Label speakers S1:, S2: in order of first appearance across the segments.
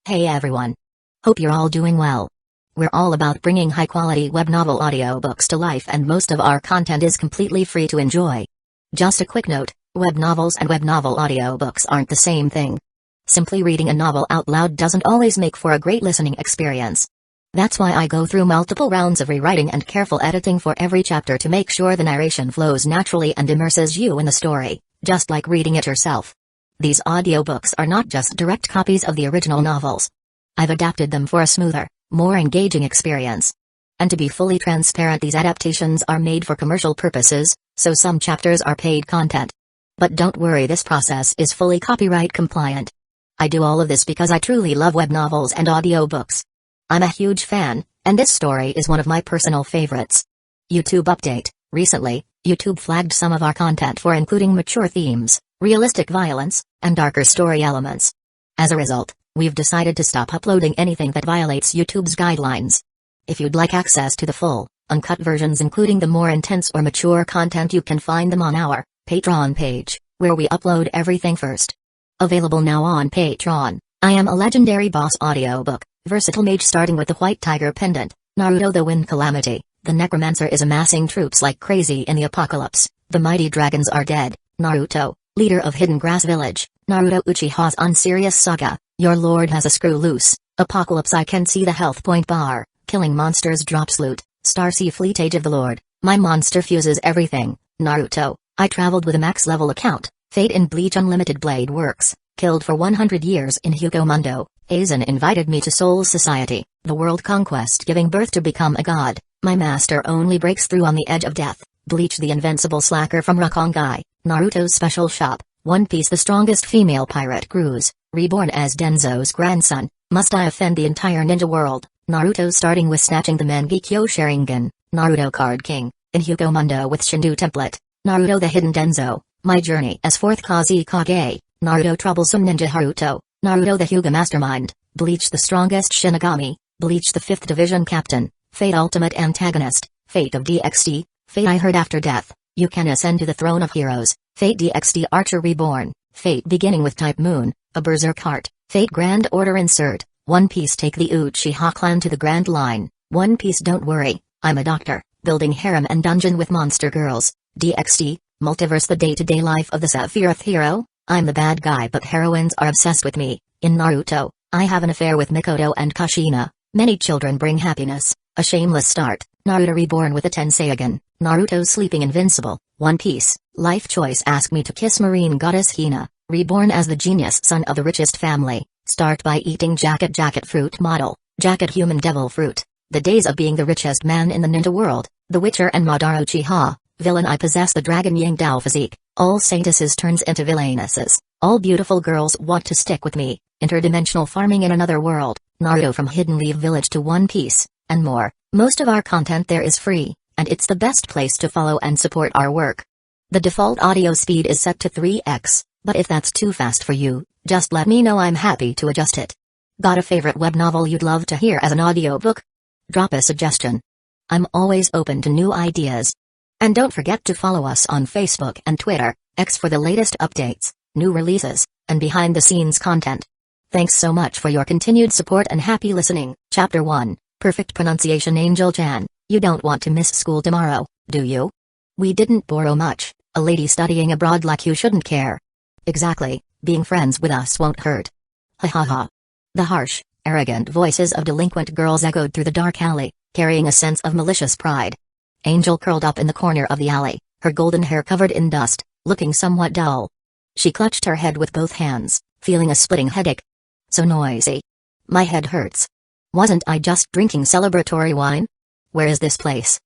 S1: Hey everyone. Hope you're all doing well. We're all about bringing high-quality web novel audiobooks to life, and most of our content is completely free to enjoy. Just a quick note, web novels and web novel audiobooks aren't the same thing. Simply reading a novel out loud doesn't always make for a great listening experience. That's why I go through multiple rounds of rewriting and careful editing for every chapter to make sure the narration flows naturally and immerses you in the story, just like reading it yourself. These audiobooks are not just direct copies of the original novels. I've adapted them for a smoother, more engaging experience. And to be fully transparent, these adaptations are made for commercial purposes, so some chapters are paid content. But don't worry, this process is fully copyright compliant. I do all of this because I truly love web novels and audiobooks. I'm a huge fan, and this story is one of my personal favorites. YouTube update: recently, YouTube flagged some of our content for including mature themes, realistic violence, and darker story elements. As a result, we've decided to stop uploading anything that violates YouTube's guidelines. If you'd like access to the full, uncut versions including the more intense or mature content, you can find them on our Patreon page, where we upload everything first. Available now on Patreon: I Am a Legendary Boss audiobook, Versatile Mage starting with the White Tiger Pendant, Naruto the Wind Calamity, the Necromancer is amassing troops like crazy in the apocalypse, the mighty dragons are dead, Naruto, leader of Hidden Grass Village, Naruto Uchiha's Unserious Saga, your lord has a screw loose, Apocalypse I can see the health point bar, killing monsters drops loot, Starsea Fleet Age of the Lord, my monster fuses everything, Naruto, I traveled with a max level account, Fate in Bleach Unlimited Blade Works, killed for 100 years in Hueco Mundo, Aizen invited me to Soul Society, the world conquest giving birth to become a god, my master only breaks through on the edge of death, Bleach the Invincible Slacker from Rukongai, Naruto's Special Shop, One Piece the strongest female pirate cruise, Reborn as Danzō's grandson, must I offend the entire ninja world, Naruto starting with snatching the Mangekyo Sharingan, Naruto Card King, in Hueco Mundo with Shindu template, Naruto the Hidden Danzō, my journey as 4th Kusagakure, Naruto Troublesome Ninja Haruto, Naruto the Hyuga Mastermind, Bleach the strongest Shinigami, Bleach the 5th Division Captain, Fate Ultimate Antagonist, Fate of DXD, Fate I Heard After Death, you can ascend to the throne of heroes, Fate DXD Archer Reborn, Fate beginning with Type Moon, a Berserk Heart, Fate Grand Order Insert, One Piece take the Uchiha clan to the Grand Line, One Piece don't worry, I'm a doctor, building harem and dungeon with monster girls, DXD, Multiverse the day-to-day life of the Sephiroth hero, I'm the bad guy but heroines are obsessed with me, in Naruto, I have an affair with Mikoto and Kushina, many children bring happiness, a shameless start, Naruto Reborn with a Tenseigan, Naruto sleeping invincible, One Piece, life choice ask me to kiss marine goddess Hina, reborn as the genius son of the richest family, start by eating jacket fruit model, jacket human devil fruit, the days of being the richest man in the ninja world, the Witcher and Madara Uchiha, villain I possess the dragon Yang Dao physique, all saintesses turns into villainesses, all beautiful girls want to stick with me, interdimensional farming in another world, Naruto from Hidden Leaf Village to One Piece, and more. Most of our content there is free, and it's the best place to follow and support our work. The default audio speed is set to 3x, but if that's too fast for you, just let me know, I'm happy to adjust it. Got a favorite web novel you'd love to hear as an audiobook? Drop a suggestion. I'm always open to new ideas. And don't forget to follow us on Facebook and Twitter, X for the latest updates, new releases, and behind-the-scenes content. Thanks so much for your continued support and happy listening. Chapter 1, Perfect Pronunciation. Angel-chan, you don't want to miss school tomorrow, do you? We didn't borrow much, a lady studying abroad like you shouldn't care. Exactly, being friends with us won't hurt. Ha ha ha. The harsh, arrogant voices of delinquent girls echoed through the dark alley, carrying a sense of malicious pride. Angel curled up in the corner of the alley, her golden hair covered in dust, looking somewhat dull. She clutched her head with both hands, feeling a splitting headache. So noisy. My head hurts. Wasn't I just drinking celebratory wine? Where is this place?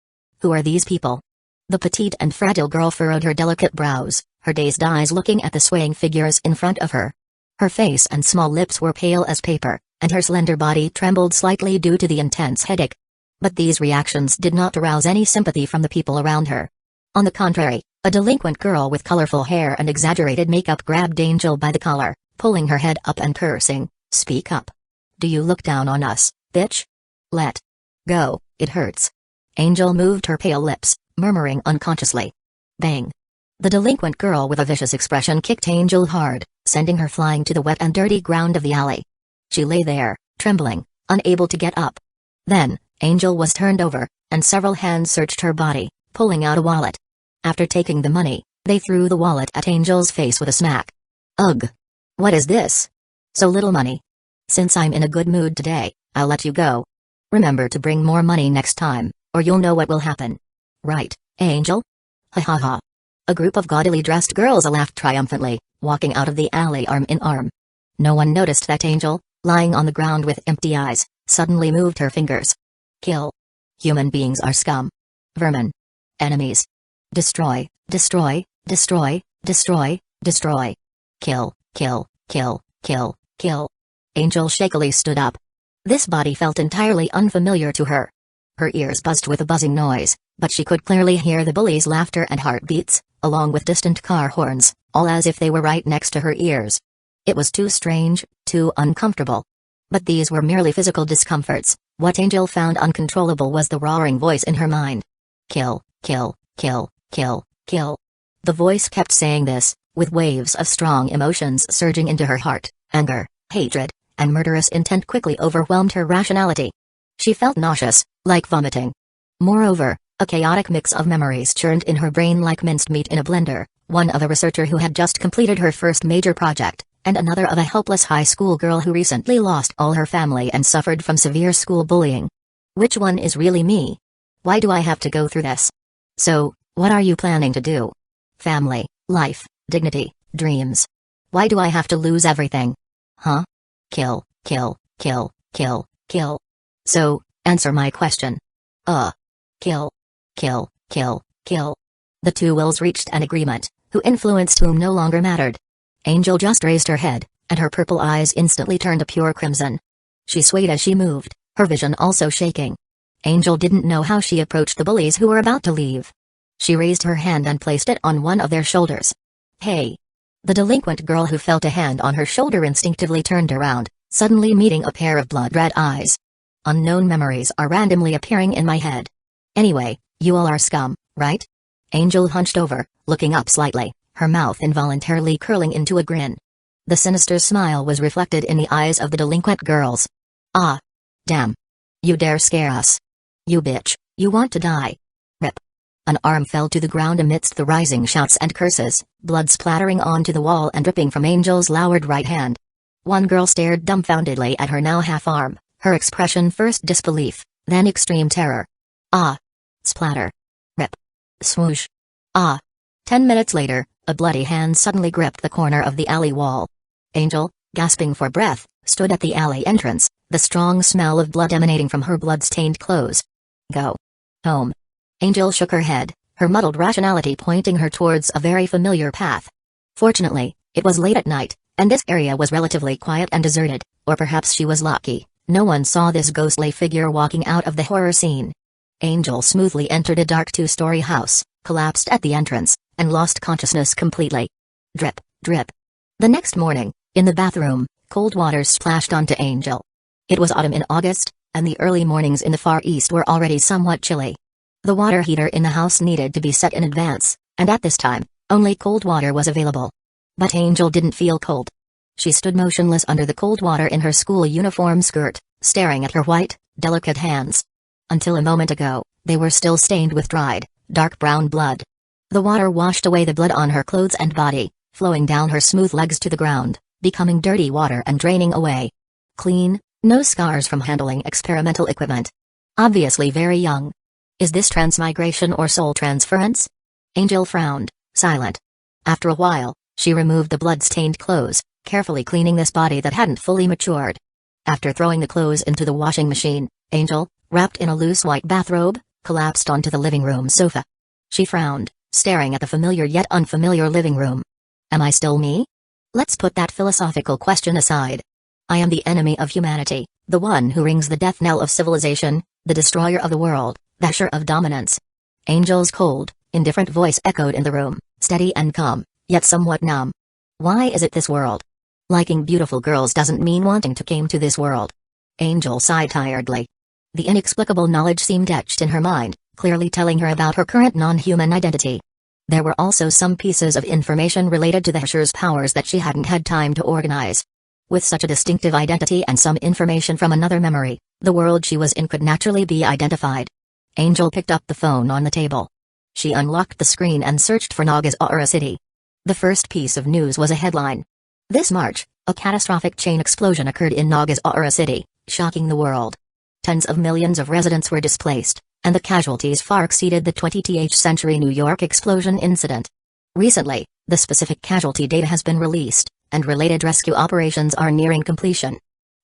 S1: Who are these people? The petite and fragile girl furrowed her delicate brows, her dazed eyes looking at the swaying figures in front of her. Her face and small lips were pale as paper, and her slender body trembled slightly due to the intense headache. But these reactions did not arouse any sympathy from the people around her. On the contrary, a delinquent girl with colorful hair and exaggerated makeup grabbed Angel by the collar, pulling her head up and cursing, "Speak up. Do you look down on us, bitch? Let go, it hurts." Angel moved her pale lips, murmuring unconsciously. Bang. The delinquent girl with a vicious expression kicked Angel hard, sending her flying to the wet and dirty ground of the alley. She lay there, trembling, unable to get up. Then, Angel was turned over, and several hands searched her body, pulling out a wallet. After taking the money, they threw the wallet at Angel's face with a smack. Ugh! What is this? So little money. Since I'm in a good mood today, I'll let you go. Remember to bring more money next time, or you'll know what will happen. Right, Angel? Ha ha ha. A group of gaudily dressed girls laughed triumphantly, walking out of the alley arm in arm. No one noticed that Angel, lying on the ground with empty eyes, suddenly moved her fingers. Kill. Human beings are scum. Vermin. Enemies. Destroy, destroy, destroy, destroy, destroy. Kill, kill, kill, kill, kill. Angel shakily stood up. This body felt entirely unfamiliar to her. Her ears buzzed with a buzzing noise, but she could clearly hear the bullies' laughter and heartbeats, along with distant car horns, all as if they were right next to her ears. It was too strange, too uncomfortable. But these were merely physical discomforts. What Angel found uncontrollable was the roaring voice in her mind. Kill, kill, kill, kill, kill. The voice kept saying this, with waves of strong emotions surging into her heart. Anger, hatred, and murderous intent quickly overwhelmed her rationality. She felt nauseous, like vomiting. Moreover, a chaotic mix of memories churned in her brain like minced meat in a blender, one of a researcher who had just completed her first major project, and another of a helpless high school girl who recently lost all her family and suffered from severe school bullying. Which one is really me? Why do I have to go through this? So, what are you planning to do? Family, life, dignity, dreams. Why do I have to lose everything? Huh? Kill, kill, kill, kill, kill. So, answer my question. Kill. Kill, kill, kill. The two wills reached an agreement, who influenced whom no longer mattered. Angel just raised her head, and her purple eyes instantly turned a pure crimson. She swayed as she moved, her vision also shaking. Angel didn't know how she approached the bullies who were about to leave. She raised her hand and placed it on one of their shoulders. Hey! The delinquent girl who felt a hand on her shoulder instinctively turned around, suddenly meeting a pair of blood-red eyes. Unknown memories are randomly appearing in my head. Anyway, you all are scum, right? Angel hunched over, looking up slightly, her mouth involuntarily curling into a grin. The sinister smile was reflected in the eyes of the delinquent girls. Ah! Damn! You dare scare us! You bitch, you want to die! Rip! An arm fell to the ground amidst the rising shouts and curses, blood splattering onto the wall and dripping from Angel's lowered right hand. One girl stared dumbfoundedly at her now half-arm, her expression first disbelief, then extreme terror. Ah! Splatter. Rip. Swoosh. Ah! 10 minutes later, a bloody hand suddenly gripped the corner of the alley wall. Angel, gasping for breath, stood at the alley entrance, the strong smell of blood emanating from her blood-stained clothes. Go. Home. Angel shook her head, her muddled rationality pointing her towards a very familiar path. Fortunately, it was late at night, and this area was relatively quiet and deserted, or perhaps she was lucky. No one saw this ghostly figure walking out of the horror scene. Angel smoothly entered a dark 2-story house, collapsed at the entrance, and lost consciousness completely. Drip, drip. The next morning, in the bathroom, cold water splashed onto Angel. It was autumn in August, and the early mornings in the Far East were already somewhat chilly. The water heater in the house needed to be set in advance, and at this time, only cold water was available. But Angel didn't feel cold. She stood motionless under the cold water in her school uniform skirt, staring at her white, delicate hands. Until a moment ago, they were still stained with dried, dark brown blood. The water washed away the blood on her clothes and body, flowing down her smooth legs to the ground, becoming dirty water and draining away. Clean, no scars from handling experimental equipment. Obviously very young. Is this transmigration or soul transference? Angel frowned, silent. After a while, she removed the blood-stained clothes, carefully cleaning this body that hadn't fully matured. After throwing the clothes into the washing machine, Angel, wrapped in a loose white bathrobe, collapsed onto the living room sofa. She frowned, staring at the familiar yet unfamiliar living room. Am I still me? Let's put that philosophical question aside. I am the enemy of humanity, the one who rings the death knell of civilization, the destroyer of the world, the Herrscher of dominance. Angel's cold, indifferent voice echoed in the room, steady and calm, yet somewhat numb. Why is it this world? Liking beautiful girls doesn't mean wanting to came to this world. Angel sighed tiredly. The inexplicable knowledge seemed etched in her mind, clearly telling her about her current non-human identity. There were also some pieces of information related to the Herrscher's powers that she hadn't had time to organize. With such a distinctive identity and some information from another memory, the world she was in could naturally be identified. Angel picked up the phone on the table. She unlocked the screen and searched for Nagasawa City. The first piece of news was a headline. This March, a catastrophic chain explosion occurred in Nagasawa City, shocking the world. Tens of millions of residents were displaced, and the casualties far exceeded the 20th century New York explosion incident. Recently, the specific casualty data has been released, and related rescue operations are nearing completion.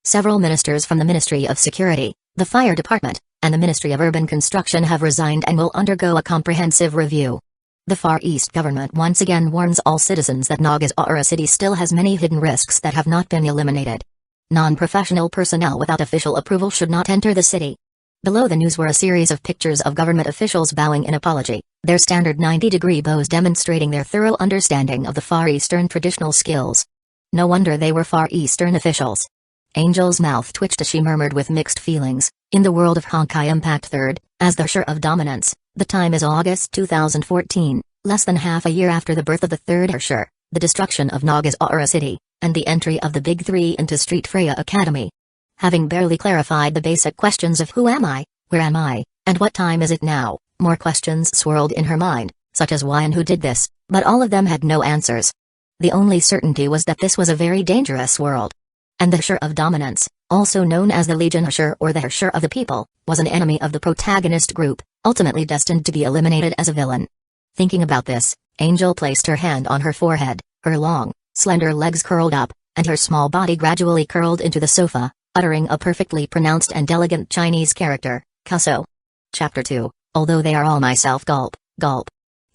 S1: Several ministers from the Ministry of Security, the Fire Department, and the Ministry of Urban Construction have resigned and will undergo a comprehensive review. The Far East government once again warns all citizens that Nagasawa City still has many hidden risks that have not been eliminated. Non-professional personnel without official approval should not enter the city. Below the news were a series of pictures of government officials bowing in apology, their standard 90-degree bows demonstrating their thorough understanding of the Far Eastern traditional skills. No wonder they were Far Eastern officials. Angel's mouth twitched as she murmured with mixed feelings, in the world of Honkai Impact 3rd, as the Herrscher of Dominance, the time is August 2014, less than half a year after the birth of the third Herrscher, the destruction of Nagasawa City, and the entry of the Big Three into Street Freya Academy. Having barely clarified the basic questions of who am I, where am I, and what time is it now, more questions swirled in her mind, such as why and who did this, but all of them had no answers. The only certainty was that this was a very dangerous world. And the Herrscher of Dominance, also known as the Legion Herrscher or the Herrscher of the People, was an enemy of the protagonist group, ultimately destined to be eliminated as a villain. Thinking about this, Angel placed her hand on her forehead, her long, slender legs curled up, and her small body gradually curled into the sofa, uttering a perfectly pronounced and elegant Chinese character, Kuso. Chapter 2, Although They Are All Myself. Gulp, gulp.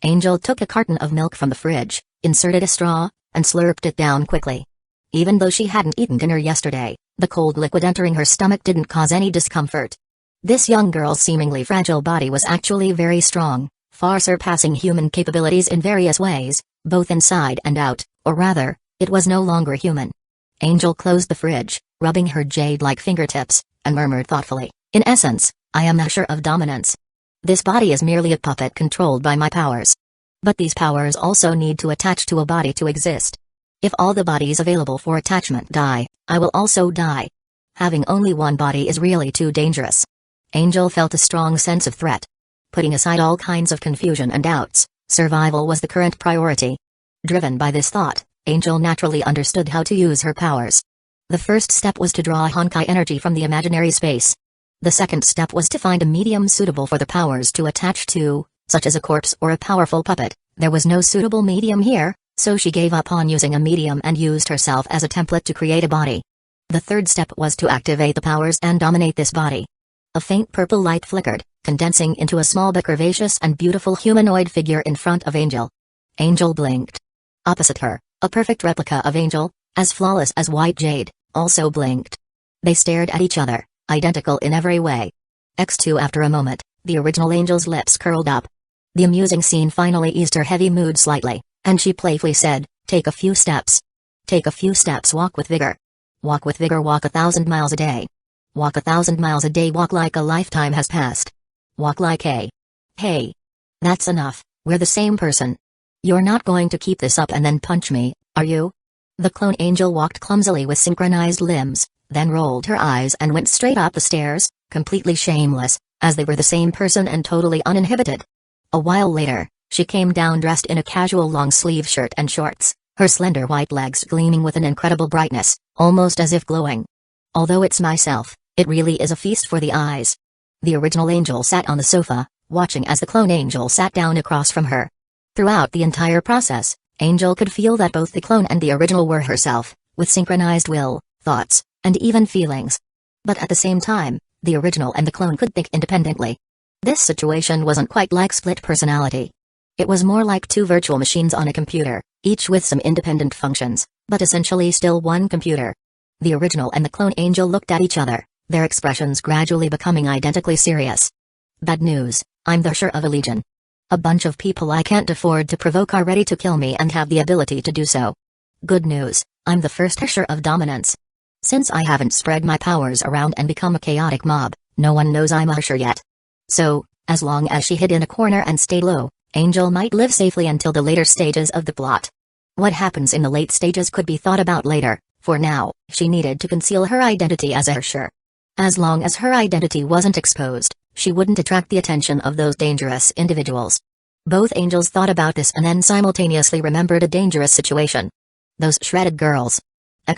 S1: Angel took a carton of milk from the fridge, inserted a straw, and slurped it down quickly. Even though she hadn't eaten dinner yesterday, the cold liquid entering her stomach didn't cause any discomfort. This young girl's seemingly fragile body was actually very strong, far surpassing human capabilities in various ways, both inside and out, or rather, it was no longer human. Angel closed the fridge, rubbing her jade-like fingertips, and murmured thoughtfully, in essence, I am the Herrscher of Dominance. This body is merely a puppet controlled by my powers. But these powers also need to attach to a body to exist. If all the bodies available for attachment die, I will also die. Having only one body is really too dangerous. Angel felt a strong sense of threat. Putting aside all kinds of confusion and doubts, survival was the current priority. Driven by this thought, Angel naturally understood how to use her powers. The first step was to draw Honkai energy from the imaginary space. The second step was to find a medium suitable for the powers to attach to, such as a corpse or a powerful puppet. There was no suitable medium here, so she gave up on using a medium and used herself as a template to create a body. The third step was to activate the powers and dominate this body. A faint purple light flickered, condensing into a small but curvaceous and beautiful humanoid figure in front of Angel. Angel blinked. Opposite her, a perfect replica of Angel, as flawless as white jade, also blinked. They stared at each other, identical in every way. X2 After a moment, the original Angel's lips curled up. The amusing scene finally eased her heavy mood slightly, and she playfully said, take a few steps. Take a few steps, walk with vigor. Walk with vigor, walk 1,000 miles a day. Walk 1,000 miles a day, walk like a lifetime has passed. Walk like hey. That's enough, we're the same person. You're not going to keep this up and then punch me, are you? The clone Angel walked clumsily with synchronized limbs, then rolled her eyes and went straight up the stairs, completely shameless, as they were the same person and totally uninhibited. A while later, she came down dressed in a casual long-sleeve shirt and shorts, her slender white legs gleaming with an incredible brightness, almost as if glowing. Although it's myself, it really is a feast for the eyes. The original Angel sat on the sofa, watching as the clone Angel sat down across from her. Throughout the entire process, Angel could feel that both the clone and the original were herself, with synchronized will, thoughts, and even feelings. But at the same time, the original and the clone could think independently. This situation wasn't quite like split personality. It was more like two virtual machines on a computer, each with some independent functions, but essentially still one computer. The original and the clone Angel looked at each other, their expressions gradually becoming identically serious. Bad news, I'm the Herrscher of a legion. A bunch of people I can't afford to provoke are ready to kill me and have the ability to do so. Good news, I'm the first Herrscher of Dominance. Since I haven't spread my powers around and become a chaotic mob, no one knows I'm a Herrscher yet. So, as long as she hid in a corner and stayed low, Angel might live safely until the later stages of the plot. What happens in the late stages could be thought about later, For now, she needed to conceal her identity as a Herrscher. As long as her identity wasn't exposed, she wouldn't attract the attention of those dangerous individuals. Both angels thought about this and then simultaneously remembered a dangerous situation. Those shredded girls.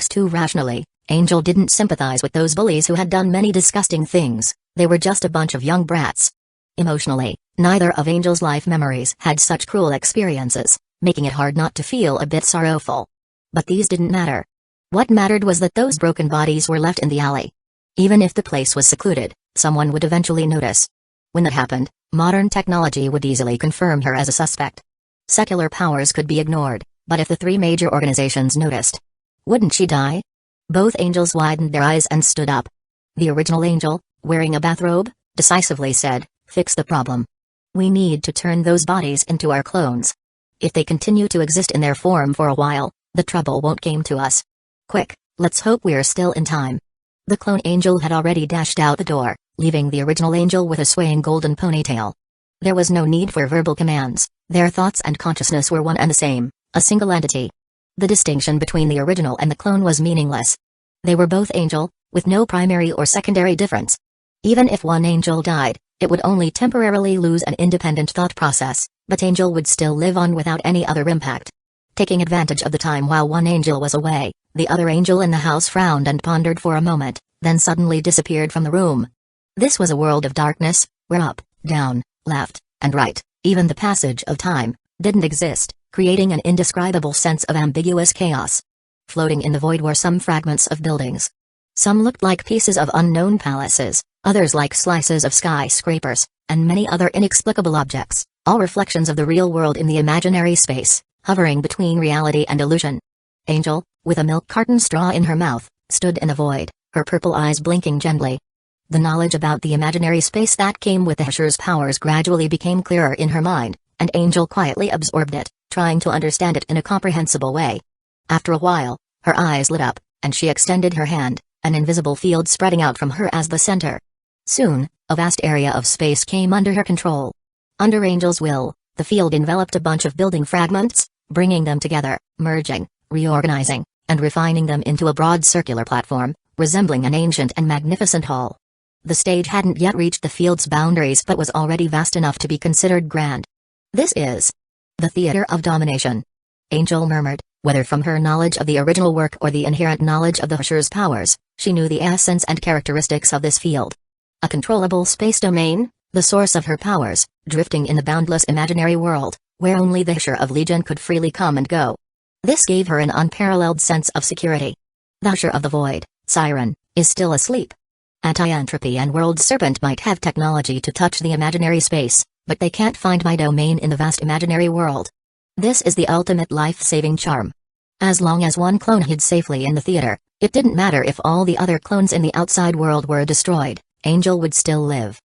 S1: Too rationally, Angel didn't sympathize with those bullies who had done many disgusting things. They were just a bunch of young brats. Emotionally, neither of Angel's life memories had such cruel experiences, making it hard not to feel a bit sorrowful. But these didn't matter. What mattered was that those broken bodies were left in the alley. Even if the place was secluded, someone would eventually notice. When that happened, modern technology would easily confirm her as a suspect. Secular powers could be ignored, but if the three major organizations noticed, wouldn't she die? Both angels widened their eyes and stood up. The original angel, wearing a bathrobe, decisively said, "Fix the problem. We need to turn those bodies into our clones. If they continue to exist in their form for a while, the trouble won't come to us. Quick, let's hope we're still in time." The clone angel had already dashed out the door, leaving the original angel with a swaying golden ponytail. There was no need for verbal commands, their thoughts and consciousness were one and the same, a single entity. The distinction between the original and the clone was meaningless. They were both angel, with no primary or secondary difference. Even if one angel died, it would only temporarily lose an independent thought process, but angel would still live on without any other impact. Taking advantage of the time while one angel was away, the other angel in the house frowned and pondered for a moment, then suddenly disappeared from the room. This was a world of darkness, where up, down, left, and right, even the passage of time, didn't exist, creating an indescribable sense of ambiguous chaos. Floating in the void were some fragments of buildings. Some looked like pieces of unknown palaces, others like slices of skyscrapers, and many other inexplicable objects, all reflections of the real world in the imaginary space, hovering between reality and illusion. Angel, with a milk carton straw in her mouth, stood in the void, her purple eyes blinking gently. The knowledge about the imaginary space that came with the Herscher's powers gradually became clearer in her mind, and Angel quietly absorbed it, trying to understand it in a comprehensible way. After a while, her eyes lit up, and she extended her hand, an invisible field spreading out from her as the center. Soon, a vast area of space came under her control. Under Angel's will, the field enveloped a bunch of building fragments, bringing them together, merging, reorganizing, and refining them into a broad circular platform, resembling an ancient and magnificent hall. The stage hadn't yet reached the field's boundaries but was already vast enough to be considered grand. "This is the theater of domination," Angel murmured. Whether from her knowledge of the original work or the inherent knowledge of the Herscher's powers, she knew the essence and characteristics of this field. A controllable space domain, the source of her powers, drifting in the boundless imaginary world, where only the Herscher of Legion could freely come and go. This gave her an unparalleled sense of security. The Herscher of the Void, Siren, is still asleep. Anti-Entropy and World Serpent might have technology to touch the imaginary space, but they can't find my domain in the vast imaginary world. This is the ultimate life-saving charm. As long as one clone hid safely in the theater, it didn't matter if all the other clones in the outside world were destroyed, Angel would still live.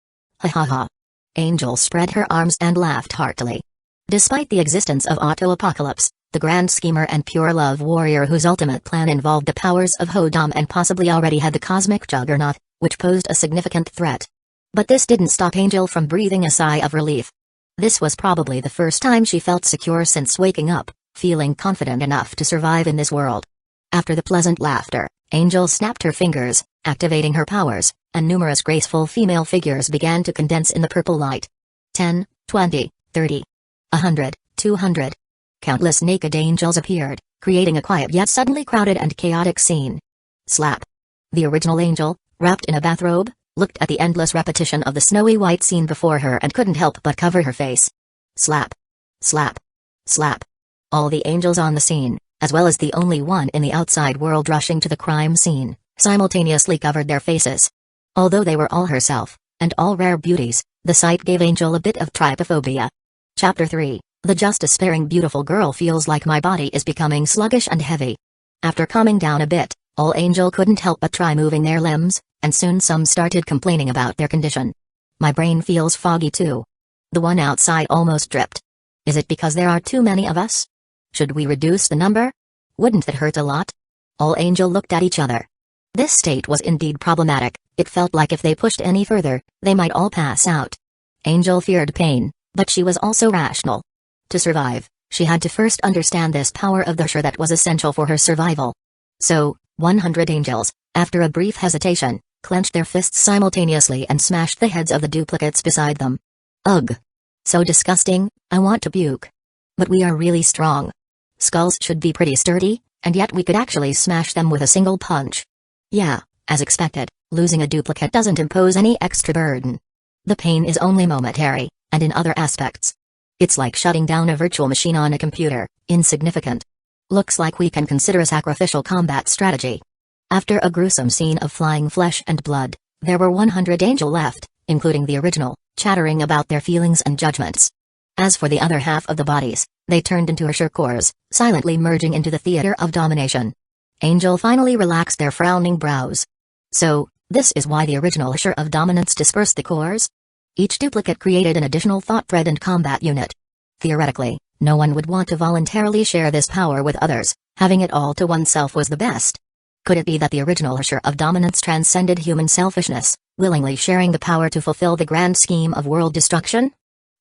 S1: Ha ha ha. Angel spread her arms and laughed heartily. Despite the existence of Auto-Apocalypse, the grand schemer and pure love warrior whose ultimate plan involved the powers of Hodam and possibly already had the cosmic juggernaut, which posed a significant threat. But this didn't stop Angel from breathing a sigh of relief. This was probably the first time she felt secure since waking up, feeling confident enough to survive in this world. After the pleasant laughter, Angel snapped her fingers, activating her powers, and numerous graceful female figures began to condense in the purple light. 10, 20, 30, 100, 200. Countless naked angels appeared, creating a quiet yet suddenly crowded and chaotic scene. Slap. The original angel, wrapped in a bathrobe, looked at the endless repetition of the snowy white scene before her and couldn't help but cover her face. Slap. Slap. Slap. All the angels on the scene, as well as the only one in the outside world rushing to the crime scene, simultaneously covered their faces. Although they were all herself, and all rare beauties, the sight gave Angel a bit of trypophobia. Chapter 3, The Justice-Sparing Beautiful Girl Feels Like My Body is Becoming Sluggish and Heavy. After calming down a bit, all Angel couldn't help but try moving their limbs, and soon some started complaining about their condition. My brain feels foggy too. The one outside almost dripped. Is it because there are too many of us? Should we reduce the number? Wouldn't it hurt a lot? All Angel looked at each other. This state was indeed problematic. It felt like if they pushed any further, they might all pass out. Angel feared pain, but she was also rational. To survive, she had to first understand this power of the Herrscher that was essential for her survival. So, 100 angels, after a brief hesitation, clenched their fists simultaneously and smashed the heads of the duplicates beside them. Ugh. So disgusting, I want to puke. But we are really strong. Skulls should be pretty sturdy, and yet we could actually smash them with a single punch. Yeah, as expected, losing a duplicate doesn't impose any extra burden. The pain is only momentary, and in other aspects. It's like shutting down a virtual machine on a computer, insignificant. Looks like we can consider a sacrificial combat strategy. After a gruesome scene of flying flesh and blood, there were 100 angel left, including the original, chattering about their feelings and judgments. As for the other half of the bodies, they turned into Herrscher cores, silently merging into the theater of domination. Angel finally relaxed their frowning brows. So, this is why the original Herrscher of dominance dispersed the cores? Each duplicate created an additional thought thread and combat unit. Theoretically, no one would want to voluntarily share this power with others, having it all to oneself was the best. Could it be that the original Herrscher of dominance transcended human selfishness, willingly sharing the power to fulfill the grand scheme of world destruction?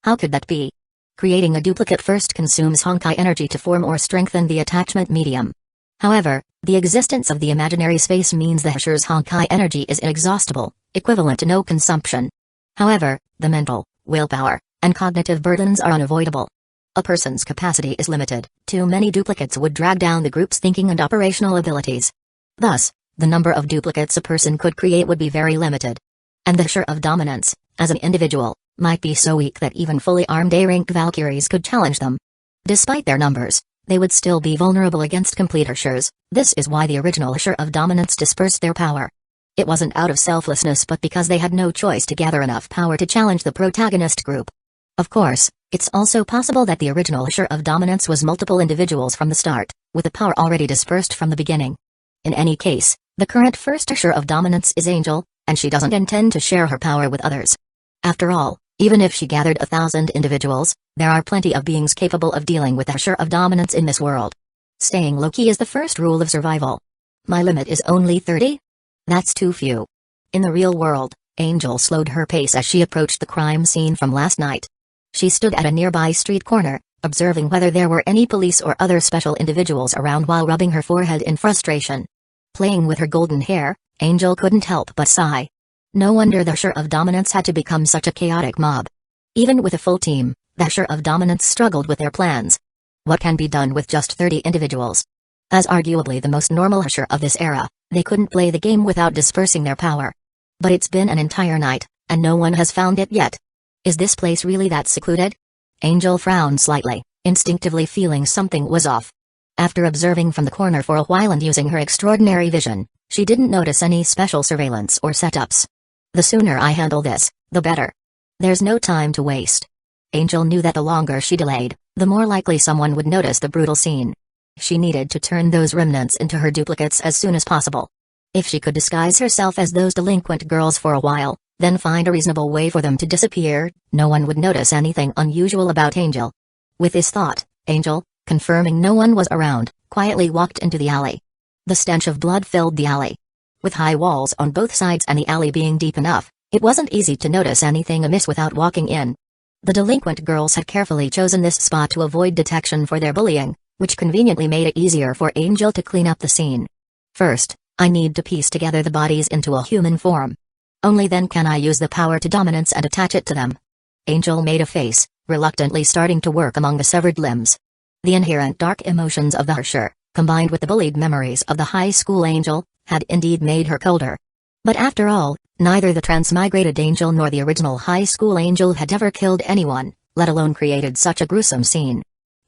S1: How could that be? Creating a duplicate first consumes Honkai energy to form or strengthen the attachment medium. However, the existence of the imaginary space means the Herscher's Honkai energy is inexhaustible, equivalent to no consumption. However, the mental, willpower, and cognitive burdens are unavoidable. A person's capacity is limited, too many duplicates would drag down the group's thinking and operational abilities. Thus, the number of duplicates a person could create would be very limited. And the Herrscher of dominance, as an individual, might be so weak that even fully armed A-rank Valkyries could challenge them. Despite their numbers, they would still be vulnerable against complete Herschers. This is why the original Herrscher of dominance dispersed their power. It wasn't out of selflessness but because they had no choice to gather enough power to challenge the protagonist group. Of course, it's also possible that the original Herrscher of dominance was multiple individuals from the start, with the power already dispersed from the beginning. In any case, the current first Herrscher of dominance is Angel, and she doesn't intend to share her power with others. After all, even if she gathered 1,000 individuals, there are plenty of beings capable of dealing with the Herrscher of dominance in this world. Staying low-key is the first rule of survival. My limit is only 30? That's too few. In the real world, Angel slowed her pace as she approached the crime scene from last night. She stood at a nearby street corner, observing whether there were any police or other special individuals around while rubbing her forehead in frustration. Playing with her golden hair, Angel couldn't help but sigh. No wonder the Herrscher of dominance had to become such a chaotic mob. Even with a full team, the Herrscher of dominance struggled with their plans. What can be done with just 30 individuals? As arguably the most normal Herrscher of this era, they couldn't play the game without dispersing their power. But it's been an entire night, and no one has found it yet. Is this place really that secluded? Angel frowned slightly, instinctively feeling something was off. After observing from the corner for a while and using her extraordinary vision, she didn't notice any special surveillance or setups. The sooner I handle this, the better. There's no time to waste. Angel knew that the longer she delayed, the more likely someone would notice the brutal scene. She needed to turn those remnants into her duplicates as soon as possible. If she could disguise herself as those delinquent girls for a while, then find a reasonable way for them to disappear, no one would notice anything unusual about Angel. With this thought, Angel, confirming no one was around, quietly walked into the alley. The stench of blood filled the alley. With high walls on both sides and the alley being deep enough, it wasn't easy to notice anything amiss without walking in. The delinquent girls had carefully chosen this spot to avoid detection for their bullying, which conveniently made it easier for Angel to clean up the scene. First, I need to piece together the bodies into a human form. Only then can I use the power to dominance and attach it to them. Angel made a face, reluctantly starting to work among the severed limbs. The inherent dark emotions of the Herrscher, combined with the bullied memories of the high school Angel, had indeed made her colder. But after all, neither the transmigrated Angel nor the original high school Angel had ever killed anyone, let alone created such a gruesome scene.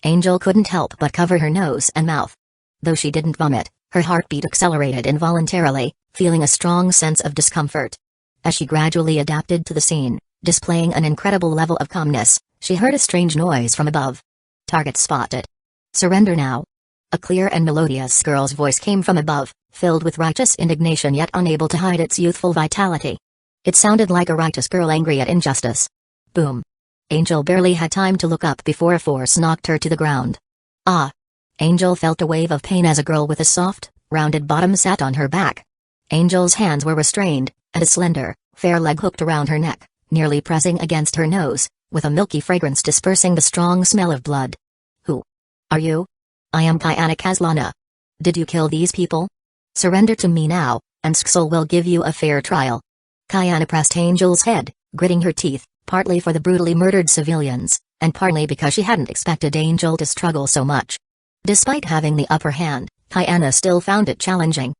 S1: Angel couldn't help but cover her nose and mouth. Though she didn't vomit, her heartbeat accelerated involuntarily, feeling a strong sense of discomfort. As she gradually adapted to the scene, displaying an incredible level of calmness, she heard a strange noise from above. Target spotted. Surrender now. A clear and melodious girl's voice came from above, filled with righteous indignation yet unable to hide its youthful vitality. It sounded like a righteous girl angry at injustice. Boom. Angel barely had time to look up before a force knocked her to the ground. Ah! Angel felt a wave of pain as a girl with a soft, rounded bottom sat on her back. Angel's hands were restrained, and a slender, fair leg hooked around her neck, nearly pressing against her nose, with a milky fragrance dispersing the strong smell of blood. Who are you? I am Kayana Kazlana. Did you kill these people? Surrender to me now, and Skull will give you a fair trial. Kayana pressed Angel's head, gritting her teeth, partly for the brutally murdered civilians, and partly because she hadn't expected Angel to struggle so much. Despite having the upper hand, Kayana still found it challenging.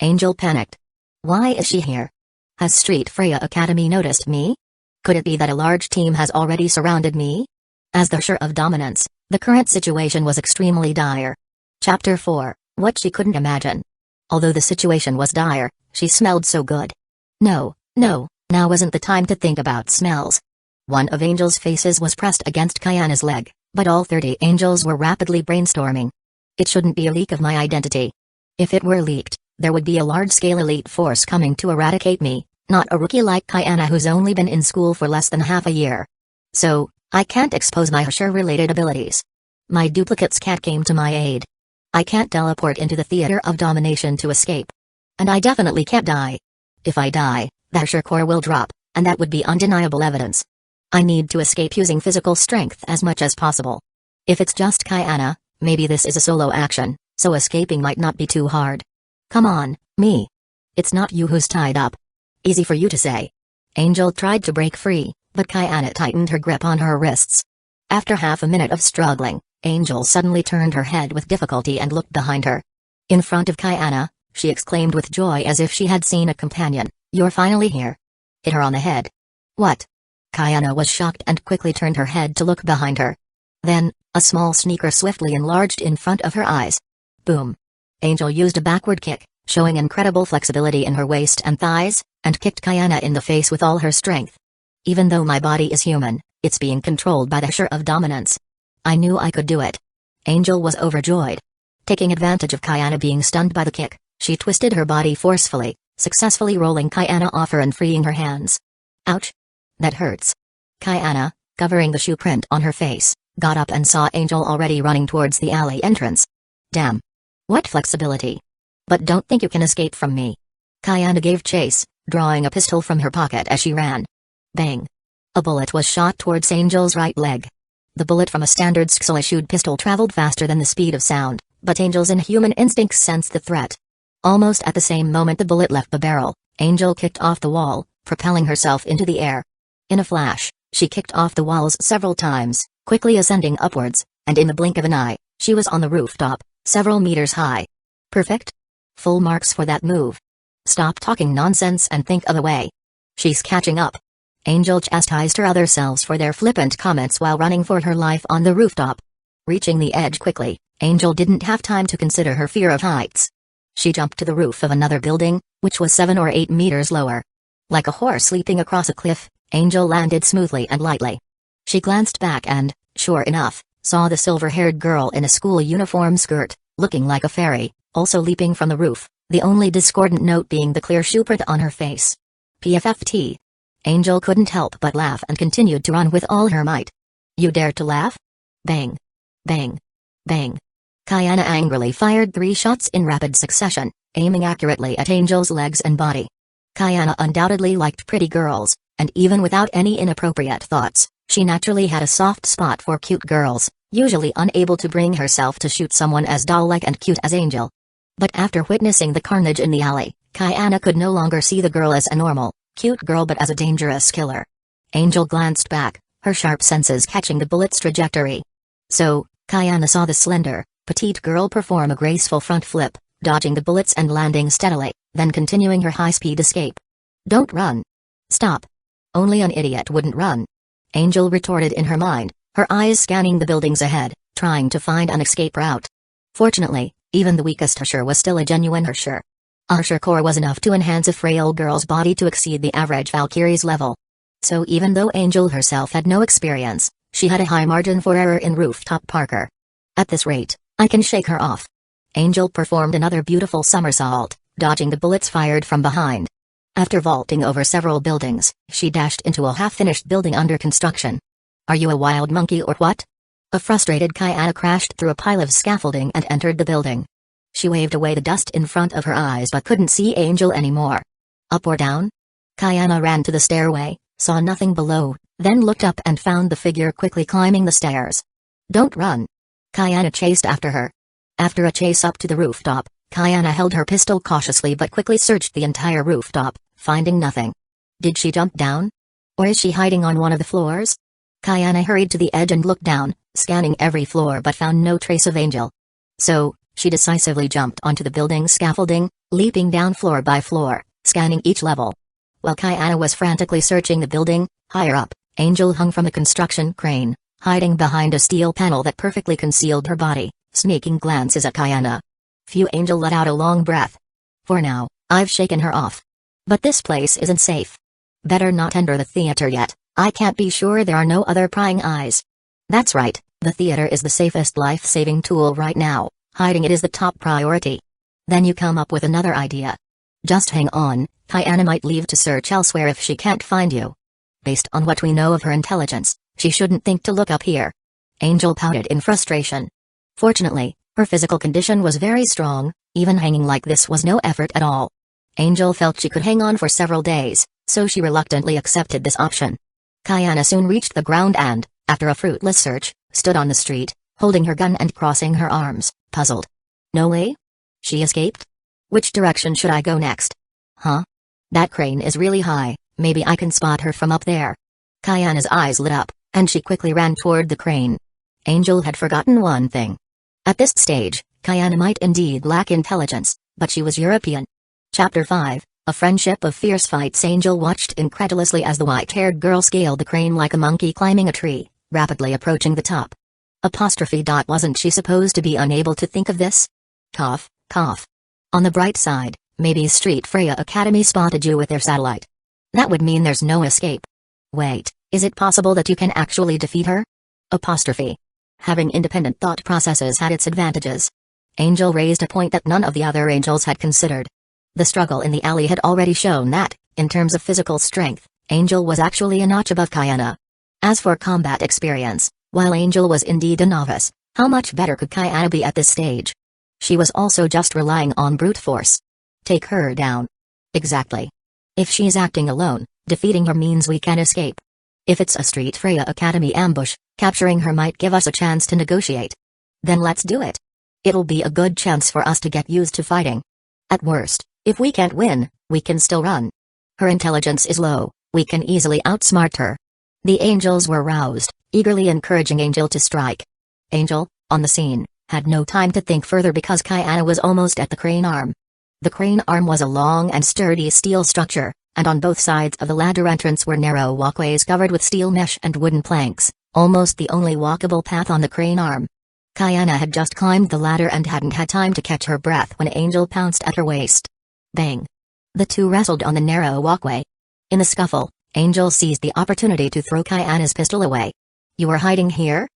S1: Angel panicked. Why is she here? Has Street Freya Academy noticed me? Could it be that a large team has already surrounded me? As the Herrscher of Dominance, the current situation was extremely dire. Chapter 4, What She Couldn't Imagine. Although the situation was dire, she smelled so good. No, now wasn't the time to think about smells. One of Angel's faces was pressed against Kayana's leg, but all 30 angels were rapidly brainstorming. It shouldn't be a leak of my identity. If it were leaked, there would be a large-scale elite force coming to eradicate me, not a rookie like Kayana who's only been in school for less than half a year. So, I can't expose my Herrscher-related abilities. My duplicates can't come to my aid. I can't teleport into the theater of domination to escape. And I definitely can't die. If I die, the Herrscher core will drop, and that would be undeniable evidence. I need to escape using physical strength as much as possible. If it's just Kayana, maybe this is a solo action, so escaping might not be too hard. Come on, me. It's not you who's tied up. Easy for you to say. Angel tried to break free, but Kayana tightened her grip on her wrists. After half a minute of struggling, Angel suddenly turned her head with difficulty and looked behind her. In front of Kayana, she exclaimed with joy as if she had seen a companion, "You're finally here." Hit her on the head. What? Kayana was shocked and quickly turned her head to look behind her. Then, a small sneaker swiftly enlarged in front of her eyes. Boom. Angel used a backward kick, showing incredible flexibility in her waist and thighs, and kicked Kayana in the face with all her strength. Even though my body is human, it's being controlled by the Herrscher of Dominance. I knew I could do it. Angel was overjoyed. Taking advantage of Kayana being stunned by the kick, she twisted her body forcefully, successfully rolling Kayana off her and freeing her hands. Ouch. That hurts. Kayana, covering the shoe print on her face, got up and saw Angel already running towards the alley entrance. Damn. What flexibility. But don't think you can escape from me. Kayana gave chase, drawing a pistol from her pocket as she ran. Bang. A bullet was shot towards Angel's right leg. The bullet from a standard Skull-issued pistol traveled faster than the speed of sound, but Angel's inhuman instincts sensed the threat. Almost at the same moment the bullet left the barrel, Angel kicked off the wall, propelling herself into the air. In a flash, she kicked off the walls several times, quickly ascending upwards, and in the blink of an eye, she was on the rooftop, several meters high. Perfect? Full marks for that move. Stop talking nonsense and think of a way. She's catching up. Angel chastised her other selves for their flippant comments while running for her life on the rooftop. Reaching the edge quickly, Angel didn't have time to consider her fear of heights. She jumped to the roof of another building, which was 7 or 8 meters lower. Like a horse leaping across a cliff, Angel landed smoothly and lightly. She glanced back and, sure enough, saw the silver-haired girl in a school uniform skirt, looking like a fairy, also leaping from the roof, the only discordant note being the clear shoe print on her face. PFFT. Angel couldn't help but laugh and continued to run with all her might. You dare to laugh? Bang. Bang. Bang. Kayana angrily fired 3 shots in rapid succession, aiming accurately at Angel's legs and body. Kayana undoubtedly liked pretty girls, and even without any inappropriate thoughts, she naturally had a soft spot for cute girls, usually unable to bring herself to shoot someone as doll-like and cute as Angel. But after witnessing the carnage in the alley, Kayana could no longer see the girl as a normal, cute girl but as a dangerous killer. Angel glanced back, her sharp senses catching the bullet's trajectory. So, Kayana saw the slender, petite girl perform a graceful front flip, dodging the bullets and landing steadily, then continuing her high-speed escape. Don't run. Stop. Only an idiot wouldn't run. Angel retorted in her mind, her eyes scanning the buildings ahead, trying to find an escape route. Fortunately, even the weakest Herrscher was still a genuine Herrscher. A Herrscher core was enough to enhance a frail girl's body to exceed the average Valkyrie's level. So even though Angel herself had no experience, she had a high margin for error in rooftop parkour. At this rate, I can shake her off. Angel performed another beautiful somersault, dodging the bullets fired from behind. After vaulting over several buildings, she dashed into a half-finished building under construction. Are you a wild monkey or what? A frustrated Kayana crashed through a pile of scaffolding and entered the building. She waved away the dust in front of her eyes but couldn't see Angel anymore. Up or down? Kayana ran to the stairway, saw nothing below, then looked up and found the figure quickly climbing the stairs. Don't run. Kayana chased after her. After a chase up to the rooftop, Kayana held her pistol cautiously but quickly searched the entire rooftop, finding nothing. Did she jump down? Or is she hiding on one of the floors? Kayana hurried to the edge and looked down, scanning every floor but found no trace of Angel. So, she decisively jumped onto the building's scaffolding, leaping down floor by floor, scanning each level. While Kayana was frantically searching the building, higher up, Angel hung from a construction crane, hiding behind a steel panel that perfectly concealed her body, sneaking glances at Kayana. Phew, Angel let out a long breath. For now, I've shaken her off. But this place isn't safe. Better not enter the theater yet. I can't be sure there are no other prying eyes. That's right, the theater is the safest life-saving tool right now. Hiding it is the top priority. Then you come up with another idea. Just hang on, Kayana might leave to search elsewhere if she can't find you. Based on what we know of her intelligence, she shouldn't think to look up here. Angel pouted in frustration. Fortunately, her physical condition was very strong, even hanging like this was no effort at all. Angel felt she could hang on for several days, so she reluctantly accepted this option. Kayana soon reached the ground and, after a fruitless search, stood on the street, holding her gun and crossing her arms, puzzled. No way? She escaped? Which direction should I go next? Huh? That crane is really high, maybe I can spot her from up there. Kayana's eyes lit up, and she quickly ran toward the crane. Angel had forgotten one thing. At this stage, Kayana might indeed lack intelligence, but she was European. Chapter 5, A Friendship of Fierce Fights. Angel watched incredulously as the white-haired girl scaled the crane like a monkey climbing a tree, rapidly approaching the top. Wasn't she supposed to be unable to think of this? Cough, cough. On the bright side, maybe Street Freya Academy spotted you with their satellite. That would mean there's no escape. Wait, is it possible that you can actually defeat her? Having independent thought processes had its advantages. Angel raised a point that none of the other angels had considered. The struggle in the alley had already shown that, in terms of physical strength, Angel was actually a notch above Kayana. As for combat experience, while Angel was indeed a novice, how much better could Kayana be at this stage? She was also just relying on brute force. Take her down. Exactly. If she's acting alone, defeating her means we can escape. If it's a Street Freya Academy ambush, capturing her might give us a chance to negotiate. Then let's do it. It'll be a good chance for us to get used to fighting. At worst, if we can't win, we can still run. Her intelligence is low, we can easily outsmart her. The angels were roused, eagerly encouraging Angel to strike. Angel, on the scene, had no time to think further because Kayana was almost at the crane arm. The crane arm was a long and sturdy steel structure, and on both sides of the ladder entrance were narrow walkways covered with steel mesh and wooden planks, almost the only walkable path on the crane arm. Kayana had just climbed the ladder and hadn't had time to catch her breath when Angel pounced at her waist. Bang! The two wrestled on the narrow walkway. In the scuffle, Angel seized the opportunity to throw Kayana's pistol away. You were hiding here?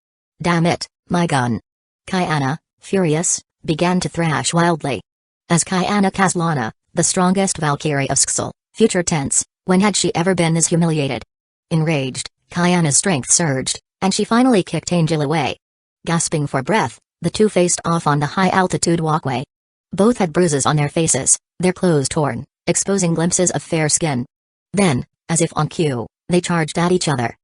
S1: Damn it, my gun. Kayana, furious, began to thrash wildly. As Kayana Kazlana, the strongest Valkyrie of Sksel, future tense, when had she ever been this humiliated? Enraged, Kayana's strength surged, and she finally kicked Angel away. Gasping for breath, the two faced off on the high-altitude walkway. Both had bruises on their faces, their clothes torn, exposing glimpses of fair skin. Then, as if on cue, they charged at each other.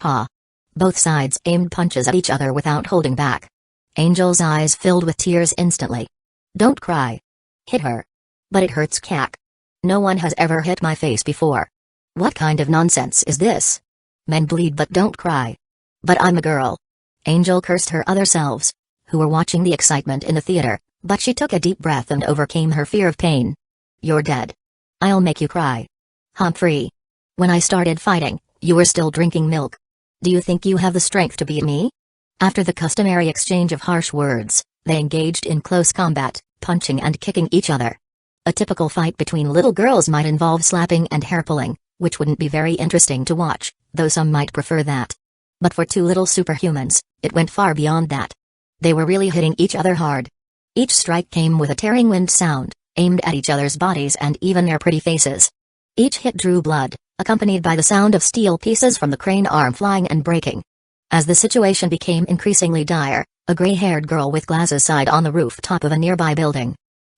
S1: Ha! Both sides aimed punches at each other without holding back. Angel's eyes filled with tears instantly. Don't cry. Hit her. But it hurts, cack. No one has ever hit my face before. What kind of nonsense is this? Men bleed but don't cry. But I'm a girl. Angel cursed her other selves, who were watching the excitement in the theater, but she took a deep breath and overcame her fear of pain. You're dead. I'll make you cry. Humphrey. When I started fighting, you were still drinking milk. Do you think you have the strength to beat me? After the customary exchange of harsh words, they engaged in close combat, punching and kicking each other. A typical fight between little girls might involve slapping and hair pulling, which wouldn't be very interesting to watch, though some might prefer that. But for two little superhumans, it went far beyond that. They were really hitting each other hard. Each strike came with a tearing wind sound, aimed at each other's bodies and even their pretty faces. Each hit drew blood, accompanied by the sound of steel pieces from the crane arm flying and breaking. As the situation became increasingly dire, a gray-haired girl with glasses sighed on the rooftop of a nearby building.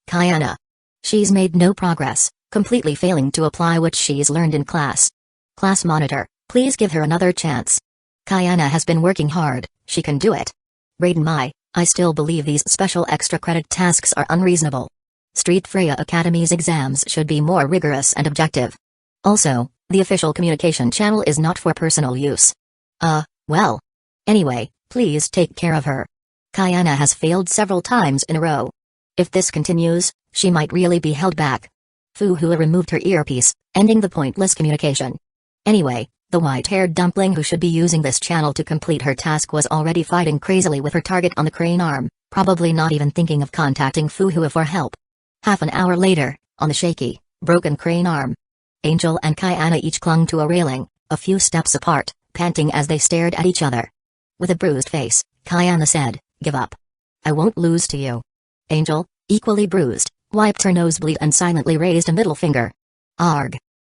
S1: Kayana. She's made no progress, completely failing to apply what she's learned in class. Class monitor, please give her another chance. Kayana has been working hard, she can do it. Raiden, I still believe these special extra credit tasks are unreasonable. Street Freya Academy's exams should be more rigorous and objective. Also, the official communication channel is not for personal use. Well. Anyway, please take care of her. Kayana has failed several times in a row. If this continues, she might really be held back. Fuhua removed her earpiece, ending the pointless communication. Anyway, the white-haired dumpling who should be using this channel to complete her task was already fighting crazily with her target on the crane arm, probably not even thinking of contacting Fuhua for help. Half an hour later, on the shaky, broken crane arm, Angel and Kayana each clung to a railing, a few steps apart, panting as they stared at each other. With a bruised face, Kayana said, "Give up. I won't lose to you." Angel, equally bruised, wiped her nosebleed and silently raised a middle finger. Arg.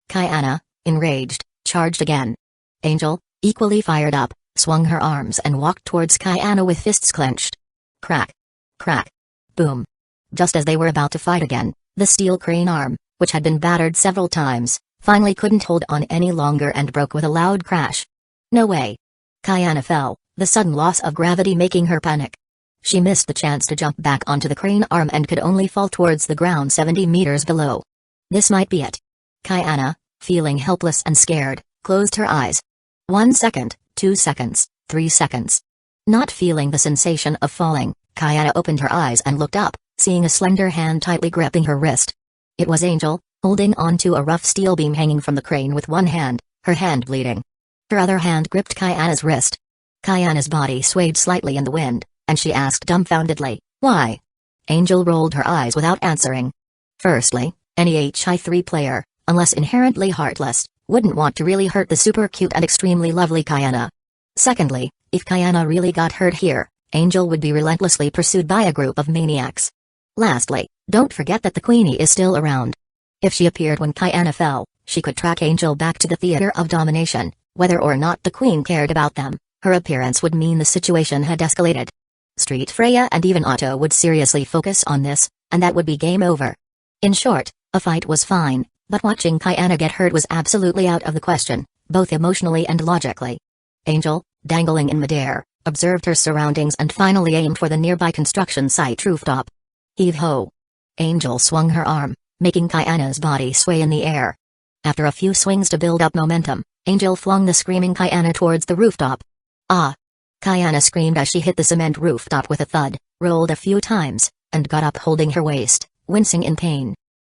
S1: Kayana, enraged, charged again. Angel, equally fired up, swung her arms and walked towards Kayana with fists clenched. Crack. Crack. Boom. Just as they were about to fight again, the steel crane arm, which had been battered several times, finally couldn't hold on any longer and broke with a loud crash. No way. Kayana fell, the sudden loss of gravity making her panic. She missed the chance to jump back onto the crane arm and could only fall towards the ground 70 meters below. This might be it. Kayana, feeling helpless and scared, closed her eyes. 1 second, 2 seconds, 3 seconds. Not feeling the sensation of falling, Kayana opened her eyes and looked up, seeing a slender hand tightly gripping her wrist. It was Angel, holding onto a rough steel beam hanging from the crane with one hand, her hand bleeding. Her other hand gripped Kayana's wrist. Kayana's body swayed slightly in the wind, and she asked dumbfoundedly, "Why?" Angel rolled her eyes without answering. Firstly, any HI3 player, unless inherently heartless, wouldn't want to really hurt the super cute and extremely lovely Kayana. Secondly, if Kayana really got hurt here, Angel would be relentlessly pursued by a group of maniacs. Lastly, don't forget that the Queenie is still around. If she appeared when Kayana fell, she could track Angel back to the theater of domination. Whether or not the Queen cared about them, her appearance would mean the situation had escalated. Street Freya and even Otto would seriously focus on this, and that would be game over. In short, a fight was fine, but watching Kayana get hurt was absolutely out of the question, both emotionally and logically. Angel, dangling in midair, observed her surroundings and finally aimed for the nearby construction site rooftop. Heave-ho! Angel swung her arm, making Kayana's body sway in the air. After a few swings to build up momentum, Angel flung the screaming Kayana towards the rooftop. Ah! Kayana screamed as she hit the cement rooftop with a thud, rolled a few times, and got up holding her waist, wincing in pain.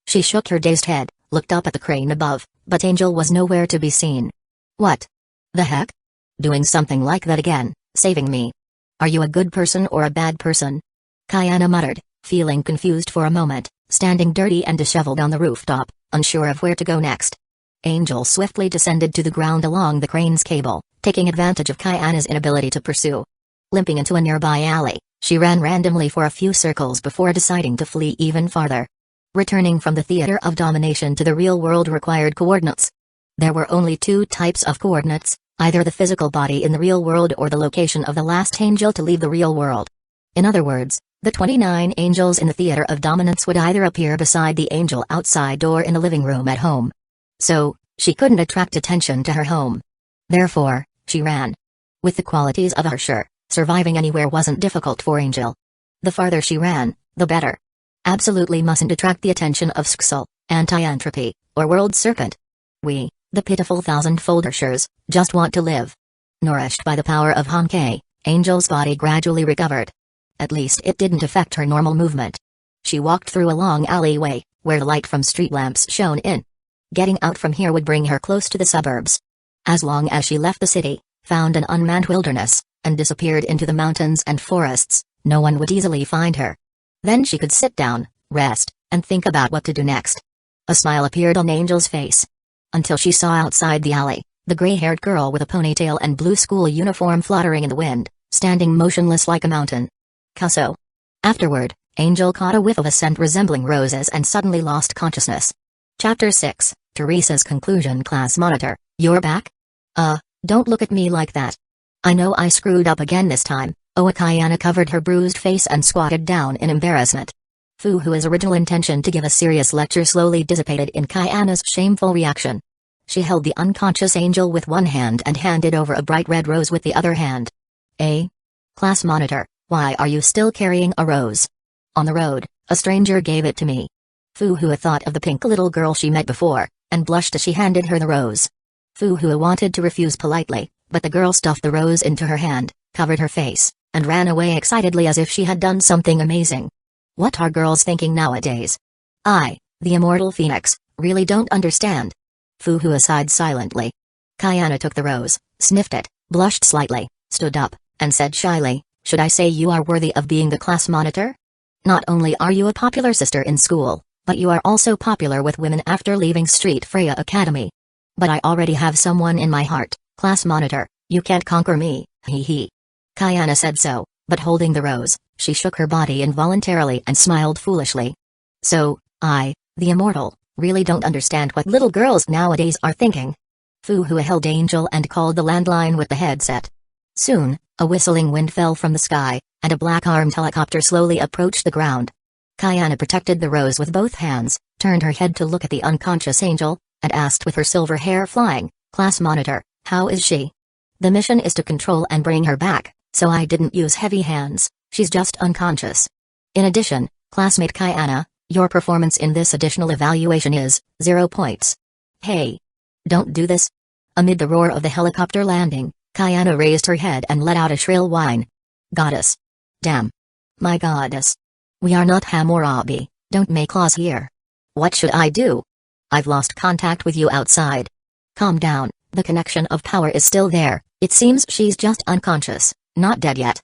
S1: She shook her dazed head, looked up at the crane above, but Angel was nowhere to be seen. What the heck? Doing something like that again, saving me. Are you a good person or a bad person? Kayana muttered, feeling confused for a moment, standing dirty and disheveled on the rooftop, unsure of where to go next. Angel swiftly descended to the ground along the crane's cable, taking advantage of Kayana's inability to pursue. Limping into a nearby alley, she ran randomly for a few circles before deciding to flee even farther. Returning from the theater of domination to the real world required coordinates. There were only two types of coordinates, either the physical body in the real world or the location of the last angel to leave the real world. In other words, the 29 angels in the theater of dominance would either appear beside the angel outside door in the living room at home. So, she couldn't attract attention to her home. Therefore, she ran. With the qualities of a Herrscher, surviving anywhere wasn't difficult for Angel. The farther she ran, the better. Absolutely mustn't attract the attention of Skull, Anti-Entropy, or World Serpent. We, the pitiful thousand-fold Herrschers, just want to live. Nourished by the power of Honkai, Angel's body gradually recovered. At least it didn't affect her normal movement. She walked through a long alleyway, where the light from street lamps shone in. Getting out from here would bring her close to the suburbs. As long as she left the city, found an unmanned wilderness, and disappeared into the mountains and forests, no one would easily find her. Then she could sit down, rest, and think about what to do next. A smile appeared on Angel's face. Until she saw outside the alley, the gray-haired girl with a ponytail and blue school uniform fluttering in the wind, standing motionless like a mountain. Kuso. Afterward, Angel caught a whiff of a scent resembling roses and suddenly lost consciousness. Chapter 6, Teresa's conclusion. Class monitor, you're back? Don't look at me like that. I know I screwed up again this time. Kayana covered her bruised face and squatted down in embarrassment. Fuhua's original intention to give a serious lecture slowly dissipated in Kayana's shameful reaction. She held the unconscious Angel with one hand and handed over a bright red rose with the other hand. Class monitor, why are you still carrying a rose? On the road, A stranger gave it to me. Fuhua thought of the pink little girl she met before, and blushed as she handed her the rose. Fuhua wanted to refuse politely, but the girl stuffed the rose into her hand, covered her face, and ran away excitedly as if she had done something amazing. What are girls thinking nowadays? I, the immortal phoenix, really don't understand. Fuhua sighed silently. Kayana took the rose, sniffed it, blushed slightly, stood up, and said shyly, "Should I say you are worthy of being the class monitor? Not only are you a popular sister in school, but you are also popular with women after leaving Street Freya Academy. But I already have someone in my heart, class monitor, you can't conquer me, hee hee." Kayana said so, but holding the rose, she shook her body involuntarily and smiled foolishly. So, I, the immortal, really don't understand what little girls nowadays are thinking. Fuhua held Angel and called the landline with the headset. Soon, a whistling wind fell from the sky, and a black-armed helicopter slowly approached the ground. Kayana protected the rose with both hands, turned her head to look at the unconscious Angel, and asked with her silver hair flying, "Class monitor, how is she?" "The mission is to control and bring her back, so I didn't use heavy hands, she's just unconscious. In addition, classmate Kayana, your performance in this additional evaluation is 0 points. Hey! Don't do this." Amid the roar of the helicopter landing, Kayana raised her head and let out a shrill whine. "Goddess! Damn! My goddess! We are not Hammurabi, don't make laws here. What should I do? I've lost contact with you outside." "Calm down, the connection of power is still there, it seems she's just unconscious, not dead yet."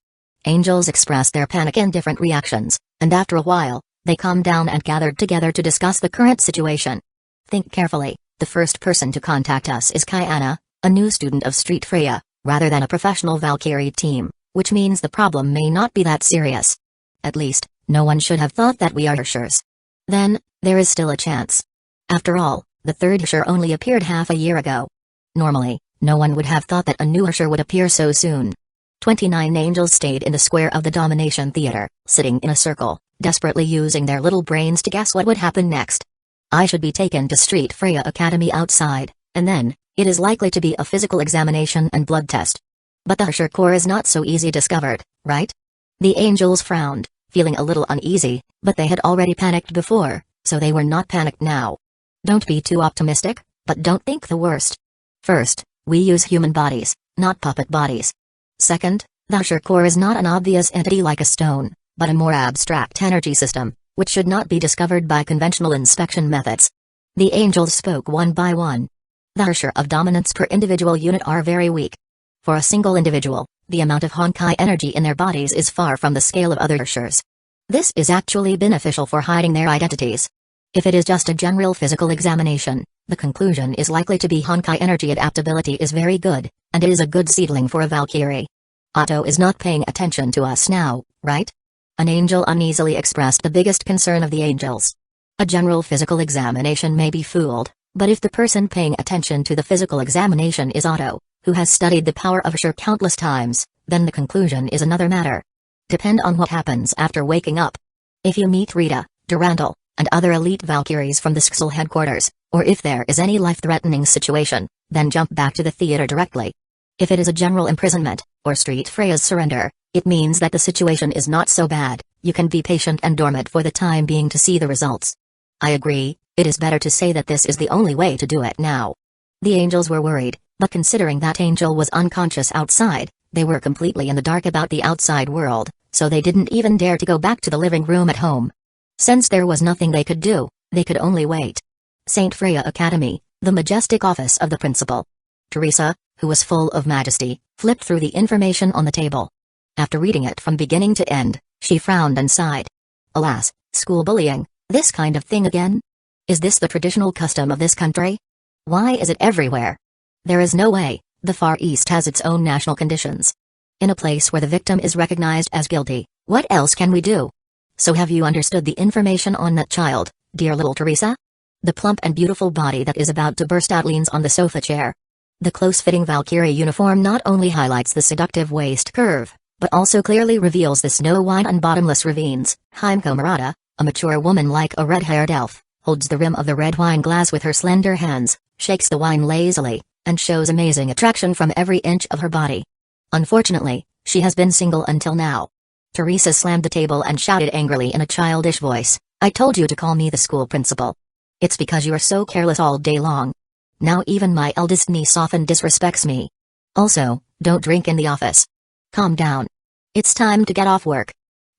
S1: Angels expressed their panic in different reactions, and after a while, they calmed down and gathered together to discuss the current situation. "Think carefully, the first person to contact us is Kayana, a new student of Street Freya, rather than a professional Valkyrie team, which means the problem may not be that serious. At least, no one should have thought that we are Herrschers. Then, there is still a chance. After all, the third Herrscher only appeared half a year ago. Normally, no one would have thought that a new Herrscher would appear so soon." 29 angels stayed in the square of the Domination Theater, sitting in a circle, desperately using their little brains to guess what would happen next. "I should be taken to Street Freya Academy outside, and then, it is likely to be a physical examination and blood test. But the Herrscher core is not so easy discovered, right?" The angels frowned, feeling a little uneasy, but they had already panicked before, so they were not panicked now. "Don't be too optimistic, but don't think the worst. First, we use human bodies, not puppet bodies. Second, the Herrscher core is not an obvious entity like a stone, but a more abstract energy system, which should not be discovered by conventional inspection methods." The angels spoke one by one. "The Herrscher of dominance per individual unit are very weak. For a single individual, the amount of Honkai energy in their bodies is far from the scale of other Herrschers. This is actually beneficial for hiding their identities. If it is just a general physical examination, the conclusion is likely to be Honkai energy adaptability is very good, and it is a good seedling for a Valkyrie. Otto is not paying attention to us now, right?" An angel uneasily expressed the biggest concern of the angels. A general physical examination may be fooled, but if the person paying attention to the physical examination is Otto, who has studied the power of Herrscher countless times, then the conclusion is another matter. Depend on what happens after waking up. If you meet Rita, Durandal, and other elite Valkyries from the Skull headquarters, or if there is any life-threatening situation, then jump back to the theater directly. If it is a general imprisonment, or Street Freya's surrender, it means that the situation is not so bad, you can be patient and dormant for the time being to see the results. I agree, it is better to say that this is the only way to do it now. The angels were worried, but considering that Angel was unconscious outside, they were completely in the dark about the outside world, so they didn't even dare to go back to the living room at home. Since there was nothing they could do, they could only wait. St. Freya Academy, the majestic office of the principal. Teresa, who was full of majesty, flipped through the information on the table. After reading it from beginning to end, she frowned and sighed. Alas, school bullying, this kind of thing again? Is this the traditional custom of this country? Why is it everywhere? There is no way, the Far East has its own national conditions. In a place where the victim is recognized as guilty, what else can we do? So have you understood the information on that child, dear little Teresa? The plump and beautiful body that is about to burst out leans on the sofa chair. The close-fitting Valkyrie uniform not only highlights the seductive waist curve, but also clearly reveals the snow-white and bottomless ravines. Heimko Murata, a mature woman like a red-haired elf, holds the rim of the red wine glass with her slender hands, shakes the wine lazily, and shows amazing attraction from every inch of her body. Unfortunately, she has been single until now. Teresa slammed the table and shouted angrily in a childish voice, "I told you to call me the school principal. It's because you are so careless all day long. Now even my eldest niece often disrespects me. Also, don't drink in the office. Calm down. It's time to get off work.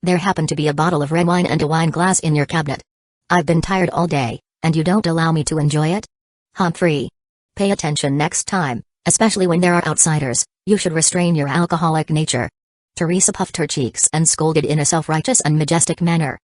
S1: There happened to be a bottle of red wine and a wine glass in your cabinet. I've been tired all day, and you don't allow me to enjoy it? Humphrey. Pay attention next time, especially when there are outsiders. You should restrain your alcoholic nature." Teresa puffed her cheeks and scolded in a self-righteous and majestic manner.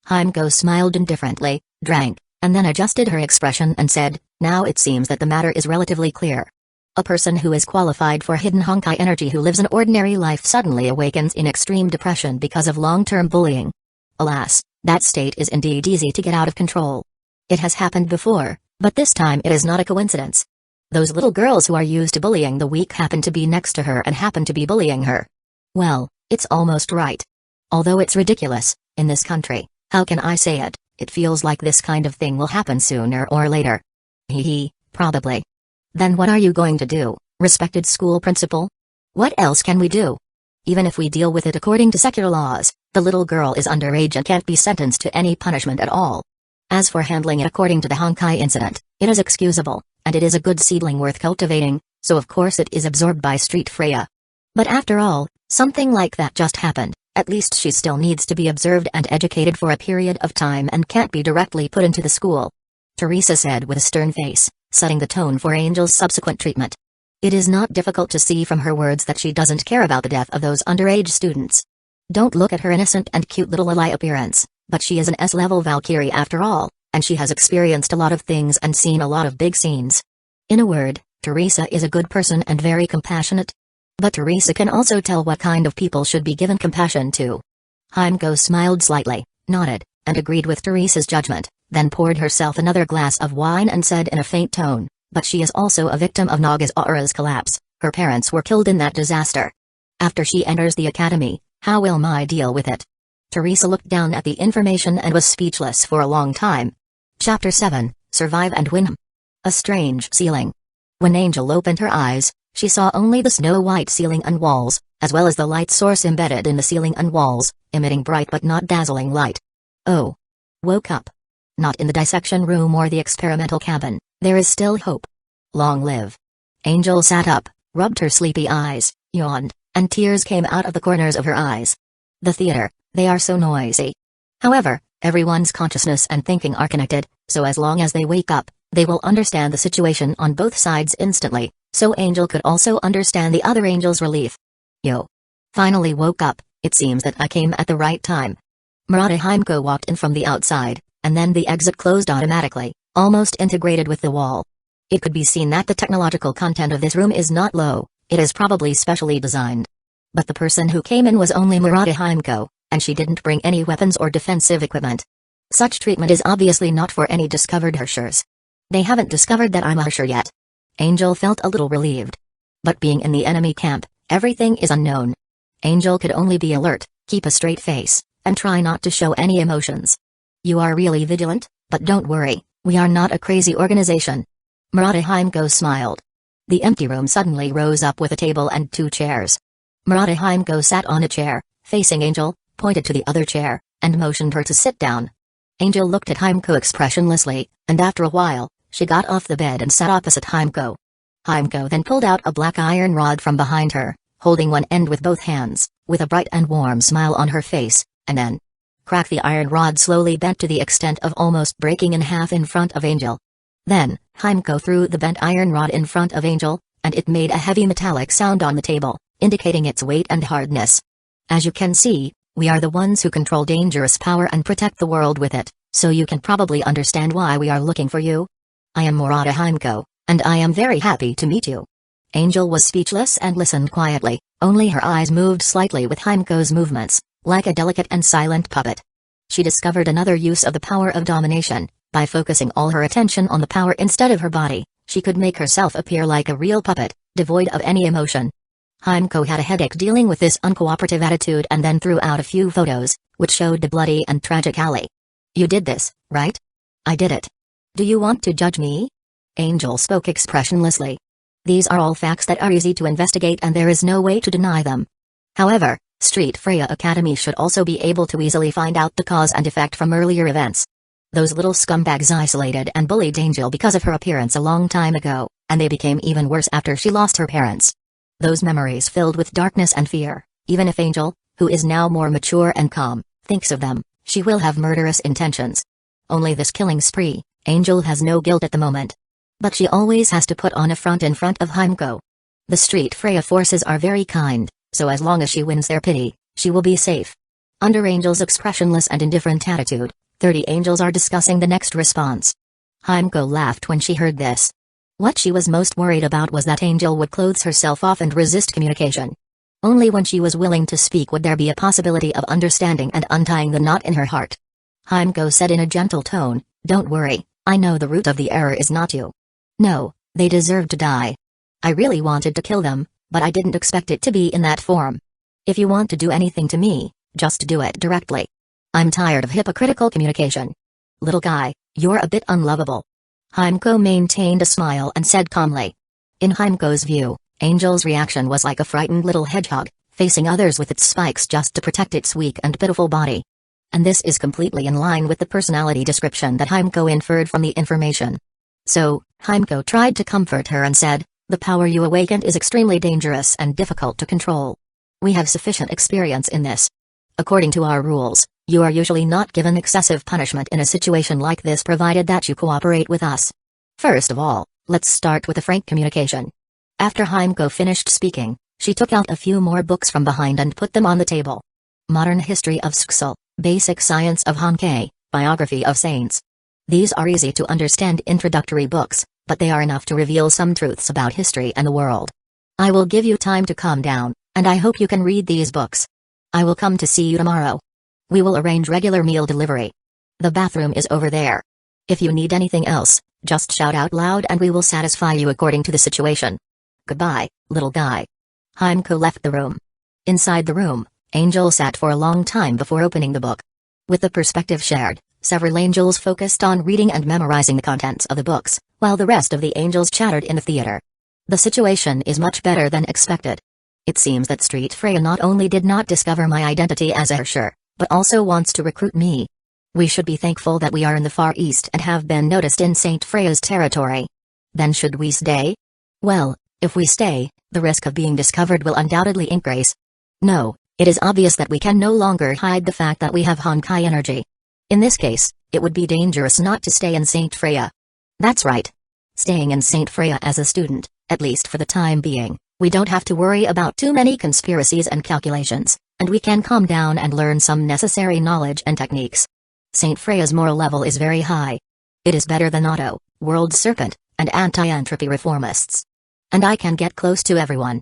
S1: Hueco smiled indifferently, drank, and then adjusted her expression and said, "Now it seems that the matter is relatively clear. A person who is qualified for hidden Honkai energy who lives an ordinary life suddenly awakens in extreme depression because of long-term bullying. Alas, that state is indeed easy to get out of control. It has happened before, but this time it is not a coincidence. Those little girls who are used to bullying the weak happen to be next to her and happen to be bullying her. Well, it's almost right. Although it's ridiculous, in this country, how can I say it, it feels like this kind of thing will happen sooner or later. Hee, probably. Then what are you going to do, respected school principal? What else can we do? Even if we deal with it according to secular laws, the little girl is underage and can't be sentenced to any punishment at all. As for handling it according to the Honkai incident, it is excusable, and it is a good seedling worth cultivating, so of course it is absorbed by Street Freya. But after all, something like that just happened. At least she still needs to be observed and educated for a period of time and can't be directly put into the school," Teresa said with a stern face, setting the tone for Angel's subsequent treatment. It is not difficult to see from her words that she doesn't care about the death of those underage students. Don't look at her innocent and cute little Lily appearance, but she is an S-level Valkyrie after all, and she has experienced a lot of things and seen a lot of big scenes. In a word, Teresa is a good person and very compassionate. But Teresa can also tell what kind of people should be given compassion to. Hueco smiled slightly, nodded, and agreed with Teresa's judgment, then poured herself another glass of wine and said in a faint tone, "But she is also a victim of Nagasaura's collapse. Her parents were killed in that disaster. After she enters the academy, how will Mai deal with it?" Teresa looked down at the information and was speechless for a long time. Chapter 7, Survive and Win. A strange ceiling. When Angel opened her eyes, she saw only the snow-white ceiling and walls, as well as the light source embedded in the ceiling and walls, emitting bright but not dazzling light. Oh. Woke up. Not in the dissection room or the experimental cabin, there is still hope. Long live. Angel sat up, rubbed her sleepy eyes, yawned, and tears came out of the corners of her eyes. The theater, they are so noisy. However, everyone's consciousness and thinking are connected, so as long as they wake up, they will understand the situation on both sides instantly. So Angel could also understand the other Angel's relief. Yo. Finally woke up, it seems that I came at the right time. Murata Hueco walked in from the outside, and then the exit closed automatically, almost integrated with the wall. It could be seen that the technological content of this room is not low, it is probably specially designed. But the person who came in was only Murata Hueco, and she didn't bring any weapons or defensive equipment. Such treatment is obviously not for any discovered Herrschers. They haven't discovered that I'm a Herrscher yet. Angel felt a little relieved. But being in the enemy camp, everything is unknown. Angel could only be alert, keep a straight face, and try not to show any emotions. You are really vigilant, but don't worry, we are not a crazy organization. Murata Hueco smiled. The empty room suddenly rose up with a table and 2 chairs. Murata Hueco sat on a chair, facing Angel, pointed to the other chair, and motioned her to sit down. Angel looked at Hueco expressionlessly, and after a while, she got off the bed and sat opposite Hueco. Hueco then pulled out a black iron rod from behind her, holding one end with both hands, with a bright and warm smile on her face, and then crack. The iron rod slowly bent to the extent of almost breaking in half in front of Angel. Then, Hueco threw the bent iron rod in front of Angel, and it made a heavy metallic sound on the table, indicating its weight and hardness. As you can see, we are the ones who control dangerous power and protect the world with it, so you can probably understand why we are looking for you. I am Murata Hueco, and I am very happy to meet you. Angel was speechless and listened quietly, only her eyes moved slightly with Hueco's movements, like a delicate and silent puppet. She discovered another use of the power of domination. By focusing all her attention on the power instead of her body, she could make herself appear like a real puppet, devoid of any emotion. Hueco had a headache dealing with this uncooperative attitude and then threw out a few photos, which showed a bloody and tragic alley. You did this, right? I did it. Do you want to judge me? Angel spoke expressionlessly. These are all facts that are easy to investigate and there is no way to deny them. However, Street Freya Academy should also be able to easily find out the cause and effect from earlier events. Those little scumbags isolated and bullied Angel because of her appearance a long time ago, and they became even worse after she lost her parents. Those memories filled with darkness and fear. Even if Angel, who is now more mature and calm, thinks of them, she will have murderous intentions. Only this killing spree, Angel has no guilt at the moment. But she always has to put on a front in front of Hueco. The Street Freya forces are very kind, so as long as she wins their pity, she will be safe. Under Angel's expressionless and indifferent attitude, 30 angels are discussing the next response. Hueco laughed when she heard this. What she was most worried about was that Angel would close herself off and resist communication. Only when she was willing to speak would there be a possibility of understanding and untying the knot in her heart. Hueco said in a gentle tone, "Don't worry, I know the root of the error is not you. No, they deserve to die. I really wanted to kill them, but I didn't expect it to be in that form. If you want to do anything to me, just do it directly. I'm tired of hypocritical communication. Little guy, you're a bit unlovable." Hueco maintained a smile and said calmly. In Hueco's view, Angel's reaction was like a frightened little hedgehog, facing others with its spikes just to protect its weak and pitiful body. And this is completely in line with the personality description that Hueco inferred from the information. So, Hueco tried to comfort her and said, "The power you awakened is extremely dangerous and difficult to control. We have sufficient experience in this. According to our rules, you are usually not given excessive punishment in a situation like this provided that you cooperate with us. First of all, let's start with a frank communication." After Hueco finished speaking, she took out a few more books from behind and put them on the table. Modern History of Skull, Basic Science of Honkai, Biography of Saints. These are easy to understand introductory books, but they are enough to reveal some truths about history and the world. I will give you time to calm down, and I hope you can read these books. I will come to see you tomorrow. We will arrange regular meal delivery. The bathroom is over there. If you need anything else, just shout out loud and we will satisfy you according to the situation. Goodbye, little guy. Hueco left the room. Inside the room, Angel sat for a long time before opening the book. With the perspective shared, several angels focused on reading and memorizing the contents of the books, while the rest of the angels chattered in the theater. The situation is much better than expected. It seems that Street Freya not only did not discover my identity as Herrscher, but also wants to recruit me. We should be thankful that we are in the Far East and have been noticed in Saint Freya's territory. Then should we stay? Well, if we stay, the risk of being discovered will undoubtedly increase. No, it is obvious that we can no longer hide the fact that we have Honkai energy. In this case, it would be dangerous not to stay in Saint Freya. That's right. Staying in Saint Freya as a student, at least for the time being, we don't have to worry about too many conspiracies and calculations, and we can calm down and learn some necessary knowledge and techniques. Saint Freya's moral level is very high. It is better than Naruto, World Serpent, and anti-entropy reformists. And I can get close to everyone.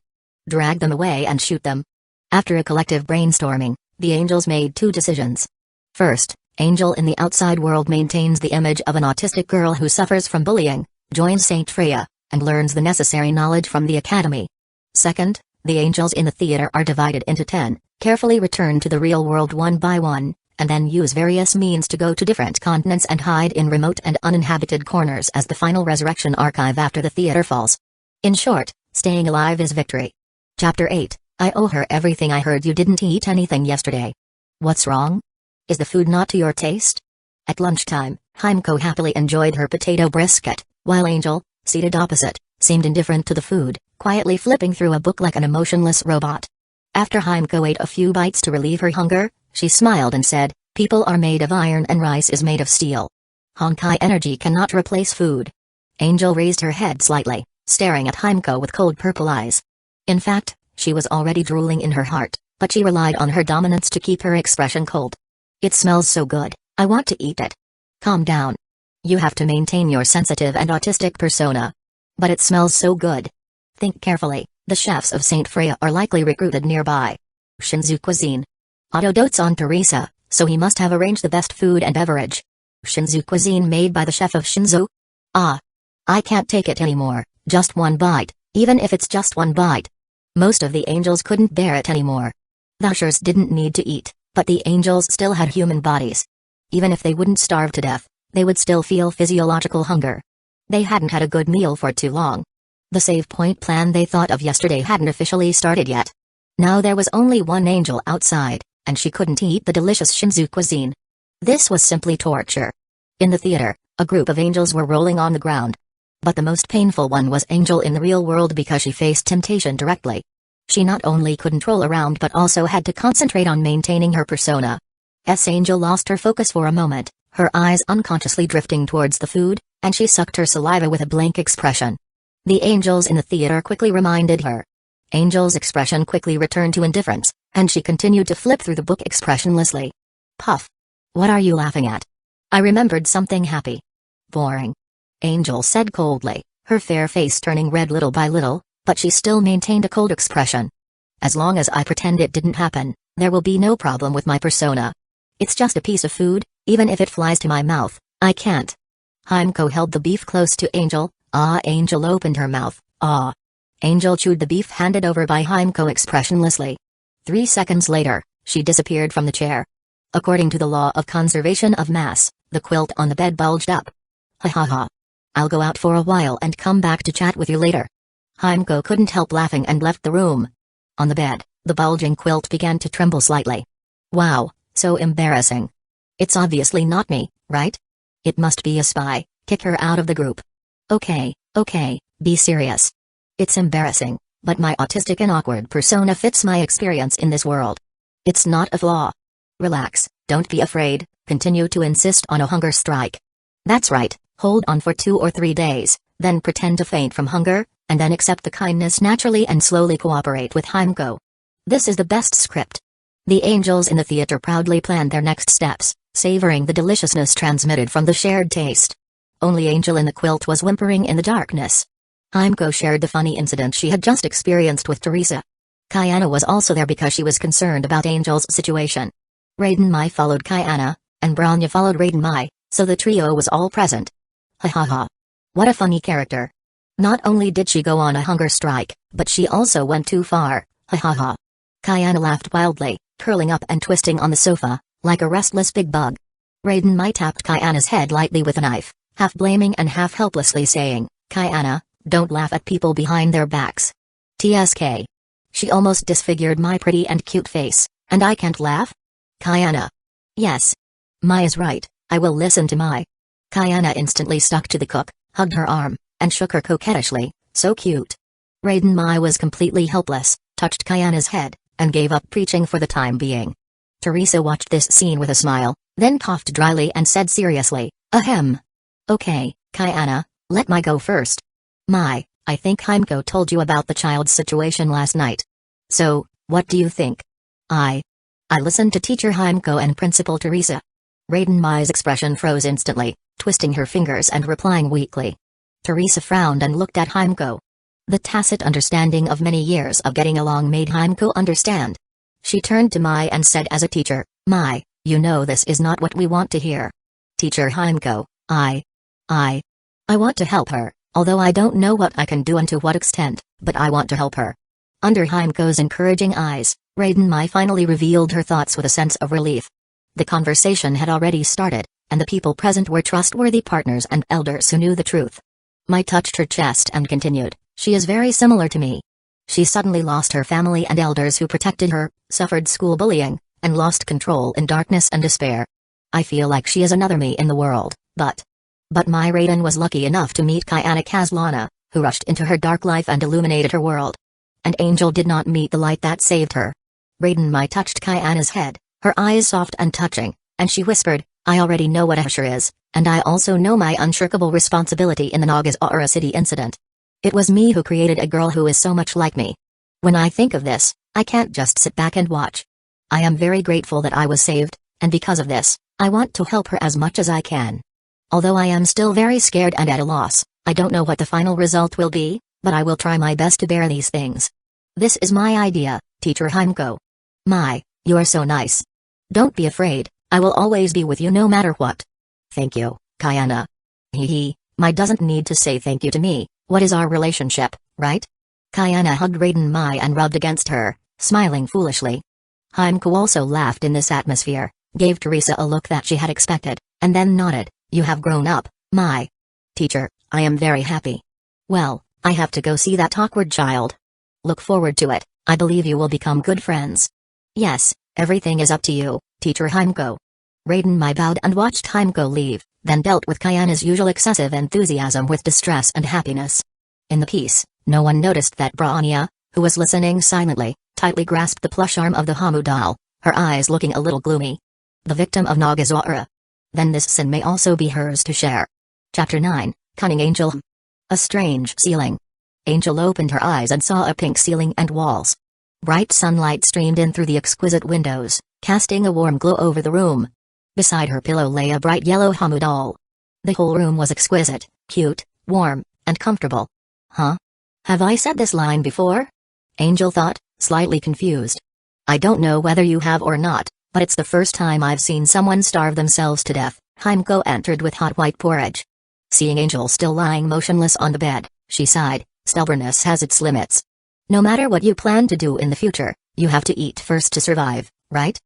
S1: Drag them away and shoot them. After a collective brainstorming, the angels made two decisions. First, Angel in the outside world maintains the image of an autistic girl who suffers from bullying, joins Saint Freya, and learns the necessary knowledge from the academy. Second, the angels in the theater are divided into 10, carefully return to the real world one by one, and then use various means to go to different continents and hide in remote and uninhabited corners as the final resurrection archive after the theater falls. In short, staying alive is victory. Chapter 8, I owe her everything. I heard you didn't eat anything yesterday. What's wrong? Is the food not to your taste? At lunchtime, Hueco happily enjoyed her potato brisket, while Angel, seated opposite, seemed indifferent to the food, quietly flipping through a book like an emotionless robot. After Hueco ate a few bites to relieve her hunger, she smiled and said, "People are made of iron and rice is made of steel. Honkai energy cannot replace food." Angel raised her head slightly, staring at Hueco with cold purple eyes. In fact, she was already drooling in her heart, but she relied on her dominance to keep her expression cold. "It smells so good, I want to eat it." "Calm down. You have to maintain your sensitive and autistic persona. But it smells so good. Think carefully, the chefs of Saint Freya are likely recruited nearby. Shinzu cuisine. Otto dotes on Teresa, so he must have arranged the best food and beverage. Shinzu cuisine made by the chef of Shinzo? Ah. I can't take it anymore, just one bite, even if it's just one bite." Most of the angels couldn't bear it anymore. The Herrschers didn't need to eat, but the angels still had human bodies. Even if they wouldn't starve to death, they would still feel physiological hunger. They hadn't had a good meal for too long. The save point plan they thought of yesterday hadn't officially started yet. Now there was only one angel outside, and she couldn't eat the delicious Shinzu cuisine. This was simply torture. In the theater, a group of angels were rolling on the ground. But the most painful one was Angel in the real world because she faced temptation directly. She not only couldn't roll around but also had to concentrate on maintaining her persona. Angel lost her focus for a moment, her eyes unconsciously drifting towards the food, and she sucked her saliva with a blank expression. The angels in the theater quickly reminded her. Angel's expression quickly returned to indifference, and she continued to flip through the book expressionlessly. Puff. What are you laughing at? I remembered something happy. Boring. Angel said coldly, her fair face turning red little by little, but she still maintained a cold expression. As long as I pretend it didn't happen, there will be no problem with my persona. It's just a piece of food, even if it flies to my mouth, I can't. Hueco held the beef close to Angel. Angel opened her mouth. Angel chewed the beef handed over by Hueco expressionlessly. 3 seconds later, she disappeared from the chair. According to the law of conservation of mass, the quilt on the bed bulged up. Ha ha ha. I'll go out for a while and come back to chat with you later. Hueco couldn't help laughing and left the room. On the bed, the bulging quilt began to tremble slightly. Wow, so embarrassing. It's obviously not me, right? It must be a spy. Kick her out of the group. Okay, be serious. It's embarrassing, but my autistic and awkward persona fits my experience in this world. It's not a flaw. Relax, don't be afraid, continue to insist on a hunger strike. That's right, hold on for 2 or 3 days, then pretend to faint from hunger, and then accept the kindness naturally and slowly cooperate with Hueco. This is the best script. The angels in the theater proudly planned their next steps, savoring the deliciousness transmitted from the shared taste. Only Angel in the quilt was whimpering in the darkness. Hueco shared the funny incident she had just experienced with Teresa. Kayana was also there because she was concerned about Angel's situation. Raiden Mai followed Kayana, and Bronya followed Raiden Mai, so the trio was all present. Ha ha ha. What a funny character. Not only did she go on a hunger strike, but she also went too far. Ha ha ha. Kayana laughed wildly, curling up and twisting on the sofa, like a restless big bug. Raiden Mai tapped Kayana's head lightly with a knife, half blaming and half helplessly saying, Kayana, don't laugh at people behind their backs. TSK. She almost disfigured my pretty and cute face, and I can't laugh? Kayana. Yes. Mai is right, I will listen to Mai. Kayana instantly stuck to the cook, hugged her arm, and shook her coquettishly, so cute. Raiden Mai was completely helpless, touched Kayana's head, and gave up preaching for the time being. Teresa watched this scene with a smile, then coughed dryly and said seriously, ahem. Okay, Kayana, let Mai go first. Mai, I think Hueco told you about the child's situation last night. So, what do you think? I listened to Teacher Hueco and Principal Teresa. Raiden Mai's expression froze instantly, twisting her fingers and replying weakly. Teresa frowned and looked at Hueco. The tacit understanding of many years of getting along made Hueco understand. She turned to Mai and said as a teacher, Mai, you know this is not what we want to hear. Teacher Hueco, I want to help her, although I don't know what I can do and to what extent, but I want to help her. Under Hueco's encouraging eyes, Raiden Mai finally revealed her thoughts with a sense of relief. The conversation had already started, and the people present were trustworthy partners and elders who knew the truth. Mai touched her chest and continued, she is very similar to me. She suddenly lost her family and elders who protected her, suffered school bullying, and lost control in darkness and despair. I feel like she is another me in the world, but Mai Raiden was lucky enough to meet Kayana Kazlana, who rushed into her dark life and illuminated her world. And Angel did not meet the light that saved her. Raiden Mai touched Kayana's head, her eyes soft and touching, and she whispered, I already know what Herrscher is, and I also know my unshirkable responsibility in the Nagasaura City incident. It was me who created a girl who is so much like me. When I think of this, I can't just sit back and watch. I am very grateful that I was saved, and because of this, I want to help her as much as I can. Although I am still very scared and at a loss, I don't know what the final result will be, but I will try my best to bear these things. This is my idea, Teacher Hueco. Mai, you are so nice. Don't be afraid, I will always be with you no matter what. Thank you, Kayana. Mai doesn't need to say thank you to me, what is our relationship, right? Kayana hugged Raiden Mai and rubbed against her, smiling foolishly. Hueco also laughed in this atmosphere, gave Teresa a look that she had expected, and then nodded. You have grown up, Mai. Teacher, I am very happy. Well, I have to go see that awkward child. Look forward to it, I believe you will become good friends. Yes, everything is up to you, Teacher Hueco. Raiden Mai bowed and watched Hueco leave, then dealt with Kayana's usual excessive enthusiasm with distress and happiness. In the peace, no one noticed that Branya, who was listening silently, tightly grasped the plush arm of the Hamu doll, her eyes looking a little gloomy. The victim of Nagasawa. Then this sin may also be hers to share. Chapter 9, Cunning Angel. A strange ceiling. Angel opened her eyes and saw a pink ceiling and walls. Bright sunlight streamed in through the exquisite windows, casting a warm glow over the room. Beside her pillow lay a bright yellow Hamu doll. The whole room was exquisite, cute, warm, and comfortable. Huh? Have I said this line before? Angel thought, slightly confused. I don't know whether you have or not, but it's the first time I've seen someone starve themselves to death. Hueco entered with hot white porridge. Seeing Angel still lying motionless on the bed, she sighed. Stubbornness has its limits. No matter what you plan to do in the future, you have to eat first to survive, right?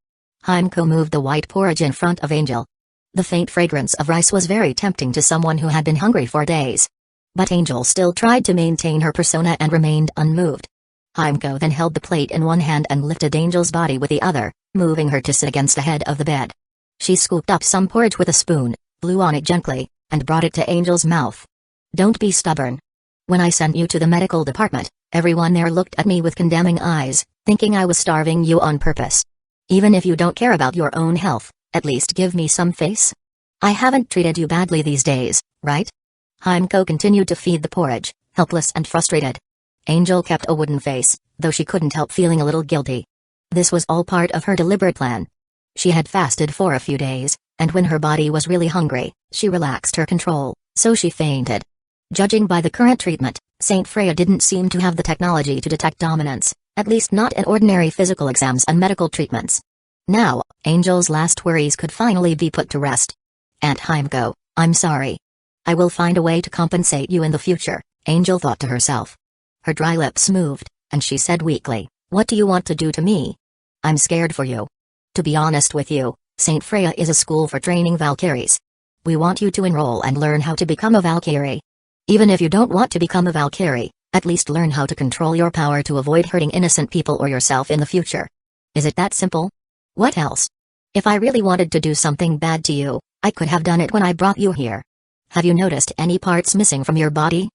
S1: Hueco moved the white porridge in front of Angel. The faint fragrance of rice was very tempting to someone who had been hungry for days. But Angel still tried to maintain her persona and remained unmoved. Hueco then held the plate in one hand and lifted Angel's body with the other, moving her to sit against the head of the bed. She scooped up some porridge with a spoon, blew on it gently, and brought it to Angel's mouth. Don't be stubborn. When I sent you to the medical department, everyone there looked at me with condemning eyes, thinking I was starving you on purpose. Even if you don't care about your own health, at least give me some face. I haven't treated you badly these days, right? Hueco continued to feed the porridge, helpless and frustrated. Angel kept a wooden face, though she couldn't help feeling a little guilty. This was all part of her deliberate plan. She had fasted for a few days, and when her body was really hungry, she relaxed her control, so she fainted. Judging by the current treatment, Saint Freya didn't seem to have the technology to detect dominance, at least not in ordinary physical exams and medical treatments. Now, Angel's last worries could finally be put to rest. Aunt Hueco, I'm sorry. I will find a way to compensate you in the future, Angel thought to herself. Her dry lips moved, and she said weakly, what do you want to do to me? I'm scared for you. To be honest with you, Saint Freya is a school for training Valkyries. We want you to enroll and learn how to become a Valkyrie. Even if you don't want to become a Valkyrie, at least learn how to control your power to avoid hurting innocent people or yourself in the future. Is it that simple? What else? If I really wanted to do something bad to you, I could have done it when I brought you here. Have you noticed any parts missing from your body?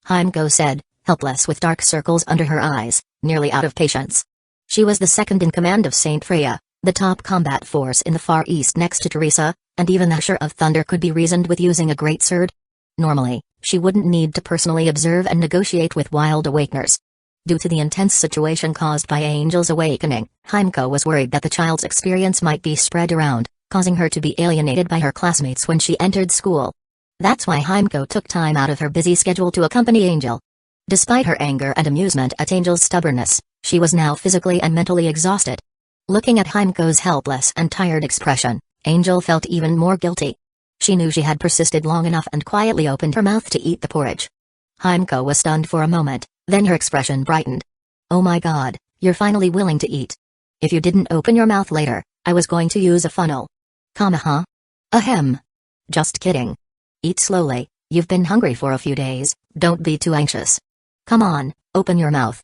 S1: Hueco said, helpless with dark circles under her eyes, nearly out of patience. She was the second in command of Saint Freya, the top combat force in the Far East next to Teresa, and even the Herrscher of Thunder could be reasoned with using a great sword. Normally, she wouldn't need to personally observe and negotiate with Wild Awakeners. Due to the intense situation caused by Angel's awakening, Hueco was worried that the child's experience might be spread around, causing her to be alienated by her classmates when she entered school. That's why Hueco took time out of her busy schedule to accompany Angel. Despite her anger and amusement at Angel's stubbornness, she was now physically and mentally exhausted. Looking at Hueco's helpless and tired expression, Angel felt even more guilty. She knew she had persisted long enough and quietly opened her mouth to eat the porridge. Hueco was stunned for a moment, then her expression brightened. Oh my god, you're finally willing to eat. If you didn't open your mouth later, I was going to use a funnel. Huh? Ahem. Just kidding. Eat slowly, you've been hungry for a few days, don't be too anxious. Come on, open your mouth.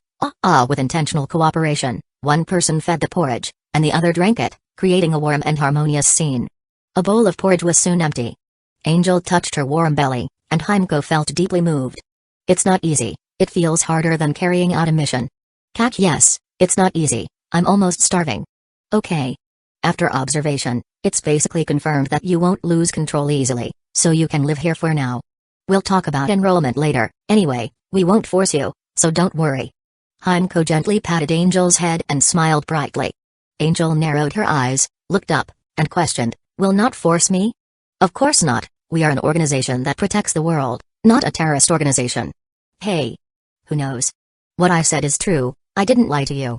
S1: With intentional cooperation, one person fed the porridge, and the other drank it, creating a warm and harmonious scene. A bowl of porridge was soon empty. Angel touched her warm belly, and Hueco felt deeply moved. It's not easy, it feels harder than carrying out a mission. Yes, it's not easy, I'm almost starving. Okay. After observation, it's basically confirmed that you won't lose control easily, so you can live here for now. We'll talk about enrollment later, anyway, we won't force you, so don't worry. Hueco gently patted Angel's head and smiled brightly. Angel narrowed her eyes, looked up, and questioned, will not force me? Of course not, we are an organization that protects the world, not a terrorist organization. Hey. Who knows? What I said is true, I didn't lie to you.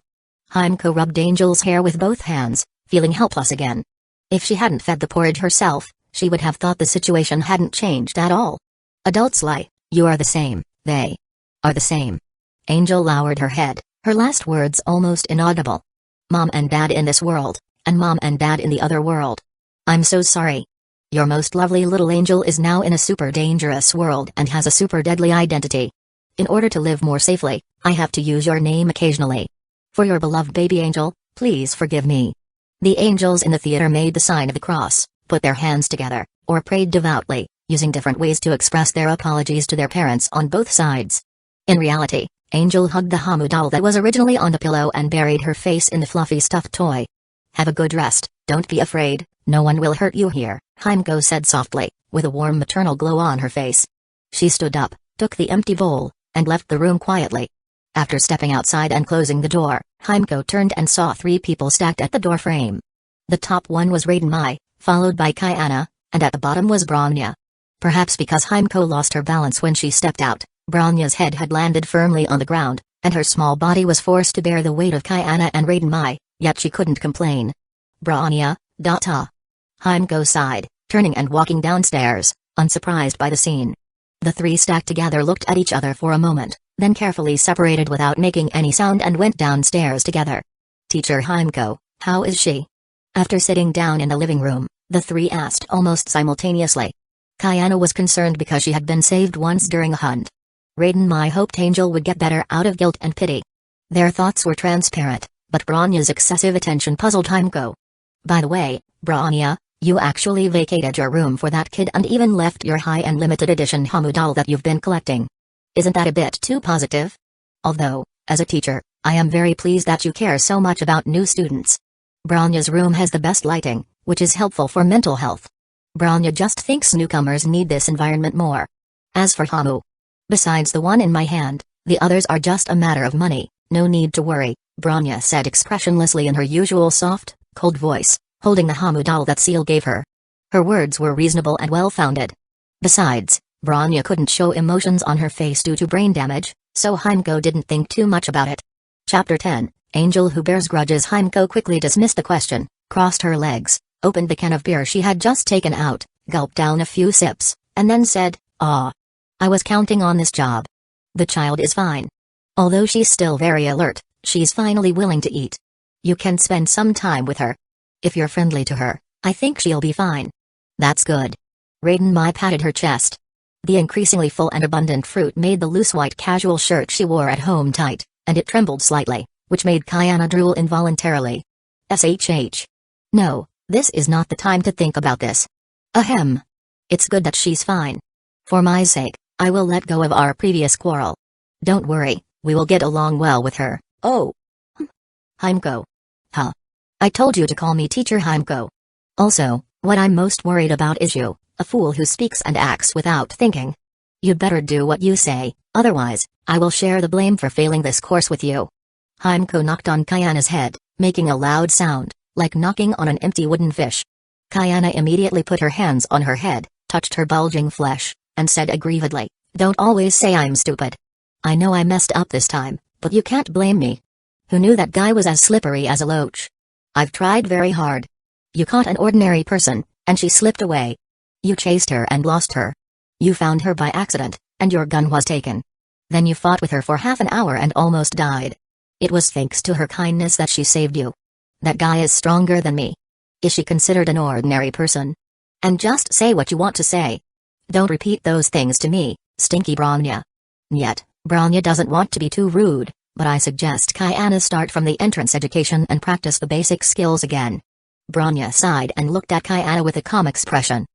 S1: Hueco rubbed Angel's hair with both hands, feeling helpless again. If she hadn't fed the porridge herself, she would have thought the situation hadn't changed at all. Adults lie, you are the same, they are the same. Angel lowered her head, her last words almost inaudible. Mom and Dad in this world, and Mom and Dad in the other world. I'm so sorry. Your most lovely little angel is now in a super dangerous world and has a super deadly identity. In order to live more safely, I have to use your name occasionally. For your beloved baby angel, please forgive me." The angels in the theater made the sign of the cross, put their hands together, or prayed devoutly, using different ways to express their apologies to their parents on both sides. In reality, Angel hugged the Hamu doll that was originally on the pillow and buried her face in the fluffy stuffed toy. "Have a good rest, don't be afraid, no one will hurt you here," Hueco said softly, with a warm maternal glow on her face. She stood up, took the empty bowl, and left the room quietly. After stepping outside and closing the door, Hueco turned and saw 3 people stacked at the door frame. The top one was Raiden Mai, followed by Kayana, and at the bottom was Bronya. Perhaps because Hueco lost her balance when she stepped out, Bronya's head had landed firmly on the ground, and her small body was forced to bear the weight of Kayana and Raiden Mai, yet she couldn't complain. "Bronya, Data." Hueco sighed, turning and walking downstairs, unsurprised by the scene. The 3 stacked together looked at each other for a moment, then carefully separated without making any sound and went downstairs together. "Teacher Hueco, how is she?" After sitting down in the living room, the 3 asked almost simultaneously. Kayana was concerned because she had been saved once during a hunt. Raiden Mai hoped Angel would get better out of guilt and pity. Their thoughts were transparent, but Bronya's excessive attention puzzled Hueco. "By the way, Bronya, you actually vacated your room for that kid and even left your high-end limited edition Hamu doll that you've been collecting. Isn't that a bit too positive? Although, as a teacher, I am very pleased that you care so much about new students. Bronya's room has the best lighting, which is helpful for mental health. Bronya just thinks newcomers need this environment more. As for Hamu, besides the one in my hand, the others are just a matter of money, no need to worry," Bronya said expressionlessly in her usual soft, cold voice, holding the Hamu doll that Seal gave her. Her words were reasonable and well-founded. Besides, Bronya couldn't show emotions on her face due to brain damage, so Hueco didn't think too much about it. Chapter 10, Angel Who Bears Grudges. Hueco quickly dismissed the question, crossed her legs, opened the can of beer she had just taken out, gulped down a few sips, and then said, "Ah. I was counting on this job. The child is fine. Although she's still very alert, she's finally willing to eat. You can spend some time with her. If you're friendly to her, I think she'll be fine." "That's good." Raiden Mai patted her chest. The increasingly full and abundant fruit made the loose white casual shirt she wore at home tight, and it trembled slightly, which made Kayana drool involuntarily. "SHH. No, this is not the time to think about this. Ahem. It's good that she's fine. For my sake, I will let go of our previous quarrel. Don't worry, we will get along well with her." "Oh. Hueco. Huh. I told you to call me Teacher Hueco. Also, what I'm most worried about is you, a fool who speaks and acts without thinking. You'd better do what you say, otherwise, I will share the blame for failing this course with you." Hueco knocked on Kayana's head, making a loud sound, like knocking on an empty wooden fish. Kayana immediately put her hands on her head, touched her bulging flesh, and said aggrievedly, "Don't always say I'm stupid. I know I messed up this time, but you can't blame me. Who knew that guy was as slippery as a loach? I've tried very hard. You caught an ordinary person, and she slipped away. You chased her and lost her. You found her by accident, and your gun was taken. Then you fought with her for half an hour and almost died. It was thanks to her kindness that she saved you. That guy is stronger than me. Is she considered an ordinary person? And just say what you want to say. Don't repeat those things to me, stinky Bronya." Yet, Bronya doesn't want to be too rude, but I suggest Kayana start from the entrance education and practice the basic skills again. Bronya sighed and looked at Kayana with a calm expression.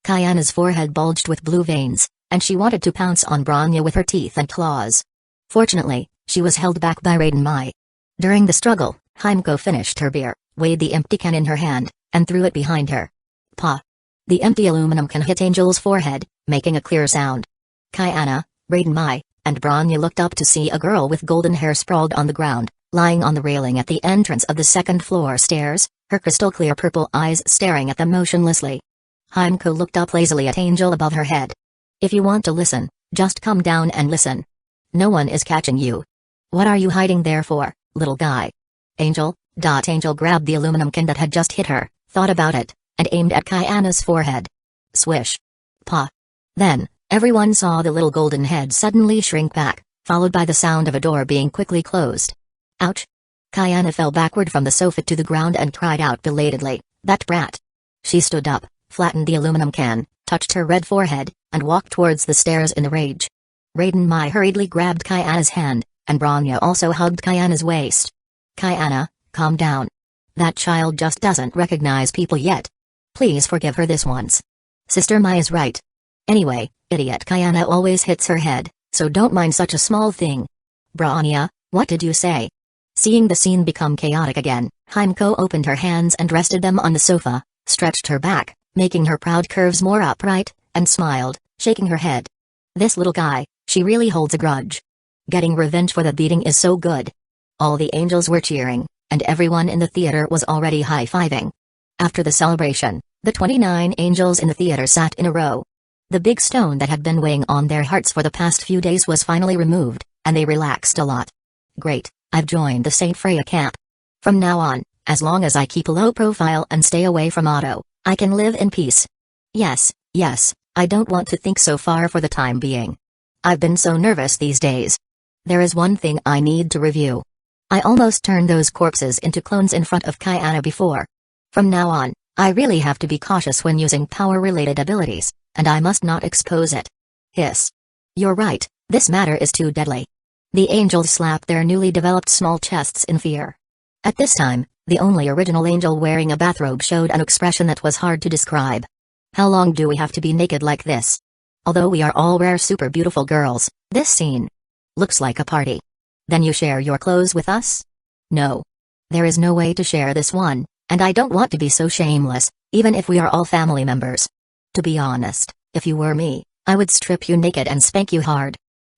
S1: Kayana's forehead bulged with blue veins, and she wanted to pounce on Bronya with her teeth and claws. Fortunately, she was held back by Raiden Mai. During the struggle, Hueco finished her beer, weighed the empty can in her hand, and threw it behind her. Pa! The empty aluminum can hit Angel's forehead, making a clear sound. Kayana, Raiden Mai, and Bronya looked up to see a girl with golden hair sprawled on the ground, lying on the railing at the entrance of the second-floor stairs, her crystal-clear purple eyes staring at them motionlessly. Hueco looked up lazily at Angel above her head. "If you want to listen, just come down and listen. No one is catching you. What are you hiding there for, little guy?" Angel grabbed the aluminum can that had just hit her, thought about it, and aimed at Kayana's forehead. Swish. Pa. Then, everyone saw the little golden head suddenly shrink back, followed by the sound of a door being quickly closed. Ouch! Kayana fell backward from the sofa to the ground and cried out belatedly, "That brat!" She stood up, flattened the aluminum can, touched her red forehead, and walked towards the stairs in a rage. Raiden Mai hurriedly grabbed Kayana's hand, and Bronya also hugged Kayana's waist. Kayana, calm down. That child just doesn't recognize people yet. Please forgive her this once. Sister Mai is right. Anyway, idiot Kayana always hits her head, so don't mind such a small thing. Branya, what did you say? Seeing the scene become chaotic again, Hueco opened her hands and rested them on the sofa, stretched her back, making her proud curves more upright, and smiled, shaking her head. This little guy, she really holds a grudge. Getting revenge for the beating is so good. All the angels were cheering, and everyone in the theater was already high-fiving. After the celebration, the 29 angels in the theater sat in a row. The big stone that had been weighing on their hearts for the past few days was finally removed, and they relaxed a lot. Great, I've joined the Saint Freya camp. From now on, as long as I keep a low profile and stay away from Otto, I can live in peace. Yes, I don't want to think so far for the time being. I've been so nervous these days. There is one thing I need to review. I almost turned those corpses into clones in front of Kayana before. From now on, I really have to be cautious when using power-related abilities, and I must not expose it. Hiss. You're right, this matter is too deadly. The angels slapped their newly developed small chests in fear. At this time, the only original angel wearing a bathrobe showed an expression that was hard to describe. How long do we have to be naked like this? Although we are all rare super beautiful girls, this scene looks like a party. Then you share your clothes with us? No. There is no way to share this one, and I don't want to be so shameless, even if we are all family members. To be honest, if you were me, I would strip you naked and spank you hard.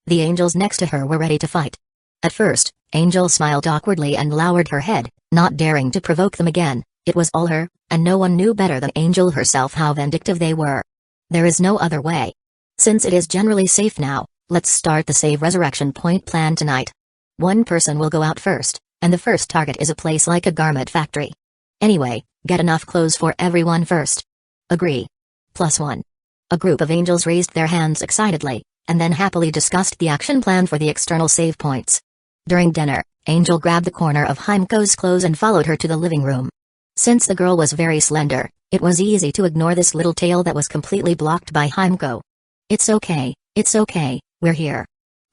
S1: The angels next to her were ready to fight. At first, Angel smiled awkwardly and lowered her head, not daring to provoke them again. It was all her, and no one knew better than Angel herself how vindictive they were. There is no other way. Since it is generally safe now, let's start the save resurrection point plan tonight. One person will go out first, and the first target is a place like a garment factory. Anyway, get enough clothes for everyone first. Agree. +1. A group of angels raised their hands excitedly, and then happily discussed the action plan for the external save points. During dinner, Angel grabbed the corner of Hueco's clothes and followed her to the living room. Since the girl was very slender, it was easy to ignore this little tail that was completely blocked by Hueco. It's okay, we're here.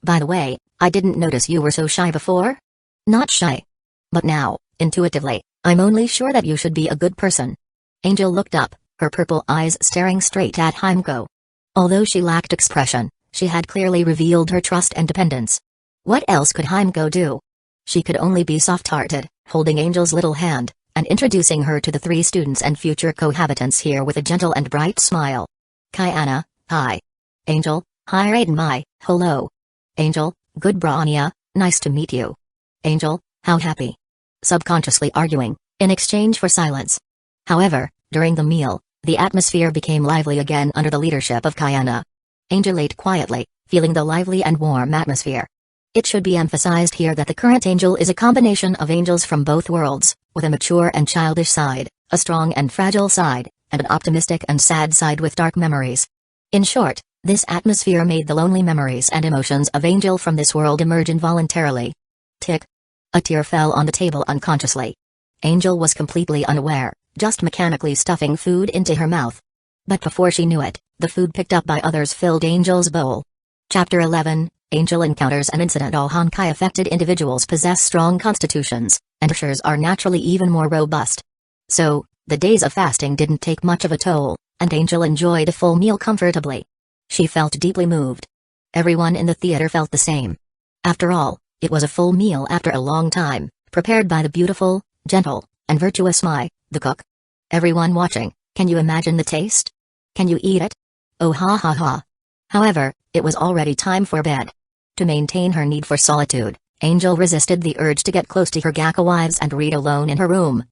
S1: By the way, I didn't notice you were so shy before? Not shy. But now, intuitively, I'm only sure that you should be a good person. Angel looked up, her purple eyes staring straight at Hueco. Although she lacked expression, she had clearly revealed her trust and dependence. What else could Hueco do? She could only be soft-hearted, holding Angel's little hand, and introducing her to the 3 students and future cohabitants here with a gentle and bright smile. Kayana, hi. Angel, hi Raiden Mai, hello. Angel, good Branya, nice to meet you. Angel, how happy. Subconsciously arguing, in exchange for silence. However, during the meal, the atmosphere became lively again under the leadership of Kayana. Angel ate quietly, feeling the lively and warm atmosphere. It should be emphasized here that the current angel is a combination of angels from both worlds, with a mature and childish side, a strong and fragile side, and an optimistic and sad side with dark memories. In short, this atmosphere made the lonely memories and emotions of Angel from this world emerge involuntarily. Tick. A tear fell on the table unconsciously. Angel was completely unaware, just mechanically stuffing food into her mouth. But before she knew it, the food picked up by others filled Angel's bowl. Chapter 11, Angel encounters an incident. All Honkai-affected individuals possess strong constitutions, and Herrschers are naturally even more robust. So, the days of fasting didn't take much of a toll, and Angel enjoyed a full meal comfortably. She felt deeply moved. Everyone in the theater felt the same. After all, it was a full meal after a long time, prepared by the beautiful, gentle, and virtuous Mai, the cook. Everyone watching, can you imagine the taste? Can you eat it? Oh ha ha ha. However, it was already time for bed. To maintain her need for solitude, Angel resisted the urge to get close to her Gakka wives and read alone in her room.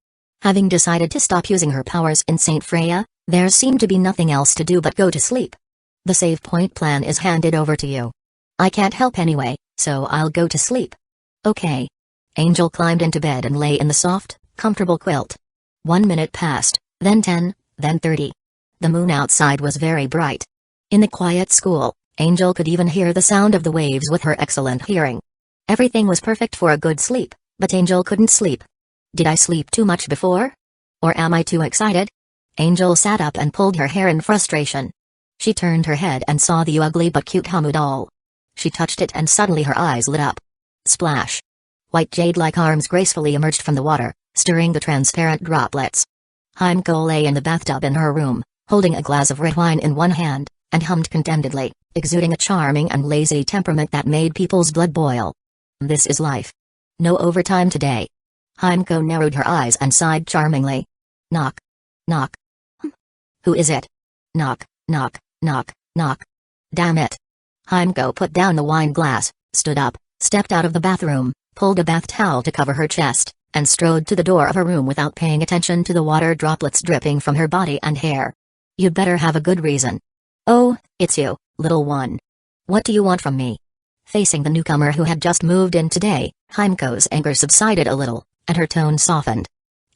S1: Having decided to stop using her powers in Saint Freya, there seemed to be nothing else to do but go to sleep. The save point plan is handed over to you. I can't help anyway, so I'll go to sleep. Okay. Angel climbed into bed and lay in the soft, comfortable quilt. 1 minute passed, then 10, then 30. The moon outside was very bright. In the quiet school, Angel could even hear the sound of the waves with her excellent hearing. Everything was perfect for a good sleep, but Angel couldn't sleep. Did I sleep too much before? Or am I too excited? Angel sat up and pulled her hair in frustration. She turned her head and saw the ugly but cute Hamu doll. She touched it and suddenly her eyes lit up. Splash. white jade-like arms gracefully emerged from the water, stirring the transparent droplets. Hueco lay in the bathtub in her room, holding a glass of red wine in one hand, and hummed contentedly, exuding a charming and lazy temperament that made people's blood boil. This is life. No overtime today. Hueco narrowed her eyes and sighed charmingly. Knock. Knock. Who is it? Knock, knock, knock, knock. Damn it. Hueco put down the wine glass, stood up, stepped out of the bathroom, pulled a bath towel to cover her chest, and strode to the door of her room without paying attention to the water droplets dripping from her body and hair. You'd better have a good reason. Oh, it's you, little one. What do you want from me? Facing the newcomer who had just moved in today, Hueco's anger subsided a little, and her tone softened.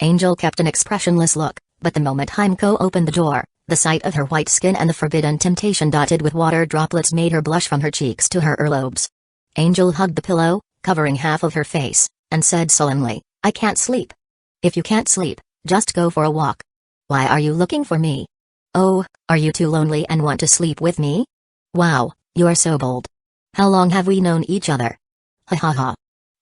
S1: Angel kept an expressionless look, but the moment Hueco opened the door, the sight of her white skin and the forbidden temptation dotted with water droplets made her blush from her cheeks to her earlobes. Angel hugged the pillow, covering half of her face, and said sullenly, I can't sleep. If you can't sleep, just go for a walk. Why are you looking for me? Oh, are you too lonely and want to sleep with me? Wow, you are so bold. How long have we known each other? Ha ha ha.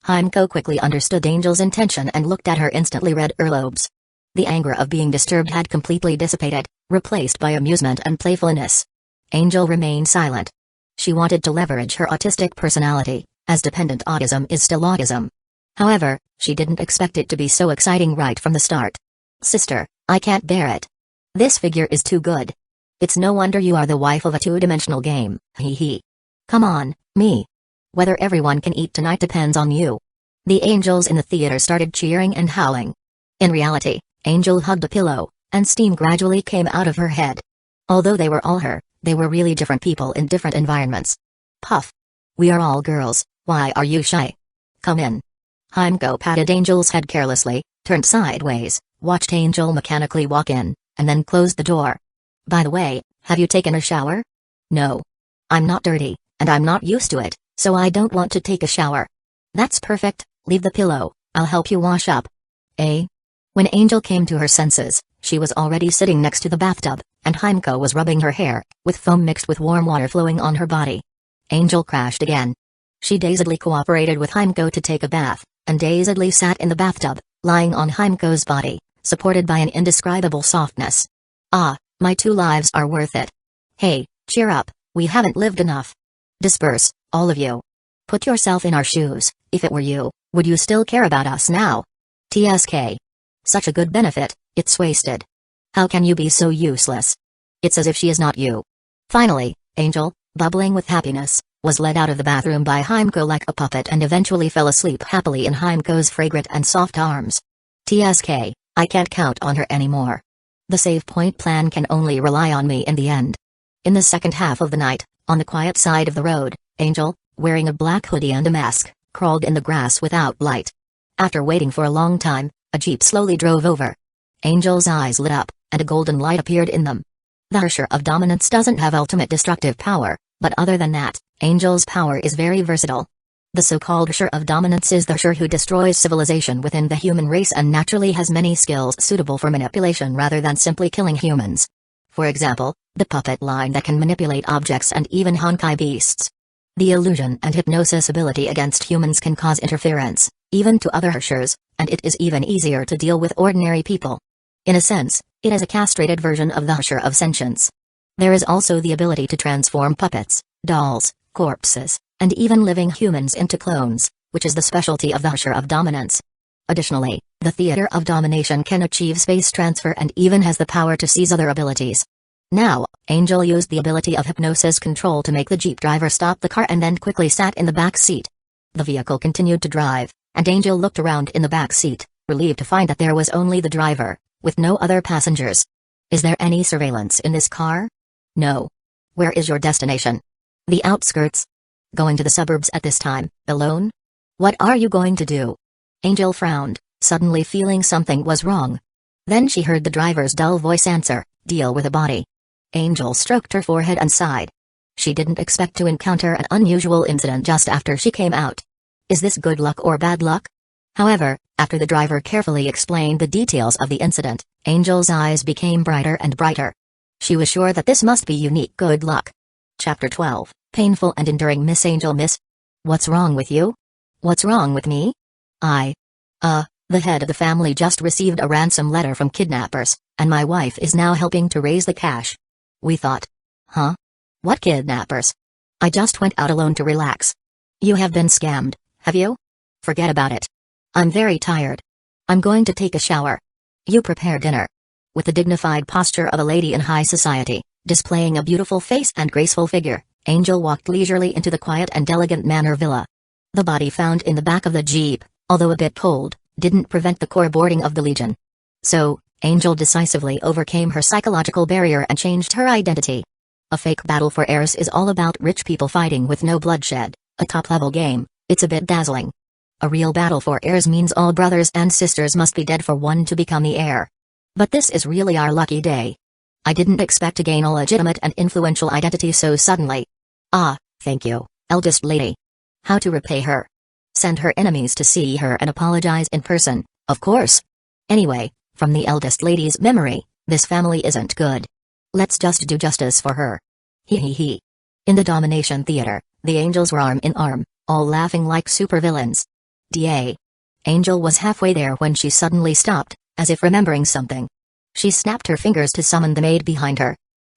S1: Hueco quickly understood Angel's intention and looked at her instantly red earlobes. The anger of being disturbed had completely dissipated, replaced by amusement and playfulness. Angel remained silent. She wanted to leverage her autistic personality, as dependent autism is still autism. However, she didn't expect it to be so exciting right from the start. Sister, I can't bear it. This figure is too good. It's no wonder you are the wife of a two-dimensional game, hee hee. Come on, me. Whether everyone can eat tonight depends on you. The angels in the theater started cheering and howling. In reality, Angel hugged a pillow, and steam gradually came out of her head. Although they were all her, they were really different people in different environments. Puff. We are all girls, why are you shy? Come in. Hueco patted Angel's head carelessly, turned sideways, watched Angel mechanically walk in, and then closed the door. By the way, have you taken a shower? No. I'm not dirty, and I'm not used to it, so I don't want to take a shower. That's perfect, leave the pillow, I'll help you wash up. Eh? When Angel came to her senses, she was already sitting next to the bathtub, and Hueco was rubbing her hair, with foam mixed with warm water flowing on her body. Angel crashed again. She dazedly cooperated with Hueco to take a bath, and dazedly sat in the bathtub, lying on Hueco's body, supported by an indescribable softness. Ah, my two lives are worth it. Hey, cheer up, we haven't lived enough. Disperse, all of you. Put yourself in our shoes, if it were you, would you still care about us now? TSK. Such a good benefit, it's wasted. How can you be so useless? It's as if she is not you. Finally, Angel, bubbling with happiness, was led out of the bathroom by Hueco like a puppet and eventually fell asleep happily in Hueco's fragrant and soft arms. TSK, I can't count on her anymore. The save point plan can only rely on me in the end. In the second half of the night, on the quiet side of the road, Angel, wearing a black hoodie and a mask, crawled in the grass without light. After waiting for a long time, a jeep slowly drove over. Angel's eyes lit up, and a golden light appeared in them. The Herrscher of Dominance doesn't have ultimate destructive power, but other than that, Angel's power is very versatile. The so-called Herrscher of Dominance is the Herrscher who destroys civilization within the human race and naturally has many skills suitable for manipulation rather than simply killing humans. For example, the puppet line that can manipulate objects and even honkai beasts. The illusion and hypnosis ability against humans can cause interference, even to other Herrschers, and it is even easier to deal with ordinary people. In a sense, it is a castrated version of the Herrscher of Sentience. There is also the ability to transform puppets, dolls, corpses, and even living humans into clones, which is the specialty of the Herrscher of Dominance. Additionally, the Theater of Domination can achieve space transfer and even has the power to seize other abilities. Now, Angel used the ability of hypnosis control to make the jeep driver stop the car and then quickly sat in the back seat. The vehicle continued to drive, and Angel looked around in the back seat, relieved to find that there was only the driver, with no other passengers. Is there any surveillance in this car? No. Where is your destination? The outskirts? Going to the suburbs at this time, alone? What are you going to do? Angel frowned, suddenly feeling something was wrong. Then she heard the driver's dull voice answer, deal with a body. Angel stroked her forehead and sighed. She didn't expect to encounter an unusual incident just after she came out. Is this good luck or bad luck? However, after the driver carefully explained the details of the incident, Angel's eyes became brighter and brighter. She was sure that this must be unique good luck. Chapter 12, Painful and Enduring. Miss Angel. Miss? What's wrong with you? What's wrong with me? The head of the family just received a ransom letter from kidnappers, and my wife is now helping to raise the cash. We thought. Huh? What kidnappers? I just went out alone to relax. You have been scammed, have you? Forget about it. I'm very tired. I'm going to take a shower. You prepare dinner. With the dignified posture of a lady in high society, displaying a beautiful face and graceful figure, Angel walked leisurely into the quiet and elegant manor villa. The body found in the back of the jeep, although a bit cold, didn't prevent the core boarding of the Legion. So, Angel decisively overcame her psychological barrier and changed her identity. A fake battle for heirs is all about rich people fighting with no bloodshed, a top-level game. It's a bit dazzling. A real battle for heirs means all brothers and sisters must be dead for one to become the heir. But this is really our lucky day. I didn't expect to gain a legitimate and influential identity so suddenly. Ah, thank you, eldest lady. How to repay her? Send her enemies to see her and apologize in person, of course. Anyway, from the eldest lady's memory, this family isn't good. Let's just do justice for her. Hee hee hee. In the Domination Theater, the angels were arm in arm, all laughing like supervillains. Da. Angel was halfway there when she suddenly stopped, as if remembering something. She snapped her fingers to summon the maid behind her.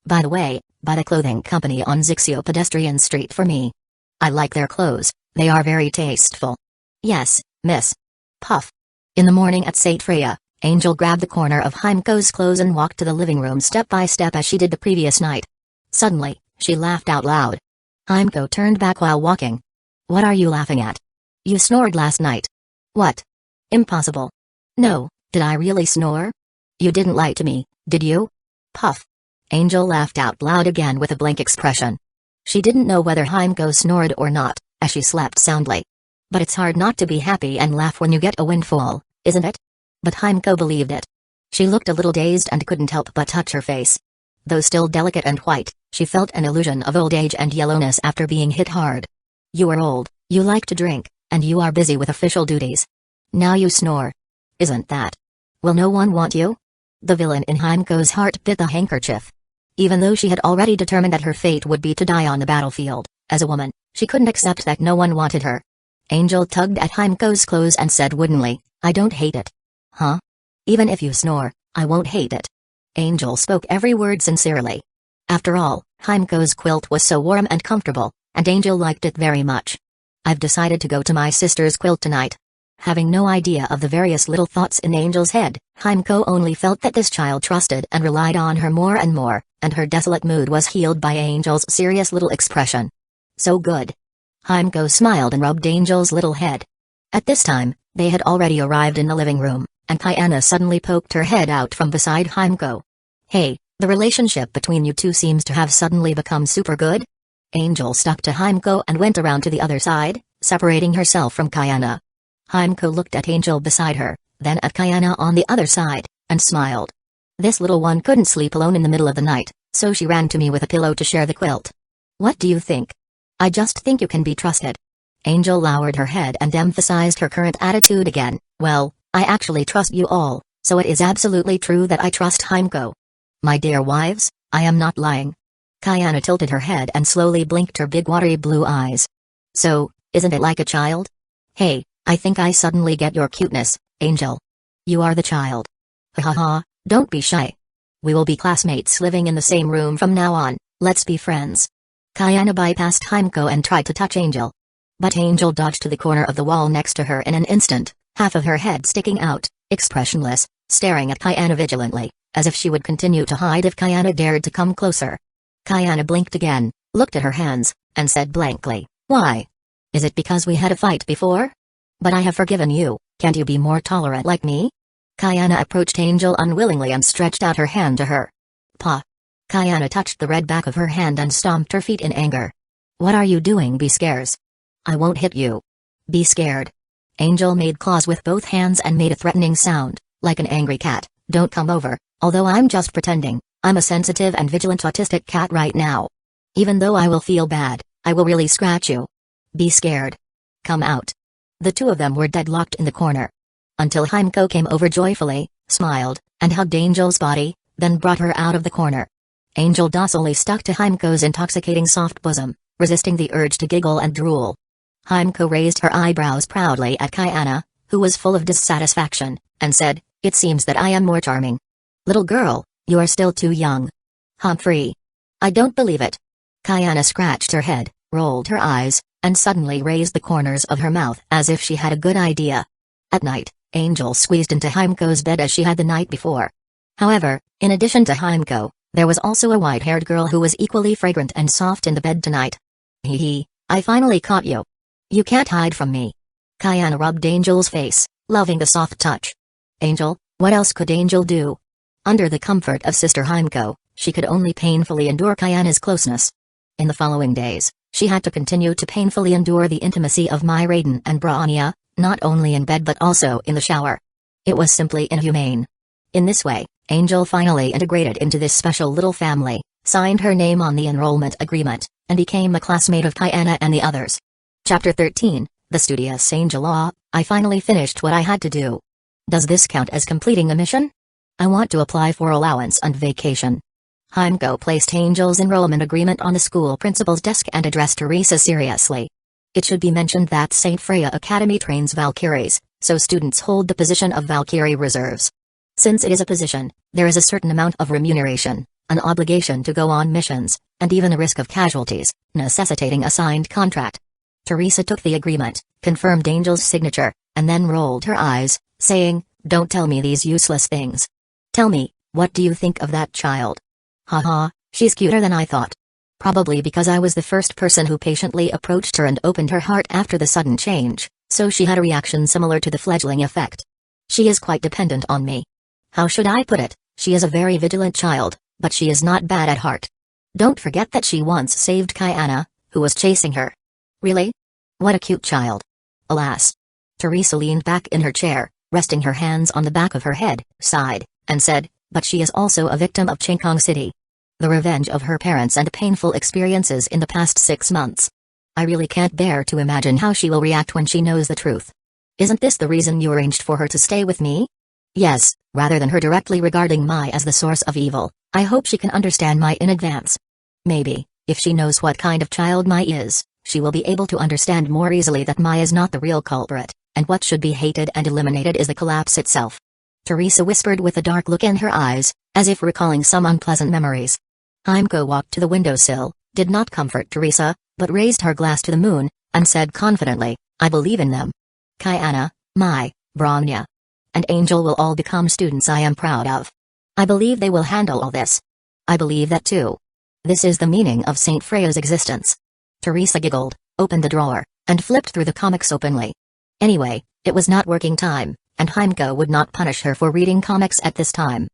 S1: By the way, buy the clothing company on Zixio Pedestrian Street for me. I like their clothes, they are very tasteful. Yes, miss. Puff. In the morning at St. Freya, Angel grabbed the corner of Heimko's clothes and walked to the living room step by step as she did the previous night. Suddenly, she laughed out loud. Heimko turned back while walking. What are you laughing at? You snored last night. What? Impossible. No, did I really snore? You didn't lie to me, did you? Puff. Angel laughed out loud again with a blank expression. She didn't know whether Heimko snored or not, as she slept soundly. But it's hard not to be happy and laugh when you get a windfall, isn't it? But Heimko believed it. She looked a little dazed and couldn't help but touch her face. Though still delicate and white, she felt an illusion of old age and yellowness after being hit hard. You are old, you like to drink, and you are busy with official duties. Now you snore. Isn't that? Will no one want you? The villain in Heimko's heart bit the handkerchief. Even though she had already determined that her fate would be to die on the battlefield, as a woman, she couldn't accept that no one wanted her. Angel tugged at Heimko's clothes and said woodenly, I don't hate it. Huh? Even if you snore, I won't hate it. Angel spoke every word sincerely. After all, Heimko's quilt was so warm and comfortable, and Angel liked it very much. I've decided to go to my sister's quilt tonight. Having no idea of the various little thoughts in Angel's head, Heimko only felt that this child trusted and relied on her more and more, and her desolate mood was healed by Angel's serious little expression. So good. Heimko smiled and rubbed Angel's little head. At this time, they had already arrived in the living room, and Kayana suddenly poked her head out from beside Heimko. Hey, the relationship between you two seems to have suddenly become super good? Angel stuck to Heimko and went around to the other side, separating herself from Kayana. Heimko looked at Angel beside her, then at Kayana on the other side, and smiled. This little one couldn't sleep alone in the middle of the night, so she ran to me with a pillow to share the quilt. What do you think? I just think you can be trusted. Angel lowered her head and emphasized her current attitude again. Well, I actually trust you all, so it is absolutely true that I trust Heimko. My dear wives, I am not lying. Kayana tilted her head and slowly blinked her big watery blue eyes. So, isn't it like a child? Hey, I think I suddenly get your cuteness, Angel. You are the child. Ha ha ha, don't be shy. We will be classmates living in the same room from now on, let's be friends. Kayana bypassed Heimko and tried to touch Angel. But Angel dodged to the corner of the wall next to her in an instant, half of her head sticking out, expressionless, staring at Kayana vigilantly, as if she would continue to hide if Kayana dared to come closer. Kayana blinked again, looked at her hands, and said blankly, Why? Is it because we had a fight before? But I have forgiven you, can't you be more tolerant like me? Kayana approached Angel unwillingly and stretched out her hand to her. Pa. Kayana touched the red back of her hand and stomped her feet in anger. What are you doing? Be scares. I won't hit you. Be scared. Angel made claws with both hands and made a threatening sound, like an angry cat. Don't come over, although I'm just pretending. I'm a sensitive and vigilant autistic cat right now. Even though I will feel bad, I will really scratch you. Be scared. Come out. The two of them were deadlocked in the corner. Until Heimko came over joyfully, smiled, and hugged Angel's body, then brought her out of the corner. Angel docilely stuck to Heimko's intoxicating soft bosom, resisting the urge to giggle and drool. Heimko raised her eyebrows proudly at Kayana, who was full of dissatisfaction, and said, "It seems that I am more charming." "Little girl, you are still too young." "Humphrey. I don't believe it." Kayana scratched her head, rolled her eyes, and suddenly raised the corners of her mouth as if she had a good idea. At night, Angel squeezed into Hueco's bed as she had the night before. However, in addition to Hueco, there was also a white-haired girl who was equally fragrant and soft in the bed tonight. "Hee, I finally caught you. You can't hide from me." Kayana rubbed Angel's face, loving the soft touch. Angel, what else could Angel do? Under the comfort of Sister Hueco, she could only painfully endure Kayana's closeness. In the following days, she had to continue to painfully endure the intimacy of Myraden and Brania, not only in bed but also in the shower. It was simply inhumane. In this way, Angel finally integrated into this special little family, signed her name on the enrollment agreement, and became a classmate of Kayana and the others. Chapter 13, The Studious Angel. I finally finished what I had to do. Does this count as completing a mission? I want to apply for allowance and vacation. Hueco placed Angel's enrollment agreement on the school principal's desk and addressed Teresa seriously. It should be mentioned that St. Freya Academy trains Valkyries, so students hold the position of Valkyrie reserves. Since it is a position, there is a certain amount of remuneration, an obligation to go on missions, and even a risk of casualties, necessitating a signed contract. Teresa took the agreement, confirmed Angel's signature, and then rolled her eyes, saying, "Don't tell me these useless things. Tell me, what do you think of that child?" "Haha, she's cuter than I thought." Probably because I was the first person who patiently approached her and opened her heart after the sudden change, so she had a reaction similar to the fledgling effect. "She is quite dependent on me. How should I put it, she is a very vigilant child, but she is not bad at heart. Don't forget that she once saved Kayana, who was chasing her." "Really? What a cute child." "Alas." Teresa leaned back in her chair, resting her hands on the back of her head, sighed, and said, "But she is also a victim of Chinkong City. The revenge of her parents and painful experiences in the past 6 months. I really can't bear to imagine how she will react when she knows the truth. Isn't this the reason you arranged for her to stay with me?" "Yes, rather than her directly regarding Mai as the source of evil, I hope she can understand Mai in advance. Maybe, if she knows what kind of child Mai is, she will be able to understand more easily that Mai is not the real culprit, and what should be hated and eliminated is the collapse itself." Teresa whispered with a dark look in her eyes, as if recalling some unpleasant memories. Hueco walked to the windowsill, did not comfort Teresa, but raised her glass to the moon, and said confidently, "I believe in them. Kayana, Mai, Branya, and Angel will all become students I am proud of. I believe they will handle all this. I believe that too. This is the meaning of Saint Freya's existence." Teresa giggled, opened the drawer, and flipped through the comics openly. Anyway, it was not working time, and Hueco would not punish her for reading comics at this time.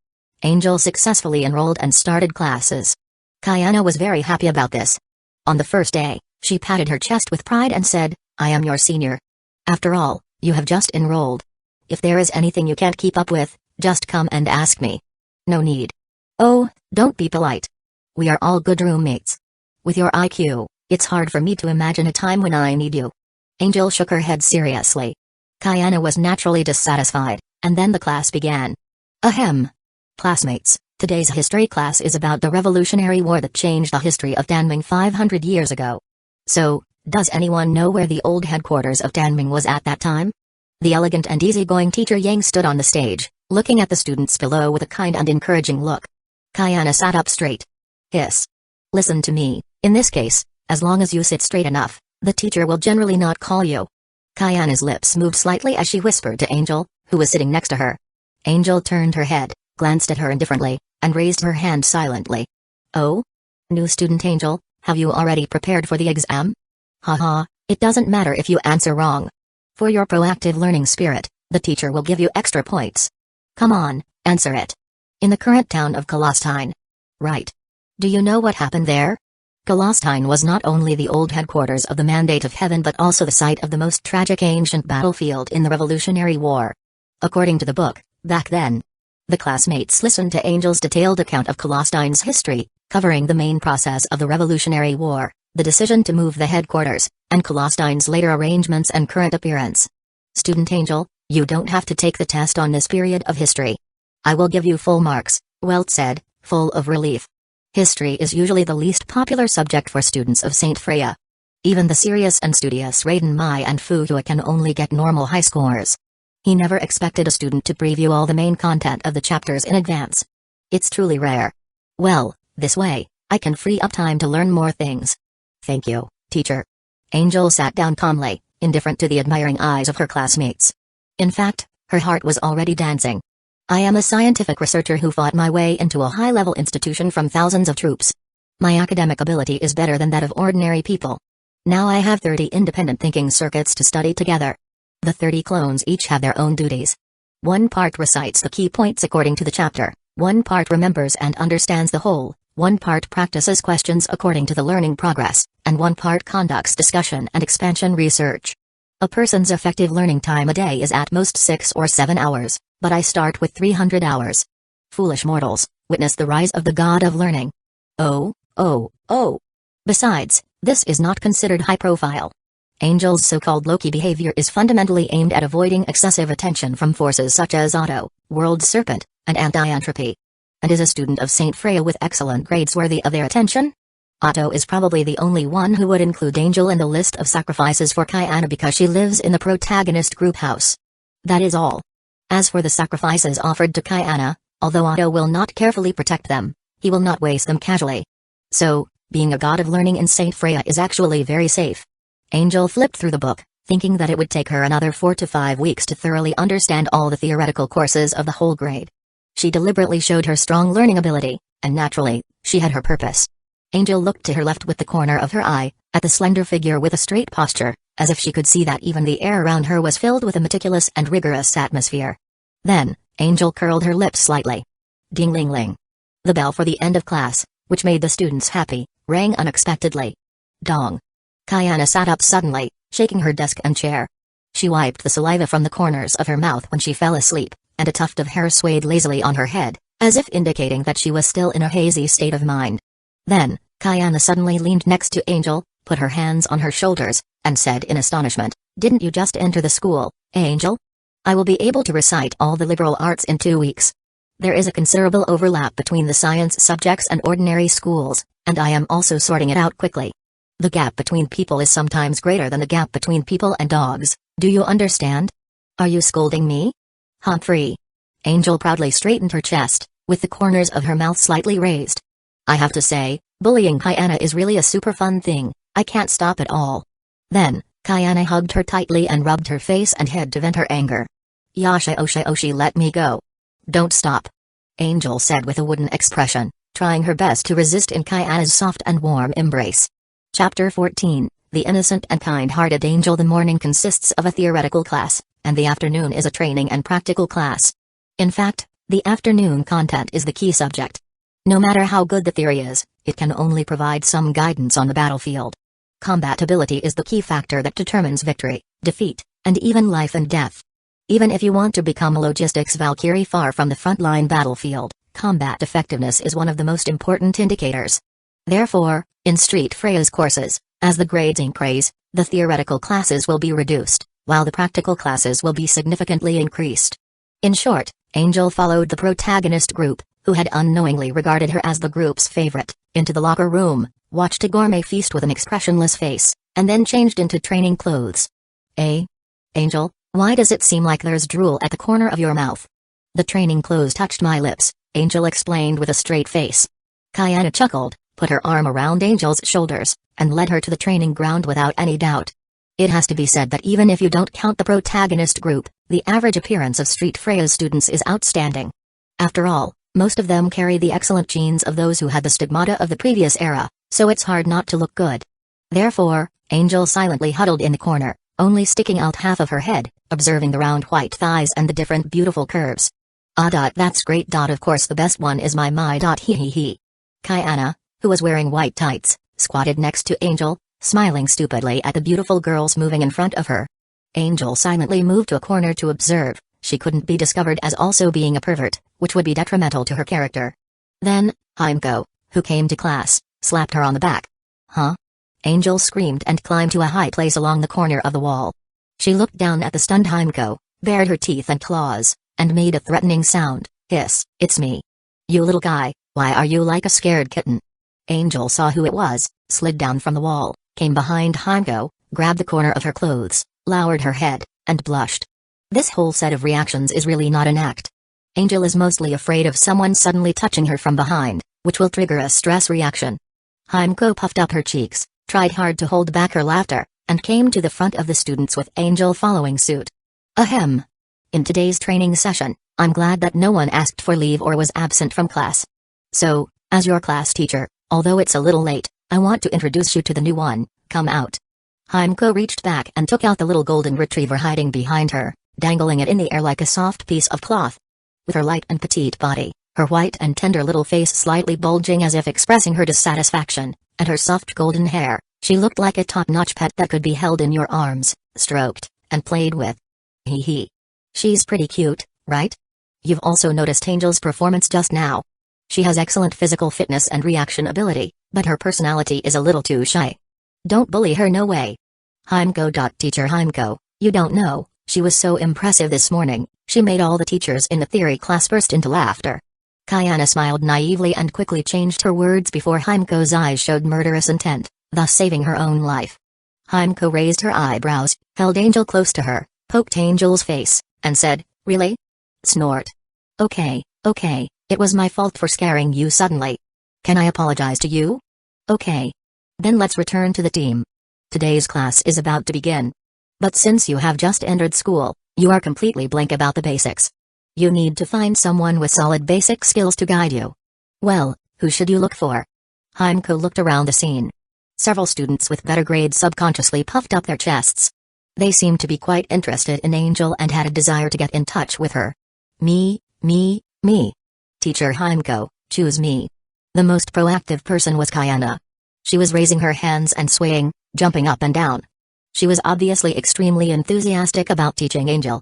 S1: Angel successfully enrolled and started classes. Kayana was very happy about this. On the first day, she patted her chest with pride and said, "I am your senior. After all, you have just enrolled. If there is anything you can't keep up with, just come and ask me. No need. Oh, don't be polite. We are all good roommates. With your IQ, it's hard for me to imagine a time when I need you." Angel shook her head seriously. Kayana was naturally dissatisfied, and then the class began. Ahem. Classmates, today's history class is about the Revolutionary War that changed the history of Danming 500 years ago. So, does anyone know where the old headquarters of Danming was at that time? The elegant and easygoing teacher Yang stood on the stage, looking at the students below with a kind and encouraging look. Kayana sat up straight. "Hiss. Listen to me, in this case, as long as you sit straight enough, the teacher will generally not call you." Kayana's lips moved slightly as she whispered to Angel, who was sitting next to her. Angel turned her head, glanced at her indifferently, and raised her hand silently. "Oh? New student Angel, have you already prepared for the exam?" "Haha, it doesn't matter if you answer wrong. For your proactive learning spirit, the teacher will give you extra points. Come on, answer it. In the current town of Kalastine." "Right. Do you know what happened there?" Kalastine was not only the old headquarters of the Mandate of Heaven but also the site of the most tragic ancient battlefield in the Revolutionary War. According to the book, back then, the classmates listened to Angel's detailed account of Kalastine's history, covering the main process of the Revolutionary War, the decision to move the headquarters, and Kalastine's later arrangements and current appearance. "Student Angel, you don't have to take the test on this period of history. I will give you full marks," Welt said, full of relief. History is usually the least popular subject for students of Saint Freya. Even the serious and studious Raiden Mai and Fuhua can only get normal high scores. He never expected a student to preview all the main content of the chapters in advance. It's truly rare. Well, this way, I can free up time to learn more things. Thank you, teacher. Angel sat down calmly, indifferent to the admiring eyes of her classmates. In fact, her heart was already dancing. I am a scientific researcher who fought my way into a high-level institution from thousands of troops. My academic ability is better than that of ordinary people. Now I have 30 independent thinking circuits to study together. The 30 clones each have their own duties. One part recites the key points according to the chapter, one part remembers and understands the whole, one part practices questions according to the learning progress, and one part conducts discussion and expansion research. A person's effective learning time a day is at most 6 or 7 hours, but I start with 300 hours. Foolish mortals, witness the rise of the god of learning. Oh. Besides, this is not considered high profile. Angel's so-called low-key behavior is fundamentally aimed at avoiding excessive attention from forces such as Auto, World Serpent, and Anti-Entropy. And is a student of Saint Freya with excellent grades worthy of their attention? Auto is probably the only one who would include Angel in the list of sacrifices for Kaiana because she lives in the protagonist group house. That is all. As for the sacrifices offered to Kaiana, although Auto will not carefully protect them, he will not waste them casually. So, being a god of learning in Saint Freya is actually very safe. Angel flipped through the book, thinking that it would take her another 4 to 5 weeks to thoroughly understand all the theoretical courses of the whole grade. She deliberately showed her strong learning ability, and naturally, she had her purpose. Angel looked to her left with the corner of her eye, at the slender figure with a straight posture, as if she could see that even the air around her was filled with a meticulous and rigorous atmosphere. Then, Angel curled her lips slightly. Ding-ling-ling. The bell for the end of class, which made the students happy, rang unexpectedly. Dong. Kaiana sat up suddenly, shaking her desk and chair. She wiped the saliva from the corners of her mouth when she fell asleep, and a tuft of hair swayed lazily on her head, as if indicating that she was still in a hazy state of mind. Then, Kaiana suddenly leaned next to Angel, put her hands on her shoulders, and said in astonishment, "Didn't you just enter the school, Angel? I will be able to recite all the liberal arts in 2 weeks. There is a considerable overlap between the science subjects and ordinary schools, and I am also sorting it out quickly. The gap between people is sometimes greater than the gap between people and dogs, do you understand? Are you scolding me?" Humphrey. Angel proudly straightened her chest, with the corners of her mouth slightly raised. "I have to say, bullying Kaiana is really a super fun thing, I can't stop it all." Then, Kaiana hugged her tightly and rubbed her face and head to vent her anger. "Oshi, let me go." "Don't stop," Angel said with a wooden expression, trying her best to resist in Kaiana's soft and warm embrace. Chapter 14, The Innocent and Kind-Hearted Angel. The morning consists of a theoretical class, and the afternoon is a training and practical class. In fact, the afternoon content is the key subject. No matter how good the theory is, it can only provide some guidance on the battlefield. Combatability is the key factor that determines victory, defeat, and even life and death. Even if you want to become a logistics Valkyrie far from the frontline battlefield, combat effectiveness is one of the most important indicators. Therefore, in Street Freya's courses, as the grades increase, the theoretical classes will be reduced, while the practical classes will be significantly increased. In short, Angel followed the protagonist group, who had unknowingly regarded her as the group's favorite, into the locker room, watched a gourmet feast with an expressionless face, and then changed into training clothes. Angel, why does it seem like there's drool at the corner of your mouth?" "The training clothes touched my lips," Angel explained with a straight face. Kaiana chuckled, put her arm around Angel's shoulders, and led her to the training ground without any doubt. It has to be said that even if you don't count the protagonist group, the average appearance of Street Freya's students is outstanding. After all, most of them carry the excellent genes of those who had the stigmata of the previous era, so it's hard not to look good. Therefore, Angel silently huddled in the corner, only sticking out half of her head, observing the round white thighs and the different beautiful curves. That's great. Of course the best one is my Hee. Kaiana, who was wearing white tights, squatted next to Angel, smiling stupidly at the beautiful girls moving in front of her. Angel silently moved to a corner to observe. She couldn't be discovered as also being a pervert, which would be detrimental to her character. Then, Hueco, who came to class, slapped her on the back. "Huh?" Angel screamed and climbed to a high place along the corner of the wall. She looked down at the stunned Hueco, bared her teeth and claws, and made a threatening sound. "Hiss, it's me. You little guy, why are you like a scared kitten?" Angel saw who it was, slid down from the wall, came behind Hueco, grabbed the corner of her clothes, lowered her head, and blushed. This whole set of reactions is really not an act. Angel is mostly afraid of someone suddenly touching her from behind, which will trigger a stress reaction. Hueco puffed up her cheeks, tried hard to hold back her laughter, and came to the front of the students with Angel following suit. Ahem. In today's training session, I'm glad that no one asked for leave or was absent from class. So, as your class teacher, although it's a little late, I want to introduce you to the new one. Come out. Hueco reached back and took out the little golden retriever hiding behind her, dangling it in the air like a soft piece of cloth. With her light and petite body, her white and tender little face slightly bulging as if expressing her dissatisfaction, and her soft golden hair, she looked like a top-notch pet that could be held in your arms, stroked, and played with. Hee hee. She's pretty cute, right? You've also noticed Angel's performance just now. She has excellent physical fitness and reaction ability, but her personality is a little too shy. Don't bully her, no way. Hueco. Teacher Hueco, you don't know, she was so impressive this morning, she made all the teachers in the theory class burst into laughter. Kayana smiled naively and quickly changed her words before Hueco's eyes showed murderous intent, thus saving her own life. Hueco raised her eyebrows, held Angel close to her, poked Angel's face, and said, "Really?" Snort. Okay, it was my fault for scaring you suddenly. Can I apologize to you? Okay. Then let's return to the team. Today's class is about to begin. But since you have just entered school, you are completely blank about the basics. You need to find someone with solid basic skills to guide you. Well, who should you look for? Hueco looked around the scene. Several students with better grades subconsciously puffed up their chests. They seemed to be quite interested in Angel and had a desire to get in touch with her. Me. Teacher Hueco, choose me. The most proactive person was Kayana. She was raising her hands and swaying, jumping up and down. She was obviously extremely enthusiastic about teaching Angel.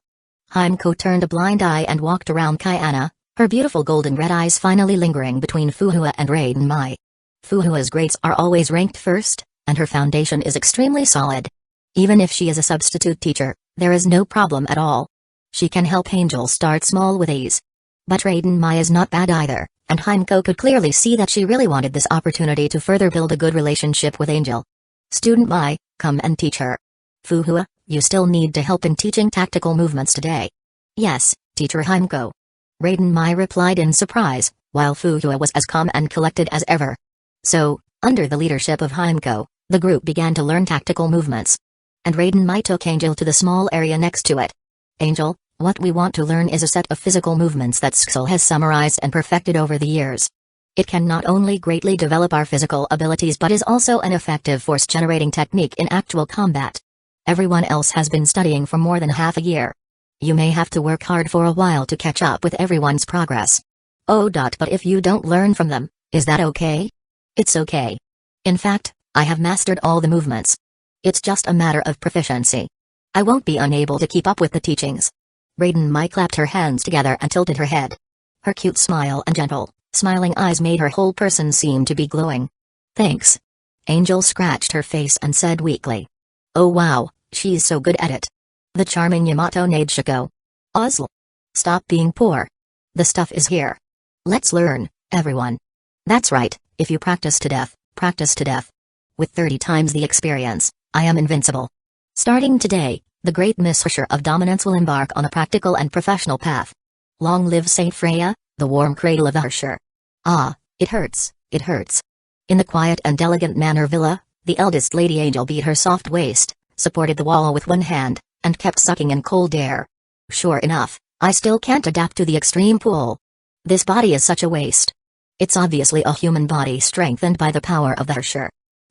S1: Hueco turned a blind eye and walked around Kayana, her beautiful golden red eyes finally lingering between Fuhua and Raiden Mai. Fuhua's grades are always ranked first, and her foundation is extremely solid. Even if she is a substitute teacher, there is no problem at all. She can help Angel start small with ease. But Raiden Mai is not bad either, and Hueco could clearly see that she really wanted this opportunity to further build a good relationship with Angel. Student Mai, come and teach her. Fuhua, you still need to help in teaching tactical movements today. Yes, Teacher Hueco. Raiden Mai replied in surprise, while Fuhua was as calm and collected as ever. So, under the leadership of Hueco, the group began to learn tactical movements. And Raiden Mai took Angel to the small area next to it. Angel, what we want to learn is a set of physical movements that Skull has summarized and perfected over the years. It can not only greatly develop our physical abilities but is also an effective force-generating technique in actual combat. Everyone else has been studying for more than half a year. You may have to work hard for a while to catch up with everyone's progress. But if you don't learn from them, is that okay? It's okay. In fact, I have mastered all the movements. It's just a matter of proficiency. I won't be unable to keep up with the teachings. Raiden Mai clapped her hands together and tilted her head. Her cute smile and gentle, smiling eyes made her whole person seem to be glowing. Thanks. Angel scratched her face and said weakly. Oh wow, she's so good at it. The charming Yamato Nadeshiko. Osl. Stop being poor. The stuff is here. Let's learn, everyone. That's right, if you practice to death, practice to death. With 30 times the experience, I am invincible. Starting today, the great Miss Herrscher of Dominance will embark on a practical and professional path. Long live Saint Freya, the warm cradle of the Herrscher. Ah, it hurts, it hurts. In the quiet and elegant manor villa, the eldest Lady Angel beat her soft waist, supported the wall with one hand, and kept sucking in cold air. Sure enough, I still can't adapt to the extreme pull. This body is such a waste. It's obviously a human body strengthened by the power of the Herrscher.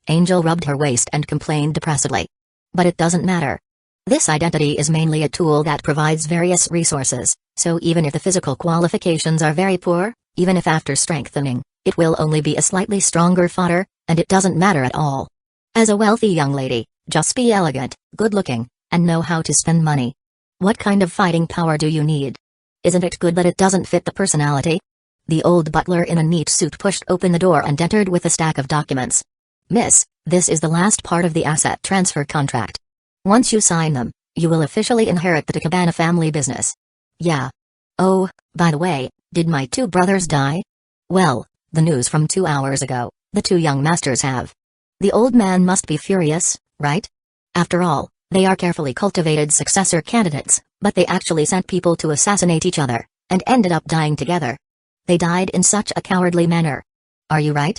S1: Angel rubbed her waist and complained depressedly. But it doesn't matter. This identity is mainly a tool that provides various resources, so even if the physical qualifications are very poor, even if after strengthening, it will only be a slightly stronger fodder, and it doesn't matter at all. As a wealthy young lady, just be elegant, good-looking, and know how to spend money. What kind of fighting power do you need? Isn't it good that it doesn't fit the personality? The old butler in a neat suit pushed open the door and entered with a stack of documents. Miss, this is the last part of the asset transfer contract. Once you sign them, you will officially inherit the Takabana family business. Yeah. Oh, by the way, did my 2 brothers die? Well, the news from 2 hours ago, the 2 young masters have. The old man must be furious, right? After all, they are carefully cultivated successor candidates, But they actually sent people to assassinate each other, and ended up dying together. They died in such a cowardly manner. Are you right?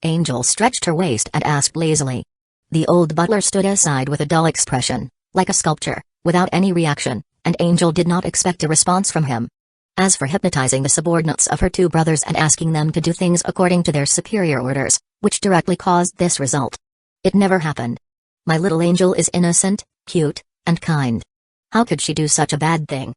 S1: Angel stretched her waist and asked lazily. The old butler stood aside with a dull expression, like a sculpture, without any reaction, and Angel did not expect a response from him. As for hypnotizing the subordinates of her two brothers and asking them to do things according to their superior orders, which directly caused this result, it never happened. My little angel is innocent, cute, and kind. How could she do such a bad thing?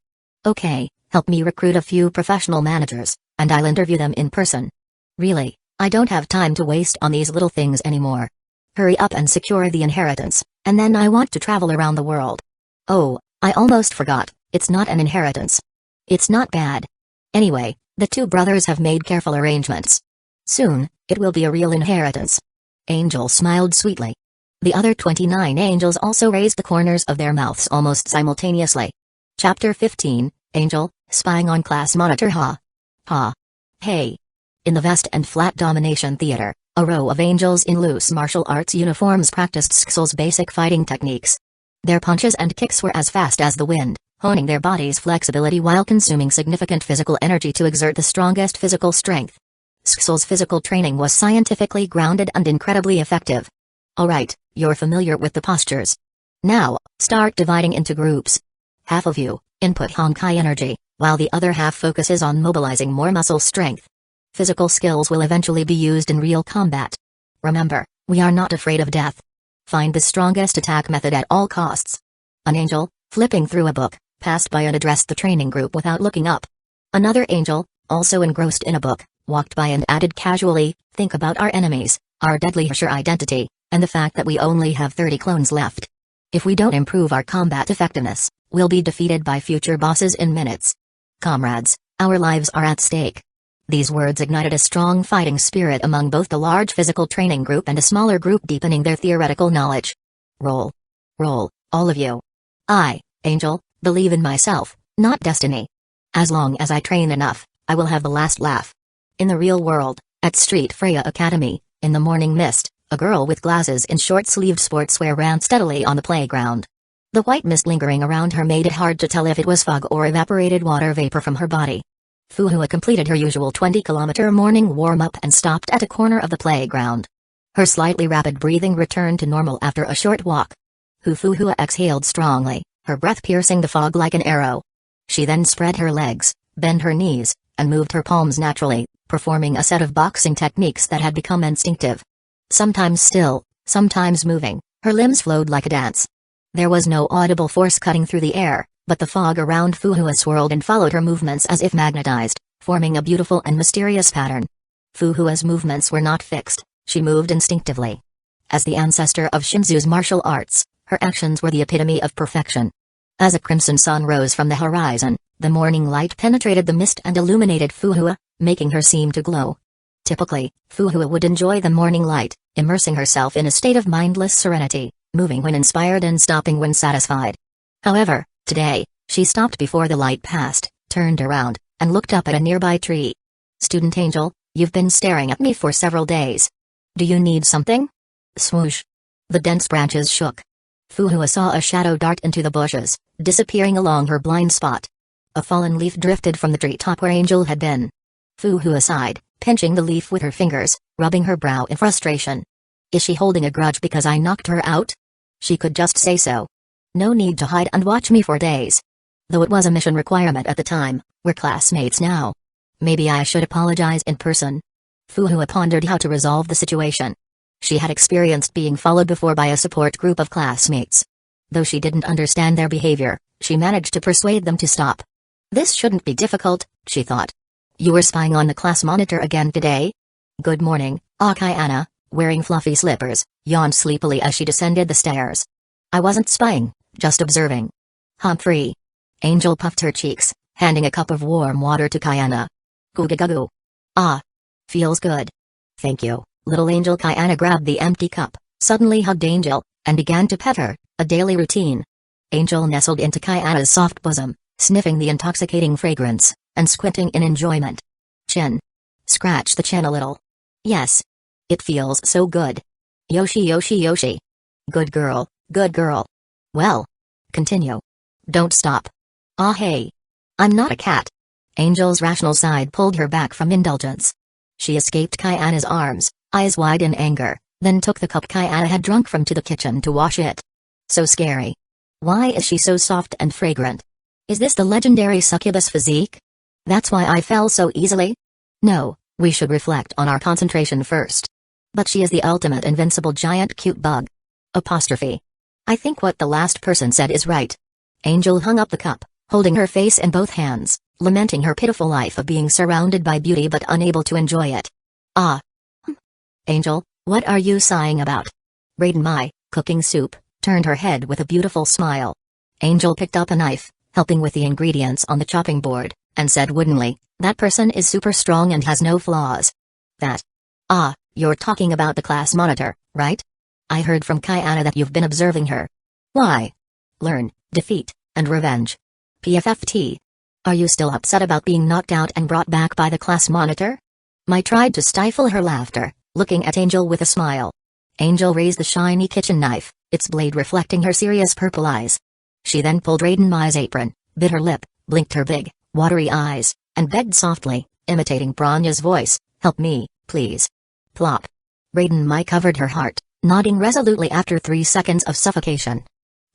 S1: Okay, help me recruit a few professional managers, and I'll interview them in person. Really, I don't have time to waste on these little things anymore. Hurry up and secure the inheritance, and then I want to travel around the world. Oh, I almost forgot, it's not an inheritance. It's not bad. Anyway, the two brothers have made careful arrangements. Soon, it will be a real inheritance. Angel smiled sweetly. The other 29 angels also raised the corners of their mouths almost simultaneously. Chapter 15, Angel, spying on class monitor. Ha. Ha. Hey. In the vast and flat domination theater, a row of angels in loose martial arts uniforms practiced Skill's basic fighting techniques. Their punches and kicks were as fast as the wind, honing their body's flexibility while consuming significant physical energy to exert the strongest physical strength. Skill's physical training was scientifically grounded and incredibly effective. Alright, you're familiar with the postures. Now, start dividing into groups. Half of you input Honkai energy, while the other half focuses on mobilizing more muscle strength. Physical skills will eventually be used in real combat. Remember, we are not afraid of death. Find the strongest attack method at all costs. An angel, flipping through a book, passed by and addressed the training group without looking up. Another angel, also engrossed in a book, walked by and added casually, think about our enemies, our deadly Herrscher identity, and the fact that we only have 30 clones left. If we don't improve our combat effectiveness, we'll be defeated by future bosses in minutes. Comrades, our lives are at stake. These words ignited a strong fighting spirit among both the large physical training group and a smaller group deepening their theoretical knowledge. Roll. Roll, all of you. I, Angel, believe in myself, not destiny. As long as I train enough, I will have the last laugh. In the real world, at Street Freya Academy, in the morning mist, a girl with glasses in short-sleeved sportswear ran steadily on the playground. The white mist lingering around her made it hard to tell if it was fog or evaporated water vapor from her body. Fuhua completed her usual 20-kilometer morning warm-up and stopped at a corner of the playground. Her slightly rapid breathing returned to normal after a short walk. Fuhua exhaled strongly, her breath piercing the fog like an arrow. She then spread her legs, bent her knees, and moved her palms naturally, performing a set of boxing techniques that had become instinctive. Sometimes still, sometimes moving, her limbs flowed like a dance. There was no audible force cutting through the air, but the fog around Fuhua swirled and followed her movements as if magnetized, forming a beautiful and mysterious pattern. Fuhua's movements were not fixed, she moved instinctively. As the ancestor of Shinzu's martial arts, her actions were the epitome of perfection. As a crimson sun rose from the horizon, the morning light penetrated the mist and illuminated Fuhua, making her seem to glow. Typically, Fuhua would enjoy the morning light, immersing herself in a state of mindless serenity, moving when inspired and stopping when satisfied. However, today, she stopped before the light passed, turned around, and looked up at a nearby tree. Student Angel, you've been staring at me for several days. Do you need something? Swoosh. The dense branches shook. Fuhua saw a shadow dart into the bushes, disappearing along her blind spot. A fallen leaf drifted from the treetop where Angel had been. Fuhua sighed, pinching the leaf with her fingers, rubbing her brow in frustration. Is she holding a grudge because I knocked her out? She could just say so. No need to hide and watch me for days. Though it was a mission requirement at the time, we're classmates now. Maybe I should apologize in person. Fuhua pondered how to resolve the situation. She had experienced being followed before by a support group of classmates. Though she didn't understand their behavior, she managed to persuade them to stop. This shouldn't be difficult, she thought. You were spying on the class monitor again today? Good morning, Akayana, wearing fluffy slippers, yawned sleepily as she descended the stairs. I wasn't spying, just observing. Humphrey. Angel puffed her cheeks, handing a cup of warm water to Kayana. Goo-goo-goo. Ah. Feels good. Thank you. Little Angel. Kayana grabbed the empty cup, suddenly hugged Angel, and began to pet her, a daily routine. Angel nestled into Kayana's soft bosom, sniffing the intoxicating fragrance, and squinting in enjoyment. Chin. Scratch the chin a little. Yes. It feels so good. Yoshi Yoshi Yoshi. Good girl, good girl. Well. Continue. Don't stop. Ah hey. I'm not a cat. Angel's rational side pulled her back from indulgence. She escaped Kayana's arms, eyes wide in anger, then took the cup Kayana had drunk from to the kitchen to wash it. So scary. Why is she so soft and fragrant? Is this the legendary succubus physique? That's why I fell so easily? No, we should reflect on our concentration first. But she is the ultimate invincible giant cute bug. Apostrophe. I think what the last person said is right. Angel hung up the cup, holding her face in both hands, lamenting her pitiful life of being surrounded by beauty but unable to enjoy it. Ah. Angel, what are you sighing about? Raiden Mai, cooking soup, turned her head with a beautiful smile. Angel picked up a knife, helping with the ingredients on the chopping board, and said woodenly, that person is super strong and has no flaws. That. Ah, you're talking about the class monitor, right? I heard from Kayana that you've been observing her. Why? Learn, defeat, and revenge. PFFT. Are you still upset about being knocked out and brought back by the class monitor? Mai tried to stifle her laughter, looking at Angel with a smile. Angel raised the shiny kitchen knife, its blade reflecting her serious purple eyes. She then pulled Raiden Mai's apron, bit her lip, blinked her big, watery eyes, and begged softly, imitating Bronya's voice, help me, please. Plop. Raiden Mai covered her heart, nodding resolutely after 3 seconds of suffocation.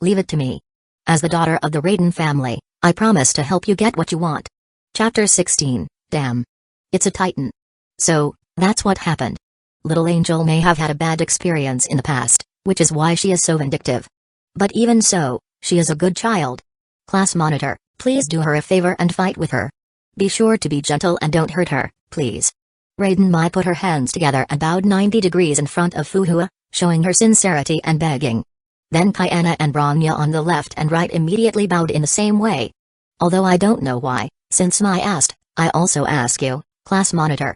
S1: Leave it to me. As the daughter of the Raiden family, I promise to help you get what you want. Chapter 16, Damn. It's a Titan. So, that's what happened. Little Angel may have had a bad experience in the past, which is why she is so vindictive. But even so, she is a good child. Class monitor, please do her a favor and fight with her. Be sure to be gentle and don't hurt her, please. Raiden Mai put her hands together and bowed 90 degrees in front of Fuhua, showing her sincerity and begging. Then Kayana and Bronya on the left and right immediately bowed in the same way. Although I don't know why, since Mai asked, I also ask you, class monitor.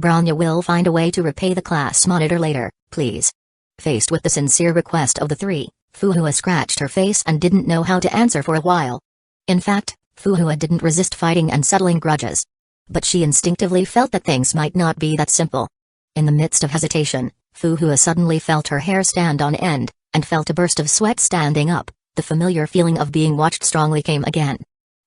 S1: Bronya will find a way to repay the class monitor later, please. Faced with the sincere request of the three, Fuhua scratched her face and didn't know how to answer for a while. In fact, Fuhua didn't resist fighting and settling grudges. But she instinctively felt that things might not be that simple. In the midst of hesitation, Fuhua suddenly felt her hair stand on end, and felt a burst of sweat standing up. The familiar feeling of being watched strongly came again.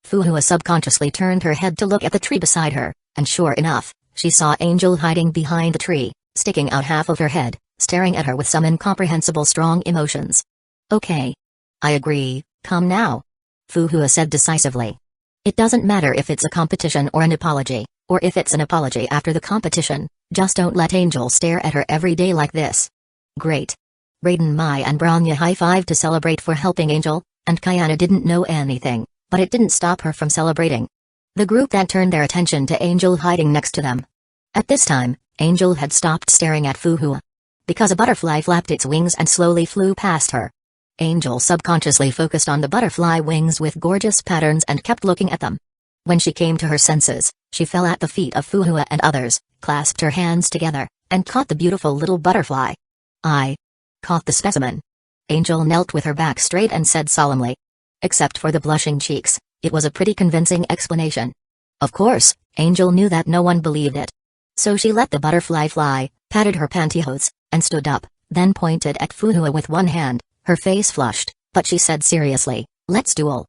S1: Fuhua subconsciously turned her head to look at the tree beside her, and sure enough, she saw Angel hiding behind the tree, sticking out half of her head, staring at her with some incomprehensible strong emotions. Okay. I agree, come now. Fuhua said decisively. It doesn't matter if it's a competition or an apology, or if it's an apology after the competition, just don't let Angel stare at her every day like this. Great. Raiden Mai and Bronya high-fived to celebrate for helping Angel, and Kayana didn't know anything, but it didn't stop her from celebrating. The group then turned their attention to Angel hiding next to them. At this time, Angel had stopped staring at Fuhua. Because a butterfly flapped its wings and slowly flew past her. Angel subconsciously focused on the butterfly wings with gorgeous patterns and kept looking at them. When she came to her senses, she fell at the feet of Fuhua and others, clasped her hands together, and caught the beautiful little butterfly. I caught the specimen. Angel knelt with her back straight and said solemnly. Except for the blushing cheeks, it was a pretty convincing explanation. Of course, Angel knew that no one believed it. So she let the butterfly fly, patted her pantyhose, and stood up, then pointed at Fuhua with one hand. Her face flushed, but she said seriously, let's duel.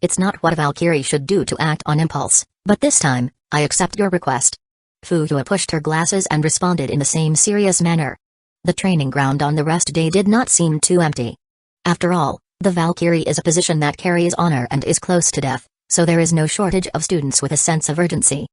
S1: It's not what a Valkyrie should do to act on impulse, but this time, I accept your request. Fuhua pushed her glasses and responded in the same serious manner. The training ground on the rest day did not seem too empty. After all, the Valkyrie is a position that carries honor and is close to death, so there is no shortage of students with a sense of urgency.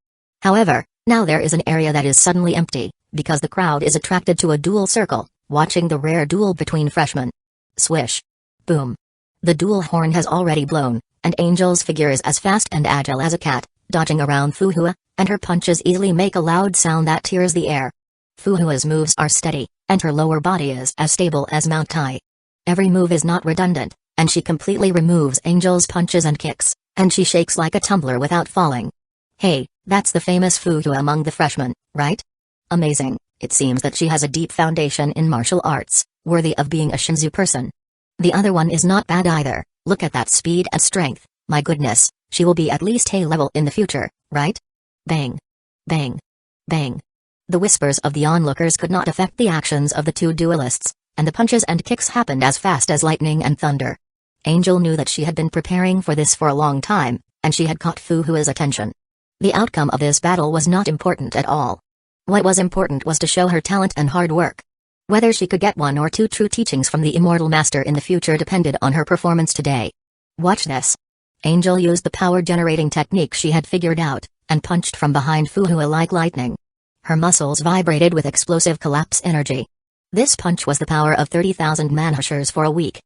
S1: However, now there is an area that is suddenly empty, because the crowd is attracted to a duel circle, watching the rare duel between freshmen. Swish. Boom. The duel horn has already blown, and Angel's figure is as fast and agile as a cat, dodging around Fuhua, and her punches easily make a loud sound that tears the air. Fuhua's moves are steady, and her lower body is as stable as Mount Tai. Every move is not redundant, and she completely removes Angel's punches and kicks, and she shakes like a tumbler without falling. Hey, that's the famous Fuhua among the freshmen, right? Amazing, it seems that she has a deep foundation in martial arts, worthy of being a Shinzu person. The other one is not bad either, look at that speed and strength, my goodness, she will be at least A level in the future, right? Bang. Bang. Bang. The whispers of the onlookers could not affect the actions of the two duelists, and the punches and kicks happened as fast as lightning and thunder. Angel knew that she had been preparing for this for a long time, and she had caught Fu Hua's attention. The outcome of this battle was not important at all. What was important was to show her talent and hard work. Whether she could get 1 or 2 true teachings from the immortal master in the future depended on her performance today. Watch this. Angel used the power-generating technique she had figured out, and punched from behind Fu Hua like lightning. Her muscles vibrated with explosive collapse energy. This punch was the power of 30,000 man-Herrschers for a week.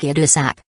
S1: Gidusak.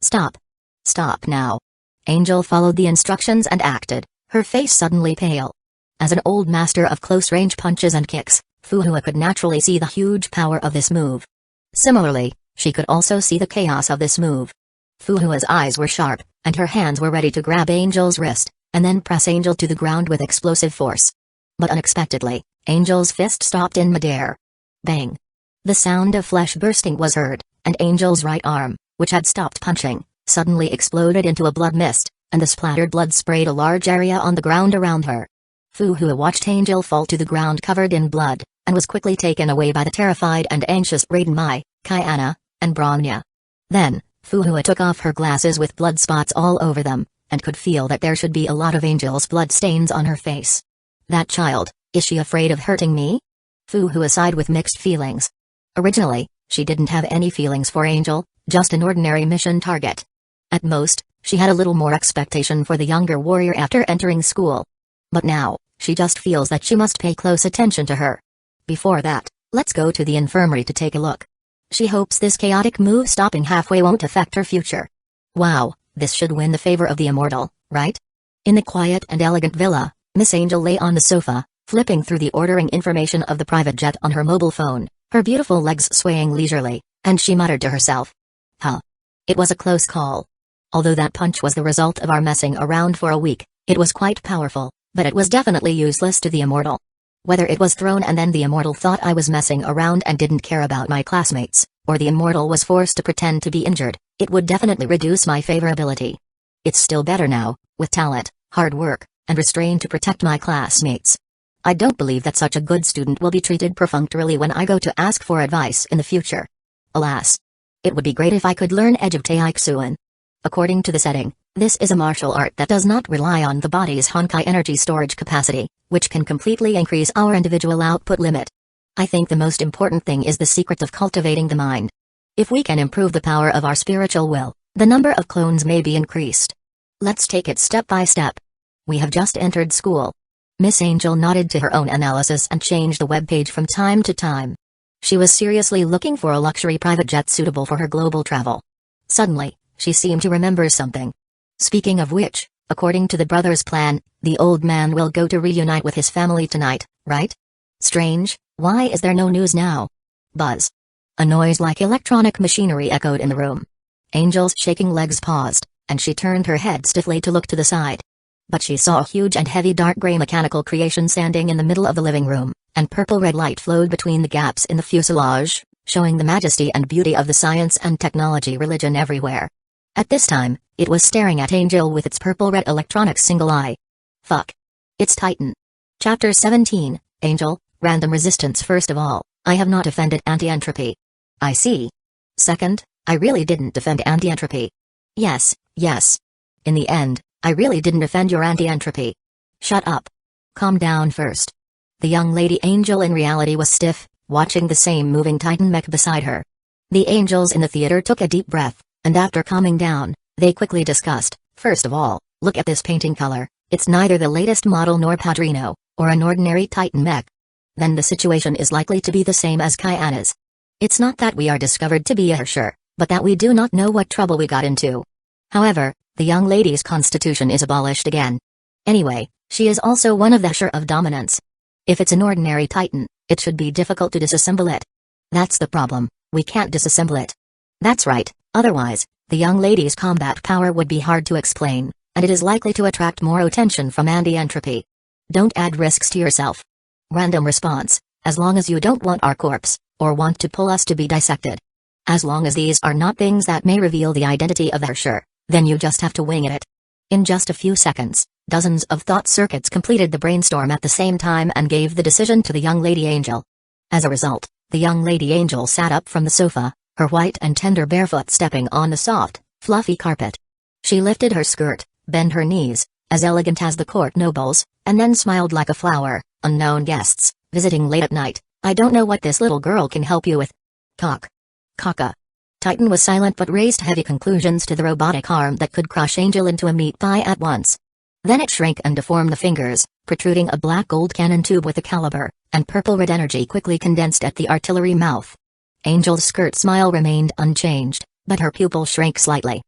S1: Stop. Stop now. Angel followed the instructions and acted, her face suddenly pale. As an old master of close-range punches and kicks, Fu Hua could naturally see the huge power of this move. Similarly, she could also see the chaos of this move. Fu Hua's eyes were sharp, and her hands were ready to grab Angel's wrist, and then press Angel to the ground with explosive force. But unexpectedly, Angel's fist stopped in midair. Bang! The sound of flesh bursting was heard, and Angel's right arm, which had stopped punching, suddenly exploded into a blood mist, and the splattered blood sprayed a large area on the ground around her. Fu Hua watched Angel fall to the ground covered in blood, and was quickly taken away by the terrified and anxious Raiden Mai, Kaiana, and Bronya. Then, Fu Hua took off her glasses with blood spots all over them, and could feel that there should be a lot of Angel's blood stains on her face. That child, is she afraid of hurting me? Fu Hua sighed with mixed feelings. Originally, she didn't have any feelings for Angel, just an ordinary mission target. At most, she had a little more expectation for the younger warrior after entering school. But now, she just feels that she must pay close attention to her. Before that, let's go to the infirmary to take a look. She hopes this chaotic move stopping halfway won't affect her future. Wow, this should win the favor of the immortal, right? In the quiet and elegant villa, Miss Angel lay on the sofa, flipping through the ordering information of the private jet on her mobile phone, her beautiful legs swaying leisurely, and she muttered to herself. Huh. It was a close call. Although that punch was the result of our messing around for a week, it was quite powerful, but it was definitely useless to the immortal. Whether it was thrown and then the immortal thought I was messing around and didn't care about my classmates, or the immortal was forced to pretend to be injured, it would definitely reduce my favorability. It's still better now, with talent, hard work, and restraint to protect my classmates. I don't believe that such a good student will be treated perfunctorily when I go to ask for advice in the future. Alas. It would be great if I could learn Edge of Taiksuan. According to the setting, this is a martial art that does not rely on the body's Honkai energy storage capacity, which can completely increase our individual output limit. I think the most important thing is the secret of cultivating the mind. If we can improve the power of our spiritual will, the number of clones may be increased. Let's take it step by step. We have just entered school. Miss Angel nodded to her own analysis and changed the webpage from time to time. She was seriously looking for a luxury private jet suitable for her global travel. Suddenly, she seemed to remember something. Speaking of which, according to the brothers' plan, the old man will go to reunite with his family tonight, right? Strange, why is there no news now? Buzz. A noise like electronic machinery echoed in the room. Angel's shaking legs paused, and she turned her head stiffly to look to the side. But she saw a huge and heavy dark gray mechanical creation standing in the middle of the living room, and purple-red light flowed between the gaps in the fuselage, showing the majesty and beauty of the science and technology religion everywhere. At this time, it was staring at Angel with its purple-red electronic single eye. Fuck. It's Titan. Chapter 17, Angel, Random Resistance. First of all, I have not defended anti-entropy. I see. Second, I really didn't defend anti-entropy. Yes. In the end, I really didn't defend your anti-entropy. Shut up. Calm down first. The young lady Angel in reality was stiff, watching the same moving Titan mech beside her. The angels in the theater took a deep breath, and after calming down, they quickly discussed. First of all, look at this painting color. It's neither the latest model nor Padrino, or an ordinary Titan mech. Then the situation is likely to be the same as Kaiana's. It's not that we are discovered to be a Herrscher, but that we do not know what trouble we got into. However, the young lady's constitution is abolished again. Anyway, she is also one of the Herrscher of dominance. If it's an ordinary Titan, it should be difficult to disassemble it. That's the problem, we can't disassemble it. That's right, otherwise, the young lady's combat power would be hard to explain, and it is likely to attract more attention from anti-entropy. Don't add risks to yourself. Random response, as long as you don't want our corpse, or want to pull us to be dissected. As long as these are not things that may reveal the identity of the Herrscher, then you just have to wing it. In just a few seconds, dozens of thought circuits completed the brainstorm at the same time and gave the decision to the young lady Angel. As a result, the young lady Angel sat up from the sofa, her white and tender barefoot stepping on the soft, fluffy carpet. She lifted her skirt, bent her knees, as elegant as the court nobles, and then smiled like a flower. Unknown guests, visiting late at night, I don't know what this little girl can help you with. Kaka. Titan was silent but raised heavy conclusions to the robotic arm that could crush Angel into a meat pie at once. Then it shrank and deformed the fingers, protruding a black gold cannon tube with a caliber, and purple-red energy quickly condensed at the artillery mouth. Angel's skirt smile remained unchanged, but her pupil shrank slightly.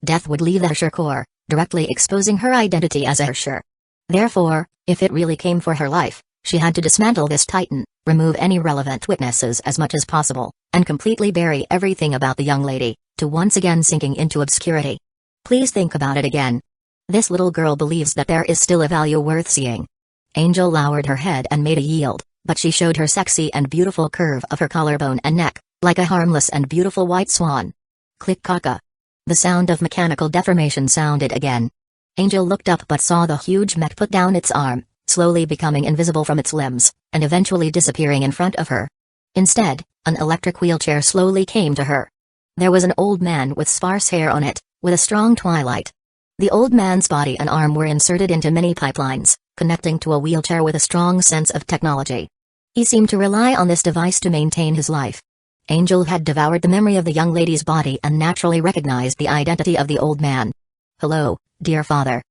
S1: Death would leave the Herrscher core, directly exposing her identity as a Herrscher. Therefore, if it really came for her life, she had to dismantle this Titan, remove any relevant witnesses as much as possible, and completely bury everything about the young lady, to once again sinking into obscurity. Please think about it again. This little girl believes that there is still a value worth seeing. Angel lowered her head and made a yield, but she showed her sexy and beautiful curve of her collarbone and neck, like a harmless and beautiful white swan. Click Kaka. The sound of mechanical deformation sounded again. Angel looked up but saw the huge mech put down its arm, slowly becoming invisible from its limbs, and eventually disappearing in front of her. Instead, an electric wheelchair slowly came to her. There was an old man with sparse hair on it, with a strong twilight. The old man's body and arm were inserted into many pipelines, connecting to a wheelchair with a strong sense of technology. He seemed to rely on this device to maintain his life. Angel had devoured the memory of the young lady's body and naturally recognized the identity of the old man. "Hello, dear father."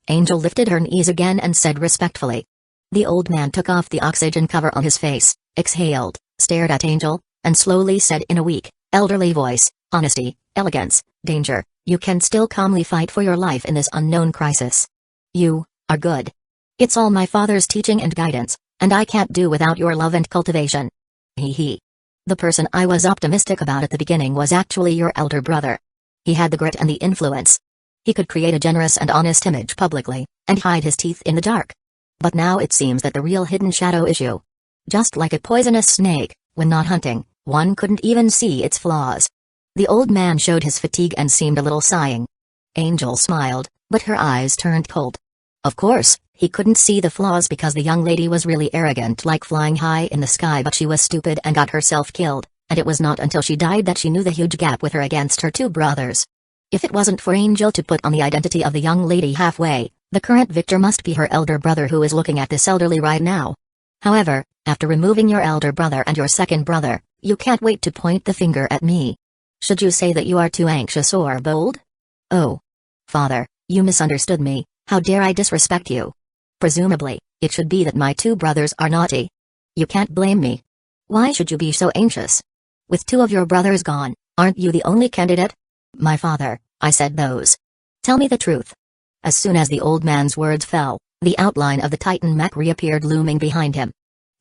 S1: Angel lifted her knees again and said respectfully. The old man took off the oxygen cover on his face, exhaled, stared at Angel, and slowly said in a weak, elderly voice, "Honesty, elegance, danger, you can still calmly fight for your life in this unknown crisis. You are good. It's all my father's teaching and guidance, and I can't do without your love and cultivation." He. The person I was optimistic about at the beginning was actually your elder brother. He had the grit and the influence. He could create a generous and honest image publicly, and hide his teeth in the dark. But now it seems that the real hidden shadow issue. Just like a poisonous snake, when not hunting, one couldn't even see its flaws. The old man showed his fatigue and seemed a little sighing. Angel smiled, but her eyes turned cold. Of course, he couldn't see the flaws because the young lady was really arrogant, like flying high in the sky, but she was stupid and got herself killed, and it was not until she died that she knew the huge gap with her against her two brothers. If it wasn't for Angel to put on the identity of the young lady halfway, the current victor must be her elder brother, who is looking at this elderly right now. However, after removing your elder brother and your second brother, you can't wait to point the finger at me. Should you say that you are too anxious or bold? Oh. Father, you misunderstood me. How dare I disrespect you? Presumably, it should be that my two brothers are naughty. You can't blame me. Why should you be so anxious? With two of your brothers gone, aren't you the only candidate? My father, I said those. Tell me the truth. As soon as the old man's words fell, the outline of the Titan mech reappeared looming behind him.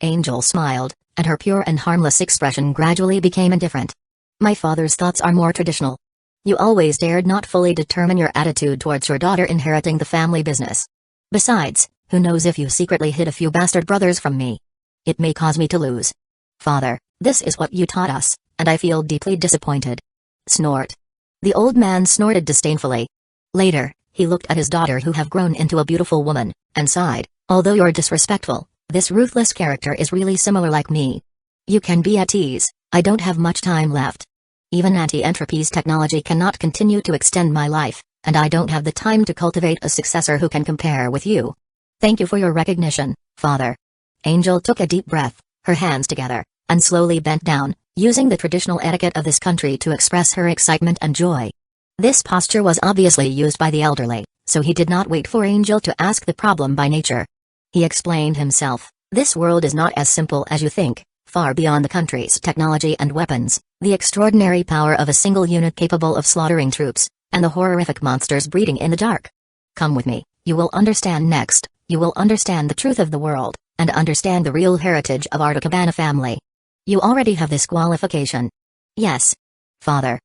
S1: Angel smiled, and her pure and harmless expression gradually became indifferent. My father's thoughts are more traditional. You always dared not fully determine your attitude towards your daughter inheriting the family business. Besides, who knows if you secretly hid a few bastard brothers from me? It may cause me to lose. Father, this is what you taught us, and I feel deeply disappointed. Snort. The old man snorted disdainfully. Later, he looked at his daughter, who have grown into a beautiful woman, and sighed, although you're disrespectful, this ruthless character is really similar like me. You can be at ease, I don't have much time left. Even anti-entropy's technology cannot continue to extend my life, and I don't have the time to cultivate a successor who can compare with you. Thank you for your recognition, Father. Angel took a deep breath, her hands together, and slowly bent down, using the traditional etiquette of this country to express her excitement and joy. This posture was obviously used by the elderly, so he did not wait for Angel to ask the problem by nature. He explained himself, this world is not as simple as you think. Far beyond the country's technology and weapons, the extraordinary power of a single unit capable of slaughtering troops, and the horrific monsters breeding in the dark. Come with me, you will understand next, you will understand the truth of the world, and understand the real heritage of our Cabana family. You already have this qualification. Yes. Father.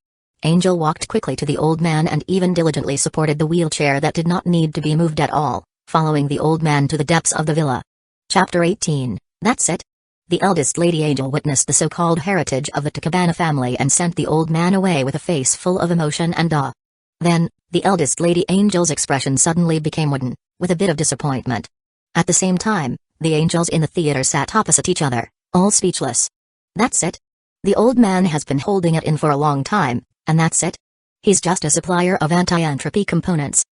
S1: Angel walked quickly to the old man and even diligently supported the wheelchair that did not need to be moved at all, following the old man to the depths of the villa. Chapter 18, that's it. The eldest Lady Angel witnessed the so-called heritage of the Cabana family and sent the old man away with a face full of emotion and awe. Then, the eldest Lady Angel's expression suddenly became wooden, with a bit of disappointment. At the same time, the angels in the theater sat opposite each other, all speechless. That's it? The old man has been holding it in for a long time, and that's it? He's just a supplier of anti-entropy components.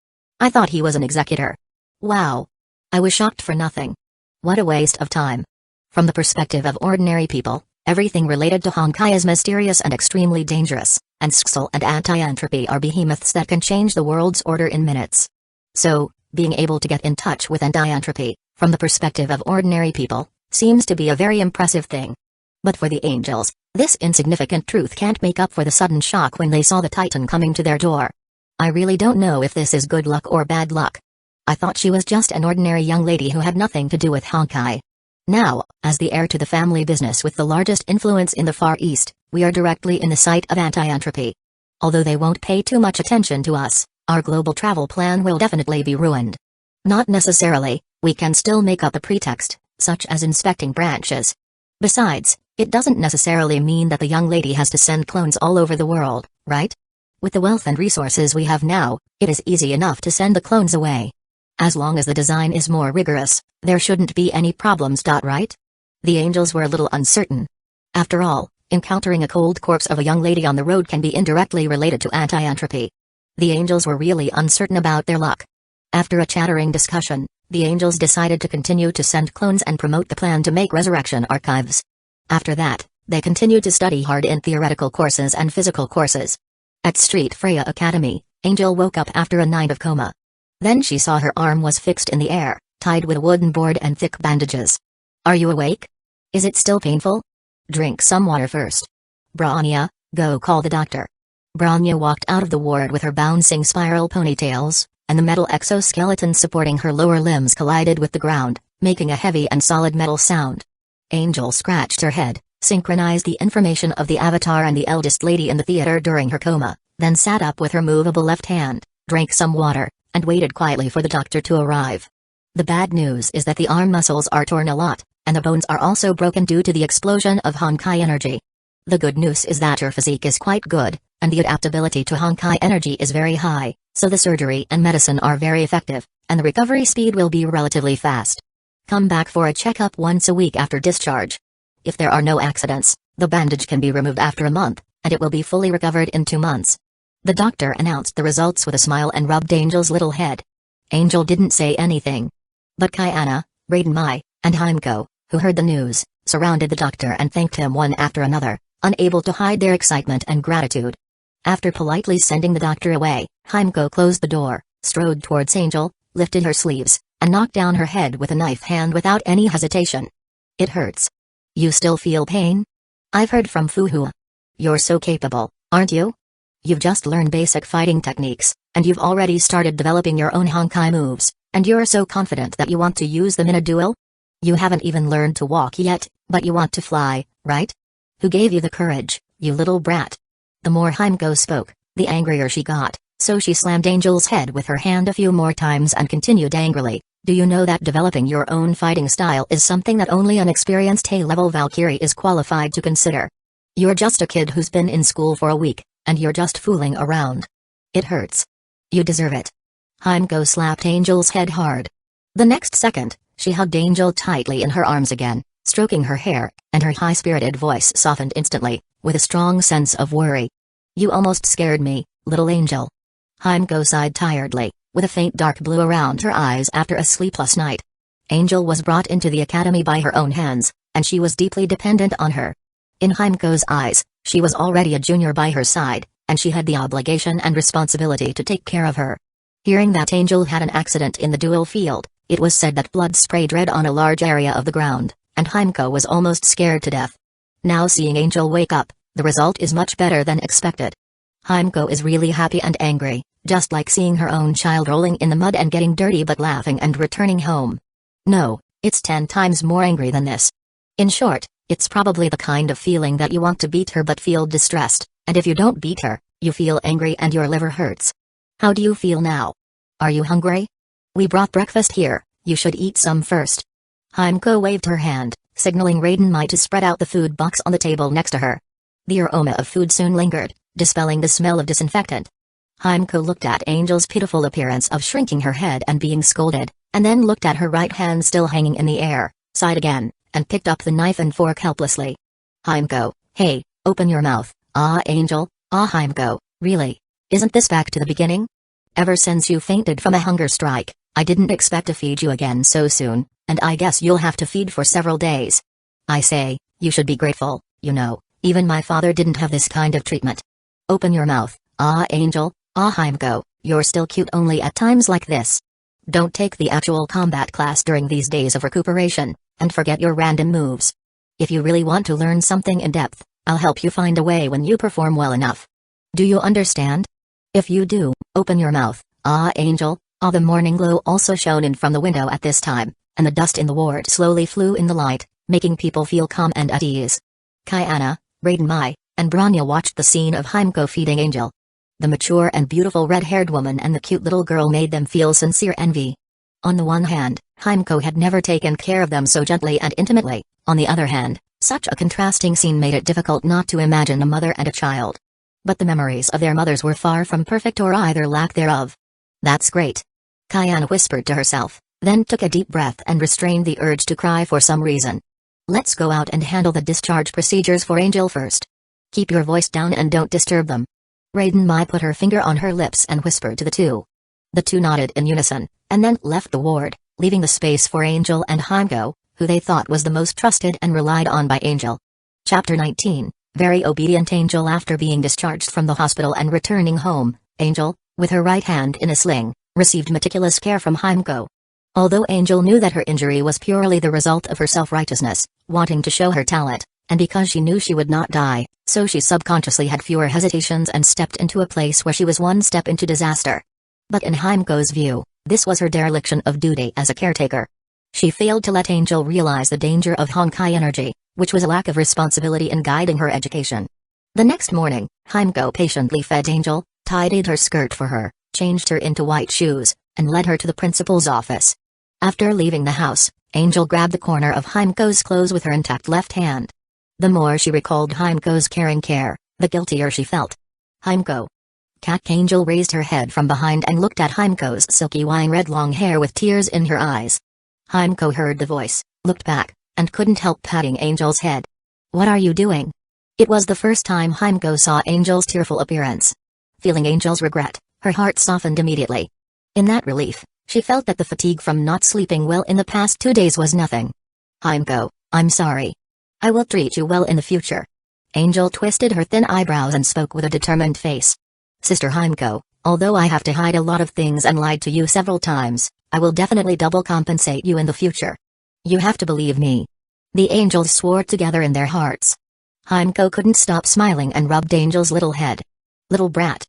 S1: I thought he was an executor. Wow. I was shocked for nothing. What a waste of time. From the perspective of ordinary people, everything related to Honkai is mysterious and extremely dangerous, and Skull and anti-entropy are behemoths that can change the world's order in minutes. So, being able to get in touch with anti-entropy, from the perspective of ordinary people, seems to be a very impressive thing. But for the angels, this insignificant truth can't make up for the sudden shock when they saw the Titan coming to their door. I really don't know if this is good luck or bad luck. I thought she was just an ordinary young lady who had nothing to do with Honkai. Now, as the heir to the family business with the largest influence in the Far East, we are directly in the sight of anti-entropy. Although they won't pay too much attention to us, our global travel plan will definitely be ruined. Not necessarily, we can still make up a pretext, such as inspecting branches. Besides, it doesn't necessarily mean that the young lady has to send clones all over the world, right? With the wealth and resources we have now, it is easy enough to send the clones away. As long as the design is more rigorous, there shouldn't be any problems. Right? The angels were a little uncertain. After all, encountering a cold corpse of a young lady on the road can be indirectly related to anti-entropy. The angels were really uncertain about their luck. After a chattering discussion, the angels decided to continue to send clones and promote the plan to make resurrection archives. After that, they continued to study hard in theoretical courses and physical courses. At Street Freya Academy, Angel woke up after a night of coma. Then she saw her arm was fixed in the air, tied with a wooden board and thick bandages. Are you awake? Is it still painful? Drink some water first. Branya, go call the doctor. Branya walked out of the ward with her bouncing spiral ponytails, and the metal exoskeleton supporting her lower limbs collided with the ground, making a heavy and solid metal sound. Angel scratched her head, synchronized the information of the avatar and the eldest lady in the theater during her coma, then sat up with her movable left hand, drank some water, and waited quietly for the doctor to arrive. The bad news is that the arm muscles are torn a lot, and the bones are also broken due to the explosion of Honkai energy. The good news is that her physique is quite good, and the adaptability to Honkai energy is very high, so the surgery and medicine are very effective, and the recovery speed will be relatively fast. Come back for a checkup once a week after discharge. If there are no accidents, the bandage can be removed after a month, and it will be fully recovered in 2 months. The doctor announced the results with a smile and rubbed Angel's little head. Angel didn't say anything. But Kayana, Raiden Mai, and Hueco, who heard the news, surrounded the doctor and thanked him one after another, unable to hide their excitement and gratitude. After politely sending the doctor away, Hueco closed the door, strode towards Angel, lifted her sleeves, and knocked down her head with a knife hand without any hesitation. It hurts. You still feel pain? I've heard from Fuhua. You're so capable, aren't you? You've just learned basic fighting techniques, and you've already started developing your own Honkai moves, and you're so confident that you want to use them in a duel? You haven't even learned to walk yet, but you want to fly, right? Who gave you the courage, you little brat? The more Hueco spoke, the angrier she got, so she slammed Angel's head with her hand a few more times and continued angrily. Do you know that developing your own fighting style is something that only an experienced A-level Valkyrie is qualified to consider? You're just a kid who's been in school for a week, and you're just fooling around. It hurts. You deserve it. Hueco slapped Angel's head hard. The next second, she hugged Angel tightly in her arms again, stroking her hair, and her high-spirited voice softened instantly, with a strong sense of worry. You almost scared me, little angel. Hueco sighed tiredly, with a faint dark blue around her eyes after a sleepless night. Angel was brought into the academy by her own hands, and she was deeply dependent on her. In Hueco's eyes, she was already a junior by her side, and she had the obligation and responsibility to take care of her. Hearing that Angel had an accident in the duel field, it was said that blood sprayed red on a large area of the ground, and Hueco was almost scared to death. Now seeing Angel wake up, the result is much better than expected. Hueco is really happy and angry, just like seeing her own child rolling in the mud and getting dirty but laughing and returning home. No, it's 10 times more angry than this. In short, it's probably the kind of feeling that you want to beat her but feel distressed, and if you don't beat her, you feel angry and your liver hurts. How do you feel now? Are you hungry? We brought breakfast here, you should eat some first. Hueco waved her hand, signaling Raiden Mai to spread out the food box on the table next to her. The aroma of food soon lingered, dispelling the smell of disinfectant. Hueco looked at Angel's pitiful appearance of shrinking her head and being scolded, and then looked at her right hand still hanging in the air, sighed again, and picked up the knife and fork helplessly. Hueco, hey, open your mouth. Ah Angel, ah Hueco, really? Isn't this back to the beginning? Ever since you fainted from a hunger strike, I didn't expect to feed you again so soon, and I guess you'll have to feed for several days. I say, you should be grateful, you know, even my father didn't have this kind of treatment. Open your mouth, ah Angel, ah Hueco, you're still cute only at times like this. Don't take the actual combat class during these days of recuperation, and forget your random moves. If you really want to learn something in depth, I'll help you find a way when you perform well enough. Do you understand? If you do, open your mouth, ah Angel, ah. The morning glow also shone in from the window at this time, and the dust in the ward slowly flew in the light, making people feel calm and at ease. Kayana, Raiden Mai, and Branya watched the scene of Hueco feeding Angel. The mature and beautiful red-haired woman and the cute little girl made them feel sincere envy. On the one hand, Hueco had never taken care of them so gently and intimately. On the other hand, such a contrasting scene made it difficult not to imagine a mother and a child. But the memories of their mothers were far from perfect or either lack thereof. That's great. Kayana whispered to herself, then took a deep breath and restrained the urge to cry for some reason. Let's go out and handle the discharge procedures for Angel first. Keep your voice down and don't disturb them. Raiden Mai put her finger on her lips and whispered to the two. The two nodded in unison, and then left the ward, leaving the space for Angel and Hueco, who they thought was the most trusted and relied on by Angel. Chapter 19, Very Obedient Angel. After being discharged from the hospital and returning home, Angel, with her right hand in a sling, received meticulous care from Hueco. Although Angel knew that her injury was purely the result of her self-righteousness, wanting to show her talent, and because she knew she would not die, so she subconsciously had fewer hesitations and stepped into a place where she was one step into disaster. But in Hueco's view, this was her dereliction of duty as a caretaker. She failed to let Angel realize the danger of Honkai energy, which was a lack of responsibility in guiding her education. The next morning, Hueco patiently fed Angel, tidied her skirt for her, changed her into white shoes, and led her to the principal's office. After leaving the house, Angel grabbed the corner of Hueco's clothes with her intact left hand. The more she recalled Hueco's caring care, the guiltier she felt. Hueco. Cat Angel raised her head from behind and looked at Hueco's silky wine-red long hair with tears in her eyes. Hueco heard the voice, looked back, and couldn't help patting Angel's head. What are you doing? It was the first time Hueco saw Angel's tearful appearance. Feeling Angel's regret, her heart softened immediately. In that relief, she felt that the fatigue from not sleeping well in the past 2 days was nothing. Hueco, I'm sorry. I will treat you well in the future. Angel twisted her thin eyebrows and spoke with a determined face. Sister Hueco, although I have to hide a lot of things and lied to you several times, I will definitely double compensate you in the future. You have to believe me. The angels swore together in their hearts. Hueco couldn't stop smiling and rubbed Angel's little head. Little brat.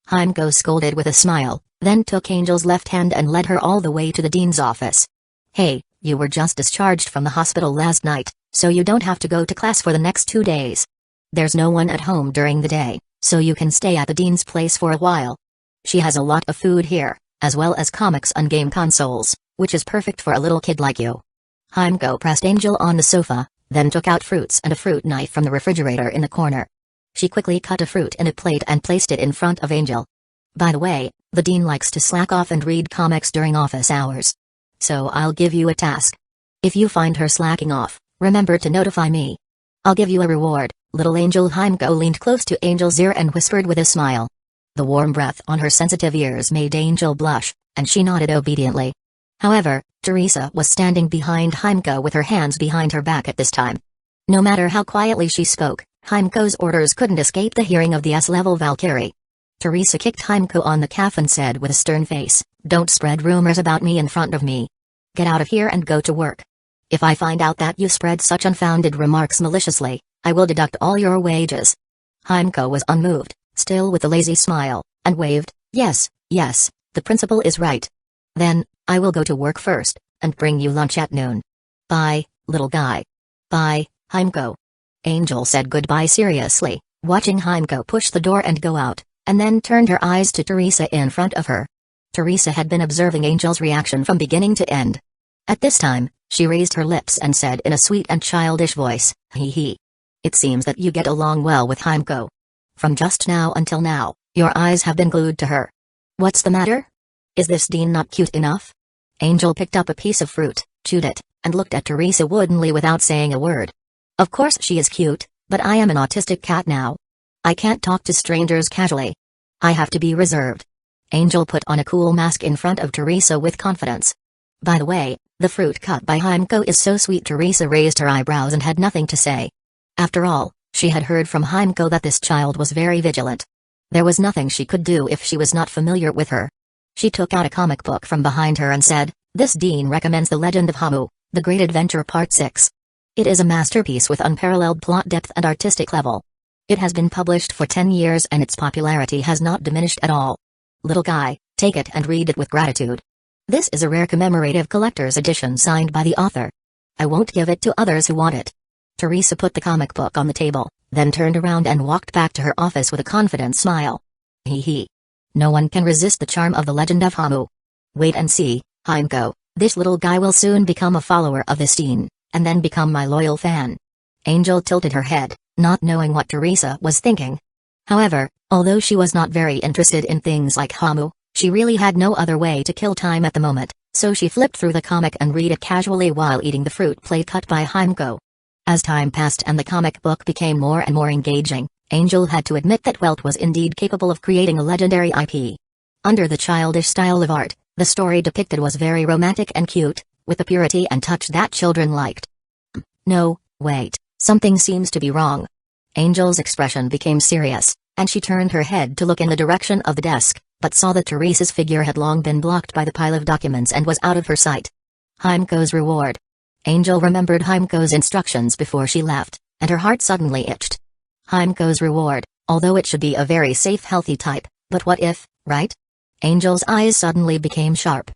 S1: Hueco scolded with a smile, then took Angel's left hand and led her all the way to the dean's office. Hey, you were just discharged from the hospital last night, so you don't have to go to class for the next 2 days. There's no one at home during the day, so you can stay at the dean's place for a while. She has a lot of food here, as well as comics and game consoles, which is perfect for a little kid like you. Hueco pressed Angel on the sofa, then took out fruits and a fruit knife from the refrigerator in the corner. She quickly cut a fruit in a plate and placed it in front of Angel. By the way, the dean likes to slack off and read comics during office hours. So I'll give you a task. If you find her slacking off, remember to notify me. I'll give you a reward, little Angel. Hueco leaned close to Angel's ear and whispered with a smile. The warm breath on her sensitive ears made Angel blush, and she nodded obediently. However, Teresa was standing behind Hueco with her hands behind her back at this time. No matter how quietly she spoke, Hueco's orders couldn't escape the hearing of the S-level Valkyrie. Teresa kicked Hueco on the calf and said with a stern face, "Don't spread rumors about me in front of me. Get out of here and go to work. If I find out that you spread such unfounded remarks maliciously, I will deduct all your wages." Hueco was unmoved, still with a lazy smile, and waved, "Yes, yes, the principal is right. Then, I will go to work first, and bring you lunch at noon. Bye, little guy." "Bye, Hueco." Angel said goodbye seriously, watching Hueco push the door and go out, and then turned her eyes to Teresa in front of her. Teresa had been observing Angel's reaction from beginning to end. At this time, she raised her lips and said in a sweet and childish voice, "Hee hee. It seems that you get along well with Hueco. From just now until now, your eyes have been glued to her. What's the matter? Is this dean not cute enough?" Angel picked up a piece of fruit, chewed it, and looked at Teresa woodenly without saying a word. "Of course she is cute, but I am an autistic cat now. I can't talk to strangers casually. I have to be reserved. Angel put on a cool mask in front of Teresa with confidence. By the way, the fruit cut by Hueco is so sweet. Teresa raised her eyebrows and had nothing to say. After all, she had heard from Hueco that this child was very vigilant. There was nothing she could do if she was not familiar with her. She took out a comic book from behind her and said, "This Dean recommends The Legend of Hamu, The Great Adventure Part 6. It is a masterpiece with unparalleled plot depth and artistic level. It has been published for 10 years and its popularity has not diminished at all. Little guy, take it and read it with gratitude. This is a rare commemorative collector's edition signed by the author. I won't give it to others who want it." Teresa put the comic book on the table, then turned around and walked back to her office with a confident smile. Hee hee. No one can resist the charm of The Legend of Hamu. Wait and see, Hueco, this little guy will soon become a follower of this Dean, and then become my loyal fan. Angel tilted her head, not knowing what Teresa was thinking. However, although she was not very interested in things like Hamu, she really had no other way to kill time at the moment, so she flipped through the comic and read it casually while eating the fruit plate cut by Hueco. As time passed and the comic book became more and more engaging, Angel had to admit that Welt was indeed capable of creating a legendary IP. Under the childish style of art, the story depicted was very romantic and cute, with the purity and touch that children liked. No, wait, something seems to be wrong. Angel's expression became serious, and she turned her head to look in the direction of the desk, but saw that Teresa's figure had long been blocked by the pile of documents and was out of her sight. Hueco's reward. Angel remembered Hueco's instructions before she left, and her heart suddenly itched. Hueco's reward, although it should be a very safe healthy type, but what if, right? Angel's eyes suddenly became sharp.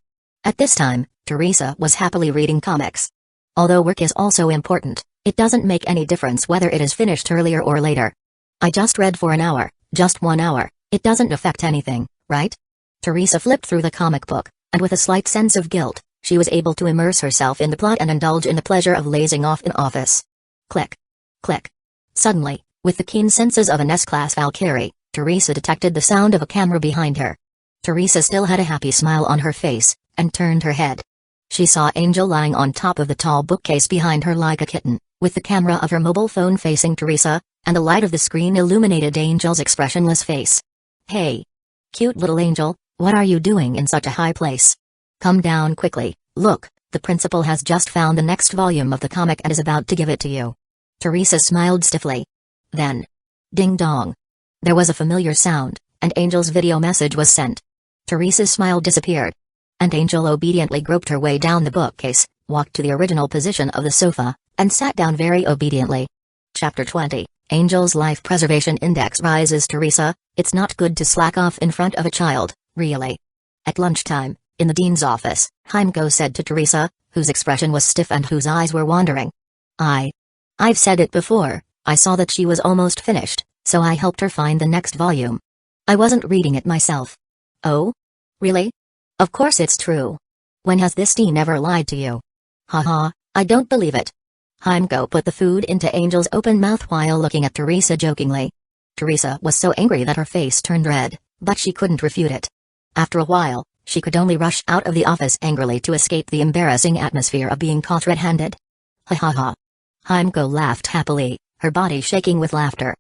S1: At this time, Teresa was happily reading comics. Although work is also important, it doesn't make any difference whether it is finished earlier or later. I just read for an hour, just 1 hour, it doesn't affect anything, right? Teresa flipped through the comic book, and with a slight sense of guilt, she was able to immerse herself in the plot and indulge in the pleasure of lazing off in office. Click. Click. Suddenly, with the keen senses of an S-class Valkyrie, Teresa detected the sound of a camera behind her. Teresa still had a happy smile on her face, and turned her head. She saw Angel lying on top of the tall bookcase behind her like a kitten, with the camera of her mobile phone facing Teresa, and the light of the screen illuminated Angel's expressionless face. Hey! Cute little Angel, what are you doing in such a high place? Come down quickly, look, the principal has just found the next volume of the comic and is about to give it to you. Teresa smiled stiffly. Then. Ding dong. There was a familiar sound, and Angel's video message was sent. Teresa's smile disappeared. And Angel obediently groped her way down the bookcase, walked to the original position of the sofa, and sat down very obediently. Chapter 20, Angel's Life Preservation Index rises. Teresa, it's not good to slack off in front of a child, really. At lunchtime, in the dean's office, Hueco said to Teresa, whose expression was stiff and whose eyes were wandering. I've said it before, I saw that she was almost finished, so I helped her find the next volume. I wasn't reading it myself. Oh? Really? Of course it's true. When has this dean ever lied to you? Haha, I don't believe it. Hueco put the food into Angel's open mouth while looking at Teresa jokingly. Teresa was so angry that her face turned red, but she couldn't refute it. After a while, she could only rush out of the office angrily to escape the embarrassing atmosphere of being caught red-handed. Ha ha ha. Hueco laughed happily, her body shaking with laughter.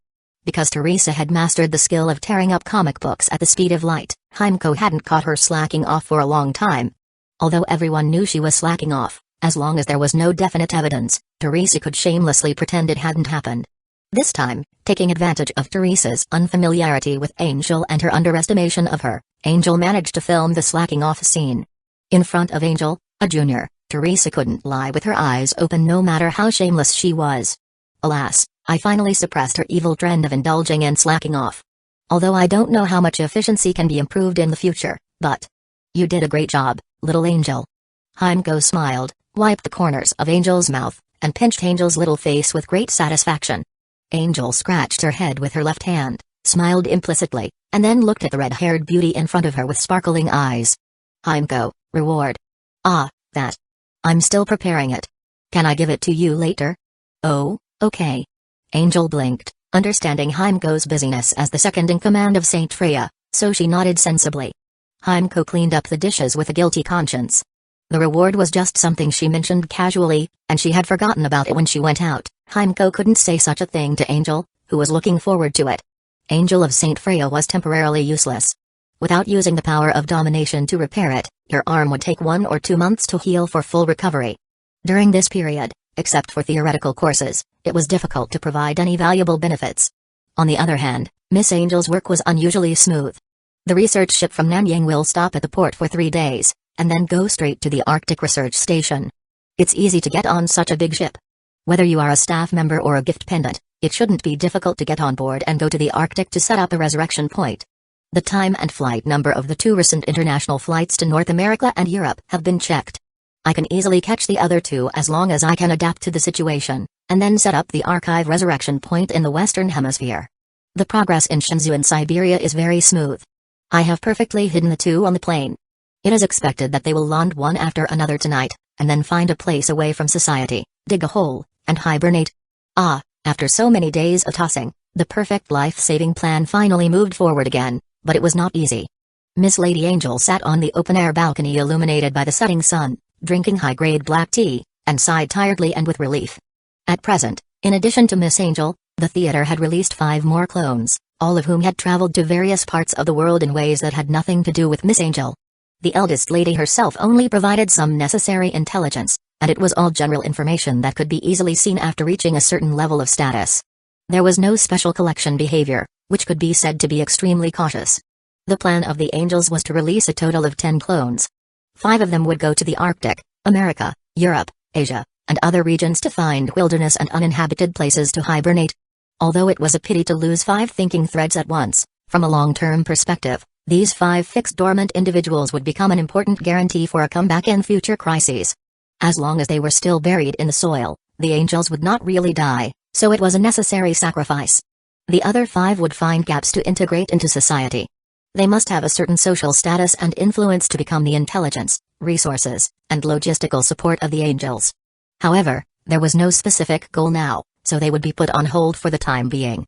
S1: Because Teresa had mastered the skill of tearing up comic books at the speed of light, Hueco hadn't caught her slacking off for a long time. Although everyone knew she was slacking off, as long as there was no definite evidence, Teresa could shamelessly pretend it hadn't happened. This time, taking advantage of Teresa's unfamiliarity with Angel and her underestimation of her, Angel managed to film the slacking off scene. In front of Angel, a junior, Teresa couldn't lie with her eyes open no matter how shameless she was. Alas, I finally suppressed her evil trend of indulging in slacking off. Although I don't know how much efficiency can be improved in the future, but you did a great job, little Angel. Hueco smiled, wiped the corners of Angel's mouth, and pinched Angel's little face with great satisfaction. Angel scratched her head with her left hand, smiled implicitly, and then looked at the red-haired beauty in front of her with sparkling eyes. Hueco, reward. Ah, that. I'm still preparing it. Can I give it to you later? Oh, okay. Angel blinked, understanding Hueco's busyness as the second-in-command of Saint Freya, so she nodded sensibly. Hueco cleaned up the dishes with a guilty conscience. The reward was just something she mentioned casually, and she had forgotten about it when she went out. Hueco couldn't say such a thing to Angel, who was looking forward to it. Angel of Saint Freya was temporarily useless. Without using the power of domination to repair it, your arm would take 1 or 2 months to heal for full recovery. During this period, except for theoretical courses, it was difficult to provide any valuable benefits. On the other hand, Miss Angel's work was unusually smooth. The research ship from Nanyang will stop at the port for 3 days, and then go straight to the Arctic Research Station. It's easy to get on such a big ship. Whether you are a staff member or a gift pendant, it shouldn't be difficult to get on board and go to the Arctic to set up a resurrection point. The time and flight number of the 2 recent international flights to North America and Europe have been checked. I can easily catch the other 2 as long as I can adapt to the situation, and then set up the archive resurrection point in the Western Hemisphere. The progress in Shenzhou in Siberia is very smooth. I have perfectly hidden the 2 on the plane. It is expected that they will land one after another tonight, and then find a place away from society, dig a hole, and hibernate. After so many days of tossing, the perfect life-saving plan finally moved forward again, but it was not easy. Miss Lady Angel sat on the open-air balcony illuminated by the setting sun, drinking high-grade black tea, and sighed tiredly and with relief. At present, in addition to Miss Angel, the theater had released 5 more clones, all of whom had traveled to various parts of the world in ways that had nothing to do with Miss Angel. The eldest lady herself only provided some necessary intelligence, and it was all general information that could be easily seen after reaching a certain level of status. There was no special collection behavior, which could be said to be extremely cautious. The plan of the angels was to release a total of 10 clones. 5 of them would go to the Arctic, America, Europe, Asia, and other regions to find wilderness and uninhabited places to hibernate. Although it was a pity to lose 5 thinking threads at once, from a long-term perspective, these 5 fixed dormant individuals would become an important guarantee for a comeback in future crises. As long as they were still buried in the soil, the angels would not really die, so it was a necessary sacrifice. The other 5 would find gaps to integrate into society. They must have a certain social status and influence to become the intelligence, resources, and logistical support of the angels. However, there was no specific goal now, so they would be put on hold for the time being.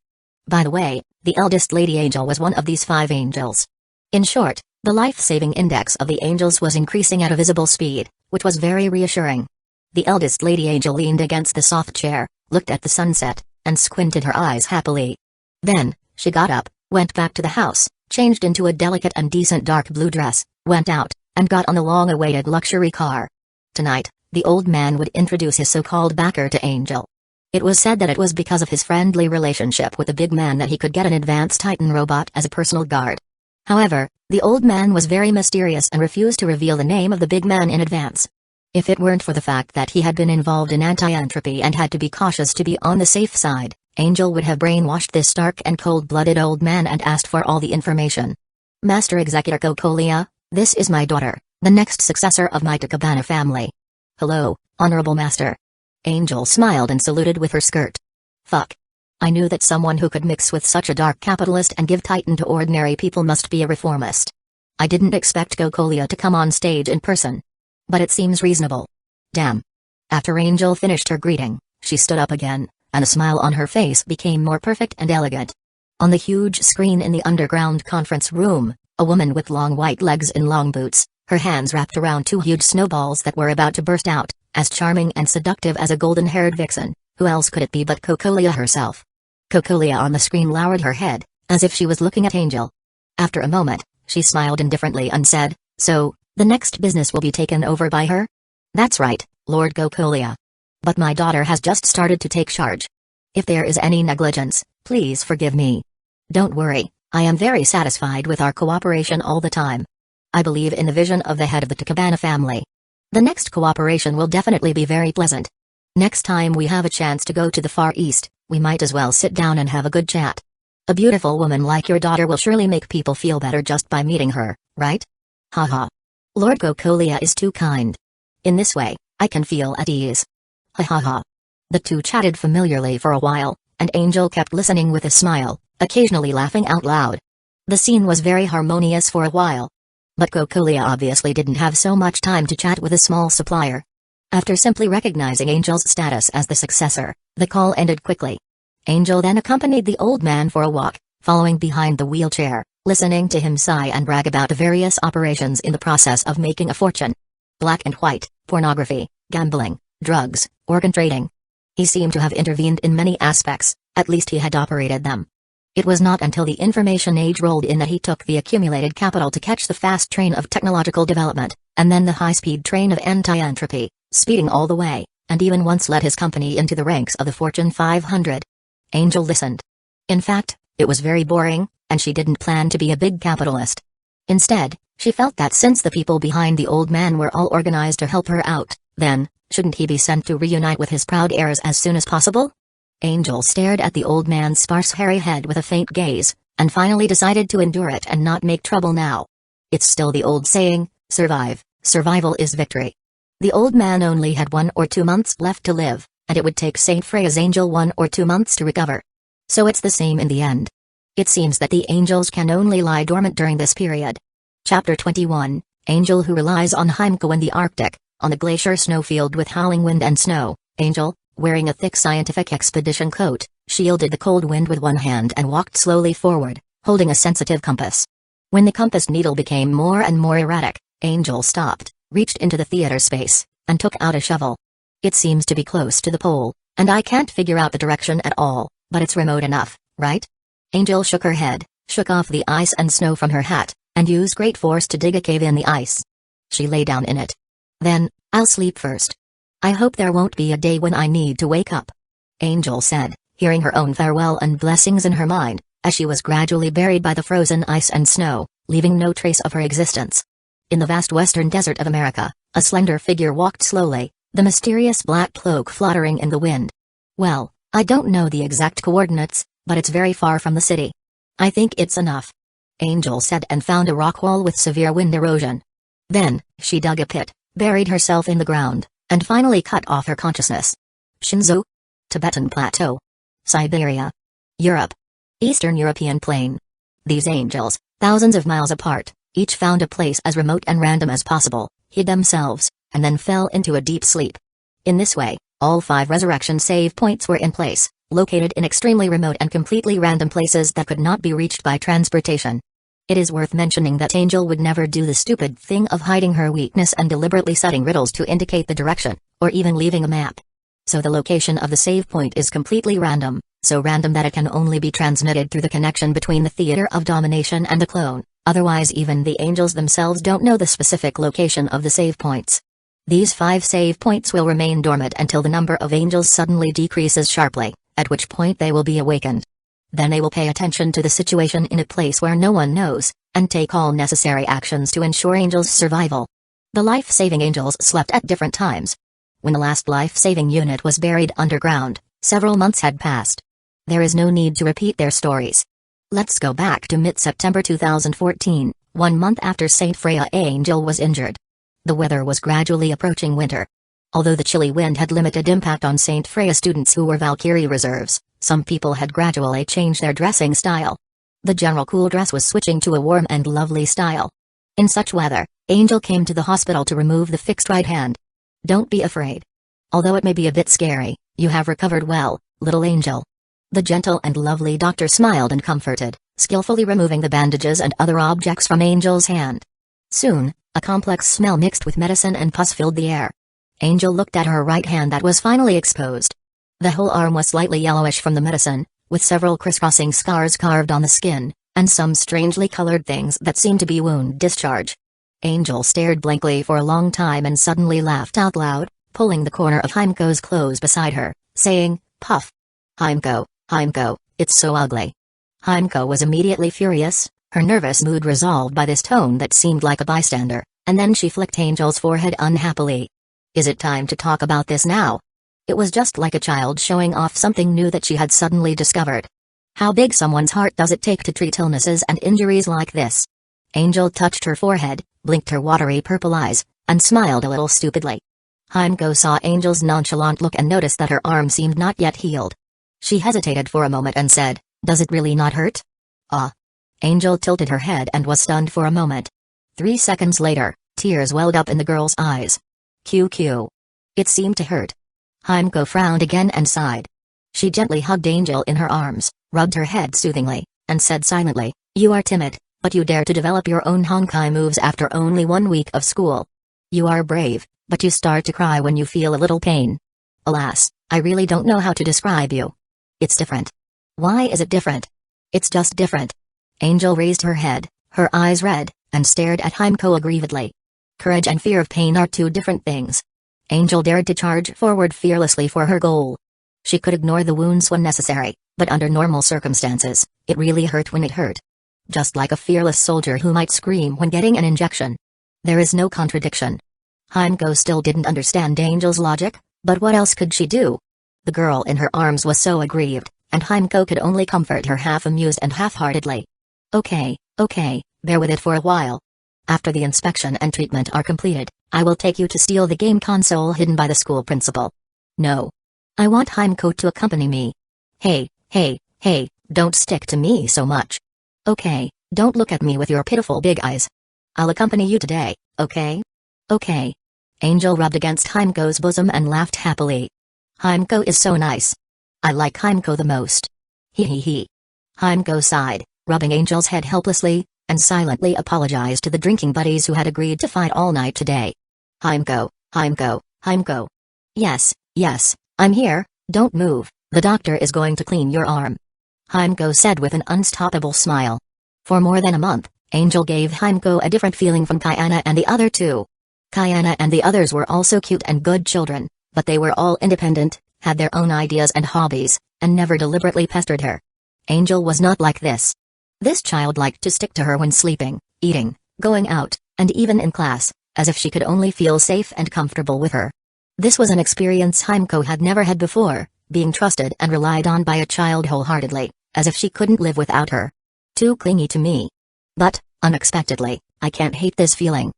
S1: By the way, the eldest Lady Angel was one of these 5 angels. In short, the life-saving index of the angels was increasing at a visible speed, which was very reassuring. The eldest Lady Angel leaned against the soft chair, looked at the sunset, and squinted her eyes happily. Then, she got up, went back to the house, changed into a delicate and decent dark blue dress, went out, and got on the long-awaited luxury car. Tonight, the old man would introduce his so-called backer to Angel. It was said that it was because of his friendly relationship with the big man that he could get an advanced Titan robot as a personal guard. However, the old man was very mysterious and refused to reveal the name of the big man in advance. If it weren't for the fact that he had been involved in anti-entropy and had to be cautious to be on the safe side, Angel would have brainwashed this stark and cold-blooded old man and asked for all the information. Master Executor Kokolia, this is my daughter, the next successor of my Takabana family. Hello, Honorable Master. Angel smiled and saluted with her skirt. Fuck. I knew that someone who could mix with such a dark capitalist and give Titan to ordinary people must be a reformist. I didn't expect Kokolia to come on stage in person. But it seems reasonable. Damn. After Angel finished her greeting, she stood up again, and a smile on her face became more perfect and elegant. On the huge screen in the underground conference room, a woman with long white legs in long boots, her hands wrapped around 2 huge snowballs that were about to burst out, as charming and seductive as a golden-haired vixen. Who else could it be but Kokolia herself? Kokolia on the screen lowered her head, as if she was looking at Angel. After a moment, she smiled indifferently and said, So, the next business will be taken over by her? That's right, Lord Kokolia. But my daughter has just started to take charge. If there is any negligence, please forgive me. Don't worry, I am very satisfied with our cooperation all the time. I believe in the vision of the head of the Takabana family. The next cooperation will definitely be very pleasant. Next time we have a chance to go to the Far East, we might as well sit down and have a good chat. A beautiful woman like your daughter will surely make people feel better just by meeting her, right? Haha. Lord Kokolia is too kind. In this way, I can feel at ease. Ha ha ha. The two chatted familiarly for a while, and Angel kept listening with a smile, occasionally laughing out loud. The scene was very harmonious for a while. But Kokolia obviously didn't have so much time to chat with a small supplier. After simply recognizing Angel's status as the successor, the call ended quickly. Angel then accompanied the old man for a walk, following behind the wheelchair, listening to him sigh and brag about the various operations in the process of making a fortune. Black and white, pornography, gambling, drugs, organ trading. He seemed to have intervened in many aspects, at least he had operated them. It was not until the information age rolled in that he took the accumulated capital to catch the fast train of technological development, and then the high-speed train of anti-entropy, speeding all the way, and even once led his company into the ranks of the Fortune 500. Angel listened. In fact, it was very boring, and she didn't plan to be a big capitalist. Instead, she felt that since the people behind the old man were all organized to help her out, then, shouldn't he be sent to reunite with his proud heirs as soon as possible? Angel stared at the old man's sparse hairy head with a faint gaze, and finally decided to endure it and not make trouble now. It's still the old saying, survive, survival is victory. The old man only had 1 or 2 months left to live, and it would take Saint Freya's angel 1 or 2 months to recover. So it's the same in the end. It seems that the angels can only lie dormant during this period. Chapter 21, Angel who relies on Hueco in the Arctic, on the glacier snowfield with howling wind and snow. Angel, wearing a thick scientific expedition coat, shielded the cold wind with one hand and walked slowly forward, holding a sensitive compass. When the compass needle became more and more erratic, Angel stopped, reached into the theater space, and took out a shovel. It seems to be close to the pole, and I can't figure out the direction at all, but it's remote enough, right? Angel shook her head, shook off the ice and snow from her hat, and used great force to dig a cave in the ice. She lay down in it. Then, I'll sleep first. I hope there won't be a day when I need to wake up. Angel said, hearing her own farewell and blessings in her mind, as she was gradually buried by the frozen ice and snow, leaving no trace of her existence. In the vast western desert of America, a slender figure walked slowly, the mysterious black cloak fluttering in the wind. Well, I don't know the exact coordinates, but it's very far from the city. I think it's enough. Angel said and found a rock wall with severe wind erosion. Then, she dug a pit, buried herself in the ground, and finally cut off her consciousness. Shinzo? Tibetan Plateau. Siberia. Europe. Eastern European Plain. These angels, thousands of miles apart, each found a place as remote and random as possible, hid themselves, and then fell into a deep sleep. In this way, all 5 resurrection save points were in place, located in extremely remote and completely random places that could not be reached by transportation. It is worth mentioning that Angel would never do the stupid thing of hiding her weakness and deliberately setting riddles to indicate the direction, or even leaving a map. So the location of the save point is completely random, so random that it can only be transmitted through the connection between the theater of domination and the clone, otherwise even the angels themselves don't know the specific location of the save points. These 5 save points will remain dormant until the number of angels suddenly decreases sharply, at which point they will be awakened. Then they will pay attention to the situation in a place where no one knows, and take all necessary actions to ensure angels' survival. The life-saving angels slept at different times. When the last life-saving unit was buried underground, several months had passed. There is no need to repeat their stories. Let's go back to mid-September 2014, 1 month after Saint Freya Angel was injured. The weather was gradually approaching winter. Although the chilly wind had limited impact on Saint Freya students who were Valkyrie reserves, some people had gradually changed their dressing style. The general cool dress was switching to a warm and lovely style. In such weather, Angel came to the hospital to remove the fixed right hand. Don't be afraid. Although it may be a bit scary, you have recovered well, little angel. The gentle and lovely doctor smiled and comforted, skillfully removing the bandages and other objects from Angel's hand. Soon, a complex smell mixed with medicine and pus filled the air. Angel looked at her right hand that was finally exposed. The whole arm was slightly yellowish from the medicine, with several crisscrossing scars carved on the skin, and some strangely colored things that seemed to be wound discharge. Angel stared blankly for a long time and suddenly laughed out loud, pulling the corner of Hueco's clothes beside her, saying, "Puff. Hueco, it's so ugly." Hueco was immediately furious, her nervous mood resolved by this tone that seemed like a bystander, and then she flicked Angel's forehead unhappily. "Is it time to talk about this now?" It was just like a child showing off something new that she had suddenly discovered. How big someone's heart does it take to treat illnesses and injuries like this? Angel touched her forehead, blinked her watery purple eyes, and smiled a little stupidly. Hueco saw Angel's nonchalant look and noticed that her arm seemed not yet healed. She hesitated for a moment and said, "Does it really not hurt?" "Ah." Angel tilted her head and was stunned for a moment. 3 seconds later, tears welled up in the girl's eyes. "QQ. It seemed to hurt." Hueco frowned again and sighed. She gently hugged Angel in her arms, rubbed her head soothingly, and said silently, "You are timid, but you dare to develop your own Honkai moves after only 1 week of school. You are brave, but you start to cry when you feel a little pain. Alas, I really don't know how to describe you. It's different." "Why is it different?" It's just different. Angel raised her head, her eyes red, and stared at Hueco aggrievedly. Courage and fear of pain are two different things. Angel dared to charge forward fearlessly for her goal. She could ignore the wounds when necessary, but under normal circumstances, it really hurt when it hurt. Just like a fearless soldier who might scream when getting an injection. There is no contradiction. Hueco still didn't understand Angel's logic, but what else could she do? The girl in her arms was so aggrieved, and Hueco could only comfort her half-amused and half-heartedly. Okay, bear with it for a while. After the inspection and treatment are completed, I will take you to steal the game console hidden by the school principal. No. I want Hueco to accompany me. Hey, don't stick to me so much. Okay, don't look at me with your pitiful big eyes. I'll accompany you today, okay? Okay. Angel rubbed against Hueco's bosom and laughed happily. Hueco is so nice. I like Hueco the most. He. Hueco sighed, rubbing Angel's head helplessly, and silently apologized to the drinking buddies who had agreed to fight all night today. Hueco. Yes, I'm here, don't move, the doctor is going to clean your arm. Hueco said with an unstoppable smile. For more than a month, Angel gave Hueco a different feeling from Kayana and the other two. Kayana and the others were also cute and good children, but they were all independent, had their own ideas and hobbies, and never deliberately pestered her. Angel was not like this. This child liked to stick to her when sleeping, eating, going out, and even in class, as if she could only feel safe and comfortable with her. This was an experience Hueco had never had before, being trusted and relied on by a child wholeheartedly, as if she couldn't live without her. Too clingy to me. But, unexpectedly, I can't hate this feeling.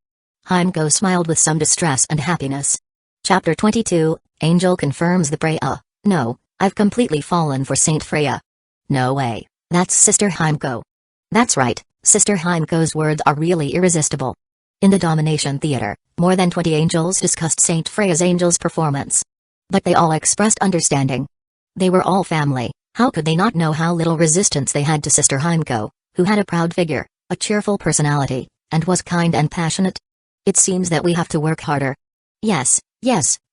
S1: Hueco smiled with some distress and happiness. Chapter 22, Angel confirms the Freya. No, I've completely fallen for Saint Freya. No way, that's Sister Hueco. That's right, Sister Hueco's words are really irresistible. In the Domination Theater, more than 20 angels discussed Saint Freya's angel's performance. But they all expressed understanding. They were all family, how could they not know how little resistance they had to Sister Hueco, who had a proud figure, a cheerful personality, and was kind and passionate? It seems that we have to work harder. Yes,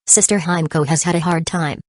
S1: Sister Hueco has had a hard time.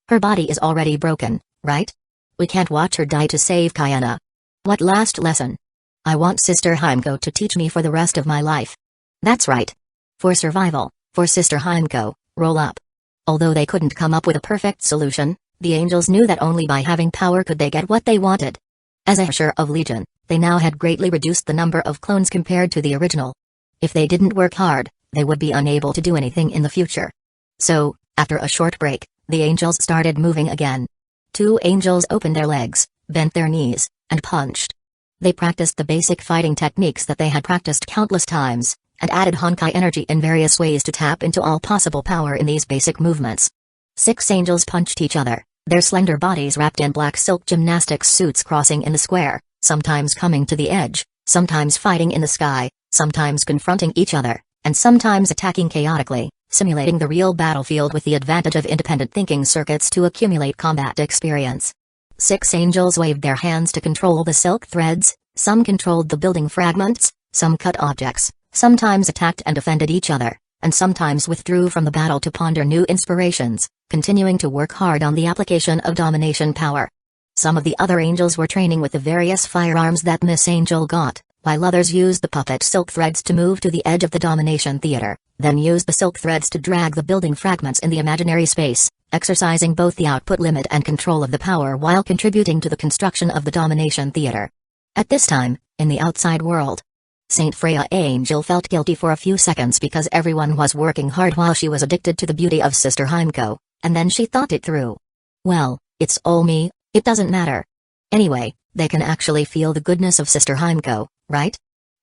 S1: Her body is already broken, right? We can't watch her die to save Kayana. What last lesson? I want Sister Hueco to teach me for the rest of my life. That's right. For survival, for Sister Hueco, roll up. Although they couldn't come up with a perfect solution, the angels knew that only by having power could they get what they wanted. As a Herrscher of Legion, they now had greatly reduced the number of clones compared to the original. If they didn't work hard, they would be unable to do anything in the future. So, after a short break, the angels started moving again. 2 angels opened their legs, bent their knees, and punched. They practiced the basic fighting techniques that they had practiced countless times, and added Honkai energy in various ways to tap into all possible power in these basic movements. 6 angels punched each other, their slender bodies wrapped in black silk gymnastics suits crossing in the square, sometimes coming to the edge, sometimes fighting in the sky, sometimes confronting each other, and sometimes attacking chaotically, simulating the real battlefield with the advantage of independent thinking circuits to accumulate combat experience. 6 angels waved their hands to control the silk threads, some controlled the building fragments, some cut objects, sometimes attacked and defended each other, and sometimes withdrew from the battle to ponder new inspirations, continuing to work hard on the application of domination power. Some of the other angels were training with the various firearms that Miss Angel got, while others used the puppet silk threads to move to the edge of the domination theater, then used the silk threads to drag the building fragments in the imaginary space, exercising both the output limit and control of the power while contributing to the construction of the domination theater. At this time, in the outside world, Saint Freya Angel felt guilty for a few seconds because everyone was working hard while she was addicted to the beauty of Sister Hueco, and then she thought it through. Well, it's all me, it doesn't matter. Anyway, they can actually feel the goodness of Sister Hueco, right?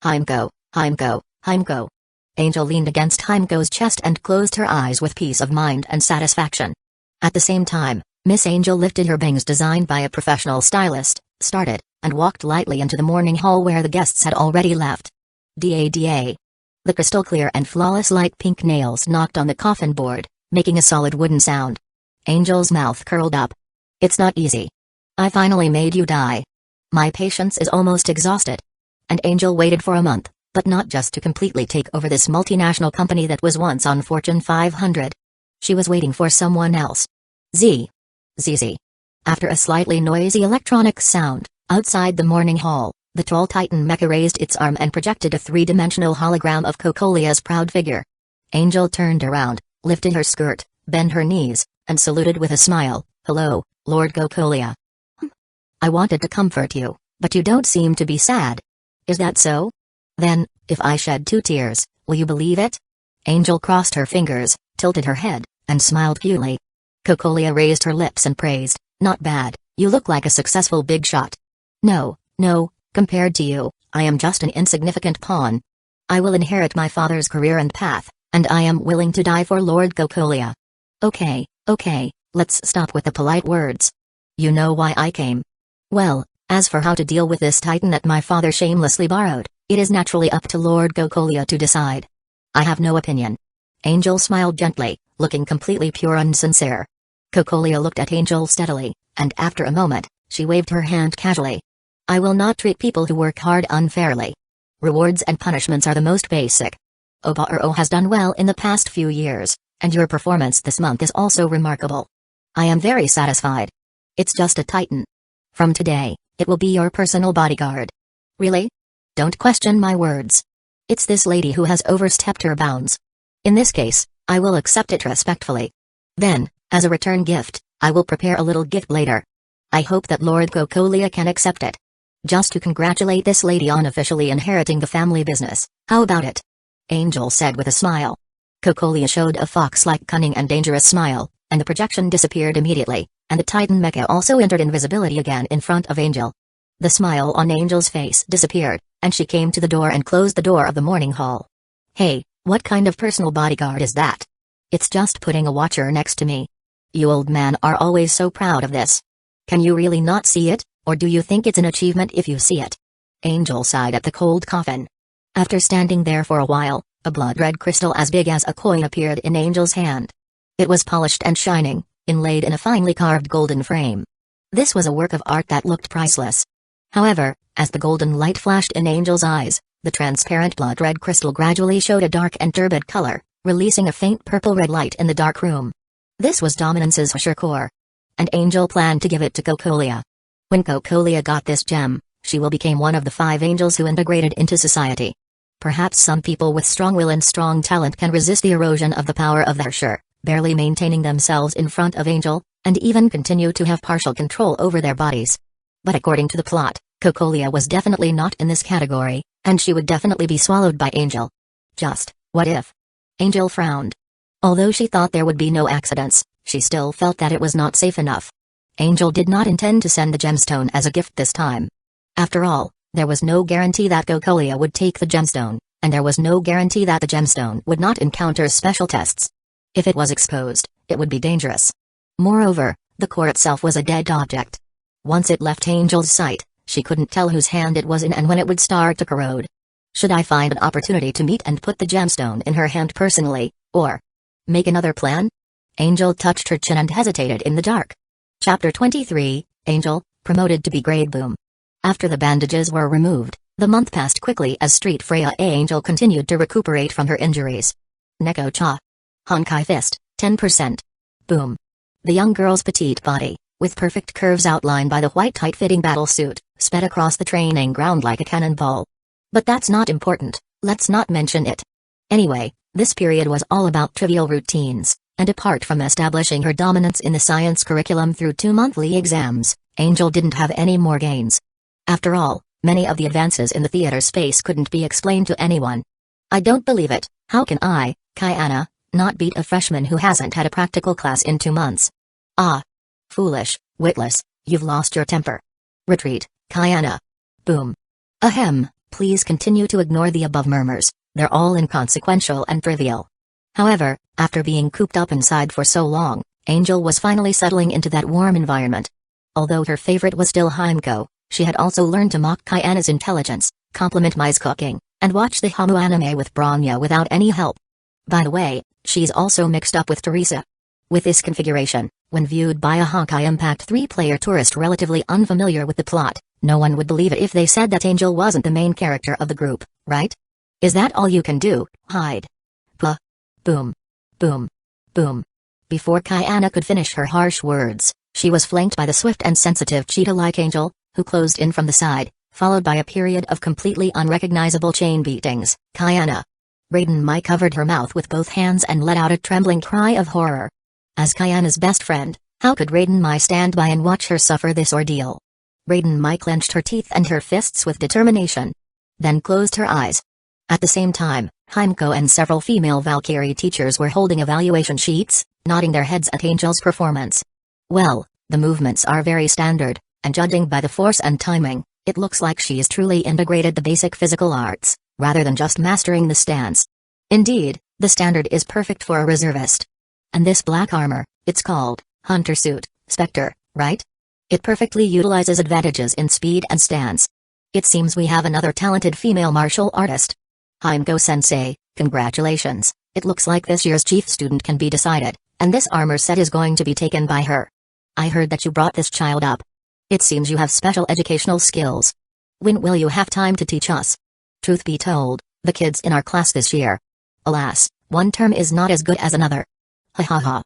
S1: Hueco. Angel leaned against Hueco's chest and closed her eyes with peace of mind and satisfaction. At the same time, Miss Angel lifted her bangs designed by a professional stylist, started, and walked lightly into the morning hall where the guests had already left. Da. The crystal clear and flawless light pink nails knocked on the coffin board, making a solid wooden sound. Angel's mouth curled up. It's not easy. I finally made you die. My patience is almost exhausted. And Angel waited for a month, but not just to completely take over this multinational company that was once on Fortune 500. She was waiting for someone else. ZZ. After a slightly noisy electronic sound, Outside the morning hall, the tall Titan mecha raised its arm and projected a three-dimensional hologram of Cocolia's proud figure. Angel turned around, lifted her skirt, bent her knees, and saluted with a smile. "Hello, Lord Cocolia. I wanted to comfort you, but you don't seem to be sad. Is that so? Then, if I shed 2 tears, will you believe it?" Angel crossed her fingers, tilted her head, and smiled cutely. Cocolia raised her lips and praised, "Not bad, you look like a successful big shot." No, compared to you, I am just an insignificant pawn. I will inherit my father's career and path, and I am willing to die for Lord Cocolia." Okay, let's stop with the polite words. You know why I came. Well, as for how to deal with this Titan that my father shamelessly borrowed, it is naturally up to Lord Cocolia to decide. I have no opinion. Angel smiled gently, looking completely pure and sincere. Cocolia looked at Angel steadily, and after a moment, she waved her hand casually. I will not treat people who work hard unfairly. Rewards and punishments are the most basic. Obaro has done well in the past few years, and your performance this month is also remarkable. I am very satisfied. It's just a Titan. From today, it will be your personal bodyguard. Really? Don't question my words. It's this lady who has overstepped her bounds. In this case, I will accept it respectfully. Then, as a return gift, I will prepare a little gift later. I hope that Lord Cocolia can accept it. Just to congratulate this lady on officially inheriting the family business, how about it? Angel said with a smile. Cocolia showed a fox-like cunning and dangerous smile, and the projection disappeared immediately, and the Titan mecha also entered invisibility again in front of Angel. The smile on Angel's face disappeared, and she came to the door and closed the door of the morning hall. Hey, what kind of personal bodyguard is that? It's just putting a watcher next to me. You old men are always so proud of this. Can you really not see it, or do you think it's an achievement if you see it? Angel sighed at the cold coffin. After standing there for a while, a blood-red crystal as big as a coin appeared in Angel's hand. It was polished and shining, inlaid in a finely carved golden frame. This was a work of art that looked priceless. However, as the golden light flashed in Angel's eyes, the transparent blood-red crystal gradually showed a dark and turbid color, releasing a faint purple-red light in the dark room. This was Dominance's Herrscher core. And Angel planned to give it to Cocolia. When Cocolia got this gem, she will become one of the 5 angels who integrated into society. Perhaps some people with strong will and strong talent can resist the erosion of the power of the Herrscher, barely maintaining themselves in front of Angel, and even continue to have partial control over their bodies. But according to the plot, Cocolia was definitely not in this category, and she would definitely be swallowed by Angel. Just, what if? Angel frowned. Although she thought there would be no accidents, she still felt that it was not safe enough. Angel did not intend to send the gemstone as a gift this time. After all, there was no guarantee that Cocolia would take the gemstone, and there was no guarantee that the gemstone would not encounter special tests. If it was exposed, it would be dangerous. Moreover, the core itself was a dead object. Once it left Angel's sight, she couldn't tell whose hand it was in and when it would start to corrode. Should I find an opportunity to meet and put the gemstone in her hand personally, or make another plan? Angel touched her chin and hesitated in the dark. Chapter 23, Angel, promoted to be grade boom. After the bandages were removed, the month passed quickly as Street Freya Angel continued to recuperate from her injuries. Neko-cha. Honkai Fist, 10%. Boom. The young girl's petite body, with perfect curves outlined by the white tight-fitting battlesuit, sped across the training ground like a cannonball. But that's not important, let's not mention it. Anyway, this period was all about trivial routines, and apart from establishing her dominance in the science curriculum through 2 monthly exams, Angel didn't have any more gains. After all, many of the advances in the theater space couldn't be explained to anyone. I don't believe it, how can I, Kayana, not beat a freshman who hasn't had a practical class in 2 months? Ah. Foolish, witless, you've lost your temper. Retreat, Kayana. Boom. Ahem, please continue to ignore the above murmurs, they're all inconsequential and trivial. However, after being cooped up inside for so long, Angel was finally settling into that warm environment. Although her favorite was still Hueco, she had also learned to mock Kayana's intelligence, compliment Mai's cooking, and watch the Hamu anime with Bronya without any help. By the way, she's also mixed up with Teresa. With this configuration, when viewed by a Honkai Impact 3-player tourist relatively unfamiliar with the plot, no one would believe it if they said that Angel wasn't the main character of the group, right? Is that all you can do, hide? Puh. Boom. Boom. Boom. Before Kayana could finish her harsh words, she was flanked by the swift and sensitive cheetah-like Angel, who closed in from the side, followed by a period of completely unrecognizable chain beatings. Kayana. Raiden Mai covered her mouth with both hands and let out a trembling cry of horror. As Kayana's best friend, how could Raiden Mai stand by and watch her suffer this ordeal? Raiden Mai clenched her teeth and her fists with determination. Then closed her eyes. At the same time, Hueco and several female Valkyrie teachers were holding evaluation sheets, nodding their heads at Angel's performance. Well, the movements are very standard, and judging by the force and timing, it looks like she has truly integrated the basic physical arts, rather than just mastering the stance. Indeed, the standard is perfect for a reservist. And this black armor, it's called Hunter Suit, Spectre, right? It perfectly utilizes advantages in speed and stance. It seems we have another talented female martial artist. Hueco-sensei, congratulations, it looks like this year's chief student can be decided, and this armor set is going to be taken by her. I heard that you brought this child up. It seems you have special educational skills. When will you have time to teach us? Truth be told, the kids in our class this year. Alas, one term is not as good as another. Ha ha ha.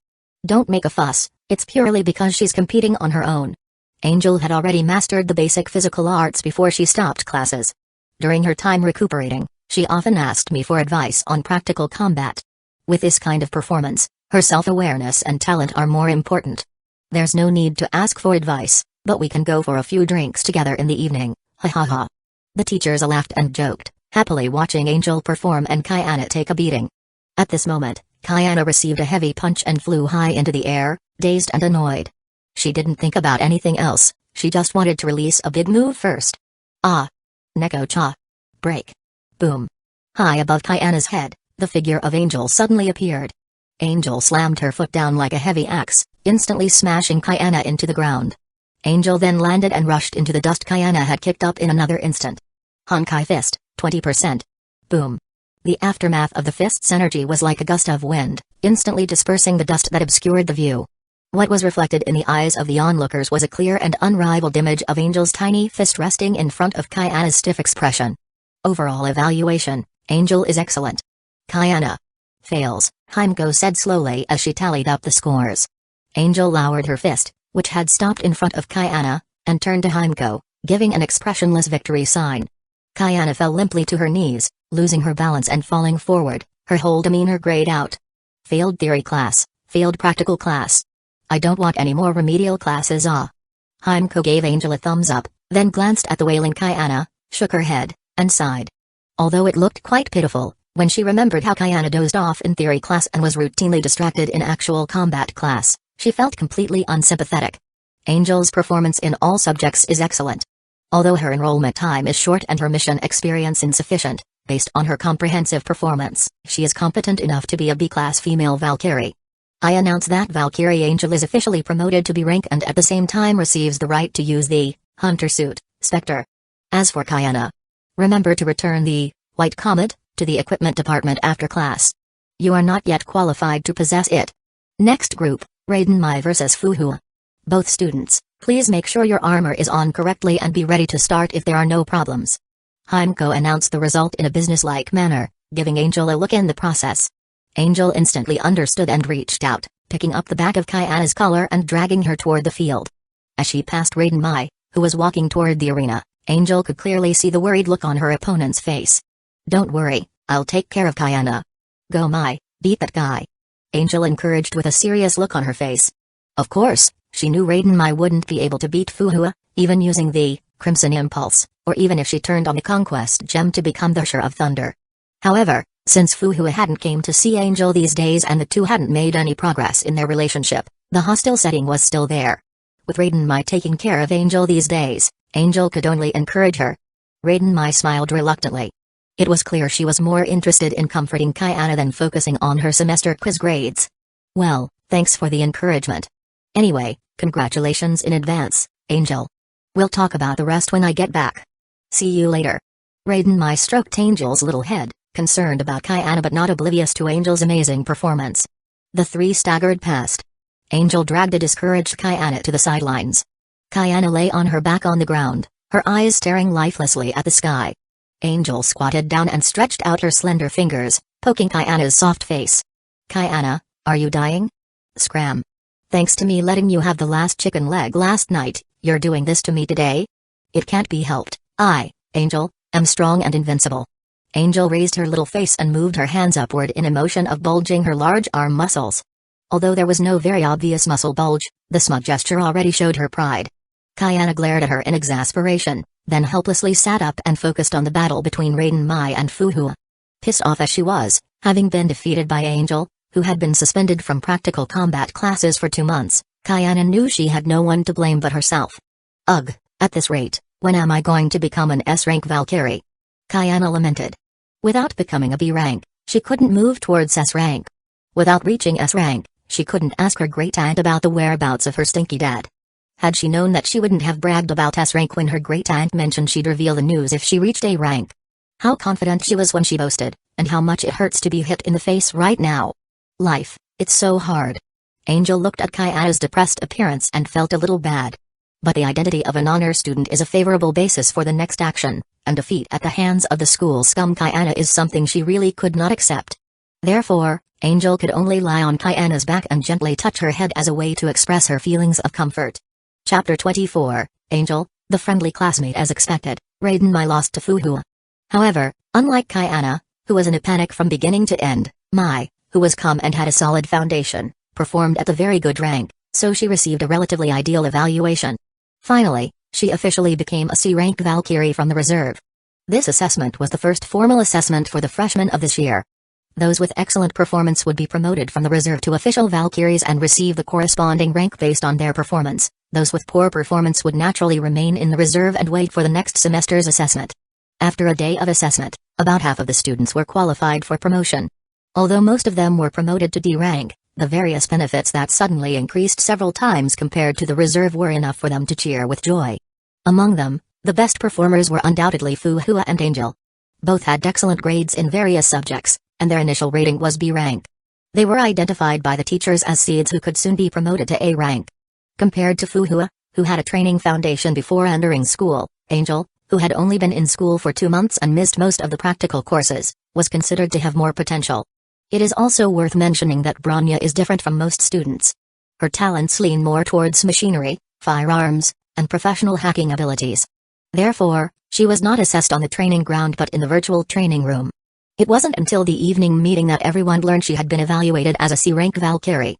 S1: Don't make a fuss, it's purely because she's competing on her own. Angel had already mastered the basic physical arts before she stopped classes. During her time recuperating, she often asked me for advice on practical combat. With this kind of performance, her self-awareness and talent are more important. There's no need to ask for advice, but we can go for a few drinks together in the evening, ha ha ha. The teachers laughed and joked, happily watching Angel perform and Kayana take a beating. At this moment, Kayana received a heavy punch and flew high into the air, dazed and annoyed. She didn't think about anything else, she just wanted to release a big move first. Ah! Neko-cha. Break. Boom. High above Kayana's head, the figure of Angel suddenly appeared. Angel slammed her foot down like a heavy axe, instantly smashing Kayana into the ground. Angel then landed and rushed into the dust Kayana had kicked up in another instant. Honkai Fist, 20%. Boom. The aftermath of the fist's energy was like a gust of wind, instantly dispersing the dust that obscured the view. What was reflected in the eyes of the onlookers was a clear and unrivaled image of Angel's tiny fist resting in front of Kayana's stiff expression. Overall evaluation, Angel is excellent. Kayana. Fails, Hueco said slowly as she tallied up the scores. Angel lowered her fist, which had stopped in front of Kayana, and turned to Hueco, giving an expressionless victory sign. Kayana fell limply to her knees, losing her balance and falling forward, her whole demeanor grayed out. Failed theory class, failed practical class. I don't want any more remedial classes. Hueco gave Angel a thumbs up, then glanced at the wailing Kayana, shook her head, and sighed. Although it looked quite pitiful, when she remembered how Kayana dozed off in theory class and was routinely distracted in actual combat class, she felt completely unsympathetic. Angel's performance in all subjects is excellent. Although her enrollment time is short and her mission experience insufficient, based on her comprehensive performance, she is competent enough to be a B-class female Valkyrie. I announce that Valkyrie Angel is officially promoted to B rank and at the same time receives the right to use the Hunter Suit, Spectre. As for Kayana, remember to return the White Comet to the equipment department after class. You are not yet qualified to possess it. Next group, Raiden Mai vs Fuhua. Both students, please make sure your armor is on correctly and be ready to start if there are no problems. Hueco announced the result in a businesslike manner, giving Angel a look in the process. Angel instantly understood and reached out, picking up the back of Kayana's collar and dragging her toward the field. As she passed Raiden Mai, who was walking toward the arena, Angel could clearly see the worried look on her opponent's face. Don't worry, I'll take care of Kayana. Go Mai, beat that guy. Angel encouraged with a serious look on her face. Of course, she knew Raiden Mai wouldn't be able to beat Fuhua, even using the Crimson Impulse, or even if she turned on the Conquest gem to become the Herrscher of Thunder. However, since Fuhua hadn't came to see Angel these days and the two hadn't made any progress in their relationship, the hostile setting was still there. With Raiden Mai taking care of Angel these days, Angel could only encourage her. Raiden Mai smiled reluctantly. It was clear she was more interested in comforting Kayana than focusing on her semester quiz grades. Well, thanks for the encouragement. Anyway, congratulations in advance, Angel. We'll talk about the rest when I get back. See you later. Raiden Mai stroked Angel's little head, concerned about Kayana but not oblivious to Angel's amazing performance. The three staggered past. Angel dragged a discouraged Kayana to the sidelines. Kayana lay on her back on the ground, her eyes staring lifelessly at the sky. Angel squatted down and stretched out her slender fingers, poking Kayana's soft face. Kayana, are you dying? Scram. Thanks to me letting you have the last chicken leg last night, you're doing this to me today? It can't be helped. I, Angel, am strong and invincible. Angel raised her little face and moved her hands upward in a motion of bulging her large arm muscles. Although there was no very obvious muscle bulge, the smug gesture already showed her pride. Kayana glared at her in exasperation, then helplessly sat up and focused on the battle between Raiden Mai and Fuhua. Pissed off as she was, having been defeated by Angel, who had been suspended from practical combat classes for 2 months, Kayana knew she had no one to blame but herself. Ugh, at this rate, when am I going to become an S-rank Valkyrie? Kayana lamented. Without becoming a B rank, she couldn't move towards S rank. Without reaching S rank, she couldn't ask her great-aunt about the whereabouts of her stinky dad. Had she known that, she wouldn't have bragged about S rank when her great-aunt mentioned she'd reveal the news if she reached A rank. How confident she was when she boasted, and how much it hurts to be hit in the face right now. Life, it's so hard. Angel looked at Kayana's depressed appearance and felt a little bad. But the identity of an honor student is a favorable basis for the next action, and defeat at the hands of the school scum Kayana is something she really could not accept. Therefore, Angel could only lie on Kayana's back and gently touch her head as a way to express her feelings of comfort. Chapter 24, Angel, the friendly classmate. As expected, Raiden Mai lost to Fuhua. However, unlike Kayana, who was in a panic from beginning to end, Mai, who was calm and had a solid foundation, performed at a very good rank, so she received a relatively ideal evaluation. Finally, she officially became a C-rank Valkyrie from the reserve. This assessment was the first formal assessment for the freshmen of this year. Those with excellent performance would be promoted from the reserve to official Valkyries and receive the corresponding rank based on their performance. Those with poor performance would naturally remain in the reserve and wait for the next semester's assessment. After a day of assessment, about half of the students were qualified for promotion. Although most of them were promoted to D rank, the various benefits that suddenly increased several times compared to the reserve were enough for them to cheer with joy. Among them, the best performers were undoubtedly Fuhua and Angel. Both had excellent grades in various subjects, and their initial rating was B rank. They were identified by the teachers as seeds who could soon be promoted to A rank. Compared to Fuhua, who had a training foundation before entering school, Angel, who had only been in school for 2 months and missed most of the practical courses, was considered to have more potential. It is also worth mentioning that Bronya is different from most students. Her talents lean more towards machinery, firearms, and professional hacking abilities. Therefore, she was not assessed on the training ground but in the virtual training room. It wasn't until the evening meeting that everyone learned she had been evaluated as a C-rank Valkyrie.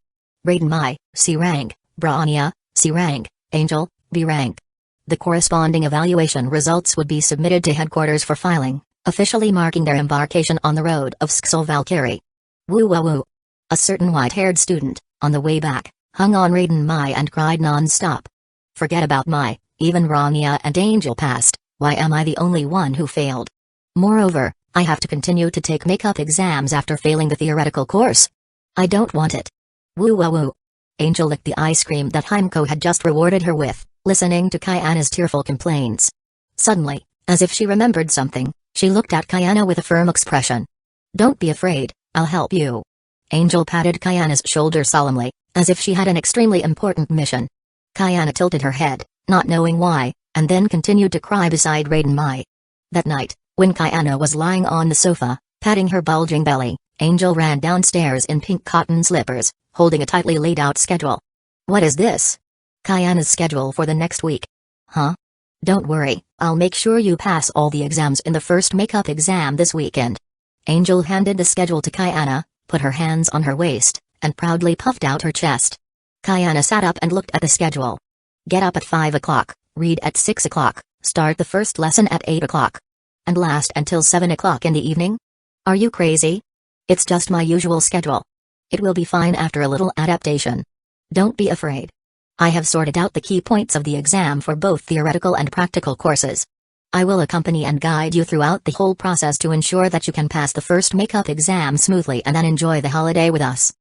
S1: Raiden Mai, C rank, Bronya, C rank, Angel, B rank. The corresponding evaluation results would be submitted to headquarters for filing, officially marking their embarkation on the road of Skull Valkyrie. Woo-woo-woo. A certain white-haired student, on the way back, hung on Raiden Mai and cried non-stop. Forget about Mai, even Bronya and Angel passed, why am I the only one who failed? Moreover, I have to continue to take makeup exams after failing the theoretical course. I don't want it. Woo-woo-woo. Angel licked the ice cream that Hueco had just rewarded her with, listening to Kayana's tearful complaints. Suddenly, as if she remembered something, she looked at Kayana with a firm expression. Don't be afraid, I'll help you. Angel patted Kayana's shoulder solemnly, as if she had an extremely important mission. Kayana tilted her head, not knowing why, and then continued to cry beside Raiden Mai. That night, when Kayana was lying on the sofa, patting her bulging belly, Angel ran downstairs in pink cotton slippers, holding a tightly laid-out schedule. What is this? Kayana's schedule for the next week. Huh? Don't worry, I'll make sure you pass all the exams in the first makeup exam this weekend. Angel handed the schedule to Kayana, put her hands on her waist, and proudly puffed out her chest. Kayana sat up and looked at the schedule. Get up at 5 o'clock, read at 6 o'clock, start the first lesson at 8 o'clock. And last until 7 o'clock in the evening? Are you crazy? It's just my usual schedule. It will be fine after a little adaptation. Don't be afraid. I have sorted out the key points of the exam for both theoretical and practical courses. I will accompany and guide you throughout the whole process to ensure that you can pass the first makeup exam smoothly and then enjoy the holiday with us.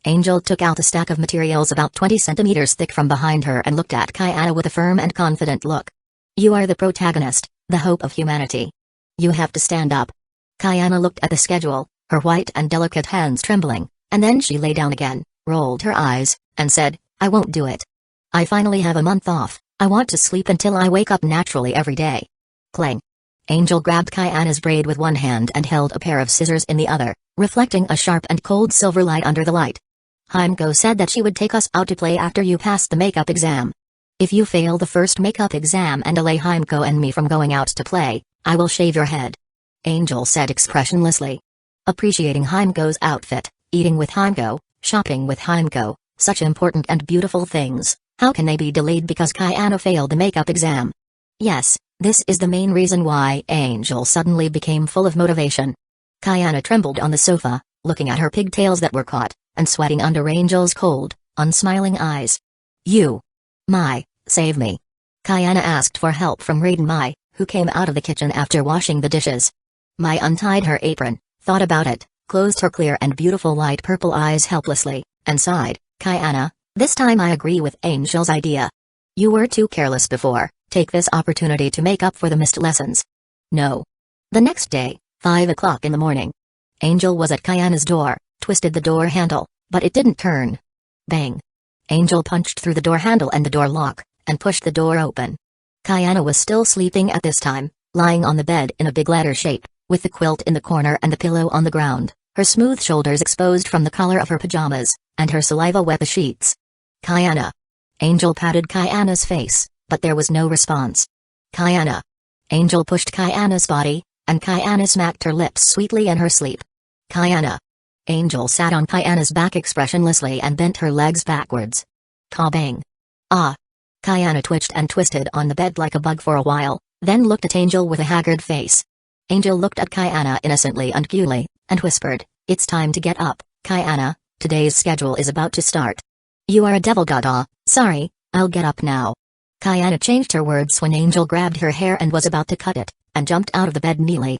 S1: Angel took out a stack of materials about 20 centimeters thick from behind her and looked at Kayana with a firm and confident look. You are the protagonist, the hope of humanity. You have to stand up. Kayana looked at the schedule, her white and delicate hands trembling, and then she lay down again, rolled her eyes, and said, I won't do it. I finally have a month off, I want to sleep until I wake up naturally every day. Clang. Angel grabbed Kayana's braid with one hand and held a pair of scissors in the other, reflecting a sharp and cold silver light under the light. Hueco said that she would take us out to play after you passed the makeup exam. If you fail the first makeup exam and delay Hueco and me from going out to play, I will shave your head," Angel said expressionlessly. Appreciating Hueco's outfit, eating with Hueco, shopping with Hueco, such important and beautiful things, how can they be delayed because Kayana failed the makeup exam? Yes, this is the main reason why Angel suddenly became full of motivation. Kayana trembled on the sofa, looking at her pigtails that were caught, and sweating under Angel's cold, unsmiling eyes. "You! Mai, save me!" Kayana asked for help from Raiden Mai, who came out of the kitchen after washing the dishes. Mai untied her apron, thought about it, closed her clear and beautiful light-purple eyes helplessly, and sighed. "Kayana, this time I agree with Angel's idea. You were too careless before, take this opportunity to make up for the missed lessons." "No." The next day, 5 o'clock in the morning. Angel was at Kayana's door, twisted the door handle, but it didn't turn. Bang! Angel punched through the door handle and the door lock, and pushed the door open. Kayana was still sleeping at this time, lying on the bed in a big letter shape, with the quilt in the corner and the pillow on the ground, her smooth shoulders exposed from the collar of her pajamas, and her saliva wet the sheets. "Kayana." Angel patted Kayana's face, but there was no response. "Kayana." Angel pushed Kayana's body, and Kayana smacked her lips sweetly in her sleep. "Kayana." Angel sat on Kayana's back expressionlessly and bent her legs backwards. "Ka-bang." "Ah." Kayana twitched and twisted on the bed like a bug for a while, then looked at Angel with a haggard face. Angel looked at Kayana innocently and coolly, and whispered, "It's time to get up, Kayana, today's schedule is about to start." "You are a devil god. Sorry, I'll get up now." Kayana changed her words when Angel grabbed her hair and was about to cut it, and jumped out of the bed neatly.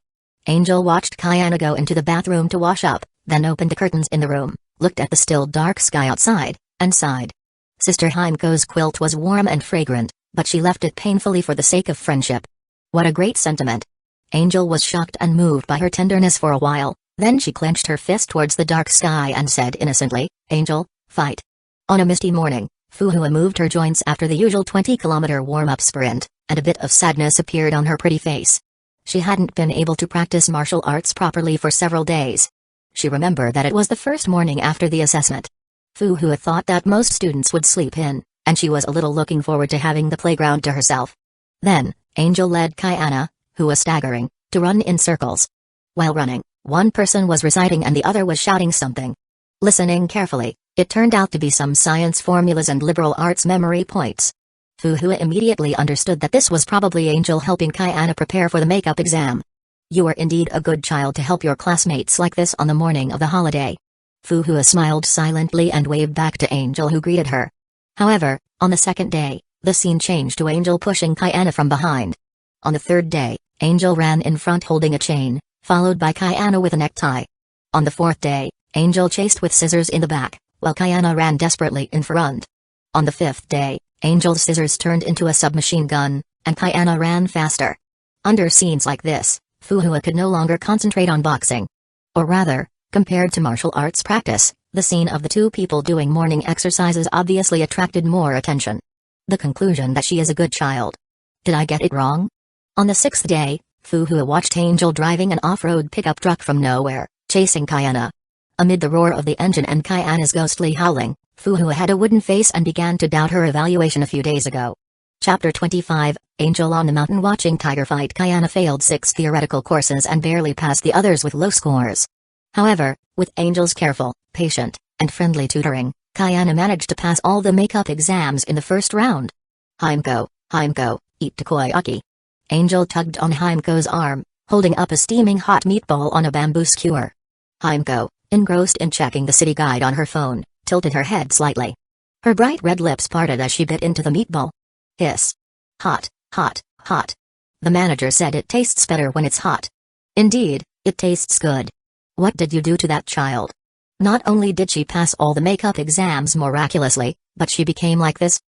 S1: Angel watched Kayana go into the bathroom to wash up, then opened the curtains in the room, looked at the still dark sky outside, and sighed. Sister Hueco's quilt was warm and fragrant, but she left it painfully for the sake of friendship. What a great sentiment. Angel was shocked and moved by her tenderness for a while, then she clenched her fist towards the dark sky and said innocently, "Angel, fight." On a misty morning, Fuhua moved her joints after the usual 20-kilometer warm-up sprint, and a bit of sadness appeared on her pretty face. She hadn't been able to practice martial arts properly for several days. She remembered that it was the first morning after the assessment. Fuhua thought that most students would sleep in, and she was a little looking forward to having the playground to herself. Then, Angel led Kayana, who was staggering, to run in circles. While running, one person was reciting and the other was shouting something. Listening carefully, it turned out to be some science formulas and liberal arts memory points. Fuhua immediately understood that this was probably Angel helping Kayana prepare for the makeup exam. "You are indeed a good child to help your classmates like this on the morning of the holiday." Fuhua smiled silently and waved back to Angel, who greeted her. However, on the second day, the scene changed to Angel pushing Kayana from behind. On the third day, Angel ran in front holding a chain, followed by Kayana with a necktie. On the fourth day, Angel chased with scissors in the back, while Kayana ran desperately in front. On the fifth day, Angel's scissors turned into a submachine gun, and Kayana ran faster. Under scenes like this, Fuhua could no longer concentrate on boxing. Or rather, compared to martial arts practice, the scene of the two people doing morning exercises obviously attracted more attention. The conclusion that she is a good child. Did I get it wrong? On the sixth day, Fuhua watched Angel driving an off-road pickup truck from nowhere, chasing Kayana. Amid the roar of the engine and Kayana's ghostly howling, Fuhua had a wooden face and began to doubt her evaluation a few days ago. Chapter 25, Angel on the mountain watching Tiger fight. Kayana failed 6 theoretical courses and barely passed the others with low scores. However, with Angel's careful, patient, and friendly tutoring, Kayana managed to pass all the makeup exams in the first round. Hueco, eat takoyaki. Angel tugged on Hueco's arm, holding up a steaming hot meatball on a bamboo skewer. Hueco, engrossed in checking the city guide on her phone, tilted her head slightly. Her bright red lips parted as she bit into the meatball. Hiss. Hot, hot, hot. The manager said it tastes better when it's hot. Indeed, it tastes good. What did you do to that child? Not only did she pass all the makeup exams miraculously, but she became like this.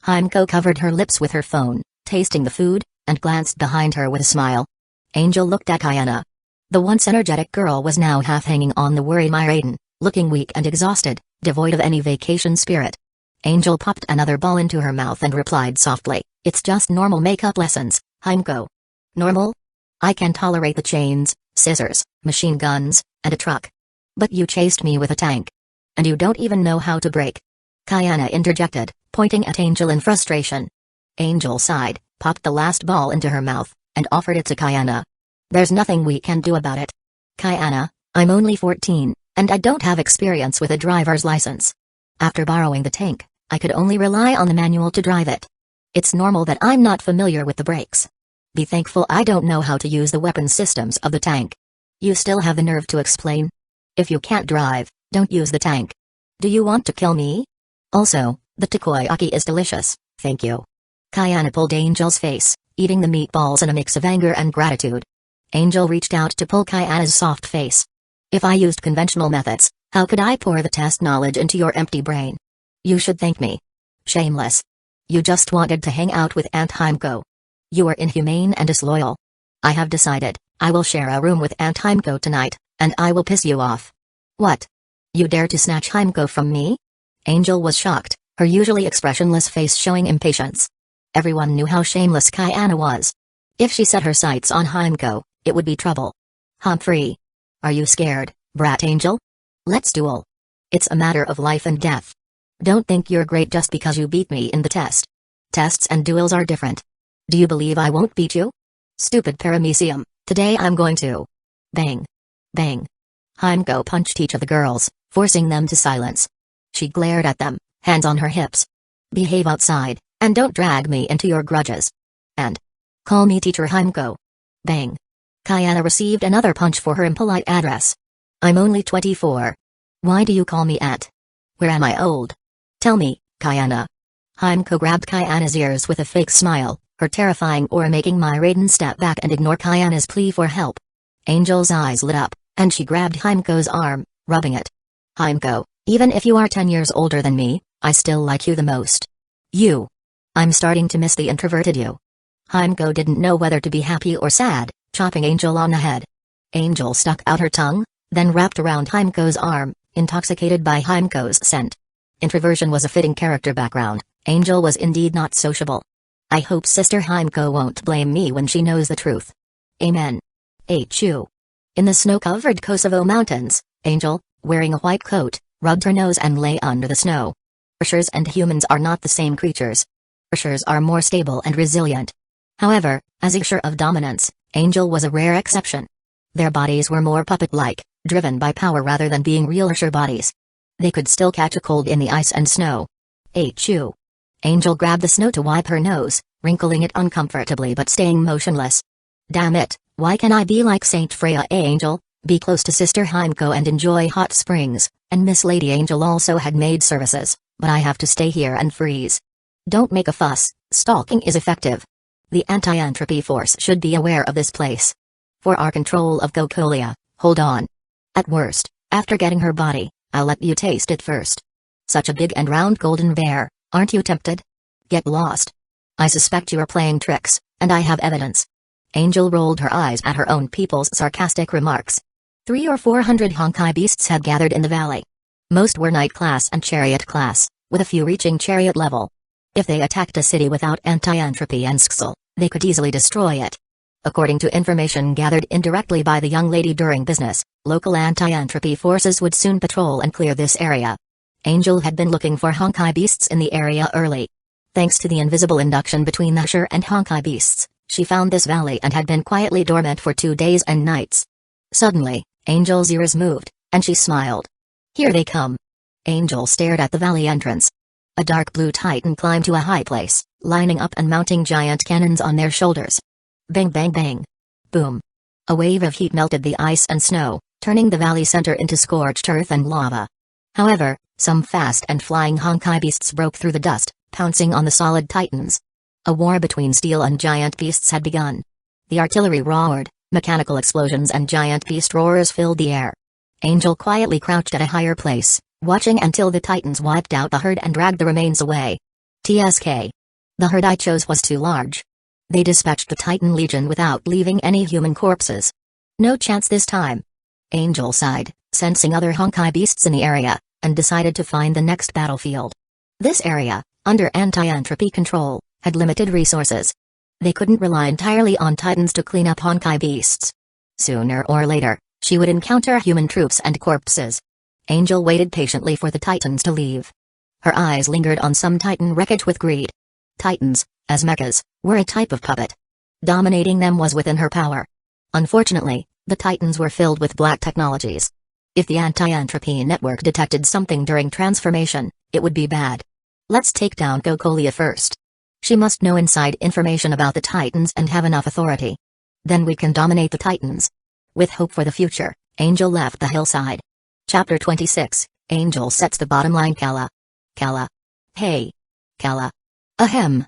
S1: Hueco covered her lips with her phone, tasting the food, and glanced behind her with a smile. Angel looked at Kayana. The once energetic girl was now half hanging on the worry my Raiden, looking weak and exhausted, devoid of any vacation spirit. Angel popped another ball into her mouth and replied softly, "It's just normal makeup lessons, Hueco." "Normal? I can tolerate the chains, scissors, machine guns, and a truck. But you chased me with a tank. And you don't even know how to brake." Kayana interjected, pointing at Angel in frustration. Angel sighed, popped the last ball into her mouth, and offered it to Kayana. There's nothing we can do about it. Kayana, I'm only 14, and I don't have experience with a driver's license. After borrowing the tank, I could only rely on the manual to drive it. It's normal that I'm not familiar with the brakes. Be thankful I don't know how to use the weapon systems of the tank. You still have the nerve to explain? If you can't drive, don't use the tank. Do you want to kill me? Also, the takoyaki is delicious, thank you. Kayana pulled Angel's face, eating the meatballs in a mix of anger and gratitude. Angel reached out to pull Kayana's soft face. If I used conventional methods, how could I pour the test knowledge into your empty brain? You should thank me. Shameless. You just wanted to hang out with Aunt Heimko. You are inhumane and disloyal. I have decided, I will share a room with Aunt Heimko tonight, and I will piss you off. What? You dare to snatch Heimko from me? Angel was shocked, her usually expressionless face showing impatience. Everyone knew how shameless Kayana was. If she set her sights on Heimko, it would be trouble. Humphrey. Are you scared, brat angel? Let's duel. It's a matter of life and death. Don't think you're great just because you beat me in the test. Tests and duels are different. Do you believe I won't beat you? Stupid paramecium, today I'm going to. Bang. Bang. Heimko punched each of the girls, forcing them to silence. She glared at them, hands on her hips. Behave outside, and don't drag me into your grudges. And call me Teacher Heimko. Bang. Kayana received another punch for her impolite address. I'm only 24. Why do you call me Aunt? Where am I old? Tell me, Kayana. Heimko grabbed Kayana's ears with a fake smile, her terrifying aura making Raiden step back and ignore Kayana's plea for help. Angel's eyes lit up, and she grabbed Heimko's arm, rubbing it. Heimko, even if you are 10 years older than me, I still like you the most. You. I'm starting to miss the introverted you. Heimko didn't know whether to be happy or sad, chopping Angel on the head. Angel stuck out her tongue, then wrapped around Heimko's arm, intoxicated by Heimko's scent. Introversion was a fitting character background. Angel was indeed not sociable. I hope Sister Heimko won't blame me when she knows the truth. Amen. H.U. In the snow-covered Kosovo mountains, Angel, wearing a white coat, rubbed her nose and lay under the snow. Herrschers and humans are not the same creatures. Herrschers are more stable and resilient. However, as a Herrscher of dominance, Angel was a rare exception. Their bodies were more puppet-like, driven by power rather than being real Herrscher bodies. They could still catch a cold in the ice and snow. H.U. Angel grabbed the snow to wipe her nose, wrinkling it uncomfortably but staying motionless. Damn it, why can I be like Saint Freya? Angel, be close to Sister Heimko and enjoy hot springs, and Miss Lady Angel also had maid services, but I have to stay here and freeze. Don't make a fuss, stalking is effective. The anti-entropy force should be aware of this place. For our control of Gokolia, hold on. At worst, after getting her body, I'll let you taste it first. Such a big and round golden bear, aren't you tempted? Get lost. I suspect you are playing tricks, and I have evidence. Angel rolled her eyes at her own people's sarcastic remarks. 300 or 400 Honkai beasts had gathered in the valley. Most were knight class and chariot class, with a few reaching chariot level. If they attacked a city without anti-entropy and Skxl, they could easily destroy it. According to information gathered indirectly by the young lady during business, local anti-entropy forces would soon patrol and clear this area. Angel had been looking for Honkai beasts in the area early. Thanks to the invisible induction between the Herrscher and Honkai beasts, she found this valley and had been quietly dormant for 2 days and nights. Suddenly, Angel's ears moved, and she smiled. Here they come. Angel stared at the valley entrance. A dark blue titan climbed to a high place, lining up and mounting giant cannons on their shoulders. Bang bang bang. Boom. A wave of heat melted the ice and snow, turning the valley center into scorched earth and lava. However, some fast and flying Honkai beasts broke through the dust, pouncing on the solid titans. A war between steel and giant beasts had begun. The artillery roared, mechanical explosions and giant beast roars filled the air. Angel quietly crouched at a higher place, watching until the titans wiped out the herd and dragged the remains away. TSK. The herd I chose was too large. They dispatched the Titan Legion without leaving any human corpses. No chance this time. Angel sighed, sensing other Honkai beasts in the area, and decided to find the next battlefield. This area, under anti-entropy control, had limited resources. They couldn't rely entirely on Titans to clean up Honkai beasts. Sooner or later, she would encounter human troops and corpses. Angel waited patiently for the Titans to leave. Her eyes lingered on some Titan wreckage with greed. Titans, as mechas, were a type of puppet. Dominating them was within her power. Unfortunately, the Titans were filled with black technologies. If the anti-entropy network detected something during transformation, it would be bad. Let's take down Gokolia first. She must know inside information about the Titans and have enough authority. Then we can dominate the Titans. With hope for the future, Angel left the hillside. Chapter 26, Angel sets the bottom line. Kala. Kala. Hey. Kala. Ahem.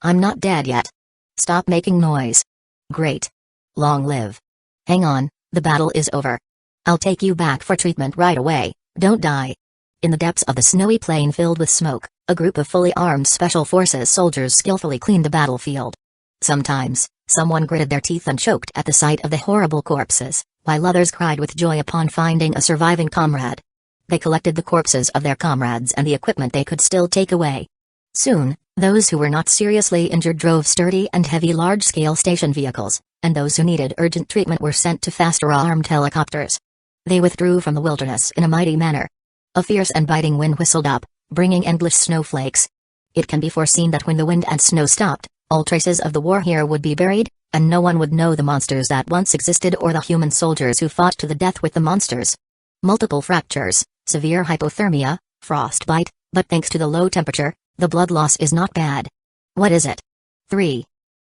S1: I'm not dead yet. Stop making noise. Great. Long live. Hang on, the battle is over. I'll take you back for treatment right away, don't die. In the depths of the snowy plain filled with smoke, a group of fully armed Special Forces soldiers skillfully cleaned the battlefield. Sometimes, someone gritted their teeth and choked at the sight of the horrible corpses, while others cried with joy upon finding a surviving comrade. They collected the corpses of their comrades and the equipment they could still take away. Soon, those who were not seriously injured drove sturdy and heavy large-scale station vehicles, and those who needed urgent treatment were sent to faster armed helicopters. They withdrew from the wilderness in a mighty manner. A fierce and biting wind whistled up, bringing endless snowflakes. It can be foreseen that when the wind and snow stopped, all traces of the war here would be buried, and no one would know the monsters that once existed or the human soldiers who fought to the death with the monsters. Multiple fractures, severe hypothermia, frostbite, but thanks to the low temperature, the blood loss is not bad. What is it? 3.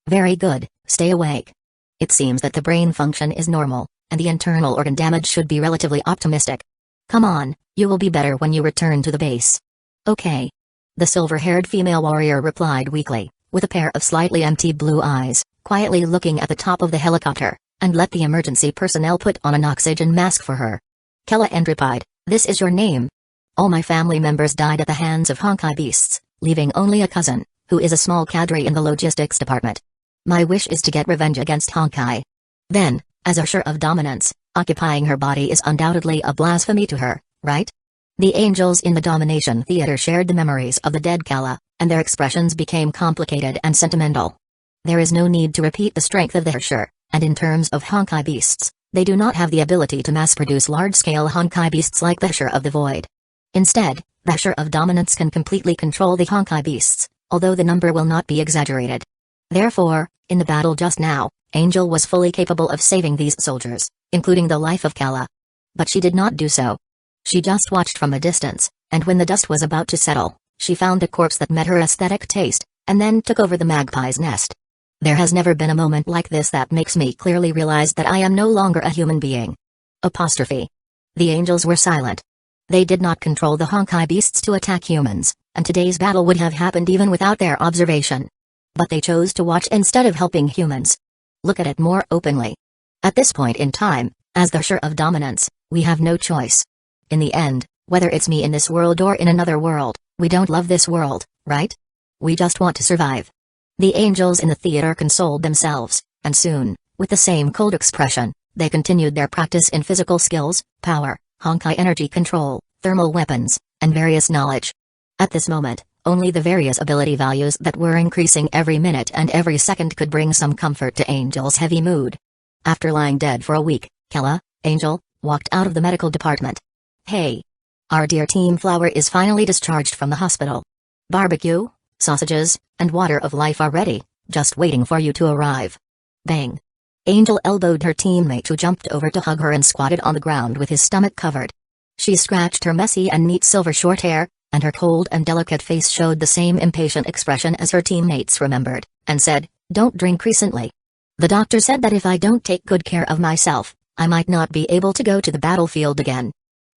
S1: Very good, stay awake. It seems that the brain function is normal, and the internal organ damage should be relatively optimistic. Come on, you will be better when you return to the base. Okay. The silver-haired female warrior replied weakly, with a pair of slightly empty blue eyes, quietly looking at the top of the helicopter, and let the emergency personnel put on an oxygen mask for her. Kella replied, "This is your name." All my family members died at the hands of Honkai beasts, leaving only a cousin, who is a small cadre in the logistics department. My wish is to get revenge against Honkai. Then, as Herrscher of dominance, occupying her body is undoubtedly a blasphemy to her, right? The angels in the domination theater shared the memories of the dead Kala, and their expressions became complicated and sentimental. There is no need to repeat the strength of the Herrscher, and in terms of Honkai beasts, they do not have the ability to mass-produce large-scale Honkai beasts like the Herrscher of the Void. Instead, the Herrscher of dominance can completely control the Honkai beasts, although the number will not be exaggerated. Therefore, in the battle just now, Angel was fully capable of saving these soldiers, including the life of Kala. But she did not do so. She just watched from a distance, and when the dust was about to settle, she found a corpse that met her aesthetic taste, and then took over the magpie's nest. There has never been a moment like this that makes me clearly realize that I am no longer a human being. Apostrophe. The angels were silent. They did not control the Honkai beasts to attack humans, and today's battle would have happened even without their observation. But they chose to watch instead of helping humans. Look at it more openly. At this point in time, as the Herrscher of dominance, we have no choice. In the end, whether it's me in this world or in another world, we don't love this world, right? We just want to survive. The angels in the theater consoled themselves, and soon, with the same cold expression, they continued their practice in physical skills, power, Honkai energy control, thermal weapons, and various knowledge. At this moment, only the various ability values that were increasing every minute and every second could bring some comfort to Angel's heavy mood. After lying dead for a week, Kella, Angel, walked out of the medical department. Hey! Our dear Team Flower is finally discharged from the hospital. Barbecue, sausages, and water of life are ready, just waiting for you to arrive. Bang! Angel elbowed her teammate who jumped over to hug her and squatted on the ground with his stomach covered. She scratched her messy and neat silver short hair, and her cold and delicate face showed the same impatient expression as her teammates remembered, and said, "Don't drink recently. The doctor said that if I don't take good care of myself, I might not be able to go to the battlefield again.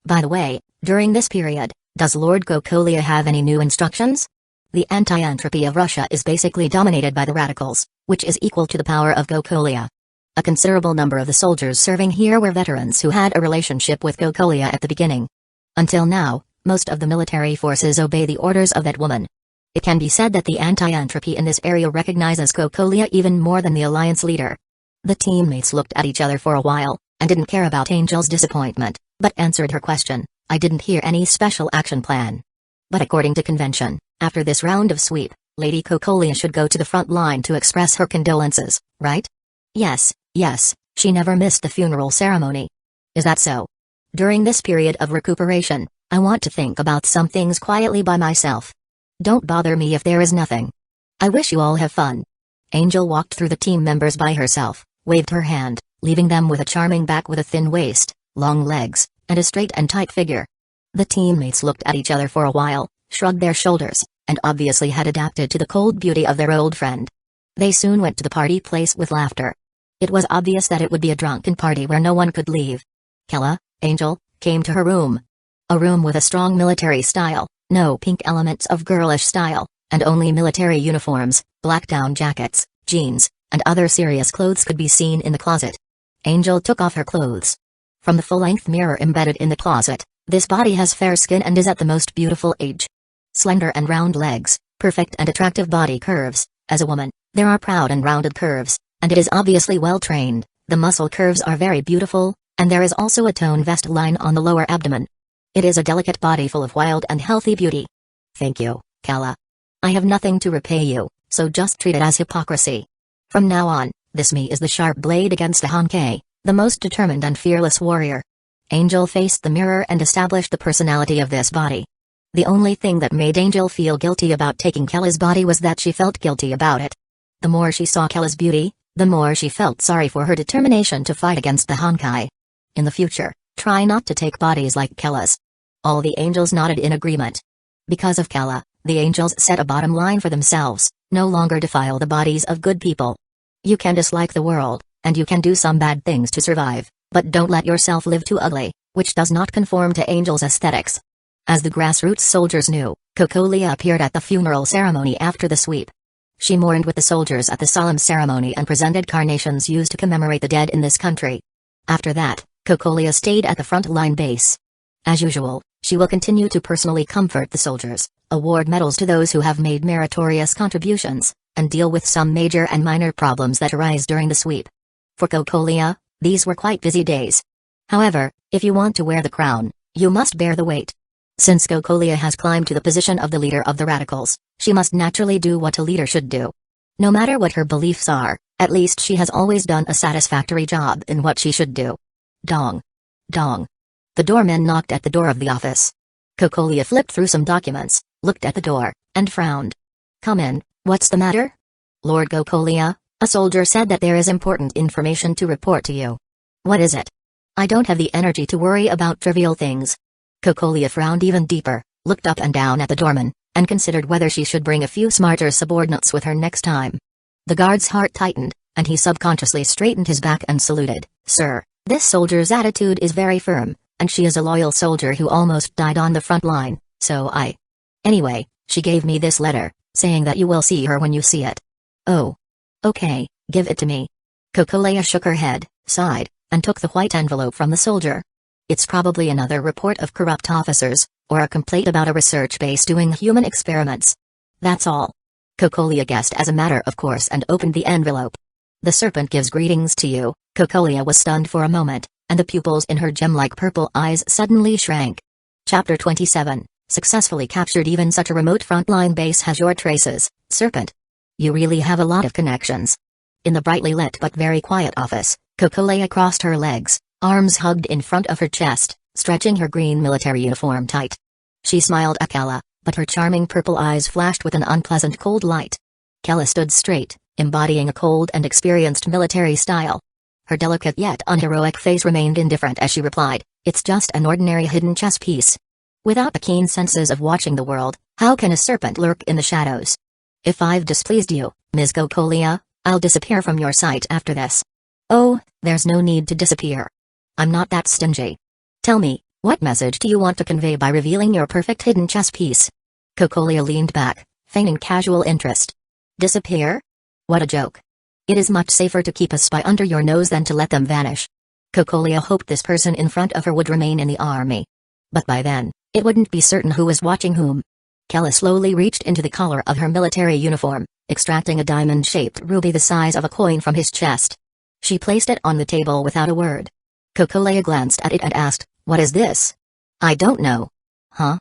S1: By the way, during this period, does Lord Gokolia have any new instructions? The anti-entropy of Russia is basically dominated by the radicals, which is equal to the power of Gokolia. A considerable number of the soldiers serving here were veterans who had a relationship with Gokolia at the beginning. Until now, most of the military forces obey the orders of that woman. It can be said that the anti-entropy in this area recognizes Gokolia even more than the alliance leader." The teammates looked at each other for a while, and didn't care about Angel's disappointment, but answered her question. "I didn't hear any special action plan. But according to convention, after this round of sweep, Lady Gokolia should go to the front line to express her condolences, right?" Yes, she never missed the funeral ceremony." "Is that so? During this period of recuperation, I want to think about some things quietly by myself. Don't bother me if there is nothing." I wish you all have fun. Angel walked through the team members by herself, waved her hand, leaving them with a charming back with a thin waist, long legs, and a straight and tight figure. The teammates looked at each other for a while, shrugged their shoulders, and obviously had adapted to the cold beauty of their old friend. They soon went to the party place with laughter. It was obvious that it would be a drunken party where no one could leave. Kella, Angel, came to her room. A room with a strong military style, no pink elements of girlish style, and only military uniforms, black down jackets, jeans, and other serious clothes could be seen in the closet. Angel took off her clothes. From the full-length mirror embedded in the closet, this body has fair skin and is at the most beautiful age. Slender and round legs, perfect and attractive body curves. As a woman, there are proud and rounded curves, and it is obviously well trained. The muscle curves are very beautiful, and there is also a tone vest line on the lower abdomen. It is a delicate body full of wild and healthy beauty. Thank you, Kella. I have nothing to repay you, so just treat it as hypocrisy. From now on, this me is the sharp blade against the Honkai, the most determined and fearless warrior. Angel faced the mirror and established the personality of this body. The only thing that made Angel feel guilty about taking Kella's body was that she felt guilty about it. The more she saw Kella's beauty, the more she felt sorry for her determination to fight against the Honkai. In the future, try not to take bodies like Kella's. All the angels nodded in agreement. Because of Kella, the angels set a bottom line for themselves: no longer defile the bodies of good people. You can dislike the world, and you can do some bad things to survive, but don't let yourself live too ugly, which does not conform to angels' aesthetics. As the grassroots soldiers knew, Cocolia appeared at the funeral ceremony after the sweep. She mourned with the soldiers at the solemn ceremony and presented carnations used to commemorate the dead in this country. After that, Cocolia stayed at the front line base. As usual, she will continue to personally comfort the soldiers, award medals to those who have made meritorious contributions, and deal with some major and minor problems that arise during the sweep. For Cocolia, these were quite busy days. However, if you want to wear the crown, you must bear the weight. Since Cocolia has climbed to the position of the leader of the radicals, she must naturally do what a leader should do. No matter what her beliefs are, at least she has always done a satisfactory job in what she should do. Dong. Dong. The doorman knocked at the door of the office. Cocolia flipped through some documents, looked at the door, and frowned. Come in, what's the matter? Lord Cocolia, a soldier said that there is important information to report to you. What is it? I don't have the energy to worry about trivial things. Cocolia frowned even deeper, looked up and down at the doorman, and considered whether she should bring a few smarter subordinates with her next time. The guard's heart tightened, and he subconsciously straightened his back and saluted. Sir, this soldier's attitude is very firm, and she is a loyal soldier who almost died on the front line, so Anyway, she gave me this letter, saying that you will see her when you see it. Oh. Okay, give it to me. Cocolia shook her head, sighed, and took the white envelope from the soldier. It's probably another report of corrupt officers, or a complaint about a research base doing human experiments. That's all. Cocolia guessed as a matter of course and opened the envelope. The serpent gives greetings to you. Cocolia was stunned for a moment, and the pupils in her gem-like purple eyes suddenly shrank. Chapter 27, Successfully captured. Even such a remote frontline base has your traces, serpent. You really have a lot of connections. In the brightly lit but very quiet office, Cocolia crossed her legs, arms hugged in front of her chest, stretching her green military uniform tight. She smiled at Kella, but her charming purple eyes flashed with an unpleasant cold light. Kella stood straight, embodying a cold and experienced military style. Her delicate yet unheroic face remained indifferent as she replied, it's just an ordinary hidden chess piece. Without the keen senses of watching the world, how can a serpent lurk in the shadows? If I've displeased you, Ms. Cocolia, I'll disappear from your sight after this. Oh, there's no need to disappear. I'm not that stingy. Tell me, what message do you want to convey by revealing your perfect hidden chess piece? Cocolia leaned back, feigning casual interest. Disappear? What a joke. It is much safer to keep a spy under your nose than to let them vanish. Cocolia hoped this person in front of her would remain in the army. But by then, it wouldn't be certain who was watching whom. Kella slowly reached into the collar of her military uniform, extracting a diamond-shaped ruby the size of a coin from his chest. She placed it on the table without a word. Cocolia glanced at it and asked, what is this? I don't know. Huh?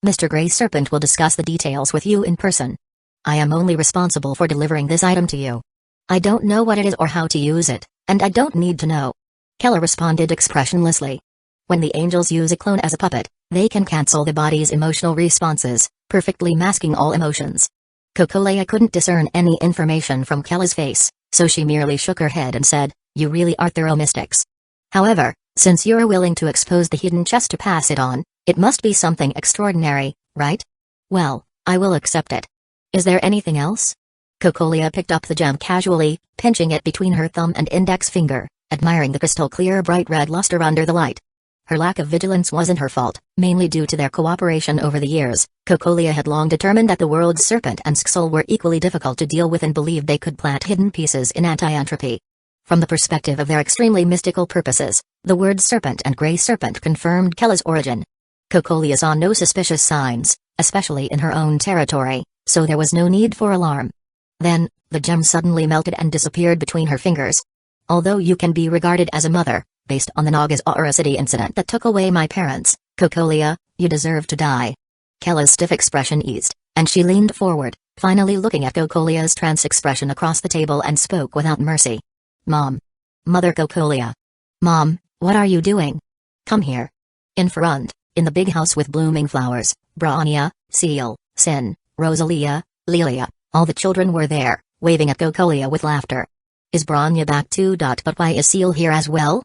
S1: Mr. Grey Serpent will discuss the details with you in person. I am only responsible for delivering this item to you. I don't know what it is or how to use it, and I don't need to know. Kella responded expressionlessly. When the angels use a clone as a puppet, they can cancel the body's emotional responses, perfectly masking all emotions. Cocolea couldn't discern any information from Kella's face, so she merely shook her head and said, "You really are thorough mystics. However, since you're willing to expose the hidden chest to pass it on, it must be something extraordinary, right? Well, I will accept it. Is there anything else?" Cocolea picked up the gem casually, pinching it between her thumb and index finger, admiring the crystal-clear bright red luster under the light. Her lack of vigilance wasn't her fault, mainly due to their cooperation over the years. Cocolea had long determined that the world's serpent and Skull were equally difficult to deal with and believed they could plant hidden pieces in anti-entropy. From the perspective of their extremely mystical purposes, the word serpent and gray serpent confirmed Kella's origin. Cocolea saw no suspicious signs, especially in her own territory, so there was no need for alarm. Then, the gem suddenly melted and disappeared between her fingers. "Although you can be regarded as a mother, based on the Nagasaura City incident that took away my parents, Cocolea, you deserve to die." Kella's stiff expression eased, and she leaned forward, finally looking at Cocolea's trance expression across the table and spoke without mercy. "Mom. Mother Cocolea. Mom, what are you doing? Come here." In front, in the big house with blooming flowers, Brania, Seal, Sin, Rosalia, Lilia, all the children were there, waving at Cocolea with laughter. "Is Brania back too? But why is Seal here as well?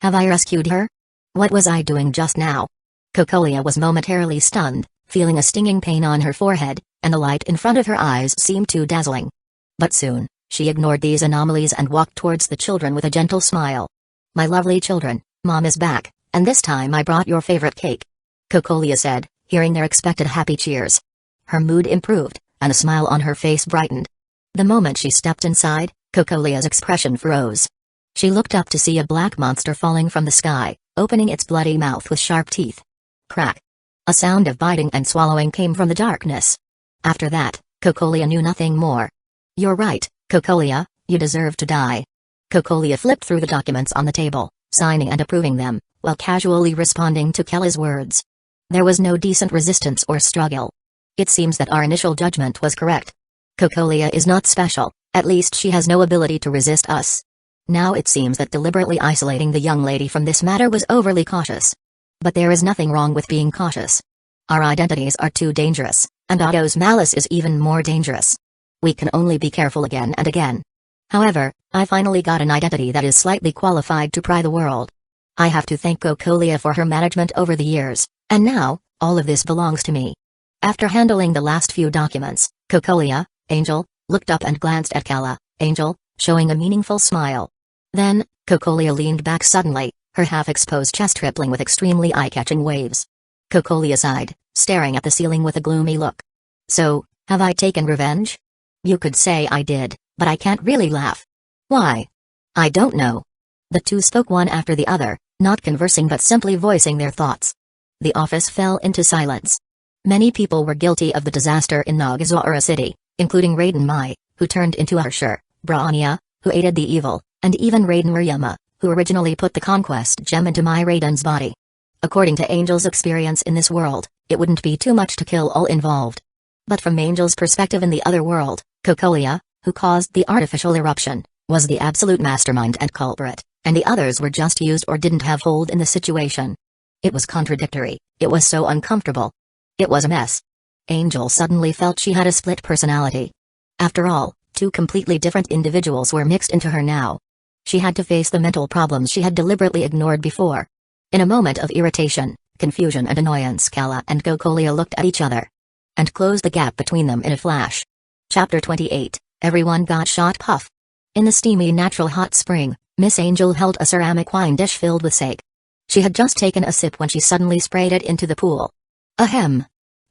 S1: Have I rescued her? What was I doing just now?" Cocolea was momentarily stunned, feeling a stinging pain on her forehead, and the light in front of her eyes seemed too dazzling. But soon, she ignored these anomalies and walked towards the children with a gentle smile. "My lovely children, Mom is back, and this time I brought your favorite cake," Cocolea said, hearing their expected happy cheers. Her mood improved, and a smile on her face brightened. The moment she stepped inside, Cocolea's expression froze. She looked up to see a black monster falling from the sky, opening its bloody mouth with sharp teeth. Crack! A sound of biting and swallowing came from the darkness. After that, Cocolea knew nothing more. "You're right, Cocolea, you deserve to die." Cocolea flipped through the documents on the table, signing and approving them, while casually responding to Kella's words. There was no decent resistance or struggle. "It seems that our initial judgment was correct. Cocolea is not special, at least she has no ability to resist us. Now it seems that deliberately isolating the young lady from this matter was overly cautious. But there is nothing wrong with being cautious. Our identities are too dangerous, and Otto's malice is even more dangerous. We can only be careful again and again. However, I finally got an identity that is slightly qualified to pry the world. I have to thank Cocolea for her management over the years, and now, all of this belongs to me." After handling the last few documents, Cocolea, Angel, looked up and glanced at Kella, Angel, showing a meaningful smile. Then, Cocolea leaned back suddenly, her half-exposed chest rippling with extremely eye-catching waves. Cocolea sighed, staring at the ceiling with a gloomy look. "So, have I taken revenge? You could say I did, but I can't really laugh." "Why?" "I don't know." The two spoke one after the other, not conversing but simply voicing their thoughts. The office fell into silence. Many people were guilty of the disaster in Nagasaura City, including Raiden Mai, who turned into a Herrscher, Brania, who aided the evil, and even Raiden Ryuma, who originally put the Conquest gem into Mai Raiden's body. According to Angel's experience in this world, it wouldn't be too much to kill all involved. But from Angel's perspective in the other world, Cocolea, who caused the artificial eruption, was the absolute mastermind and culprit, and the others were just used or didn't have hold in the situation. It was contradictory, it was so uncomfortable. It was a mess. Angel suddenly felt she had a split personality. After all, two completely different individuals were mixed into her now. She had to face the mental problems she had deliberately ignored before. In a moment of irritation, confusion and annoyance, Kella and Cocolea looked at each other and closed the gap between them in a flash. Chapter 28, Everyone Got Shot. Puff. In the steamy natural hot spring, Miss Angel held a ceramic wine dish filled with sake. She had just taken a sip when she suddenly sprayed it into the pool. Ahem.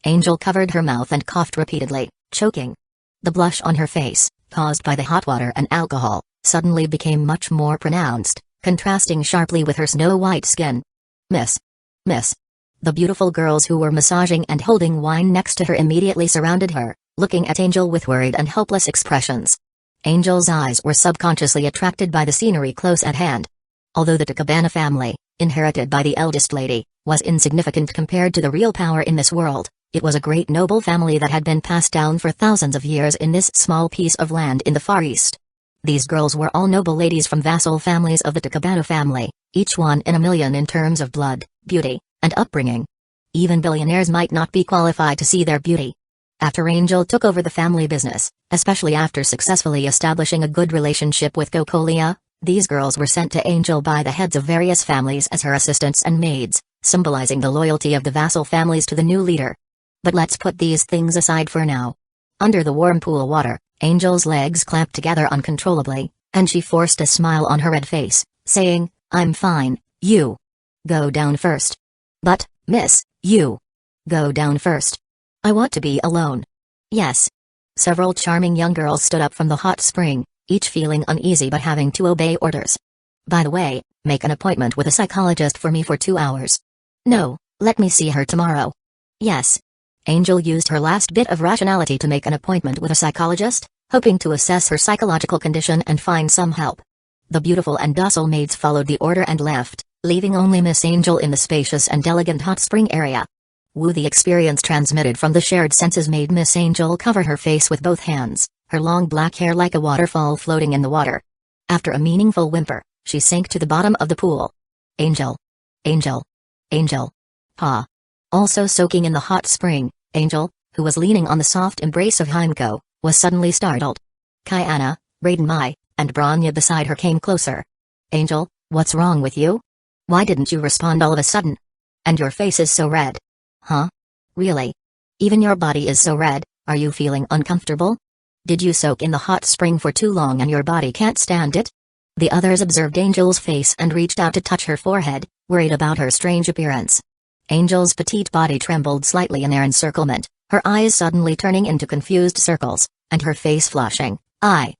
S1: Angel covered her mouth and coughed repeatedly, choking. The blush on her face, caused by the hot water and alcohol, suddenly became much more pronounced, contrasting sharply with her snow-white skin. Miss. The beautiful girls who were massaging and holding wine next to her immediately surrounded her, looking at Angel with worried and helpless expressions. Angel's eyes were subconsciously attracted by the scenery close at hand. Although the Takabana family, inherited by the eldest lady, was insignificant compared to the real power in this world, it was a great noble family that had been passed down for thousands of years in this small piece of land in the Far East. These girls were all noble ladies from vassal families of the Takabana family, each one in a million in terms of blood, beauty, and upbringing. Even billionaires might not be qualified to see their beauty. After Angel took over the family business, especially after successfully establishing a good relationship with Gokolia, these girls were sent to Angel by the heads of various families as her assistants and maids, symbolizing the loyalty of the vassal families to the new leader. But let's put these things aside for now. Under the warm pool water, Angel's legs clamped together uncontrollably, and she forced a smile on her red face, saying, "I'm fine, you. Go down first." "But, miss, you. Go down first. I want to be alone." "Yes." Several charming young girls stood up from the hot spring, each feeling uneasy but having to obey orders. "By the way, make an appointment with a psychologist for me for 2 hours." "No, let me see her tomorrow." "Yes." Angel used her last bit of rationality to make an appointment with a psychologist, hoping to assess her psychological condition and find some help. The beautiful and docile maids followed the order and left, leaving only Miss Angel in the spacious and elegant hot spring area. The experience transmitted from the shared senses made Miss Angel cover her face with both hands, her long black hair like a waterfall floating in the water. After a meaningful whimper, she sank to the bottom of the pool. Angel. Angel. Angel. Pa. Also soaking in the hot spring, Angel, who was leaning on the soft embrace of Hueco, was suddenly startled. Kayana, Raiden Mai, and Branya beside her came closer. "Angel, what's wrong with you? Why didn't you respond all of a sudden? And your face is so red." "Huh? Really? Even your body is so red, are you feeling uncomfortable? Did you soak in the hot spring for too long and your body can't stand it?" The others observed Angel's face and reached out to touch her forehead, worried about her strange appearance. Angel's petite body trembled slightly in their encirclement, her eyes suddenly turning into confused circles, and her face flushing. I'll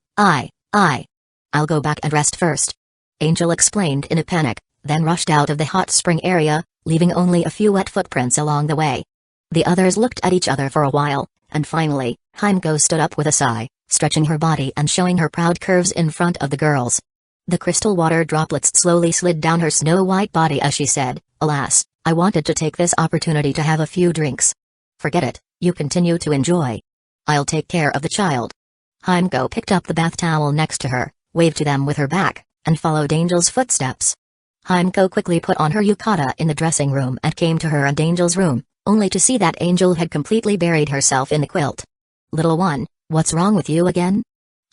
S1: go back and rest first," Angel explained in a panic, then rushed out of the hot spring area, leaving only a few wet footprints along the way. The others looked at each other for a while, and finally, Hueco stood up with a sigh, stretching her body and showing her proud curves in front of the girls. The crystal water droplets slowly slid down her snow-white body as she said, "Alas, I wanted to take this opportunity to have a few drinks." "Forget it, you continue to enjoy. I'll take care of the child." Hueco picked up the bath towel next to her, waved to them with her back, and followed Angel's footsteps. Hueco quickly put on her yukata in the dressing room and came to her and Angel's room, only to see that Angel had completely buried herself in the quilt. "Little one, what's wrong with you again?"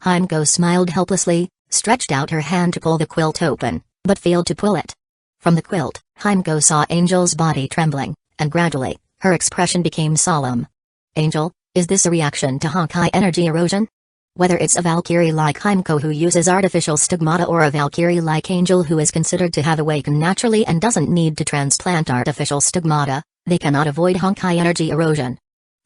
S1: Hueco smiled helplessly, stretched out her hand to pull the quilt open, but failed to pull it. From the quilt, Hueco saw Angel's body trembling, and gradually, her expression became solemn. "Angel, is this a reaction to Honkai energy erosion? Whether it's a Valkyrie like Hueco who uses artificial stigmata or a Valkyrie like Angel who is considered to have awakened naturally and doesn't need to transplant artificial stigmata, they cannot avoid Honkai energy erosion.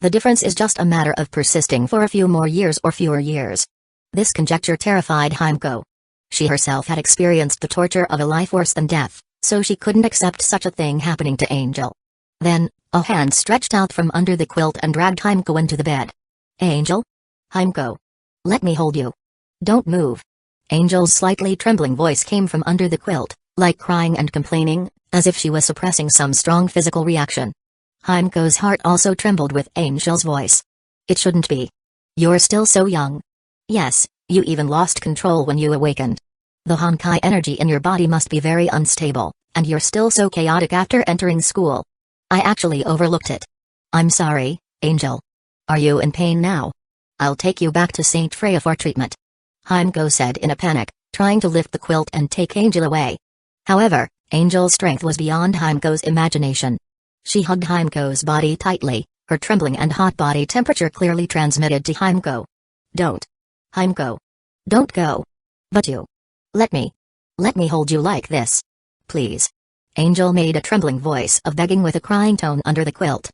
S1: The difference is just a matter of persisting for a few more years or fewer years." This conjecture terrified Hueco. She herself had experienced the torture of a life worse than death, so she couldn't accept such a thing happening to Angel. Then, a hand stretched out from under the quilt and dragged Hueco into the bed. "Angel? Hueco. Let me hold you. Don't move." Angel's slightly trembling voice came from under the quilt, like crying and complaining, as if she was suppressing some strong physical reaction. Hueco's heart also trembled with Angel's voice. "It shouldn't be. You're still so young. Yes, you even lost control when you awakened. The Honkai energy in your body must be very unstable, and you're still so chaotic after entering school. I actually overlooked it. I'm sorry, Angel. Are you in pain now? I'll take you back to Saint Freya for treatment," Hueco said in a panic, trying to lift the quilt and take Angel away. However, Angel's strength was beyond Hueco's imagination. She hugged Hueco's body tightly, her trembling and hot body temperature clearly transmitted to Hueco. "Don't. Hueco. Don't go. But you. Let me hold you like this. Please." Angel made a trembling voice of begging with a crying tone under the quilt.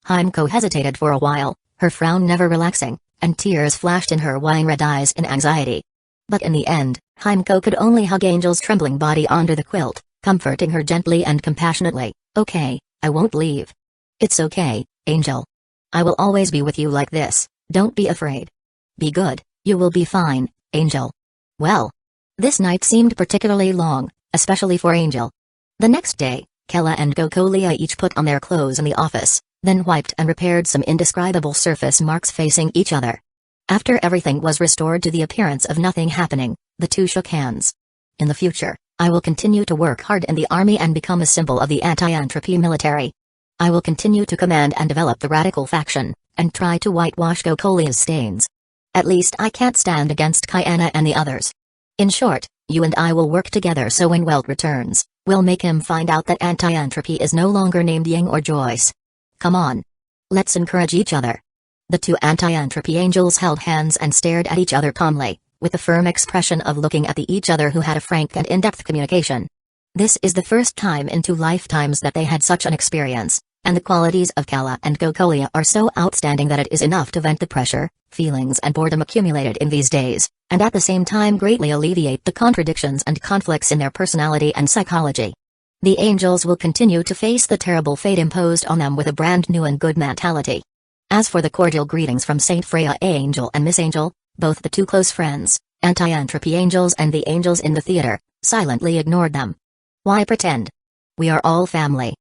S1: Hueco hesitated for a while, her frown never relaxing, and tears flashed in her wine-red eyes in anxiety. But in the end, Hueco could only hug Angel's trembling body under the quilt, comforting her gently and compassionately. "Okay, I won't leave. It's okay, Angel. I will always be with you like this, don't be afraid. Be good, you will be fine, Angel." Well, this night seemed particularly long, especially for Angel. The next day, Kella and Gokolia each put on their clothes in the office, then wiped and repaired some indescribable surface marks facing each other. After everything was restored to the appearance of nothing happening, the two shook hands. "In the future, I will continue to work hard in the army and become a symbol of the anti-entropy military. I will continue to command and develop the radical faction, and try to whitewash Kokolia's stains. At least I can't stand against Kayana and the others. In short, you and I will work together so when Welt returns, we'll make him find out that anti-entropy is no longer named Ying or Joyce. Come on. Let's encourage each other. The two anti-entropy angels held hands and stared at each other calmly, with a firm expression of looking at each other who had a frank and in-depth communication. This is the first time in 2 lifetimes that they had such an experience, and the qualities of Kala and Kokolia are so outstanding that it is enough to vent the pressure, feelings and boredom accumulated in these days, and at the same time greatly alleviate the contradictions and conflicts in their personality and psychology. The angels will continue to face the terrible fate imposed on them with a brand new and good mentality. As for the cordial greetings from Saint Freya Angel and Miss Angel, both the 2 close friends, anti-entropy angels and the angels in the theater, silently ignored them. Why pretend? We are all family.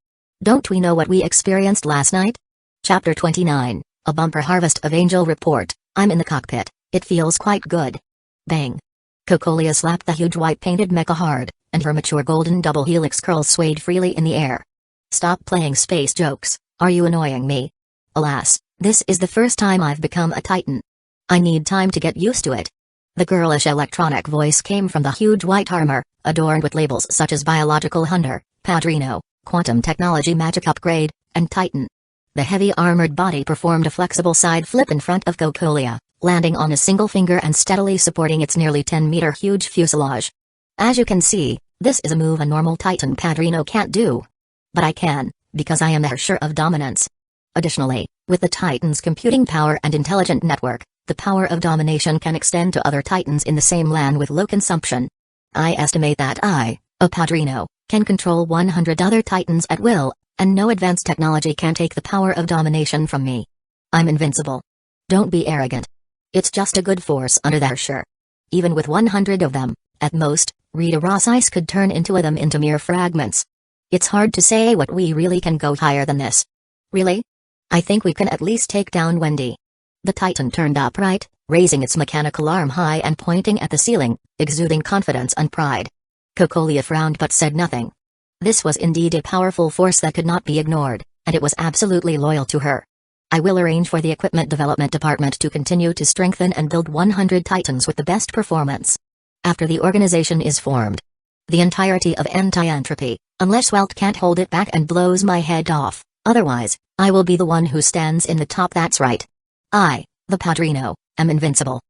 S1: Don't we know what we experienced last night? Chapter 29, A Bumper Harvest of Angel Report. I'm in the cockpit, it feels quite good. Bang. Kokolia slapped the huge white painted mecha hard, and her mature golden double helix curls swayed freely in the air. Stop playing space jokes, are you annoying me? Alas, this is the first time I've become a Titan. I need time to get used to it. The girlish electronic voice came from the huge white armor, adorned with labels such as Biological Hunter, Padrino, Quantum Technology Magic Upgrade, and Titan. The heavy armored body performed a flexible side flip in front of Kokolia, landing on a single finger and steadily supporting its nearly 10-meter huge fuselage. As you can see, this is a move a normal Titan Padrino can't do. But I can, because I am the Herrscher of dominance. Additionally, with the Titan's computing power and intelligent network, the power of domination can extend to other Titans in the same land with low consumption. I estimate that I, a Padrino, can control 100 other Titans at will, and no advanced technology can take the power of domination from me. I'm invincible. Don't be arrogant. It's just a good force under the Herrscher. Even with 100 of them, at most, Rita Ross ice could turn them into mere fragments. It's hard to say what we really can go higher than this. Really? I think we can at least take down Wendy. The Titan turned upright, raising its mechanical arm high and pointing at the ceiling, exuding confidence and pride. Kokolia frowned but said nothing. This was indeed a powerful force that could not be ignored, and it was absolutely loyal to her. I will arrange for the Equipment Development Department to continue to strengthen and build 100 Titans with the best performance. After the organization is formed, the entirety of anti-entropy, unless Welt can't hold it back and blows my head off, otherwise, I will be the one who stands in the top. That's right. I, the Padrino, am invincible.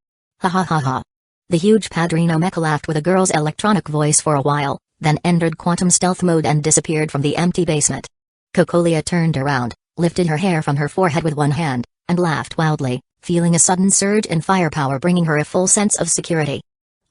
S1: Ha ha ha ha. The huge Padrino mecha laughed with a girl's electronic voice for a while, then entered quantum stealth mode and disappeared from the empty basement. Kokolia turned around, lifted her hair from her forehead with one hand, and laughed wildly, feeling a sudden surge in firepower bringing her a full sense of security.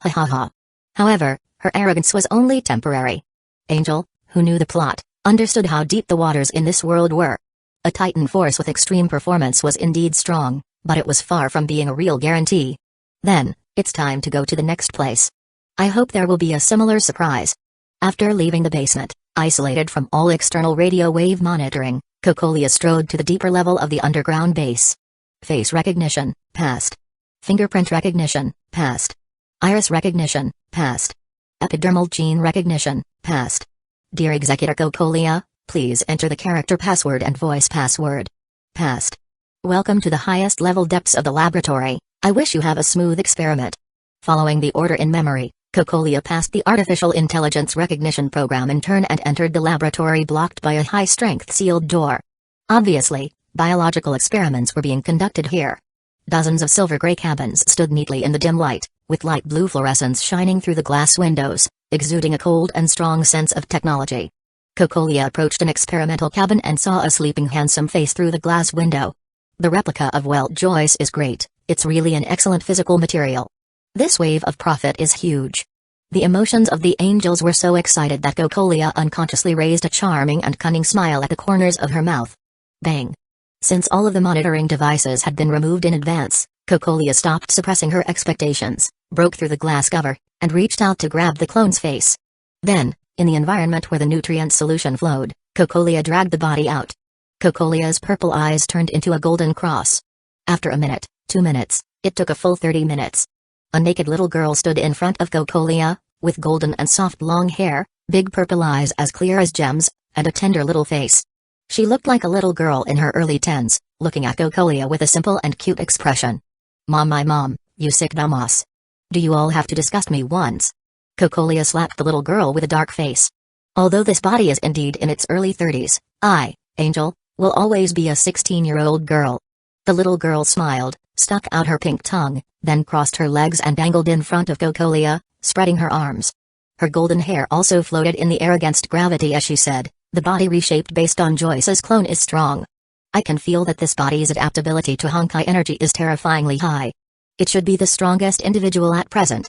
S1: Ha ha ha. However, her arrogance was only temporary. Angel, who knew the plot, understood how deep the waters in this world were. A Titan force with extreme performance was indeed strong, but it was far from being a real guarantee. Then, it's time to go to the next place. I hope there will be a similar surprise. After leaving the basement, isolated from all external radio wave monitoring, Kokolia strode to the deeper level of the underground base. Face recognition, passed. Fingerprint recognition, passed. Iris recognition, passed. Epidermal gene recognition, passed. Dear Executor Kokolia, please enter the character password and voice password. Passed. Welcome to the highest level depths of the laboratory. I wish you have a smooth experiment. Following the order in memory, Kokolia passed the artificial intelligence recognition program in turn and entered the laboratory blocked by a high-strength sealed door. Obviously, biological experiments were being conducted here. Dozens of silver-gray cabins stood neatly in the dim light, with light blue fluorescence shining through the glass windows, exuding a cold and strong sense of technology. Kokolia approached an experimental cabin and saw a sleeping handsome face through the glass window. The replica of Welt Joyce is great, it's really an excellent physical material. This wave of profit is huge. The emotions of the angels were so excited that Kokolia unconsciously raised a charming and cunning smile at the corners of her mouth. Bang! Since all of the monitoring devices had been removed in advance, Kokolia stopped suppressing her expectations, broke through the glass cover, and reached out to grab the clone's face. Then, in the environment where the nutrient solution flowed, Kokolia dragged the body out. Kokolia's purple eyes turned into a golden cross. After a minute, 2 minutes, it took a full 30 minutes. A naked little girl stood in front of Kokolia, with golden and soft long hair, big purple eyes as clear as gems, and a tender little face. She looked like a little girl in her early teens, looking at Cocolia with a simple and cute expression. "Mom, my mom, you sick dumbass. Do you all have to disgust me once?" Cocolia slapped the little girl with a dark face. "Although this body is indeed in its early 30s, I, Angel, will always be a 16-year-old girl." The little girl smiled, stuck out her pink tongue, then crossed her legs and dangled in front of Cocolia, spreading her arms. Her golden hair also floated in the air against gravity as she said, "The body reshaped based on Joyce's clone is strong. I can feel that this body's adaptability to Honkai energy is terrifyingly high. It should be the strongest individual at present.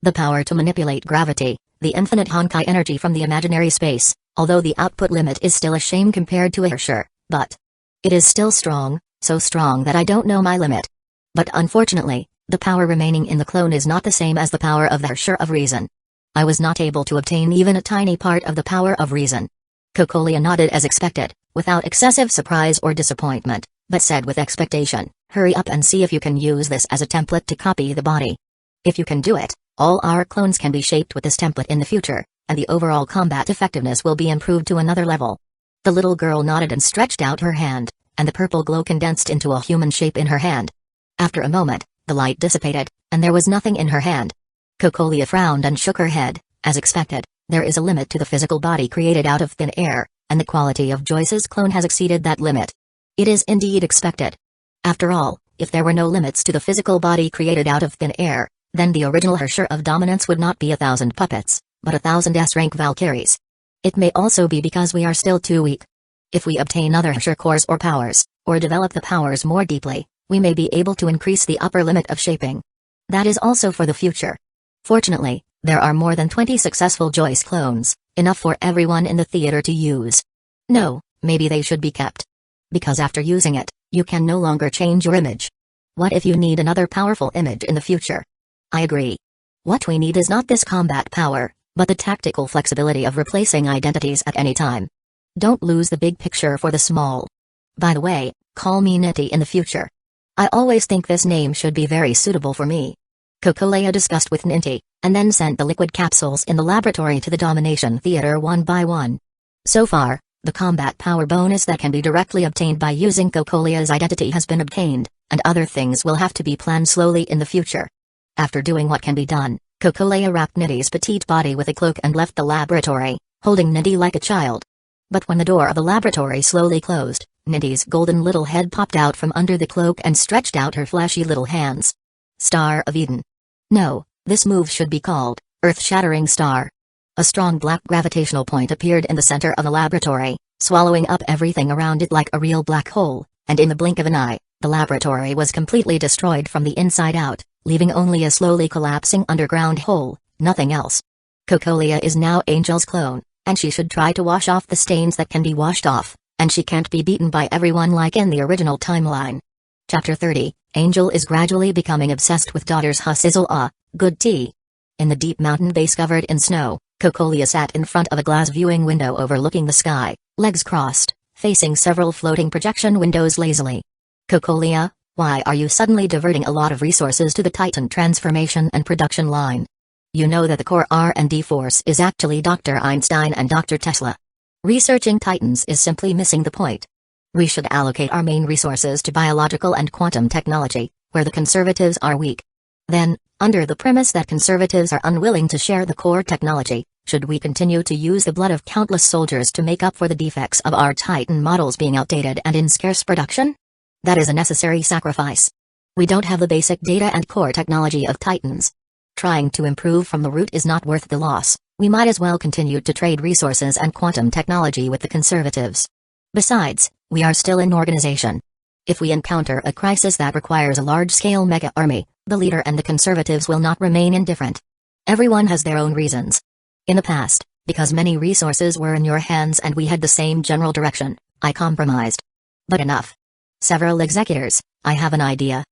S1: The power to manipulate gravity, the infinite Honkai energy from the imaginary space, although the output limit is still a shame compared to a Herrscher, but it is still strong, so strong that I don't know my limit. But unfortunately, the power remaining in the clone is not the same as the power of the Herrscher of reason. I was not able to obtain even a tiny part of the power of reason." Cocolia nodded as expected, without excessive surprise or disappointment, but said with expectation, "Hurry up and see if you can use this as a template to copy the body. If you can do it, all our clones can be shaped with this template in the future, and the overall combat effectiveness will be improved to another level." The little girl nodded and stretched out her hand, and the purple glow condensed into a human shape in her hand. After a moment, the light dissipated, and there was nothing in her hand. Cocolia frowned and shook her head. As expected, there is a limit to the physical body created out of thin air, and the quality of Joyce's clone has exceeded that limit. It is indeed expected. After all, if there were no limits to the physical body created out of thin air, then the original Herrscher of dominance would not be 1,000 puppets, but 1,000 S-rank Valkyries. It may also be because we are still too weak. If we obtain other Herrscher cores or powers, or develop the powers more deeply, we may be able to increase the upper limit of shaping. That is also for the future. Fortunately, there are more than 20 successful Joyce clones, enough for everyone in the theater to use. No, maybe they should be kept. Because after using it, you can no longer change your image. What if you need another powerful image in the future? I agree. What we need is not this combat power, but the tactical flexibility of replacing identities at any time. Don't lose the big picture for the small. By the way, call me Nitty in the future. I always think this name should be very suitable for me. Cocolia discussed with Ninty, and then sent the liquid capsules in the laboratory to the Domination Theater one by one. So far, the combat power bonus that can be directly obtained by using Cocolia's identity has been obtained, and other things will have to be planned slowly in the future. After doing what can be done, Cocolia wrapped Ninty's petite body with a cloak and left the laboratory, holding Ninty like a child. But when the door of the laboratory slowly closed, Ninty's golden little head popped out from under the cloak and stretched out her flashy little hands. Star of Eden. No, this move should be called Earth-Shattering Star. A strong black gravitational point appeared in the center of the laboratory, swallowing up everything around it like a real black hole, and in the blink of an eye, the laboratory was completely destroyed from the inside out, leaving only a slowly collapsing underground hole, nothing else. Cocolia is now Angel's clone, and she should try to wash off the stains that can be washed off, and she can't be beaten by everyone like in the original timeline. Chapter 30, Angel is gradually becoming obsessed with daughter's Husizzle good tea. In the deep mountain base covered in snow, Cocolia sat in front of a glass viewing window overlooking the sky, legs crossed, facing several floating projection windows lazily. Cocolia, why are you suddenly diverting a lot of resources to the Titan transformation and production line? You know that the core R&D force is actually Dr. Einstein and Dr. Tesla. Researching Titans is simply missing the point. We should allocate our main resources to biological and quantum technology, where the conservatives are weak. Then, under the premise that conservatives are unwilling to share the core technology, should we continue to use the blood of countless soldiers to make up for the defects of our Titan models being outdated and in scarce production? That is a necessary sacrifice. We don't have the basic data and core technology of Titans. Trying to improve from the root is not worth the loss. We might as well continue to trade resources and quantum technology with the conservatives. Besides, we are still an organization. If we encounter a crisis that requires a large-scale mega army, the leader and the conservatives will not remain indifferent. Everyone has their own reasons. In the past, because many resources were in your hands and we had the same general direction, I compromised. But enough. Several executors, I have an idea.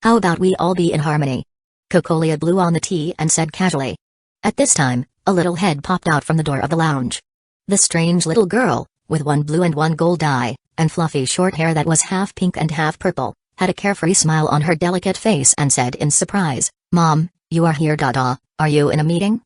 S1: How about we all be in harmony? Cocolia blew on the tea and said casually. At this time, a little head popped out from the door of the lounge. The strange little girl, with one blue and one gold eye, and fluffy short hair that was half pink and half purple, had a carefree smile on her delicate face and said in surprise, "Mom, you are here Dada, are you in a meeting?"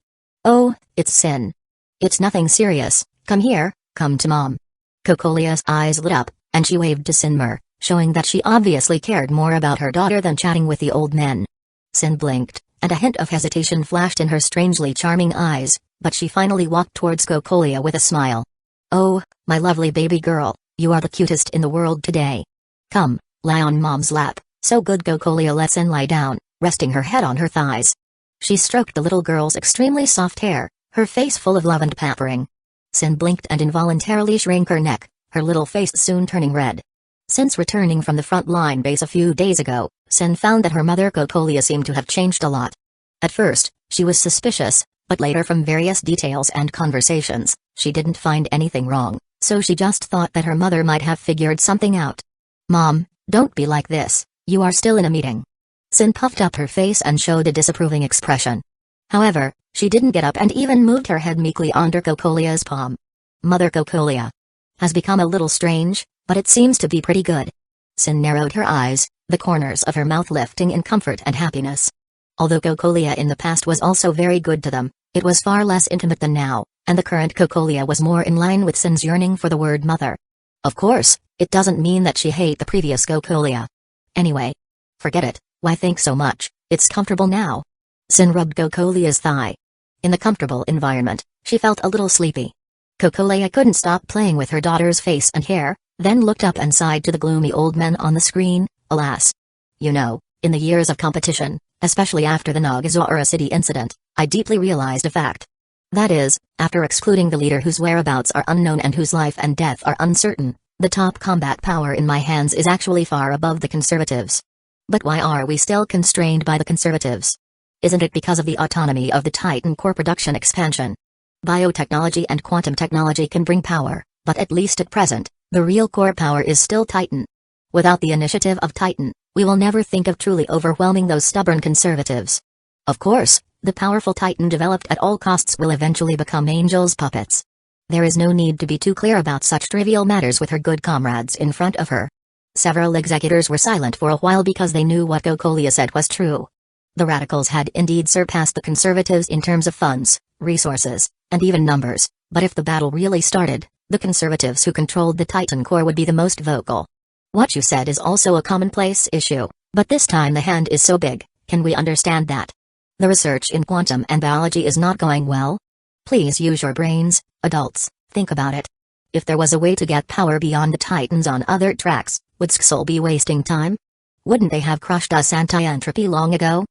S1: "Oh, it's Sin. It's nothing serious, come here, come to Mom." Cocolia's eyes lit up, and she waved to Sinmer, showing that she obviously cared more about her daughter than chatting with the old men. Sin blinked, and a hint of hesitation flashed in her strangely charming eyes, but she finally walked towards Cocolia with a smile. "Oh, my lovely baby girl, you are the cutest in the world today. Come, lie on Mom's lap." "So good." Cocolia let Sin lie down, resting her head on her thighs. She stroked the little girl's extremely soft hair, her face full of love and pampering. Sin blinked and involuntarily shrank her neck, her little face soon turning red. Since returning from the front line base a few days ago, Sin found that her mother Cocolia seemed to have changed a lot. At first, she was suspicious, but later from various details and conversations, she didn't find anything wrong, so she just thought that her mother might have figured something out. "Mom, don't be like this, you are still in a meeting." Sin puffed up her face and showed a disapproving expression. However, she didn't get up and even moved her head meekly under Cocolia's palm. "Mother Cocolia has become a little strange, but it seems to be pretty good." Sin narrowed her eyes, the corners of her mouth lifting in comfort and happiness. Although Cocolia in the past was also very good to them, it was far less intimate than now, and the current Cocolia was more in line with Sin's yearning for the word mother. Of course, it doesn't mean that she hated the previous Cocolia. Anyway, forget it, why think so much, it's comfortable now. Sin rubbed Cocolia's thigh. In the comfortable environment, she felt a little sleepy. Cocolia couldn't stop playing with her daughter's face and hair, then looked up and sighed to the gloomy old men on the screen. "Alas. You know, in the years of competition, especially after the Nagazora City incident, I deeply realized a fact. That is, after excluding the leader whose whereabouts are unknown and whose life and death are uncertain, the top combat power in my hands is actually far above the conservatives. But why are we still constrained by the conservatives? Isn't it because of the autonomy of the Titan core production expansion? Biotechnology and quantum technology can bring power, but at least at present, the real core power is still Titan. Without the initiative of Titan, we will never think of truly overwhelming those stubborn conservatives. Of course, the powerful Titan developed at all costs will eventually become Angel's puppets. There is no need to be too clear about such trivial matters with her good comrades in front of her." Several executors were silent for a while because they knew what Cocolia said was true. The radicals had indeed surpassed the conservatives in terms of funds, resources, and even numbers, but if the battle really started, the conservatives who controlled the Titan core would be the most vocal. "What you said is also a commonplace issue, but this time the hand is so big, can we understand that? The research in quantum and biology is not going well? Please use your brains, adults, think about it. If there was a way to get power beyond the Titans on other tracks, would Skull be wasting time? Wouldn't they have crushed us anti-entropy long ago?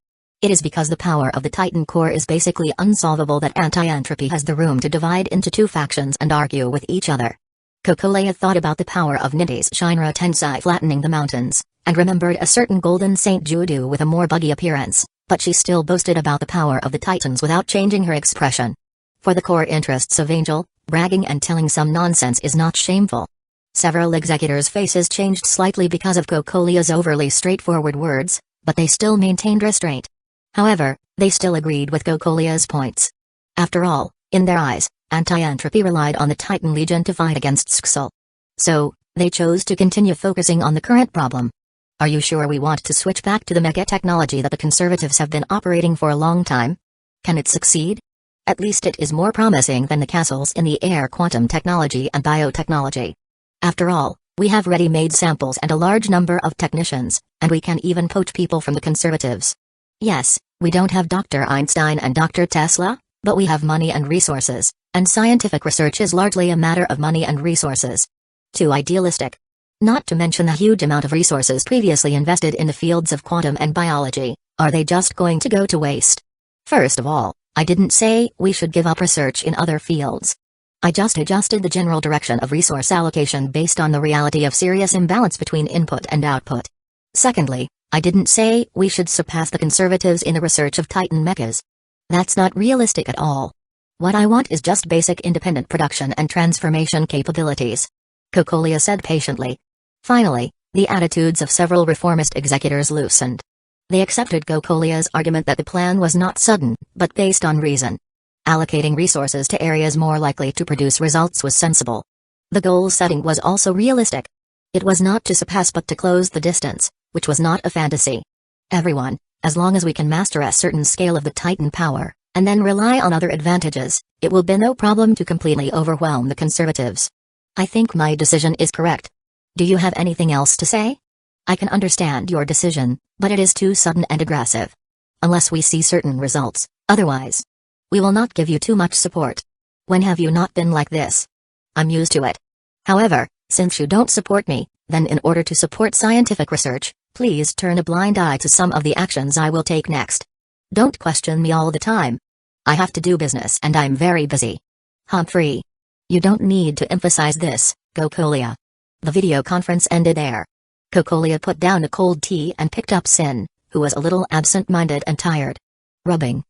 S1: It is because the power of the Titan core is basically unsolvable that anti-entropy has the room to divide into two factions and argue with each other." Cocolia thought about the power of Ninte's Shinra Tensei flattening the mountains, and remembered a certain golden Saint Judo with a more buggy appearance, but she still boasted about the power of the Titans without changing her expression. For the core interests of Angel, bragging and telling some nonsense is not shameful. Several executors' faces changed slightly because of Cocolia's overly straightforward words, but they still maintained restraint. However, they still agreed with Cocolia's points. After all, in their eyes, anti-entropy relied on the Titan Legion to fight against Skull. So, they chose to continue focusing on the current problem. "Are you sure we want to switch back to the mega technology that the conservatives have been operating for a long time? Can it succeed? At least it is more promising than the castles in the air quantum technology and biotechnology. After all, we have ready-made samples and a large number of technicians, and we can even poach people from the conservatives. Yes, we don't have Dr. Einstein and Dr. Tesla, but we have money and resources, and scientific research is largely a matter of money and resources. Too idealistic. Not to mention the huge amount of resources previously invested in the fields of quantum and biology, are they just going to go to waste? First of all, I didn't say we should give up research in other fields. I just adjusted the general direction of resource allocation based on the reality of serious imbalance between input and output. Secondly, I didn't say we should surpass the conservatives in the research of Titan mechas. That's not realistic at all. What I want is just basic independent production and transformation capabilities," Cocolia said patiently. Finally, the attitudes of several reformist executors loosened. They accepted Cocolia's argument that the plan was not sudden, but based on reason. Allocating resources to areas more likely to produce results was sensible. The goal setting was also realistic. It was not to surpass but to close the distance, which was not a fantasy. Everyone, as long as we can master a certain scale of the Titan power, and then rely on other advantages, it will be no problem to completely overwhelm the conservatives. I think my decision is correct. Do you have anything else to say? I can understand your decision, but it is too sudden and aggressive. Unless we see certain results, otherwise, we will not give you too much support. When have you not been like this? I'm used to it. However, since you don't support me, then in order to support scientific research, please turn a blind eye to some of the actions I will take next. Don't question me all the time. I have to do business and I'm very busy. Humphrey. You don't need to emphasize this, Gokulia. The video conference ended there. Gokulia put down a cold tea and picked up Sin, who was a little absent-minded and tired. Rubbing,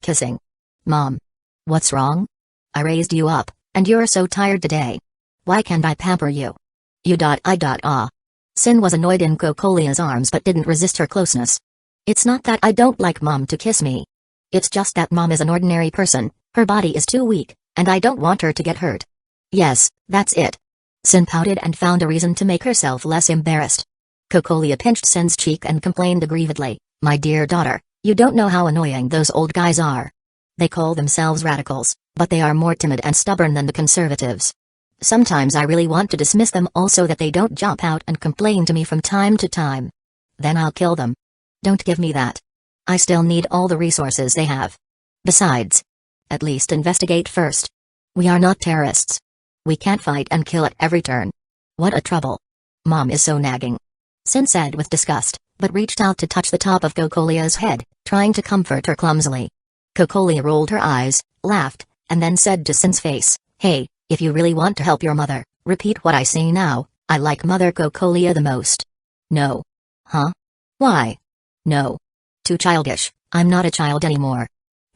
S1: kissing. Mom. What's wrong? I raised you up, and you're so tired today. Why can't I pamper you? Sin was annoyed in Gokulia's arms but didn't resist her closeness. It's not that I don't like Mom to kiss me. It's just that Mom is an ordinary person, her body is too weak, and I don't want her to get hurt. Yes, that's it. Sin pouted and found a reason to make herself less embarrassed. Gokulia pinched Sin's cheek and complained aggrievedly, "My dear daughter, you don't know how annoying those old guys are. They call themselves radicals, but they are more timid and stubborn than the conservatives. Sometimes I really want to dismiss them all so that they don't jump out and complain to me from time to time. Then I'll kill them. Don't give me that. I still need all the resources they have. Besides, at least investigate first. We are not terrorists. We can't fight and kill at every turn. What a trouble. Mom is so nagging." Sin said with disgust, but reached out to touch the top of Gokulia's head, trying to comfort her clumsily. Gokulia rolled her eyes, laughed, and then said to Sin's face, "Hey, if you really want to help your mother, repeat what I say now. I like Mother Gokulia the most." "No." "Huh? Why?" "No. Too childish, I'm not a child anymore.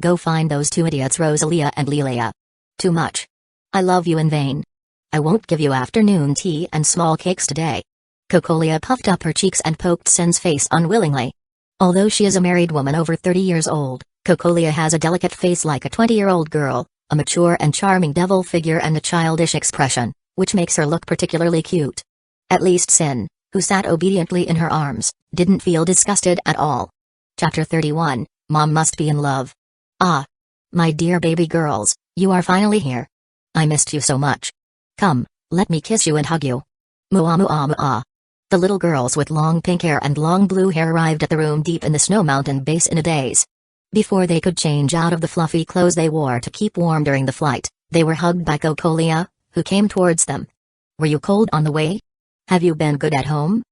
S1: Go find those two idiots Rosalia and Lilia. Too much. I love you in vain. I won't give you afternoon tea and small cakes today." Gokulia puffed up her cheeks and poked Sin's face unwillingly. Although she is a married woman over 30 years old, Gokulia has a delicate face like a 20-year-old girl, a mature and charming devil figure and a childish expression, which makes her look particularly cute. At least Sin, who sat obediently in her arms, didn't feel disgusted at all. Chapter 31, Mom Must Be in Love. "Ah. My dear baby girls, you are finally here. I missed you so much. Come, let me kiss you and hug you. Mua mua mua." The little girls with long pink hair and long blue hair arrived at the room deep in the snow mountain base in a daze. Before they could change out of the fluffy clothes they wore to keep warm during the flight, they were hugged by Gokulia, who came towards them. "Were you cold on the way? Have you been good at home?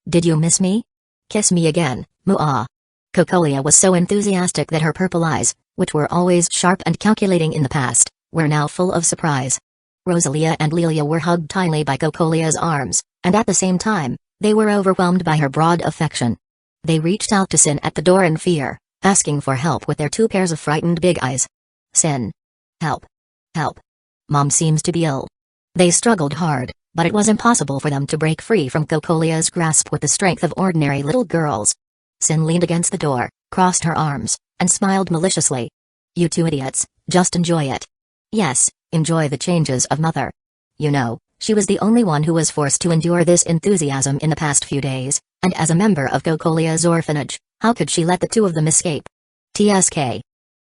S1: Did you miss me? Kiss me again, Mua." Gokulia was so enthusiastic that her purple eyes, which were always sharp and calculating in the past, were now full of surprise. Rosalia and Lilia were hugged tightly by Gokulia's arms, and at the same time, they were overwhelmed by her broad affection. They reached out to Sin at the door in fear, asking for help with their two pairs of frightened big eyes. "Sin. Help. Help. Mom seems to be ill." They struggled hard, but it was impossible for them to break free from Gokulia's grasp with the strength of ordinary little girls. Sin leaned against the door, crossed her arms, and smiled maliciously. "You two idiots, just enjoy it. Yes, enjoy the changes of Mother. You know, she was the only one who was forced to endure this enthusiasm in the past few days, and as a member of Gokulia's orphanage, how could she let the two of them escape? TSK.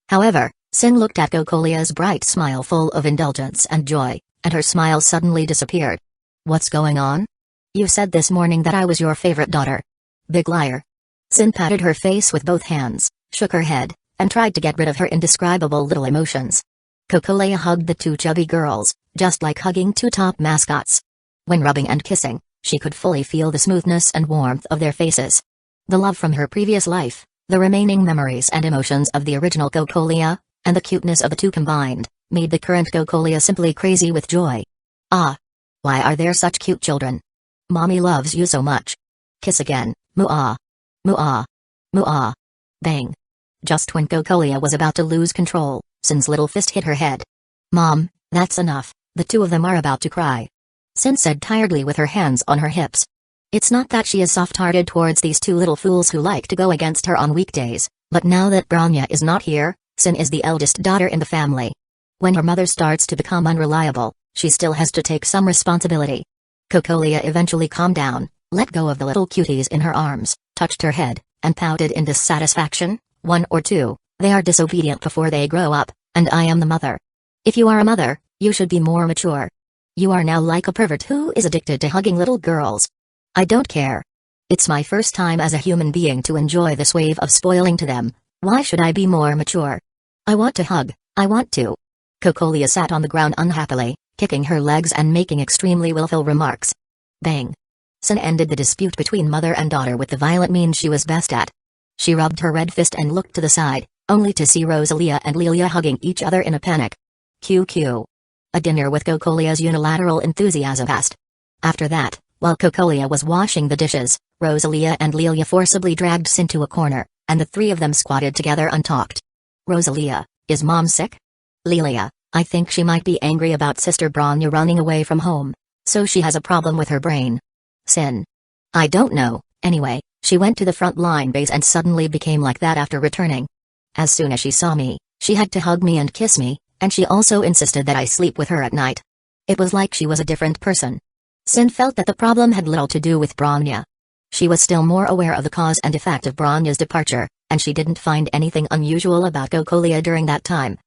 S1: However, Sin looked at Gokulia's bright smile full of indulgence and joy, and her smile suddenly disappeared. "What's going on? You said this morning that I was your favorite daughter. Big liar." Sin patted her face with both hands, shook her head, and tried to get rid of her indescribable little emotions. Gokulia hugged the two chubby girls, just like hugging two top mascots. When rubbing and kissing, she could fully feel the smoothness and warmth of their faces. The love from her previous life, the remaining memories and emotions of the original Gokulia, and the cuteness of the two combined, made the current Gokulia simply crazy with joy. "Ah. Why are there such cute children? Mommy loves you so much. Kiss again, Mua. Mua. Mua." Bang. Just when Gokulia was about to lose control, Sin's little fist hit her head. "Mom, that's enough, the two of them are about to cry," Sin said tiredly with her hands on her hips. It's not that she is soft-hearted towards these two little fools who like to go against her on weekdays, but now that Branya is not here, Sin is the eldest daughter in the family. When her mother starts to become unreliable, she still has to take some responsibility. Gokulia eventually calmed down, let go of the little cuties in her arms, touched her head, and pouted in dissatisfaction. "1 or 2, they are disobedient before they grow up, and I am the mother. If you are a mother, you should be more mature. You are now like a pervert who is addicted to hugging little girls. I don't care. It's my first time as a human being to enjoy this wave of spoiling to them. Why should I be more mature? I want to hug, I want to. Cocolia sat on the ground unhappily, kicking her legs and making extremely willful remarks. Bang. Sin ended the dispute between mother and daughter with the violent means she was best at. She rubbed her red fist and looked to the side, only to see Rosalia and Lilia hugging each other in a panic. QQ. A dinner with Cocolia's unilateral enthusiasm passed. After that, while Cocolia was washing the dishes, Rosalia and Lilia forcibly dragged Sin to a corner, and the three of them squatted together untalked. Rosalia, is Mom sick? Lilia, I think she might be angry about Sister Bronya running away from home, so she has a problem with her brain. Sin. I don't know, anyway, she went to the front line base and suddenly became like that after returning. As soon as she saw me, she had to hug me and kiss me, and she also insisted that I sleep with her at night. It was like she was a different person. Sin felt that the problem had little to do with Bronya. She was still more aware of the cause and effect of Bronya's departure, and she didn't find anything unusual about Cocolia during that time.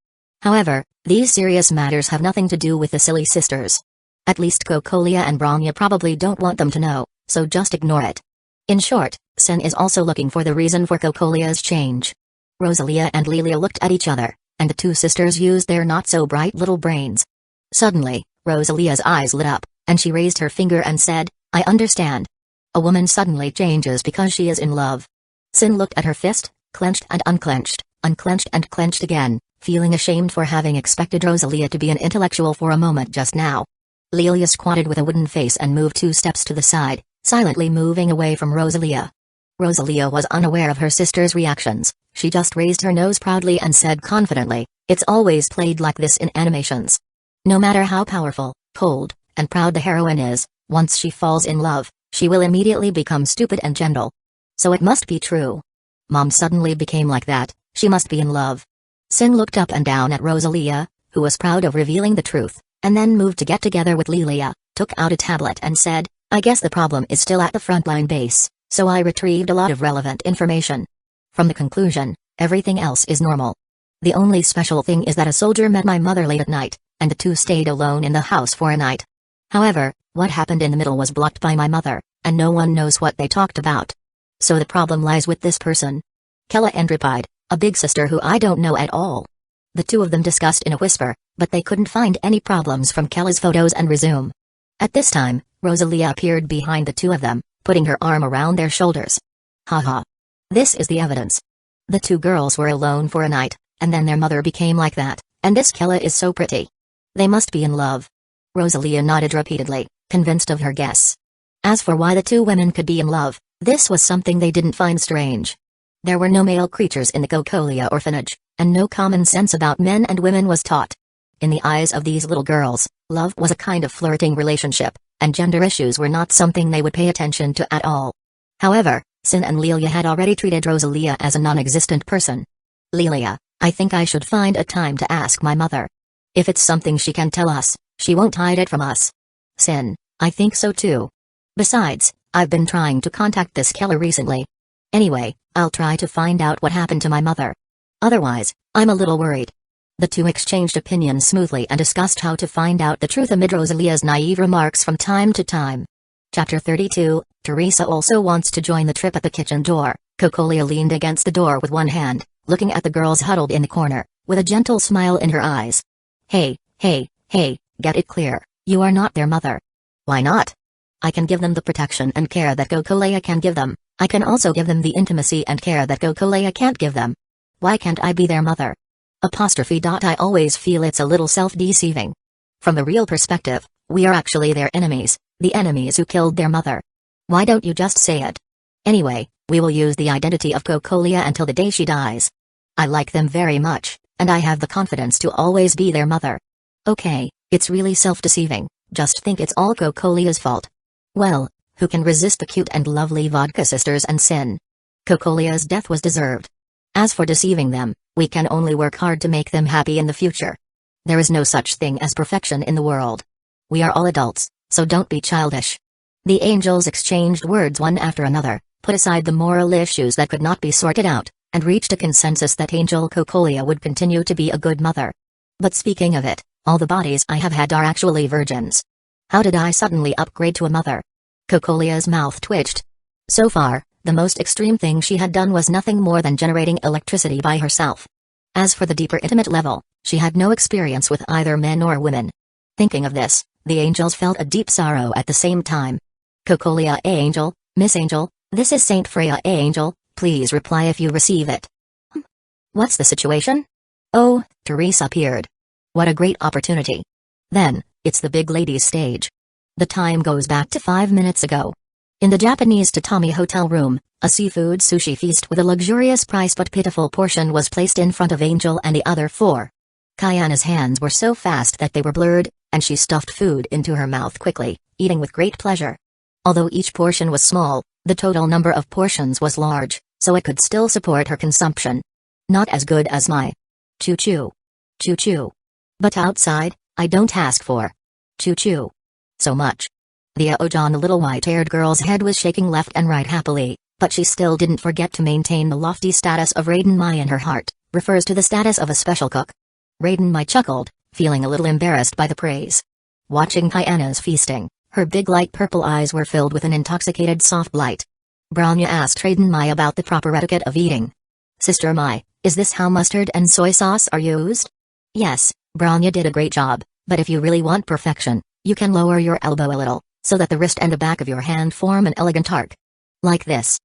S1: However, these serious matters have nothing to do with the silly sisters. At least Cocolia and Bronya probably don't want them to know, so just ignore it. In short, Sin is also looking for the reason for Cocolia's change. Rosalia and Lilia looked at each other, and the two sisters used their not-so-bright little brains. Suddenly, Rosalia's eyes lit up, and she raised her finger and said, I understand. A woman suddenly changes because she is in love. Sin looked at her fist, clenched and unclenched, unclenched and clenched again, feeling ashamed for having expected Rosalia to be an intellectual for a moment just now. Lilia squatted with a wooden face and moved 2 steps to the side, silently moving away from Rosalia. Rosalia was unaware of her sister's reactions. She just raised her nose proudly and said confidently, it's always played like this in animations. No matter how powerful, cold, and proud the heroine is, once she falls in love, she will immediately become stupid and gentle. So it must be true. Mom suddenly became like that, she must be in love. Sin looked up and down at Rosalia, who was proud of revealing the truth, and then moved to get together with Lilia, took out a tablet and said, I guess the problem is still at the frontline base, so I retrieved a lot of relevant information. From the conclusion, everything else is normal. The only special thing is that a soldier met my mother late at night, and the two stayed alone in the house for a night. However, what happened in the middle was blocked by my mother, and no one knows what they talked about. So the problem lies with this person. Kella and replied, a big sister who I don't know at all. The two of them discussed in a whisper, but they couldn't find any problems from Kella's photos and resume. At this time, Rosalia appeared behind the two of them, putting her arm around their shoulders. Haha. This is the evidence. The two girls were alone for a night, and then their mother became like that, and this Kella is so pretty. They must be in love. Rosalia nodded repeatedly, convinced of her guess. As for why the two women could be in love, this was something they didn't find strange. There were no male creatures in the Cocolia orphanage, and no common sense about men and women was taught. In the eyes of these little girls, love was a kind of flirting relationship, and gender issues were not something they would pay attention to at all. However, Sin and Lilia had already treated Rosalia as a non-existent person. Lilia, I think I should find a time to ask my mother. If it's something she can tell us, she won't hide it from us. Sin, I think so too. Besides, I've been trying to contact this Kella recently. Anyway, I'll try to find out what happened to my mother. Otherwise, I'm a little worried. The two exchanged opinions smoothly and discussed how to find out the truth amid Rosalia's naive remarks from time to time. Chapter 32, Teresa also wants to join the trip at the kitchen door. Cocolia leaned against the door with one hand, looking at the girls huddled in the corner, with a gentle smile in her eyes. Hey, get it clear, you are not their mother. Why not? I can give them the protection and care that Cocolia can give them. I can also give them the intimacy and care that Cocolia can't give them. Why can't I be their mother? I always feel it's a little self-deceiving. From the real perspective, we are actually their enemies, the enemies who killed their mother. Why don't you just say it? Anyway, we will use the identity of Cocolia until the day she dies. I like them very much, and I have the confidence to always be their mother. Okay, it's really self-deceiving, just think it's all Cocolia's fault. Well, who can resist the cute and lovely vodka sisters and Sin? Cocolia's death was deserved. As for deceiving them, we can only work hard to make them happy in the future. There is no such thing as perfection in the world. We are all adults, so don't be childish. The angels exchanged words one after another, put aside the moral issues that could not be sorted out, and reached a consensus that Angel Cocolia would continue to be a good mother. But speaking of it, all the bodies I have had are actually virgins. How did I suddenly upgrade to a mother? Cocolia's mouth twitched. So far, the most extreme thing she had done was nothing more than generating electricity by herself. As for the deeper intimate level, she had no experience with either men or women. Thinking of this, the angels felt a deep sorrow at the same time. Cocolia Angel, Miss Angel, this is Saint Freya Angel, please reply if you receive it. What's the situation? Oh, Teresa appeared. What a great opportunity. Then, it's the big ladies stage. The time goes back to 5 minutes ago. In the Japanese tatami hotel room, a seafood sushi feast with a luxurious price but pitiful portion was placed in front of Angel and the other 4. Kayana's hands were so fast that they were blurred, and she stuffed food into her mouth quickly, eating with great pleasure. Although each portion was small, the total number of portions was large, so it could still support her consumption. Not as good as my choo-choo. Choo-choo. But outside, I don't ask for choo-choo so much. The Aojan, the little white-haired girl's head was shaking left and right happily, but she still didn't forget to maintain the lofty status of Raiden Mai in her heart, refers to the status of a special cook. Raiden Mai chuckled, feeling a little embarrassed by the praise. Watching Kayana's feasting, her big light purple eyes were filled with an intoxicated soft light. Bronya asked Raiden Mai about the proper etiquette of eating. Sister Mai, is this how mustard and soy sauce are used? Yes, Bronya did a great job, but if you really want perfection, you can lower your elbow a little, so that the wrist and the back of your hand form an elegant arc. Like this.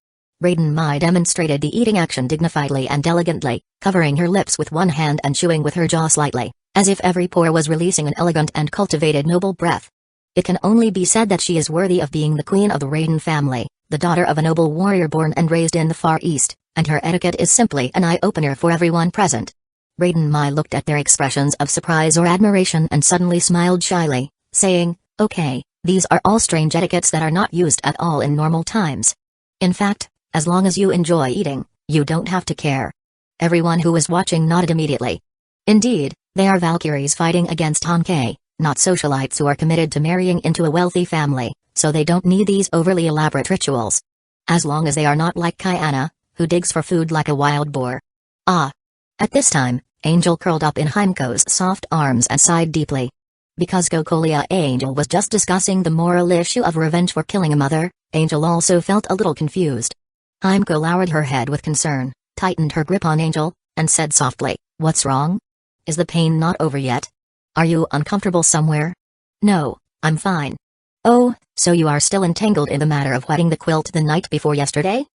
S1: Raiden Mai demonstrated the eating action dignifiedly and elegantly, covering her lips with one hand and chewing with her jaw slightly, as if every pore was releasing an elegant and cultivated noble breath. It can only be said that she is worthy of being the queen of the Raiden family, the daughter of a noble warrior born and raised in the Far East, and her etiquette is simply an eye-opener for everyone present. Raiden Mai looked at their expressions of surprise or admiration and suddenly smiled shyly, saying, okay, these are all strange etiquettes that are not used at all in normal times. In fact, as long as you enjoy eating, you don't have to care. Everyone who was watching nodded immediately. Indeed, they are Valkyries fighting against Honkai, not socialites who are committed to marrying into a wealthy family, so they don't need these overly elaborate rituals. As long as they are not like Kayana, who digs for food like a wild boar. Ah! At this time, Angel curled up in Heimko's soft arms and sighed deeply. Because Cocolia Angel was just discussing the moral issue of revenge for killing a mother, Angel also felt a little confused. Heimko lowered her head with concern, tightened her grip on Angel, and said softly, "What's wrong? Is the pain not over yet? Are you uncomfortable somewhere?" "No, I'm fine." "Oh, so you are still entangled in the matter of wetting the quilt the night before yesterday?"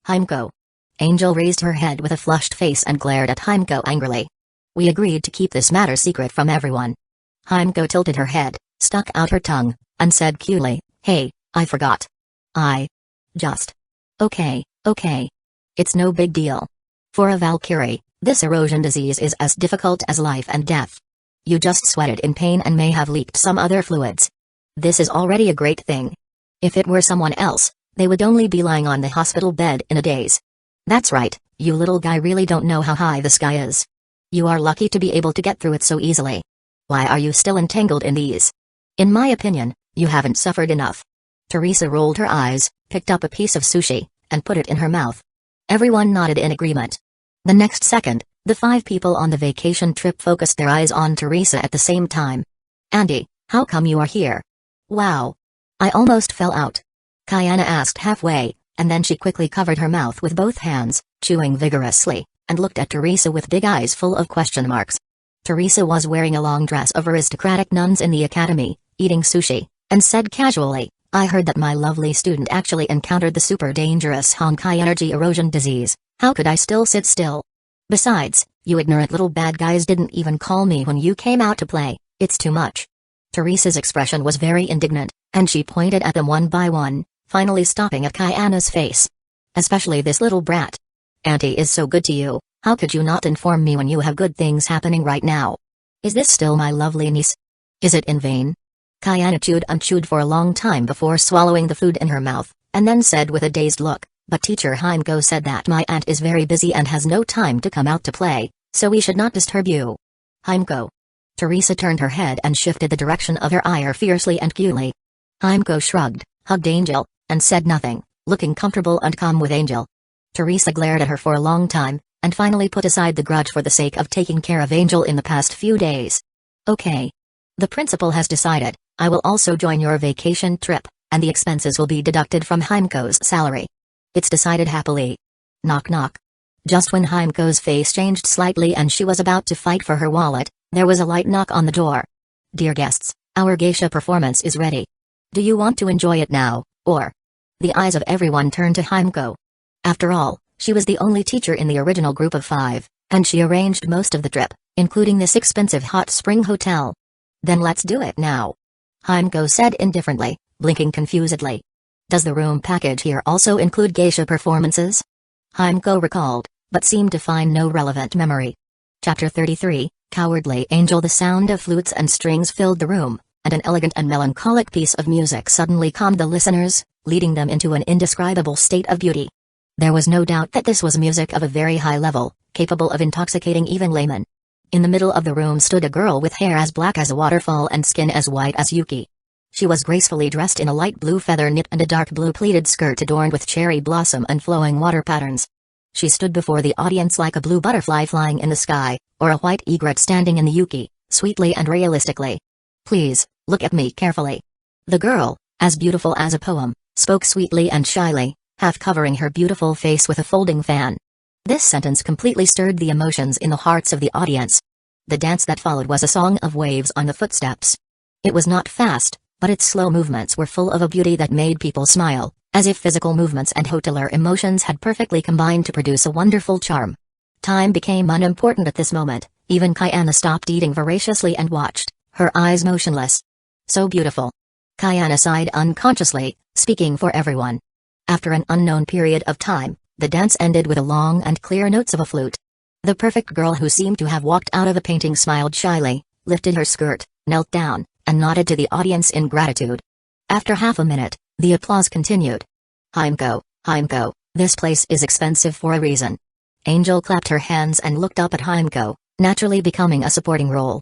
S1: "Heimko." Angel raised her head with a flushed face and glared at Heimko angrily. "We agreed to keep this matter secret from everyone." Heimko tilted her head, stuck out her tongue, and said coolly, "Hey, I forgot. I just... Okay. It's no big deal. For a Valkyrie, this erosion disease is as difficult as life and death. You just sweated in pain and may have leaked some other fluids. This is already a great thing. If it were someone else, they would only be lying on the hospital bed in a daze. That's right, you little guy really don't know how high the sky is. You are lucky to be able to get through it so easily. Why are you still entangled in these? In my opinion, you haven't suffered enough." Teresa rolled her eyes, picked up a piece of sushi, and put it in her mouth. Everyone nodded in agreement. The next second, the 5 people on the vacation trip focused their eyes on Teresa at the same time. "Andy, how come you are here?" "Wow. I almost fell out." Kayana asked halfway, and then she quickly covered her mouth with both hands, chewing vigorously, and looked at Teresa with big eyes full of question marks. Teresa was wearing a long dress of aristocratic nuns in the academy, eating sushi, and said casually, "I heard that my lovely student actually encountered the super dangerous Honkai energy erosion disease. How could I still sit still? Besides, you ignorant little bad guys didn't even call me when you came out to play. It's too much." Teresa's expression was very indignant, and she pointed at them one by one, finally stopping at Kayana's face. "Especially this little brat. Auntie is so good to you, how could you not inform me when you have good things happening right now? Is this still my lovely niece? Is it in vain?" Kayana chewed and chewed for a long time before swallowing the food in her mouth, and then said with a dazed look, "But Teacher Heimko said that my aunt is very busy and has no time to come out to play, so we should not disturb you." "Heimko." Teresa turned her head and shifted the direction of her ire fiercely and coolly. Heimko shrugged, hugged Angel, and said nothing, looking comfortable and calm with Angel. Teresa glared at her for a long time, and finally put aside the grudge for the sake of taking care of Angel in the past few days. "Okay. The principal has decided, I will also join your vacation trip, and the expenses will be deducted from Hueco's salary. It's decided happily. Knock knock. Just when Hueco's face changed slightly and she was about to fight for her wallet, there was a light knock on the door. Dear guests, our geisha performance is ready. Do you want to enjoy it now, or? The eyes of everyone turned to Hueco. After all, she was the only teacher in the original group of 5, and she arranged most of the trip, including this expensive hot spring hotel. Then let's do it now. Hueco said indifferently, blinking confusedly. Does the room package here also include geisha performances? Hueco recalled, but seemed to find no relevant memory. Chapter 33, Cowardly Angel. The sound of flutes and strings filled the room, and an elegant and melancholic piece of music suddenly calmed the listeners, leading them into an indescribable state of beauty. There was no doubt that this was music of a very high level, capable of intoxicating even laymen. In the middle of the room stood a girl with hair as black as a waterfall and skin as white as Yuki. She was gracefully dressed in a light blue feather knit and a dark blue pleated skirt adorned with cherry blossom and flowing water patterns. She stood before the audience like a blue butterfly flying in the sky, or a white egret standing in the Yuki, sweetly and realistically. Please, look at me carefully. The girl, as beautiful as a poem, spoke sweetly and shyly, half covering her beautiful face with a folding fan. This sentence completely stirred the emotions in the hearts of the audience. The dance that followed was a song of waves on the footsteps. It was not fast, but its slow movements were full of a beauty that made people smile, as if physical movements and hoteler emotions had perfectly combined to produce a wonderful charm. Time became unimportant at this moment. Even Kayana stopped eating voraciously and watched, her eyes motionless. So beautiful. Kayana sighed unconsciously, speaking for everyone. After an unknown period of time, the dance ended with a long and clear notes of a flute. The perfect girl who seemed to have walked out of a painting smiled shyly, lifted her skirt, knelt down, and nodded to the audience in gratitude. After half a minute, the applause continued. Hueco, this place is expensive for a reason. Angel clapped her hands and looked up at Hueco, naturally becoming a supporting role.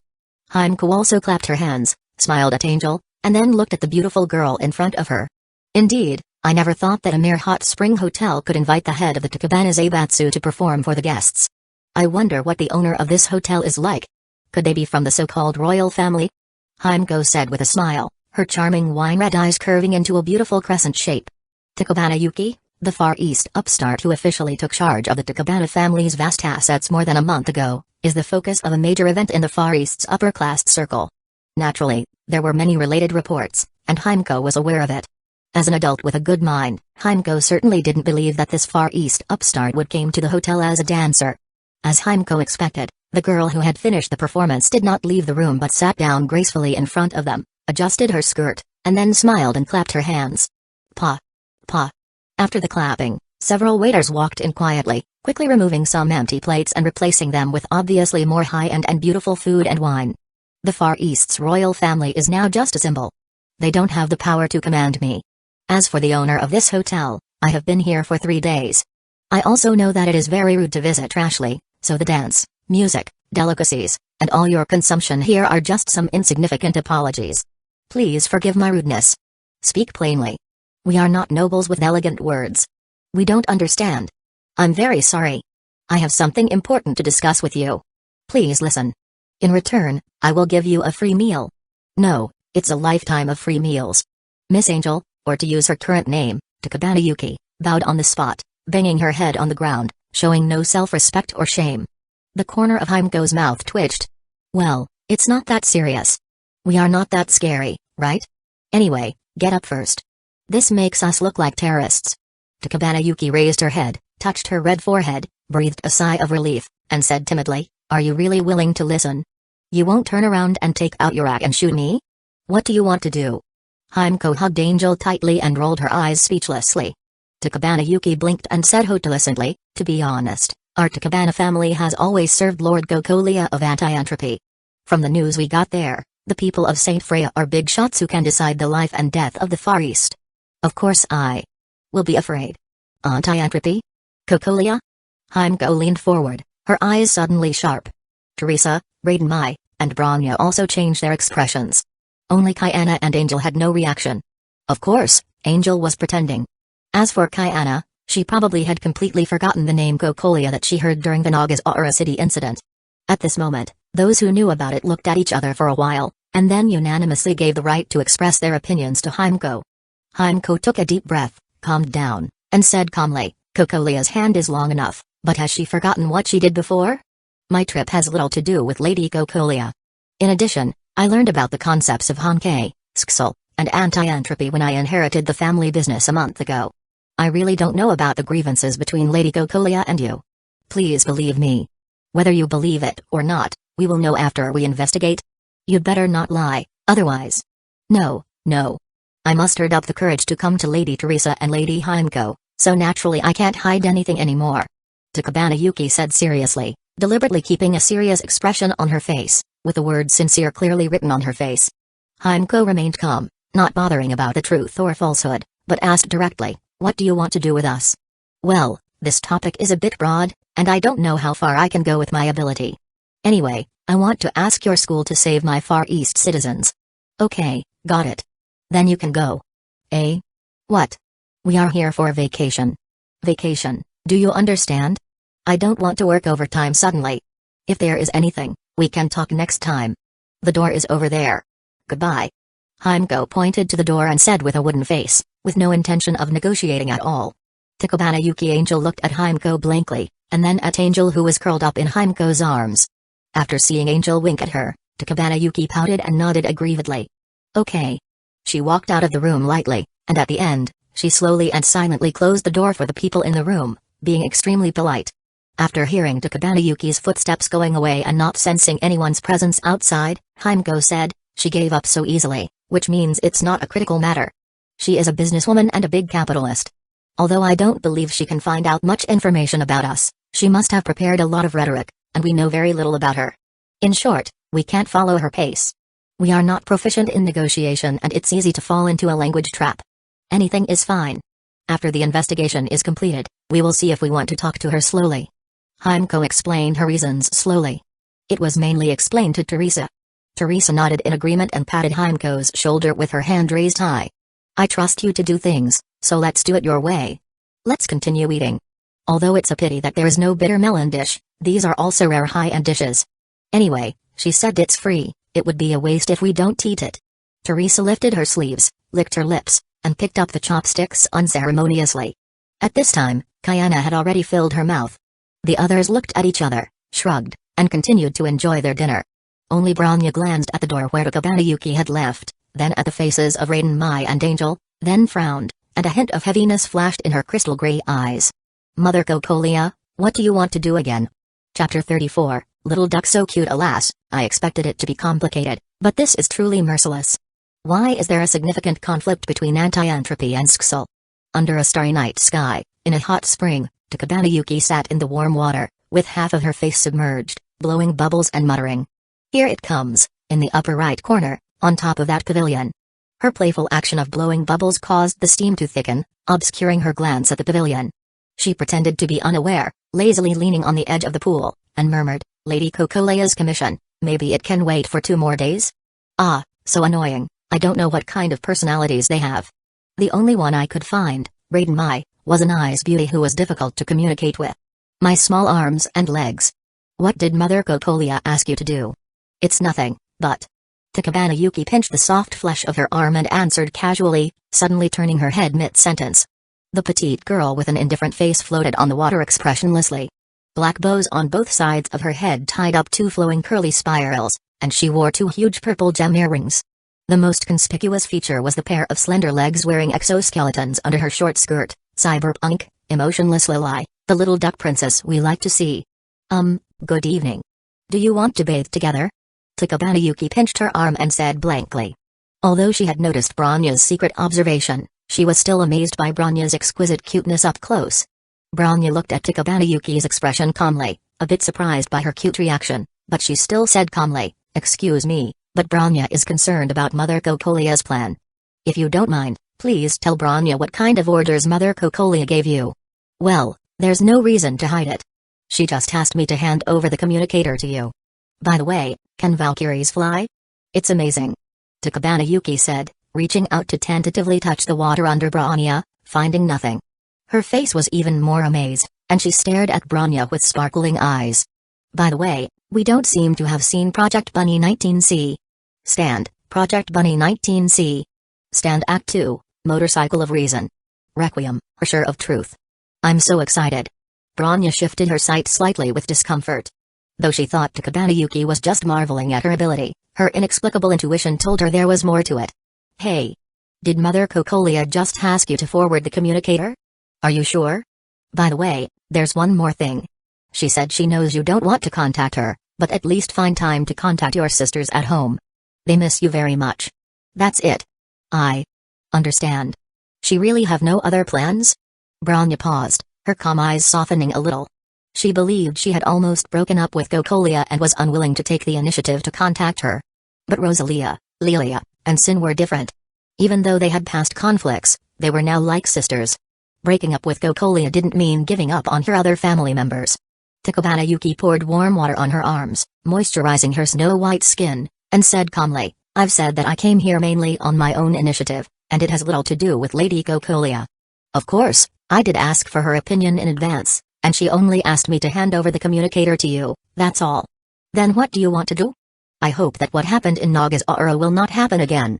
S1: Hueco also clapped her hands, smiled at Angel, and then looked at the beautiful girl in front of her. Indeed, I never thought that a mere hot spring hotel could invite the head of the Takabana Zaibatsu to perform for the guests. I wonder what the owner of this hotel is like. Could they be from the so-called royal family? Hueco said with a smile, her charming wine-red eyes curving into a beautiful crescent shape. Takabana Yuki, the Far East upstart who officially took charge of the Takabana family's vast assets more than a month ago, is the focus of a major event in the Far East's upper-class circle. Naturally, there were many related reports, and Hueco was aware of it. As an adult with a good mind, Hueco certainly didn't believe that this Far East upstart would came to the hotel as a dancer. As Hueco expected, the girl who had finished the performance did not leave the room but sat down gracefully in front of them, adjusted her skirt, and then smiled and clapped her hands. Pa. After the clapping, several waiters walked in quietly, quickly removing some empty plates and replacing them with obviously more high-end and beautiful food and wine. The Far East's royal family is now just a symbol. They don't have the power to command me. As for the owner of this hotel, I have been here for 3 days. I also know that it is very rude to visit rashly, so the dance, music, delicacies, and all your consumption here are just some insignificant apologies. Please forgive my rudeness. Speak plainly. We are not nobles with elegant words. We don't understand. I'm very sorry. I have something important to discuss with you. Please listen. In return, I will give you a free meal. No, it's a lifetime of free meals. Miss Angel, or to use her current name, Takabana Yuki, bowed on the spot, banging her head on the ground, showing no self-respect or shame. The corner of Hueco's mouth twitched. Well, it's not that serious. We are not that scary, right? Anyway, get up first. This makes us look like terrorists. Takabana Yuki raised her head, touched her red forehead, breathed a sigh of relief, and said timidly, Are you really willing to listen? You won't turn around and take out your axe and shoot me? What do you want to do? Hueco hugged Angel tightly and rolled her eyes speechlessly. Takabana Yuki blinked and said hopelessly, To be honest, our Takabana family has always served Lord Gokolia of Anti-Entropy. From the news we got there, the people of Saint Freya are big shots who can decide the life and death of the Far East. Of course I will be afraid. Anti-Entropy? Gokolia? Hueco leaned forward, her eyes suddenly sharp. Teresa, Raiden Mai, and Branya also changed their expressions. Only Kayana and Angel had no reaction. Of course, Angel was pretending. As for Kayana, she probably had completely forgotten the name Gokolia that she heard during the Naga's Aura City incident. At this moment, those who knew about it looked at each other for a while, and then unanimously gave the right to express their opinions to Hueco. Hueco took a deep breath, calmed down, and said calmly, Kokolia's hand is long enough, but has she forgotten what she did before? My trip has little to do with Lady Kokolia. In addition, I learned about the concepts of Honkai, Skull, and anti-entropy when I inherited the family business a month ago. I really don't know about the grievances between Lady Kokolia and you. Please believe me. Whether you believe it or not, we will know after we investigate. You'd better not lie, otherwise. No. I mustered up the courage to come to Lady Teresa and Lady Hueco, so naturally I can't hide anything anymore. Takabana Yuki said seriously, deliberately keeping a serious expression on her face, with the word sincere clearly written on her face. Hueco remained calm, not bothering about the truth or falsehood, but asked directly, what do you want to do with us? Well, this topic is a bit broad, and I don't know how far I can go with my ability. Anyway, I want to ask your school to save my Far East citizens. Okay, got it. Then you can go. Eh? What? We are here for a vacation. Vacation, do you understand? I don't want to work overtime suddenly. If there is anything, we can talk next time. The door is over there. Goodbye. Hueco pointed to the door and said with a wooden face, with no intention of negotiating at all. Takabana Yuki Angel looked at Hueco blankly, and then at Angel who was curled up in Hueco's arms. After seeing Angel wink at her, Takabana Yuki pouted and nodded aggrievedly. Okay. She walked out of the room lightly, and at the end, she slowly and silently closed the door for the people in the room, being extremely polite. After hearing Takabana Yuki's footsteps going away and not sensing anyone's presence outside, Hueco said, she gave up so easily, which means it's not a critical matter. She is a businesswoman and a big capitalist. Although I don't believe she can find out much information about us, she must have prepared a lot of rhetoric, and we know very little about her. In short, we can't follow her pace. We are not proficient in negotiation and it's easy to fall into a language trap. Anything is fine. After the investigation is completed, we will see if we want to talk to her slowly. Hueco explained her reasons slowly. It was mainly explained to Teresa. Teresa nodded in agreement and patted Hueco's shoulder with her hand raised high. I trust you to do things, so let's do it your way. Let's continue eating. Although it's a pity that there is no bitter melon dish, these are also rare high-end dishes. Anyway, she said it's free, it would be a waste if we don't eat it. Teresa lifted her sleeves, licked her lips, and picked up the chopsticks unceremoniously. At this time, Kayana had already filled her mouth. The others looked at each other, shrugged, and continued to enjoy their dinner. Only Bronya glanced at the door where Takabana Yuki had left, then at the faces of Raiden Mai and Angel, then frowned, and a hint of heaviness flashed in her crystal gray eyes. Mother Kokolia, what do you want to do again? Chapter 34, Little Duck So Cute. Alas, I expected it to be complicated, but this is truly merciless. Why is there a significant conflict between anti-entropy and Skull? Under a starry night sky, in a hot spring, Takabana Yuki sat in the warm water, with half of her face submerged, blowing bubbles and muttering. Here it comes, in the upper right corner, on top of that pavilion. Her playful action of blowing bubbles caused the steam to thicken, obscuring her glance at the pavilion. She pretended to be unaware, lazily leaning on the edge of the pool, and murmured, Lady Kokolia's commission, maybe it can wait for 2 more days? Ah, so annoying, I don't know what kind of personalities they have. The only one I could find, Raiden Mai, was a nice beauty who was difficult to communicate with. My small arms and legs. What did Mother Kokolia ask you to do? It's nothing, but... Takabana Yuki pinched the soft flesh of her arm and answered casually, suddenly turning her head mid-sentence. The petite girl with an indifferent face floated on the water expressionlessly. Black bows on both sides of her head tied up 2 flowing curly spirals, and she wore 2 huge purple gem earrings. The most conspicuous feature was the pair of slender legs wearing exoskeletons under her short skirt, cyberpunk, emotionless Lili, the little duck princess we like to see. Good evening. Do you want to bathe together? Takabana Yuki pinched her arm and said blankly. Although she had noticed Bronya's secret observation, she was still amazed by Bronya's exquisite cuteness up close. Bronya looked at Takabana Yuki's expression calmly, a bit surprised by her cute reaction, but she still said calmly, Excuse me, but Bronya is concerned about Mother Kokolia's plan. If you don't mind, please tell Bronya what kind of orders Mother Kokolia gave you. Well, there's no reason to hide it. She just asked me to hand over the communicator to you. By the way, can Valkyries fly? It's amazing. Takabana Yuki said, reaching out to tentatively touch the water under Bronya, finding nothing. Her face was even more amazed, and she stared at Bronya with sparkling eyes. By the way, we don't seem to have seen Project Bunny 19C. Stand, Project Bunny 19C. Stand Act 2, Motorcycle of Reason. Requiem, Herrscher of Truth. I'm so excited. Bronya shifted her sight slightly with discomfort. Though she thought Takabana Yuki was just marveling at her ability, her inexplicable intuition told her there was more to it. Hey. Did Mother Cocolia just ask you to forward the communicator? Are you sure? By the way, there's one more thing. She said she knows you don't want to contact her, but at least find time to contact your sisters at home. They miss you very much. That's it. I understand. She really have no other plans? Bronya paused, her calm eyes softening a little. She believed she had almost broken up with Cocolia and was unwilling to take the initiative to contact her. But Rosalia, Lilia, and Sin were different. Even though they had past conflicts, they were now like sisters. Breaking up with Cocolia didn't mean giving up on her other family members. Takabana Yuki poured warm water on her arms, moisturizing her snow-white skin, and said calmly, I've said that I came here mainly on my own initiative, and it has little to do with Lady Cocolia. Of course, I did ask for her opinion in advance, and she only asked me to hand over the communicator to you, that's all. Then what do you want to do? I hope that what happened in Nagasaura will not happen again.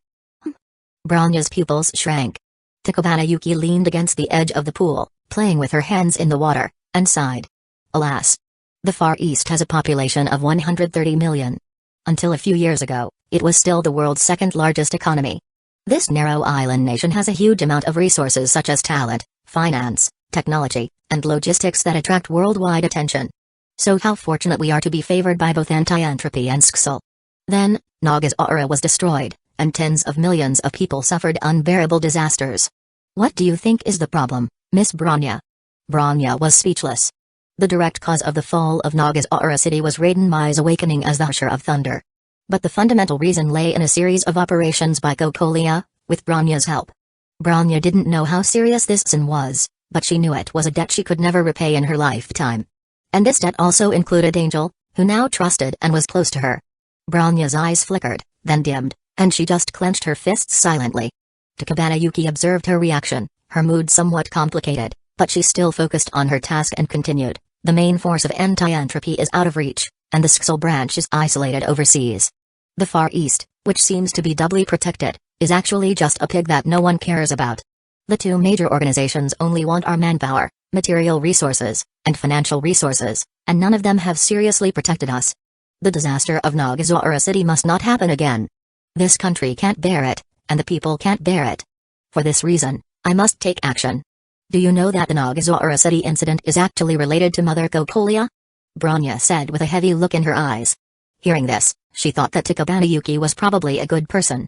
S1: Bronya's pupils shrank. Takabana Yuki leaned against the edge of the pool, playing with her hands in the water, and sighed. Alas. The Far East has a population of 130 million. Until a few years ago, it was still the world's second largest economy. This narrow island nation has a huge amount of resources such as talent, finance, technology, and logistics that attract worldwide attention. So how fortunate we are to be favored by both anti-entropy and Sksal. Then, Nagasaura was destroyed, and tens of millions of people suffered unbearable disasters. What do you think is the problem, Miss Bronya? Bronya was speechless. The direct cause of the fall of Nagasaura City was Raiden Mai's awakening as the Herrscher of Thunder. But the fundamental reason lay in a series of operations by Cocolia, with Bronya's help. Bronya didn't know how serious this sin was, but she knew it was a debt she could never repay in her lifetime. And this debt also included Angel, who now trusted and was close to her. Bronya's eyes flickered, then dimmed, and she just clenched her fists silently. Takabana Yuki observed her reaction, her mood somewhat complicated, but she still focused on her task and continued. The main force of anti-entropy is out of reach, and the Sksal branch is isolated overseas. The Far East, which seems to be doubly protected, is actually just a pig that no one cares about. The two major organizations only want our manpower, material resources, and financial resources, and none of them have seriously protected us. The disaster of Nagasaura City must not happen again. This country can't bear it, and the people can't bear it. For this reason, I must take action. Do you know that the Nagasaura City incident is actually related to Mother Cocolia? Bronya said with a heavy look in her eyes. Hearing this, she thought that Takabana Yuki was probably a good person.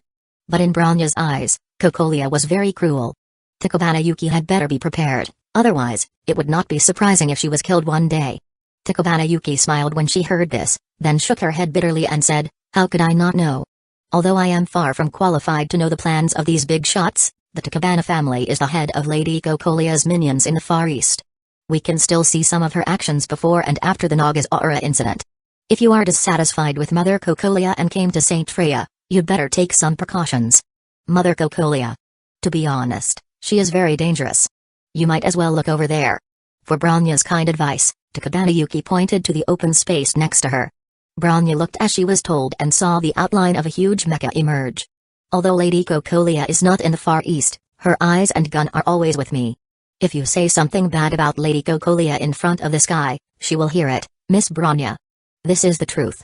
S1: But in Bronya's eyes, Cocolia was very cruel. Takabana Yuki had better be prepared, otherwise, it would not be surprising if she was killed one day. Takabana Yuki smiled when she heard this, then shook her head bitterly and said, how could I not know? Although I am far from qualified to know the plans of these big shots, the Takabana family is the head of Lady Cocolia's minions in the Far East. We can still see some of her actions before and after the Nagasaura incident. If you are dissatisfied with Mother Cocolia and came to Saint Freya, you'd better take some precautions. Mother Cocolia. To be honest, she is very dangerous. You might as well look over there. For Bronya's kind advice, Takabana Yuki pointed to the open space next to her. Bronya looked as she was told and saw the outline of a huge mecha emerge. Although Lady Cocolia is not in the Far East, her eyes and gun are always with me. If you say something bad about Lady Cocolia in front of this guy, she will hear it, Miss Bronya. This is the truth.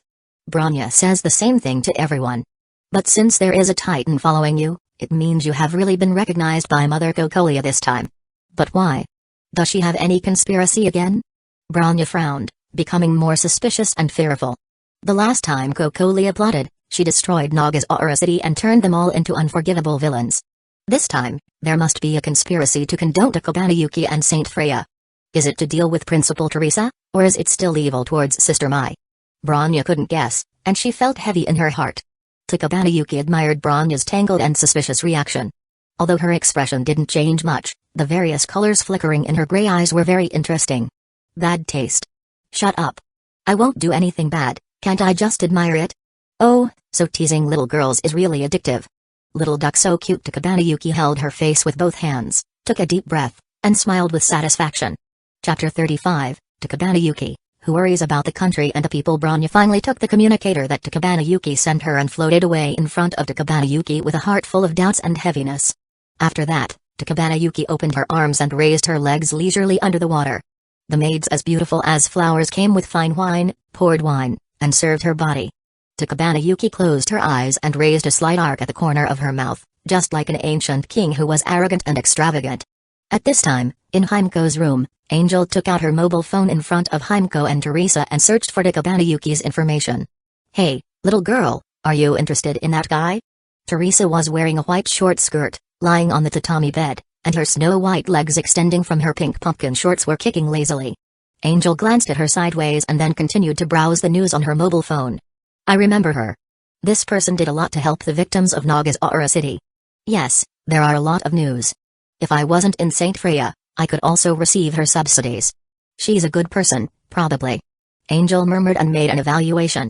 S1: Bronya says the same thing to everyone. But since there is a titan following you, it means you have really been recognized by Mother Cocolia this time. But why? Does she have any conspiracy again? Bronya frowned, becoming more suspicious and fearful. The last time Cocolia plotted, she destroyed Nagasaura City and turned them all into unforgivable villains. This time, there must be a conspiracy to condone Takabana Yuki and Saint Freya. Is it to deal with Principal Teresa, or is it still evil towards Sister Mai? Bronya couldn't guess, and she felt heavy in her heart. Takabana Yuki admired Bronya's tangled and suspicious reaction. Although her expression didn't change much, the various colors flickering in her gray eyes were very interesting. Bad taste. Shut up. I won't do anything bad, can't I just admire it? Oh, so teasing little girls is really addictive. Little duck so cute. Takabana Yuki held her face with both hands, took a deep breath, and smiled with satisfaction. Chapter 35, Takabana Yuki, who worries about the country and the people. Bronya finally took the communicator that Takabana Yuki sent her and floated away in front of Takabana Yuki with a heart full of doubts and heaviness. After that, Takabana Yuki opened her arms and raised her legs leisurely under the water. The maids as beautiful as flowers came with fine wine, poured wine, and served her body. Takabana Yuki closed her eyes and raised a slight arc at the corner of her mouth, just like an ancient king who was arrogant and extravagant. At this time, in Himiko's room, Angel took out her mobile phone in front of Himiko and Teresa and searched for Takabana Yuki's information. "Hey, little girl, are you interested in that guy?" Teresa was wearing a white short skirt, lying on the tatami bed, and her snow-white legs extending from her pink pumpkin shorts were kicking lazily. Angel glanced at her sideways and then continued to browse the news on her mobile phone. "I remember her. This person did a lot to help the victims of Nagasaura City. Yes, there are a lot of news. If I wasn't in St. Freya, I could also receive her subsidies. She's a good person, probably." Angel murmured and made an evaluation.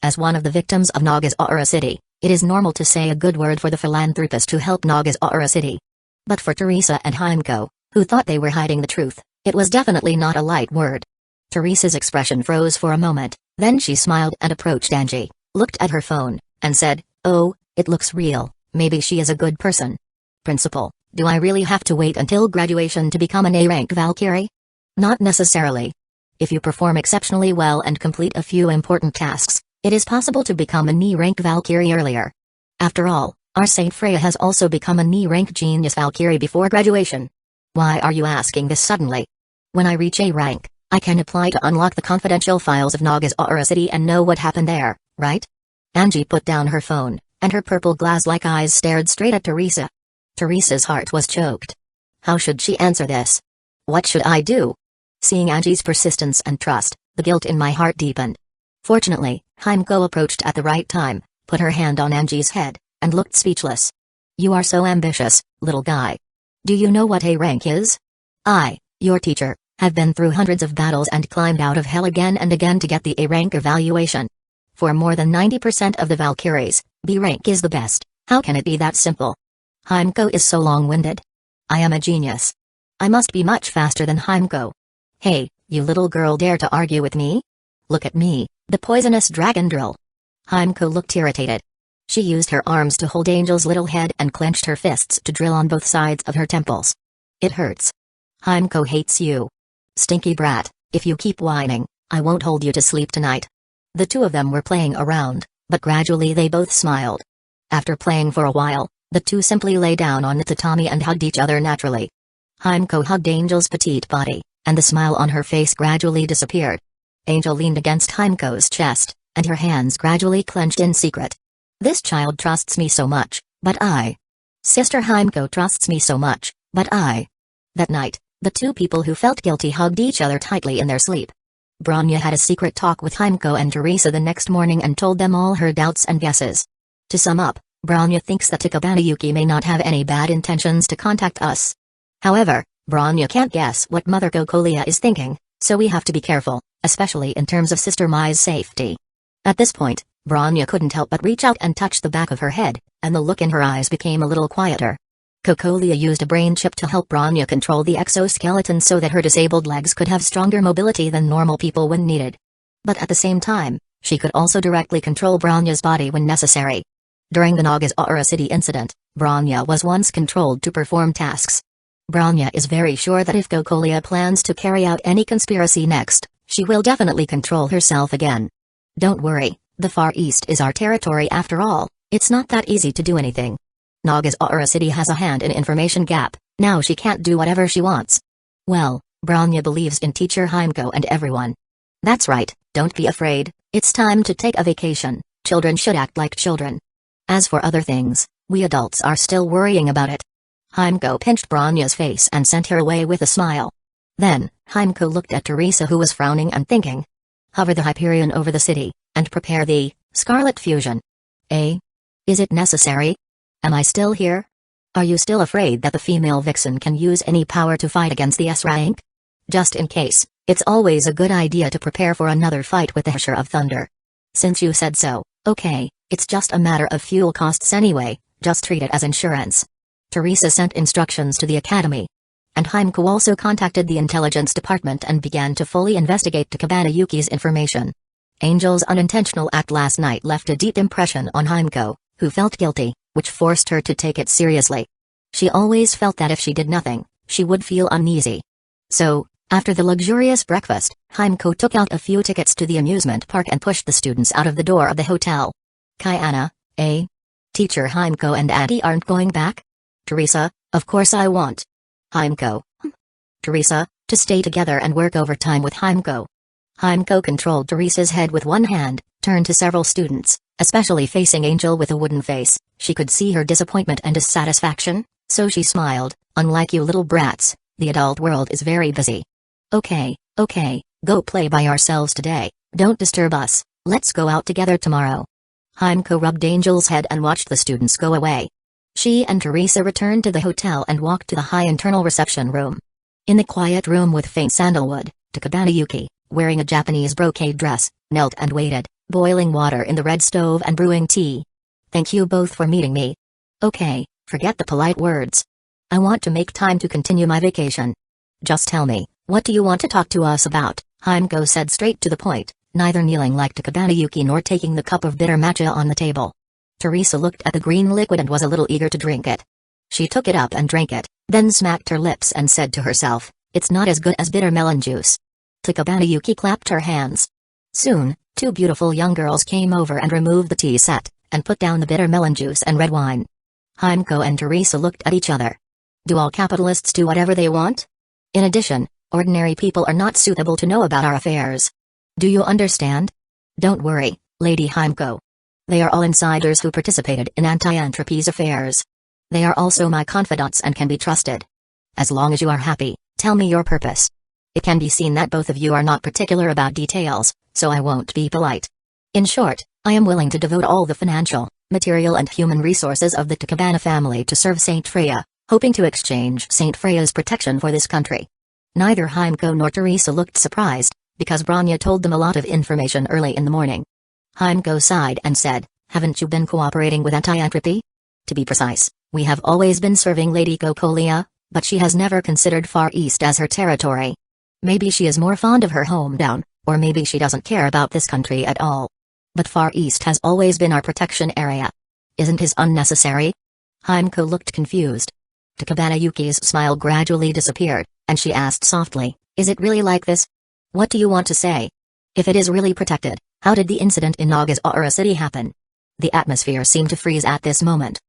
S1: As one of the victims of Nagasaura City, it is normal to say a good word for the philanthropist who helped Nagasaura City. But for Teresa and Himiko, who thought they were hiding the truth, it was definitely not a light word. Teresa's expression froze for a moment, then she smiled and approached Angie, looked at her phone, and said, "Oh, it looks real, maybe she is a good person. Principal, do I really have to wait until graduation to become an A-rank Valkyrie?" "Not necessarily. If you perform exceptionally well and complete a few important tasks, it is possible to become a Ni-rank Valkyrie earlier. After all, our Saint Freya has also become a Ni-rank Genius Valkyrie before graduation." "Why are you asking this suddenly? When I reach A rank, I can apply to unlock the confidential files of Nagasaura City and know what happened there, right?" Angie put down her phone, and her purple glass-like eyes stared straight at Teresa. Teresa's heart was choked. How should she answer this? What should I do? Seeing Angie's persistence and trust, the guilt in my heart deepened. Fortunately, Himiko approached at the right time, put her hand on Angie's head, and looked speechless. "You are so ambitious, little guy. Do you know what A rank is? I, your teacher, have been through hundreds of battles and climbed out of hell again and again to get the A rank evaluation. For more than 90% of the Valkyries, B rank is the best. How can it be that simple? Himiko is so long-winded. I am a genius. I must be much faster than Himiko. Hey, you little girl, dare to argue with me? Look at me, the poisonous dragon drill." Himiko looked irritated. She used her arms to hold Angel's little head and clenched her fists to drill on both sides of her temples. "It hurts. Himiko hates you. Stinky brat, if you keep whining, I won't hold you to sleep tonight." The two of them were playing around, but gradually they both smiled. After playing for a while, the two simply lay down on the tatami and hugged each other naturally. Himiko hugged Angel's petite body, and the smile on her face gradually disappeared. Angel leaned against Himiko's chest, and her hands gradually clenched in secret. "This child trusts me so much, but I. Sister Himiko trusts me so much, but I." That night, the two people who felt guilty hugged each other tightly in their sleep. Bronya had a secret talk with Himiko and Teresa the next morning and told them all her doubts and guesses. To sum up, Bronya thinks that Takabana Yuki may not have any bad intentions to contact us. However, Bronya can't guess what Mother Gokolia is thinking, so we have to be careful, especially in terms of Sister Mai's safety. At this point, Bronya couldn't help but reach out and touch the back of her head, and the look in her eyes became a little quieter. Gokolia used a brain chip to help Bronya control the exoskeleton so that her disabled legs could have stronger mobility than normal people when needed. But at the same time, she could also directly control Bronya's body when necessary. During the Nagasaura City incident, Bronya was once controlled to perform tasks. Bronya is very sure that if Gokolia plans to carry out any conspiracy next, she will definitely control herself again. Don't worry, the Far East is our territory after all, it's not that easy to do anything. Nagasaura City has a hand in information gap, now she can't do whatever she wants. Well, Bronya believes in Teacher Himiko and everyone. That's right, don't be afraid, it's time to take a vacation, children should act like children. As for other things, we adults are still worrying about it. Himiko pinched Bronya's face and sent her away with a smile. Then, Himiko looked at Teresa who was frowning and thinking. Hover the Hyperion over the city, and prepare the Scarlet Fusion. Eh? Is it necessary? Am I still here? Are you still afraid that the female vixen can use any power to fight against the S rank? Just in case, it's always a good idea to prepare for another fight with the Herrscher of Thunder. Since you said so, okay, it's just a matter of fuel costs anyway, just treat it as insurance. Teresa sent instructions to the academy. and Himeko also contacted the intelligence department and began to fully investigate Takabana Yuki's information. Angel's unintentional act last night left a deep impression on Himeko, who felt guilty, which forced her to take it seriously. She always felt that if she did nothing, she would feel uneasy. So, after the luxurious breakfast, Himeko took out a few tickets to the amusement park and pushed the students out of the door of the hotel. Kayana, eh? Teacher Himeko and Auntie aren't going back? Teresa, of course I want. Himeko. Teresa, to stay together and work overtime with Himeko. Himeko controlled Teresa's head with one hand, turned to several students, especially facing Angel with a wooden face. She could see her disappointment and dissatisfaction, so she smiled. Unlike you little brats, the adult world is very busy. Okay, go play by ourselves today, don't disturb us, let's go out together tomorrow. Himeko rubbed Angel's head and watched the students go away. She and Teresa returned to the hotel and walked to the high internal reception room. In the quiet room with faint sandalwood, Takabana Yuki, wearing a Japanese brocade dress, knelt and waited, boiling water in the red stove and brewing tea. Thank you both for meeting me. Okay, forget the polite words. I want to make time to continue my vacation. Just tell me, what do you want to talk to us about? Himeko said straight to the point, neither kneeling like Takabana Yuki nor taking the cup of bitter matcha on the table. Teresa looked at the green liquid and was a little eager to drink it. She took it up and drank it, then smacked her lips and said to herself, it's not as good as bitter melon juice. Takabana Yuki clapped her hands. Soon, two beautiful young girls came over and removed the tea set, and put down the bitter melon juice and red wine. Himeko and Teresa looked at each other. Do all capitalists do whatever they want? In addition, ordinary people are not suitable to know about our affairs. Do you understand? Don't worry, Lady Himeko. They are all insiders who participated in anti-entropy's affairs. They are also my confidants and can be trusted. As long as you are happy, tell me your purpose. It can be seen that both of you are not particular about details, so I won't be polite. In short, I am willing to devote all the financial, material and human resources of the Takabana family to serve Saint Freya, hoping to exchange Saint Freya's protection for this country. Neither Himeko nor Teresa looked surprised, because Branya told them a lot of information early in the morning. Himeko sighed and said, haven't you been cooperating with anti-entropy? To be precise, we have always been serving Lady Cocolia, but she has never considered Far East as her territory. Maybe she is more fond of her hometown, or maybe she doesn't care about this country at all. But Far East has always been our protection area. Isn't this unnecessary? Himeko looked confused. Takabana Yuki's smile gradually disappeared, and she asked softly, is it really like this? What do you want to say? If it is really protected, how did the incident in Nagasaura City happen? The atmosphere seemed to freeze at this moment.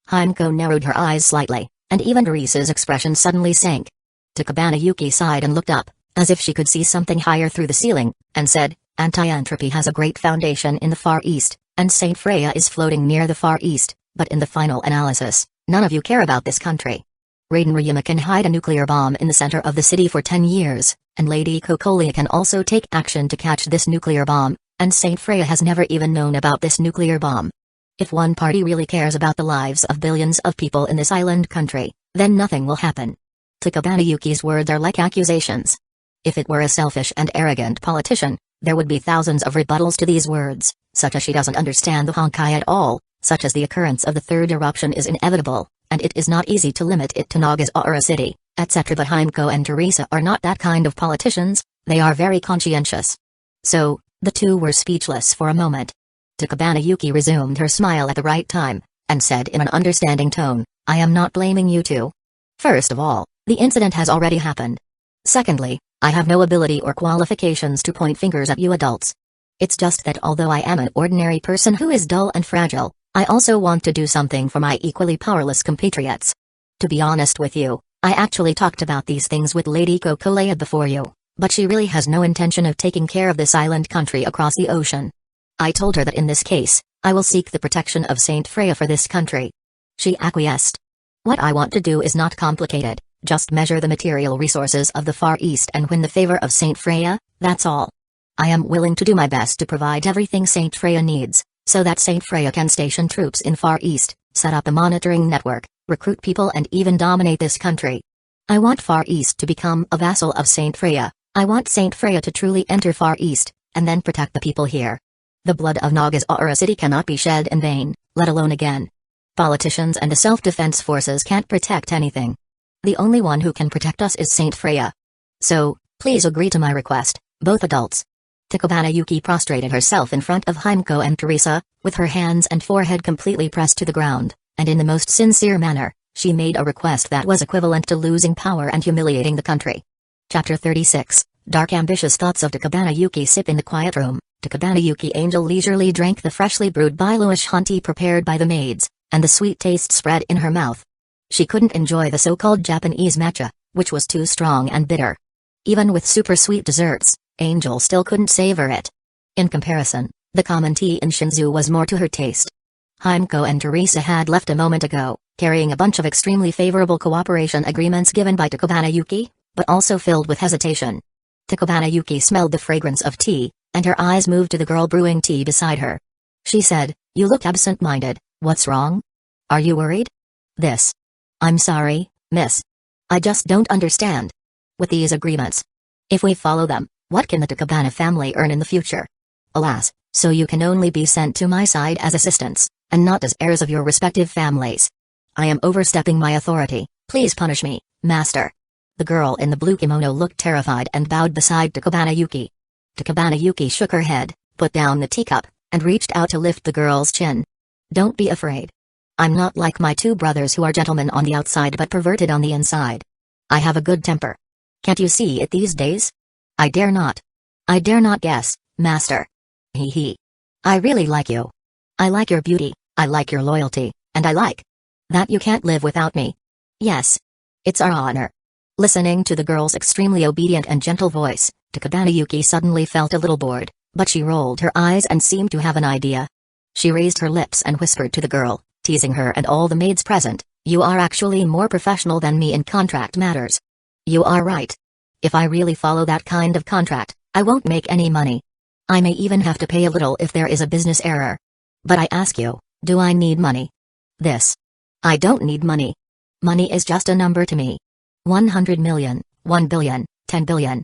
S1: Himeko narrowed her eyes slightly, and even Teresa's expression suddenly sank. Takabana Yuki sighed and looked up, as if she could see something higher through the ceiling, and said, anti-entropy has a great foundation in the Far East, and Saint Freya is floating near the Far East, but in the final analysis, none of you care about this country. Raiden Ryuma can hide a nuclear bomb in the center of the city for 10 years, and Lady Cocolia can also take action to catch this nuclear bomb, and Saint Freya has never even known about this nuclear bomb. If one party really cares about the lives of billions of people in this island country, then nothing will happen. Takabana Yuki's words are like accusations. If it were a selfish and arrogant politician, there would be thousands of rebuttals to these words, such as she doesn't understand the Honkai at all, such as the occurrence of the third eruption is inevitable, and it is not easy to limit it to Nagasaura City, etc. But Himeko and Teresa are not that kind of politicians, they are very conscientious. So, the two were speechless for a moment. Takabana Yuki resumed her smile at the right time, and said in an understanding tone, I am not blaming you two. First of all, the incident has already happened. Secondly, I have no ability or qualifications to point fingers at you adults. It's just that although I am an ordinary person who is dull and fragile, I also want to do something for my equally powerless compatriots. To be honest with you, I actually talked about these things with Lady Cocolia before you, but she really has no intention of taking care of this island country across the ocean. I told her that in this case, I will seek the protection of Saint Freya for this country. She acquiesced. What I want to do is not complicated, just measure the material resources of the Far East and win the favor of Saint Freya, that's all. I am willing to do my best to provide everything Saint Freya needs, so that Saint Freya can station troops in Far East, set up a monitoring network, recruit people and even dominate this country. I want Far East to become a vassal of Saint Freya, I want Saint Freya to truly enter Far East, and then protect the people here. The blood of Nagasaura City cannot be shed in vain, let alone again. Politicians and the self-defense forces can't protect anything. The only one who can protect us is Saint Freya. So, please agree to my request, both adults." Takabana Yuki prostrated herself in front of Himeko and Teresa, with her hands and forehead completely pressed to the ground, and in the most sincere manner, she made a request that was equivalent to losing power and humiliating the country. Chapter 36, Dark Ambitious Thoughts of Takabana Yuki. Sip in the quiet room. Takabana Yuki Angel leisurely drank the freshly brewed bluish hot tea prepared by the maids, and the sweet taste spread in her mouth. She couldn't enjoy the so-called Japanese matcha, which was too strong and bitter. Even with super sweet desserts, Angel still couldn't savor it. In comparison, the common tea in Shinzu was more to her taste. Himeko and Teresa had left a moment ago, carrying a bunch of extremely favorable cooperation agreements given by Takabana Yuki, but also filled with hesitation. Takabana Yuki smelled the fragrance of tea, and her eyes moved to the girl brewing tea beside her. She said, "You look absent-minded, what's wrong? Are you worried?" "This. I'm sorry, miss. I just don't understand. With these agreements, if we follow them, what can the Takabana family earn in the future? Alas, so you can only be sent to my side as assistants, and not as heirs of your respective families. I am overstepping my authority, please punish me, master." The girl in the blue kimono looked terrified and bowed beside Takabana Yuki. Takabana Yuki shook her head, put down the teacup, and reached out to lift the girl's chin. "Don't be afraid. I'm not like my two brothers who are gentlemen on the outside but perverted on the inside. I have a good temper. Can't you see it these days? I dare not. I dare not guess, master. Hee hee. I really like you. I like your beauty, I like your loyalty, and I like that you can't live without me. Yes. It's our honor." Listening to the girl's extremely obedient and gentle voice, Takabana Yuki suddenly felt a little bored, but she rolled her eyes and seemed to have an idea. She raised her lips and whispered to the girl, teasing her and all the maids present, "You are actually more professional than me in contract matters. You are right. If I really follow that kind of contract, I won't make any money. I may even have to pay a little if there is a business error. But I ask you, do I need money? This. I don't need money. Money is just a number to me. 100 million, 1 billion, 10 billion.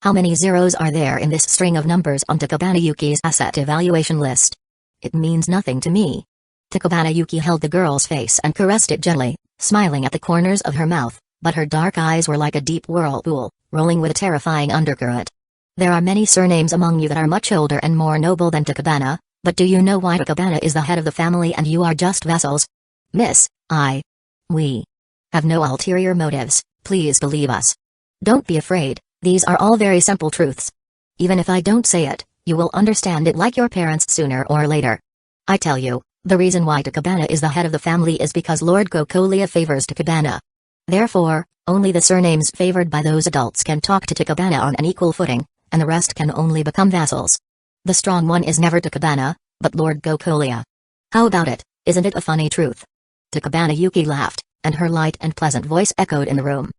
S1: How many zeros are there in this string of numbers on Takabana Yuki's asset evaluation list? It means nothing to me." Takabana Yuki held the girl's face and caressed it gently, smiling at the corners of her mouth, but her dark eyes were like a deep whirlpool, rolling with a terrifying undercurrent. "There are many surnames among you that are much older and more noble than Takabana, but do you know why Takabana is the head of the family and you are just vassals? Miss, we have no ulterior motives, please believe us. Don't be afraid, these are all very simple truths. Even if I don't say it, you will understand it like your parents sooner or later. I tell you, the reason why Takabana is the head of the family is because Lord Gokulia favors Takabana. Therefore, only the surnames favored by those adults can talk to Takabana on an equal footing, and the rest can only become vassals. The strong one is never Takabana, but Lord Gokulia. How about it, isn't it a funny truth?" Takabana Yuki laughed, and her light and pleasant voice echoed in the room.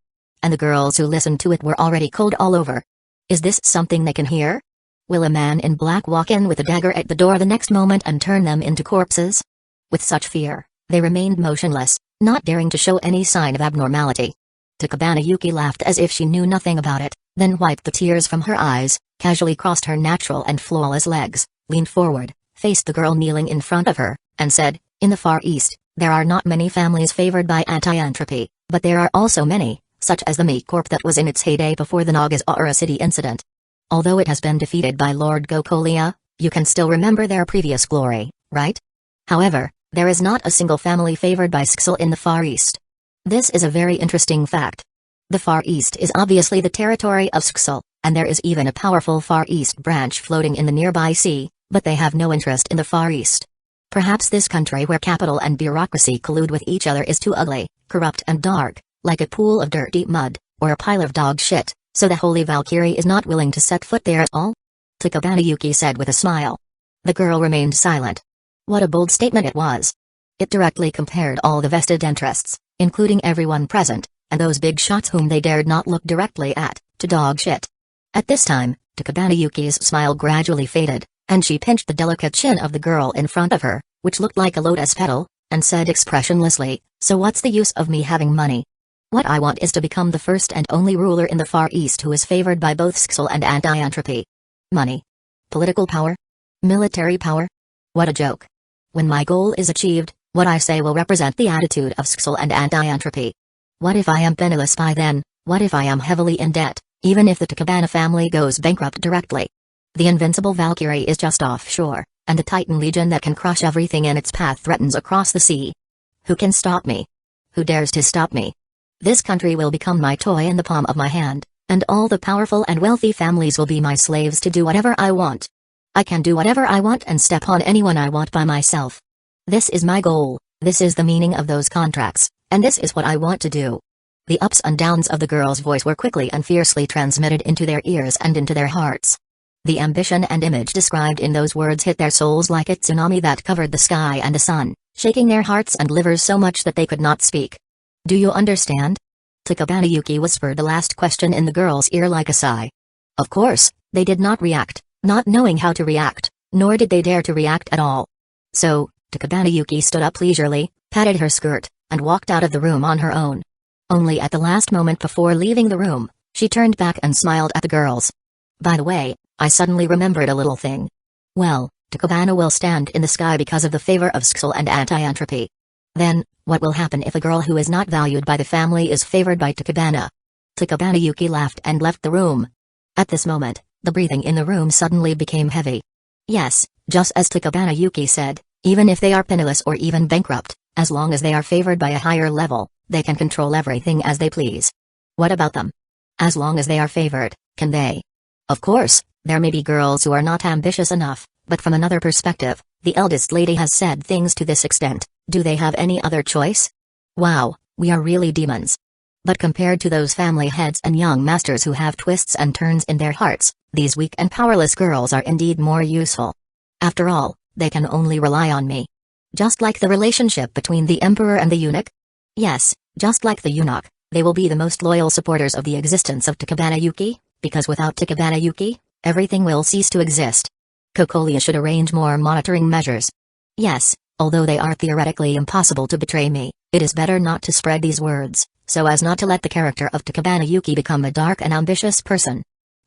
S1: And the girls who listened to it were already cold all over. Is this something they can hear? Will a man in black walk in with a dagger at the door the next moment and turn them into corpses? With such fear, they remained motionless, not daring to show any sign of abnormality. Takabana Yuki laughed as if she knew nothing about it, then wiped the tears from her eyes, casually crossed her natural and flawless legs, leaned forward, faced the girl kneeling in front of her, and said, "In the Far East, there are not many families favored by anti-entropy, but there are also many, such as the Mage Corp that was in its heyday before the Nagasaura City incident. Although it has been defeated by Lord Gokulia, you can still remember their previous glory, right? However, there is not a single family favored by Sxil in the Far East. This is a very interesting fact. The Far East is obviously the territory of Sxil, and there is even a powerful Far East branch floating in the nearby sea, but they have no interest in the Far East. Perhaps this country where capital and bureaucracy collude with each other is too ugly, corrupt and dark, like a pool of dirty mud, or a pile of dog shit, so the Holy Valkyrie is not willing to set foot there at all?" Takabana Yuki said with a smile. The girl remained silent. What a bold statement it was. It directly compared all the vested interests, including everyone present, and those big shots whom they dared not look directly at, to dog shit. At this time, Takabana Yuki's smile gradually faded, and she pinched the delicate chin of the girl in front of her, which looked like a lotus petal, and said expressionlessly, "So what's the use of me having money? What I want is to become the first and only ruler in the Far East who is favored by both Sxil and anti-entropy. Money? Political power? Military power? What a joke. When my goal is achieved, what I say will represent the attitude of Sxil and anti-entropy. What if I am penniless by then? What if I am heavily in debt, even if the Takabana family goes bankrupt directly? The Invincible Valkyrie is just offshore, and the Titan Legion that can crush everything in its path threatens across the sea. Who can stop me? Who dares to stop me? This country will become my toy in the palm of my hand, and all the powerful and wealthy families will be my slaves to do whatever I want. I can do whatever I want and step on anyone I want by myself. This is my goal, this is the meaning of those contracts, and this is what I want to do. The ups and downs of the girl's voice were quickly and fiercely transmitted into their ears and into their hearts. The ambition and image described in those words hit their souls like a tsunami that covered the sky and the sun, shaking their hearts and livers so much that they could not speak. Do you understand? Takabana Yuki whispered the last question in the girl's ear like a sigh. Of course, they did not react, not knowing how to react, nor did they dare to react at all. So, Takabana Yuki stood up leisurely, patted her skirt, and walked out of the room on her own. Only at the last moment before leaving the room, she turned back and smiled at the girls. By the way, I suddenly remembered a little thing. Well, Takabana will stand in the sky because of the favor of Skull and anti-entropy. Then, what will happen if a girl who is not valued by the family is favored by Takabana? Takabana Yuki laughed and left the room. At this moment, the breathing in the room suddenly became heavy. Yes, just as Takabana Yuki said, even if they are penniless or even bankrupt, as long as they are favored by a higher level, they can control everything as they please. What about them? As long as they are favored, can they? Of course, there may be girls who are not ambitious enough, but from another perspective, the eldest lady has said things to this extent, do they have any other choice? Wow, we are really demons. But compared to those family heads and young masters who have twists and turns in their hearts, these weak and powerless girls are indeed more useful. After all, they can only rely on me. Just like the relationship between the emperor and the eunuch? Yes, just like the eunuch, they will be the most loyal supporters of the existence of Takabana Yuki, because without Takabana Yuki, everything will cease to exist. Kokolia should arrange more monitoring measures. Yes, although they are theoretically impossible to betray me, it is better not to spread these words, so as not to let the character of Takabana Yuki become a dark and ambitious person.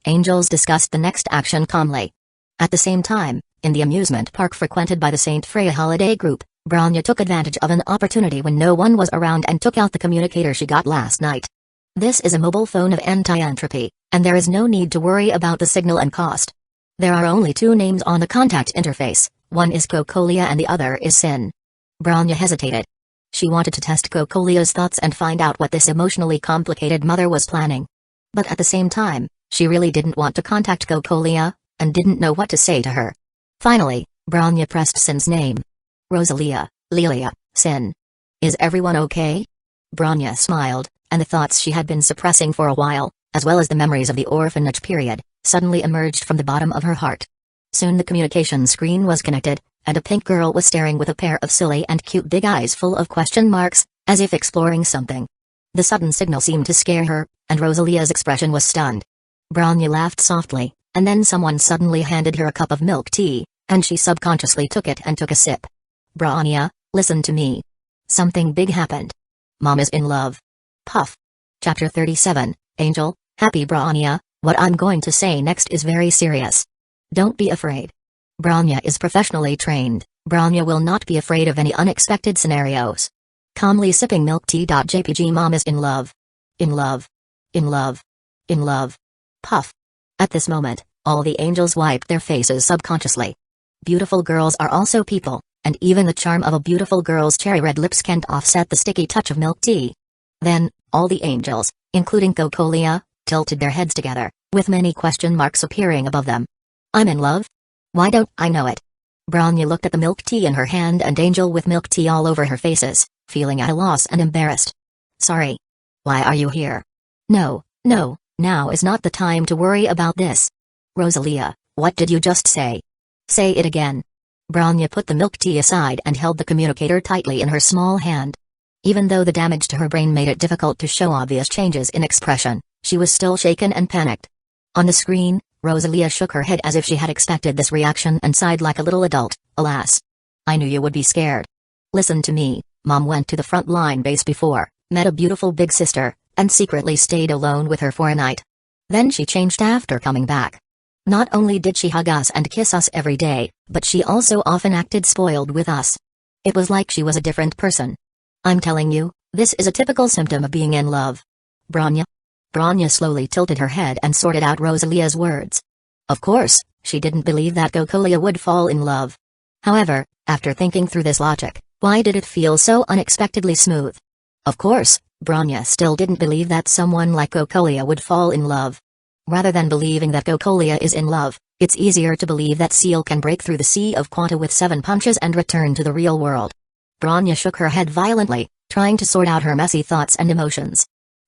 S1: Angels discussed the next action calmly. At the same time, in the amusement park frequented by the Saint Freya holiday group, Bronya took advantage of an opportunity when no one was around and took out the communicator she got last night. This is a mobile phone of anti-entropy, and there is no need to worry about the signal and cost. There are only two names on the contact interface, one is Kokolia and the other is Sin. Bronya hesitated. She wanted to test Kokolia's thoughts and find out what this emotionally complicated mother was planning. But at the same time, she really didn't want to contact Kokolia, and didn't know what to say to her. Finally, Bronya pressed Sin's name. Rosalia, Lilia, Sin. Is everyone okay? Bronya smiled, and the thoughts she had been suppressing for a while, as well as the memories of the orphanage period, suddenly emerged from the bottom of her heart. Soon the communication screen was connected, and a pink girl was staring with a pair of silly and cute big eyes full of question marks, as if exploring something. The sudden signal seemed to scare her, and Rosalia's expression was stunned. Bronya laughed softly, and then someone suddenly handed her a cup of milk tea, and she subconsciously took it and took a sip. Bronya, listen to me. Something big happened. Mom is in love. Puff. Chapter 37, Angel, Happy Bronya, what I'm going to say next is very serious. Don't be afraid. Bronya is professionally trained, Bronya will not be afraid of any unexpected scenarios. Calmly sipping milk tea.jpg Mom is in love. In love. In love. In love. Puff. At this moment, all the angels wiped their faces subconsciously. Beautiful girls are also people, and even the charm of a beautiful girl's cherry red lips can't offset the sticky touch of milk tea. Then, all the angels, including Kokolia, tilted their heads together, with many question marks appearing above them. I'm in love? Why don't I know it? Bronya looked at the milk tea in her hand and Angel with milk tea all over her faces, feeling at a loss and embarrassed. Sorry. Why are you here? No, now is not the time to worry about this. Rosalia, what did you just say? Say it again. Bronya put the milk tea aside and held the communicator tightly in her small hand. Even though the damage to her brain made it difficult to show obvious changes in expression, she was still shaken and panicked. On the screen, Rosalia shook her head as if she had expected this reaction and sighed like a little adult. Alas. I knew you would be scared. Listen to me, Mom went to the front line base before, met a beautiful big sister, and secretly stayed alone with her for a night. Then she changed after coming back. Not only did she hug us and kiss us every day, but she also often acted spoiled with us. It was like she was a different person. I'm telling you, This is a typical symptom of being in love. Bronya? Bronya slowly tilted her head and sorted out Rosalia's words. Of course, she didn't believe that Cocolia would fall in love. However, after thinking through this logic, why did it feel so unexpectedly smooth? Of course, Bronya still didn't believe that someone like Cocolia would fall in love. Rather than believing that Cocolia is in love, it's easier to believe that Seal can break through the sea of quanta with 7 punches and return to the real world. Bronya shook her head violently, trying to sort out her messy thoughts and emotions.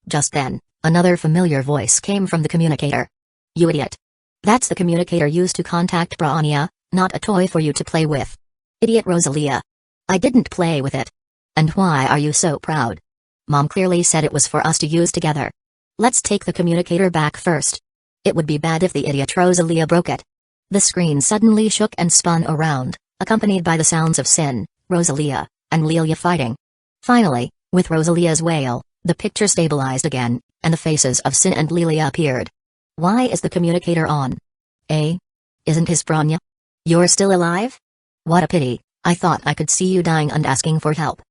S1: Just then, another familiar voice came from the communicator. You idiot. That's the communicator used to contact Bronya, not a toy for you to play with. Idiot Rosalia. I didn't play with it. And why are you so proud? Mom clearly said it was for us to use together. Let's take the communicator back first. It would be bad if the idiot Rosalia broke it. The screen suddenly shook and spun around, accompanied by the sounds of Sin, Rosalia, and Lilia fighting. Finally, with Rosalia's wail, the picture stabilized again, and the faces of Sin and Lilia appeared. Why is the communicator on? Isn't his Bronya? You're still alive? What a pity, I thought I could see you dying and asking for help.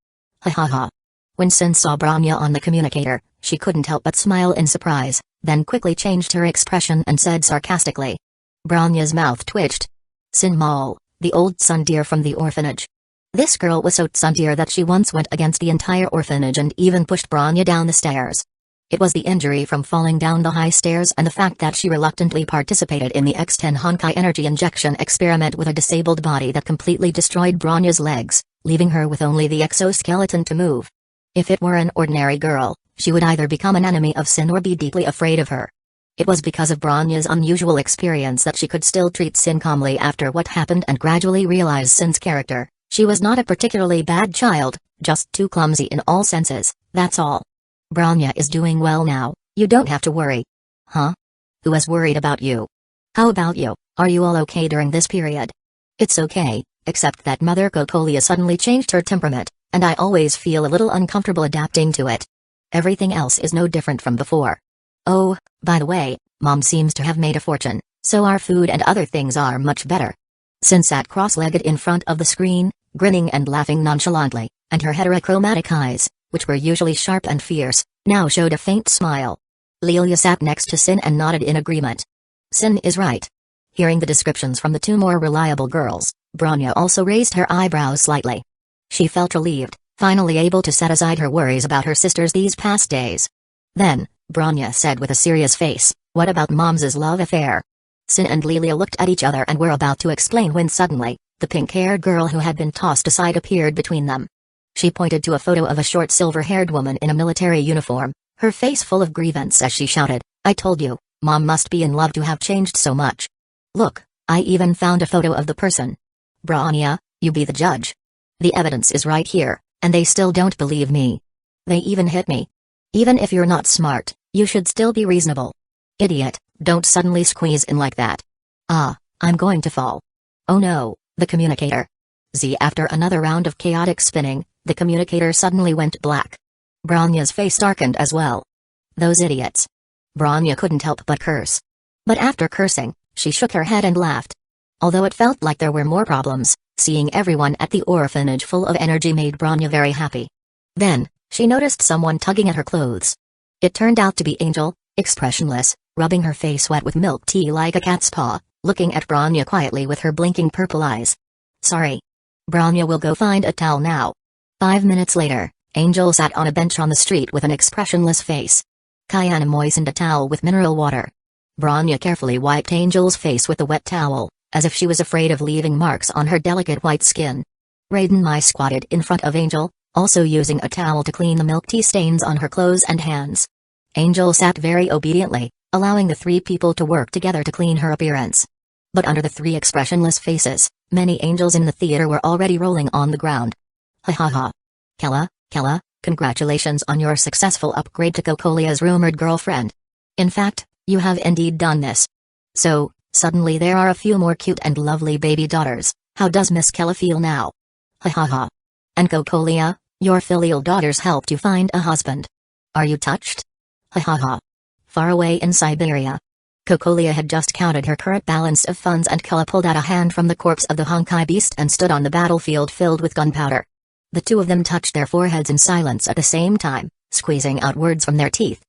S1: Ha ha ha. When Sin saw Bronya on the communicator, she couldn't help but smile in surprise, then quickly changed her expression and said sarcastically. Bronya's mouth twitched. Sin Mal, the old tsundere from the orphanage. This girl was so tsundere that she once went against the entire orphanage and even pushed Bronya down the stairs. It was the injury from falling down the high stairs and the fact that she reluctantly participated in the X10 Honkai energy injection experiment with a disabled body that completely destroyed Bronya's legs, leaving her with only the exoskeleton to move. If it were an ordinary girl, she would either become an enemy of Sin or be deeply afraid of her. It was because of Bronya's unusual experience that she could still treat Sin calmly after what happened and gradually realize Sin's character. She was not a particularly bad child, just too clumsy in all senses, that's all. Bronya is doing well now, you don't have to worry. Huh? Who was worried about you? How about you, are you all okay during this period? It's okay, except that Mother Cocolia suddenly changed her temperament, and I always feel a little uncomfortable adapting to it. Everything else is no different from before. Oh, by the way, Mom seems to have made a fortune, so our food and other things are much better. Sin sat cross-legged in front of the screen, grinning and laughing nonchalantly, and her heterochromatic eyes, which were usually sharp and fierce, now showed a faint smile. Lilia sat next to Sin and nodded in agreement. Sin is right. Hearing the descriptions from the 2 more reliable girls, Bronya also raised her eyebrows slightly. She felt relieved, finally able to set aside her worries about her sisters these past days. Then, Bronya said with a serious face, what about Mom's love affair? Sin and Lilia looked at each other and were about to explain when suddenly, the pink-haired girl who had been tossed aside appeared between them. She pointed to a photo of a short silver-haired woman in a military uniform, her face full of grievance as she shouted, I told you, Mom must be in love to have changed so much. Look, I even found a photo of the person. Bronya, you be the judge. The evidence is right here, and they still don't believe me. They even hit me. Even if you're not smart, you should still be reasonable. Idiot, don't suddenly squeeze in like that. Ah, I'm going to fall. Oh no, the communicator. After another round of chaotic spinning, the communicator suddenly went black. Bronya's face darkened as well. Those idiots. Bronya couldn't help but curse. But after cursing, she shook her head and laughed. Although it felt like there were more problems, seeing everyone at the orphanage full of energy made Bronya very happy. Then, she noticed someone tugging at her clothes. It turned out to be Angel, expressionless, rubbing her face wet with milk tea like a cat's paw, looking at Bronya quietly with her blinking purple eyes. Sorry. Bronya will go find a towel now. 5 minutes later, Angel sat on a bench on the street with an expressionless face. Kayana moistened a towel with mineral water. Bronya carefully wiped Angel's face with the wet towel, as if she was afraid of leaving marks on her delicate white skin. Raiden Mai squatted in front of Angel, also using a towel to clean the milk tea stains on her clothes and hands. Angel sat very obediently, allowing the 3 people to work together to clean her appearance. But under the 3 expressionless faces, many angels in the theater were already rolling on the ground. Ha ha ha. Kella, congratulations on your successful upgrade to Cocolia's rumored girlfriend. In fact, you have indeed done this. So, suddenly there are a few more cute and lovely baby daughters. How does Miss Kella feel now? Ha ha ha. And Cocolia, your filial daughters helped you find a husband. Are you touched? Ha ha ha. Far away in Siberia, Cocolia had just counted her current balance of funds and Kella pulled out a hand from the corpse of the Honkai beast and stood on the battlefield filled with gunpowder. The two of them touched their foreheads in silence at the same time, squeezing out words from their teeth.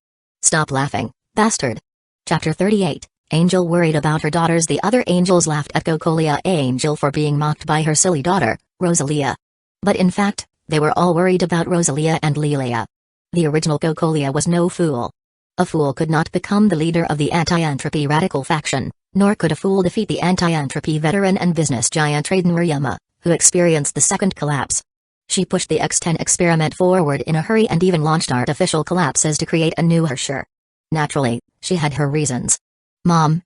S1: "Stop laughing, bastard." Chapter 38, Angel worried about her daughters. The other angels laughed at Cocolia Angel for being mocked by her silly daughter, Rosalia. But in fact, they were all worried about Rosalia and Lilia. The original Cocolia was no fool. A fool could not become the leader of the anti-entropy radical faction, nor could a fool defeat the anti-entropy veteran and business giant Raiden Murayama, who experienced the second collapse. She pushed the X10 experiment forward in a hurry and even launched artificial collapses to create a new Herrscher. Naturally, she had her reasons. Mom,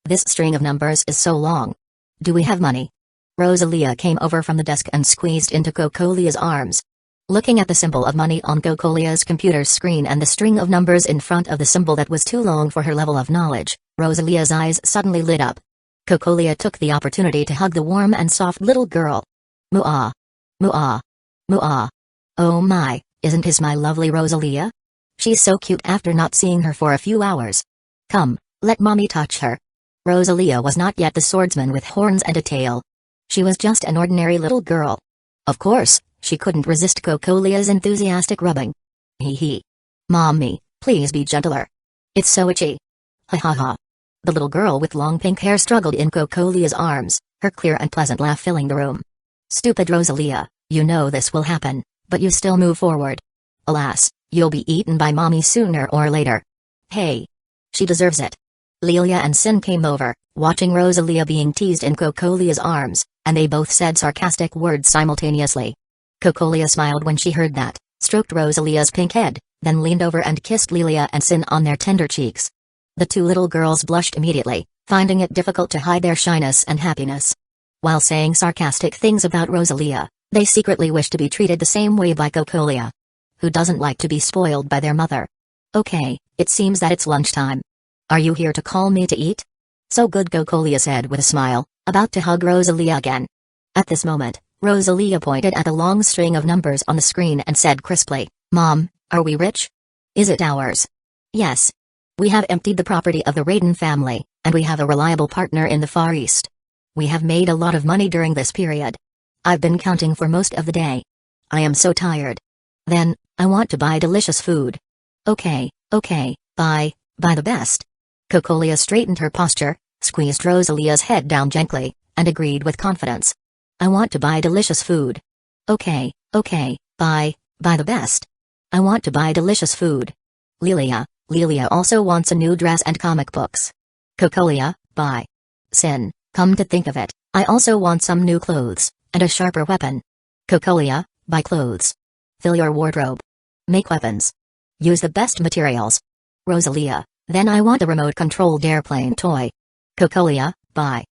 S1: this string of numbers is so long. Do we have money?" Rosalia came over from the desk and squeezed into Cocolia's arms. Looking at the symbol of money on Cocolia's computer screen and the string of numbers in front of the symbol that was too long for her level of knowledge, Rosalia's eyes suddenly lit up. Cocolia took the opportunity to hug the warm and soft little girl. "Muah. Muah. Muah. Oh my, isn't this my lovely Rosalia? She's so cute after not seeing her for a few hours. Come, let mommy touch her." Rosalia was not yet the swordsman with horns and a tail. She was just an ordinary little girl. Of course, she couldn't resist Cocolia's enthusiastic rubbing. "Hee hee. Mommy, please be gentler. It's so itchy." "Ha ha ha." The little girl with long pink hair struggled in Cocolia's arms, her clear and pleasant laugh filling the room. "Stupid Rosalia, you know this will happen, but you still move forward. Alas, you'll be eaten by mommy sooner or later. Hey. She deserves it." Lilia and Sin came over, watching Rosalia being teased in Cocolia's arms, and they both said sarcastic words simultaneously. Cocolia smiled when she heard that, stroked Rosalia's pink head, then leaned over and kissed Lilia and Sin on their tender cheeks. The two little girls blushed immediately, finding it difficult to hide their shyness and happiness. While saying sarcastic things about Rosalia, they secretly wished to be treated the same way by Cocolia. Who doesn't like to be spoiled by their mother? "Okay, it seems that it's lunchtime. Are you here to call me to eat?" "So good," Cocolia said with a smile, about to hug Rosalia again. At this moment, Rosalia pointed at a long string of numbers on the screen and said crisply, "Mom, are we rich? Is it ours?" "Yes. We have emptied the property of the Raiden family, and we have a reliable partner in the Far East. We have made a lot of money during this period. I've been counting for most of the day. I am so tired. Then, I want to buy delicious food." Okay, buy the best." Cocolia straightened her posture, squeezed Rosalia's head down gently, and agreed with confidence. "I want to buy delicious food." Okay, buy the best. "I want to buy delicious food." Lilia also wants a new dress and comic books. Cocolia, buy. Sin, come to think of it, I also want some new clothes, and a sharper weapon. Cocolia, buy clothes. Fill your wardrobe. Make weapons. Use the best materials. Rosalia, then I want a remote-controlled airplane toy. Cocolia, buy.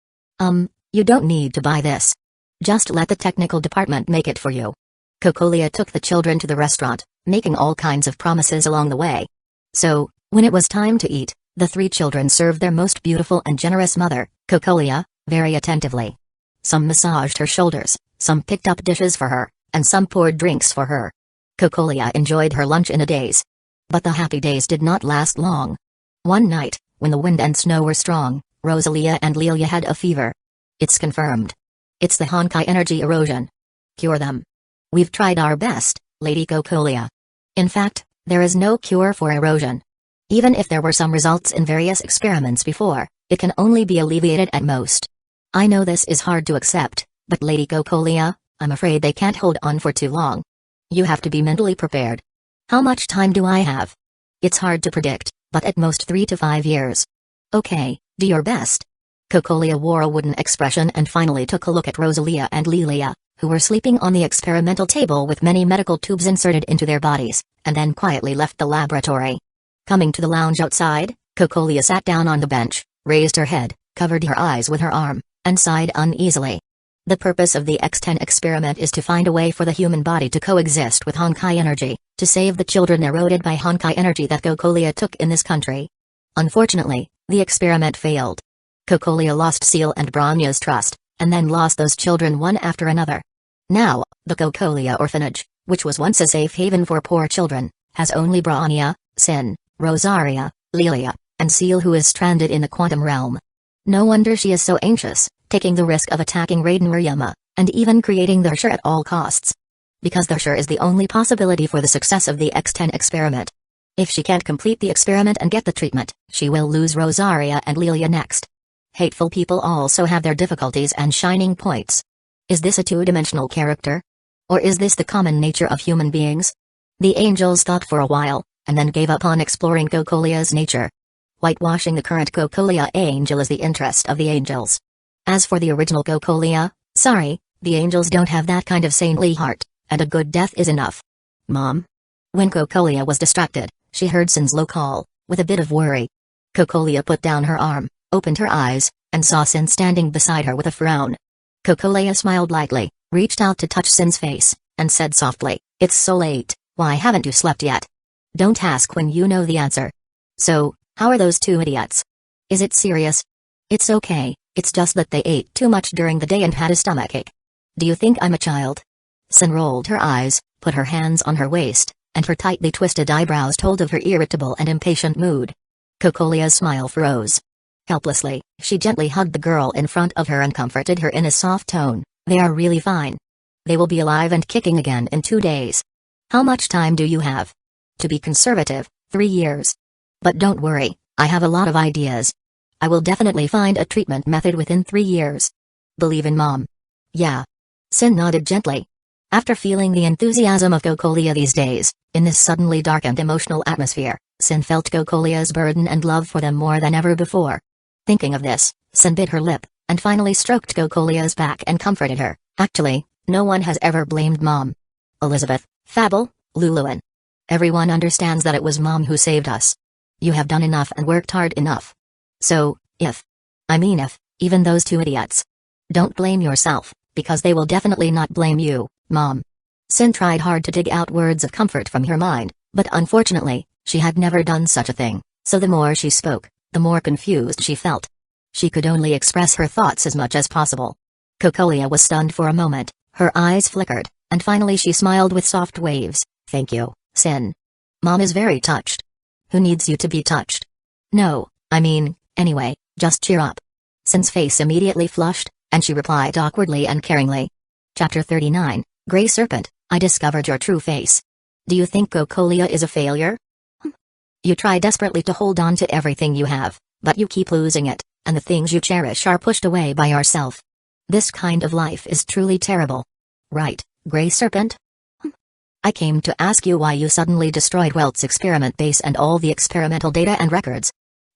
S1: You don't need to buy this. Just let the technical department make it for you. Cocolia took the children to the restaurant, making all kinds of promises along the way. So, when it was time to eat, the three children served their most beautiful and generous mother, Cocolia, very attentively. Some massaged her shoulders, some picked up dishes for her, and some poured drinks for her. Cocolia enjoyed her lunch in a daze. But the happy days did not last long. One night, when the wind and snow were strong, Rosalia and Lilia had a fever. It's confirmed. It's the Honkai energy erosion. Cure them. We've tried our best, Lady Cocolia. In fact, there is no cure for erosion. Even if there were some results in various experiments before, it can only be alleviated at most. I know this is hard to accept, but Lady Cocolia, I'm afraid they can't hold on for too long. You have to be mentally prepared. How much time do I have? It's hard to predict, but at most 3 to 5 years. Okay, do your best. Cocolia wore a wooden expression and finally took a look at Rosalia and Lilia, who were sleeping on the experimental table with many medical tubes inserted into their bodies, and then quietly left the laboratory. Coming to the lounge outside, Cocolia sat down on the bench, raised her head, covered her eyes with her arm, and sighed uneasily. The purpose of the X10 experiment is to find a way for the human body to coexist with Honkai energy, to save the children eroded by Honkai energy that Cocolia took in this country. Unfortunately, the experiment failed. Cocolia lost Seal and Branya's trust, and then lost those children one after another. Now, the Cocolia orphanage, which was once a safe haven for poor children, has only Branya, Sin, Rosaria, Lilia, and Seal who is stranded in the quantum realm. No wonder she is so anxious, taking the risk of attacking Raiden Murayama, and even creating the Herrscher at all costs. Because the Herrscher is the only possibility for the success of the X10 experiment. If she can't complete the experiment and get the treatment, she will lose Rosaria and Lilia next. Hateful people also have their difficulties and shining points. Is this a two-dimensional character? Or is this the common nature of human beings? The angels thought for a while, and then gave up on exploring Cocolia's nature. Whitewashing the current Cocolia angel is the interest of the angels. As for the original Cocolia, sorry, the angels don't have that kind of saintly heart, and a good death is enough. Mom? When Cocolia was distracted, she heard Sin's low call, with a bit of worry. Cocolia put down her arm, opened her eyes, and saw Sin standing beside her with a frown. Cocolia smiled lightly, reached out to touch Sin's face, and said softly, "It's so late, why haven't you slept yet? Don't ask when you know the answer. So, how are those two idiots? Is it serious?" "It's okay, it's just that they ate too much during the day and had a stomachache. Do you think I'm a child?" Sin rolled her eyes, put her hands on her waist, and her tightly twisted eyebrows told of her irritable and impatient mood. Cocolia's smile froze. Helplessly, she gently hugged the girl in front of her and comforted her in a soft tone. "They are really fine. They will be alive and kicking again in 2 days. How much time do you have?" "To be conservative, 3 years. But don't worry, I have a lot of ideas. I will definitely find a treatment method within 3 years. Believe in Mom." "Yeah." Sin nodded gently. After feeling the enthusiasm of Cocolia these days, in this suddenly dark and emotional atmosphere, Sin felt Cocolia's burden and love for them more than ever before. Thinking of this, Sin bit her lip, and finally stroked Cocolia's back and comforted her. "Actually, no one has ever blamed Mom. Elizabeth, Fable, Luluan. Everyone understands that it was Mom who saved us. You have done enough and worked hard enough. So, if even those two idiots. Don't blame yourself, because they will definitely not blame you, Mom." Sin tried hard to dig out words of comfort from her mind, but unfortunately, she had never done such a thing, so the more she spoke, the more confused she felt. She could only express her thoughts as much as possible. Cocolia was stunned for a moment, her eyes flickered, and finally she smiled with soft waves. "Thank you, Sin. Mom is very touched." "Who needs you to be touched?" "No, anyway, just cheer up." Sin's face immediately flushed, and she replied awkwardly and caringly. Chapter 39, Grey Serpent, I discovered your true face. Do you think Cocolia is a failure? You try desperately to hold on to everything you have, but you keep losing it, and the things you cherish are pushed away by yourself. This kind of life is truly terrible. Right, Grey Serpent? I came to ask you why you suddenly destroyed Welt's experiment base and all the experimental data and records.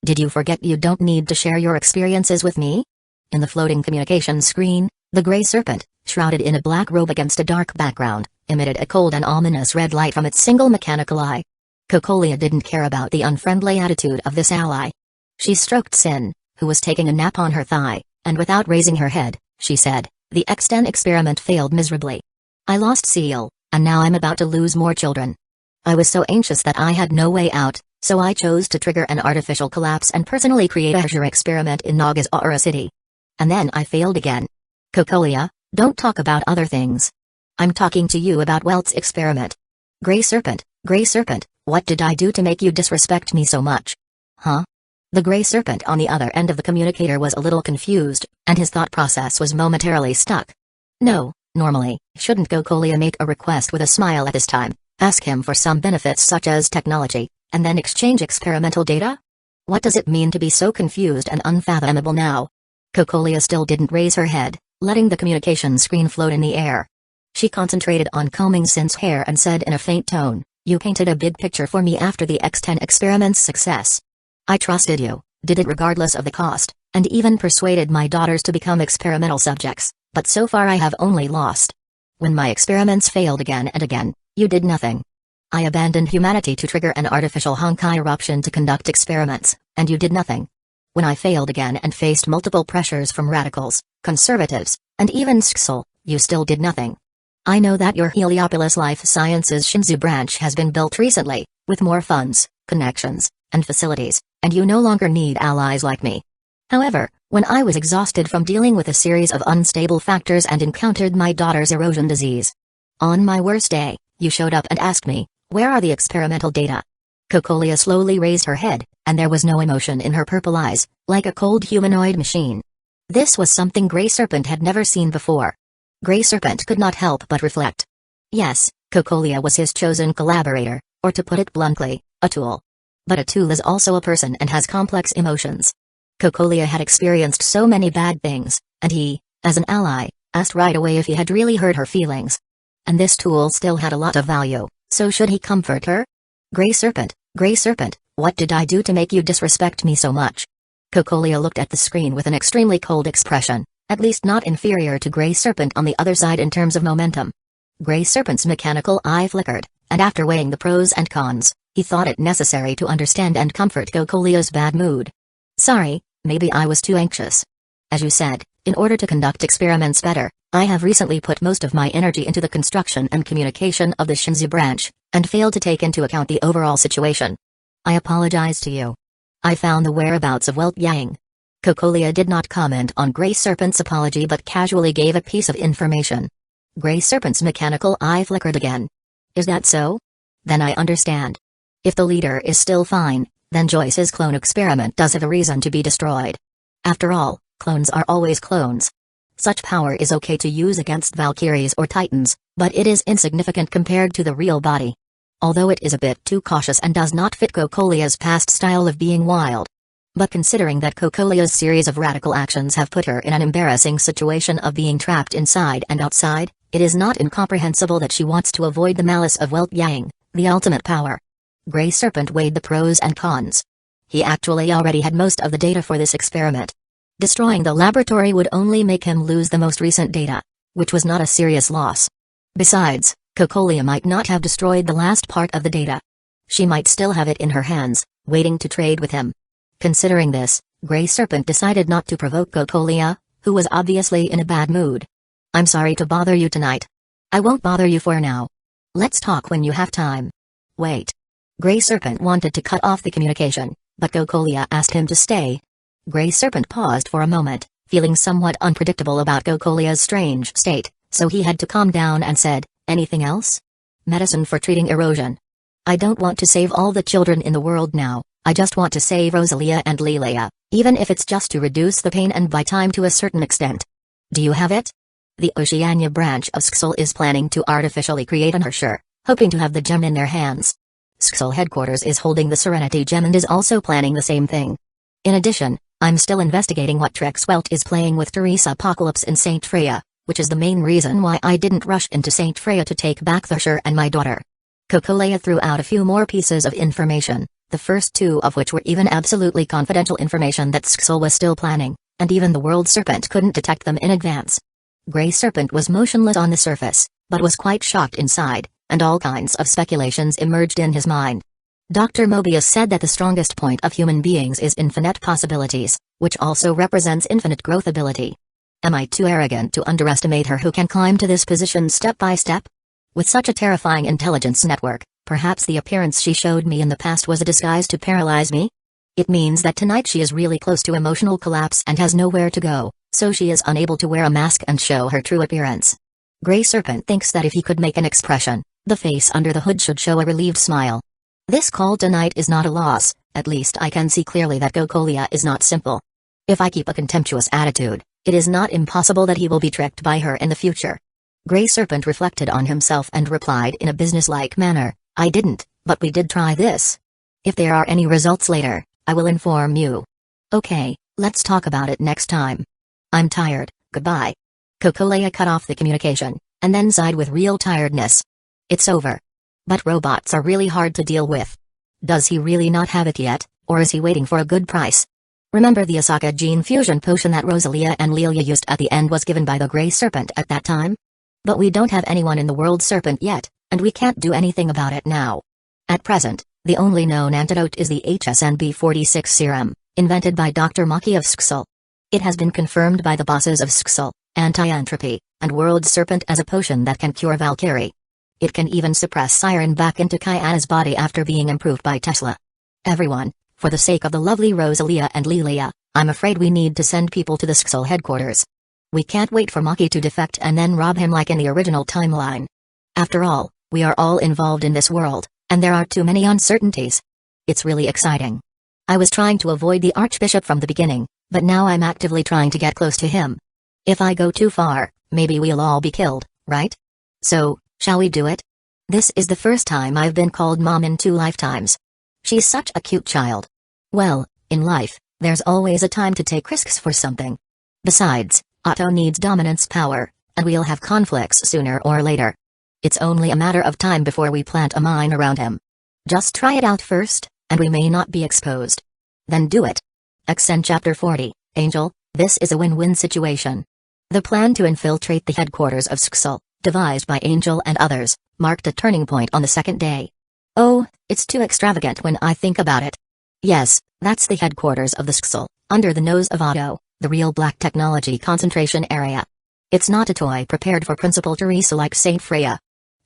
S1: Did you forget you don't need to share your experiences with me? In the floating communication screen, the Grey Serpent, shrouded in a black robe against a dark background, emitted a cold and ominous red light from its single mechanical eye. Cocolia didn't care about the unfriendly attitude of this ally. She stroked Sin, who was taking a nap on her thigh, and without raising her head, she said, "The X10 experiment failed miserably. I lost Seal, and now I'm about to lose more children. I was so anxious that I had no way out, so I chose to trigger an artificial collapse and personally create a Herrscher experiment in Nagasaura City. And then I failed again. Cocolia, don't talk about other things. I'm talking to you about Welt's experiment. Grey Serpent, what did I do to make you disrespect me so much? Huh? The Grey Serpent on the other end of the communicator was a little confused, and his thought process was momentarily stuck. No, normally, shouldn't Cocolia make a request with a smile at this time, ask him for some benefits such as technology, and then exchange experimental data? What does it mean to be so confused and unfathomable now? Cocolia still didn't raise her head, letting the communication screen float in the air. She concentrated on combing Sin's hair and said in a faint tone, "You painted a big picture for me after the X10 experiment's success. I trusted you, did it regardless of the cost, and even persuaded my daughters to become experimental subjects, but so far I have only lost. When my experiments failed again and again, you did nothing. I abandoned humanity to trigger an artificial Honkai eruption to conduct experiments, and you did nothing. When I failed again and faced multiple pressures from radicals, conservatives, and even Sksol, you still did nothing. I know that your Heliopolis Life Sciences Shinzu branch has been built recently, with more funds, connections, and facilities, and you no longer need allies like me. However, when I was exhausted from dealing with a series of unstable factors and encountered my daughter's erosion disease. On my worst day, you showed up and asked me, where are the experimental data? Cocolia slowly raised her head, and there was no emotion in her purple eyes, like a cold humanoid machine. This was something Grey Serpent had never seen before. Grey Serpent could not help but reflect. Yes, Cocolia was his chosen collaborator, or to put it bluntly, a tool. But a tool is also a person and has complex emotions. Cocolia had experienced so many bad things, and he, as an ally, asked right away if he had really hurt her feelings. And this tool still had a lot of value, so should he comfort her? Grey Serpent, what did I do to make you disrespect me so much? Cocolia looked at the screen with an extremely cold expression, at least not inferior to Grey Serpent on the other side in terms of momentum. Grey Serpent's mechanical eye flickered, and after weighing the pros and cons, he thought it necessary to understand and comfort Cocolia's bad mood. Sorry, maybe I was too anxious. As you said, in order to conduct experiments better, I have recently put most of my energy into the construction and communication of the Shinzi branch, and failed to take into account the overall situation. I apologize to you. I found the whereabouts of Welt Yang. Cocolia did not comment on Grey Serpent's apology but casually gave a piece of information. Grey Serpent's mechanical eye flickered again. Is that so? Then I understand. If the leader is still fine, then Joyce's clone experiment does have a reason to be destroyed. After all, clones are always clones. Such power is okay to use against Valkyries or Titans, but it is insignificant compared to the real body. Although it is a bit too cautious and does not fit Cocolia's past style of being wild. But considering that Cocolia's series of radical actions have put her in an embarrassing situation of being trapped inside and outside, it is not incomprehensible that she wants to avoid the malice of Welt Yang, the ultimate power. Grey Serpent weighed the pros and cons. He actually already had most of the data for this experiment. Destroying the laboratory would only make him lose the most recent data, which was not a serious loss. Besides, Cocolia might not have destroyed the last part of the data. She might still have it in her hands, waiting to trade with him. Considering this, Grey Serpent decided not to provoke Cocolia, who was obviously in a bad mood. I'm sorry to bother you tonight. I won't bother you for now. Let's talk when you have time. Wait. Grey Serpent wanted to cut off the communication, but Cocolia asked him to stay. Grey Serpent paused for a moment, feeling somewhat unpredictable about Cocolia's strange state, so he had to calm down and said, anything else? Medicine for treating erosion. I don't want to save all the children in the world now, I just want to save Rosalia and Lilia, even if it's just to reduce the pain and buy time to a certain extent. Do you have it? The Oceania branch of Sxul is planning to artificially create an Herrscher, hoping to have the gem in their hands. Sxul headquarters is holding the Serenity Gem and is also planning the same thing. In addition, I'm still investigating what tricks Welt is playing with Teresa Apocalypse in St. Freya, which is the main reason why I didn't rush into St. Freya to take back the Herrscher and my daughter. Cocolia threw out a few more pieces of information, the first two of which were even absolutely confidential information that Sxul was still planning, and even the World Serpent couldn't detect them in advance. Grey Serpent was motionless on the surface, but was quite shocked inside, and all kinds of speculations emerged in his mind. Dr. Mobius said that the strongest point of human beings is infinite possibilities, which also represents infinite growth ability. Am I too arrogant to underestimate her who can climb to this position step by step? With such a terrifying intelligence network, perhaps the appearance she showed me in the past was a disguise to paralyze me? It means that tonight she is really close to emotional collapse and has nowhere to go, so she is unable to wear a mask and show her true appearance. Grey Serpent thinks that if he could make an expression, the face under the hood should show a relieved smile. This call tonight is not a loss, at least I can see clearly that Cocolia is not simple. If I keep a contemptuous attitude, it is not impossible that he will be tricked by her in the future. Grey Serpent reflected on himself and replied in a businesslike manner, I didn't, but we did try this. If there are any results later, I will inform you. Okay, let's talk about it next time. I'm tired, goodbye. Cocolia cut off the communication, and then sighed with real tiredness. It's over. But robots are really hard to deal with. Does he really not have it yet, or is he waiting for a good price? Remember the Osaka gene fusion potion that Rosalia and Lilia used at the end was given by the Grey Serpent at that time? But we don't have anyone in the World Serpent yet, and we can't do anything about it now. At present, the only known antidote is the HSNB46 serum, invented by Dr. Maki of Sxul. It has been confirmed by the bosses of Sxul, Anti-Entropy, and World Serpent as a potion that can cure Valkyrie. It can even suppress Siren back into Kayana's body after being improved by Tesla. Everyone, for the sake of the lovely Rosalia and Lilia, I'm afraid we need to send people to the Sxul headquarters. We can't wait for Maki to defect and then rob him like in the original timeline. After all, we are all involved in this world, and there are too many uncertainties. It's really exciting. I was trying to avoid the Archbishop from the beginning, but now I'm actively trying to get close to him. If I go too far, maybe we'll all be killed, right? So, Shall we do it? This is the first time I've been called mom in 2 lifetimes. She's such a cute child. Well, in life, there's always a time to take risks for something. Besides, Otto needs dominance power, and we'll have conflicts sooner or later. It's only a matter of time before we plant a mine around him. Just try it out first, and we may not be exposed. Then do it. XN Chapter 40, Angel, this is a win-win situation. The plan to infiltrate the headquarters of Sksol, devised by Angel and others, marked a turning point on the second day. Oh, it's too extravagant when I think about it. Yes, that's the headquarters of the Sksol, under the nose of Otto, the real black technology concentration area. It's not a toy prepared for Principal Teresa like Saint Freya.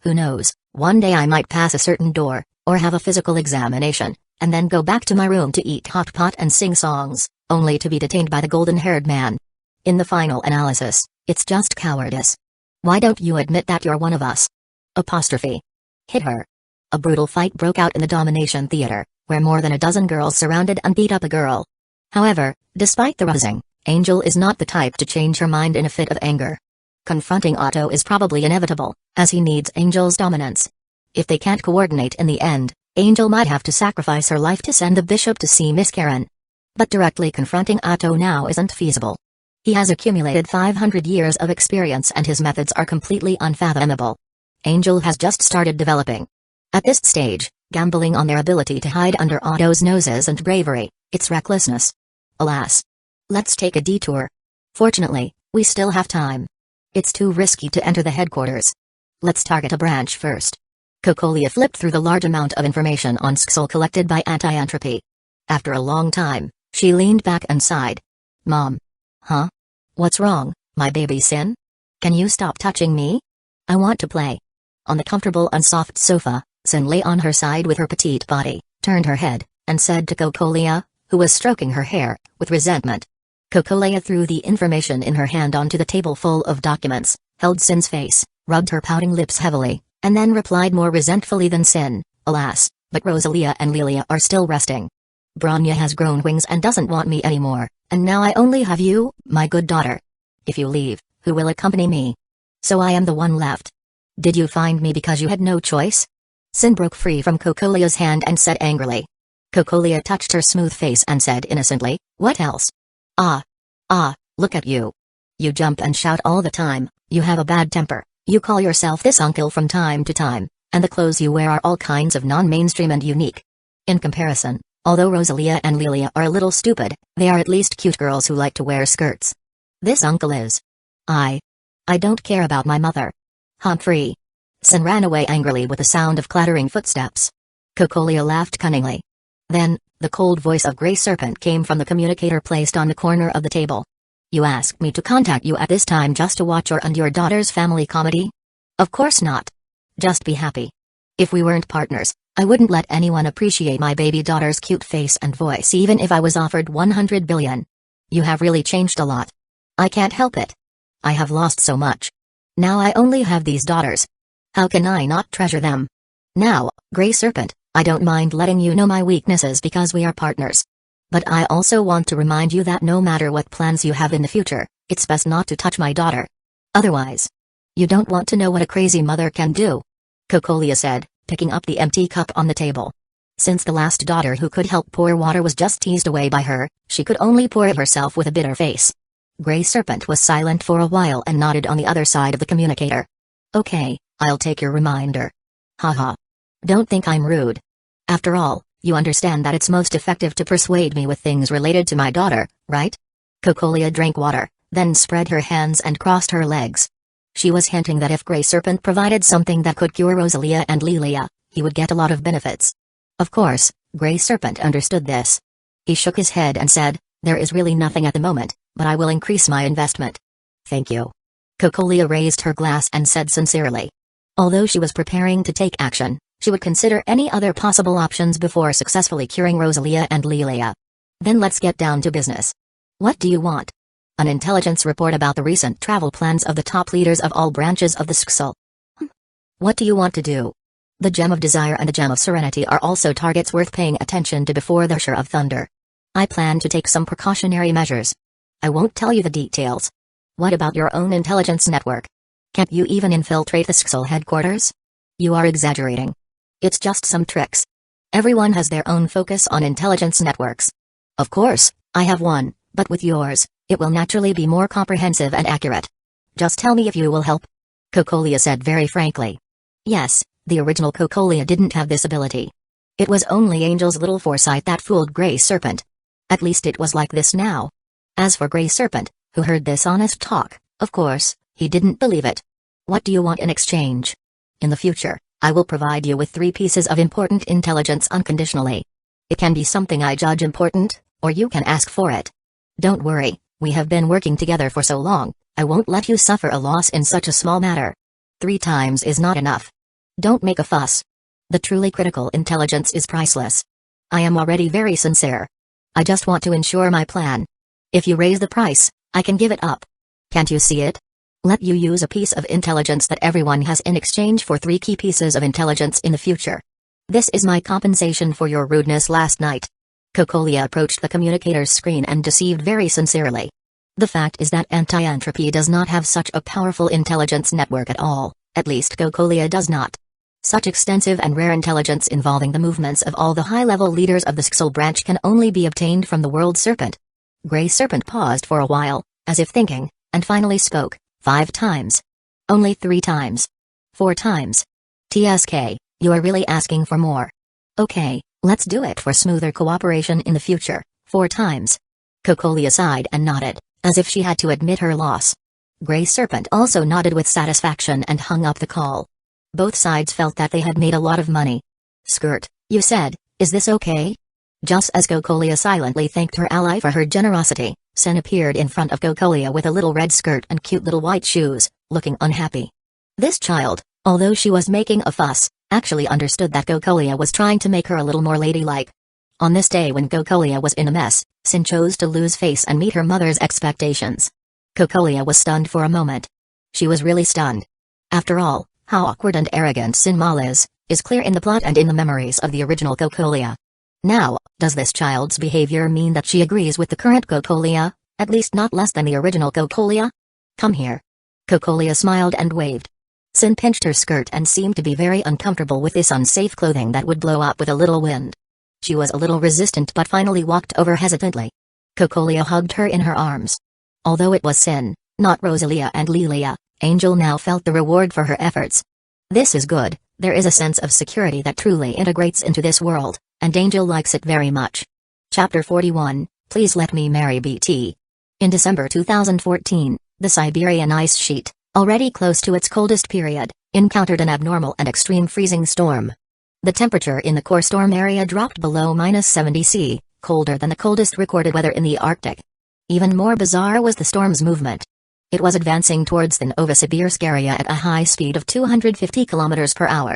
S1: Who knows, one day I might pass a certain door, or have a physical examination, and then go back to my room to eat hot pot and sing songs, only to be detained by the golden-haired man. In the final analysis, it's just cowardice. Why don't you admit that you're one of us? Apostrophe. Hit her. A brutal fight broke out in the Domination Theater, where more than a dozen girls surrounded and beat up a girl. However, despite the rousing, Angel is not the type to change her mind in a fit of anger. Confronting Otto is probably inevitable, as he needs Angel's dominance. If they can't coordinate in the end, Angel might have to sacrifice her life to send the bishop to see Miss Karen. But directly confronting Otto now isn't feasible. He has accumulated 500 years of experience and his methods are completely unfathomable. Angel has just started developing. At this stage, gambling on their ability to hide under Otto's nose isn't bravery, it's recklessness. Alas. Let's take a detour. Fortunately, we still have time. It's too risky to enter the headquarters. Let's target a branch first. Cocolia flipped through the large amount of information on Sksol collected by Anti-Entropy. After a long time, she leaned back and sighed. Mom. Huh? What's wrong, my baby Sin? Can you stop touching me? I want to play. On the comfortable and soft sofa, Sin lay on her side with her petite body, turned her head, and said to Cocolia, who was stroking her hair, with resentment. Cocolia threw the information in her hand onto the table full of documents, held Sin's face, rubbed her pouting lips heavily, and then replied more resentfully than Sin, alas, but Rosalia and Lilia are still resting. Branya has grown wings and doesn't want me anymore, and now I only have you, my good daughter. If you leave, who will accompany me? So I am the one left. Did you find me because you had no choice? Sin broke free from Cocolia's hand and said angrily. Cocolia touched her smooth face and said innocently, what else? Look at you. You jump and shout all the time, you have a bad temper, you call yourself this uncle from time to time, and the clothes you wear are all kinds of non-mainstream and unique. In comparison, although Rosalia and Lilia are a little stupid, they are at least cute girls who like to wear skirts. This uncle is. I don't care about my mother. Humphrey. Sin ran away angrily with the sound of clattering footsteps. Cocolia laughed cunningly. Then, the cold voice of Grey Serpent came from the communicator placed on the corner of the table. You asked me to contact you at this time just to watch your and your daughter's family comedy? Of course not. Just be happy. If we weren't partners, I wouldn't let anyone appreciate my baby daughter's cute face and voice even if I was offered 100 billion. You have really changed a lot. I can't help it. I have lost so much. Now I only have these daughters. How can I not treasure them? Now, Grey Serpent, I don't mind letting you know my weaknesses because we are partners. But I also want to remind you that no matter what plans you have in the future, it's best not to touch my daughter. Otherwise. You don't want to know what a crazy mother can do. Cocolia said, picking up the empty cup on the table. Since the last daughter who could help pour water was just teased away by her, she could only pour it herself with a bitter face. Grey Serpent was silent for a while and nodded on the other side of the communicator. Okay, I'll take your reminder. Haha. Don't think I'm rude. After all, you understand that it's most effective to persuade me with things related to my daughter, right? Cocolia drank water, then spread her hands and crossed her legs. She was hinting that if Grey Serpent provided something that could cure Rosalia and Lilia, he would get a lot of benefits. Of course, Grey Serpent understood this. He shook his head and said, there is really nothing at the moment, but I will increase my investment. Thank you. Cocolia raised her glass and said sincerely. Although she was preparing to take action, she would consider any other possible options before successfully curing Rosalia and Lilia. Then let's get down to business. What do you want? An intelligence report about the recent travel plans of the top leaders of all branches of the Sksol. What do you want to do? The Gem of Desire and the Gem of Serenity are also targets worth paying attention to before the Herrscher of Thunder. I plan to take some precautionary measures. I won't tell you the details. What about your own intelligence network? Can't you even infiltrate the Skxel headquarters? You are exaggerating. It's just some tricks. Everyone has their own focus on intelligence networks. Of course, I have one, but with yours, it will naturally be more comprehensive and accurate. Just tell me if you will help. Cocolia said very frankly. Yes, the original Cocolia didn't have this ability. It was only Angel's little foresight that fooled Grey Serpent. At least it was like this now. As for Grey Serpent, who heard this honest talk, of course, he didn't believe it. What do you want in exchange? In the future, I will provide you with 3 pieces of important intelligence unconditionally. It can be something I judge important, or you can ask for it. Don't worry, we have been working together for so long, I won't let you suffer a loss in such a small matter. 3 times is not enough. Don't make a fuss. The truly critical intelligence is priceless. I am already very sincere. I just want to ensure my plan. If you raise the price, I can give it up. Can't you see it? Let you use a piece of intelligence that everyone has in exchange for 3 key pieces of intelligence in the future. This is my compensation for your rudeness last night. Cocolia approached the communicator's screen and deceived very sincerely. The fact is that Anti-Entropy does not have such a powerful intelligence network at all, at least Cocolia does not. Such extensive and rare intelligence involving the movements of all the high-level leaders of the Skxel branch can only be obtained from the World Serpent. Grey Serpent paused for a while, as if thinking, and finally spoke. 5 times. Only 3 times. 4 times. TSK, you are really asking for more. Okay, let's do it for smoother cooperation in the future. 4 times. Cocolia sighed and nodded, as if she had to admit her loss. Grey Serpent also nodded with satisfaction and hung up the call. Both sides felt that they had made a lot of money. Skirt, you said, is this okay? Just as Cocolia silently thanked her ally for her generosity, Sen appeared in front of Cocolia with a little red skirt and cute little white shoes, looking unhappy. This child, although she was making a fuss, actually understood that Cocolia was trying to make her a little more ladylike. On this day when Cocolia was in a mess, Sen chose to lose face and meet her mother's expectations. Cocolia was stunned for a moment. She was really stunned. After all, how awkward and arrogant Sen Mal is clear in the plot and in the memories of the original Cocolia. Now, does this child's behavior mean that she agrees with the current Cocolia, at least not less than the original Cocolia? Come here. Cocolia smiled and waved. Sen pinched her skirt and seemed to be very uncomfortable with this unsafe clothing that would blow up with a little wind. She was a little resistant but finally walked over hesitantly. Cocolia hugged her in her arms. Although it was Sen, not Rosalia and Lilia, Angel now felt the reward for her efforts. This is good, there is a sense of security that truly integrates into this world, and Angel likes it very much. Chapter 41, Please Let Me Marry BT. In December 2014, the Siberian ice sheet, already close to its coldest period, encountered an abnormal and extreme freezing storm. The temperature in the core storm area dropped below -70 C, colder than the coldest recorded weather in the Arctic. Even more bizarre was the storm's movement. It was advancing towards the Novosibirsk area at a high speed of 250 km per hour.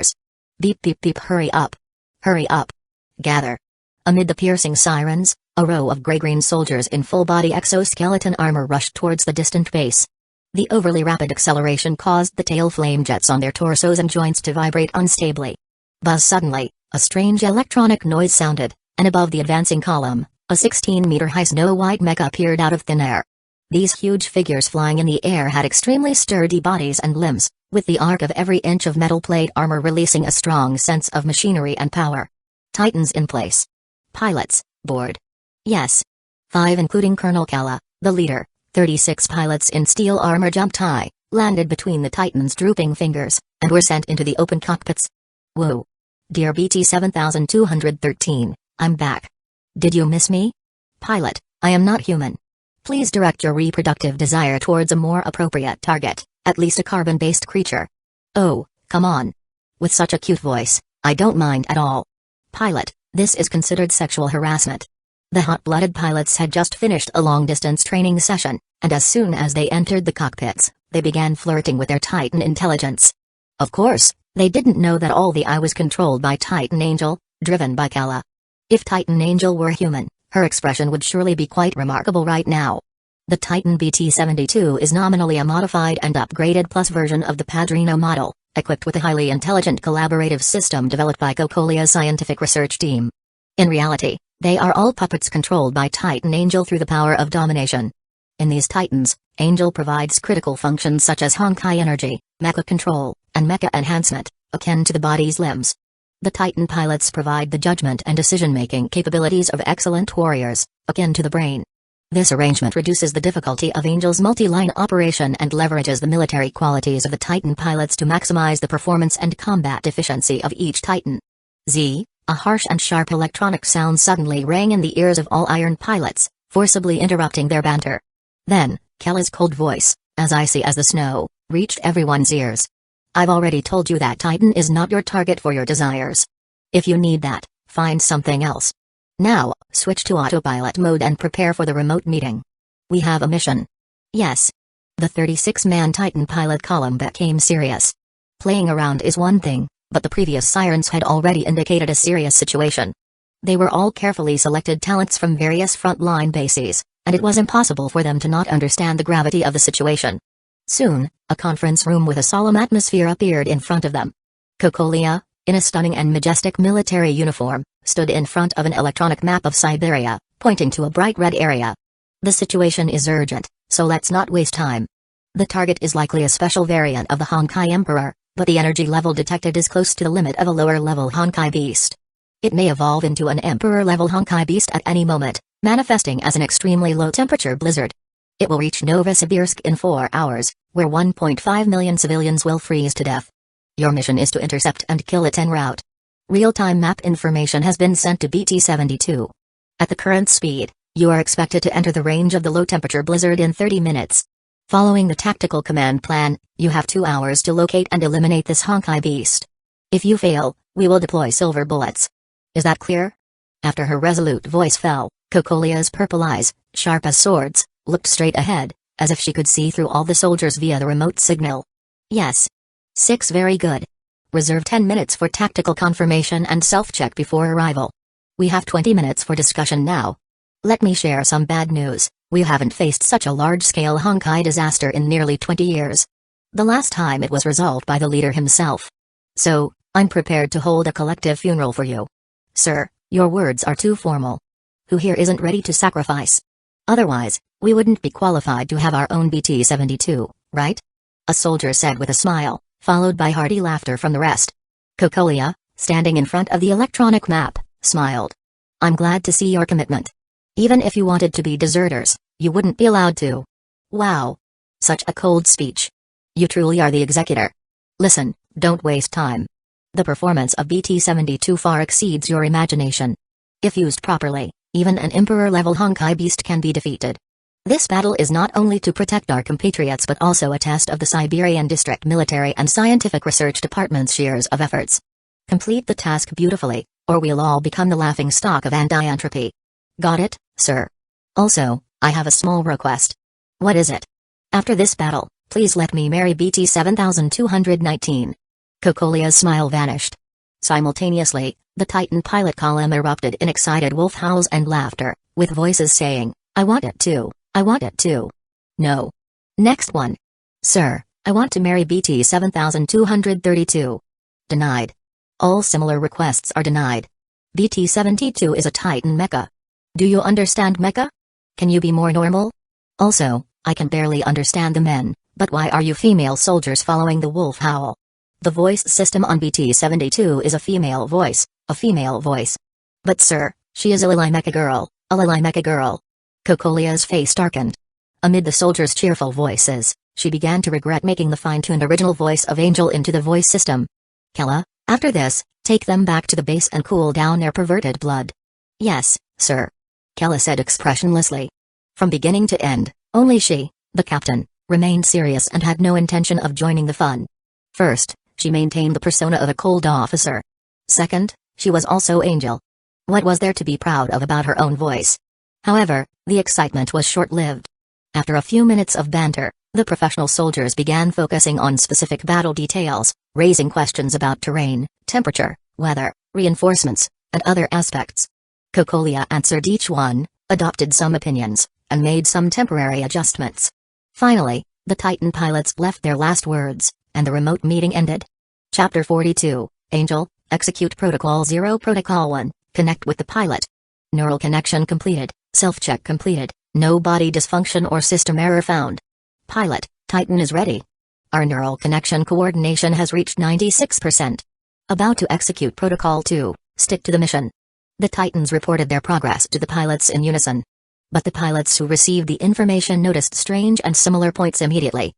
S1: Beep beep beep, hurry up. Hurry up. Gather. Amid the piercing sirens, a row of gray-green soldiers in full-body exoskeleton armor rushed towards the distant base. The overly rapid acceleration caused the tail flame jets on their torsos and joints to vibrate unstably. Buzz suddenly, a strange electronic noise sounded, and above the advancing column, a 16-meter-high snow-white mecha appeared out of thin air. These huge figures flying in the air had extremely sturdy bodies and limbs, with the arc of every inch of metal plate armor releasing a strong sense of machinery and power. Titans in place. Pilots, board. Yes. 5 including Colonel Kala, the leader. 36 pilots in steel armor jumped high, landed between the Titans' drooping fingers, and were sent into the open cockpits. Whoa. Dear BT 7213, I'm back. Did you miss me? Pilot, I am not human. Please direct your reproductive desire towards a more appropriate target, at least a carbon-based creature. Oh, come on. With such a cute voice, I don't mind at all. Pilot, this is considered sexual harassment. The hot-blooded pilots had just finished a long-distance training session, and as soon as they entered the cockpits, they began flirting with their Titan intelligence. Of course, they didn't know that all the I was controlled by Titan Angel, driven by Kala. If Titan Angel were human, her expression would surely be quite remarkable right now. The Titan BT-72 is nominally a modified and upgraded plus version of the Padrino model, equipped with a highly intelligent collaborative system developed by Cocolia's scientific research team. In reality, they are all puppets controlled by Titan Angel through the power of domination. In these Titans, Angel provides critical functions such as Honkai energy, mecha control, and mecha enhancement, akin to the body's limbs. The Titan pilots provide the judgment and decision-making capabilities of excellent warriors, akin to the brain. This arrangement reduces the difficulty of Angel's multi-line operation and leverages the military qualities of the Titan pilots to maximize the performance and combat efficiency of each Titan. Z, a harsh and sharp electronic sound suddenly rang in the ears of all Iron pilots, forcibly interrupting their banter. Then, Kella's cold voice, as icy as the snow, reached everyone's ears. I've already told you that Titan is not your target for your desires. If you need that, find something else. Now, switch to autopilot mode and prepare for the remote meeting. We have a mission. Yes. The 36-man Titan pilot column became serious. Playing around is one thing, but the previous sirens had already indicated a serious situation. They were all carefully selected talents from various front-line bases, and it was impossible for them to not understand the gravity of the situation. Soon, a conference room with a solemn atmosphere appeared in front of them. Cocolia, in a stunning and majestic military uniform, stood in front of an electronic map of Siberia, pointing to a bright red area. The situation is urgent, so let's not waste time. The target is likely a special variant of the Honkai Emperor, but the energy level detected is close to the limit of a lower-level Honkai beast. It may evolve into an Emperor-level Honkai beast at any moment, manifesting as an extremely low-temperature blizzard. It will reach Novosibirsk in 4 hours, where 1.5 million civilians will freeze to death. Your mission is to intercept and kill it en route. Real-time map information has been sent to BT-72. At the current speed, you are expected to enter the range of the low-temperature blizzard in 30 minutes. Following the tactical command plan, you have 2 hours to locate and eliminate this Honkai beast. If you fail, we will deploy silver bullets. Is that clear? After her resolute voice fell, Cocolia's purple eyes, sharp as swords, looked straight ahead, as if she could see through all the soldiers via the remote signal. Yes. 6 very good. Reserve 10 minutes for tactical confirmation and self-check before arrival. We have 20 minutes for discussion now. Let me share some bad news. We haven't faced such a large-scale Honkai disaster in nearly 20 years. The last time it was resolved by the leader himself. So, I'm prepared to hold a collective funeral for you. Sir, your words are too formal. Who here isn't ready to sacrifice? Otherwise, we wouldn't be qualified to have our own BT-72, right? A soldier said with a smile, followed by hearty laughter from the rest. Cocolia, standing in front of the electronic map, smiled. I'm glad to see your commitment. Even if you wanted to be deserters, you wouldn't be allowed to. Wow. Such a cold speech. You truly are the executor. Listen, don't waste time. The performance of BT-72 far exceeds your imagination. If used properly, even an Emperor-level Honkai beast can be defeated. This battle is not only to protect our compatriots but also a test of the Siberian District Military and Scientific Research Department's years of efforts. Complete the task beautifully, or we'll all become the laughing stock of anti-entropy. Got it, sir? Also, I have a small request. What is it? After this battle, please let me marry BT-7219. Cocolia's smile vanished. Simultaneously, the Titan pilot column erupted in excited wolf howls and laughter, with voices saying, I want it too, I want it too. No. Next one. Sir, I want to marry BT-7232. Denied. All similar requests are denied. BT-72 is a Titan mecha. Do you understand mecha? Can you be more normal? Also, I can barely understand the men, but why are you female soldiers following the wolf howl? The voice system on BT-72 is a female voice, a female voice. But sir, she is a Lily mecha girl, a Lily mecha girl. Cocolia's face darkened. Amid the soldiers' cheerful voices, she began to regret making the fine-tuned original voice of Angel into the voice system. Kella, after this, take them back to the base and cool down their perverted blood. Yes, sir. Kella said expressionlessly. From beginning to end, only she, the captain, remained serious and had no intention of joining the fun. First, she maintained the persona of a cold officer. Second, she was also Angel. What was there to be proud of about her own voice? However, the excitement was short-lived. After a few minutes of banter, the professional soldiers began focusing on specific battle details, raising questions about terrain, temperature, weather, reinforcements, and other aspects. Cocolia answered each one, adopted some opinions, and made some temporary adjustments. Finally, the Titan pilots left their last words, and the remote meeting ended. Chapter 42, Angel, Execute Protocol 0 Protocol 1, Connect with the pilot. Neural connection completed, self-check completed, No body dysfunction or system error found. Pilot, Titan is ready. Our neural connection coordination has reached 96%. About to execute Protocol 2, stick to the mission. The Titans reported their progress to the pilots in unison. But the pilots who received the information noticed strange and similar points immediately.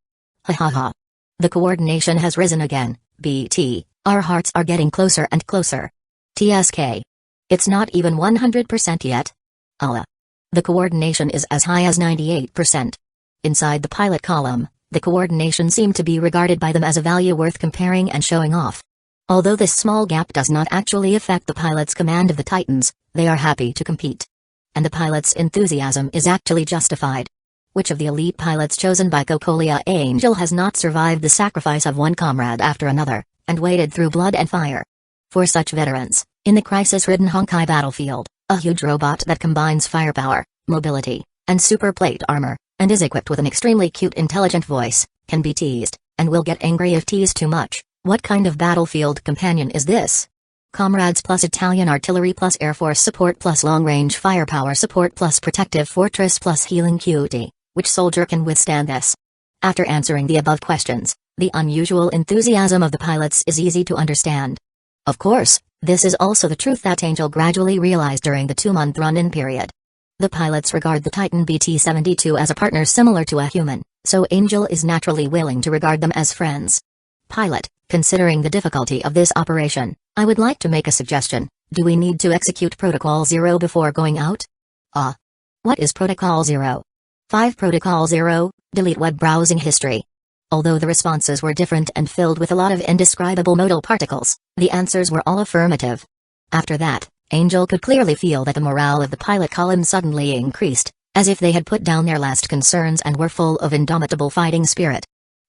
S1: Ha ha ha. The coordination has risen again, BT, our hearts are getting closer and closer. TSK. It's not even 100% yet. The coordination is as high as 98%. Inside the pilot column, the coordination seemed to be regarded by them as a value worth comparing and showing off. Although this small gap does not actually affect the pilot's command of the Titans, they are happy to compete. And the pilot's enthusiasm is actually justified. Which of the elite pilots chosen by Cocolia Angel has not survived the sacrifice of one comrade after another, and waded through blood and fire? For such veterans, in the crisis-ridden Honkai battlefield, a huge robot that combines firepower, mobility, and super plate armor, and is equipped with an extremely cute intelligent voice, can be teased, and will get angry if teased too much. What kind of battlefield companion is this? Comrades plus Italian artillery plus Air Force support plus long-range firepower support plus protective fortress plus healing cutie. Which soldier can withstand this? After answering the above questions, the unusual enthusiasm of the pilots is easy to understand. Of course, this is also the truth that Angel gradually realized during the 2-month run-in period. The pilots regard the Titan BT-72 as a partner similar to a human, so Angel is naturally willing to regard them as friends. Pilot, considering the difficulty of this operation, I would like to make a suggestion. Do we need to execute Protocol 0 before going out? What is Protocol 0? 5 Protocol 0, delete web browsing history. Although the responses were different and filled with a lot of indescribable modal particles, the answers were all affirmative. After that, Angel could clearly feel that the morale of the pilot column suddenly increased, as if they had put down their last concerns and were full of indomitable fighting spirit.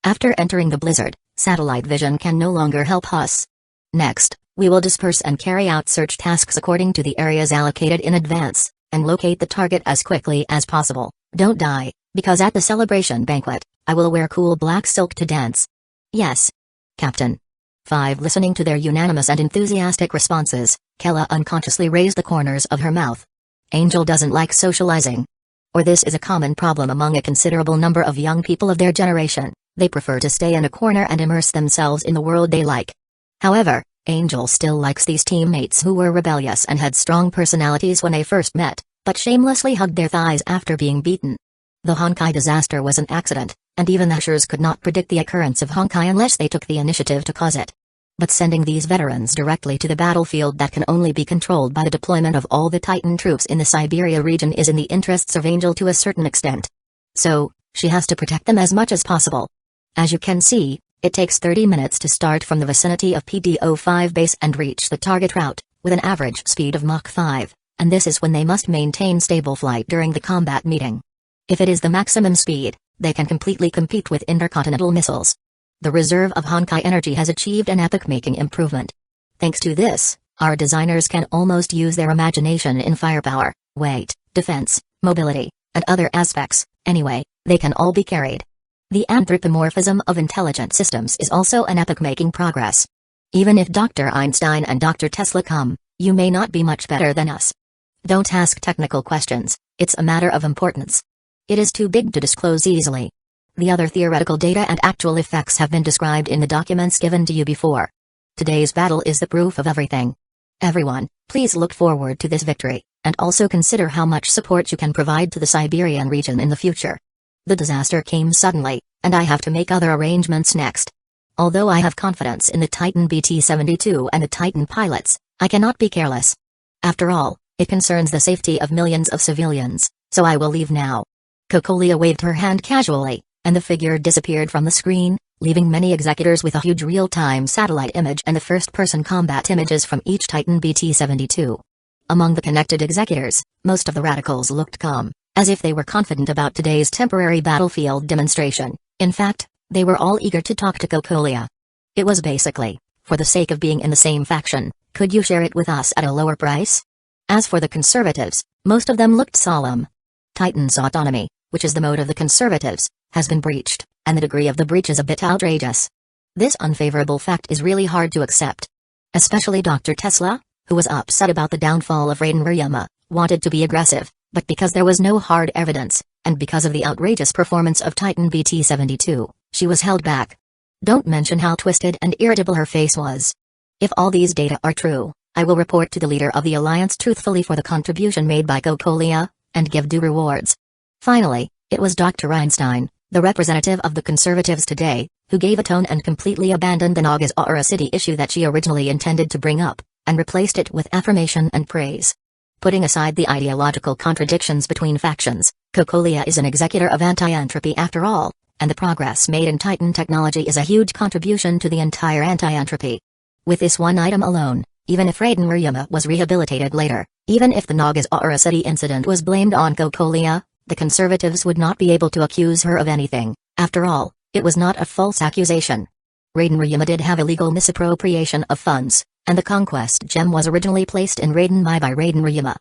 S1: After entering the blizzard, satellite vision can no longer help us. Next, we will disperse and carry out search tasks according to the areas allocated in advance, and locate the target as quickly as possible. Don't die, because at the celebration banquet, I will wear cool black silk to dance. Yes. Captain. 5. Listening to their unanimous and enthusiastic responses, Kella unconsciously raised the corners of her mouth. Angel doesn't like socializing. Or this is a common problem among a considerable number of young people of their generation. They prefer to stay in a corner and immerse themselves in the world they like. However, Angel still likes these teammates who were rebellious and had strong personalities when they first met, but shamelessly hugged their thighs after being beaten. The Honkai disaster was an accident, and even the Herrschers could not predict the occurrence of Honkai unless they took the initiative to cause it. But sending these veterans directly to the battlefield that can only be controlled by the deployment of all the Titan troops in the Siberia region is in the interests of Angel to a certain extent. So, she has to protect them as much as possible. As you can see, it takes 30 minutes to start from the vicinity of PDO-5 base and reach the target route, with an average speed of Mach 5, and this is when they must maintain stable flight during the combat meeting. If it is the maximum speed, they can completely compete with intercontinental missiles. The reserve of Honkai energy has achieved an epoch-making improvement. Thanks to this, our designers can almost use their imagination in firepower, weight, defense, mobility, and other aspects. Anyway, they can all be carried. The anthropomorphism of intelligent systems is also an epoch-making progress. Even if Dr. Einstein and Dr. Tesla come, you may not be much better than us. Don't ask technical questions, it's a matter of importance. It is too big to disclose easily. The other theoretical data and actual effects have been described in the documents given to you before. Today's battle is the proof of everything. Everyone, please look forward to this victory, and also consider how much support you can provide to the Siberian region in the future. The disaster came suddenly, and I have to make other arrangements next. Although I have confidence in the Titan BT-72 and the Titan pilots, I cannot be careless. After all, it concerns the safety of millions of civilians, so I will leave now. Cocolia waved her hand casually, and the figure disappeared from the screen, leaving many executors with a huge real-time satellite image and the first-person combat images from each Titan BT-72. Among the connected executors, most of the radicals looked calm, as if they were confident about today's temporary battlefield demonstration. In fact, they were all eager to talk to Cocolia. It was basically, for the sake of being in the same faction, could you share it with us at a lower price? As for the conservatives, most of them looked solemn. Titan's autonomy, which is the mode of the conservatives, has been breached, and the degree of the breach is a bit outrageous. This unfavorable fact is really hard to accept. Especially Dr. Tesla, who was upset about the downfall of Raiden Ryuma, wanted to be aggressive, But because there was no hard evidence, and because of the outrageous performance of Titan BT-72, she was held back. Don't mention how twisted and irritable her face was. If all these data are true, I will report to the leader of the Alliance truthfully for the contribution made by Cocolia, and give due rewards. Finally, it was Dr. Einstein, the representative of the Conservatives today, who gave a tone and completely abandoned the Nagasaura City issue that she originally intended to bring up, and replaced it with affirmation and praise. Putting aside the ideological contradictions between factions, Cocolia is an executor of anti-entropy after all, and the progress made in Titan technology is a huge contribution to the entire anti-entropy. With this one item alone, even if Raiden Ryuma was rehabilitated later, even if the Nagasaura City incident was blamed on Cocolia, the Conservatives would not be able to accuse her of anything. After all, it was not a false accusation. Raiden Ryuma did have illegal misappropriation of funds, and the Conquest gem was originally placed in Raiden Mai by Raiden Ryuma.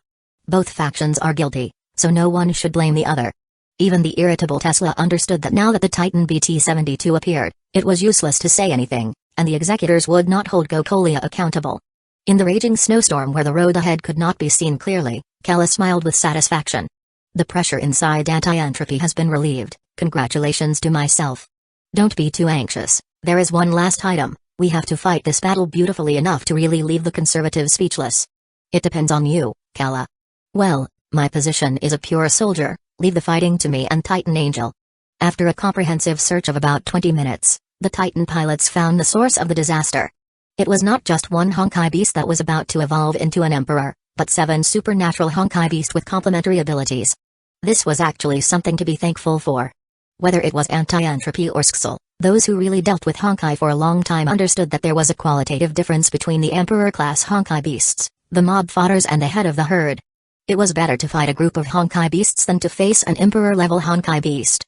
S1: Both factions are guilty, so no one should blame the other. Even the irritable Tesla understood that now that the Titan BT-72 appeared, it was useless to say anything, and the executors would not hold Cocolia accountable. In the raging snowstorm where the road ahead could not be seen clearly, Kala smiled with satisfaction. The pressure inside anti-entropy has been relieved. Congratulations to myself. Don't be too anxious, there is one last item. We have to fight this battle beautifully enough to really leave the Conservatives speechless. It depends on you, Kala. Well, my position is a pure soldier, leave the fighting to me and Titan Angel. After a comprehensive search of about 20 minutes, the Titan pilots found the source of the disaster. It was not just one Honkai beast that was about to evolve into an emperor, but 7 supernatural Honkai beasts with complementary abilities. This was actually something to be thankful for. Whether it was anti-entropy or Skull, those who really dealt with Honkai for a long time understood that there was a qualitative difference between the Emperor-class Honkai beasts, the mob fodders and the head of the herd. It was better to fight a group of Honkai beasts than to face an Emperor-level Honkai beast.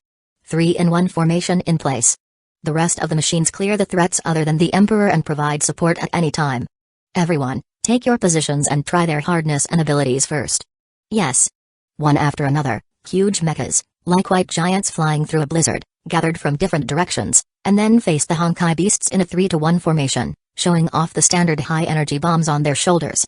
S1: 3-in-1 formation in place. The rest of the machines clear the threats other than the Emperor and provide support at any time. Everyone, take your positions and try their hardness and abilities first. Yes. One after another, huge mechas, like white giants flying through a blizzard, gathered from different directions, and then faced the Honkai beasts in a 3-to-1 formation, showing off the standard high-energy bombs on their shoulders.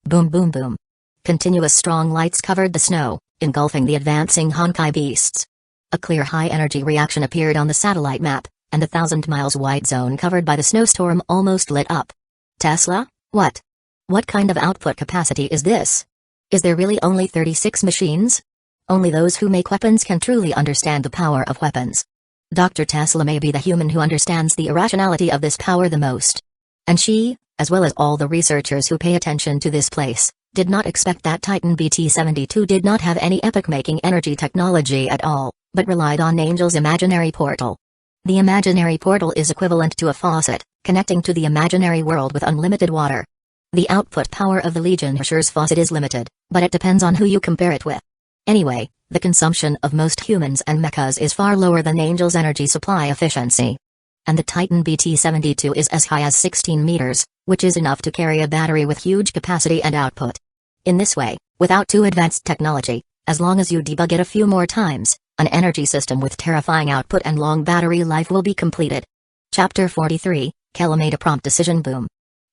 S1: Boom boom boom. Continuous strong lights covered the snow, engulfing the advancing Honkai beasts. A clear high-energy reaction appeared on the satellite map, and the 1,000 miles wide zone covered by the snowstorm almost lit up. Tesla, what? What kind of output capacity is this? Is there really only 36 machines? Only those who make weapons can truly understand the power of weapons. Dr. Tesla may be the human who understands the irrationality of this power the most. And she, as well as all the researchers who pay attention to this place, did not expect that Titan BT-72 did not have any epoch-making energy technology at all, but relied on Angel's imaginary portal. The imaginary portal is equivalent to a faucet, connecting to the imaginary world with unlimited water. The output power of the Legion Herscher's faucet is limited, but it depends on who you compare it with. Anyway, the consumption of most humans and mechas is far lower than Angel's energy supply efficiency. And the Titan BT-72 is as high as 16 meters, which is enough to carry a battery with huge capacity and output. In this way, without too advanced technology, as long as you debug it a few more times, an energy system with terrifying output and long battery life will be completed. Chapter 43, Calamity Prompt Decision Boom.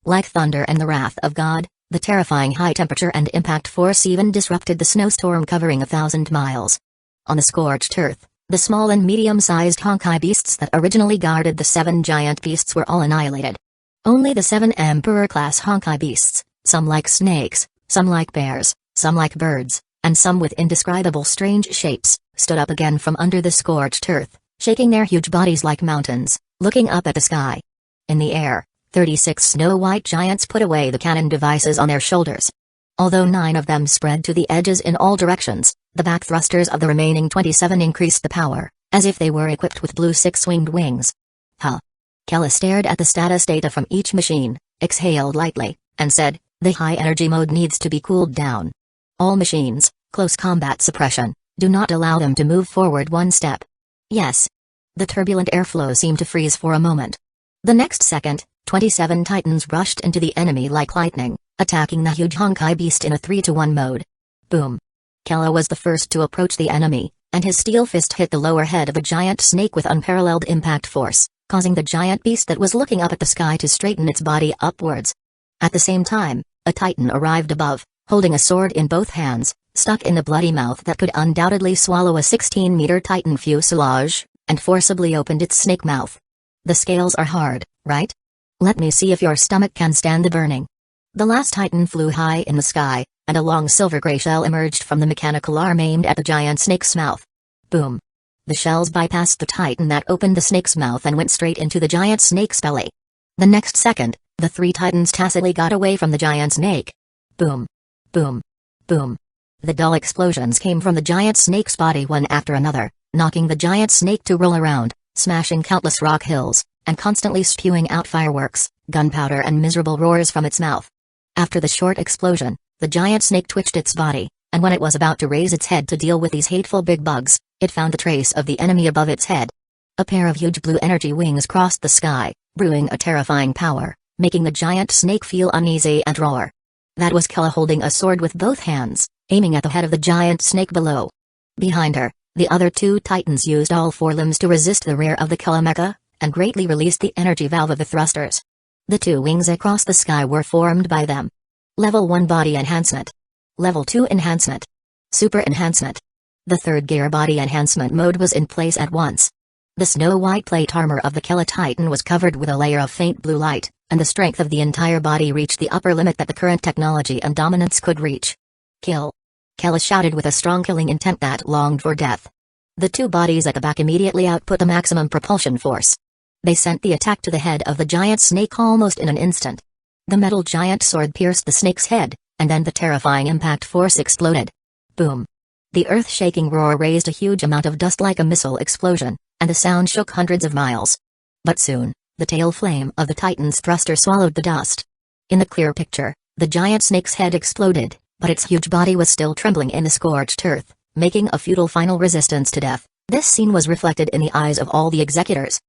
S1: Like thunder and the wrath of God, the terrifying high temperature and impact force even disrupted the snowstorm covering 1,000 miles. On the scorched earth, the small and medium-sized Honkai beasts that originally guarded the 7 giant beasts were all annihilated. Only the 7 Emperor-class Honkai beasts, some like snakes, some like bears, some like birds, and some with indescribable strange shapes, stood up again from under the scorched earth, shaking their huge bodies like mountains, looking up at the sky. In the air, 36 snow-white giants put away the cannon devices on their shoulders. Although 9 of them spread to the edges in all directions, the back thrusters of the remaining 27 increased the power, as if they were equipped with blue 6-winged wings. Huh. Kella stared at the status data from each machine, exhaled lightly, and said, "The high-energy mode needs to be cooled down. All machines, close combat suppression, do not allow them to move forward one step." Yes. The turbulent airflow seemed to freeze for a moment. The next second, 27 titans rushed into the enemy like lightning, attacking the huge Honkai beast in a 3-to-1 mode. Boom. Kella was the first to approach the enemy, and his steel fist hit the lower head of a giant snake with unparalleled impact force, causing the giant beast that was looking up at the sky to straighten its body upwards. At the same time, a titan arrived above, holding a sword in both hands, stuck in the bloody mouth that could undoubtedly swallow a 16-meter Titan fuselage, and forcibly opened its snake mouth. The scales are hard, right? Let me see if your stomach can stand the burning. The last Titan flew high in the sky, and a long silver-gray shell emerged from the mechanical arm aimed at the giant snake's mouth. Boom. The shells bypassed the Titan that opened the snake's mouth and went straight into the giant snake's belly. The next second, the three Titans tacitly got away from the giant snake. Boom. Boom. Boom. The dull explosions came from the giant snake's body one after another, knocking the giant snake to roll around, smashing countless rock hills, and constantly spewing out fireworks, gunpowder and miserable roars from its mouth. After the short explosion, the giant snake twitched its body, and when it was about to raise its head to deal with these hateful big bugs, it found the trace of the enemy above its head. A pair of huge blue energy wings crossed the sky, brewing a terrifying power, making the giant snake feel uneasy and roar. That was Kella holding a sword with both hands, aiming at the head of the giant snake below. Behind her, the other two Titans used all four limbs to resist the rear of the Kella mecha, and greatly released the energy valve of the thrusters. The two wings across the sky were formed by them. Level 1 Body Enhancement. Level 2 Enhancement. Super Enhancement. The third gear Body Enhancement mode was in place at once. The snow-white plate armor of the Kella Titan was covered with a layer of faint blue light, and the strength of the entire body reached the upper limit that the current technology and dominance could reach. Kill. Kella shouted with a strong killing intent that longed for death. The two bodies at the back immediately output the maximum propulsion force. They sent the attack to the head of the giant snake almost in an instant. The metal giant sword pierced the snake's head, and then the terrifying impact force exploded. Boom. The earth-shaking roar raised a huge amount of dust like a missile explosion, and the sound shook hundreds of miles. But soon, the tail flame of the Titan's thruster swallowed the dust. In the clear picture, the giant snake's head exploded, but its huge body was still trembling in the scorched earth, making a futile final resistance to death. This scene was reflected in the eyes of all the executors.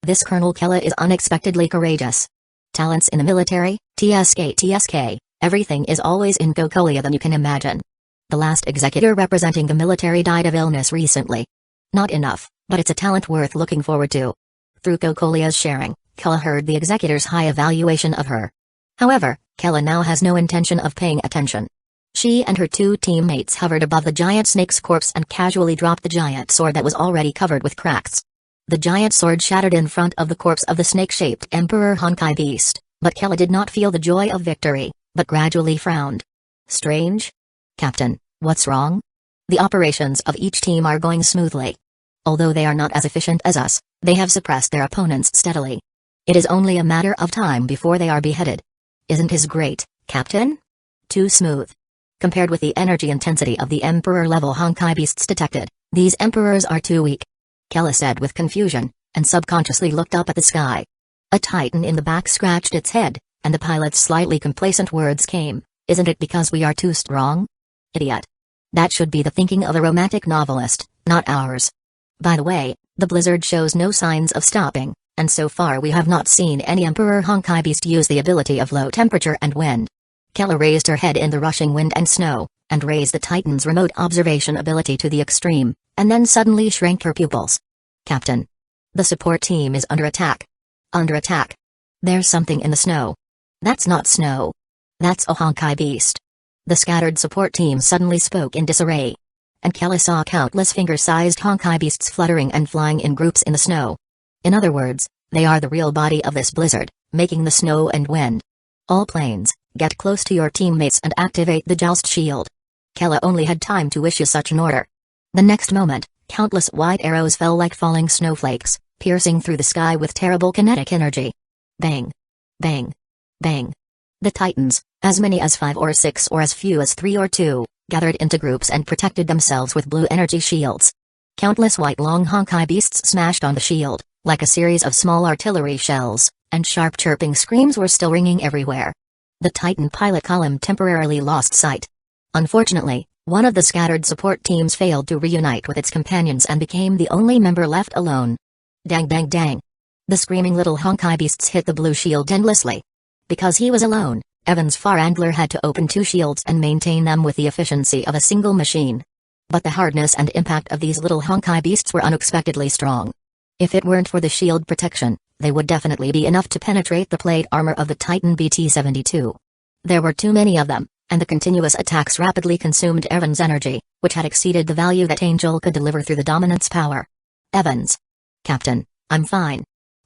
S1: This Colonel Kella is unexpectedly courageous. Talents in the military, TSK, everything is always in Gokolia than you can imagine. The last executor representing the military died of illness recently. Not enough, but it's a talent worth looking forward to. Through Gokolia's sharing, Kella heard the executor's high evaluation of her. However, Kella now has no intention of paying attention. She and her two teammates hovered above the giant snake's corpse and casually dropped the giant sword that was already covered with cracks. The giant sword shattered in front of the corpse of the snake-shaped Emperor Honkai beast, but Kella did not feel the joy of victory, but gradually frowned. Strange? Captain, what's wrong? The operations of each team are going smoothly. Although they are not as efficient as us, they have suppressed their opponents steadily. It is only a matter of time before they are beheaded. Isn't his great, Captain? Too smooth. Compared with the energy intensity of the Emperor-level Honkai beasts detected, these Emperors are too weak. Kella said with confusion, and subconsciously looked up at the sky. A Titan in the back scratched its head, and the pilot's slightly complacent words came, "Isn't it because we are too strong? Idiot. That should be the thinking of a romantic novelist, not ours. By the way, the blizzard shows no signs of stopping, and so far we have not seen any Emperor Honkai beast use the ability of low temperature and wind." Kella raised her head in the rushing wind and snow, and raised the Titan's remote observation ability to the extreme, and then suddenly shrank her pupils. Captain. The support team is under attack. Under attack. There's something in the snow. That's not snow. That's a Honkai beast. The scattered support team suddenly spoke in disarray. And Kella saw countless finger-sized Honkai beasts fluttering and flying in groups in the snow. In other words, they are the real body of this blizzard, making the snow and wind. All planes, get close to your teammates and activate the joust shield. Kella only had time to issue such an order. The next moment, countless white arrows fell like falling snowflakes, piercing through the sky with terrible kinetic energy. Bang! Bang! Bang! The Titans, as many as 5 or 6 or as few as 3 or 2, gathered into groups and protected themselves with blue energy shields. Countless white long Honkai beasts smashed on the shield, like a series of small artillery shells, and sharp chirping screams were still ringing everywhere. The Titan pilot column temporarily lost sight. Unfortunately, one of the scattered support teams failed to reunite with its companions and became the only member left alone. Dang dang dang. The screaming little Honkai beasts hit the blue shield endlessly. Because he was alone, Evan's Farandler had to open 2 shields and maintain them with the efficiency of a single machine. But the hardness and impact of these little Honkai beasts were unexpectedly strong. If it weren't for the shield protection, they would definitely be enough to penetrate the plate armor of the Titan BT-72. There were too many of them, and the continuous attacks rapidly consumed Evans' energy, which had exceeded the value that Angel could deliver through the dominance power. Evans. Captain, I'm fine.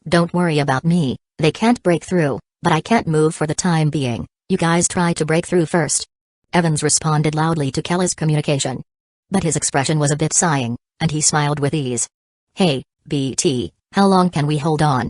S1: Don't worry about me, they can't break through, but I can't move for the time being, you guys try to break through first. Evans responded loudly to Kella's communication. But his expression was a bit sighing, and he smiled with ease. Hey, BT, how long can we hold on?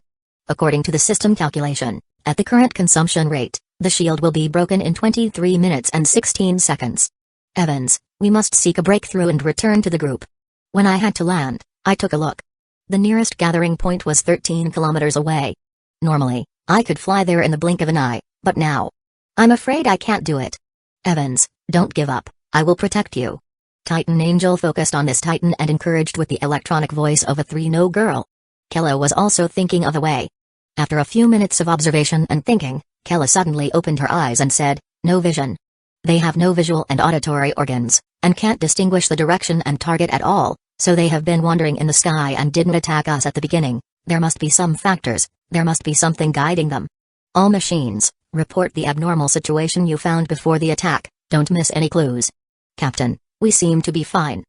S1: According to the system calculation, at the current consumption rate, the shield will be broken in 23 minutes and 16 seconds. Evans, we must seek a breakthrough and return to the group. When I had to land, I took a look. The nearest gathering point was 13 kilometers away. Normally, I could fly there in the blink of an eye, but now, I'm afraid I can't do it. Evans, don't give up, I will protect you. Titan Angel focused on this Titan and encouraged with the electronic voice of a 3-no girl. Kella was also thinking of a way. After a few minutes of observation and thinking, Kella suddenly opened her eyes and said, no vision. They have no visual and auditory organs, and can't distinguish the direction and target at all, so they have been wandering in the sky and didn't attack us at the beginning. There must be some factors, there must be something guiding them. All machines, report the abnormal situation you found before the attack, don't miss any clues. Captain, we seem to be fine.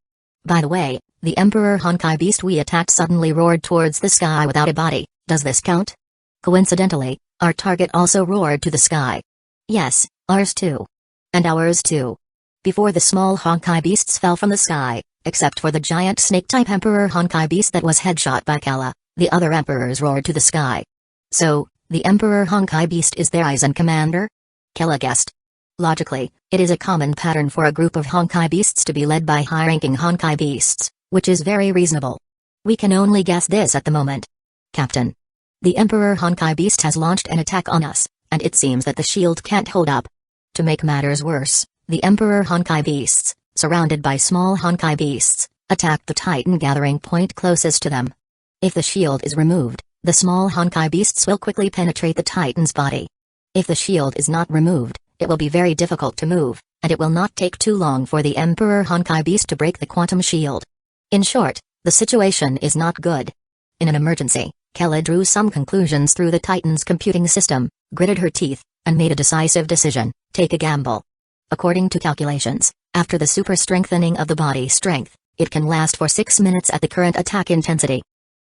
S1: By the way, the Emperor Honkai beast we attacked suddenly roared towards the sky without a body, does this count? Coincidentally, our target also roared to the sky. Yes, ours too. And ours too. Before the small Honkai beasts fell from the sky, except for the giant snake-type Emperor Honkai beast that was headshot by Kella, the other emperors roared to the sky. So, the Emperor Honkai beast is their Aizen commander? Kella guessed. Logically, it is a common pattern for a group of Honkai beasts to be led by high-ranking Honkai beasts, which is very reasonable. We can only guess this at the moment. Captain. The Emperor Honkai beast has launched an attack on us, and it seems that the shield can't hold up. To make matters worse, the Emperor Honkai beasts, surrounded by small Honkai beasts, attacked the Titan gathering point closest to them. If the shield is removed, the small Honkai beasts will quickly penetrate the Titan's body. If the shield is not removed, it will be very difficult to move, and it will not take too long for the Emperor Honkai beast to break the quantum shield. In short, the situation is not good. In an emergency, Kella drew some conclusions through the Titan's computing system, gritted her teeth, and made a decisive decision: take a gamble. According to calculations, after the super strengthening of the body strength, it can last for 6 minutes at the current attack intensity.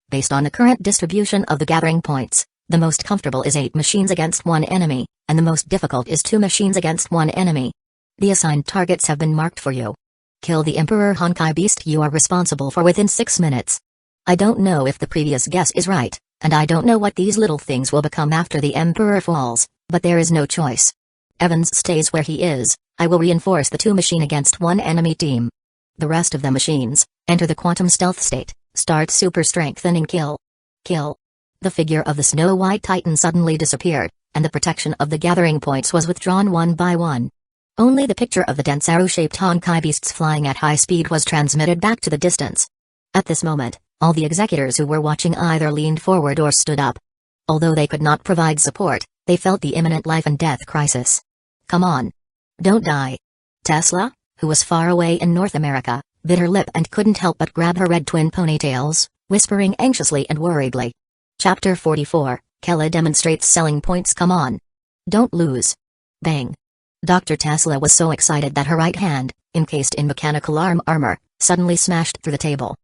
S1: Based on the current distribution of the gathering points, the most comfortable is 8 machines against 1 enemy, and the most difficult is 2 machines against 1 enemy. The assigned targets have been marked for you. Kill the Emperor Honkai beast you are responsible for within 6 minutes. I don't know if the previous guess is right, and I don't know what these little things will become after the Emperor falls, but there is no choice. Evans stays where he is. I will reinforce the 2 machine against 1 enemy team. The rest of the machines, enter the quantum stealth state, start super strengthening kill. Kill. The figure of the Snow White Titan suddenly disappeared, and the protection of the gathering points was withdrawn one by one. Only the picture of the dense arrow-shaped Honkai beasts flying at high speed was transmitted back to the distance. At this moment, all the executors who were watching either leaned forward or stood up. Although they could not provide support, they felt the imminent life and death crisis. Come on. Don't die. Tesla, who was far away in North America, bit her lip and couldn't help but grab her red twin ponytails, whispering anxiously and worriedly. Chapter 44, Kella demonstrates selling points. Come on. Don't lose. Bang. Dr. Tesla was so excited that her right hand, encased in mechanical armor, suddenly smashed through the table.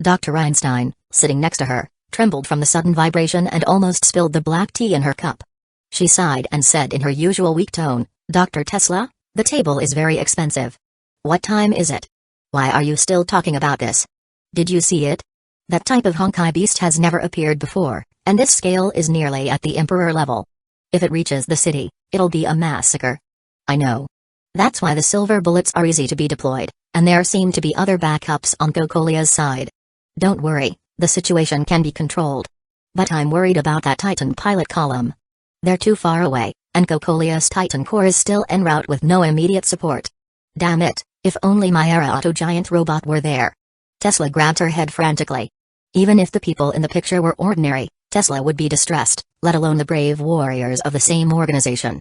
S1: Dr. Einstein, sitting next to her, trembled from the sudden vibration and almost spilled the black tea in her cup. She sighed and said in her usual weak tone, Dr. Tesla, the table is very expensive. What time is it? Why are you still talking about this? Did you see it? That type of Honkai beast has never appeared before, and this scale is nearly at the Emperor level. If it reaches the city, it'll be a massacre. I know. That's why the silver bullets are easy to be deployed, and there seem to be other backups on Kokolia's side. Don't worry, the situation can be controlled. But I'm worried about that Titan pilot column. They're too far away, and Kokolia's Titan core is still en route with no immediate support. Damn it, if only my Era Auto giant robot were there. Tesla grabbed her head frantically. Even if the people in the picture were ordinary, Tesla would be distressed, let alone the brave warriors of the same organization.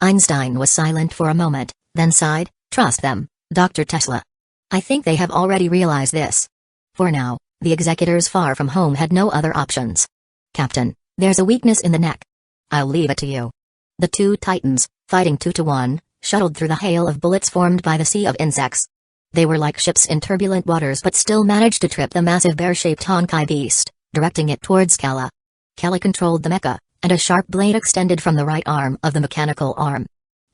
S1: Einstein was silent for a moment, then sighed, trust them, Dr. Tesla. I think they have already realized this. For now, the executors far from home had no other options. Captain, there's a weakness in the neck. I'll leave it to you. The 2 Titans, fighting 2 to 1, shuttled through the hail of bullets formed by the sea of insects. They were like ships in turbulent waters but still managed to trip the massive bear-shaped Honkai beast, directing it towards Kella. Kella controlled the mecha, and a sharp blade extended from the right arm of the mechanical arm.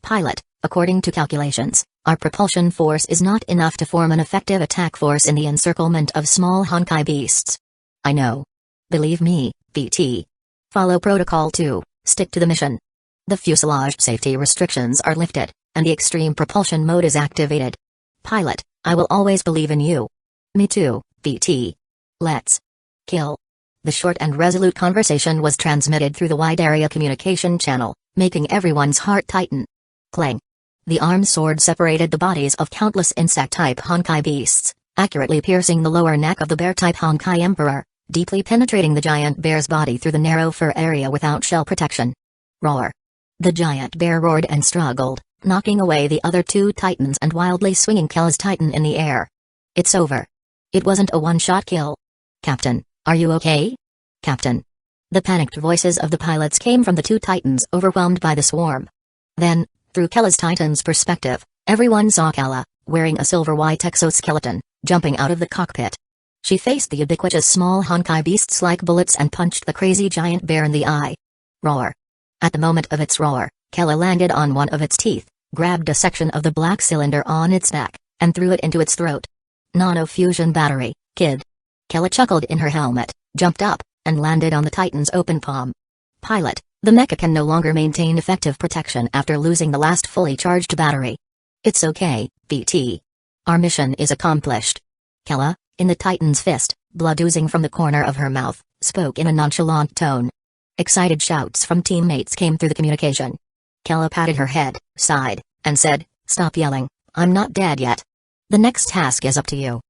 S1: Pilot, according to calculations, our propulsion force is not enough to form an effective attack force in the encirclement of small Honkai beasts. I know. Believe me, BT. Follow Protocol 2, stick to the mission. The fuselage safety restrictions are lifted, and the extreme propulsion mode is activated. Pilot, I will always believe in you. Me too, BT. Let's kill. The short and resolute conversation was transmitted through the wide area communication channel, making everyone's heart tighten. Clang. The armed sword separated the bodies of countless insect-type Honkai beasts, accurately piercing the lower neck of the bear-type Honkai Emperor, deeply penetrating the giant bear's body through the narrow fur area without shell protection. Roar. The giant bear roared and struggled, knocking away the other two titans and wildly swinging Kella's titan in the air. It's over. It wasn't a one-shot kill. Captain, are you okay? Captain. The panicked voices of the pilots came from the two titans overwhelmed by the swarm. Then, through Kella's titan's perspective, everyone saw Kella, wearing a silver-white exoskeleton, jumping out of the cockpit. She faced the ubiquitous small Honkai beasts like bullets and punched the crazy giant bear in the eye. Roar. At the moment of its roar, Kella landed on one of its teeth, grabbed a section of the black cylinder on its neck, and threw it into its throat. Nano-fusion battery, kid. Kella chuckled in her helmet, jumped up, and landed on the Titan's open palm. Pilot, the mecha can no longer maintain effective protection after losing the last fully charged battery. It's okay, BT. Our mission is accomplished. Kella, in the Titan's fist, blood oozing from the corner of her mouth, spoke in a nonchalant tone. Excited shouts from teammates came through the communication. Kella patted her head, sighed, and said, "Stop yelling, I'm not dead yet. The next task is up to you."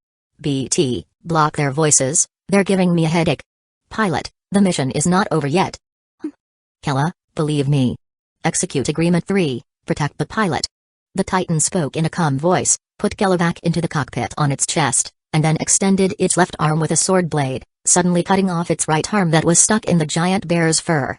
S1: BT, block their voices, they're giving me a headache. Pilot, the mission is not over yet. Kella, believe me. Execute Agreement 3, protect the pilot. The Titan spoke in a calm voice, put Kella back into the cockpit on its chest, and then extended its left arm with a sword blade, suddenly cutting off its right arm that was stuck in the giant bear's fur.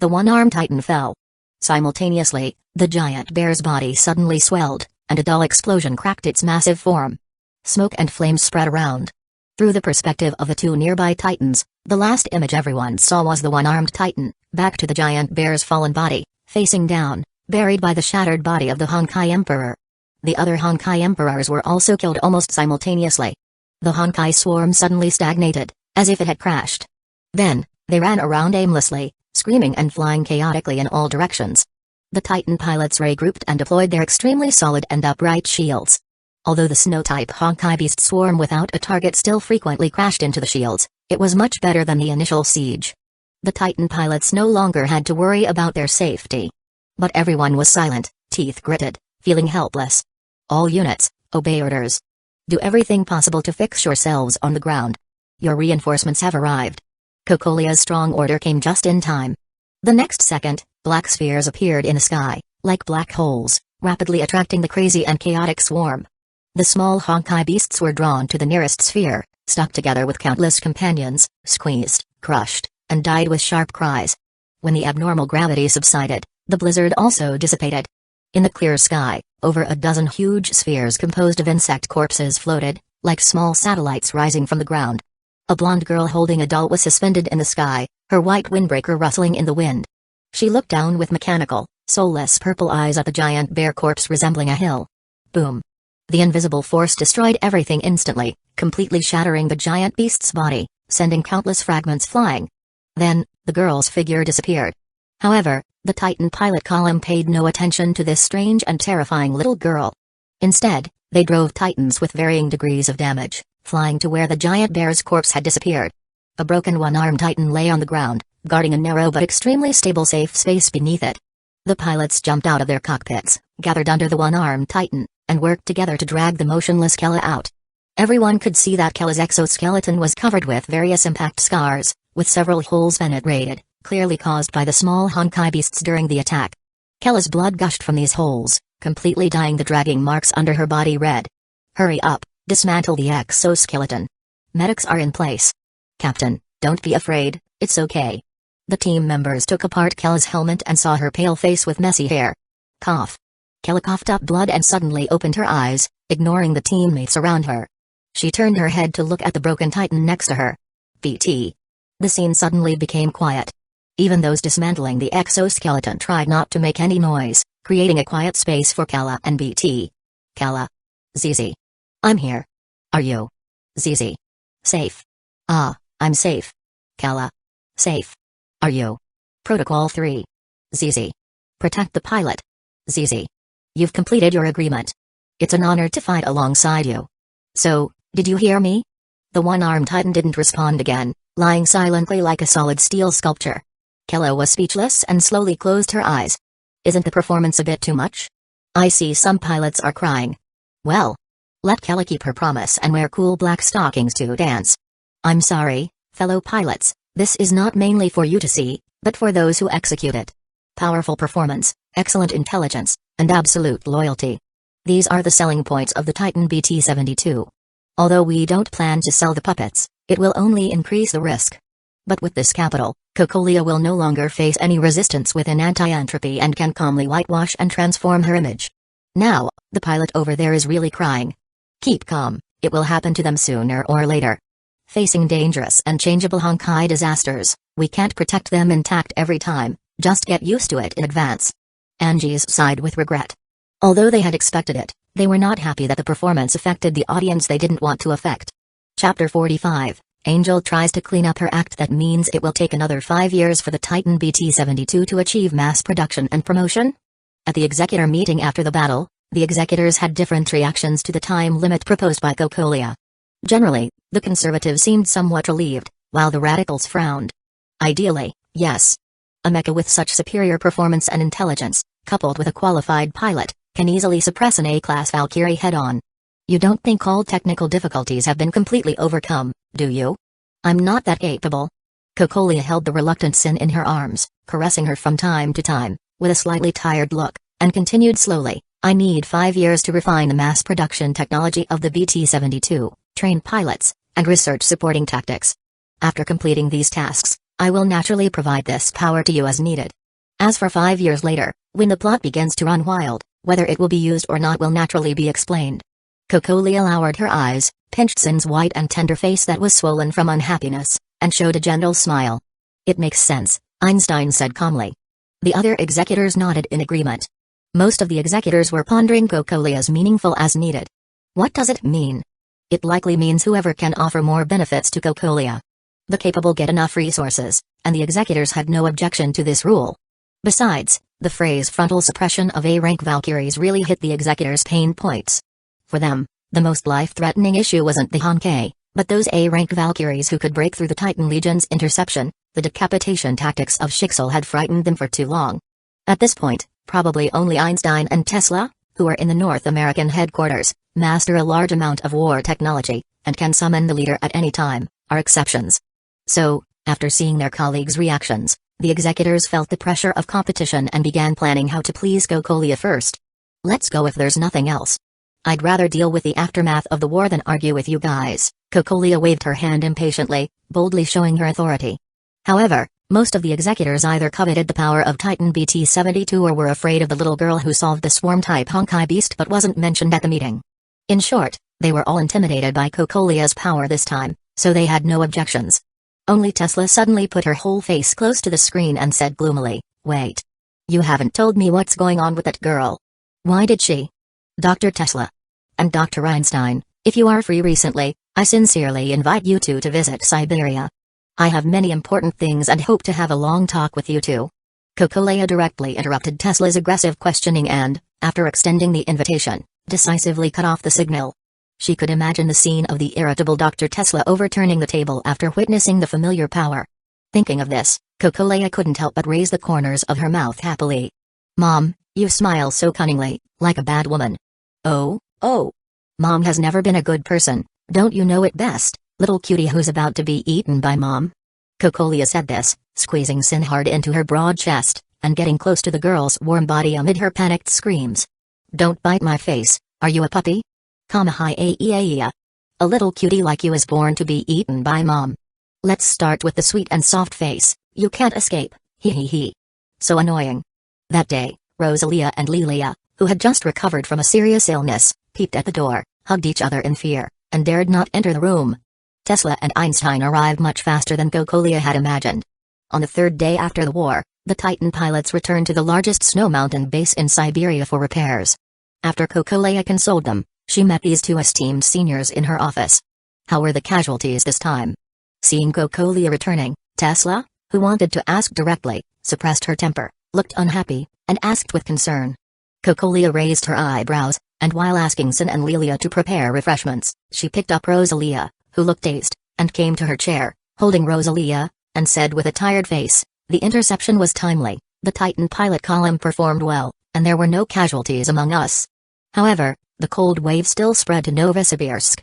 S1: The one-armed Titan fell. Simultaneously, the giant bear's body suddenly swelled, and a dull explosion cracked its massive form. Smoke and flames spread around. Through the perspective of the two nearby Titans, the last image everyone saw was the one-armed Titan, back to the giant bear's fallen body, facing down, buried by the shattered body of the Honkai Emperor. The other Honkai Emperors were also killed almost simultaneously. The Honkai swarm suddenly stagnated, as if it had crashed. Then, they ran around aimlessly, screaming and flying chaotically in all directions. The Titan pilots regrouped and deployed their extremely solid and upright shields. Although the snow-type Honkai beast swarm without a target still frequently crashed into the shields, it was much better than the initial siege. The Titan pilots no longer had to worry about their safety. But everyone was silent, teeth gritted, feeling helpless. All units, obey orders. Do everything possible to fix yourselves on the ground. Your reinforcements have arrived. Kokolia's strong order came just in time. The next second, black spheres appeared in the sky, like black holes, rapidly attracting the crazy and chaotic swarm. The small Honkai beasts were drawn to the nearest sphere, stuck together with countless companions, squeezed, crushed, and died with sharp cries. When the abnormal gravity subsided, the blizzard also dissipated. In the clear sky, over a dozen huge spheres composed of insect corpses floated, like small satellites rising from the ground. A blonde girl holding a doll was suspended in the sky, her white windbreaker rustling in the wind. She looked down with mechanical, soulless purple eyes at the giant bear corpse resembling a hill. Boom. The invisible force destroyed everything instantly, completely shattering the giant beast's body, sending countless fragments flying. Then, the girl's figure disappeared. However, the Titan pilot column paid no attention to this strange and terrifying little girl. Instead, they drove Titans with varying degrees of damage, flying to where the giant bear's corpse had disappeared. A broken one-armed Titan lay on the ground, guarding a narrow but extremely stable safe space beneath it. The pilots jumped out of their cockpits, gathered under the one-armed Titan, and worked together to drag the motionless Kella out. Everyone could see that Kella's exoskeleton was covered with various impact scars, with several holes penetrated, clearly caused by the small Honkai beasts during the attack. Kella's blood gushed from these holes, completely dyeing the dragging marks under her body red. Hurry up, dismantle the exoskeleton. Medics are in place. Captain, don't be afraid, it's okay. The team members took apart Kella's helmet and saw her pale face with messy hair. Cough. Kella coughed up blood and suddenly opened her eyes, ignoring the teammates around her. She turned her head to look at the broken titan next to her. BT. The scene suddenly became quiet. Even those dismantling the exoskeleton tried not to make any noise, creating a quiet space for Kella and BT. Kella. ZZ. I'm here. Are you? ZZ. Safe. Ah, I'm safe. Kella. Safe. Are you? Protocol 3. ZZ. Protect the pilot. ZZ. You've completed your agreement. It's an honor to fight alongside you. So, did you hear me? The one-armed titan didn't respond again, lying silently like a solid steel sculpture. Kella was speechless and slowly closed her eyes. Isn't the performance a bit too much? I see some pilots are crying. Well, let Kella keep her promise and wear cool black stockings to dance. I'm sorry, fellow pilots, this is not mainly for you to see, but for those who execute it. Powerful performance, excellent intelligence, and absolute loyalty. These are the selling points of the Titan BT-72. Although we don't plan to sell the puppets, it will only increase the risk. But with this capital, Cocolia will no longer face any resistance within anti-entropy and can calmly whitewash and transform her image. Now, the pilot over there is really crying. Keep calm, it will happen to them sooner or later. Facing dangerous and changeable Honkai disasters, we can't protect them intact every time, just get used to it in advance. Angie's sighed with regret. Although they had expected it, they were not happy that the performance affected the audience they didn't want to affect. Chapter 45, Angel tries to clean up her act. That means it will take another 5 years for the Titan BT-72 to achieve mass production and promotion? At the executor meeting after the battle, the executors had different reactions to the time limit proposed by Cocolia. Generally, the conservatives seemed somewhat relieved, while the radicals frowned. Ideally, yes. A mecha with such superior performance and intelligence, coupled with a qualified pilot, can easily suppress an A-class Valkyrie head-on. You don't think all technical difficulties have been completely overcome, do you? I'm not that capable. Cocolia held the reluctant Sin in her arms, caressing her from time to time, with a slightly tired look, and continued slowly, I need 5 years to refine the mass production technology of the BT-72, train pilots, and research supporting tactics. After completing these tasks, I will naturally provide this power to you as needed. As for 5 years later, when the plot begins to run wild, whether it will be used or not will naturally be explained. Cocolia lowered her eyes, pinched Sin's white and tender face that was swollen from unhappiness, and showed a gentle smile. It makes sense, Einstein said calmly. The other executors nodded in agreement. Most of the executors were pondering Cocolia's meaningful as needed. What does it mean? It likely means whoever can offer more benefits to Cocolia. The capable get enough resources, and the executors had no objection to this rule. Besides, the phrase frontal suppression of A-rank Valkyries really hit the executors' pain points. For them, the most life-threatening issue wasn't the Honkai, but those A-rank Valkyries who could break through the Titan Legion's interception. The decapitation tactics of Schicksal had frightened them for too long. At this point, probably only Einstein and Tesla, who are in the North American headquarters, master a large amount of war technology, and can summon the leader at any time, are exceptions. So, after seeing their colleagues' reactions, the executors felt the pressure of competition and began planning how to please Cocolia first. Let's go if there's nothing else. I'd rather deal with the aftermath of the war than argue with you guys. Cocolia waved her hand impatiently, boldly showing her authority. However, most of the executors either coveted the power of Titan BT-72 or were afraid of the little girl who solved the swarm-type Honkai beast but wasn't mentioned at the meeting. In short, they were all intimidated by Cocolia's power this time, so they had no objections. Only Tesla suddenly put her whole face close to the screen and said gloomily, "Wait. You haven't told me what's going on with that girl. Why did she?" Dr. Tesla. And Dr. Einstein, if you are free recently, I sincerely invite you two to visit Siberia. I have many important things and hope to have a long talk with you two. Cocolia directly interrupted Tesla's aggressive questioning and, after extending the invitation, decisively cut off the signal. She could imagine the scene of the irritable Dr. Tesla overturning the table after witnessing the familiar power. Thinking of this, Cocolia couldn't help but raise the corners of her mouth happily. "Mom, you smile so cunningly, like a bad woman." Oh. Mom has never been a good person, don't you know it best, little cutie who's about to be eaten by Mom? Cocolia said this, squeezing Sin hard into her broad chest, and getting close to the girl's warm body amid her panicked screams. "Don't bite my face, are you a puppy? A little cutie like you is born to be eaten by Mom. Let's start with the sweet and soft face, you can't escape, he. So annoying." That day, Rosalia and Lilia, who had just recovered from a serious illness, peeped at the door, hugged each other in fear, and dared not enter the room. Tesla and Einstein arrived much faster than Gokulia had imagined. On the third day after the war, the Titan pilots returned to the largest snow mountain base in Siberia for repairs. After Gokulia consoled them, she met these two esteemed seniors in her office. How were the casualties this time? Seeing Gokulia returning, Tesla, who wanted to ask directly, suppressed her temper, looked unhappy, and asked with concern. Gokulia raised her eyebrows, and while asking Sin and Lilia to prepare refreshments, she picked up Rosalia, who looked dazed, and came to her chair, holding Rosalia, and said with a tired face, "The interception was timely, the Titan pilot column performed well, and there were no casualties among us. However, the cold wave still spread to Novosibirsk.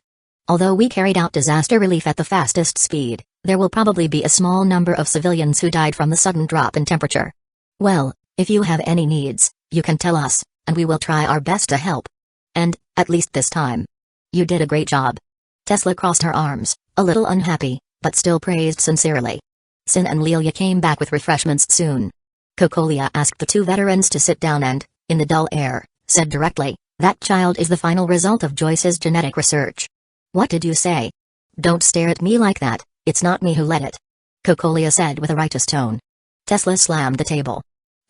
S1: Although we carried out disaster relief at the fastest speed, there will probably be a small number of civilians who died from the sudden drop in temperature. Well, if you have any needs, you can tell us, and we will try our best to help. And, at least this time, you did a great job." Tesla crossed her arms, a little unhappy, but still praised sincerely. Sin and Lilia came back with refreshments soon. Gokulia asked the two veterans to sit down and, in the dull air, said directly, "That child is the final result of Joyce's genetic research." "What did you say?" "Don't stare at me like that, it's not me who led it," Gokulia said with a righteous tone. Tesla slammed the table.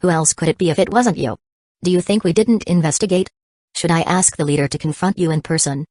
S1: "Who else could it be if it wasn't you? Do you think we didn't investigate? Should I ask the leader to confront you in person?"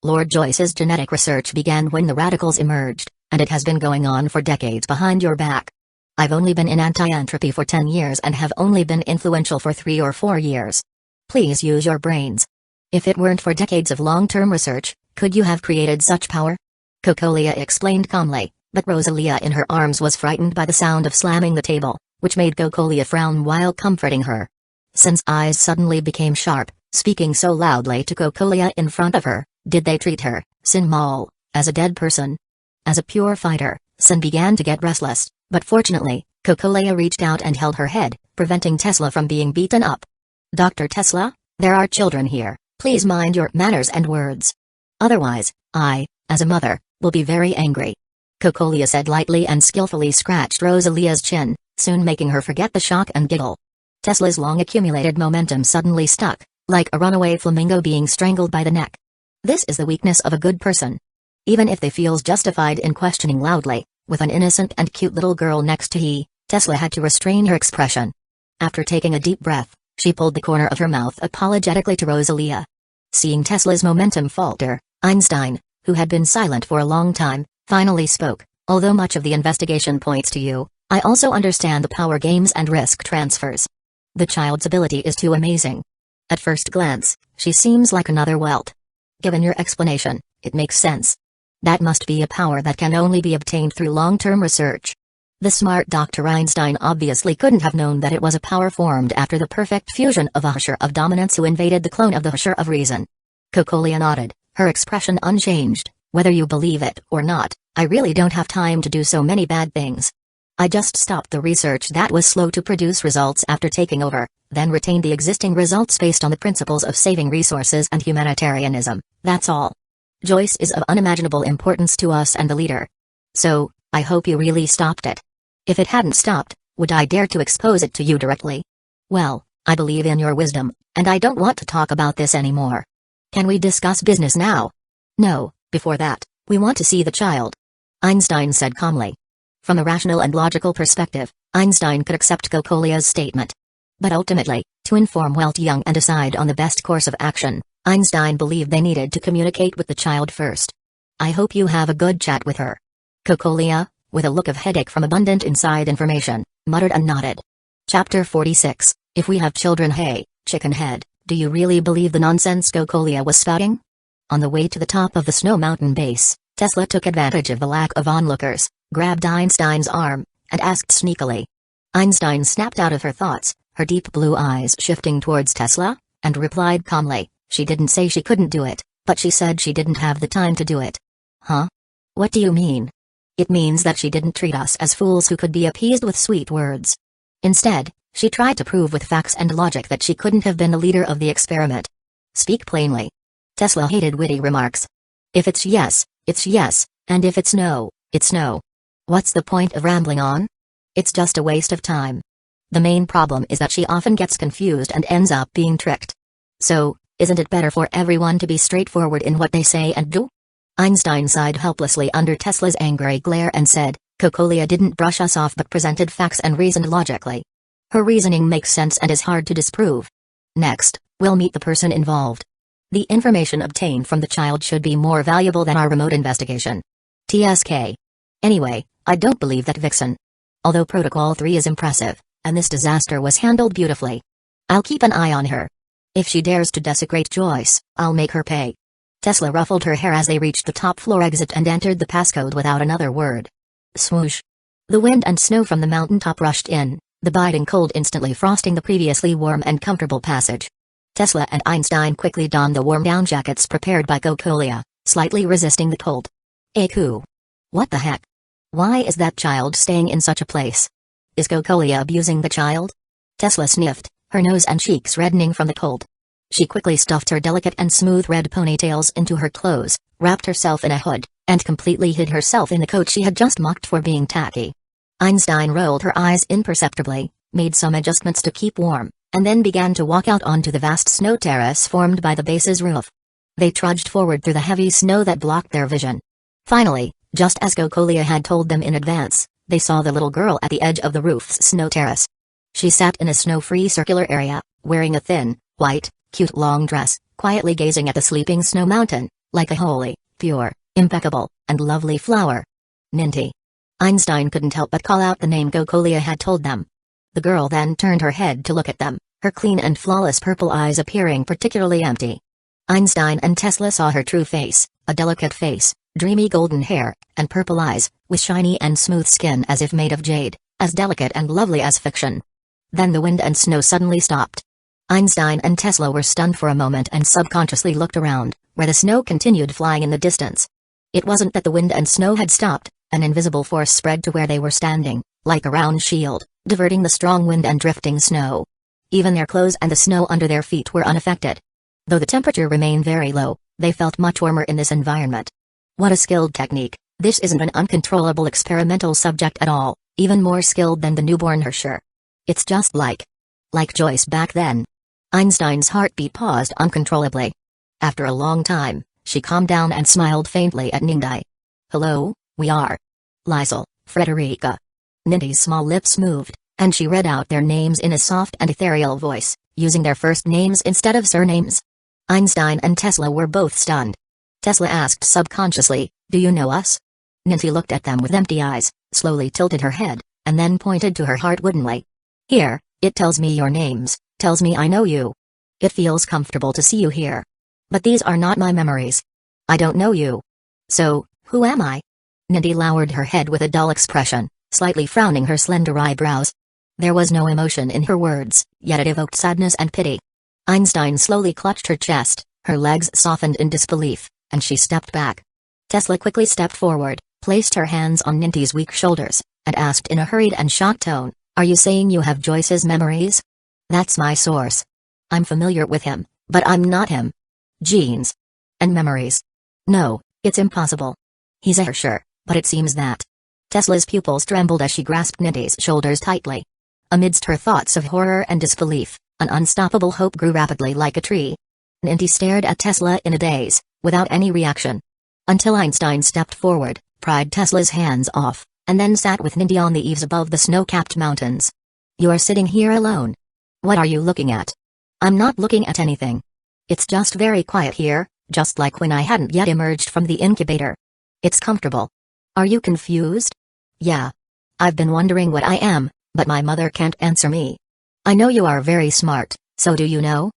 S1: Lord Joyce's genetic research began when the radicals emerged, and it has been going on for decades behind your back. I've only been in anti-entropy for 10 years and have only been influential for 3 or 4 years. Please use your brains. If it weren't for decades of long-term research, could you have created such power? Gokulia explained calmly, but Rosalia in her arms was frightened by the sound of slamming the table, which made Gokulia frown while comforting her. Sin's eyes suddenly became sharp, speaking so loudly to Gokulia in front of her. Did they treat her, Sin Mal, as a dead person? As a pure fighter, Sin began to get restless, but fortunately, Gokulia reached out and held her head, preventing Tesla from being beaten up. "Dr. Tesla, there are children here, please mind your manners and words. Otherwise, I, as a mother, will be very angry." Gokulia said lightly and skillfully scratched Rosalia's chin, soon making her forget the shock and giggle. Tesla's long accumulated momentum suddenly stuck, like a runaway flamingo being strangled by the neck. This is the weakness of a good person. Even if they feels justified in questioning loudly, with an innocent and cute little girl next to he, Tesla had to restrain her expression. After taking a deep breath, she pulled the corner of her mouth apologetically to Rosalia. Seeing Tesla's momentum falter, Einstein, who had been silent for a long time, finally spoke. "Although much of the investigation points to you, I also understand the power games and risk transfers. The child's ability is too amazing. At first glance, she seems like another Welt. Given your explanation, it makes sense. That must be a power that can only be obtained through long-term research." The smart Dr. Einstein obviously couldn't have known that it was a power formed after the perfect fusion of a Herrscher of dominance who invaded the clone of the Herrscher of reason. Gokulia nodded, her expression unchanged. "Whether you believe it or not, I really don't have time to do so many bad things. I just stopped the research that was slow to produce results after taking over, then retained the existing results based on the principles of saving resources and humanitarianism, that's all. Joyce is of unimaginable importance to us and the leader. So, I hope you really stopped it. If it hadn't stopped, would I dare to expose it to you directly? Well, I believe in your wisdom, and I don't want to talk about this anymore. Can we discuss business now?" "No, before that, we want to see the child," Einstein said calmly. From a rational and logical perspective, Einstein could accept Gokulia's statement. But ultimately, to inform Welt Young and decide on the best course of action, Einstein believed they needed to communicate with the child first. "I hope you have a good chat with her." Gokulia, with a look of headache from abundant inside information, muttered and nodded. Chapter 46, If We Have Children. Hey, chicken head, do you really believe the nonsense Gokulia was spouting? On the way to the top of the snow mountain base, Tesla took advantage of the lack of onlookers, grabbed Einstein's arm, and asked sneakily. Einstein snapped out of her thoughts, her deep blue eyes shifting towards Tesla, and replied calmly, "She didn't say she couldn't do it, but she said she didn't have the time to do it." "Huh? What do you mean?" "It means that she didn't treat us as fools who could be appeased with sweet words. Instead, she tried to prove with facts and logic that she couldn't have been the leader of the experiment. Speak plainly." Tesla hated witty remarks. "If it's yes, it's yes, and if it's no, it's no. What's the point of rambling on? It's just a waste of time. The main problem is that she often gets confused and ends up being tricked. So, isn't it better for everyone to be straightforward in what they say and do? Einstein sighed helplessly under Tesla's angry glare and said, Cocolia didn't brush us off but presented facts and reasoned logically. Her reasoning makes sense and is hard to disprove. Next, we'll meet the person involved. The information obtained from the child should be more valuable than our remote investigation. TSK. Anyway, I don't believe that Vixen. Although Protocol 3 is impressive, and this disaster was handled beautifully. I'll keep an eye on her. If she dares to desecrate Joyce, I'll make her pay. Tesla ruffled her hair as they reached the top floor exit and entered the passcode without another word. Swoosh. The wind and snow from the mountaintop rushed in, the biting cold instantly frosting the previously warm and comfortable passage. Tesla and Einstein quickly donned the warm down jackets prepared by Cocolia, slightly resisting the cold. Aku. What the heck? Why is that child staying in such a place? Is Cocolia abusing the child? Tesla sniffed, her nose and cheeks reddening from the cold. She quickly stuffed her delicate and smooth red ponytails into her clothes, wrapped herself in a hood, and completely hid herself in the coat she had just mocked for being tacky. Einstein rolled her eyes imperceptibly, made some adjustments to keep warm, and then began to walk out onto the vast snow terrace formed by the base's roof. They trudged forward through the heavy snow that blocked their vision. Finally, just as Cocolia had told them in advance, they saw the little girl at the edge of the roof's snow terrace. She sat in a snow-free circular area, wearing a thin, white, cute long dress, quietly gazing at the sleeping snow mountain, like a holy, pure, impeccable, and lovely flower. Ninty. Einstein couldn't help but call out the name Cocolia had told them. The girl then turned her head to look at them, her clean and flawless purple eyes appearing particularly empty. Einstein and Tesla saw her true face, a delicate face, dreamy golden hair, and purple eyes, with shiny and smooth skin as if made of jade, as delicate and lovely as fiction. Then the wind and snow suddenly stopped. Einstein and Tesla were stunned for a moment and subconsciously looked around, where the snow continued flying in the distance. It wasn't that the wind and snow had stopped, an invisible force spread to where they were standing, like a round shield, diverting the strong wind and drifting snow. Even their clothes and the snow under their feet were unaffected. Though the temperature remained very low, they felt much warmer in this environment. What a skilled technique. This isn't an uncontrollable experimental subject at all, even more skilled than the newborn Herrscher. It's just like Joyce back then. Einstein's heartbeat paused uncontrollably. After a long time, she calmed down and smiled faintly at Nindy. Hello, we are Lysel, Frederica. Nindy's small lips moved, and she read out their names in a soft and ethereal voice, using their first names instead of surnames. Einstein and Tesla were both stunned. Tesla asked subconsciously, do you know us? Nindy looked at them with empty eyes, slowly tilted her head, and then pointed to her heart woodenly. Here, it tells me your names, tells me I know you. It feels comfortable to see you here. But these are not my memories. I don't know you. So, who am I? Nindy lowered her head with a dull expression, slightly frowning her slender eyebrows. There was no emotion in her words, yet it evoked sadness and pity. Einstein slowly clutched her chest, her legs softened in disbelief, and she stepped back. Tesla quickly stepped forward, placed her hands on Ninty's weak shoulders, and asked in a hurried and shocked tone, are you saying you have Joyce's memories? That's my source. I'm familiar with him, but I'm not him. Genes. And memories. No, it's impossible. He's a Herrscher, but it seems that. Tesla's pupils trembled as she grasped Ninty's shoulders tightly. Amidst her thoughts of horror and disbelief, an unstoppable hope grew rapidly like a tree. Ninty stared at Tesla in a daze, without any reaction. Until Einstein stepped forward, pried Tesla's hands off, and then sat with Ninty on the eaves above the snow-capped mountains. You are sitting here alone. What are you looking at? I'm not looking at anything. It's just very quiet here, just like when I hadn't yet emerged from the incubator. It's comfortable. Are you confused? Yeah. I've been wondering what I am, but my mother can't answer me. I know you are very smart, so do you know?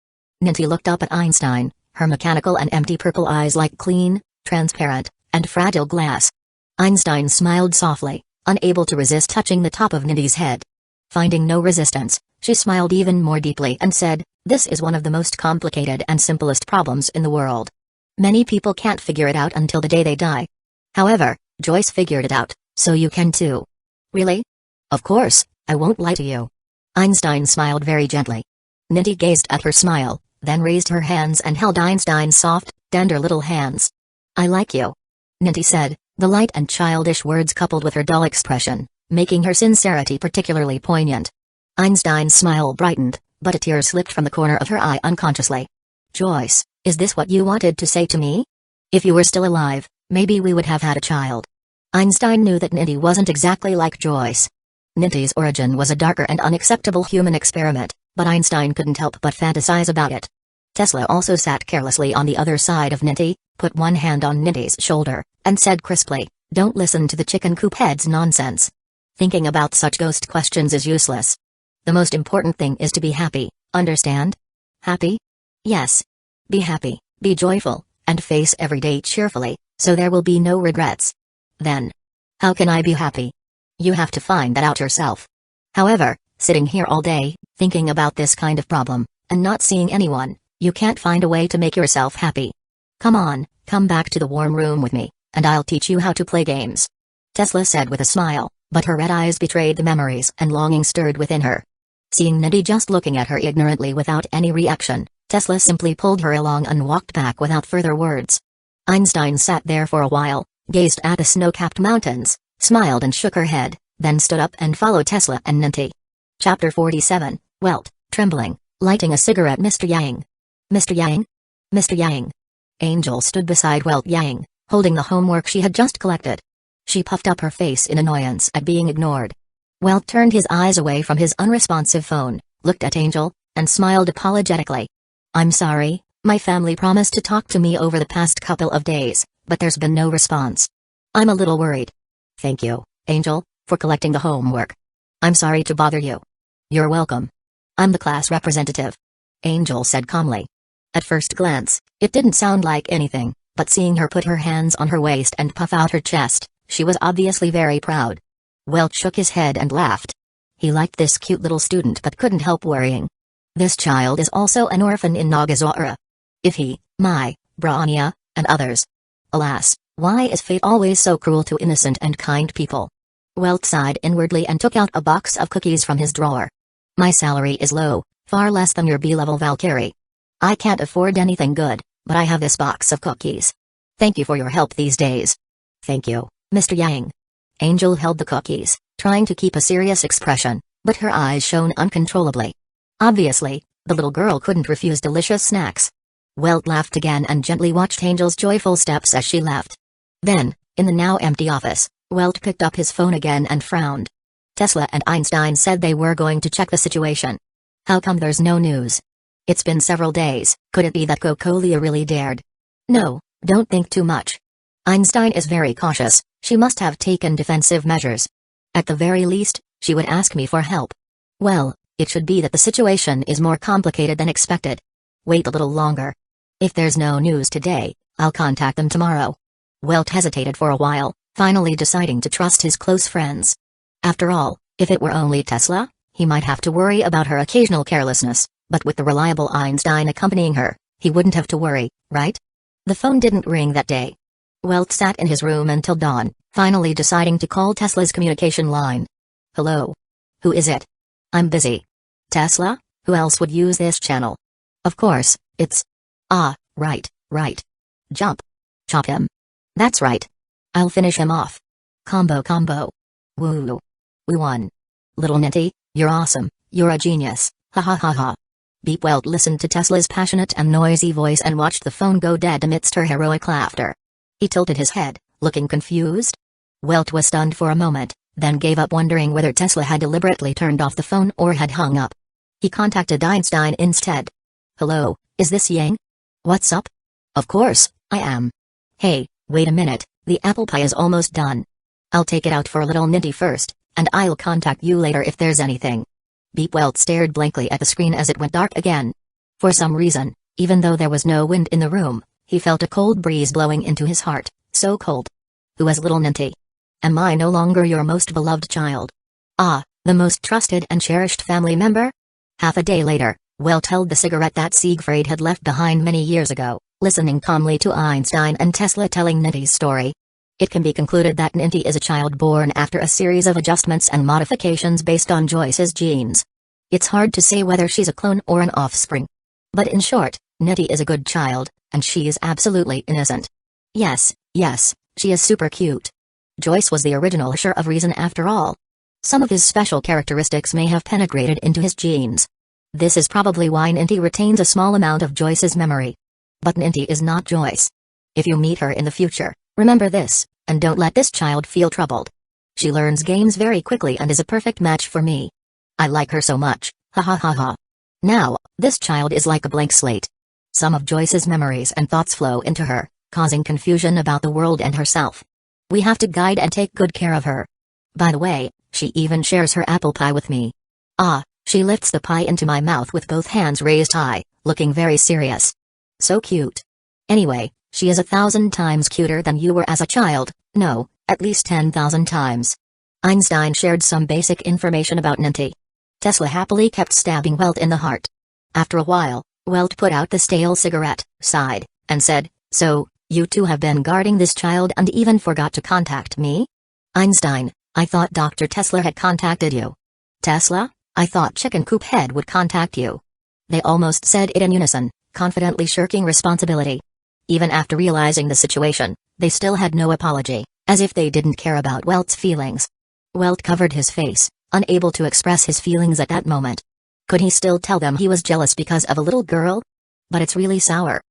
S1: Ninty looked up at Einstein, her mechanical and empty purple eyes like clean, transparent, and fragile glass. Einstein smiled softly, unable to resist touching the top of Ninty's head. Finding no resistance, she smiled even more deeply and said, this is one of the most complicated and simplest problems in the world. Many people can't figure it out until the day they die. However, Joyce figured it out, so you can too. Really? Of course, I won't lie to you. Einstein smiled very gently. Ninty gazed at her smile, then raised her hands and held Einstein's soft, tender little hands. I like you. Ninty said, the light and childish words coupled with her dull expression, making her sincerity particularly poignant. Einstein's smile brightened, but a tear slipped from the corner of her eye unconsciously. Joyce, is this what you wanted to say to me? If you were still alive, maybe we would have had a child. Einstein knew that Ninty wasn't exactly like Joyce. Ninty's origin was a darker and unacceptable human experiment, but Einstein couldn't help but fantasize about it. Tesla also sat carelessly on the other side of Ninty, put one hand on Ninty's shoulder, and said crisply, "Don't listen to the chicken coop head's nonsense. Thinking about such ghost questions is useless. The most important thing is to be happy, understand? Happy? Yes. Be happy, be joyful, and face every day cheerfully, so there will be no regrets. Then, how can I be happy? You have to find that out yourself. However, sitting here all day, thinking about this kind of problem, and not seeing anyone, you can't find a way to make yourself happy. Come on, come back to the warm room with me, and I'll teach you how to play games." Tesla said with a smile, but her red eyes betrayed the memories and longing stirred within her. Seeing Ninty just looking at her ignorantly without any reaction, Tesla simply pulled her along and walked back without further words. Einstein sat there for a while, gazed at the snow-capped mountains, smiled and shook her head, then stood up and followed Tesla and Ninty. Chapter 47, Welt, trembling, lighting a cigarette. Mr. Yang. Mr. Yang? Mr. Yang. Angel stood beside Welt Yang, holding the homework she had just collected. She puffed up her face in annoyance at being ignored. Welt turned his eyes away from his unresponsive phone, looked at Angel, and smiled apologetically. "I'm sorry, my family promised to talk to me over the past couple of days, but there's been no response. I'm a little worried." "Thank you, Angel, for collecting the homework. I'm sorry to bother you." "You're welcome. I'm the class representative," Angel said calmly. At first glance, it didn't sound like anything, but seeing her put her hands on her waist and puff out her chest, she was obviously very proud. Welt shook his head and laughed. He liked this cute little student but couldn't help worrying. This child is also an orphan in Nagazora. If he, Mai, Brania, and others. Alas, why is fate always so cruel to innocent and kind people? Welt sighed inwardly and took out a box of cookies from his drawer. "My salary is low, far less than your B-level Valkyrie. I can't afford anything good, but I have this box of cookies. Thank you for your help these days." "Thank you, Mr. Yang." Angel held the cookies, trying to keep a serious expression, but her eyes shone uncontrollably. Obviously, the little girl couldn't refuse delicious snacks. Welt laughed again and gently watched Angel's joyful steps as she left. Then, in the now empty office, Welt picked up his phone again and frowned. Tesla and Einstein said they were going to check the situation. How come there's no news? It's been several days. Could it be that Kokolia really dared? No, don't think too much. Einstein is very cautious. She must have taken defensive measures. At the very least, she would ask me for help. Well, it should be that the situation is more complicated than expected. Wait a little longer. If there's no news today, I'll contact them tomorrow. Welt hesitated for a while, finally deciding to trust his close friends. After all, if it were only Tesla, he might have to worry about her occasional carelessness, but with the reliable Einstein accompanying her, he wouldn't have to worry, right? The phone didn't ring that day. Welt sat in his room until dawn, finally deciding to call Tesla's communication line. "Hello? Who is it?" "I'm busy." "Tesla? Who else would use this channel?" "Of course, it's..." "Ah, right. Jump. Chop him." "That's right. I'll finish him off. Combo. Woo. We won. Little Ninty, you're awesome, you're a genius, ha ha ha ha." Beep. Welt listened to Tesla's passionate and noisy voice and watched the phone go dead amidst her heroic laughter. He tilted his head, looking confused. Welt was stunned for a moment, then gave up wondering whether Tesla had deliberately turned off the phone or had hung up. He contacted Einstein instead. "Hello, is this Yang? What's up?" "Of course, I am. Hey, wait a minute, the apple pie is almost done. I'll take it out for little Ninty first, and I'll contact you later if there's anything." Beep. Welt stared blankly at the screen as it went dark again. For some reason, even though there was no wind in the room, he felt a cold breeze blowing into his heart, so cold. "Who is little Ninty? Am I no longer your most beloved child? Ah, the most trusted and cherished family member?" Half a day later, Welt held the cigarette that Siegfried had left behind many years ago, listening calmly to Einstein and Tesla telling Ninty's story. It can be concluded that Ninty is a child born after a series of adjustments and modifications based on Joyce's genes. It's hard to say whether she's a clone or an offspring. But in short, Ninty is a good child, and she is absolutely innocent. Yes, she is super cute. Joyce was the original Herrscher of reason after all. Some of his special characteristics may have penetrated into his genes. This is probably why Ninty retains a small amount of Joyce's memory. But Ninty is not Joyce. If you meet her in the future, remember this, and don't let this child feel troubled. She learns games very quickly and is a perfect match for me. I like her so much, ha ha ha ha. Now, this child is like a blank slate. Some of Joyce's memories and thoughts flow into her, causing confusion about the world and herself. We have to guide and take good care of her. By the way, she even shares her apple pie with me. Ah, she lifts the pie into my mouth with both hands raised high, looking very serious. So cute. Anyway, she is 1,000 times cuter than you were as a child, no, at least 10,000 times. Einstein shared some basic information about Ninty. Tesla happily kept stabbing Welt in the heart. After a while, Welt put out the stale cigarette, sighed, and said, "So, you two have been guarding this child and even forgot to contact me?" Einstein, I thought Dr. Tesla had contacted you. Tesla, I thought Chicken Coop Head would contact you. They almost said it in unison, confidently shirking responsibility. Even after realizing the situation, they still had no apology, as if they didn't care about Welt's feelings. Welt covered his face, unable to express his feelings at that moment. Could he still tell them he was jealous because of a little girl? But it's really sour.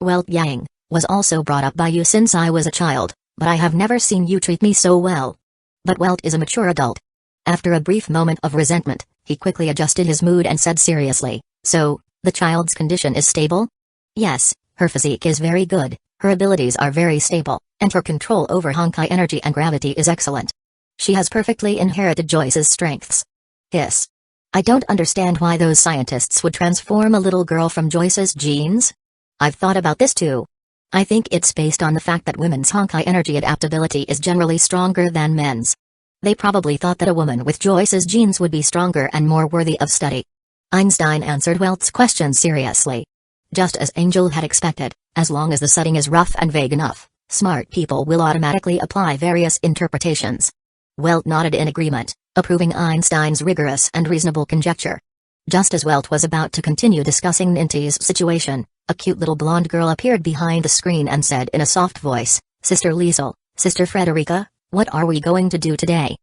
S1: Welt Yang, was also brought up by you since I was a child, but I have never seen you treat me so well. But Welt is a mature adult. After a brief moment of resentment, he quickly adjusted his mood and said seriously, "So, the child's condition is stable?" "Yes, her physique is very good, her abilities are very stable, and her control over Honkai energy and gravity is excellent. She has perfectly inherited Joyce's strengths." Hiss. I don't understand why those scientists would transform a little girl from Joyce's genes. I've thought about this too. I think it's based on the fact that women's Honkai energy adaptability is generally stronger than men's. They probably thought that a woman with Joyce's genes would be stronger and more worthy of study. Einstein answered Welt's question seriously. Just as Angel had expected, as long as the setting is rough and vague enough, smart people will automatically apply various interpretations. Welt nodded in agreement, approving Einstein's rigorous and reasonable conjecture. Just as Welt was about to continue discussing Ninty's situation, a cute little blonde girl appeared behind the screen and said in a soft voice, "Sister Liesel, Sister Frederica, what are we going to do today?"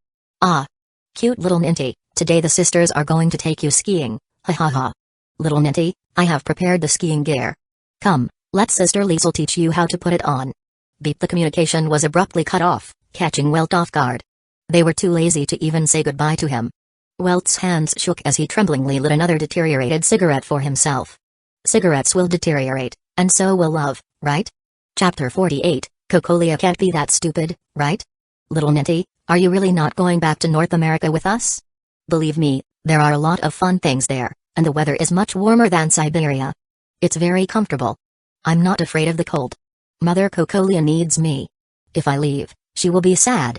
S1: "Ah. Cute little Ninty, today the sisters are going to take you skiing, ha ha ha. Little Ninty, I have prepared the skiing gear. Come, let Sister Liesel teach you how to put it on." Beep. The communication was abruptly cut off, catching Welt off guard. They were too lazy to even say goodbye to him. Welt's hands shook as he tremblingly lit another deteriorated cigarette for himself. Cigarettes will deteriorate, and so will love, right? Chapter 48, Cocolia can't be that stupid, right? Little Ninty, are you really not going back to North America with us? Believe me, there are a lot of fun things there, and the weather is much warmer than Siberia. It's very comfortable. I'm not afraid of the cold. Mother Cocolia needs me. If I leave, she will be sad.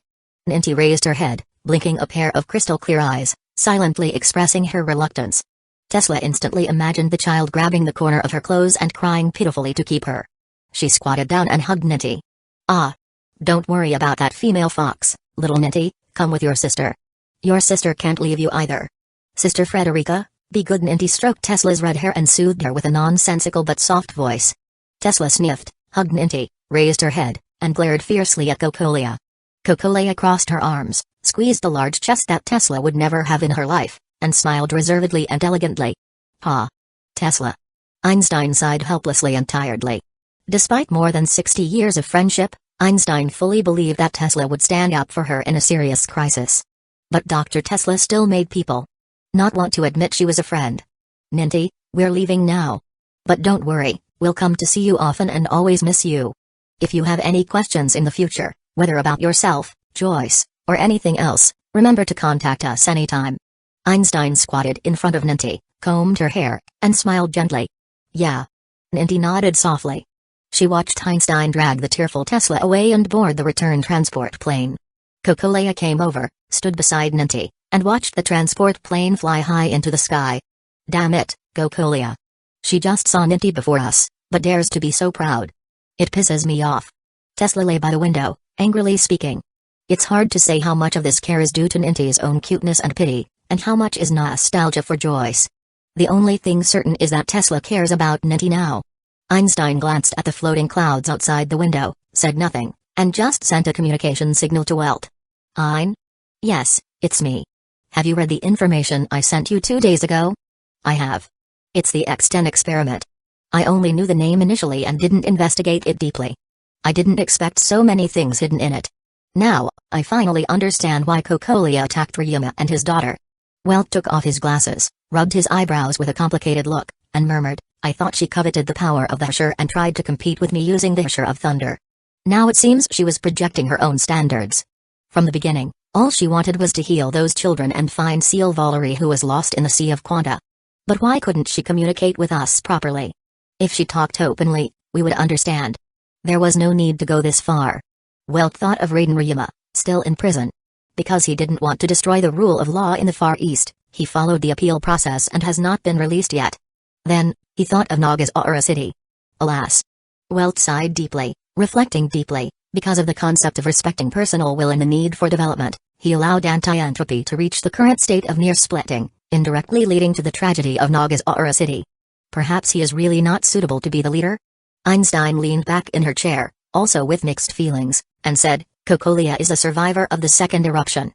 S1: Ninty raised her head, blinking a pair of crystal-clear eyes, silently expressing her reluctance. Tesla instantly imagined the child grabbing the corner of her clothes and crying pitifully to keep her. She squatted down and hugged Ninty. "Ah. Don't worry about that female fox, little Ninty, come with your sister. Your sister can't leave you either. Sister Frederica, be good." Ninty stroked Tesla's red hair and soothed her with a nonsensical but soft voice. Tesla sniffed, hugged Ninty, raised her head, and glared fiercely at Cocolia. Cocolia crossed her arms, squeezed the large chest that Tesla would never have in her life, and smiled reservedly and elegantly. "Pa. Tesla." Einstein sighed helplessly and tiredly. Despite more than 60 years of friendship, Einstein fully believed that Tesla would stand up for her in a serious crisis. But Dr. Tesla still made people not want to admit she was a friend. "Ninty, we're leaving now. But don't worry, we'll come to see you often and always miss you. If you have any questions in the future, whether about yourself, Joyce, or anything else, remember to contact us anytime." Einstein squatted in front of Ninty, combed her hair, and smiled gently. "Yeah." Ninty nodded softly. She watched Einstein drag the tearful Tesla away and board the return transport plane. Cocolia came over, stood beside Ninty, and watched the transport plane fly high into the sky. "Damn it, Cocolia. She just saw Ninty before us, but dares to be so proud. It pisses me off." Tesla lay by the window, angrily speaking. It's hard to say how much of this care is due to Ninty's own cuteness and pity, and how much is nostalgia for Joyce. The only thing certain is that Tesla cares about Ninty now. Einstein glanced at the floating clouds outside the window, said nothing, and just sent a communication signal to Welt. "Ein? Yes, it's me. Have you read the information I sent you 2 days ago?" I have. It's the X10 experiment. I only knew the name initially and didn't investigate it deeply. I didn't expect so many things hidden in it. Now, I finally understand why Cocolia attacked Ryuma and his daughter. Welt took off his glasses, rubbed his eyebrows with a complicated look, and murmured, I thought she coveted the power of the Herrscher and tried to compete with me using the Herrscher of Thunder. Now it seems she was projecting her own standards. From the beginning, all she wanted was to heal those children and find Seal Valerie who was lost in the Sea of Quanta. But why couldn't she communicate with us properly? If she talked openly, we would understand. There was no need to go this far. Welt thought of Raiden Ryuma, still in prison. Because he didn't want to destroy the rule of law in the Far East, he followed the appeal process and has not been released yet. Then, he thought of Nagasaura City. Alas. Welt sighed deeply, reflecting deeply, because of the concept of respecting personal will and the need for development, he allowed anti-entropy to reach the current state of near-splitting, indirectly leading to the tragedy of Nagasaura City. Perhaps he is really not suitable to be the leader? Einstein leaned back in her chair, also with mixed feelings, and said, Cocolia is a survivor of the second eruption.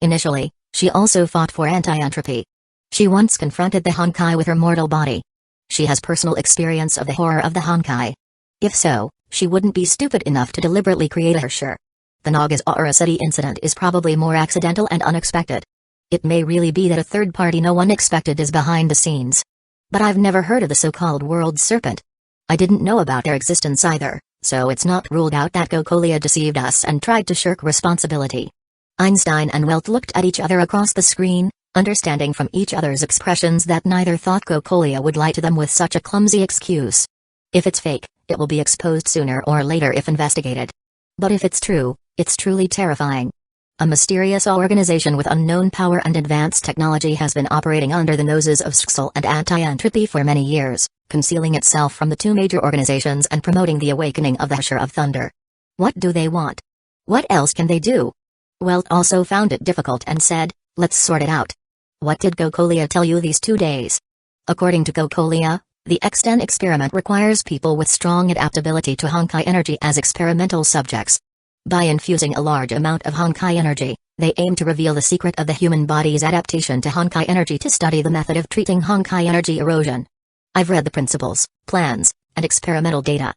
S1: Initially, she also fought for anti-entropy. She once confronted the Honkai with her mortal body. She has personal experience of the horror of the Honkai. If so, she wouldn't be stupid enough to deliberately create a Herrscher. The Nagasaura City incident is probably more accidental and unexpected. It may really be that a third party no one expected is behind the scenes. But I've never heard of the so-called World Serpent. I didn't know about their existence either, so it's not ruled out that Cocolia deceived us and tried to shirk responsibility. Einstein and Welt looked at each other across the screen, understanding from each other's expressions that neither thought Cocolia would lie to them with such a clumsy excuse. If it's fake, it will be exposed sooner or later if investigated. But if it's true, it's truly terrifying. A mysterious organization with unknown power and advanced technology has been operating under the noses of Sxl and anti-entropy for many years, concealing itself from the two major organizations and promoting the awakening of the Herrscher of Thunder. What do they want? What else can they do? Welt also found it difficult and said, let's sort it out. What did Cocolia tell you these 2 days? According to Cocolia, the X10 experiment requires people with strong adaptability to Honkai energy as experimental subjects. By infusing a large amount of Honkai energy, they aim to reveal the secret of the human body's adaptation to Honkai energy to study the method of treating Honkai energy erosion. I've read the principles, plans, and experimental data.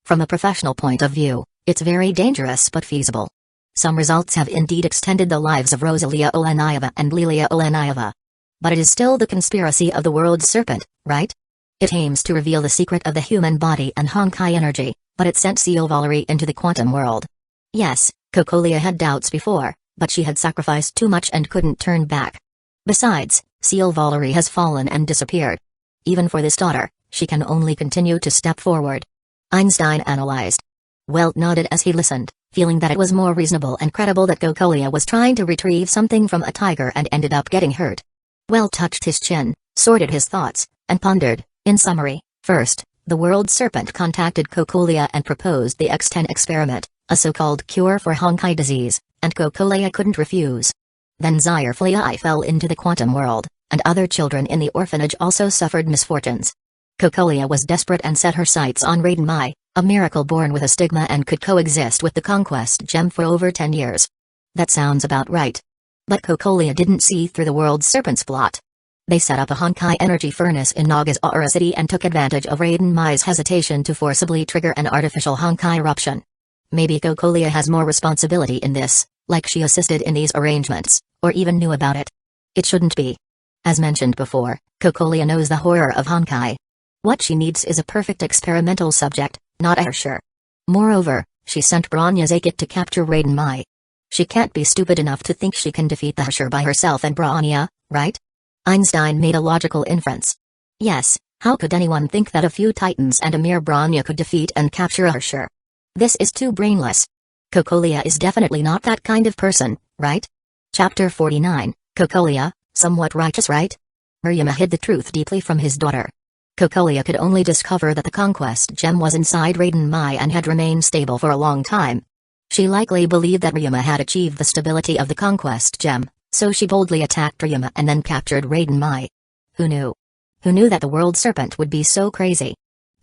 S1: From a professional point of view, it's very dangerous but feasible. Some results have indeed extended the lives of Rosalia Olenieva and Lilia Olenieva. But it is still the conspiracy of the World Serpent, right? It aims to reveal the secret of the human body and Honkai energy, but it sent Seal Valerie into the quantum world. Yes, Cocolia had doubts before, but she had sacrificed too much and couldn't turn back. Besides, Seal Valerie has fallen and disappeared. Even for this daughter, she can only continue to step forward. Einstein analyzed. Welt nodded as he listened, feeling that it was more reasonable and credible that Cocolia was trying to retrieve something from a tiger and ended up getting hurt. Welt touched his chin, sorted his thoughts, and pondered. In summary, first, the World Serpent contacted Cocolia and proposed the X10 experiment, a so-called cure for Honkai disease, and Cocolia couldn't refuse. Then Zyrflii fell into the quantum world, and other children in the orphanage also suffered misfortunes. Cocolia was desperate and set her sights on Raiden Mai, a miracle born with a stigma and could coexist with the Conquest gem for over 10 years. That sounds about right. But Cocolia didn't see through the World Serpent's plot. They set up a Honkai energy furnace in Nagasaura City and took advantage of Raiden Mai's hesitation to forcibly trigger an artificial Honkai eruption. Maybe Cocolia has more responsibility in this, like she assisted in these arrangements, or even knew about it. It shouldn't be. As mentioned before, Cocolia knows the horror of Honkai. What she needs is a perfect experimental subject, not a Herrscher. Moreover, she sent Bronya Zakit to capture Raiden Mai. She can't be stupid enough to think she can defeat the Herrscher by herself and Bronya, right? Einstein made a logical inference. Yes, how could anyone think that a few titans and a mere Bronya could defeat and capture a Herrscher? This is too brainless. Cocolia is definitely not that kind of person, right? Chapter 49, Cocolia, somewhat righteous, right? Ryuma hid the truth deeply from his daughter. Cocolia could only discover that the Conquest gem was inside Raiden Mai and had remained stable for a long time. She likely believed that Ryuma had achieved the stability of the Conquest gem, so she boldly attacked Ryuma and then captured Raiden Mai. Who knew? Who knew that the World Serpent would be so crazy?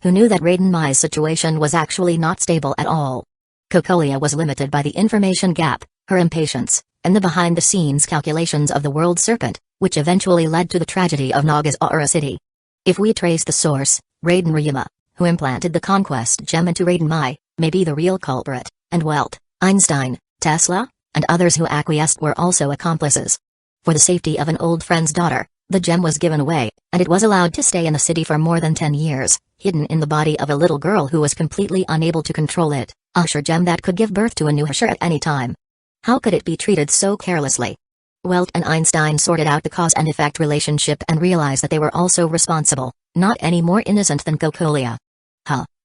S1: Who knew that Raiden Mai's situation was actually not stable at all? Cocolia was limited by the information gap, her impatience, and the behind-the-scenes calculations of the World Serpent, which eventually led to the tragedy of Nagasawa City. If we trace the source, Raiden Ryuma, who implanted the Conquest gem into Raiden Mai, may be the real culprit, and Welt, Einstein, Tesla, and others who acquiesced were also accomplices. For the safety of an old friend's daughter, the gem was given away, and it was allowed to stay in the city for more than 10 years, hidden in the body of a little girl who was completely unable to control it, a Herrscher gem that could give birth to a new Herrscher at any time. How could it be treated so carelessly? Welt and Einstein sorted out the cause and effect relationship and realized that they were also responsible, not any more innocent than Cocolia.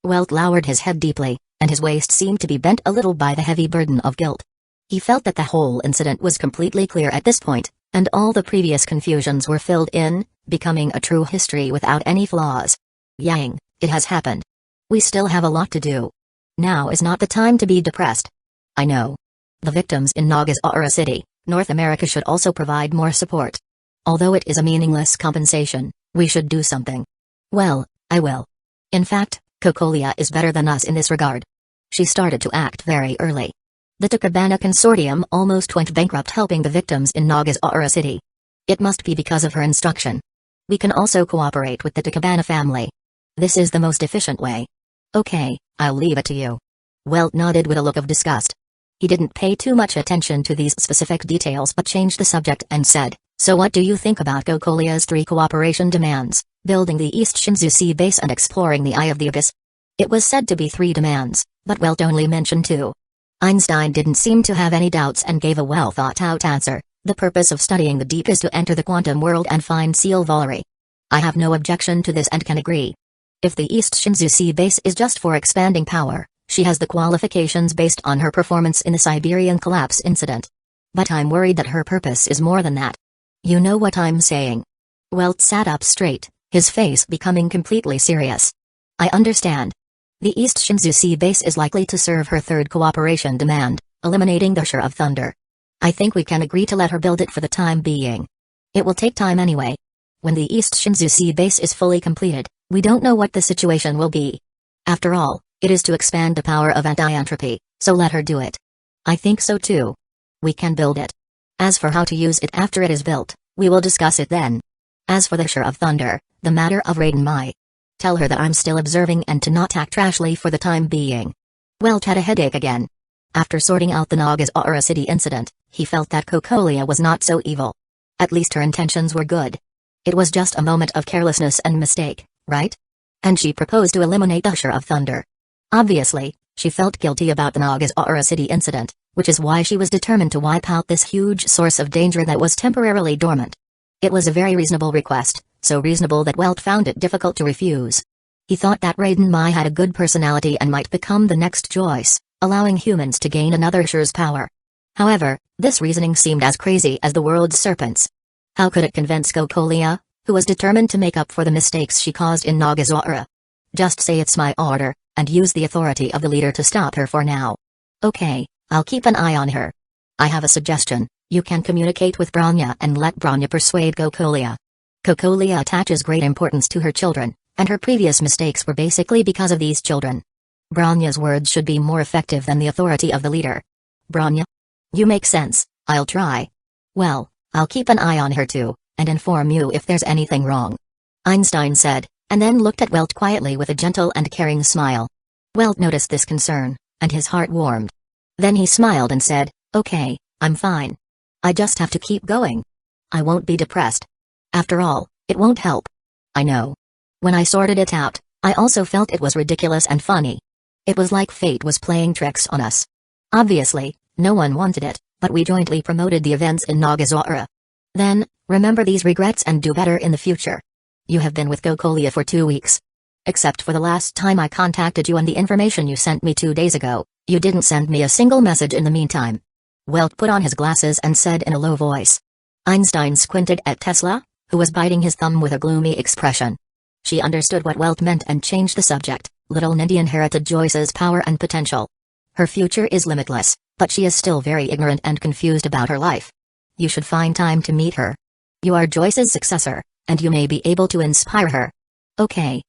S1: Welt lowered his head deeply, and his waist seemed to be bent a little by the heavy burden of guilt. He felt that the whole incident was completely clear at this point, and all the previous confusions were filled in, becoming a true history without any flaws. Yang, it has happened. We still have a lot to do. Now is not the time to be depressed. I know. The victims in Nagasawa City, North America should also provide more support. Although it is a meaningless compensation, we should do something. Well, I will. In fact, Cocolia is better than us in this regard. She started to act very early. The Takabana Consortium almost went bankrupt helping the victims in Nagasawa City. It must be because of her instruction. We can also cooperate with the Takabana family. This is the most efficient way. Okay, I'll leave it to you. Welt nodded with a look of disgust. He didn't pay too much attention to these specific details but changed the subject and said, so what do you think about Cocolia's 3 cooperation demands, building the East Shinzu Sea base and exploring the Eye of the Abyss? It was said to be 3 demands, but Welt only mentioned 2. Einstein didn't seem to have any doubts and gave a well-thought-out answer. The purpose of studying the deep is to enter the quantum world and find Seal Valerie. I have no objection to this and can agree. If the East Shinzu Sea base is just for expanding power, she has the qualifications based on her performance in the Siberian collapse incident. But I'm worried that her purpose is more than that. You know what I'm saying. Welt sat up straight, his face becoming completely serious. I understand. The East Shinzu Sea base is likely to serve her 3rd cooperation demand, eliminating the Herrscher of Thunder. I think we can agree to let her build it for the time being. It will take time anyway. When the East Shinzu Sea base is fully completed, we don't know what the situation will be. After all, it is to expand the power of anti-entropy, so let her do it. I think so too. We can build it. As for how to use it after it is built, we will discuss it then. As for the Herrscher of Thunder, the matter of Raiden Mai. Tell her that I'm still observing and to not act rashly for the time being. Welt had a headache again. After sorting out the Nagasawa City incident, he felt that Cocolia was not so evil. At least her intentions were good. It was just a moment of carelessness and mistake, right? And she proposed to eliminate the Herrscher of Thunder. Obviously, she felt guilty about the Nagasawa City incident, which is why she was determined to wipe out this huge source of danger that was temporarily dormant. It was a very reasonable request, so reasonable that Welt found it difficult to refuse. He thought that Raiden Mai had a good personality and might become the next Joyce, allowing humans to gain another Herrscher's power. However, this reasoning seemed as crazy as the world's serpents. How could it convince Cocolia, who was determined to make up for the mistakes she caused in Nagasawa? Just say it's my order, and use the authority of the leader to stop her for now. Okay, I'll keep an eye on her. I have a suggestion. You can communicate with Bronya and let Bronya persuade Cocolia. Cocolia attaches great importance to her children, and her previous mistakes were basically because of these children. Bronya's words should be more effective than the authority of the leader. Bronya? You make sense, I'll try. Well, I'll keep an eye on her too, and inform you if there's anything wrong. Einstein said, and then looked at Welt quietly with a gentle and caring smile. Welt noticed this concern, and his heart warmed. Then he smiled and said, okay, I'm fine. I just have to keep going. I won't be depressed. After all, it won't help. I know. When I sorted it out, I also felt it was ridiculous and funny. It was like fate was playing tricks on us. Obviously, no one wanted it, but we jointly promoted the events in Nagasawa. Then, remember these regrets and do better in the future. You have been with Cocolia for 2 weeks. Except for the last time I contacted you and the information you sent me 2 days ago, you didn't send me a single message in the meantime. Welt put on his glasses and said in a low voice. Einstein squinted at Tesla, who was biting his thumb with a gloomy expression. She understood what Welt meant and changed the subject. Little Nindy inherited Joyce's power and potential. Her future is limitless, but she is still very ignorant and confused about her life. You should find time to meet her. You are Joyce's successor, and you may be able to inspire her. Okay.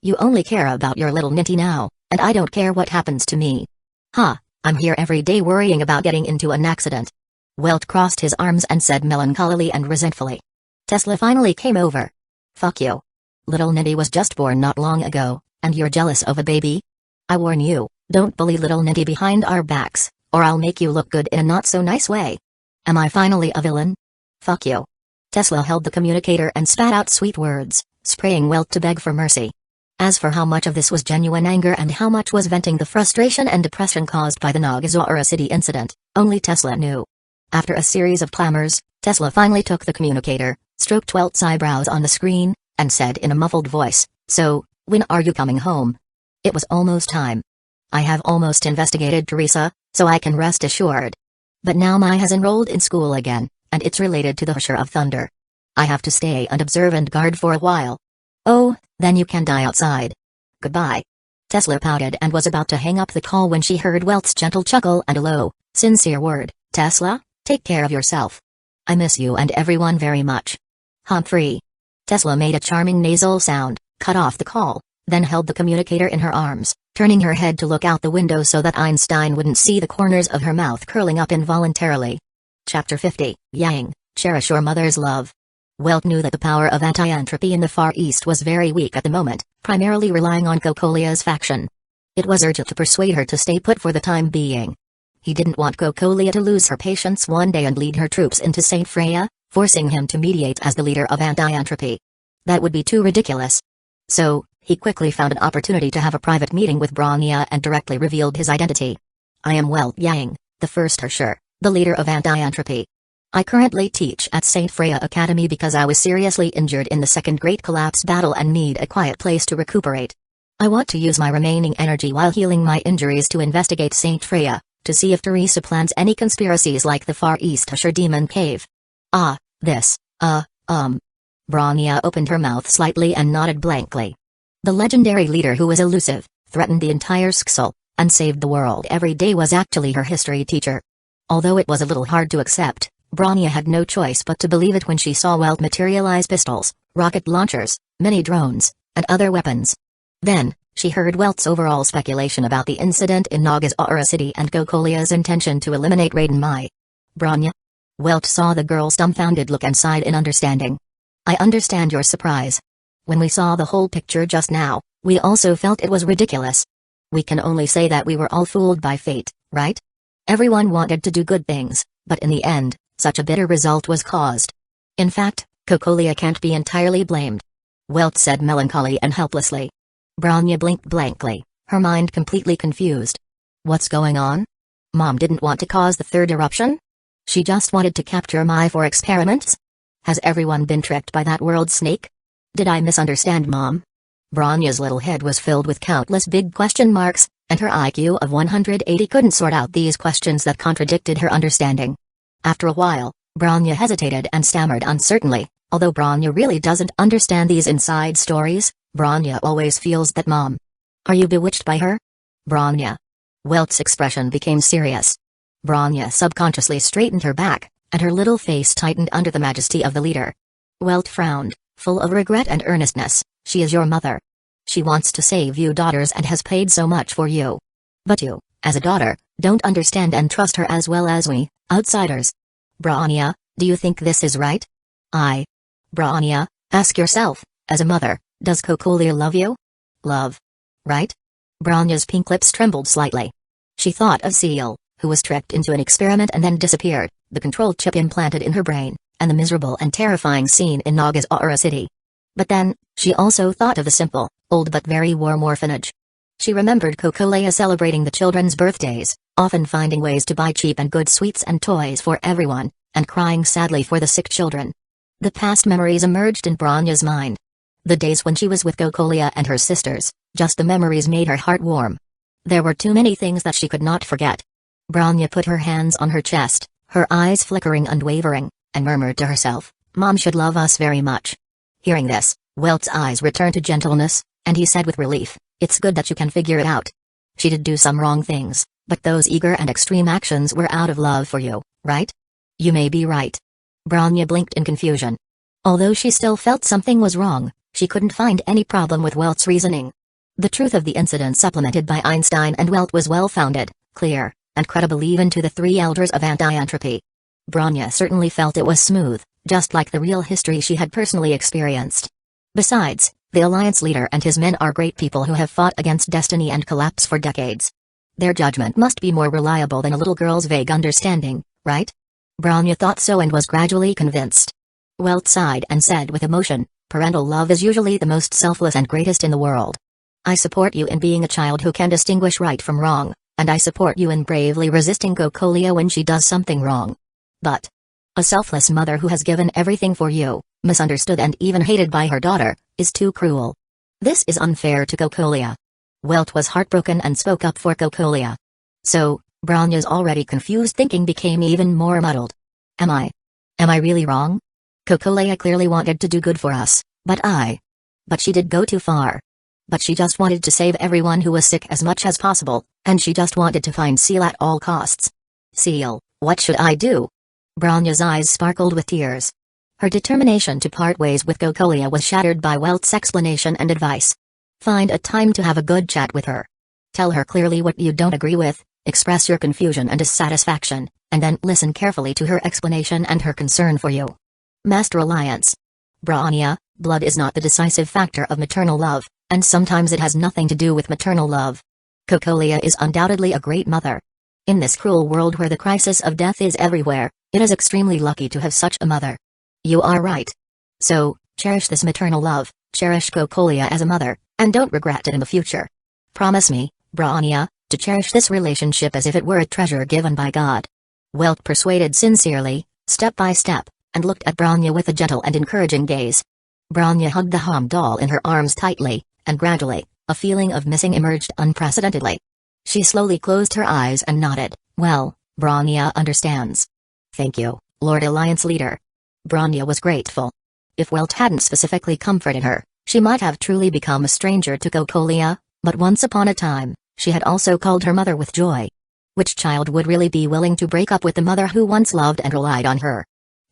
S1: You only care about your little Ninty now, and I don't care what happens to me. I'm here every day worrying about getting into an accident. Welt crossed his arms and said melancholily and resentfully. Tesla finally came over. Fuck you. Little Nitty was just born not long ago, and you're jealous of a baby? I warn you, don't bully little Nitty behind our backs, or I'll make you look good in a not-so-nice way. Am I finally a villain? Fuck you. Tesla held the communicator and spat out sweet words, spraying Welt to beg for mercy. As for how much of this was genuine anger and how much was venting the frustration and depression caused by the Nagazora City incident, only Tesla knew. After a series of clamors, Tesla finally took the communicator, stroked Welt's eyebrows on the screen, and said in a muffled voice, "So, when are you coming home?" It was almost time. I have almost investigated Teresa, so I can rest assured. But now Mai has enrolled in school again, and it's related to the Herrscher of Thunder. I have to stay and observe and guard for a while. Oh, then you can die outside. Goodbye. Tesla pouted and was about to hang up the call when she heard Welt's gentle chuckle and a low, sincere word. Tesla, take care of yourself. I miss you and everyone very much. Humphrey. Tesla made a charming nasal sound, cut off the call, then held the communicator in her arms, turning her head to look out the window so that Einstein wouldn't see the corners of her mouth curling up involuntarily. Chapter 50, Yang, Cherish Your Mother's Love. Welt knew that the power of anti-entropy in the Far East was very weak at the moment, primarily relying on Kokolia's faction. It was urgent to persuade her to stay put for the time being. He didn't want Kokolia to lose her patience one day and lead her troops into St. Freya, forcing him to mediate as the leader of anti-entropy. That would be too ridiculous. So, he quickly found an opportunity to have a private meeting with Bronya and directly revealed his identity. I am Welt Yang, the first Herrscher, the leader of anti-entropy. I currently teach at St. Freya Academy because I was seriously injured in the Second Great Collapse battle and need a quiet place to recuperate. I want to use my remaining energy while healing my injuries to investigate St. Freya, to see if Teresa plans any conspiracies like the Far East Herrscher Demon Cave. Ah, this, Bronya opened her mouth slightly and nodded blankly. The legendary leader who was elusive, threatened the entire Sksel, and saved the world every day was actually her history teacher. Although it was a little hard to accept, Bronya had no choice but to believe it when she saw Welt materialize pistols, rocket launchers, mini drones, and other weapons. Then, she heard Welt's overall speculation about the incident in Nagazora City and Kokolia's intention to eliminate Raiden Mai. Bronya? Welt saw the girl's dumbfounded look and sighed in understanding. I understand your surprise. When we saw the whole picture just now, we also felt it was ridiculous. We can only say that we were all fooled by fate, right? Everyone wanted to do good things, but in the end, such a bitter result was caused. In fact, Kokolia can't be entirely blamed. Welt said melancholy and helplessly. Bronya blinked blankly, her mind completely confused. What's going on? Mom didn't want to cause the third eruption? She just wanted to capture Mai for experiments? Has everyone been tricked by that world snake? Did I misunderstand Mom? Bronya's little head was filled with countless big question marks, and her IQ of 180 couldn't sort out these questions that contradicted her understanding. After a while, Bronya hesitated and stammered uncertainly, although Bronya really doesn't understand these inside stories, Bronya always feels that Mom. Are you bewitched by her? Bronya. Welt's expression became serious. Bronya subconsciously straightened her back, and her little face tightened under the majesty of the leader. Welt frowned, full of regret and earnestness. She is your mother. She wants to save you daughters and has paid so much for you. But you, as a daughter, don't understand and trust her as well as we, outsiders. Bronya, do you think this is right? Bronya, ask yourself, as a mother, does Kokolia love you? Love. Right? Bronya's pink lips trembled slightly. She thought of Seal, who was tricked into an experiment and then disappeared, the control chip implanted in her brain, and the miserable and terrifying scene in Nagazora City. But then, she also thought of the simple, old but very warm orphanage. She remembered Kokolia celebrating the children's birthdays, often finding ways to buy cheap and good sweets and toys for everyone, and crying sadly for the sick children. The past memories emerged in Bronya's mind. The days when she was with Kokolia and her sisters, just the memories made her heart warm. There were too many things that she could not forget. Bronya put her hands on her chest, her eyes flickering and wavering, and murmured to herself, Mom should love us very much. Hearing this, Welt's eyes returned to gentleness, and he said with relief, it's good that you can figure it out. She did do some wrong things, but those eager and extreme actions were out of love for you, right? You may be right. Bronya blinked in confusion. Although she still felt something was wrong, she couldn't find any problem with Welt's reasoning. The truth of the incident supplemented by Einstein and Welt was well-founded, clear, and credible even to the three elders of anti-entropy. Bronya certainly felt it was smooth, just like the real history she had personally experienced. Besides, the Alliance leader and his men are great people who have fought against destiny and collapse for decades. Their judgment must be more reliable than a little girl's vague understanding, right? Bronya thought so and was gradually convinced. Welt sighed and said with emotion, "Parental love is usually the most selfless and greatest in the world. I support you in being a child who can distinguish right from wrong, and I support you in bravely resisting Cocolia when she does something wrong. But a selfless mother who has given everything for you, misunderstood and even hated by her daughter, is too cruel. This is unfair to Cocolia." Welt was heartbroken and spoke up for Cocolia. So, Bronya's already confused thinking became even more muddled. Am I really wrong? Cocolia clearly wanted to do good for us, but she did go too far. But she just wanted to save everyone who was sick as much as possible, and she just wanted to find Seal at all costs. Seal, what should I do? Bronya's eyes sparkled with tears. Her determination to part ways with Cocolia was shattered by Welt's explanation and advice. Find a time to have a good chat with her. Tell her clearly what you don't agree with, express your confusion and dissatisfaction, and then listen carefully to her explanation and her concern for you. Master Alliance. Bronya, blood is not the decisive factor of maternal love, and sometimes it has nothing to do with maternal love. Cocolia is undoubtedly a great mother. In this cruel world where the crisis of death is everywhere, it is extremely lucky to have such a mother. You are right. So, cherish this maternal love, cherish Cocolia as a mother, and don't regret it in the future. Promise me, Bronya, to cherish this relationship as if it were a treasure given by God. Welt persuaded sincerely, step by step, and looked at Bronya with a gentle and encouraging gaze. Bronya hugged the Hom doll in her arms tightly, and gradually, a feeling of missing emerged unprecedentedly. She slowly closed her eyes and nodded. Well, Bronya understands. Thank you, Lord Alliance Leader. Bronya was grateful. If Welt hadn't specifically comforted her, she might have truly become a stranger to Cocolia, but once upon a time, she had also called her mother with joy. Which child would really be willing to break up with the mother who once loved and relied on her?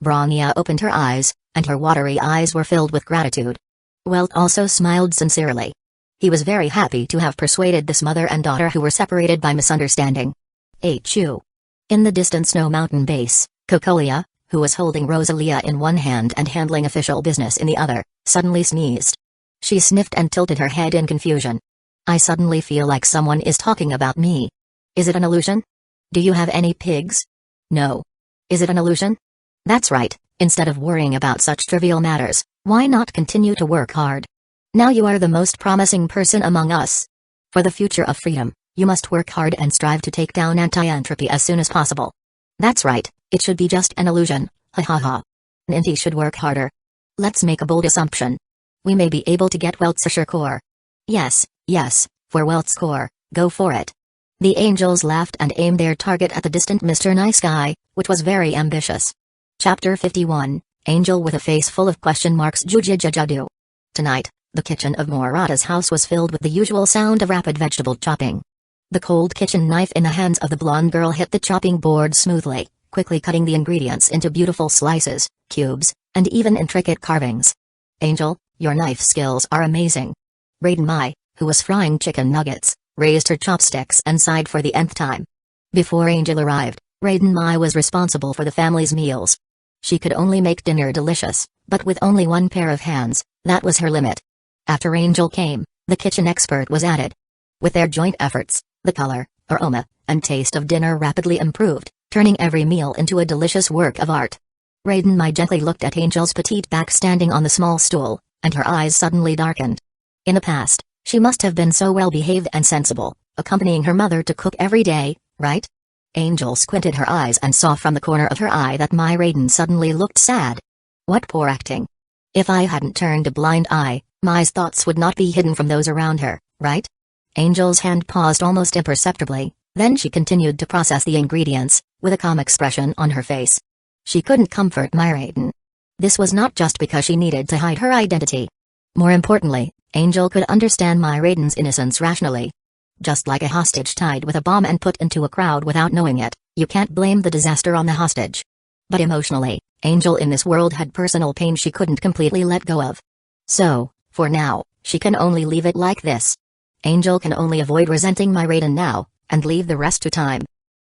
S1: Bronya opened her eyes, and her watery eyes were filled with gratitude. Welt also smiled sincerely. He was very happy to have persuaded this mother and daughter who were separated by misunderstanding. HU. In the distant snow mountain base, Cocolia, who was holding Rosalia in one hand and handling official business in the other, suddenly sneezed. She sniffed and tilted her head in confusion. I suddenly feel like someone is talking about me. Is it an illusion? Do you have any pigs? No. Is it an illusion? That's right, instead of worrying about such trivial matters, why not continue to work hard? Now you are the most promising person among us. For the future of freedom, you must work hard and strive to take down anti-entropy as soon as possible. That's right, it should be just an illusion, ha ha ha. Ninti should work harder. Let's make a bold assumption. We may be able to get Welt's Herrscher core. Yes, for Welt's core, go for it. The angels laughed and aimed their target at the distant Mr. Nice Guy, which was very ambitious. Chapter 51, Angel with a face full of question marks. Jujijajadu. Tonight, the kitchen of Morata's house was filled with the usual sound of rapid vegetable chopping. The cold kitchen knife in the hands of the blonde girl hit the chopping board smoothly, quickly cutting the ingredients into beautiful slices, cubes, and even intricate carvings. Angel, your knife skills are amazing. Raiden Mai, who was frying chicken nuggets, raised her chopsticks and sighed for the nth time. Before Angel arrived, Raiden Mai was responsible for the family's meals. She could only make dinner delicious, but with only one pair of hands, that was her limit. After Angel came, the kitchen expert was added. With their joint efforts, the color, aroma, and taste of dinner rapidly improved, turning every meal into a delicious work of art. Raiden Mai gently looked at Angel's petite back standing on the small stool, and her eyes suddenly darkened. In the past, she must have been so well-behaved and sensible, accompanying her mother to cook every day, right? Angel squinted her eyes and saw from the corner of her eye that Mai Raiden suddenly looked sad. What poor acting. If I hadn't turned a blind eye, Mai's thoughts would not be hidden from those around her, right? Angel's hand paused almost imperceptibly, then she continued to process the ingredients, with a calm expression on her face. She couldn't comfort Mai Raiden. This was not just because she needed to hide her identity. More importantly, Angel could understand Mai Raiden's innocence rationally. Just like a hostage tied with a bomb and put into a crowd without knowing it, you can't blame the disaster on the hostage. But emotionally, Angel in this world had personal pain she couldn't completely let go of. So, for now, she can only leave it like this. Angel can only avoid resenting Mai Raiden now, and leave the rest to time.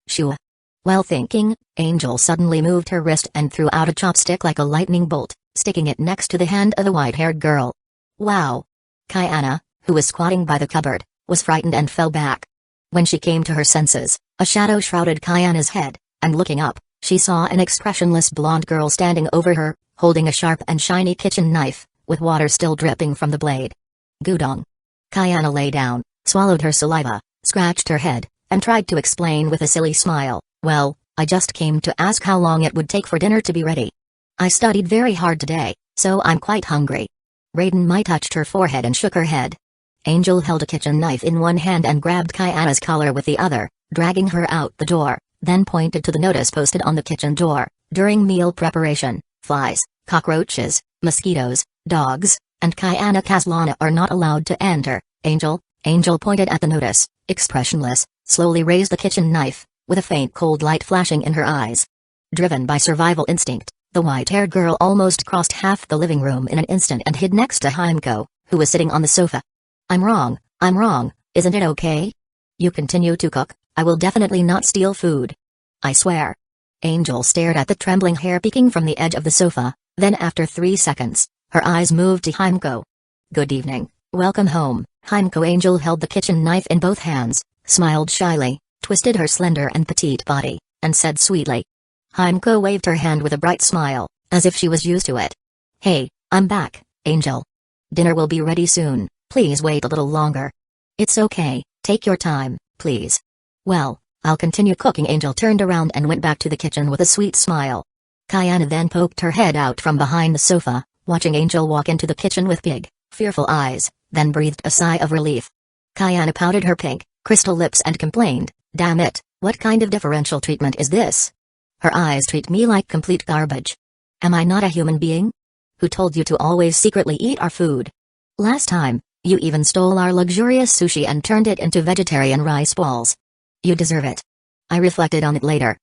S1: Shua. While thinking, Angel suddenly moved her wrist and threw out a chopstick like a lightning bolt, sticking it next to the hand of the white-haired girl. Wow! Kayana, who was squatting by the cupboard, was frightened and fell back. When she came to her senses, a shadow shrouded Kayana's head, and looking up, she saw an expressionless blonde girl standing over her, holding a sharp and shiny kitchen knife, with water still dripping from the blade. Gudong. Kayana lay down, swallowed her saliva, scratched her head, and tried to explain with a silly smile, "Well, I just came to ask how long it would take for dinner to be ready. I studied very hard today, so I'm quite hungry." Raiden Mai touched her forehead and shook her head. Angel held a kitchen knife in one hand and grabbed Kayana's collar with the other, dragging her out the door, then pointed to the notice posted on the kitchen door: "During meal preparation, flies, cockroaches, mosquitoes, dogs, and Kayana Kaslana are not allowed to enter." Angel pointed at the notice, expressionless, slowly raised the kitchen knife, with a faint cold light flashing in her eyes. Driven by survival instinct, the white-haired girl almost crossed half the living room in an instant and hid next to Hueco, who was sitting on the sofa. I'm wrong, isn't it okay? You continue to cook, I will definitely not steal food. I swear." Angel stared at the trembling hair peeking from the edge of the sofa, then after 3 seconds, her eyes moved to Hueco. "Good evening, welcome home, Hueco." Angel held the kitchen knife in both hands, smiled shyly, twisted her slender and petite body, and said sweetly. Hueco waved her hand with a bright smile, as if she was used to it. "Hey, I'm back, Angel. Dinner will be ready soon, please wait a little longer." "It's okay, take your time, please." "Well, I'll continue cooking." Angel turned around and went back to the kitchen with a sweet smile. Kayana then poked her head out from behind the sofa, watching Angel walk into the kitchen with big, fearful eyes, then breathed a sigh of relief. Kayana pouted her pink, crystal lips and complained, "Damn it, what kind of differential treatment is this? Her eyes treat me like complete garbage. Am I not a human being? Who told you to always secretly eat our food? Last time, you even stole our luxurious sushi and turned it into vegetarian rice balls. You deserve it." I reflected on it later.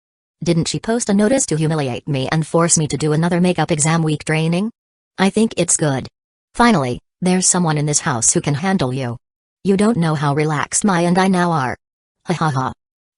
S1: Didn't she post a notice to humiliate me and force me to do another makeup exam week training? I think it's good. Finally, there's someone in this house who can handle you. You don't know how relaxed Mai and I now are. Ha ha ha.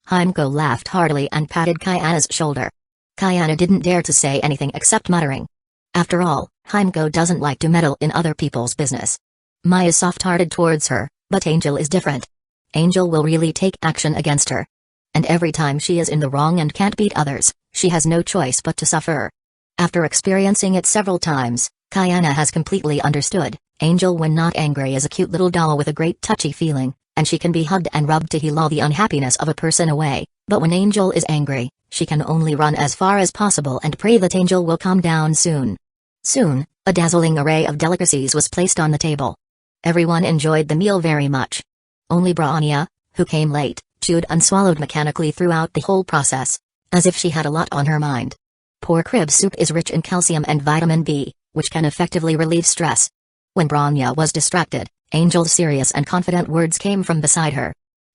S1: Hueco laughed heartily and patted Kayana's shoulder. Kayana didn't dare to say anything except muttering. After all, Hueco doesn't like to meddle in other people's business. Mai is soft-hearted towards her, but Angel is different. Angel will really take action against her. And every time she is in the wrong and can't beat others, she has no choice but to suffer. After experiencing it several times, Kayana has completely understood. Angel when not angry is a cute little doll with a great touchy feeling, and she can be hugged and rubbed to heal all the unhappiness of a person away, but when Angel is angry, she can only run as far as possible and pray that Angel will calm down soon. Soon, a dazzling array of delicacies was placed on the table. Everyone enjoyed the meal very much. Only Bronya, who came late, chewed and swallowed mechanically throughout the whole process, as if she had a lot on her mind. Pork rib soup is rich in calcium and vitamin B, which can effectively relieve stress. When Bronya was distracted, Angel's serious and confident words came from beside her.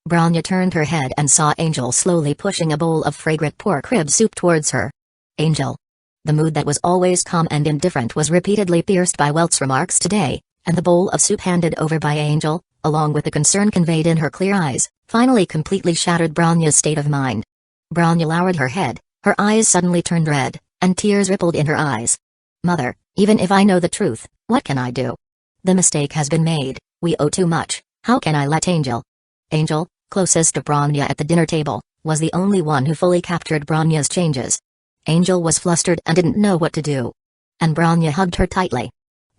S1: Bronya turned her head and saw Angel slowly pushing a bowl of fragrant pork rib soup towards her. Angel. The mood that was always calm and indifferent was repeatedly pierced by Welt's remarks today, and the bowl of soup handed over by Angel, along with the concern conveyed in her clear eyes, finally completely shattered Bronya's state of mind. Bronya lowered her head, her eyes suddenly turned red, and tears rippled in her eyes. "Mother, even if I know the truth, what can I do? The mistake has been made, we owe too much, how can I let Angel?" Angel, closest to Bronya at the dinner table, was the only one who fully captured Bronya's changes. Angel was flustered and didn't know what to do. And Bronya hugged her tightly.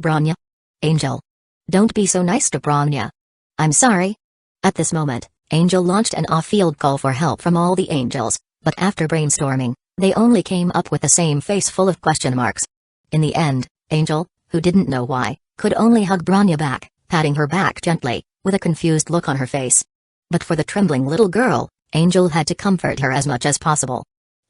S1: "Bronya? Angel. Don't be so nice to Bronya. I'm sorry." At this moment, Angel launched an off-field call for help from all the angels, but after brainstorming, they only came up with the same face full of question marks. In the end, Angel, who didn't know why, could only hug Bronya back, patting her back gently, with a confused look on her face. But for the trembling little girl, Angel had to comfort her as much as possible.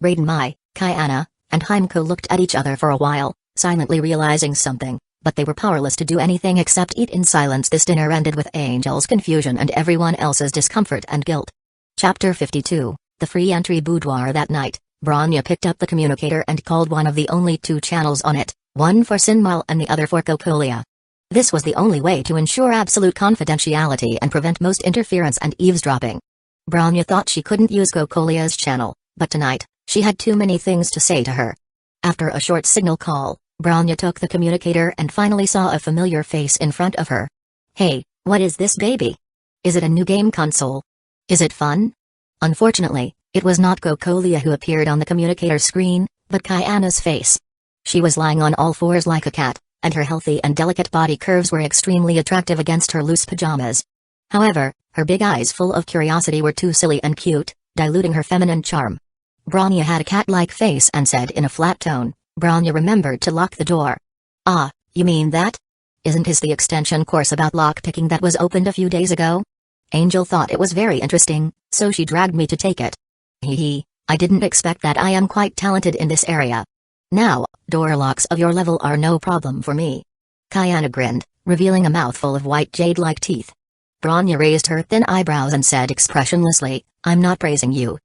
S1: Raiden Mai, Kayana, and Hueco looked at each other for a while, silently realizing something, but they were powerless to do anything except eat in silence. This dinner ended with Angel's confusion and everyone else's discomfort and guilt. Chapter 52, The Free Entry Boudoir. That night, Bronya picked up the communicator and called one of the only 2 channels on it, one for Sinmal and the other for Cocolia. This was the only way to ensure absolute confidentiality and prevent most interference and eavesdropping. Bronya thought she couldn't use Cocolia's channel, But tonight, she had too many things to say to her. After a short signal call, Bronya took the communicator and finally saw a familiar face in front of her. Hey, what is this baby? Is it a new game console? Is it fun? Unfortunately, it was not Cocolia who appeared on the communicator screen, but Kayana's face. She was lying on all fours like a cat, and her healthy and delicate body curves were extremely attractive against her loose pajamas. However, her big eyes full of curiosity were too silly and cute, diluting her feminine charm. Bronya had a cat-like face and said in a flat tone. Bronya remembered to lock the door. Ah, you mean that? Isn't his the extension course about lockpicking that was opened a few days ago? Angel thought it was very interesting, so she dragged me to take it. Hee, I didn't expect that. I am quite talented in this area. Now, door locks of your level are no problem for me. Kayana grinned, revealing a mouthful of white jade-like teeth. Bronya raised her thin eyebrows and said expressionlessly, I'm not praising you.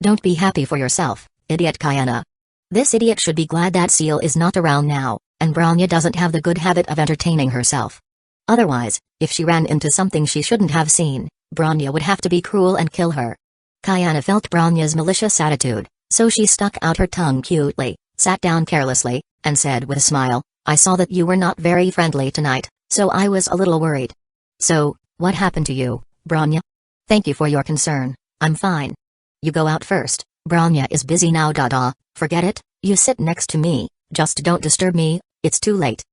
S1: Don't be happy for yourself, idiot Kayana. This idiot should be glad that Seal is not around now, and Bronya doesn't have the good habit of entertaining herself. Otherwise, if she ran into something she shouldn't have seen, Bronya would have to be cruel and kill her. Kayana felt Bronya's malicious attitude, so she stuck out her tongue cutely, sat down carelessly, and said with a smile, I saw that you were not very friendly tonight, so I was a little worried. So, what happened to you, Bronya? Thank you for your concern, I'm fine. You go out first, Bronya is busy now. Forget it, you sit next to me, just don't disturb me, it's too late.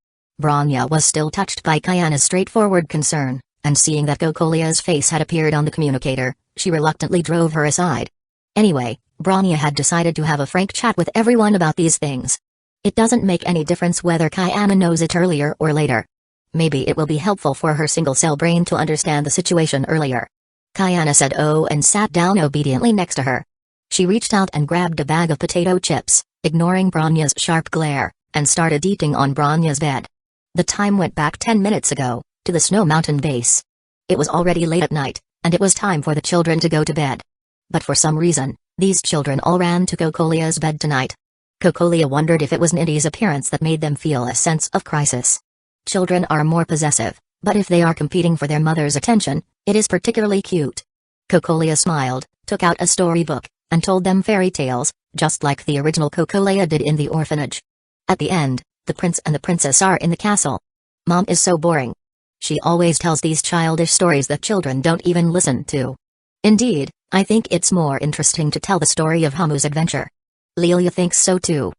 S1: Bronya was still touched by Kayana's straightforward concern, and seeing that Cocolia's face had appeared on the communicator, she reluctantly drove her aside. Anyway, Bronya had decided to have a frank chat with everyone about these things. It doesn't make any difference whether Kayana knows it earlier or later. Maybe it will be helpful for her single-cell brain to understand the situation earlier. Kayana said oh and sat down obediently next to her. She reached out and grabbed a bag of potato chips, ignoring Bronya's sharp glare, and started eating on Bronya's bed. The time went back 10 minutes ago, to the Snow Mountain base. It was already late at night, and it was time for the children to go to bed. But for some reason, these children all ran to Cocolia's bed tonight. Cocolia wondered if it was Nidi's appearance that made them feel a sense of crisis. Children are more possessive, but if they are competing for their mother's attention, it is particularly cute. Cocolia smiled, took out a storybook, and told them fairy tales, just like the original Cocolia did in the orphanage. At the end, the prince and the princess are in the castle. Mom is so boring. She always tells these childish stories that children don't even listen to. Indeed, I think it's more interesting to tell the story of Hamu's adventure. Lilia thinks so too.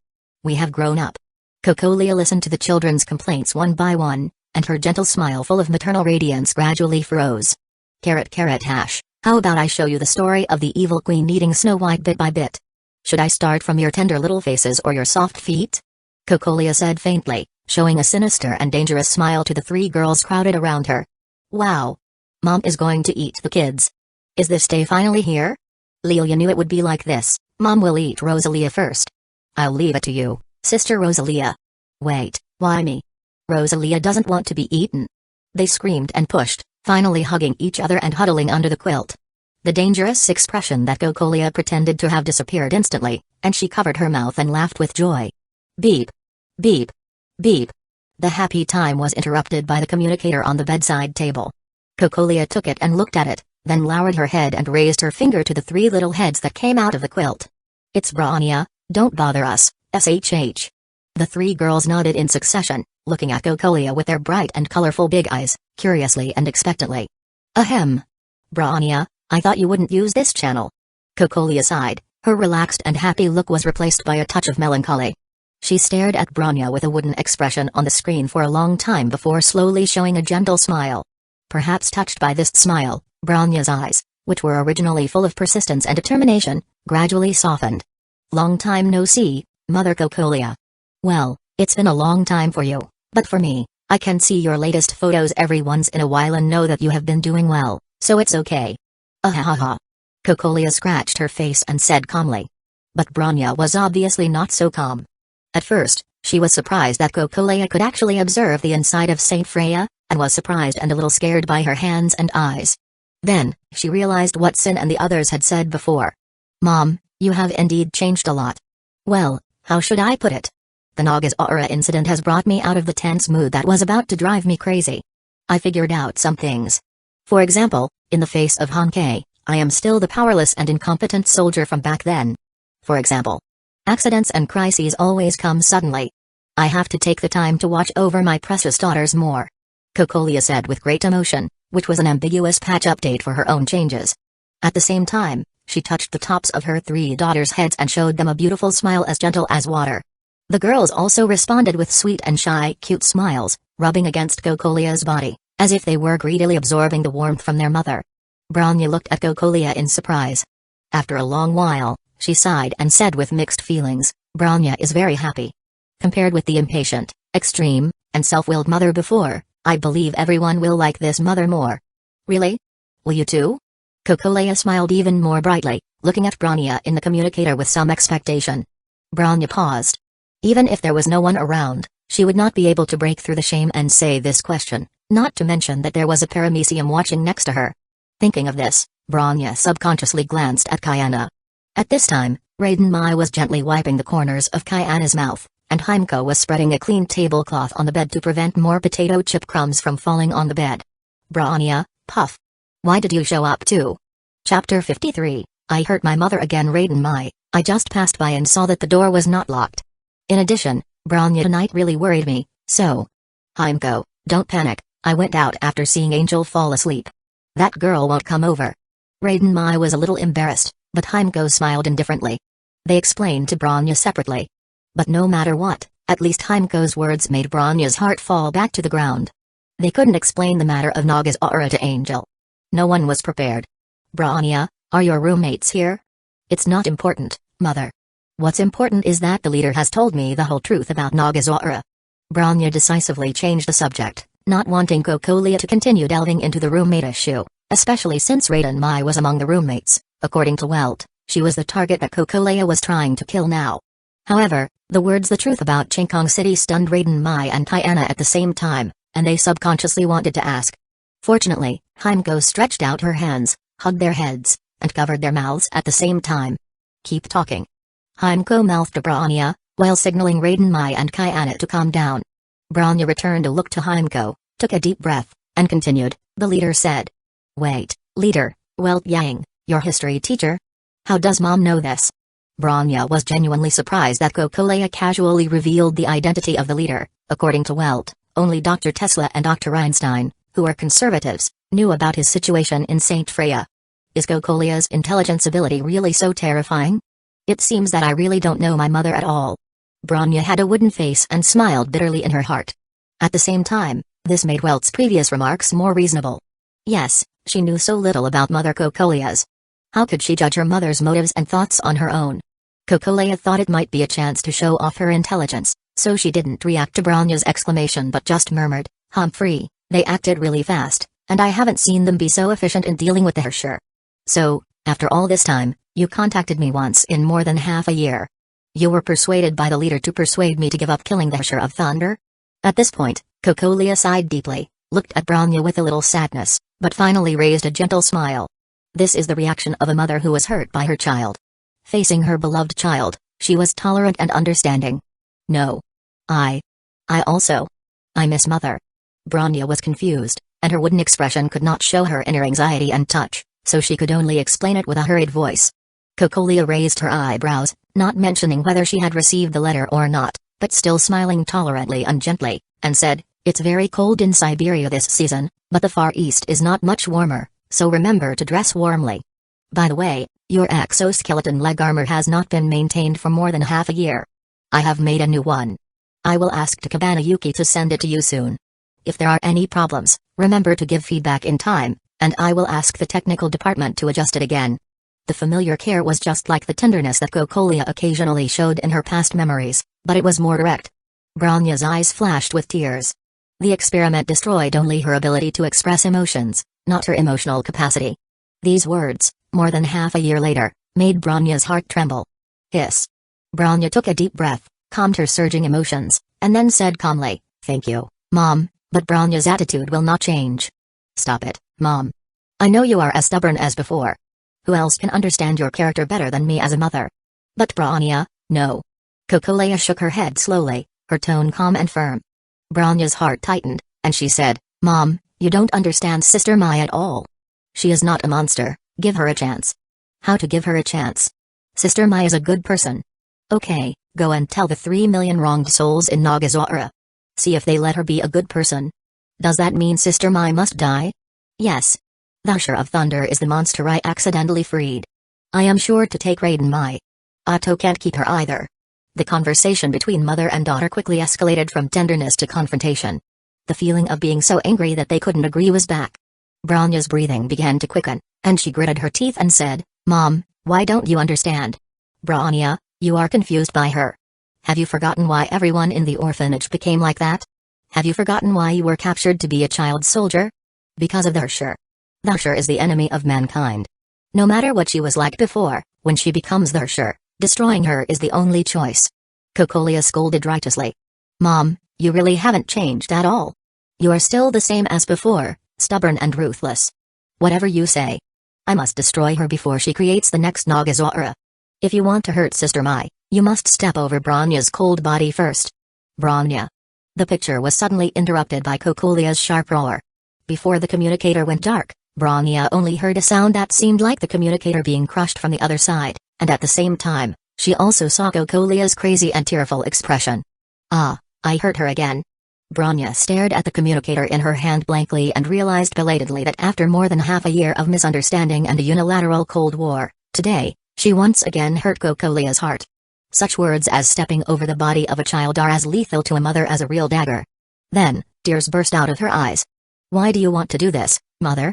S1: We have grown up. Cocolia listened to the children's complaints one by one, and her gentle smile full of maternal radiance gradually froze. Hash, how about I show you the story of the evil queen eating Snow White bit by bit? Should I start from your tender little faces or your soft feet? Cocolia said faintly, showing a sinister and dangerous smile to the three girls crowded around her. Wow! Mom is going to eat the kids. Is this day finally here? Lilia knew it would be like this. Mom will eat Rosalia first. I'll leave it to you, Sister Rosalia. Wait, why me? Rosalia doesn't want to be eaten. They screamed and pushed, finally hugging each other and huddling under the quilt. The dangerous expression that Cocolia pretended to have disappeared instantly, and she covered her mouth and laughed with joy. Beep. Beep. Beep. The happy time was interrupted by the communicator on the bedside table. Cocolia took it and looked at it, then lowered her head and raised her finger to the three little heads that came out of the quilt. It's Bronya, don't bother us, SHH. The three girls nodded in succession, looking at Cocolia with their bright and colorful big eyes, curiously and expectantly. Ahem. Bronya, I thought you wouldn't use this channel. Cocolia sighed, her relaxed and happy look was replaced by a touch of melancholy. She stared at Bronya with a wooden expression on the screen for a long time before slowly showing a gentle smile. Perhaps touched by this smile, Bronya's eyes, which were originally full of persistence and determination, gradually softened. Long time no see, Mother Cocolia. Well, it's been a long time for you, but for me, I can see your latest photos every once in a while and know that you have been doing well, so it's okay. Ahahaha. Cocolia scratched her face and said calmly. But Bronya was obviously not so calm. At first, she was surprised that Cocolia could actually observe the inside of Saint Freya, and was surprised and a little scared by her hands and eyes. Then, she realized what Sin and the others had said before. Mom, you have indeed changed a lot. Well, how should I put it? The Naga's aura incident has brought me out of the tense mood that was about to drive me crazy. I figured out some things. For example, in the face of Honkai, I am still the powerless and incompetent soldier from back then. For example, accidents and crises always come suddenly. I have to take the time to watch over my precious daughters more. Cocolia said with great emotion, which was an ambiguous patch update for her own changes. At the same time, she touched the tops of her 3 daughters' heads and showed them a beautiful smile as gentle as water. The girls also responded with sweet and shy cute smiles, rubbing against Cocolia's body, as if they were greedily absorbing the warmth from their mother. Bronya looked at Cocolia in surprise. After a long while, she sighed and said with mixed feelings, Bronya is very happy. Compared with the impatient, extreme, and self-willed mother before, I believe everyone will like this mother more. Really? Will you too? Cocolia smiled even more brightly, looking at Bronya in the communicator with some expectation. Bronya paused. Even if there was no one around, she would not be able to break through the shame and say this question, not to mention that there was a paramecium watching next to her. Thinking of this, Bronya subconsciously glanced at Kayana. At this time, Raiden Mai was gently wiping the corners of Kayana's mouth, and Hueco was spreading a clean tablecloth on the bed to prevent more potato chip crumbs from falling on the bed. Bronya, puff. Why did you show up too? Chapter 53, I hurt my mother again. Raiden Mai, I just passed by and saw that the door was not locked. In addition, Bronya tonight really worried me, so. Hueco, don't panic, I went out after seeing Angel fall asleep. That girl won't come over. Raiden Mai was a little embarrassed, but Hueco smiled indifferently. They explained to Bronya separately. But no matter what, at least Hueco's words made Bronya's heart fall back to the ground. They couldn't explain the matter of Naga's aura to Angel. No one was prepared. Bronya, are your roommates here? It's not important, mother. What's important is that the leader has told me the whole truth about Naga's aura. Bronya decisively changed the subject, not wanting Cocolia to continue delving into the roommate issue, especially since Raiden Mai was among the roommates. According to Welt, she was the target that Cocolia was trying to kill now. However, the words "the truth about Chinkong City" stunned Raiden Mai and Kayana at the same time, and they subconsciously wanted to ask. Fortunately, Hueco stretched out her hands, hugged their heads, and covered their mouths at the same time. Keep talking. Hueco mouthed to Bronya, while signaling Raiden Mai and Kayana to calm down. Bronya returned a look to Hueco, took a deep breath, and continued, the leader said. Wait, leader, Welt Yang, your history teacher? How does mom know this? Bronya was genuinely surprised that Cocolia casually revealed the identity of the leader. According to Welt, only Dr. Tesla and Dr. Einstein, who are conservatives, knew about his situation in St. Freya. Is Cocolia's intelligence ability really so terrifying? It seems that I really don't know my mother at all. Bronya had a wooden face and smiled bitterly in her heart. At the same time, this made Welt's previous remarks more reasonable. Yes, she knew so little about Mother Cocolia's. How could she judge her mother's motives and thoughts on her own? Cocolia thought it might be a chance to show off her intelligence, so she didn't react to Bronya's exclamation but just murmured, Humphrey, they acted really fast, and I haven't seen them be so efficient in dealing with the Herrscher. So, after all this time, you contacted me once in more than half a year. You were persuaded by the leader to persuade me to give up killing the Herrscher of Thunder? At this point, Cocolia sighed deeply, looked at Bronya with a little sadness, but finally raised a gentle smile. This is the reaction of a mother who was hurt by her child. Facing her beloved child, she was tolerant and understanding. No. I miss mother. Bronya was confused, and her wooden expression could not show her inner anxiety and touch, so she could only explain it with a hurried voice. Cocolia raised her eyebrows, not mentioning whether she had received the letter or not, but still smiling tolerantly and gently, and said, It's very cold in Siberia this season, but the Far East is not much warmer, so remember to dress warmly. By the way, your exoskeleton leg armor has not been maintained for more than half a year. I have made a new one. I will ask Takabana Yuki to send it to you soon. If there are any problems, remember to give feedback in time, and I will ask the technical department to adjust it again. The familiar care was just like the tenderness that Cocolia occasionally showed in her past memories, but it was more direct. Bronya's eyes flashed with tears. The experiment destroyed only her ability to express emotions, not her emotional capacity. These words, more than half a year later, made Bronya's heart tremble. Hiss. Bronya took a deep breath, calmed her surging emotions, and then said calmly, Thank you, Mom, but Bronya's attitude will not change. Stop it, Mom. I know you are as stubborn as before. Who else can understand your character better than me as a mother? But Bronya, no. Cocolia shook her head slowly, her tone calm and firm. Bronya's heart tightened, and she said, Mom, you don't understand Sister Mai at all. She is not a monster, give her a chance. How to give her a chance? Sister Mai is a good person. Okay, go and tell the 3 million wronged souls in Nagazora. See if they let her be a good person. Does that mean Sister Mai must die? Yes. The Herrscher of Thunder is the monster I accidentally freed. I am sure to take Raiden Mai. Otto can't keep her either. The conversation between mother and daughter quickly escalated from tenderness to confrontation. The feeling of being so angry that they couldn't agree was back. Bronya's breathing began to quicken, and she gritted her teeth and said, "Mom, why don't you understand? Bronya, you are confused by her. Have you forgotten why everyone in the orphanage became like that? Have you forgotten why you were captured to be a child soldier? Because of the Herrscher. The Herrscher is the enemy of mankind. No matter what she was like before, when she becomes the Herrscher, destroying her is the only choice." Cocolia scolded righteously. "Mom, you really haven't changed at all. You are still the same as before, stubborn and ruthless. Whatever you say. I must destroy her before she creates the next Nagazora. If you want to hurt Sister Mai, you must step over Bronya's cold body first." Bronya. The picture was suddenly interrupted by Cocolia's sharp roar. Before the communicator went dark, Bronya only heard a sound that seemed like the communicator being crushed from the other side, and at the same time, she also saw Cocolia's crazy and tearful expression. "Ah, I hurt her again." Bronya stared at the communicator in her hand blankly and realized belatedly that after more than half a year of misunderstanding and a unilateral Cold War, today, she once again hurt Cocolia's heart. Such words as stepping over the body of a child are as lethal to a mother as a real dagger. Then, tears burst out of her eyes. "Why do you want to do this, mother?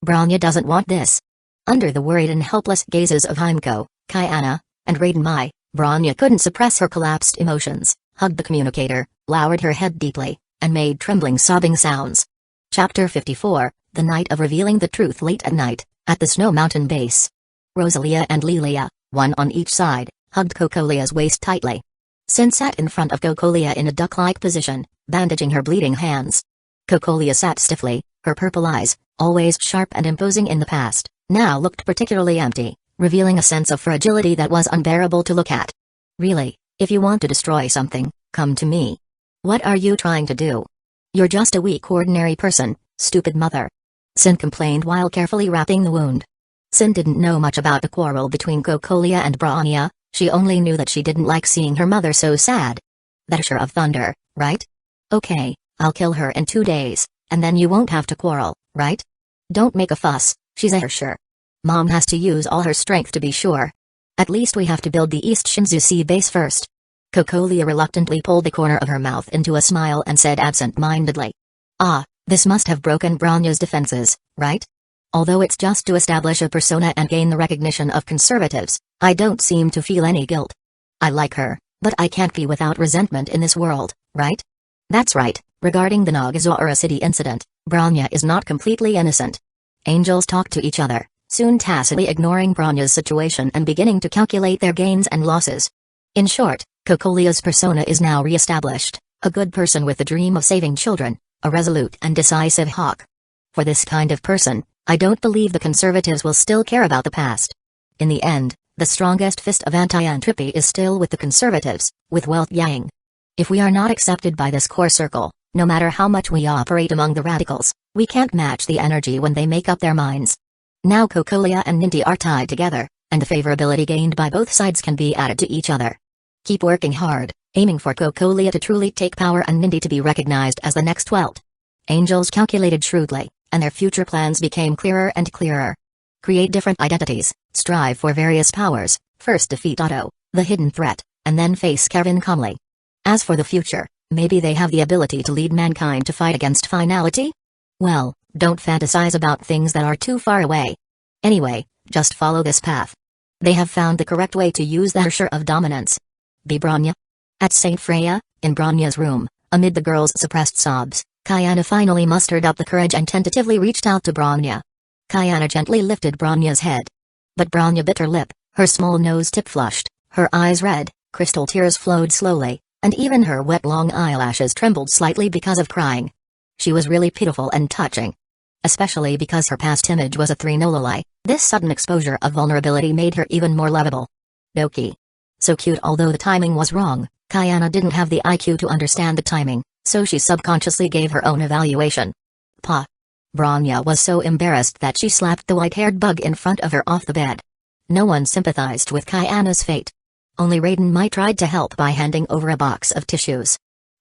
S1: Bronya doesn't want this." Under the worried and helpless gazes of Hueco, Kayana, and Raiden Mai, Bronya couldn't suppress her collapsed emotions, hugged the communicator, lowered her head deeply, and made trembling sobbing sounds. Chapter 54, The Night of Revealing the Truth. Late at night, at the Snow Mountain base. Rosalia and Lilia, one on each side, hugged Cocolia's waist tightly. Sin sat in front of Cocolia in a duck-like position, bandaging her bleeding hands. Cocolia sat stiffly, her purple eyes, always sharp and imposing in the past, now looked particularly empty, revealing a sense of fragility that was unbearable to look at. "Really, if you want to destroy something, come to me. What are you trying to do? You're just a weak ordinary person, stupid mother." Sin complained while carefully wrapping the wound. Sin didn't know much about the quarrel between Cocolia and Bronya, she only knew that she didn't like seeing her mother so sad. "The Herrscher of Thunder, right? Okay, I'll kill her in 2 days, and then you won't have to quarrel, right? Don't make a fuss, she's a Herrscher. Mom has to use all her strength to be sure. At least we have to build the East Shinzu Sea base first." Cocolia reluctantly pulled the corner of her mouth into a smile and said absent-mindedly. "Ah, this must have broken Bronya's defenses, right? Although it's just to establish a persona and gain the recognition of conservatives, I don't seem to feel any guilt. I like her, but I can't be without resentment in this world, right?" "That's right, regarding the Nagazora City incident, Bronya is not completely innocent." Angels talked to each other, soon tacitly ignoring Bronya's situation and beginning to calculate their gains and losses. In short, Cocolia's persona is now re-established, a good person with the dream of saving children, a resolute and decisive hawk. For this kind of person, I don't believe the conservatives will still care about the past. In the end, the strongest fist of anti-entropy is still with the conservatives, with Wealth Yang. If we are not accepted by this core circle, no matter how much we operate among the radicals, we can't match the energy when they make up their minds. Now Cocolia and Ninty are tied together, and the favorability gained by both sides can be added to each other. Keep working hard, aiming for Cocolia to truly take power and Ninty to be recognized as the next Welt. Angels calculated shrewdly, and their future plans became clearer and clearer. Create different identities, strive for various powers, first defeat Otto, the hidden threat, and then face Kevin calmly. As for the future, maybe they have the ability to lead mankind to fight against finality? Well, don't fantasize about things that are too far away. Anyway, just follow this path. They have found the correct way to use the Herrscher of Dominance. Be Bronya. At St. Freya, in Bronya's room, amid the girl's suppressed sobs, Kayana finally mustered up the courage and tentatively reached out to Bronya. Kayana gently lifted Bronya's head. But Bronya bit her lip, her small nose tip flushed, her eyes red, crystal tears flowed slowly, and even her wet long eyelashes trembled slightly because of crying. She was really pitiful and touching. Especially because her past image was a Threnololi, this sudden exposure of vulnerability made her even more lovable. Doki. So cute. Although the timing was wrong, Kayana didn't have the IQ to understand the timing, so she subconsciously gave her own evaluation. Pa. Bronya was so embarrassed that she slapped the white-haired bug in front of her off the bed. No one sympathized with Kayana's fate. Only Raiden Mai tried to help by handing over a box of tissues.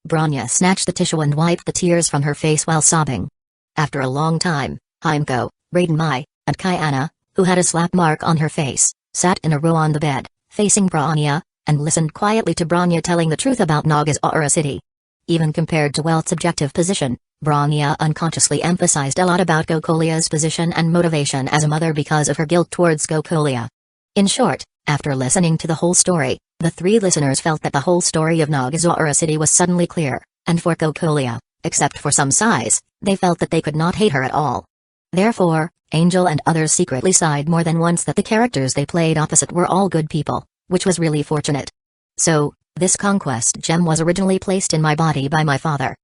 S1: Bronya snatched the tissue and wiped the tears from her face while sobbing. After a long time, Hueco, Raiden Mai, and Kayana, who had a slap mark on her face, sat in a row on the bed, facing Bronya, and listened quietly to Bronya telling the truth about Nagazora City. Even compared to Welt's objective position, Bronya unconsciously emphasized a lot about Gokolia's position and motivation as a mother because of her guilt towards Gokolia. In short, after listening to the whole story, the three listeners felt that the whole story of Nagazora City was suddenly clear, and for Gokolia, except for some sighs, they felt that they could not hate her at all. Therefore, Angel and others secretly sighed more than once that the characters they played opposite were all good people, which was really fortunate. So, this Conquest gem was originally placed in my body by my father.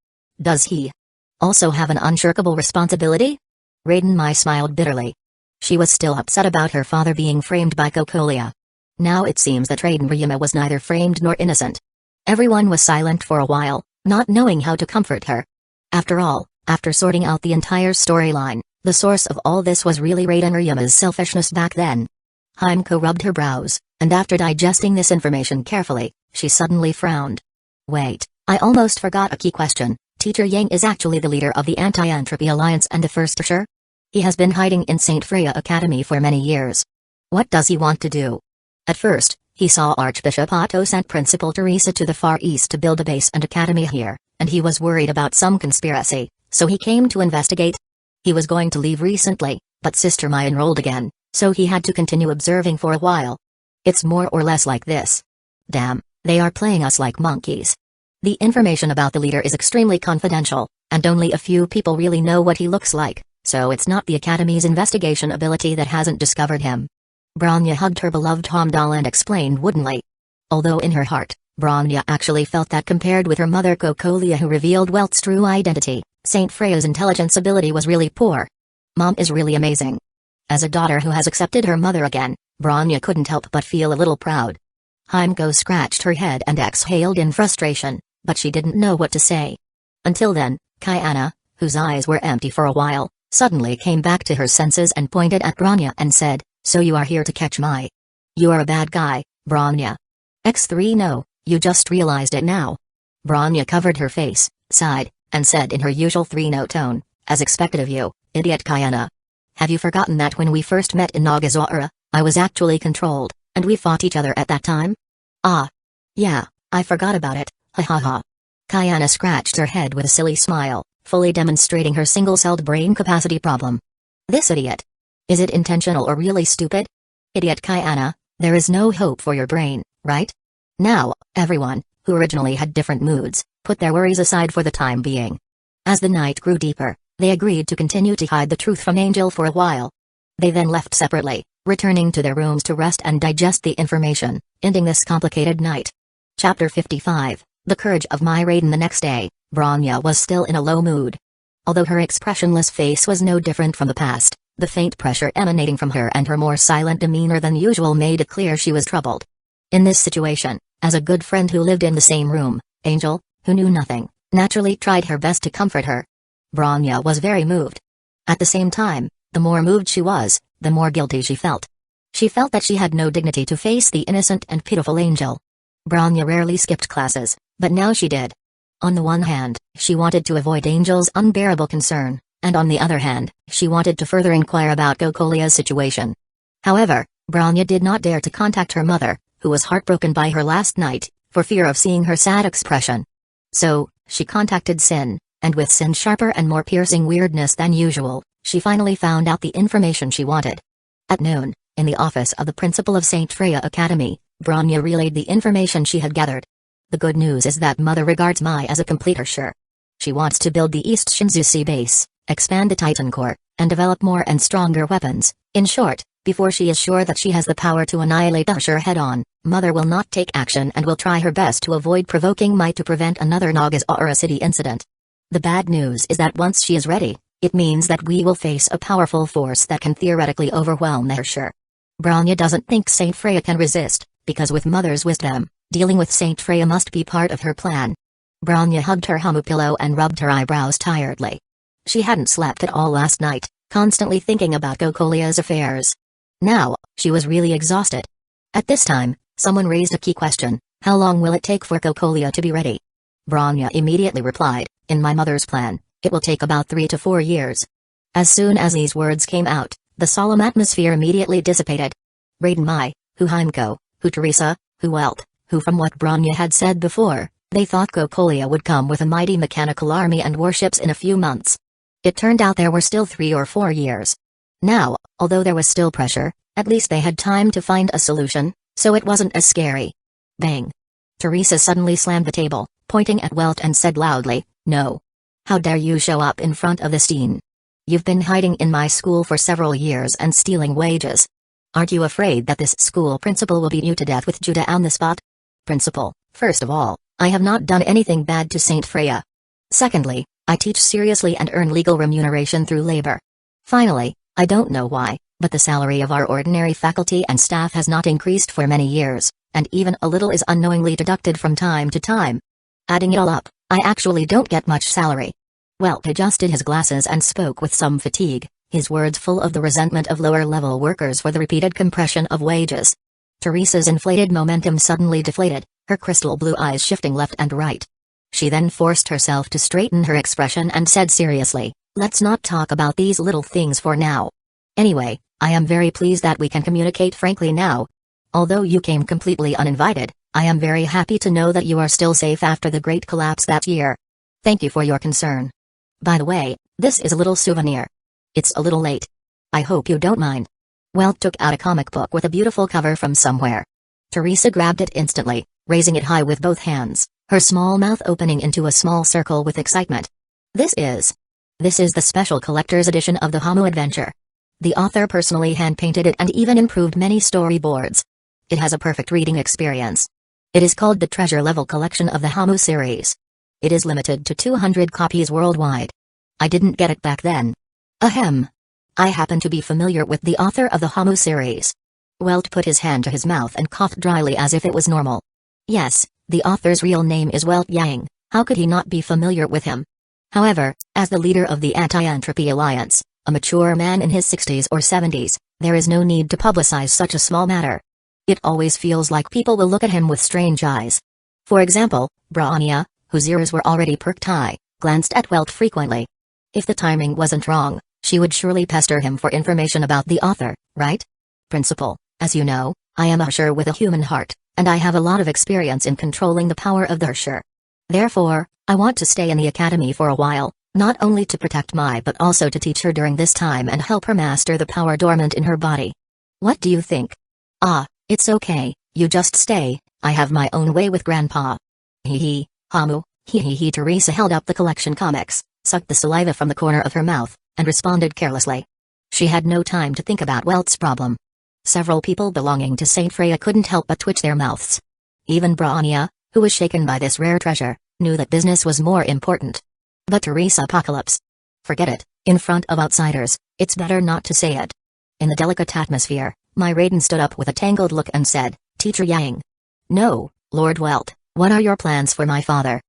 S1: Does he also have an unshirkable responsibility? Raiden Mai smiled bitterly. She was still upset about her father being framed by Gokolia. Now it seems that Raiden Ryuma was neither framed nor innocent. Everyone was silent for a while, not knowing how to comfort her. After all, after sorting out the entire storyline, the source of all this was really Raiden Ryuma's selfishness back then. Hueco rubbed her brows, and after digesting this information carefully, she suddenly frowned. Wait, I almost forgot a key question. Teacher Yang is actually the leader of the Anti-Entropy Alliance and the first Herrscher? He has been hiding in St. Freya Academy for many years. What does he want to do? At first, he saw Archbishop Otto sent Principal Teresa to the Far East to build a base and academy here, and he was worried about some conspiracy, so he came to investigate. He was going to leave recently, but Sister Mai enrolled again, so he had to continue observing for a while. It's more or less like this. Damn, they are playing us like monkeys. The information about the leader is extremely confidential, and only a few people really know what he looks like, so it's not the Academy's investigation ability that hasn't discovered him. Bronya hugged her beloved Homdal and explained woodenly. Although in her heart, Bronya actually felt that compared with her mother Gokolia who revealed Welt's true identity, Saint Freya's intelligence ability was really poor. Mom is really amazing. As a daughter who has accepted her mother again, Bronya couldn't help but feel a little proud. Hueco scratched her head and exhaled in frustration, but she didn't know what to say. Until then, Kayana, whose eyes were empty for a while, suddenly came back to her senses and pointed at Bronya and said, "So you are here to catch Mai. You are a bad guy, Bronya." X3 No, you just realized it now. Bronya covered her face, sighed, and said in her usual 3-note tone, "As expected of you, idiot Kayana. Have you forgotten that when we first met in Nagazora, I was actually controlled, and we fought each other at that time?" "Ah. Yeah, I forgot about it, ha ha ha." Kayana scratched her head with a silly smile, fully demonstrating her single-celled brain capacity problem. This idiot. Is it intentional or really stupid? Idiot Kayana, there is no hope for your brain, right? Now, everyone, who originally had different moods, put their worries aside for the time being. As the night grew deeper, they agreed to continue to hide the truth from Angel for a while. They then left separately, returning to their rooms to rest and digest the information, ending this complicated night. Chapter 55, The Courage of Mai Raiden. The next day, Bronya was still in a low mood. Although her expressionless face was no different from the past, the faint pressure emanating from her and her more silent demeanor than usual made it clear she was troubled. In this situation, as a good friend who lived in the same room, Angel, who knew nothing, naturally tried her best to comfort her. Bronya was very moved. At the same time, the more moved she was, the more guilty she felt. She felt that she had no dignity to face the innocent and pitiful Angel. Bronya rarely skipped classes, but now she did. On the one hand, she wanted to avoid Angel's unbearable concern, and on the other hand, she wanted to further inquire about Gokolia's situation. However, Bronya did not dare to contact her mother, who was heartbroken by her last night, for fear of seeing her sad expression. So, she contacted Sin, and with Sin's sharper and more piercing weirdness than usual, she finally found out the information she wanted. At noon, in the office of the principal of St. Freya Academy, Bronya relayed the information she had gathered. The good news is that Mother regards Mai as a complete Herrscher. She wants to build the East Shinjusi base, expand the Titan Core, and develop more and stronger weapons. In short, before she is sure that she has the power to annihilate Herrscher head-on, Mother will not take action and will try her best to avoid provoking Mai to prevent another Nagazora City incident. The bad news is that once she is ready, it means that we will face a powerful force that can theoretically overwhelm the Herrscher. Bronya doesn't think Saint Freya can resist, because with Mother's wisdom, dealing with Saint Freya must be part of her plan. Bronya hugged her Humu pillow and rubbed her eyebrows tiredly. She hadn't slept at all last night, constantly thinking about Gokolia's affairs. Now, She was really exhausted. At this time, someone raised a key question: how long will it take for Cocolia to be ready? Bronya immediately replied, in my mother's plan, it will take about 3 to 4 years. As soon as these words came out, the solemn atmosphere immediately dissipated. Raiden Mai, who Hueco, who Teresa, who Welt, who from what Bronya had said before, they thought Cocolia would come with a mighty mechanical army and warships in a few months. It turned out there were still 3 or 4 years. Now, although there was still pressure, at least they had time to find a solution, so it wasn't as scary. Bang! Teresa suddenly slammed the table, pointing at Welt and said loudly, "No. How dare you show up in front of this teen? You've been hiding in my school for several years and stealing wages. Aren't you afraid that this school principal will beat you to death with Judah on the spot? Principal, first of all, I have not done anything bad to Saint Freya. Secondly, I teach seriously and earn legal remuneration through labor. Finally, I don't know why, but the salary of our ordinary faculty and staff has not increased for many years, and even a little is unknowingly deducted from time to time. Adding it all up, I actually don't get much salary." Welt adjusted his glasses and spoke with some fatigue, his words full of the resentment of lower-level workers for the repeated compression of wages. Teresa's inflated momentum suddenly deflated, her crystal blue eyes shifting left and right. She then forced herself to straighten her expression and said seriously, "Let's not talk about these little things for now. Anyway, I am very pleased that we can communicate frankly now. Although you came completely uninvited, I am very happy to know that you are still safe after the great collapse that year. Thank you for your concern. By the way, this is a little souvenir. It's a little late. I hope you don't mind." Welt took out a comic book with a beautiful cover from somewhere. Teresa grabbed it instantly, raising it high with both hands, her small mouth opening into a small circle with excitement. This is the special collector's edition of the Hamu adventure. The author personally hand-painted it and even improved many storyboards. It has a perfect reading experience. It is called the Treasure Level Collection of the Hamu series. It is limited to 200 copies worldwide. I didn't get it back then. Ahem. I happen to be familiar with the author of the Hamu series. Welt put his hand to his mouth and coughed dryly as if it was normal. Yes, the author's real name is Welt Yang, how could he not be familiar with him? However, as the leader of the Anti-Entropy Alliance, a mature man in his 60s or 70s, there is no need to publicize such a small matter. It always feels like people will look at him with strange eyes. For example, Bronya, whose ears were already perked high, glanced at Welt frequently. If the timing wasn't wrong, she would surely pester him for information about the author, right? Principal, as you know, I am a Herrscher with a human heart, and I have a lot of experience in controlling the power of the Herrscher. Therefore, I want to stay in the academy for a while, not only to protect Mai but also to teach her during this time and help her master the power dormant in her body. What do you think? Ah, it's okay, you just stay, I have my own way with Grandpa. Hee Hamu, hee. Teresa held up the collection comics, sucked the saliva from the corner of her mouth, and responded carelessly. She had no time to think about Welt's problem. Several people belonging to Saint Freya couldn't help but twitch their mouths. Even Bronya, who was shaken by this rare treasure, knew that business was more important. But Teresa Apocalypse. Forget it, in front of outsiders, it's better not to say it. In the delicate atmosphere, my Raiden stood up with a tangled look and said, "Teacher Yang." "No, Lord Welt, what are your plans for my father?"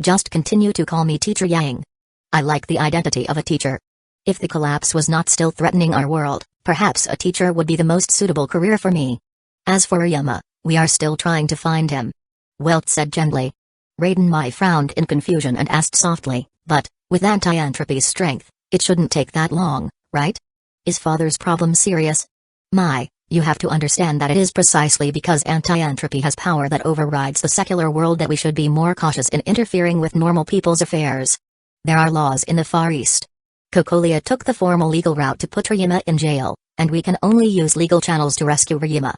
S1: "Just continue to call me Teacher Yang. I like the identity of a teacher. If the collapse was not still threatening our world, perhaps a teacher would be the most suitable career for me. As for Ryuma, we are still trying to find him," Welt said gently. Raiden Mai frowned in confusion and asked softly, "But, with anti-entropy's strength, it shouldn't take that long, right? Is father's problem serious?" "Mai, you have to understand that it is precisely because anti-entropy has power that overrides the secular world that we should be more cautious in interfering with normal people's affairs. There are laws in the Far East. Cocolia took the formal legal route to put Ryuma in jail, and we can only use legal channels to rescue Ryuma.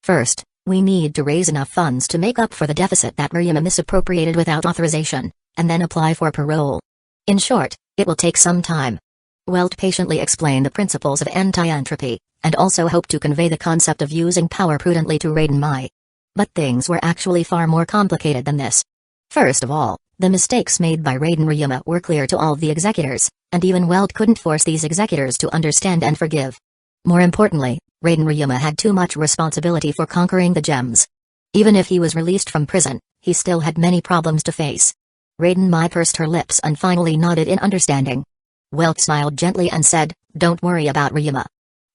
S1: First, we need to raise enough funds to make up for the deficit that Ryuma misappropriated without authorization, and then apply for parole. In short, it will take some time." Welt patiently explained the principles of anti-entropy, and also hoped to convey the concept of using power prudently to Raiden Mai. But things were actually far more complicated than this. First of all, the mistakes made by Raiden Ryuma were clear to all the executors, and even Welt couldn't force these executors to understand and forgive. More importantly, Raiden Ryuma had too much responsibility for conquering the gems. Even if he was released from prison, he still had many problems to face. Raiden Mai pursed her lips and finally nodded in understanding. Welt smiled gently and said, "Don't worry about Ryuma.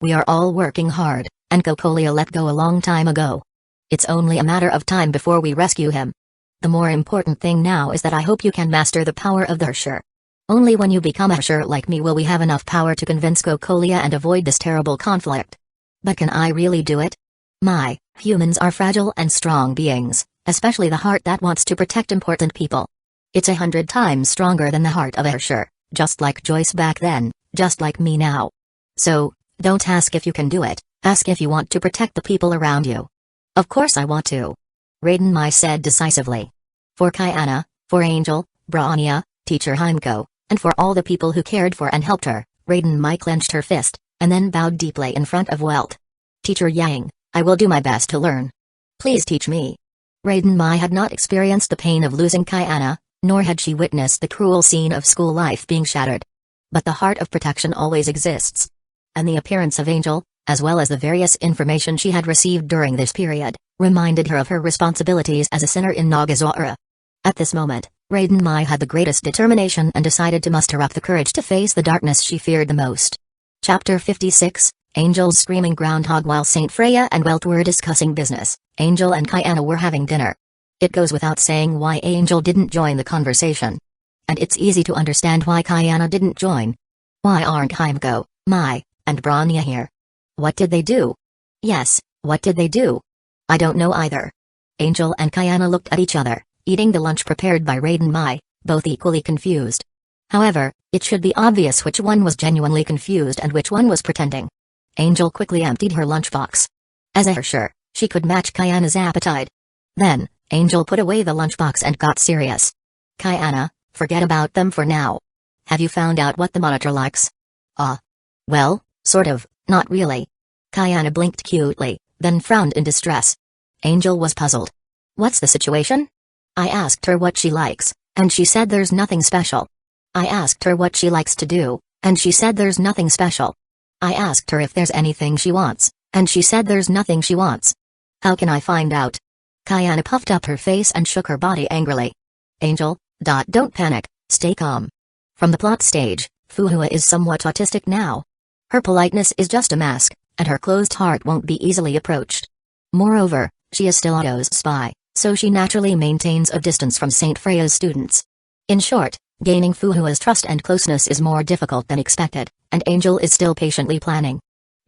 S1: We are all working hard, and Cocolia let go a long time ago. It's only a matter of time before we rescue him. The more important thing now is that I hope you can master the power of the Herrscher. Only when you become a Herrscher like me will we have enough power to convince Cocolia and avoid this terrible conflict. But can I really do it? Humans are fragile and strong beings, especially the heart that wants to protect important people. It's 100 times stronger than the heart of a Herrscher, just like Joyce back then, just like me now. So, don't ask if you can do it, ask if you want to protect the people around you. Of course I want to. Raiden Mai said decisively. For Kayana, for Angel, Bronya, Teacher Hueco, and for all the people who cared for and helped her, Raiden Mai clenched her fist, and then bowed deeply in front of Welt. Teacher Yang, I will do my best to learn. Please teach me. Raiden Mai had not experienced the pain of losing Kayana, nor had she witnessed the cruel scene of school life being shattered. But the heart of protection always exists. And the appearance of Angel, as well as the various information she had received during this period, reminded her of her responsibilities as a sinner in Nagazora. At this moment, Raiden Mai had the greatest determination and decided to muster up the courage to face the darkness she feared the most. Chapter 56, Angel's screaming groundhog. While Saint Freya and Welt were discussing business, Angel and Kayana were having dinner. It goes without saying why Angel didn't join the conversation. And it's easy to understand why Kayana didn't join. Why aren't Hueco, Mai, and Bronya here? What did they do? Yes, what did they do? I don't know either. Angel and Kayana looked at each other, eating the lunch prepared by Raiden Mai, both equally confused. However, it should be obvious which one was genuinely confused and which one was pretending. Angel quickly emptied her lunchbox. As a Herrscher, she could match Kayana's appetite. Then, Angel put away the lunchbox and got serious. Kayana, forget about them for now. Have you found out what the monitor likes? Well, sort of, not really. Kayana blinked cutely, then frowned in distress. Angel was puzzled. What's the situation? I asked her what she likes, and she said there's nothing special. I asked her what she likes to do, and she said there's nothing special. I asked her if there's anything she wants, and she said there's nothing she wants. How can I find out? Kayana puffed up her face and shook her body angrily. Angel, don't panic, stay calm. From the plot stage, Fuhua is somewhat autistic now. Her politeness is just a mask, and her closed heart won't be easily approached. Moreover, she is still Otto's spy, so she naturally maintains a distance from Saint Freya's students. In short, gaining Fuhua's trust and closeness is more difficult than expected, and Angel is still patiently planning.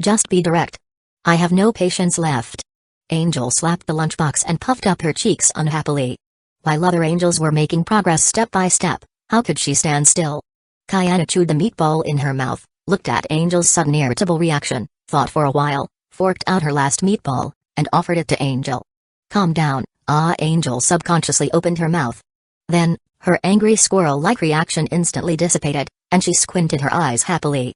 S1: Just be direct. I have no patience left. Angel slapped the lunchbox and puffed up her cheeks unhappily. While other angels were making progress step by step, how could she stand still? Kayana chewed the meatball in her mouth, looked at Angel's sudden irritable reaction, thought for a while, forked out her last meatball, and offered it to Angel. Calm down, Angel subconsciously opened her mouth. Then, her angry squirrel-like reaction instantly dissipated, and she squinted her eyes happily.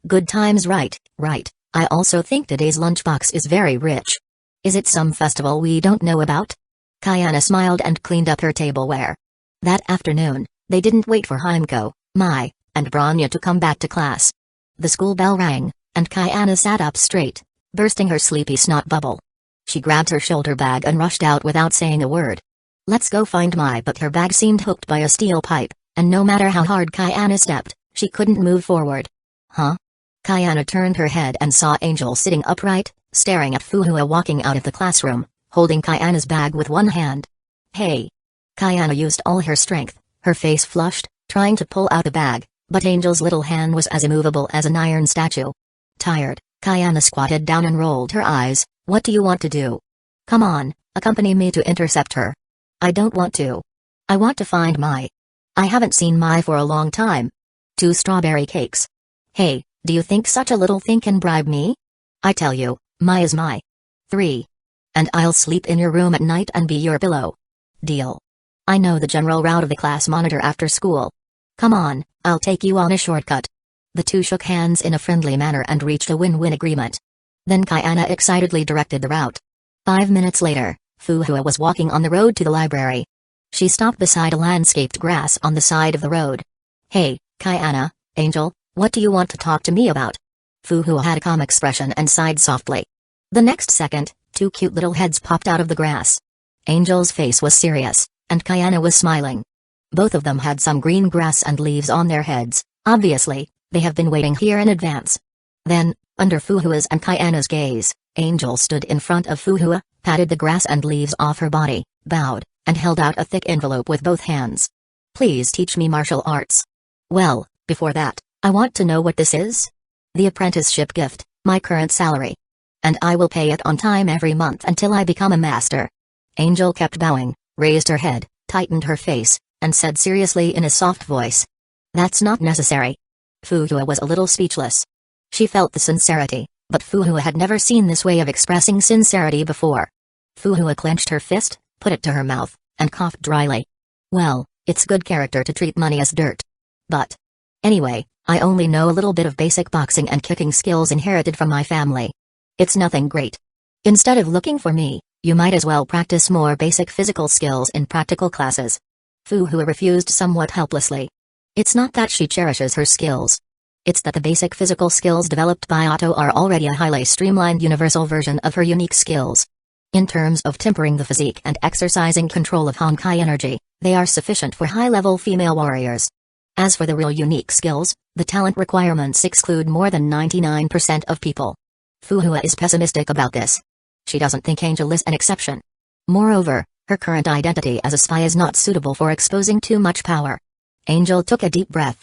S1: Good times, right. I also think today's lunchbox is very rich. Is it some festival we don't know about? Kayana smiled and cleaned up her tableware. That afternoon, they didn't wait for Hueco, Mai, and Bronya to come back to class. The school bell rang, and Kayana sat up straight, bursting her sleepy snot bubble. She grabbed her shoulder bag and rushed out without saying a word. Let's go find Mai, but her bag seemed hooked by a steel pipe, and no matter how hard Kayana stepped, she couldn't move forward. Huh? Kayana turned her head and saw Angel sitting upright, staring at Fuhua walking out of the classroom, holding Kayana's bag with one hand. Hey! Kayana used all her strength, her face flushed, trying to pull out the bag, but Angel's little hand was as immovable as an iron statue. Tired, Kayana squatted down and rolled her eyes. What do you want to do? Come on, accompany me to intercept her. I don't want to. I want to find Mai. I haven't seen Mai for a long time. 2 strawberry cakes. Hey, do you think such a little thing can bribe me? I tell you, Mai is Mai. 3. And I'll sleep in your room at night and be your pillow. Deal. I know the general route of the class monitor after school. Come on, I'll take you on a shortcut. The two shook hands in a friendly manner and reached a win-win agreement. Then Kayana excitedly directed the route. 5 minutes later, Fuhua was walking on the road to the library. She stopped beside a landscaped grass on the side of the road. Hey, Kayana, Angel, what do you want to talk to me about? Fuhua had a calm expression and sighed softly. The next second, 2 cute little heads popped out of the grass. Angel's face was serious, and Kayana was smiling. Both of them had some green grass and leaves on their heads. Obviously, they have been waiting here in advance. Then, under Fuhua's and Kayana's gaze, Angel stood in front of Fuhua, patted the grass and leaves off her body, bowed, and held out a thick envelope with both hands. Please teach me martial arts. Well, before that, I want to know what this is. The apprenticeship gift, my current salary. And I will pay it on time every month until I become a master. Angel kept bowing, raised her head, tightened her face, and said seriously in a soft voice. That's not necessary. Fuhua was a little speechless. She felt the sincerity, but Fuhua had never seen this way of expressing sincerity before. Fuhua clenched her fist, put it to her mouth, and coughed dryly. Well, it's good character to treat money as dirt. But anyway, I only know a little bit of basic boxing and kicking skills inherited from my family. It's nothing great. Instead of looking for me, you might as well practice more basic physical skills in practical classes. Fuhua refused somewhat helplessly. It's not that she cherishes her skills. It's that the basic physical skills developed by Otto are already a highly streamlined universal version of her unique skills. In terms of tempering the physique and exercising control of Honkai energy, they are sufficient for high-level female warriors. As for the real unique skills, the talent requirements exclude more than 99% of people. Fuhua is pessimistic about this. She doesn't think Angel is an exception. Moreover, her current identity as a spy is not suitable for exposing too much power. Angel took a deep breath.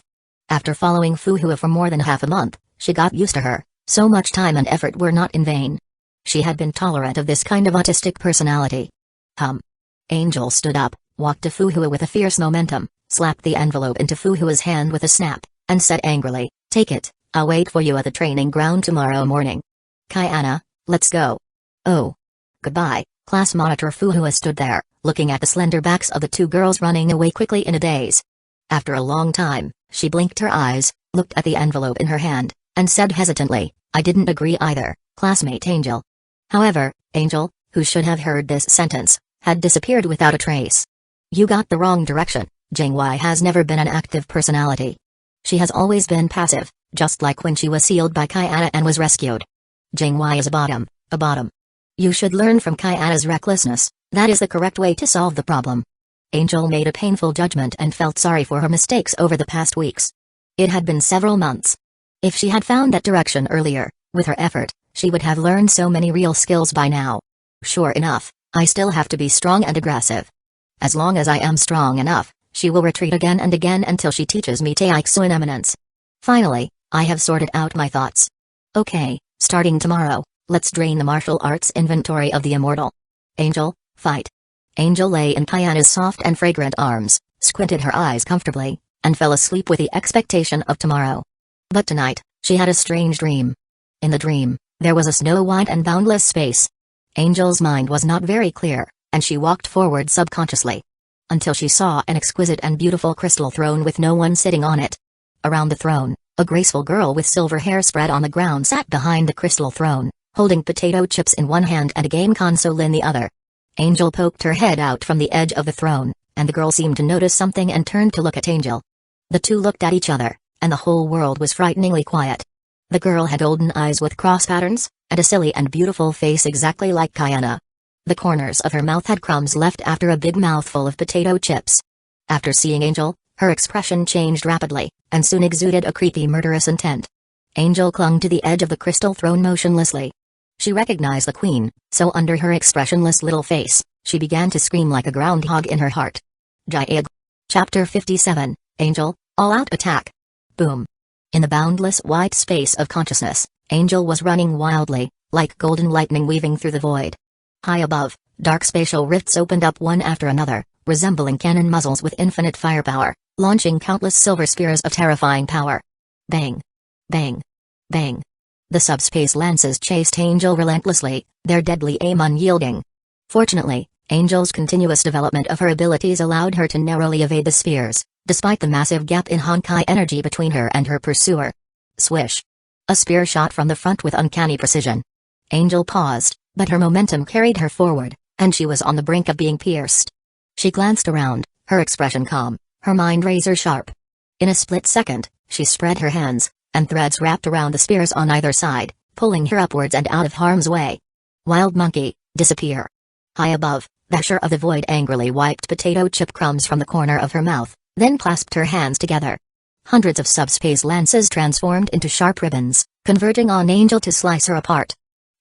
S1: After following Fuhua for more than half a month, she got used to her, so much time and effort were not in vain. She had been tolerant of this kind of autistic personality. Angel stood up, walked to Fuhua with a fierce momentum, slapped the envelope into Fuhua's hand with a snap, and said angrily, "Take it, I'll wait for you at the training ground tomorrow morning. Kayana, let's go." "Oh. Goodbye." Class monitor Fuhua stood there, looking at the slender backs of the two girls running away quickly in a daze. After a long time, she blinked her eyes, looked at the envelope in her hand, and said hesitantly, "I didn't agree either, classmate Angel." However, Angel, who should have heard this sentence, had disappeared without a trace. You got the wrong direction. Jingwei has never been an active personality. She has always been passive, just like when she was sealed by Kayana and was rescued. Jingwei is a bottom. You should learn from Kayana's recklessness. That is the correct way to solve the problem. Angel made a painful judgment and felt sorry for her mistakes over the past weeks. It had been several months. If she had found that direction earlier, with her effort, she would have learned so many real skills by now. Sure enough, I still have to be strong and aggressive. As long as I am strong enough, she will retreat again and again until she teaches me Taiksu in eminence. Finally, I have sorted out my thoughts. Okay, starting tomorrow, let's drain the martial arts inventory of the immortal. Angel, fight. Angel lay in Kayana's soft and fragrant arms, squinted her eyes comfortably, and fell asleep with the expectation of tomorrow. But tonight, she had a strange dream. In the dream, there was a snow-white and boundless space. Angel's mind was not very clear, and she walked forward subconsciously. Until she saw an exquisite and beautiful crystal throne with no one sitting on it. Around the throne, a graceful girl with silver hair spread on the ground sat behind the crystal throne, holding potato chips in one hand and a game console in the other. Angel poked her head out from the edge of the throne, and the girl seemed to notice something and turned to look at Angel. The two looked at each other, and the whole world was frighteningly quiet. The girl had golden eyes with cross patterns, and a silly and beautiful face exactly like Kayana. The corners of her mouth had crumbs left after a big mouthful of potato chips. After seeing Angel, her expression changed rapidly, and soon exuded a creepy murderous intent. Angel clung to the edge of the crystal throne motionlessly. She recognized the queen, so under her expressionless little face, she began to scream like a groundhog in her heart. Jayag. Chapter 57, Angel, All-Out Attack. Boom. In the boundless white space of consciousness, Angel was running wildly, like golden lightning weaving through the void. High above, dark spatial rifts opened up one after another, resembling cannon muzzles with infinite firepower, launching countless silver spears of terrifying power. Bang! Bang! Bang! The subspace lances chased Angel relentlessly, their deadly aim unyielding. Fortunately, Angel's continuous development of her abilities allowed her to narrowly evade the spears, despite the massive gap in Honkai energy between her and her pursuer. Swish! A spear shot from the front with uncanny precision. Angel paused, but her momentum carried her forward, and she was on the brink of being pierced. She glanced around, her expression calm, her mind razor sharp. In a split second, she spread her hands, and threads wrapped around the spears on either side, pulling her upwards and out of harm's way. Wild monkey, disappear. High above, the Herrscher of the void angrily wiped potato chip crumbs from the corner of her mouth, then clasped her hands together. Hundreds of subspace lances transformed into sharp ribbons, converging on Angel to slice her apart.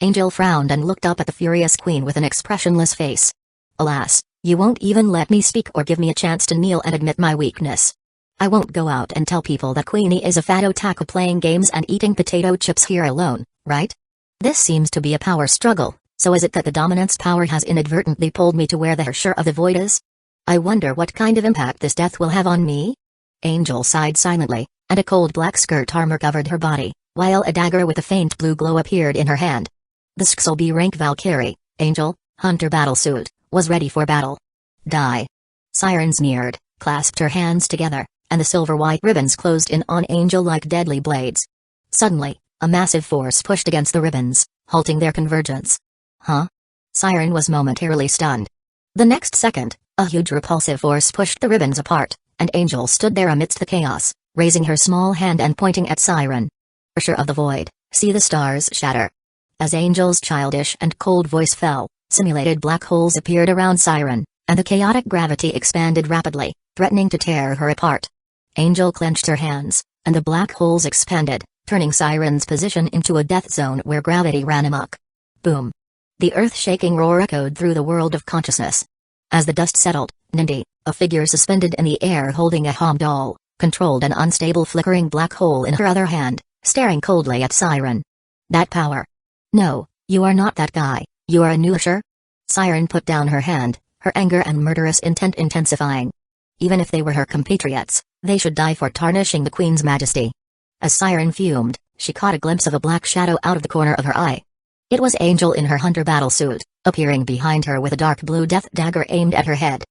S1: Angel frowned and looked up at the furious queen with an expressionless face. Alas, you won't even let me speak or give me a chance to kneel and admit my weakness. I won't go out and tell people that Queenie is a fat otaku playing games and eating potato chips here alone, right? This seems to be a power struggle, so is it that the dominance power has inadvertently pulled me to where the Herrscher of the Void is? I wonder what kind of impact this death will have on me? Angel sighed silently, and a cold black skirt armor covered her body, while a dagger with a faint blue glow appeared in her hand. The Skxl B rank Valkyrie, Angel, Hunter battlesuit, was ready for battle. Die. Siren sneered, clasped her hands together, and the silver-white ribbons closed in on Angel like deadly blades. Suddenly, a massive force pushed against the ribbons, halting their convergence. Huh? Siren was momentarily stunned. The next second, a huge repulsive force pushed the ribbons apart, and Angel stood there amidst the chaos, raising her small hand and pointing at Siren. Herrscher of the Void, see the stars shatter. As Angel's childish and cold voice fell, simulated black holes appeared around Siren, and the chaotic gravity expanded rapidly, threatening to tear her apart. Angel clenched her hands, and the black holes expanded, turning Siren's position into a death zone where gravity ran amok. Boom. The earth-shaking roar echoed through the world of consciousness. As the dust settled, Nindy, a figure suspended in the air holding a Hom doll, controlled an unstable flickering black hole in her other hand, staring coldly at Siren. That power. No, you are not that guy, you are a new Herrscher? Siren put down her hand, her anger and murderous intent intensifying. Even if they were her compatriots, they should die for tarnishing the Queen's majesty. As Siren fumed, she caught a glimpse of a black shadow out of the corner of her eye. It was Angel in her hunter battlesuit, appearing behind her with a dark blue death dagger aimed at her head.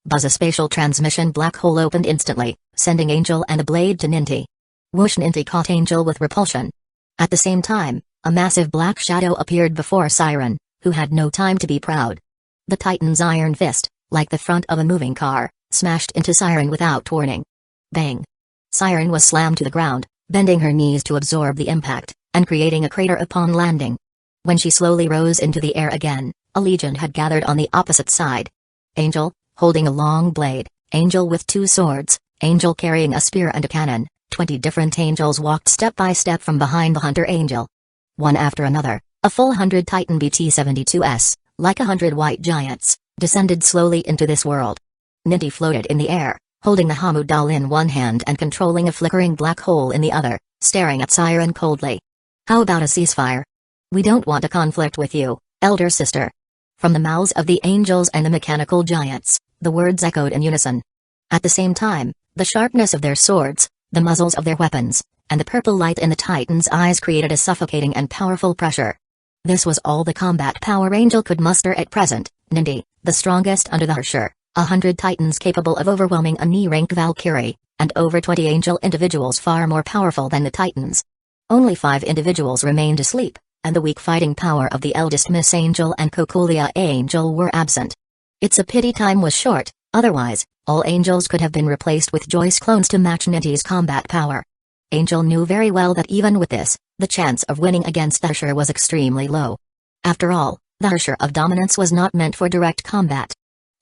S1: Buzz, a spatial transmission black hole opened instantly, sending Angel and the blade to Ninty. Whoosh! Ninty caught Angel with repulsion. At the same time, a massive black shadow appeared before Siren, who had no time to be proud. The Titan's iron fist, like the front of a moving car, smashed into Siren without warning. Bang! Siren was slammed to the ground, bending her knees to absorb the impact, and creating a crater upon landing. When she slowly rose into the air again, a legion had gathered on the opposite side. Angel, holding a long blade, Angel with two swords, Angel carrying a spear and a cannon, 20 different angels walked step by step from behind the hunter Angel. One after another, a full 100 Titan BT-72s, like 100 white giants, descended slowly into this world. Ninty floated in the air, holding the Hamu doll in one hand and controlling a flickering black hole in the other, staring at Siren coldly. How about a ceasefire? We don't want a conflict with you, elder sister. From the mouths of the angels and the mechanical giants, the words echoed in unison. At the same time, the sharpness of their swords, the muzzles of their weapons, and the purple light in the Titan's eyes created a suffocating and powerful pressure. This was all the combat power Angel could muster at present. Nindy, the strongest under the Herrscher, 100 Titans capable of overwhelming a knee-rank Valkyrie, and over 20 angel individuals far more powerful than the Titans. Only 5 individuals remained asleep, and the weak fighting power of the eldest Miss Angel and Cocolia Angel were absent. It's a pity time was short, otherwise, all angels could have been replaced with Joyce clones to match Ninty's combat power. Angel knew very well that even with this, the chance of winning against the Herrscher was extremely low. After all, the Herrscher of Dominance was not meant for direct combat.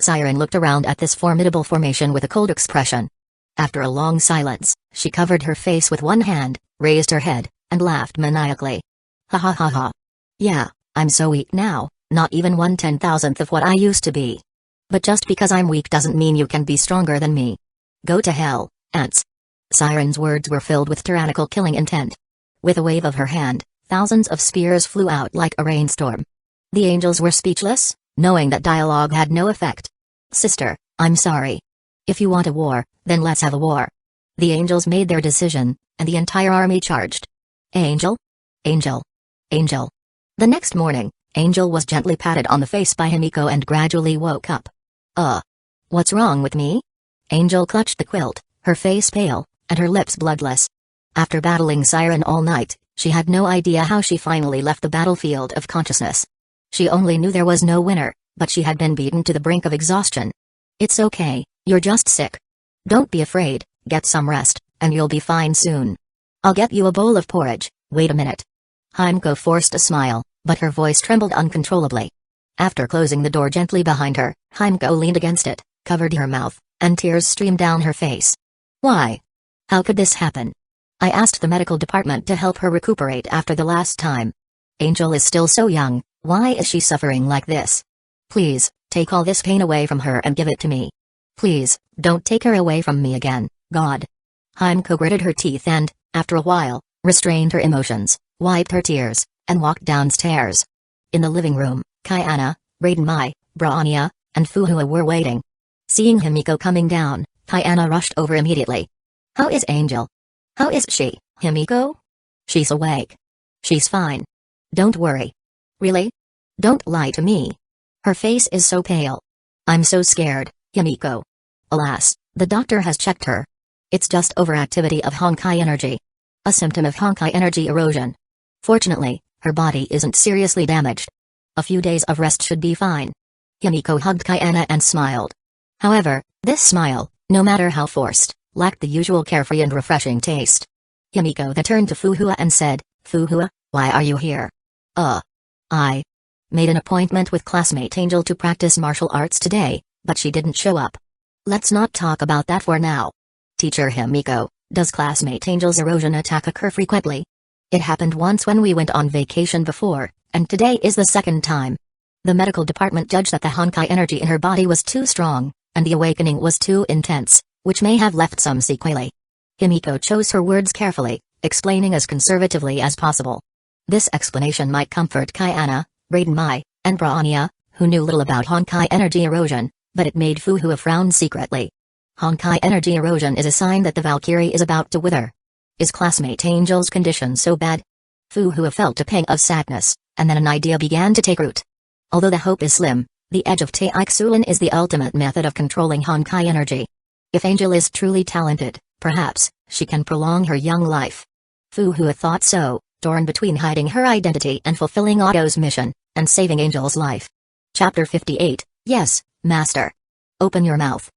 S1: Siren looked around at this formidable formation with a cold expression. After a long silence, she covered her face with one hand, raised her head, and laughed maniacally. Ha ha ha ha. Yeah, I'm so weak now, not even 1/10,000th of what I used to be. But just because I'm weak doesn't mean you can be stronger than me. Go to hell, ants. Siren's words were filled with tyrannical killing intent. With a wave of her hand, thousands of spears flew out like a rainstorm. The angels were speechless, knowing that dialogue had no effect. Sister, I'm sorry. If you want a war, then let's have a war. The angels made their decision, and the entire army charged. Angel? Angel. Angel. The next morning, Angel was gently patted on the face by Himiko and gradually woke up. What's wrong with me? Angel clutched the quilt, her face pale, and her lips bloodless. After battling Siren all night, she had no idea how she finally left the battlefield of consciousness. She only knew there was no winner, but she had been beaten to the brink of exhaustion. It's okay, you're just sick. Don't be afraid, get some rest, and you'll be fine soon. I'll get you a bowl of porridge, wait a minute. Himiko forced a smile, but her voice trembled uncontrollably. After closing the door gently behind her, Himiko leaned against it, covered her mouth, and tears streamed down her face. Why? How could this happen? I asked the medical department to help her recuperate after the last time. Angel is still so young, why is she suffering like this? Please, take all this pain away from her and give it to me. Please, don't take her away from me again, God. Hueco gritted her teeth and, after a while, restrained her emotions, wiped her tears, and walked downstairs. In the living room, Kayana, Mai, Branya, and Fuhua were waiting. Seeing Himiko coming down, Kayana rushed over immediately. How is Angel? How is she, Himiko? She's awake. She's fine. Don't worry. Really? Don't lie to me. Her face is so pale. I'm so scared, Himiko. Alas, the doctor has checked her. It's just overactivity of Honkai energy. A symptom of Honkai energy erosion. Fortunately, her body isn't seriously damaged. A few days of rest should be fine. Himiko hugged Kayana and smiled. However, this smile, no matter how forced, lacked the usual carefree and refreshing taste. Himiko then turned to Fuhua and said, Fuhua, why are you here? I made an appointment with classmate Angel to practice martial arts today, but she didn't show up. Let's not talk about that for now. Teacher Himiko, does classmate Angel's erosion attack occur frequently? It happened once when we went on vacation before, and today is the second time. The medical department judged that the Honkai energy in her body was too strong, and the awakening was too intense, which may have left some sequelae. Himiko chose her words carefully, explaining as conservatively as possible. This explanation might comfort Kayana, Mai, and Branya, who knew little about Honkai energy erosion, but it made Fuhua frown secretly. Honkai energy erosion is a sign that the Valkyrie is about to wither. Is classmate Angel's condition so bad? Fuhua felt a pang of sadness, and then an idea began to take root. Although the hope is slim, the edge of Taiksulan is the ultimate method of controlling Honkai energy. If Angel is truly talented, perhaps, she can prolong her young life. Fuhua thought so, torn between hiding her identity and fulfilling Otto's mission, and saving Angel's life. Chapter 58, Yes, Master. Open your mouth.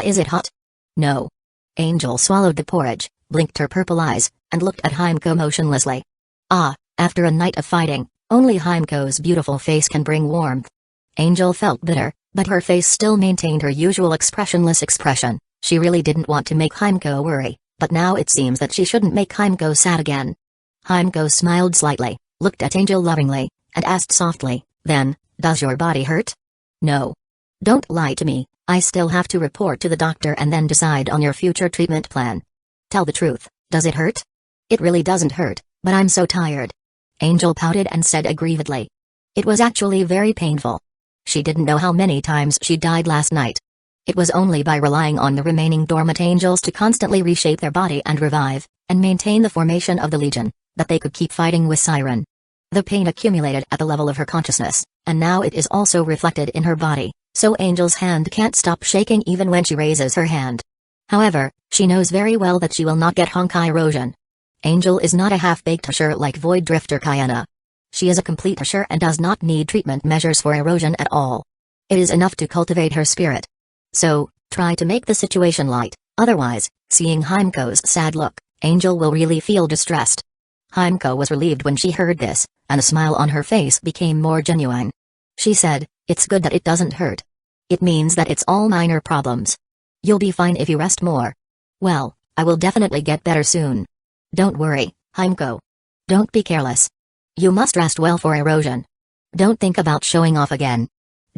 S1: Is it hot? No. Angel swallowed the porridge, blinked her purple eyes, and looked at Himiko motionlessly. After a night of fighting, only Himiko's beautiful face can bring warmth. Angel felt bitter, but her face still maintained her usual expressionless expression. She really didn't want to make Himiko worry, but now it seems that she shouldn't make Himiko sad again. Himiko smiled slightly, looked at Angel lovingly, and asked softly, then, does your body hurt? No. Don't lie to me, I still have to report to the doctor and then decide on your future treatment plan. Tell the truth, does it hurt? It really doesn't hurt, but I'm so tired. Angel pouted and said aggrievedly. It was actually very painful. She didn't know how many times she died last night. It was only by relying on the remaining dormant angels to constantly reshape their body and revive, and maintain the formation of the Legion, that they could keep fighting with Siren. The pain accumulated at the level of her consciousness, and now it is also reflected in her body, so Angel's hand can't stop shaking even when she raises her hand. However, she knows very well that she will not get Honkai erosion. Angel is not a half-baked Herrscher like Void Drifter Kayana. She is a complete Herrscher and does not need treatment measures for erosion at all. It is enough to cultivate her spirit. So, try to make the situation light, otherwise, seeing Himiko's sad look, Angel will really feel distressed. Himiko was relieved when she heard this, and the smile on her face became more genuine. She said, it's good that it doesn't hurt. It means that it's all minor problems. You'll be fine if you rest more. Well, I will definitely get better soon. Don't worry, Himiko. Don't be careless. You must rest well for erosion. Don't think about showing off again.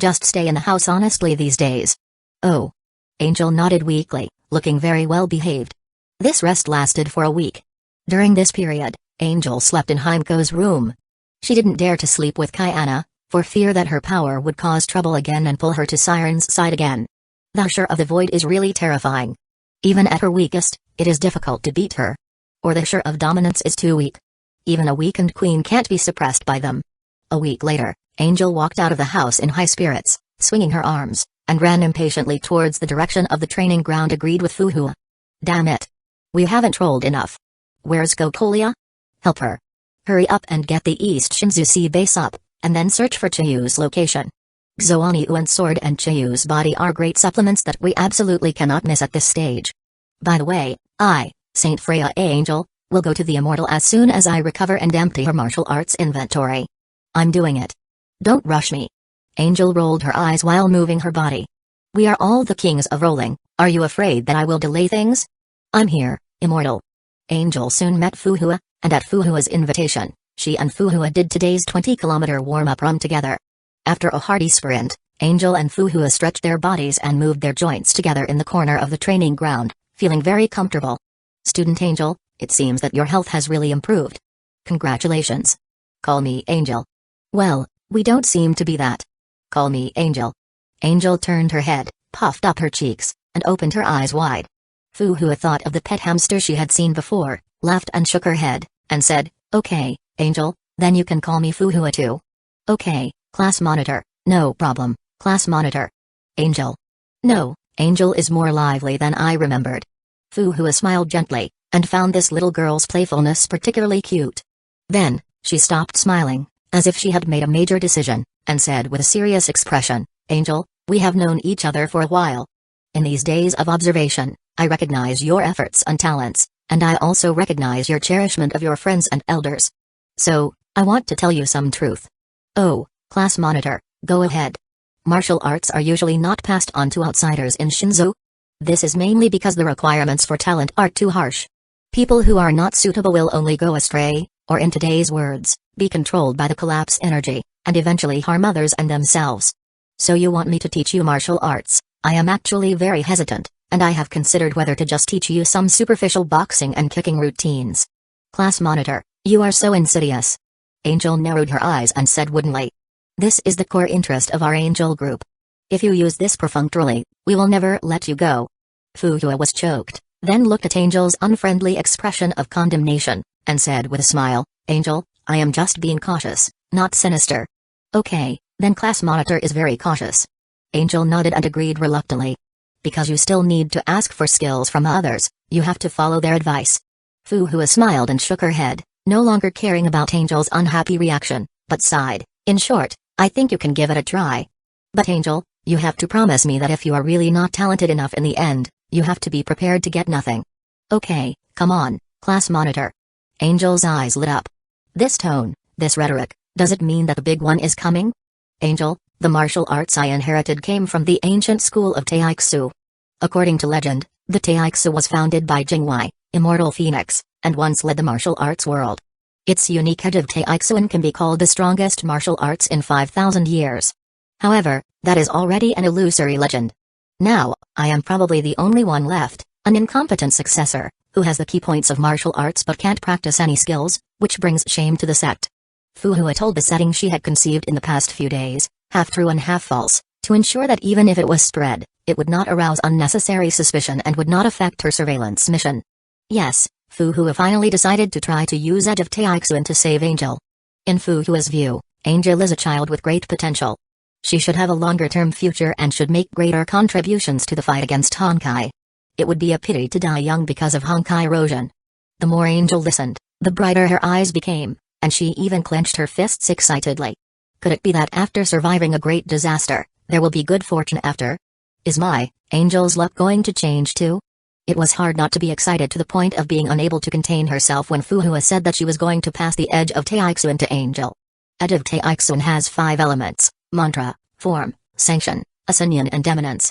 S1: Just stay in the house honestly these days. Oh. Angel nodded weakly, looking very well behaved. This rest lasted for a week. During this period, Angel slept in Himiko's room. She didn't dare to sleep with Kayana, for fear that her power would cause trouble again and pull her to Siren's side again. The Herrscher of the Void is really terrifying. Even at her weakest, it is difficult to beat her. Or the Herrscher of Dominance is too weak. Even a weakened queen can't be suppressed by them. A week later, Angel walked out of the house in high spirits, swinging her arms, and ran impatiently towards the direction of the training ground agreed with Fuhua. Damn it. We haven't rolled enough. Where's Gokolia? Help her. Hurry up and get the East Shinzusi base up, and then search for Chiyu's location. Xoanyu and Sword and Chiyu's body are great supplements that we absolutely cannot miss at this stage. By the way, Saint Freya Angel, will go to the Immortal as soon as I recover and empty her martial arts inventory. I'm doing it. Don't rush me. Angel rolled her eyes while moving her body. We are all the kings of rolling, are you afraid that I will delay things? I'm here, Immortal. Angel soon met Fuhua, and at Fuhua's invitation, She and Fuhua did today's 20-kilometer warm-up run together. After a hearty sprint, Angel and Fuhua stretched their bodies and moved their joints together in the corner of the training ground, feeling very comfortable. Student Angel, it seems that your health has really improved. Congratulations. Call me Angel. Well, we don't seem to be that. Call me Angel. Angel turned her head, puffed up her cheeks, and opened her eyes wide. Fuhua thought of the pet hamster she had seen before, laughed and shook her head, and said, "Okay, Angel, then you can call me Fuhua too." "Okay, class monitor, no problem, class monitor." Angel. No, Angel is more lively than I remembered. Fuhua smiled gently, and found this little girl's playfulness particularly cute. Then, she stopped smiling, as if she had made a major decision, and said with a serious expression, "Angel, we have known each other for a while. In these days of observation, I recognize your efforts and talents, and I also recognize your cherishment of your friends and elders. So, I want to tell you some truth." "Oh, class monitor, go ahead." "Martial arts are usually not passed on to outsiders in Shinzo. This is mainly because the requirements for talent are too harsh. People who are not suitable will only go astray, or in today's words, be controlled by the collapse energy, and eventually harm others and themselves. So you want me to teach you martial arts? I am actually very hesitant, and I have considered whether to just teach you some superficial boxing and kicking routines." "Class monitor, you are so insidious." Angel narrowed her eyes and said woodenly, "This is the core interest of our Angel group. If you use this perfunctorily, we will never let you go." Fuhua was choked, then looked at Angel's unfriendly expression of condemnation, and said with a smile, "Angel, I am just being cautious, not sinister." "Okay, then class monitor is very cautious." Angel nodded and agreed reluctantly. "Because you still need to ask for skills from others, you have to follow their advice." Fuhua smiled and shook her head, no longer caring about Angel's unhappy reaction, but sighed, "In short, I think you can give it a try. But Angel, you have to promise me that if you are really not talented enough in the end, you have to be prepared to get nothing." "Okay, come on, class monitor." Angel's eyes lit up. This tone, this rhetoric, does it mean that the big one is coming? "Angel, the martial arts I inherited came from the ancient school of Taiksu. According to legend, the Taiksu was founded by Jingwei, immortal phoenix, and once led the martial arts world. Its unique edge of Taiksuan can be called the strongest martial arts in 5,000 years. However, that is already an illusory legend. Now, I am probably the only one left, an incompetent successor, who has the key points of martial arts but can't practice any skills, which brings shame to the sect." Fuhua told the setting she had conceived in the past few days, half true and half false, to ensure that even if it was spread, it would not arouse unnecessary suspicion and would not affect her surveillance mission. Yes, Fuhua finally decided to try to use Edge of Taiksuan to save Angel. In Fuhua's view, Angel is a child with great potential. She should have a longer-term future and should make greater contributions to the fight against Honkai. It would be a pity to die young because of Honkai erosion. The more Angel listened, the brighter her eyes became, and she even clenched her fists excitedly. Could it be that after surviving a great disaster, there will be good fortune after? Is my Angel's luck going to change too? It was hard not to be excited to the point of being unable to contain herself when Fuhua said that she was going to pass the Edge of Taiksuan to Angel. Edge of Taiksuan has 5 elements: mantra, form, sanction, ascension and eminence.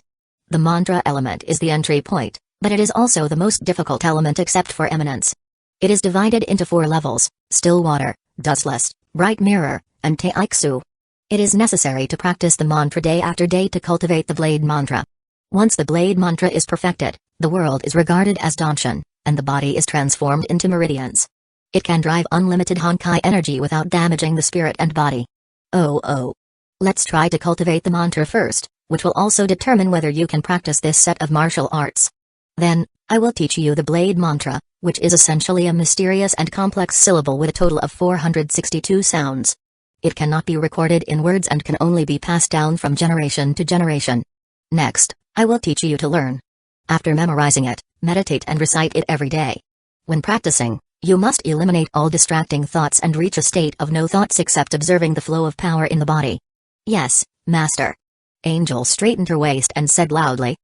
S1: The mantra element is the entry point, but it is also the most difficult element except for eminence. It is divided into 4 levels: still water, dustless, bright mirror, and Taiksu. It is necessary to practice the mantra day after day to cultivate the blade mantra. Once the blade mantra is perfected, the world is regarded as Danshan, and the body is transformed into meridians. It can drive unlimited Honkai energy without damaging the spirit and body. Oh. Let's try to cultivate the mantra first, which will also determine whether you can practice this set of martial arts. Then, I will teach you the blade mantra, which is essentially a mysterious and complex syllable with a total of 462 sounds. It cannot be recorded in words and can only be passed down from generation to generation. Next, I will teach you to learn. After memorizing it, meditate and recite it every day. When practicing, you must eliminate all distracting thoughts and reach a state of no thoughts except observing the flow of power in the body. Yes, Master. Angel straightened her waist and said loudly.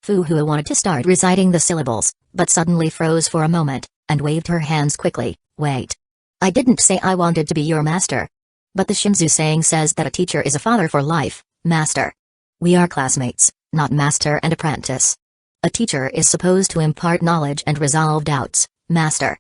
S1: Fuhua wanted to start reciting the syllables, but suddenly froze for a moment, and waved her hands quickly. Wait. I didn't say I wanted to be your master. But the Shimzu saying says that a teacher is a father for life, Master. We are classmates, not master and apprentice. A teacher is supposed to impart knowledge and resolve doubts, Master.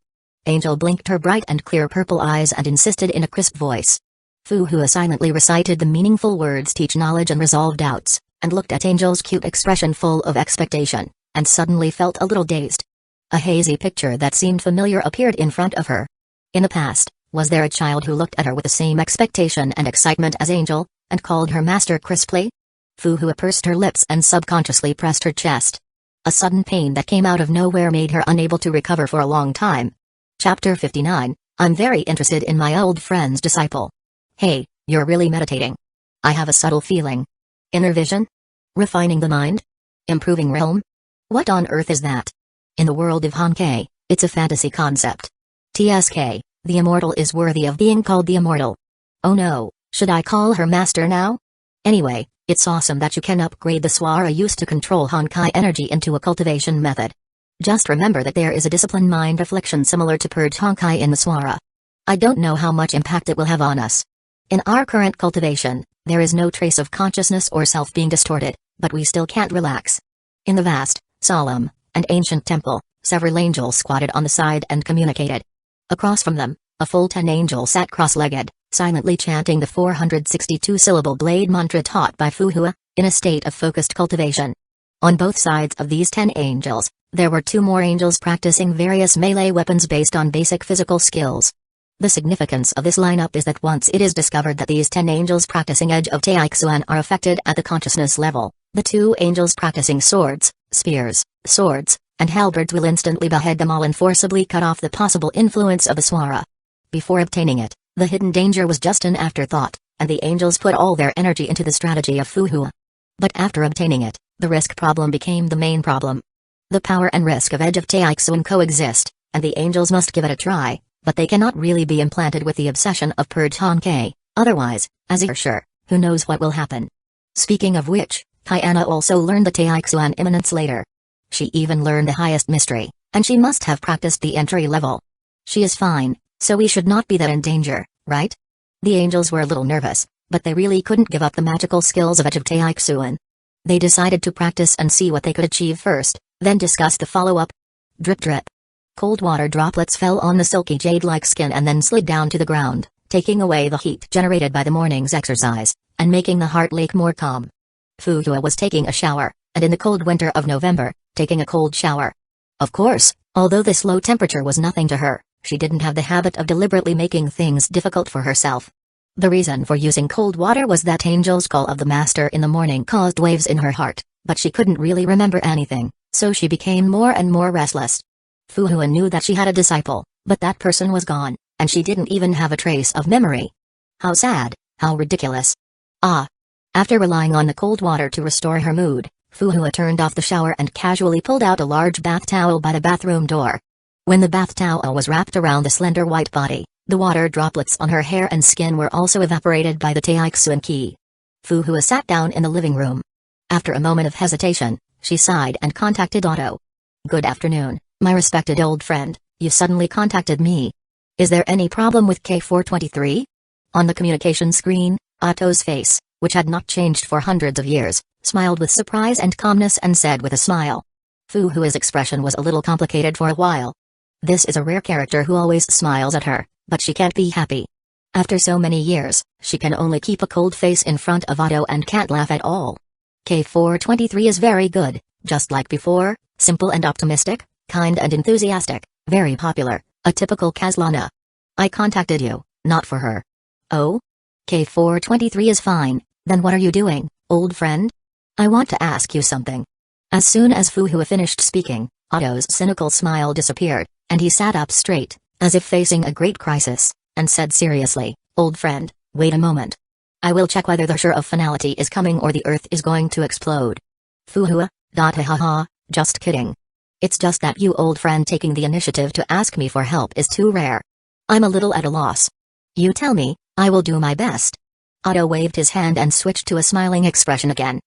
S1: Angel blinked her bright and clear purple eyes and insisted in a crisp voice. Fu Hua silently recited the meaningful words teach knowledge and resolve doubts, and looked at Angel's cute expression full of expectation, and suddenly felt a little dazed. A hazy picture that seemed familiar appeared in front of her. In the past, was there a child who looked at her with the same expectation and excitement as Angel, and called her master crisply? Fu Hua pursed her lips and subconsciously pressed her chest. A sudden pain that came out of nowhere made her unable to recover for a long time. Chapter 59, I'm very interested in my old friend's disciple. Hey, you're really meditating. I have a subtle feeling. Inner vision? Refining the mind? Improving realm? What on earth is that? In the world of Honkai, it's a fantasy concept. TSK, the immortal is worthy of being called the immortal. Oh no, should I call her master now? Anyway, it's awesome that you can upgrade the Swara used to control Honkai energy into a cultivation method. Just remember that there is a discipline mind affliction similar to Purge Honkai in the Swara. I don't know how much impact it will have on us. In our current cultivation, there is no trace of consciousness or self being distorted, but we still can't relax. In the vast, solemn, and ancient temple, several angels squatted on the side and communicated. Across from them, a full 10 angels sat cross-legged, silently chanting the 462-syllable blade mantra taught by Fu Hua, in a state of focused cultivation. On both sides of these 10 angels, there were 2 more angels practicing various melee weapons based on basic physical skills. The significance of this lineup is that once it is discovered that these 10 angels practicing Edge of Taixuan are affected at the consciousness level, the 2 angels practicing swords, spears, swords, and halberds will instantly behead them all and forcibly cut off the possible influence of the Swara. Before obtaining it, the hidden danger was just an afterthought, and the angels put all their energy into the strategy of Fu Hua. But after obtaining it, the risk problem became the main problem. The power and risk of Edge of Taixuan coexist, and the angels must give it a try. But they cannot really be implanted with the obsession of Purge Honkai, otherwise, as a Herrscher, who knows what will happen. Speaking of which, Hyena also learned the Taixuan imminence later. She even learned the highest mystery, and she must have practiced the entry level. She is fine, so we should not be that in danger, right? The angels were a little nervous, but they really couldn't give up the magical skills of Edge of Taixuan. They decided to practice and see what they could achieve first, then discuss the follow-up. Drip drip. Cold water droplets fell on the silky jade-like skin and then slid down to the ground, taking away the heat generated by the morning's exercise, and making the heart lake more calm. Fu Hua was taking a shower, and in the cold winter of November, taking a cold shower. Of course, although this low temperature was nothing to her, she didn't have the habit of deliberately making things difficult for herself. The reason for using cold water was that Angel's call of the Master in the morning caused waves in her heart, but she couldn't really remember anything, so she became more and more restless. Fu Hua knew that she had a disciple, but that person was gone, and she didn't even have a trace of memory. How sad, how ridiculous. After relying on the cold water to restore her mood, Fu Hua turned off the shower and casually pulled out a large bath towel by the bathroom door. When the bath towel was wrapped around the slender white body, the water droplets on her hair and skin were also evaporated by the Taixuan ki. Fu Hua sat down in the living room. After a moment of hesitation, she sighed and contacted Otto. Good afternoon. My respected old friend, you suddenly contacted me. Is there any problem with K423? On the communication screen, Otto's face, which had not changed for hundreds of years, smiled with surprise and calmness and said with a smile. Fu Hua's expression was a little complicated for a while. This is a rare character who always smiles at her, but she can't be happy. After so many years, she can only keep a cold face in front of Otto and can't laugh at all. K423 is very good, just like before, simple and optimistic. Kind and enthusiastic, very popular, a typical Kazlana. I contacted you, not for her. Oh? K423 is fine, then what are you doing, old friend? I want to ask you something. As soon as Fu Hua finished speaking, Otto's cynical smile disappeared, and he sat up straight, as if facing a great crisis, and said seriously, old friend, wait a moment. I will check whether the Herrscher of Finality is coming or the earth is going to explode. Fu Hua, ha, just kidding. It's just that you old friend taking the initiative to ask me for help is too rare. I'm a little at a loss. You tell me, I will do my best. Otto waved his hand and switched to a smiling expression again.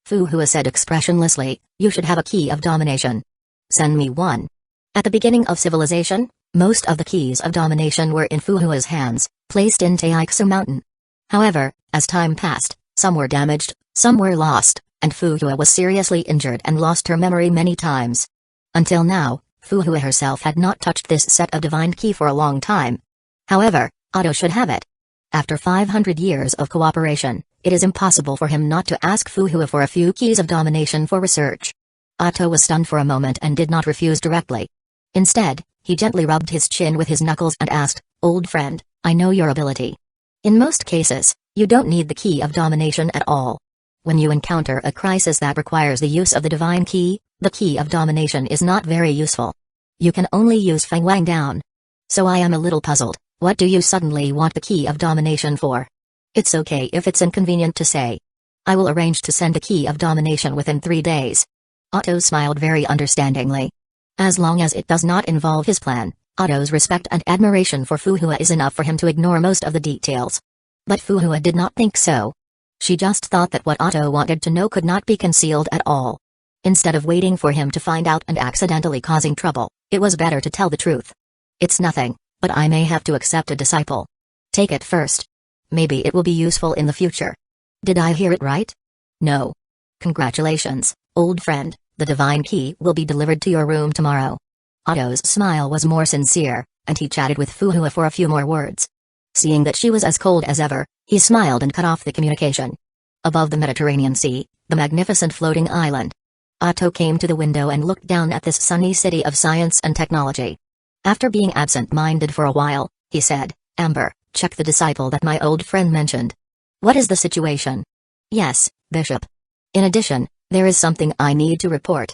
S1: Fu Hua said expressionlessly, you should have a key of domination. Send me one. At the beginning of civilization, most of the keys of domination were in Fu Hua's hands, placed in Taixu Mountain. However, as time passed, some were damaged, some were lost, and Fu Hua was seriously injured and lost her memory many times. Until now, Fuhua herself had not touched this set of divine key for a long time. However, Otto should have it. After 500 years of cooperation, it is impossible for him not to ask Fuhua for a few keys of domination for research. Otto was stunned for a moment and did not refuse directly. Instead, he gently rubbed his chin with his knuckles and asked, "Old friend, I know your ability. In most cases, you don't need the key of domination at all. When you encounter a crisis that requires the use of the divine key, the key of domination is not very useful. You can only use Feng Wang down. So I am a little puzzled, what do you suddenly want the key of domination for? It's okay if it's inconvenient to say. I will arrange to send the key of domination within 3 days." Otto smiled very understandingly. As long as it does not involve his plan, Otto's respect and admiration for Fuhua is enough for him to ignore most of the details. But Fuhua did not think so. She just thought that what Otto wanted to know could not be concealed at all. Instead of waiting for him to find out and accidentally causing trouble, it was better to tell the truth. "It's nothing, but I may have to accept a disciple. Take it first. Maybe it will be useful in the future." Did I hear it right? No. Congratulations, old friend, the divine key will be delivered to your room tomorrow. Otto's smile was more sincere, and he chatted with Fuhua for a few more words. Seeing that she was as cold as ever, he smiled and cut off the communication. Above the Mediterranean Sea, the magnificent floating island. Otto came to the window and looked down at this sunny city of science and technology. After being absent-minded for a while, he said, "Amber, check the disciple that my old friend mentioned." "What is the situation?" "Yes, Bishop. In addition, there is something I need to report."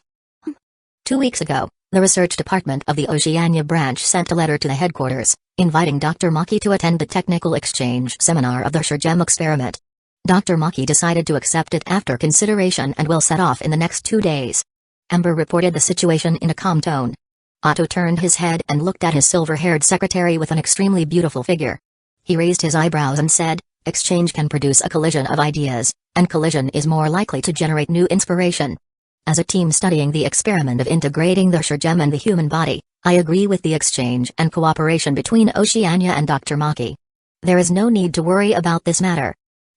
S1: 2 weeks ago, the research department of the Oceania branch sent a letter to the headquarters, inviting Dr. Maki to attend the technical exchange seminar of the Herrscher gem experiment. Dr. Maki decided to accept it after consideration and will set off in the next 2 days. Amber reported the situation in a calm tone. Otto turned his head and looked at his silver-haired secretary with an extremely beautiful figure. He raised his eyebrows and said, "Exchange can produce a collision of ideas, and collision is more likely to generate new inspiration. As a team studying the experiment of integrating the Herrscher gem and the human body, I agree with the exchange and cooperation between Oceania and Dr. Maki. There is no need to worry about this matter.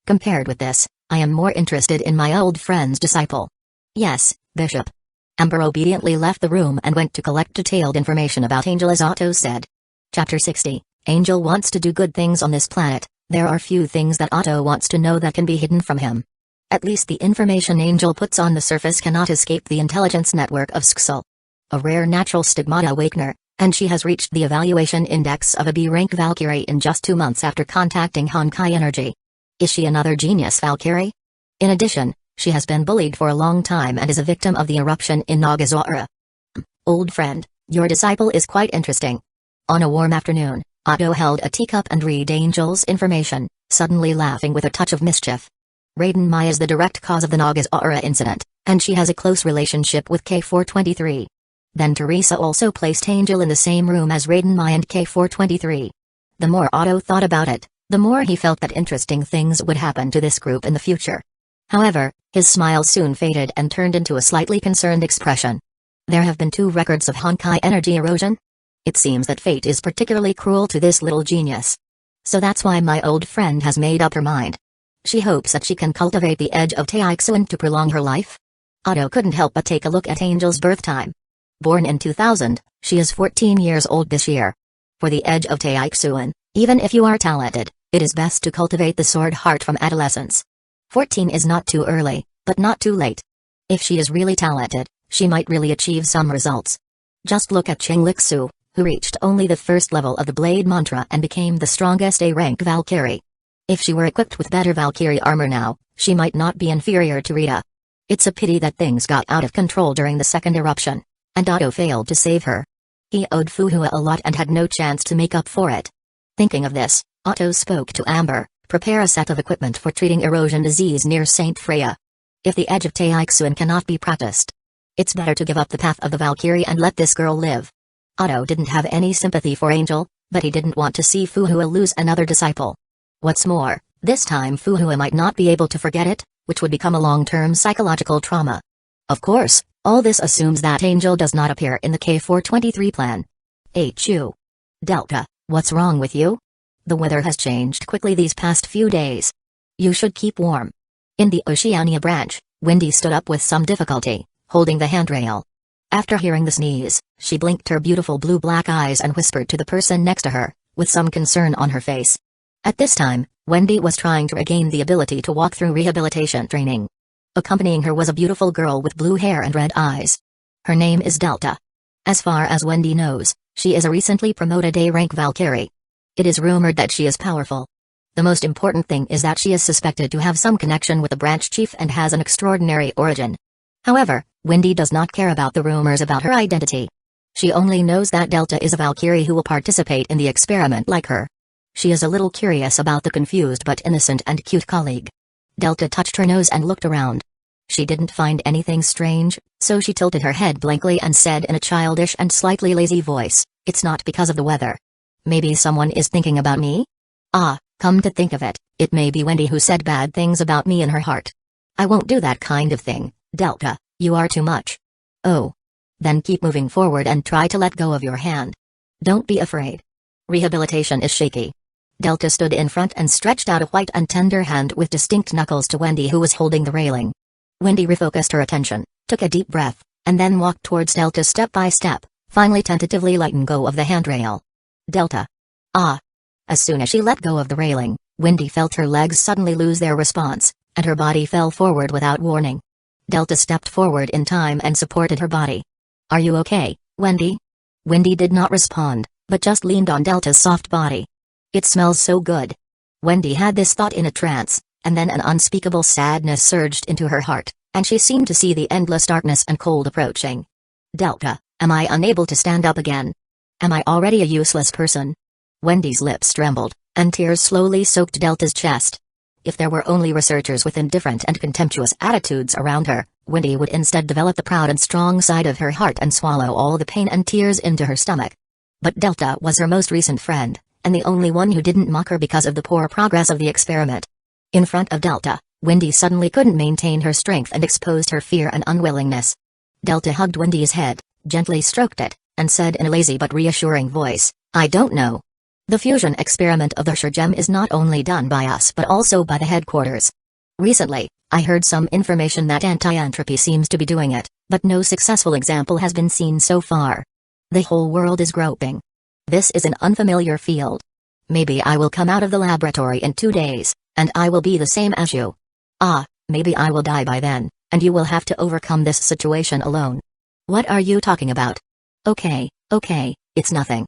S1: Compared with this, I am more interested in my old friend's disciple." "Yes, Bishop." Amber obediently left the room and went to collect detailed information about Angel as Otto said. Chapter 60, Angel wants to do good things on this planet. There are few things that Otto wants to know that can be hidden from him. At least the information Angel puts on the surface cannot escape the intelligence network of Skull. A rare natural stigmata awakener, and she has reached the evaluation index of a B-rank Valkyrie in just 2 months after contacting Honkai Energy. Is she another genius Valkyrie? In addition, she has been bullied for a long time and is a victim of the eruption in Nagasawa. "Old friend, your disciple is quite interesting." On a warm afternoon, Otto held a teacup and read Angel's information, suddenly laughing with a touch of mischief. Raiden Mai is the direct cause of the Nagasawa incident, and she has a close relationship with K423. Then Teresa also placed Angel in the same room as Raiden Mai and K423. The more Otto thought about it, the more he felt that interesting things would happen to this group in the future. However, his smile soon faded and turned into a slightly concerned expression. There have been 2 records of Honkai energy erosion? It seems that fate is particularly cruel to this little genius. So that's why my old friend has made up her mind. She hopes that she can cultivate the edge of Taixuan to prolong her life? Otto couldn't help but take a look at Angel's birth time. Born in 2000, she is 14 years old this year. For the edge of Taixuan, even if you are talented, it is best to cultivate the sword heart from adolescence. 14 is not too early, but not too late. If she is really talented, she might really achieve some results. Just look at Cheng Lixu, who reached only the first level of the Blade Mantra and became the strongest A-rank Valkyrie. If she were equipped with better Valkyrie armor now, she might not be inferior to Rita. It's a pity that things got out of control during the second eruption, and Otto failed to save her. He owed Fuhua a lot and had no chance to make up for it. Thinking of this, Otto spoke to Amber, "Prepare a set of equipment for treating erosion disease near St. Freya. If the edge of Taixuan cannot be practiced, it's better to give up the path of the Valkyrie and let this girl live." Otto didn't have any sympathy for Angel, but he didn't want to see Fuhua lose another disciple. What's more, this time Fuhua might not be able to forget it, which would become a long-term psychological trauma. Of course, all this assumes that Angel does not appear in the K423 plan. HU. Delta, what's wrong with you? The weather has changed quickly these past few days. You should keep warm. In the Oceania branch, Wendy stood up with some difficulty, holding the handrail. After hearing the sneeze, she blinked her beautiful blue-black eyes and whispered to the person next to her, with some concern on her face. At this time, Wendy was trying to regain the ability to walk through rehabilitation training. Accompanying her was a beautiful girl with blue hair and red eyes. Her name is Delta. As far as Wendy knows, she is a recently promoted A-rank Valkyrie. It is rumored that she is powerful. The most important thing is that she is suspected to have some connection with the branch chief and has an extraordinary origin. However, Wendy does not care about the rumors about her identity. She only knows that Delta is a Valkyrie who will participate in the experiment like her. She is a little curious about the confused but innocent and cute colleague. Delta touched her nose and looked around. She didn't find anything strange, so she tilted her head blankly and said in a childish and slightly lazy voice, "It's not because of the weather. Maybe someone is thinking about me? Ah, come to think of it, it may be Wendy who said bad things about me in her heart. I won't do that kind of thing, Delta, you are too much." "Oh. Then keep moving forward and try to let go of your hand. Don't be afraid. Rehabilitation is shaky." Delta stood in front and stretched out a white and tender hand with distinct knuckles to Wendy who was holding the railing. Wendy refocused her attention, took a deep breath, and then walked towards Delta step by step, finally tentatively letting go of the handrail. Delta. Ah. As soon as she let go of the railing, Wendy felt her legs suddenly lose their response, and her body fell forward without warning. Delta stepped forward in time and supported her body. "Are you okay, Wendy?" Wendy did not respond, but just leaned on Delta's soft body. "It smells so good." Wendy had this thought in a trance, and then an unspeakable sadness surged into her heart, and she seemed to see the endless darkness and cold approaching. "Delta, am I unable to stand up again? Am I already a useless person?" Wendy's lips trembled, and tears slowly soaked Delta's chest. If there were only researchers with indifferent and contemptuous attitudes around her, Wendy would instead develop the proud and strong side of her heart and swallow all the pain and tears into her stomach. But Delta was her most recent friend, and the only one who didn't mock her because of the poor progress of the experiment. In front of Delta, Wendy suddenly couldn't maintain her strength and exposed her fear and unwillingness. Delta hugged Wendy's head, gently stroked it, and said in a lazy but reassuring voice, "I don't know. The fusion experiment of the Herrscher gem is not only done by us but also by the headquarters. Recently, I heard some information that anti-entropy seems to be doing it, but no successful example has been seen so far. The whole world is groping. This is an unfamiliar field. Maybe I will come out of the laboratory in 2 days, and I will be the same as you. Ah, maybe I will die by then, and you will have to overcome this situation alone." "What are you talking about?" Okay, it's nothing.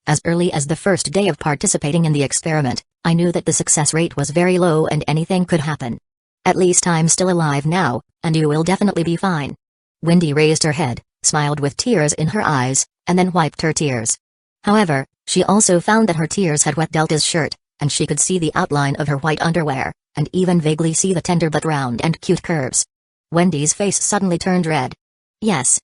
S1: As early as the first day of participating in the experiment, I knew that the success rate was very low and anything could happen. At least I'm still alive now, and you will definitely be fine." Wendy raised her head, smiled with tears in her eyes, and then wiped her tears. However, she also found that her tears had wet Delta's shirt, and she could see the outline of her white underwear, and even vaguely see the tender but round and cute curves. Wendy's face suddenly turned red. Yes.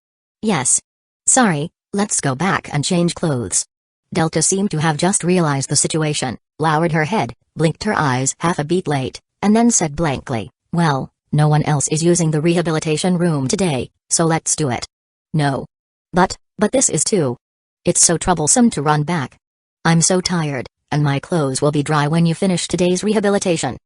S1: Sorry, let's go back and change clothes." Delta seemed to have just realized the situation, lowered her head, blinked her eyes half a beat late, and then said blankly, "Well, no one else is using the rehabilitation room today, so let's do it." "No. But this is too. It's so troublesome to run back. I'm so tired, and my clothes will be dry when you finish today's rehabilitation."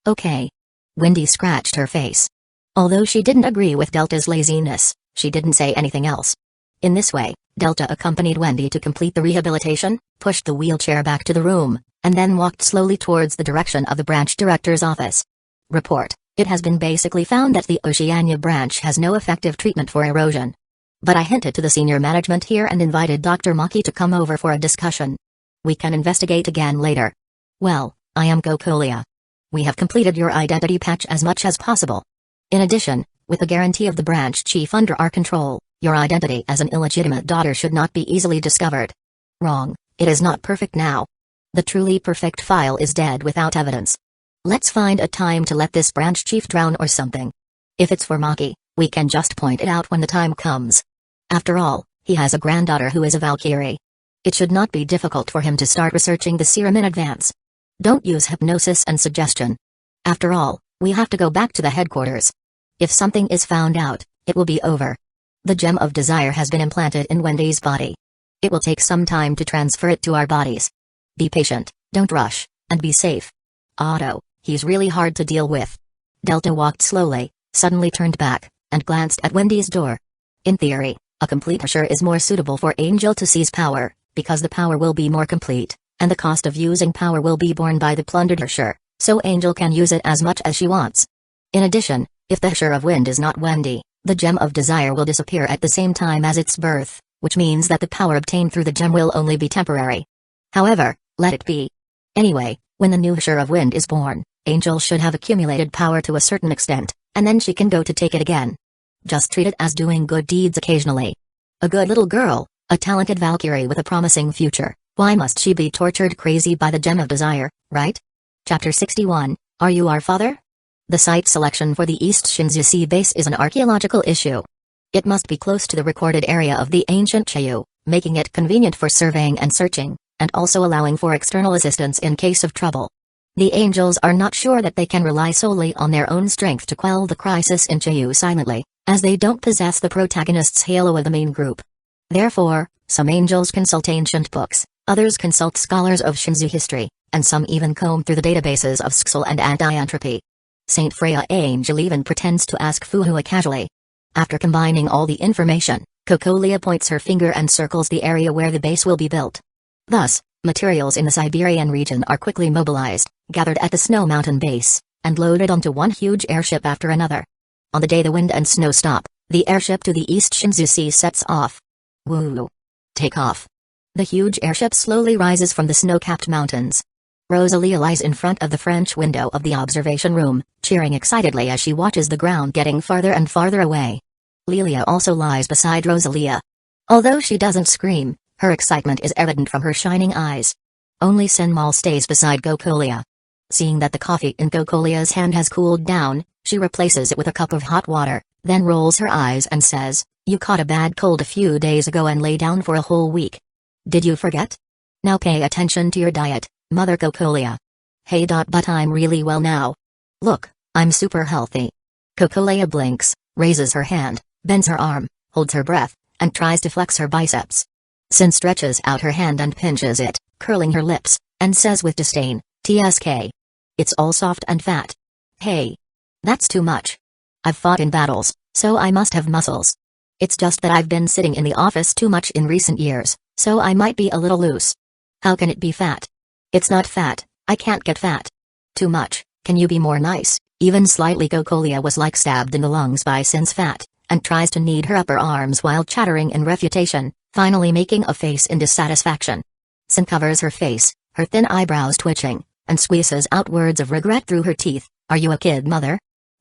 S1: "Okay." Wendy scratched her face. Although she didn't agree with Delta's laziness, she didn't say anything else. In this way, Delta accompanied Wendy to complete the rehabilitation, pushed the wheelchair back to the room, and then walked slowly towards the direction of the branch director's office. Report: it has been basically found that the Oceania branch has no effective treatment for erosion. But I hinted to the senior management here and invited Dr. Maki to come over for a discussion. We can investigate again later. Well, I am Kokolia. We have completed your identity patch as much as possible. In addition, with the guarantee of the branch chief under our control, your identity as an illegitimate daughter should not be easily discovered. Wrong, it is not perfect now. The truly perfect file is dead without evidence. Let's find a time to let this branch chief drown or something. If it's for Maki, we can just point it out when the time comes. After all, he has a granddaughter who is a Valkyrie. It should not be difficult for him to start researching the serum in advance. Don't use hypnosis and suggestion. After all, we have to go back to the headquarters. If something is found out, it will be over. The gem of desire has been implanted in Wendy's body. It will take some time to transfer it to our bodies. Be patient, don't rush, and be safe. Otto, he's really hard to deal with." Delta walked slowly, suddenly turned back, and glanced at Wendy's door. In theory, A complete Herrscher is more suitable for Angel to seize power, because the power will be more complete, and the cost of using power will be borne by the plundered Herrscher, so Angel can use it as much as she wants. In addition, if the Herrscher of Wind is not Wendy, the Gem of Desire will disappear at the same time as its birth, which means that the power obtained through the gem will only be temporary. However, let it be. Anyway, when the new Herrscher of Wind is born, Angel should have accumulated power to a certain extent, and then she can go to take it again. Just treat it as doing good deeds occasionally. A good little girl, a talented Valkyrie with a promising future, why must she be tortured crazy by the Gem of Desire, right? Chapter 61, Are You Our Father? The site selection for the East Shinjuku base is an archaeological issue. It must be close to the recorded area of the ancient Cheiyu, making it convenient for surveying and searching, and also allowing for external assistance in case of trouble. The angels are not sure that they can rely solely on their own strength to quell the crisis in Cheiyu silently, as they don't possess the protagonist's halo of the main group. Therefore, some angels consult ancient books, others consult scholars of Shinzu history, and some even comb through the databases of Sxil and Anti-Entropy. Saint Freya Angel even pretends to ask Fuhua casually. After combining all the information, Cocolia points her finger and circles the area where the base will be built. Thus, materials in the Siberian region are quickly mobilized, gathered at the Snow Mountain base, and loaded onto one huge airship after another. On the day the wind and snow stop, the airship to the East Shinjuku sets off. Woo! Take off. The huge airship slowly rises from the snow-capped mountains. Rosalia lies in front of the French window of the observation room, cheering excitedly as she watches the ground getting farther and farther away. Lilia also lies beside Rosalia. Although she doesn't scream, her excitement is evident from her shining eyes. Only Senmal stays beside Cocolia. Seeing that the coffee in Cocolia's hand has cooled down, she replaces it with a cup of hot water, then rolls her eyes and says, "You caught a bad cold a few days ago and lay down for a whole week. Did you forget? Now pay attention to your diet, Mother Cocolia." Hey. But I'm really well now. Look, I'm super healthy. Cocolia blinks, raises her hand, bends her arm, holds her breath, and tries to flex her biceps. Sin stretches out her hand and pinches it, curling her lips, and says with disdain, "TSK. It's all soft and fat. Hey. That's too much. I've fought in battles, so I must have muscles. It's just that I've been sitting in the office too much in recent years, so I might be a little loose. How can it be fat? It's not fat, I can't get fat. Too much, can you be more nice?" Even slightly. Cocolia was like stabbed in the lungs by Sin's fat, and tries to knead her upper arms while chattering in refutation, finally making a face in dissatisfaction. Sin covers her face, her thin eyebrows twitching, and squeezes out words of regret through her teeth. "Are you a kid, Mother?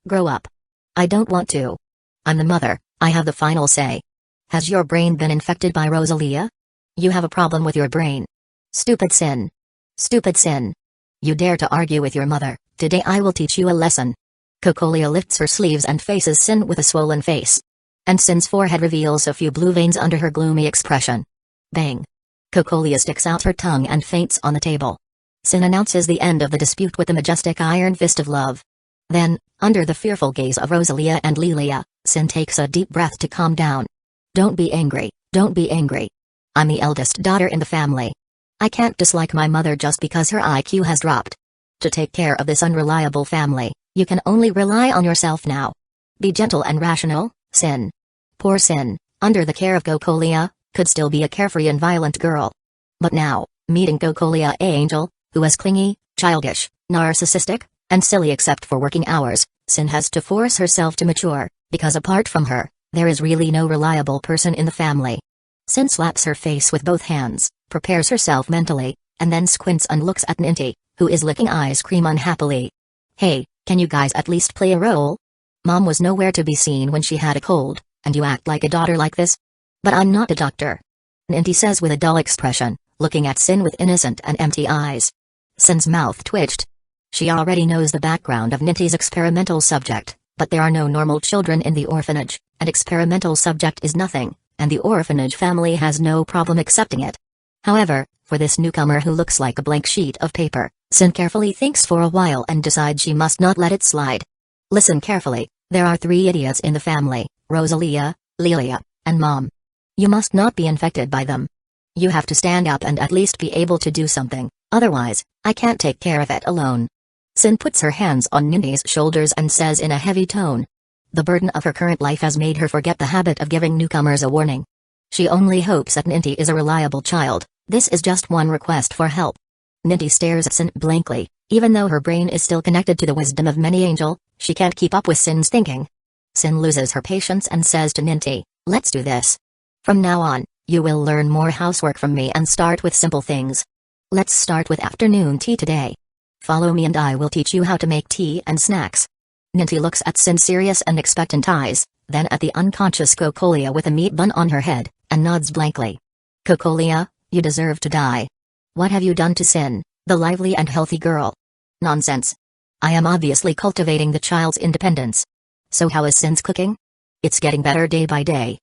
S1: Grow up. I don't want to. I'm the mother, I have the final say. Has your brain been infected by Rosalia? You have a problem with your brain. Stupid Sin. Stupid Sin. You dare to argue with your mother, today I will teach you a lesson." Cocolia lifts her sleeves and faces Sin with a swollen face. And Sin's forehead reveals a few blue veins under her gloomy expression. Bang. Cocolia sticks out her tongue and faints on the table. Sin announces the end of the dispute with the majestic iron fist of love. Then, under the fearful gaze of Rosalia and Lilia, Sin takes a deep breath to calm down. "Don't be angry, don't be angry. I'm the eldest daughter in the family. I can't dislike my mother just because her IQ has dropped. To take care of this unreliable family, you can only rely on yourself now. Be gentle and rational, Sin." Poor Sin, under the care of Cocolia, could still be a carefree and violent girl. But now, meeting Cocolia Angel, who is clingy, childish, narcissistic, and silly except for working hours, Sin has to force herself to mature, because apart from her, there is really no reliable person in the family. Sin slaps her face with both hands, prepares herself mentally, and then squints and looks at Ninty, who is licking ice cream unhappily. "Hey, can you guys at least play a role? Mom was nowhere to be seen when she had a cold, and you act like a daughter like this? But I'm not a doctor," Ninty says with a dull expression, looking at Sin with innocent and empty eyes. Sin's mouth twitched. She already knows the background of Ninty's experimental subject, but there are no normal children in the orphanage, and experimental subject is nothing, and the orphanage family has no problem accepting it. However, for this newcomer who looks like a blank sheet of paper, Sin carefully thinks for a while and decides she must not let it slide. Listen carefully, there are 3 idiots in the family, Rosalia, Lilia, and Mom. You must not be infected by them. You have to stand up and at least be able to do something, otherwise, I can't take care of it alone. Sin puts her hands on Ninty's shoulders and says in a heavy tone. The burden of her current life has made her forget the habit of giving newcomers a warning. She only hopes that Ninty is a reliable child. This is just one request for help. Ninty stares at Sin blankly. Even though her brain is still connected to the wisdom of many angel, she can't keep up with Sin's thinking. Sin loses her patience and says to Ninty, "Let's do this. From now on, you will learn more housework from me and start with simple things. Let's start with afternoon tea today. Follow me and I will teach you how to make tea and snacks." Ninty looks at Sin's serious and expectant eyes, then at the unconscious Cocolia with a meat bun on her head, and nods blankly. "Cocolia, you deserve to die. What have you done to Sin, the lively and healthy girl?" "Nonsense. I am obviously cultivating the child's independence." "So how is Sin's cooking?" "It's getting better day by day.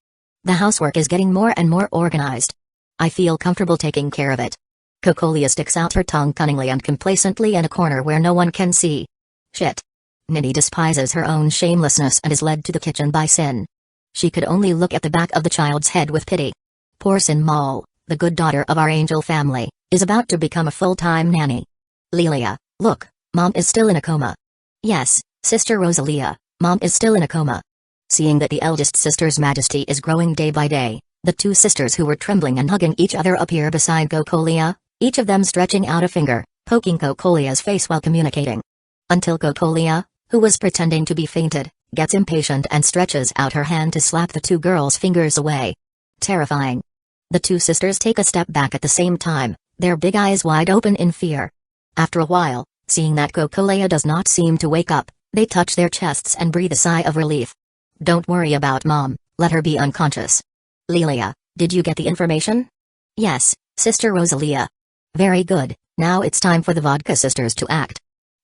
S1: The housework is getting more and more organized. I feel comfortable taking care of it." Cocolia sticks out her tongue cunningly and complacently in a corner where no one can see. Shit. Ninty despises her own shamelessness and is led to the kitchen by Sin. She could only look at the back of the child's head with pity. Poor Sin Mal, the good daughter of our angel family, is about to become a full-time nanny. "Lilia, look, Mom is still in a coma." "Yes, Sister Rosalia, Mom is still in a coma." Seeing that the eldest sister's majesty is growing day by day, the two sisters who were trembling and hugging each other appear beside Cocolia, each of them stretching out a finger, poking Cocolia's face while communicating. Until Cocolia, who was pretending to be fainted, gets impatient and stretches out her hand to slap the two girls' fingers away. Terrifying. The two sisters take a step back at the same time, their big eyes wide open in fear. After a while, seeing that Cocolia does not seem to wake up, they touch their chests and breathe a sigh of relief. "Don't worry about Mom, let her be unconscious." "Lilia, did you get the information?" "Yes, Sister Rosalia." "Very good, now it's time for the Vodka sisters to act.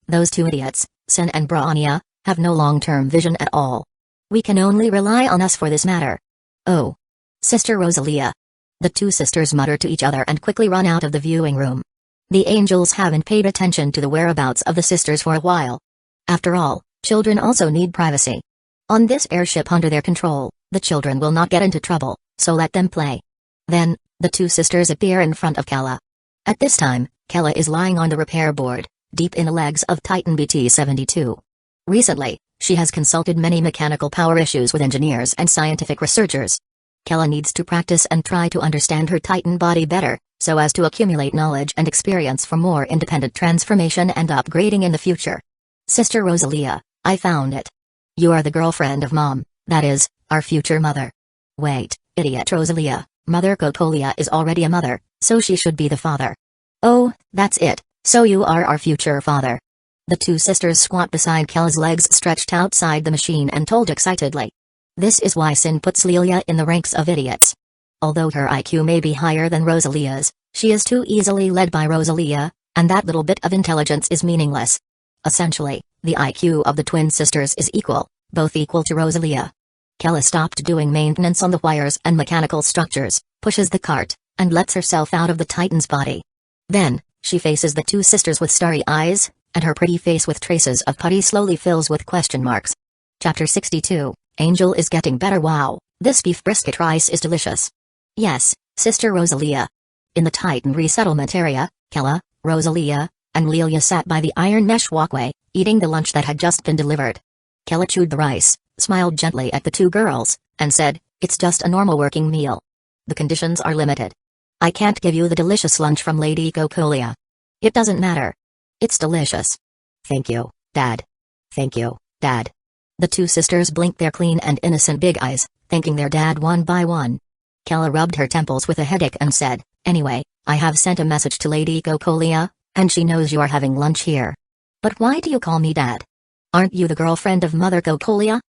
S1: Those two idiots, Sin and Brania, have no long-term vision at all. We can only rely on us for this matter." "Oh. Sister Rosalia." The two sisters mutter to each other and quickly run out of the viewing room. The angels haven't paid attention to the whereabouts of the sisters for a while. After all, children also need privacy. On this airship under their control, the children will not get into trouble, so let them play. Then, the two sisters appear in front of Kella. At this time, Kella is lying on the repair board, deep in the legs of Titan BT-72. Recently, she has consulted many mechanical power issues with engineers and scientific researchers. Kella needs to practice and try to understand her Titan body better, so as to accumulate knowledge and experience for more independent transformation and upgrading in the future. "Sister Rosalia, I found it. You are the girlfriend of Mom, that is, our future mother." "Wait, idiot Rosalia, Mother Cocolia is already a mother, so she should be the father." "Oh, that's it, so you are our future father." The two sisters squat beside Kella's legs stretched outside the machine and told excitedly. This is why Sin puts Lilia in the ranks of idiots. Although her IQ may be higher than Rosalia's, she is too easily led by Rosalia, and that little bit of intelligence is meaningless. Essentially, the IQ of the twin sisters is equal, both equal to Rosalia. Kella stopped doing maintenance on the wires and mechanical structures, pushes the cart, and lets herself out of the Titan's body. Then, she faces the two sisters with starry eyes, and her pretty face with traces of putty slowly fills with question marks. Chapter 62, Angel is getting better. Wow, this beef brisket rice is delicious. Yes, Sister Rosalia. In the Titan resettlement area, Kella, Rosalia, and Lilia sat by the iron mesh walkway, eating the lunch that had just been delivered. Kella chewed the rice, smiled gently at the two girls, and said, "It's just a normal working meal. The conditions are limited. I can't give you the delicious lunch from Lady Cocolia. It doesn't matter. It's delicious." "Thank you, Dad." "Thank you, Dad." The two sisters blinked their clean and innocent big eyes, thanking their dad one by one. Kella rubbed her temples with a headache and said, "Anyway, I have sent a message to Lady Cocolia, and she knows you are having lunch here." "But why do you call me Dad? Aren't you the girlfriend of Mother Cocolia?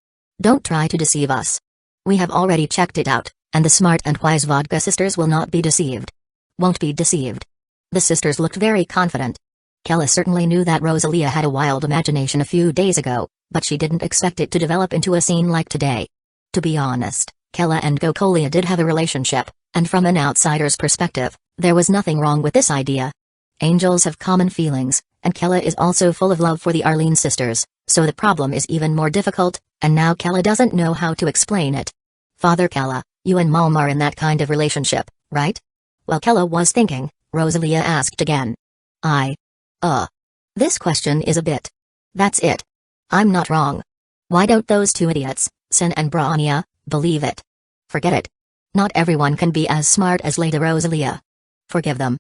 S1: Don't try to deceive us. We have already checked it out, and the smart and wise Vodka sisters will not be deceived." "Won't be deceived." The sisters looked very confident. Kella certainly knew that Rosalia had a wild imagination a few days ago, but she didn't expect it to develop into a scene like today. To be honest, Kella and Cocolia did have a relationship, and from an outsider's perspective, there was nothing wrong with this idea. Angels have common feelings, and Kella is also full of love for the Arlene sisters, so the problem is even more difficult, and now Kella doesn't know how to explain it. "Father Kella, you and Mom are in that kind of relationship, right?" While Kella was thinking, Rosalia asked again. This question is a bit. That's it. I'm not wrong. Why don't those two idiots, Sin and Branya, believe it? Forget it. Not everyone can be as smart as Lady Rosalia. Forgive them.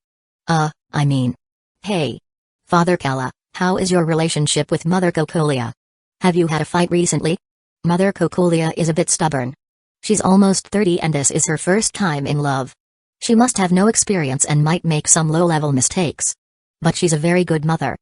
S1: Hey. Father Kala, how is your relationship with Mother Cocolia? Have you had a fight recently? Mother Cocolia is a bit stubborn. She's almost 30 and this is her first time in love. She must have no experience and might make some low-level mistakes. But she's a very good mother.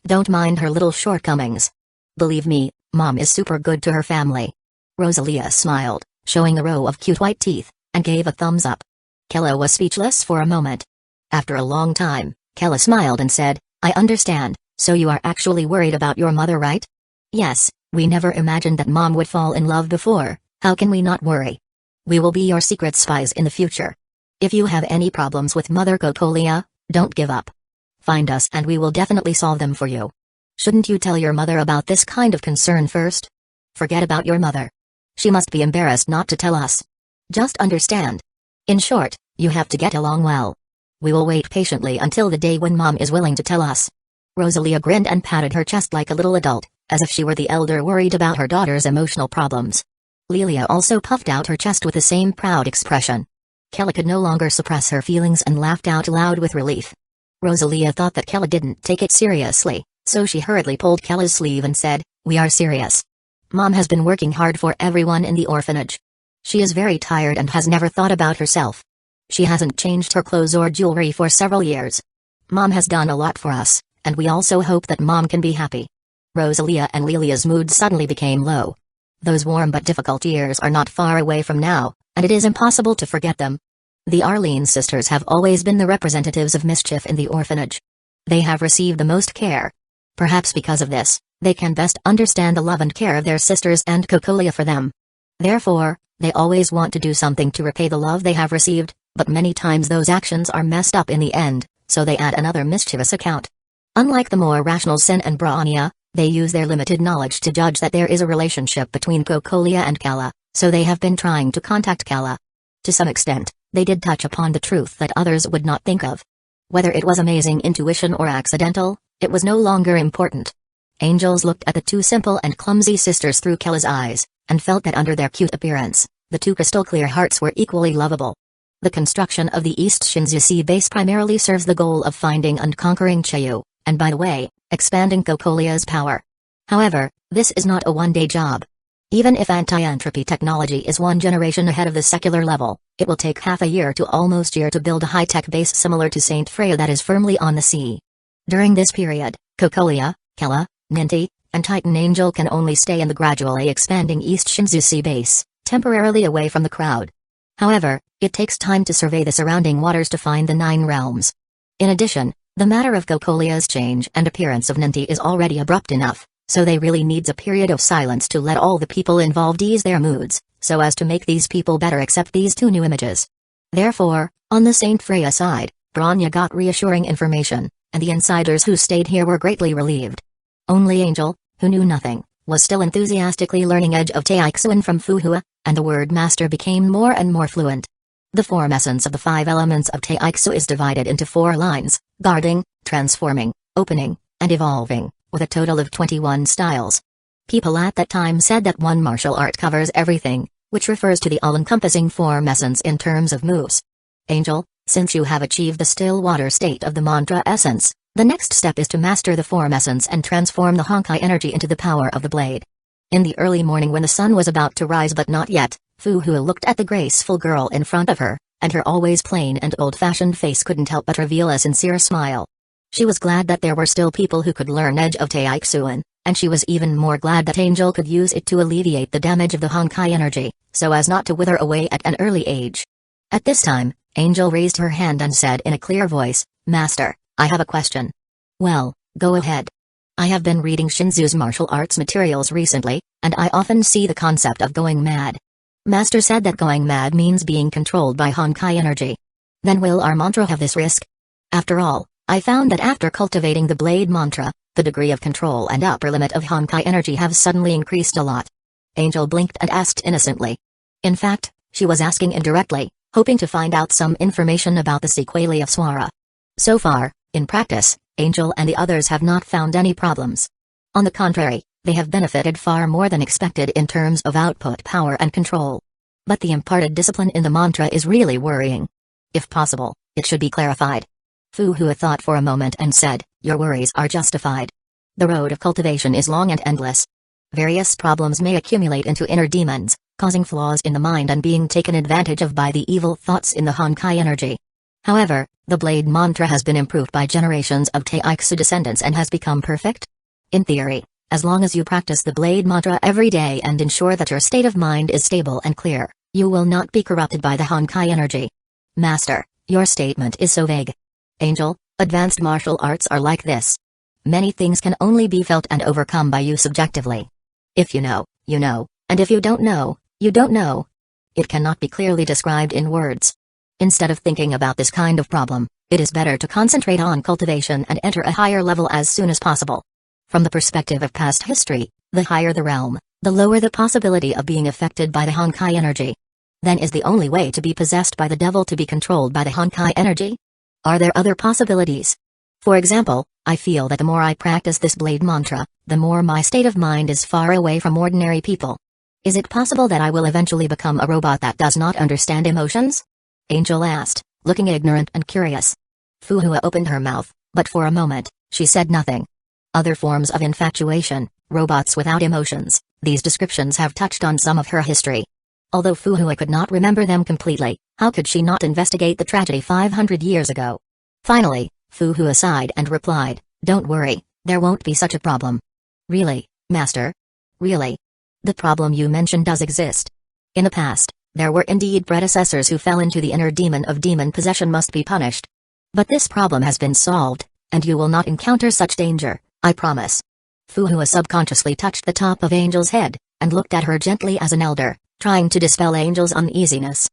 S1: Don't mind her little shortcomings. Believe me, Mom is super good to her family. Rosalia smiled, showing a row of cute white teeth, and gave a thumbs up. Kella was speechless for a moment. After a long time, Kella smiled and said, I understand, so you are actually worried about your mother, right? Yes, we never imagined that Mom would fall in love before, how can we not worry? We will be your secret spies in the future. If you have any problems with Mother Cocolia, don't give up. Find us and we will definitely solve them for you. Shouldn't you tell your mother about this kind of concern first? Forget about your mother. She must be embarrassed not to tell us. Just understand. In short, you have to get along well. We will wait patiently until the day when Mom is willing to tell us. Rosalia grinned and patted her chest like a little adult, as if she were the elder worried about her daughter's emotional problems. Lilia also puffed out her chest with the same proud expression. Kella could no longer suppress her feelings and laughed out loud with relief. Rosalia thought that Kella didn't take it seriously, so she hurriedly pulled Kella's sleeve and said, We are serious. Mom has been working hard for everyone in the orphanage. She is very tired and has never thought about herself. She hasn't changed her clothes or jewelry for several years. Mom has done a lot for us, and we also hope that Mom can be happy. Rosalia and Lilia's mood suddenly became low. Those warm but difficult years are not far away from now, and it is impossible to forget them. The Arlene sisters have always been the representatives of mischief in the orphanage. They have received the most care. Perhaps because of this, they can best understand the love and care of their sisters and Cocolia for them. Therefore, they always want to do something to repay the love they have received, but many times those actions are messed up in the end, so they add another mischievous account. Unlike the more rational Sin and Branya, they use their limited knowledge to judge that there is a relationship between Cocolia and Kala, so they have been trying to contact Kala. To some extent, they did touch upon the truth that others would not think of. Whether it was amazing intuition or accidental, it was no longer important. Angels looked at the two simple and clumsy sisters through Kala's eyes, and felt that under their cute appearance, the two crystal-clear hearts were equally lovable. The construction of the East Shinzu Sea base primarily serves the goal of finding and conquering Chayu, and by the way, expanding Cocolia's power. However, this is not a one-day job. Even if anti-entropy technology is one generation ahead of the secular level, it will take half a year to almost year to build a high-tech base similar to Saint Freya that is firmly on the sea. During this period, Cocolia, Kala, Ninti, and Titan Angel can only stay in the gradually expanding East Shinzu Sea base, temporarily away from the crowd. However, it takes time to survey the surrounding waters to find the 9 realms. In addition, the matter of Cocolia's change and appearance of Ninti is already abrupt enough, so they really needs a period of silence to let all the people involved ease their moods, so as to make these people better accept these 2 new images. Therefore, on the Saint Freya side, Branya got reassuring information, and the insiders who stayed here were greatly relieved. Only Angel, who knew nothing, was still enthusiastically learning Edge of Taixuan from Fuhua, and the word master became more and more fluent. The form essence of the 5 elements of Taixu is divided into 4 lines: guarding, transforming, opening, and evolving, with a total of 21 styles. People at that time said that one martial art covers everything, which refers to the all-encompassing form essence in terms of moves. Angel, since you have achieved the still water state of the mantra essence, the next step is to master the form essence and transform the Honkai energy into the power of the blade. In the early morning when the sun was about to rise but not yet, Fuhua looked at the graceful girl in front of her, and her always plain and old-fashioned face couldn't help but reveal a sincere smile. She was glad that there were still people who could learn Edge of Taixuan, and she was even more glad that Angel could use it to alleviate the damage of the Honkai energy, so as not to wither away at an early age. At this time, Angel raised her hand and said in a clear voice, "Master, I have a question." "Well, go ahead. I have been reading Shinzu's martial arts materials recently, and I often see the concept of going mad. Master said that going mad means being controlled by Honkai energy. Then will our mantra have this risk? After all, I found that after cultivating the blade mantra, the degree of control and upper limit of Honkai energy have suddenly increased a lot." Angel blinked and asked innocently. In fact, she was asking indirectly, hoping to find out some information about the sequelae of Swara. So far, in practice, Angel and the others have not found any problems. On the contrary, They have benefited far more than expected in terms of output power and control. But the imparted discipline in the mantra is really worrying. If possible, it should be clarified. Fu Hua thought for a moment and said, "Your worries are justified. The road of cultivation is long and endless. Various problems may accumulate into inner demons, causing flaws in the mind and being taken advantage of by the evil thoughts in the Honkai energy. However, the blade mantra has been improved by generations of Taiksu descendants and has become perfect. In theory, as long as you practice the blade mantra every day and ensure that your state of mind is stable and clear, you will not be corrupted by the Honkai energy." "Master, your statement is so vague. Angel, advanced martial arts are like this. Many things can only be felt and overcome by you subjectively. If you know, you know, and if you don't know, you don't know. It cannot be clearly described in words. Instead of thinking about this kind of problem, it is better to concentrate on cultivation and enter a higher level as soon as possible. From the perspective of past history, the higher the realm, the lower the possibility of being affected by the Honkai energy. Then is the only way to be possessed by the devil to be controlled by the Honkai energy? Are there other possibilities? For example, I feel that the more I practice this blade mantra, the more my state of mind is far away from ordinary people. Is it possible that I will eventually become a robot that does not understand emotions?" Angel asked, looking ignorant and curious. Fu Hua opened her mouth, but for a moment, she said nothing. Other forms of infatuation, robots without emotions, these descriptions have touched on some of her history. Although Fu Hua could not remember them completely, how could she not investigate the tragedy 500 years ago? Finally, Fu Hua sighed and replied, "Don't worry, there won't be such a problem." "Really, Master? Really? The problem you mentioned does exist. In the past, there were indeed predecessors who fell into the inner demon of demon possession must be punished. But this problem has been solved, and you will not encounter such danger, I promise." Fu Hua subconsciously touched the top of Angel's head, and looked at her gently as an elder, trying to dispel Angel's uneasiness.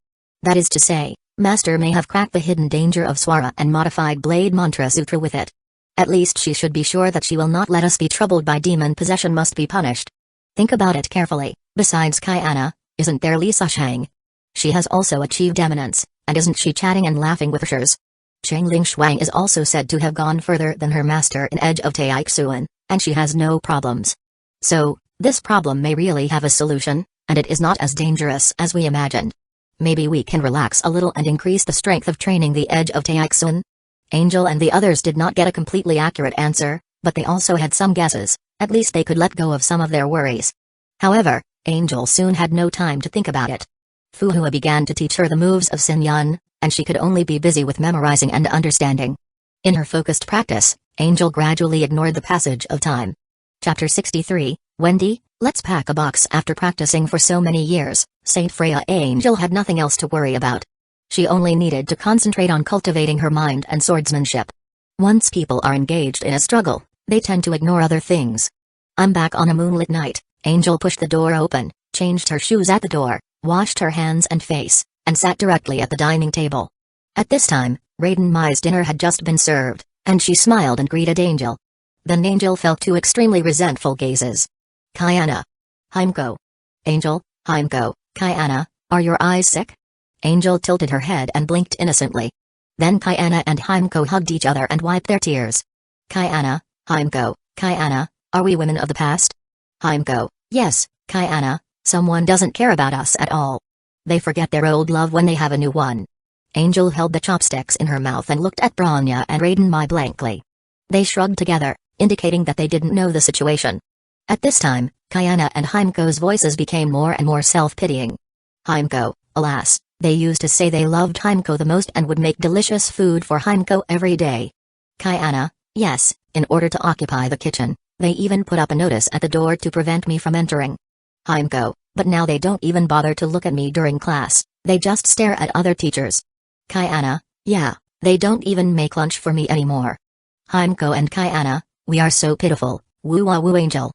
S1: "That is to say, Master may have cracked the hidden danger of Swara and modified Blade Mantra Sutra with it. At least she should be sure that she will not let us be troubled by demon possession must be punished. Think about it carefully. Besides Kaiana, isn't there Lisa Shang? She has also achieved eminence, and isn't she chatting and laughing with Herrschers? Changling Shuang is also said to have gone further than her master in Edge of Taixuan, and she has no problems. So, this problem may really have a solution, and it is not as dangerous as we imagined. Maybe we can relax a little and increase the strength of training the Edge of Taixuan." Angel and the others did not get a completely accurate answer, but they also had some guesses. At least they could let go of some of their worries. However, Angel soon had no time to think about it. Fu Hua began to teach her the moves of Xin Yun, and she could only be busy with memorizing and understanding. In her focused practice, Angel gradually ignored the passage of time. Chapter 63, Wendy, let's pack a box. After practicing for so many years, Saint Freya Angel had nothing else to worry about. She only needed to concentrate on cultivating her mind and swordsmanship. Once people are engaged in a struggle, they tend to ignore other things. I'm back on a moonlit night. Angel pushed the door open, changed her shoes at the door, washed her hands and face, and sat directly at the dining table. At this time, Raiden Mai's dinner had just been served, and she smiled and greeted Angel. Then Angel felt two extremely resentful gazes. Kaiana. Heimko. Angel, Heimko, Kaiana, are your eyes sick? Angel tilted her head and blinked innocently. Then Kaiana and Heimko hugged each other and wiped their tears. Kaiana, Heimko, Kaiana, are we women of the past? Heimko, yes, Kaiana, someone doesn't care about us at all. They forget their old love when they have a new one. Angel held the chopsticks in her mouth and looked at Bronya and Raiden Mai blankly. They shrugged together, indicating that they didn't know the situation. At this time, Kaiana and Heimko's voices became more and more self-pitying. Heimko, alas, they used to say they loved Heimko the most and would make delicious food for Heimko every day. Kaiana, yes, in order to occupy the kitchen, they even put up a notice at the door to prevent me from entering. Heimko, but now they don't even bother to look at me during class, they just stare at other teachers. Kaiana, yeah, they don't even make lunch for me anymore. Heimko and Kaiana, we are so pitiful, woo-wah-woo Angel.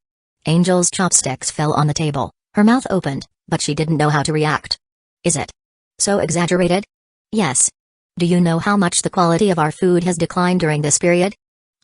S1: Angel's chopsticks fell on the table, her mouth opened, but she didn't know how to react. Is it so exaggerated? Yes. Do you know how much the quality of our food has declined during this period?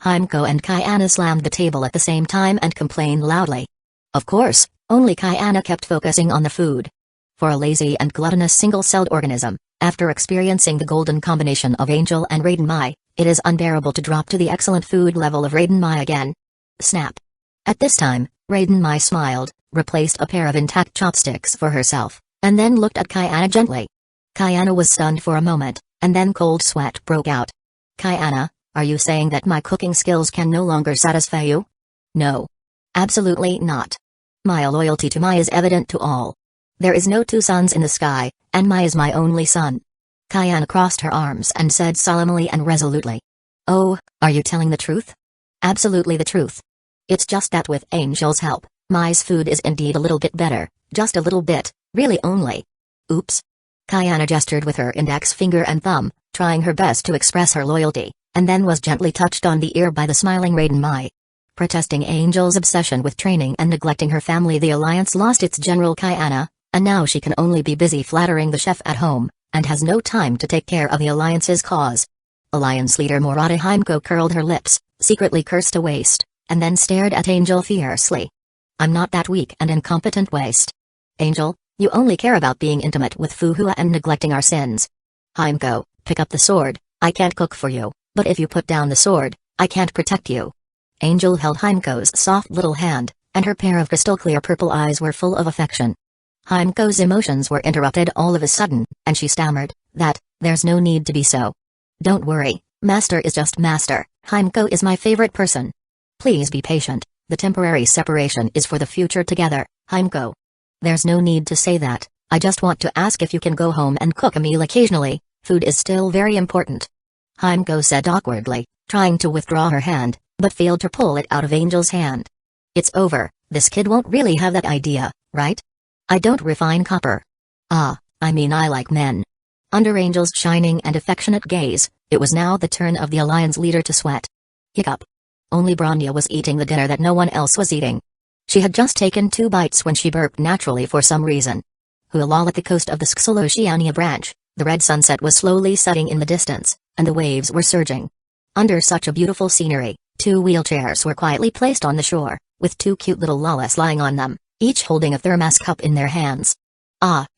S1: Heimko and Kaiana slammed the table at the same time and complained loudly. Of course, only Kaiana kept focusing on the food. For a lazy and gluttonous single-celled organism, after experiencing the golden combination of Angel and Raiden Mai, it is unbearable to drop to the excellent food level of Raiden Mai again. Snap. At this time, Raiden Mai smiled, replaced a pair of intact chopsticks for herself, and then looked at Kayana gently. Kayana was stunned for a moment, and then cold sweat broke out. Kayana, are you saying that my cooking skills can no longer satisfy you? No. Absolutely not. My loyalty to Mai is evident to all. There is no two suns in the sky, and Mai is my only son. Kayana crossed her arms and said solemnly and resolutely. Oh, are you telling the truth? Absolutely the truth. It's just that with Angel's help, Mai's food is indeed a little bit better, just a little bit, really only. Oops. Kayana gestured with her index finger and thumb, trying her best to express her loyalty, and then was gently touched on the ear by the smiling Raiden Mai. Protesting Angel's obsession with training and neglecting her family, the alliance lost its general Kayana, and now she can only be busy flattering the chef at home, and has no time to take care of the alliance's cause. Alliance leader Murata Himeko curled her lips, secretly cursed a waste, and then stared at Angel fiercely. I'm not that weak and incompetent waste. Angel, you only care about being intimate with Fuhua and neglecting our sins. Himeko, pick up the sword. I can't cook for you, but if you put down the sword, I can't protect you. Angel held Himeko's soft little hand, and her pair of crystal-clear purple eyes were full of affection. Himeko's emotions were interrupted all of a sudden, and she stammered, there's no need to be so. Don't worry, Master is just Master. Himeko is my favorite person. Please be patient, the temporary separation is for the future together, Himeko. There's no need to say that, I just want to ask if you can go home and cook a meal occasionally, food is still very important. Himeko said awkwardly, trying to withdraw her hand, but failed to pull it out of Angel's hand. It's over, this kid won't really have that idea, right? I don't refine copper. I mean I like men. Under Angel's shining and affectionate gaze, it was now the turn of the alliance leader to sweat. Hiccup. Only Bronya was eating the dinner that no one else was eating. She had just taken 2 bites when she burped naturally for some reason. Hulal at the coast of the Xoloceania branch, the red sunset was slowly setting in the distance, and the waves were surging. Under such a beautiful scenery, 2 wheelchairs were quietly placed on the shore, with 2 cute little lollas lying on them, each holding a thermos cup in their hands.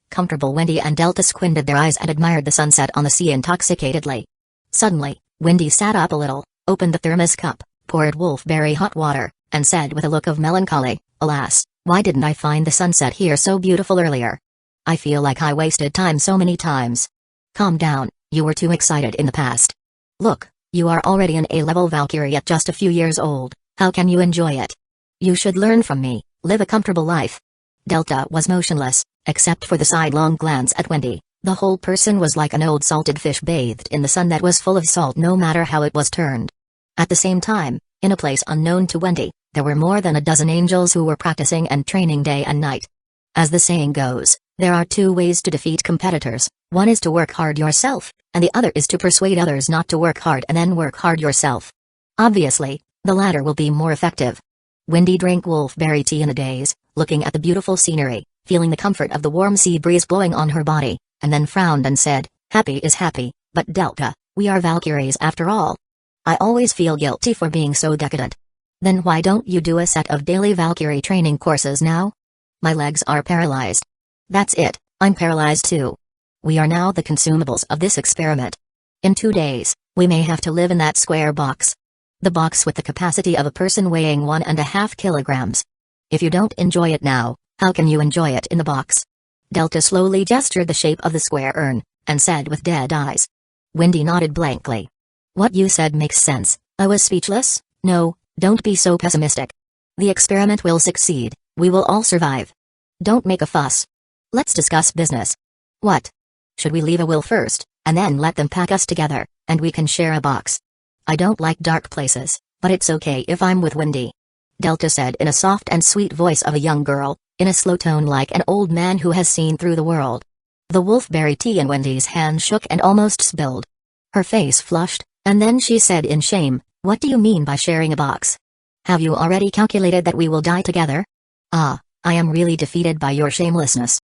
S1: Comfortable. Wendy and Delta squinted their eyes and admired the sunset on the sea intoxicatedly. Suddenly, Wendy sat up a little, opened the thermos cup, poured wolfberry hot water, and said with a look of melancholy, alas, why didn't I find the sunset here so beautiful earlier? I feel like I wasted time so many times. Calm down, you were too excited in the past. Look, you are already an A-level Valkyrie at just a few years old, how can you enjoy it? You should learn from me, live a comfortable life. Delta was motionless, except for the sidelong glance at Wendy. The whole person was like an old salted fish bathed in the sun that was full of salt no matter how it was turned. At the same time, in a place unknown to Wendy, there were more than a dozen angels who were practicing and training day and night. As the saying goes, there are 2 ways to defeat competitors, one is to work hard yourself, and the other is to persuade others not to work hard and then work hard yourself. Obviously, the latter will be more effective. Wendy drank wolfberry tea in a daze, looking at the beautiful scenery, feeling the comfort of the warm sea breeze blowing on her body, and then frowned and said, happy is happy, but Delta, we are Valkyries after all. I always feel guilty for being so decadent. Then why don't you do a set of daily Valkyrie training courses now? My legs are paralyzed. That's it, I'm paralyzed too. We are now the consumables of this experiment. In 2 days, we may have to live in that square box. The box with the capacity of a person weighing 1.5 kilograms. If you don't enjoy it now, how can you enjoy it in the box? Delta slowly gestured the shape of the square urn, and said with dead eyes. Wendy nodded blankly. What you said makes sense. I was speechless. No, don't be so pessimistic. The experiment will succeed, we will all survive. Don't make a fuss. Let's discuss business. What? Should we leave a will first, and then let them pack us together, and we can share a box? I don't like dark places, but it's okay if I'm with Wendy. Delta said in a soft and sweet voice of a young girl, in a slow tone like an old man who has seen through the world. The wolfberry tea in Wendy's hand shook and almost spilled. Her face flushed, and then she said in shame, what do you mean by sharing a box? Have you already calculated that we will die together? I am really defeated by your shamelessness.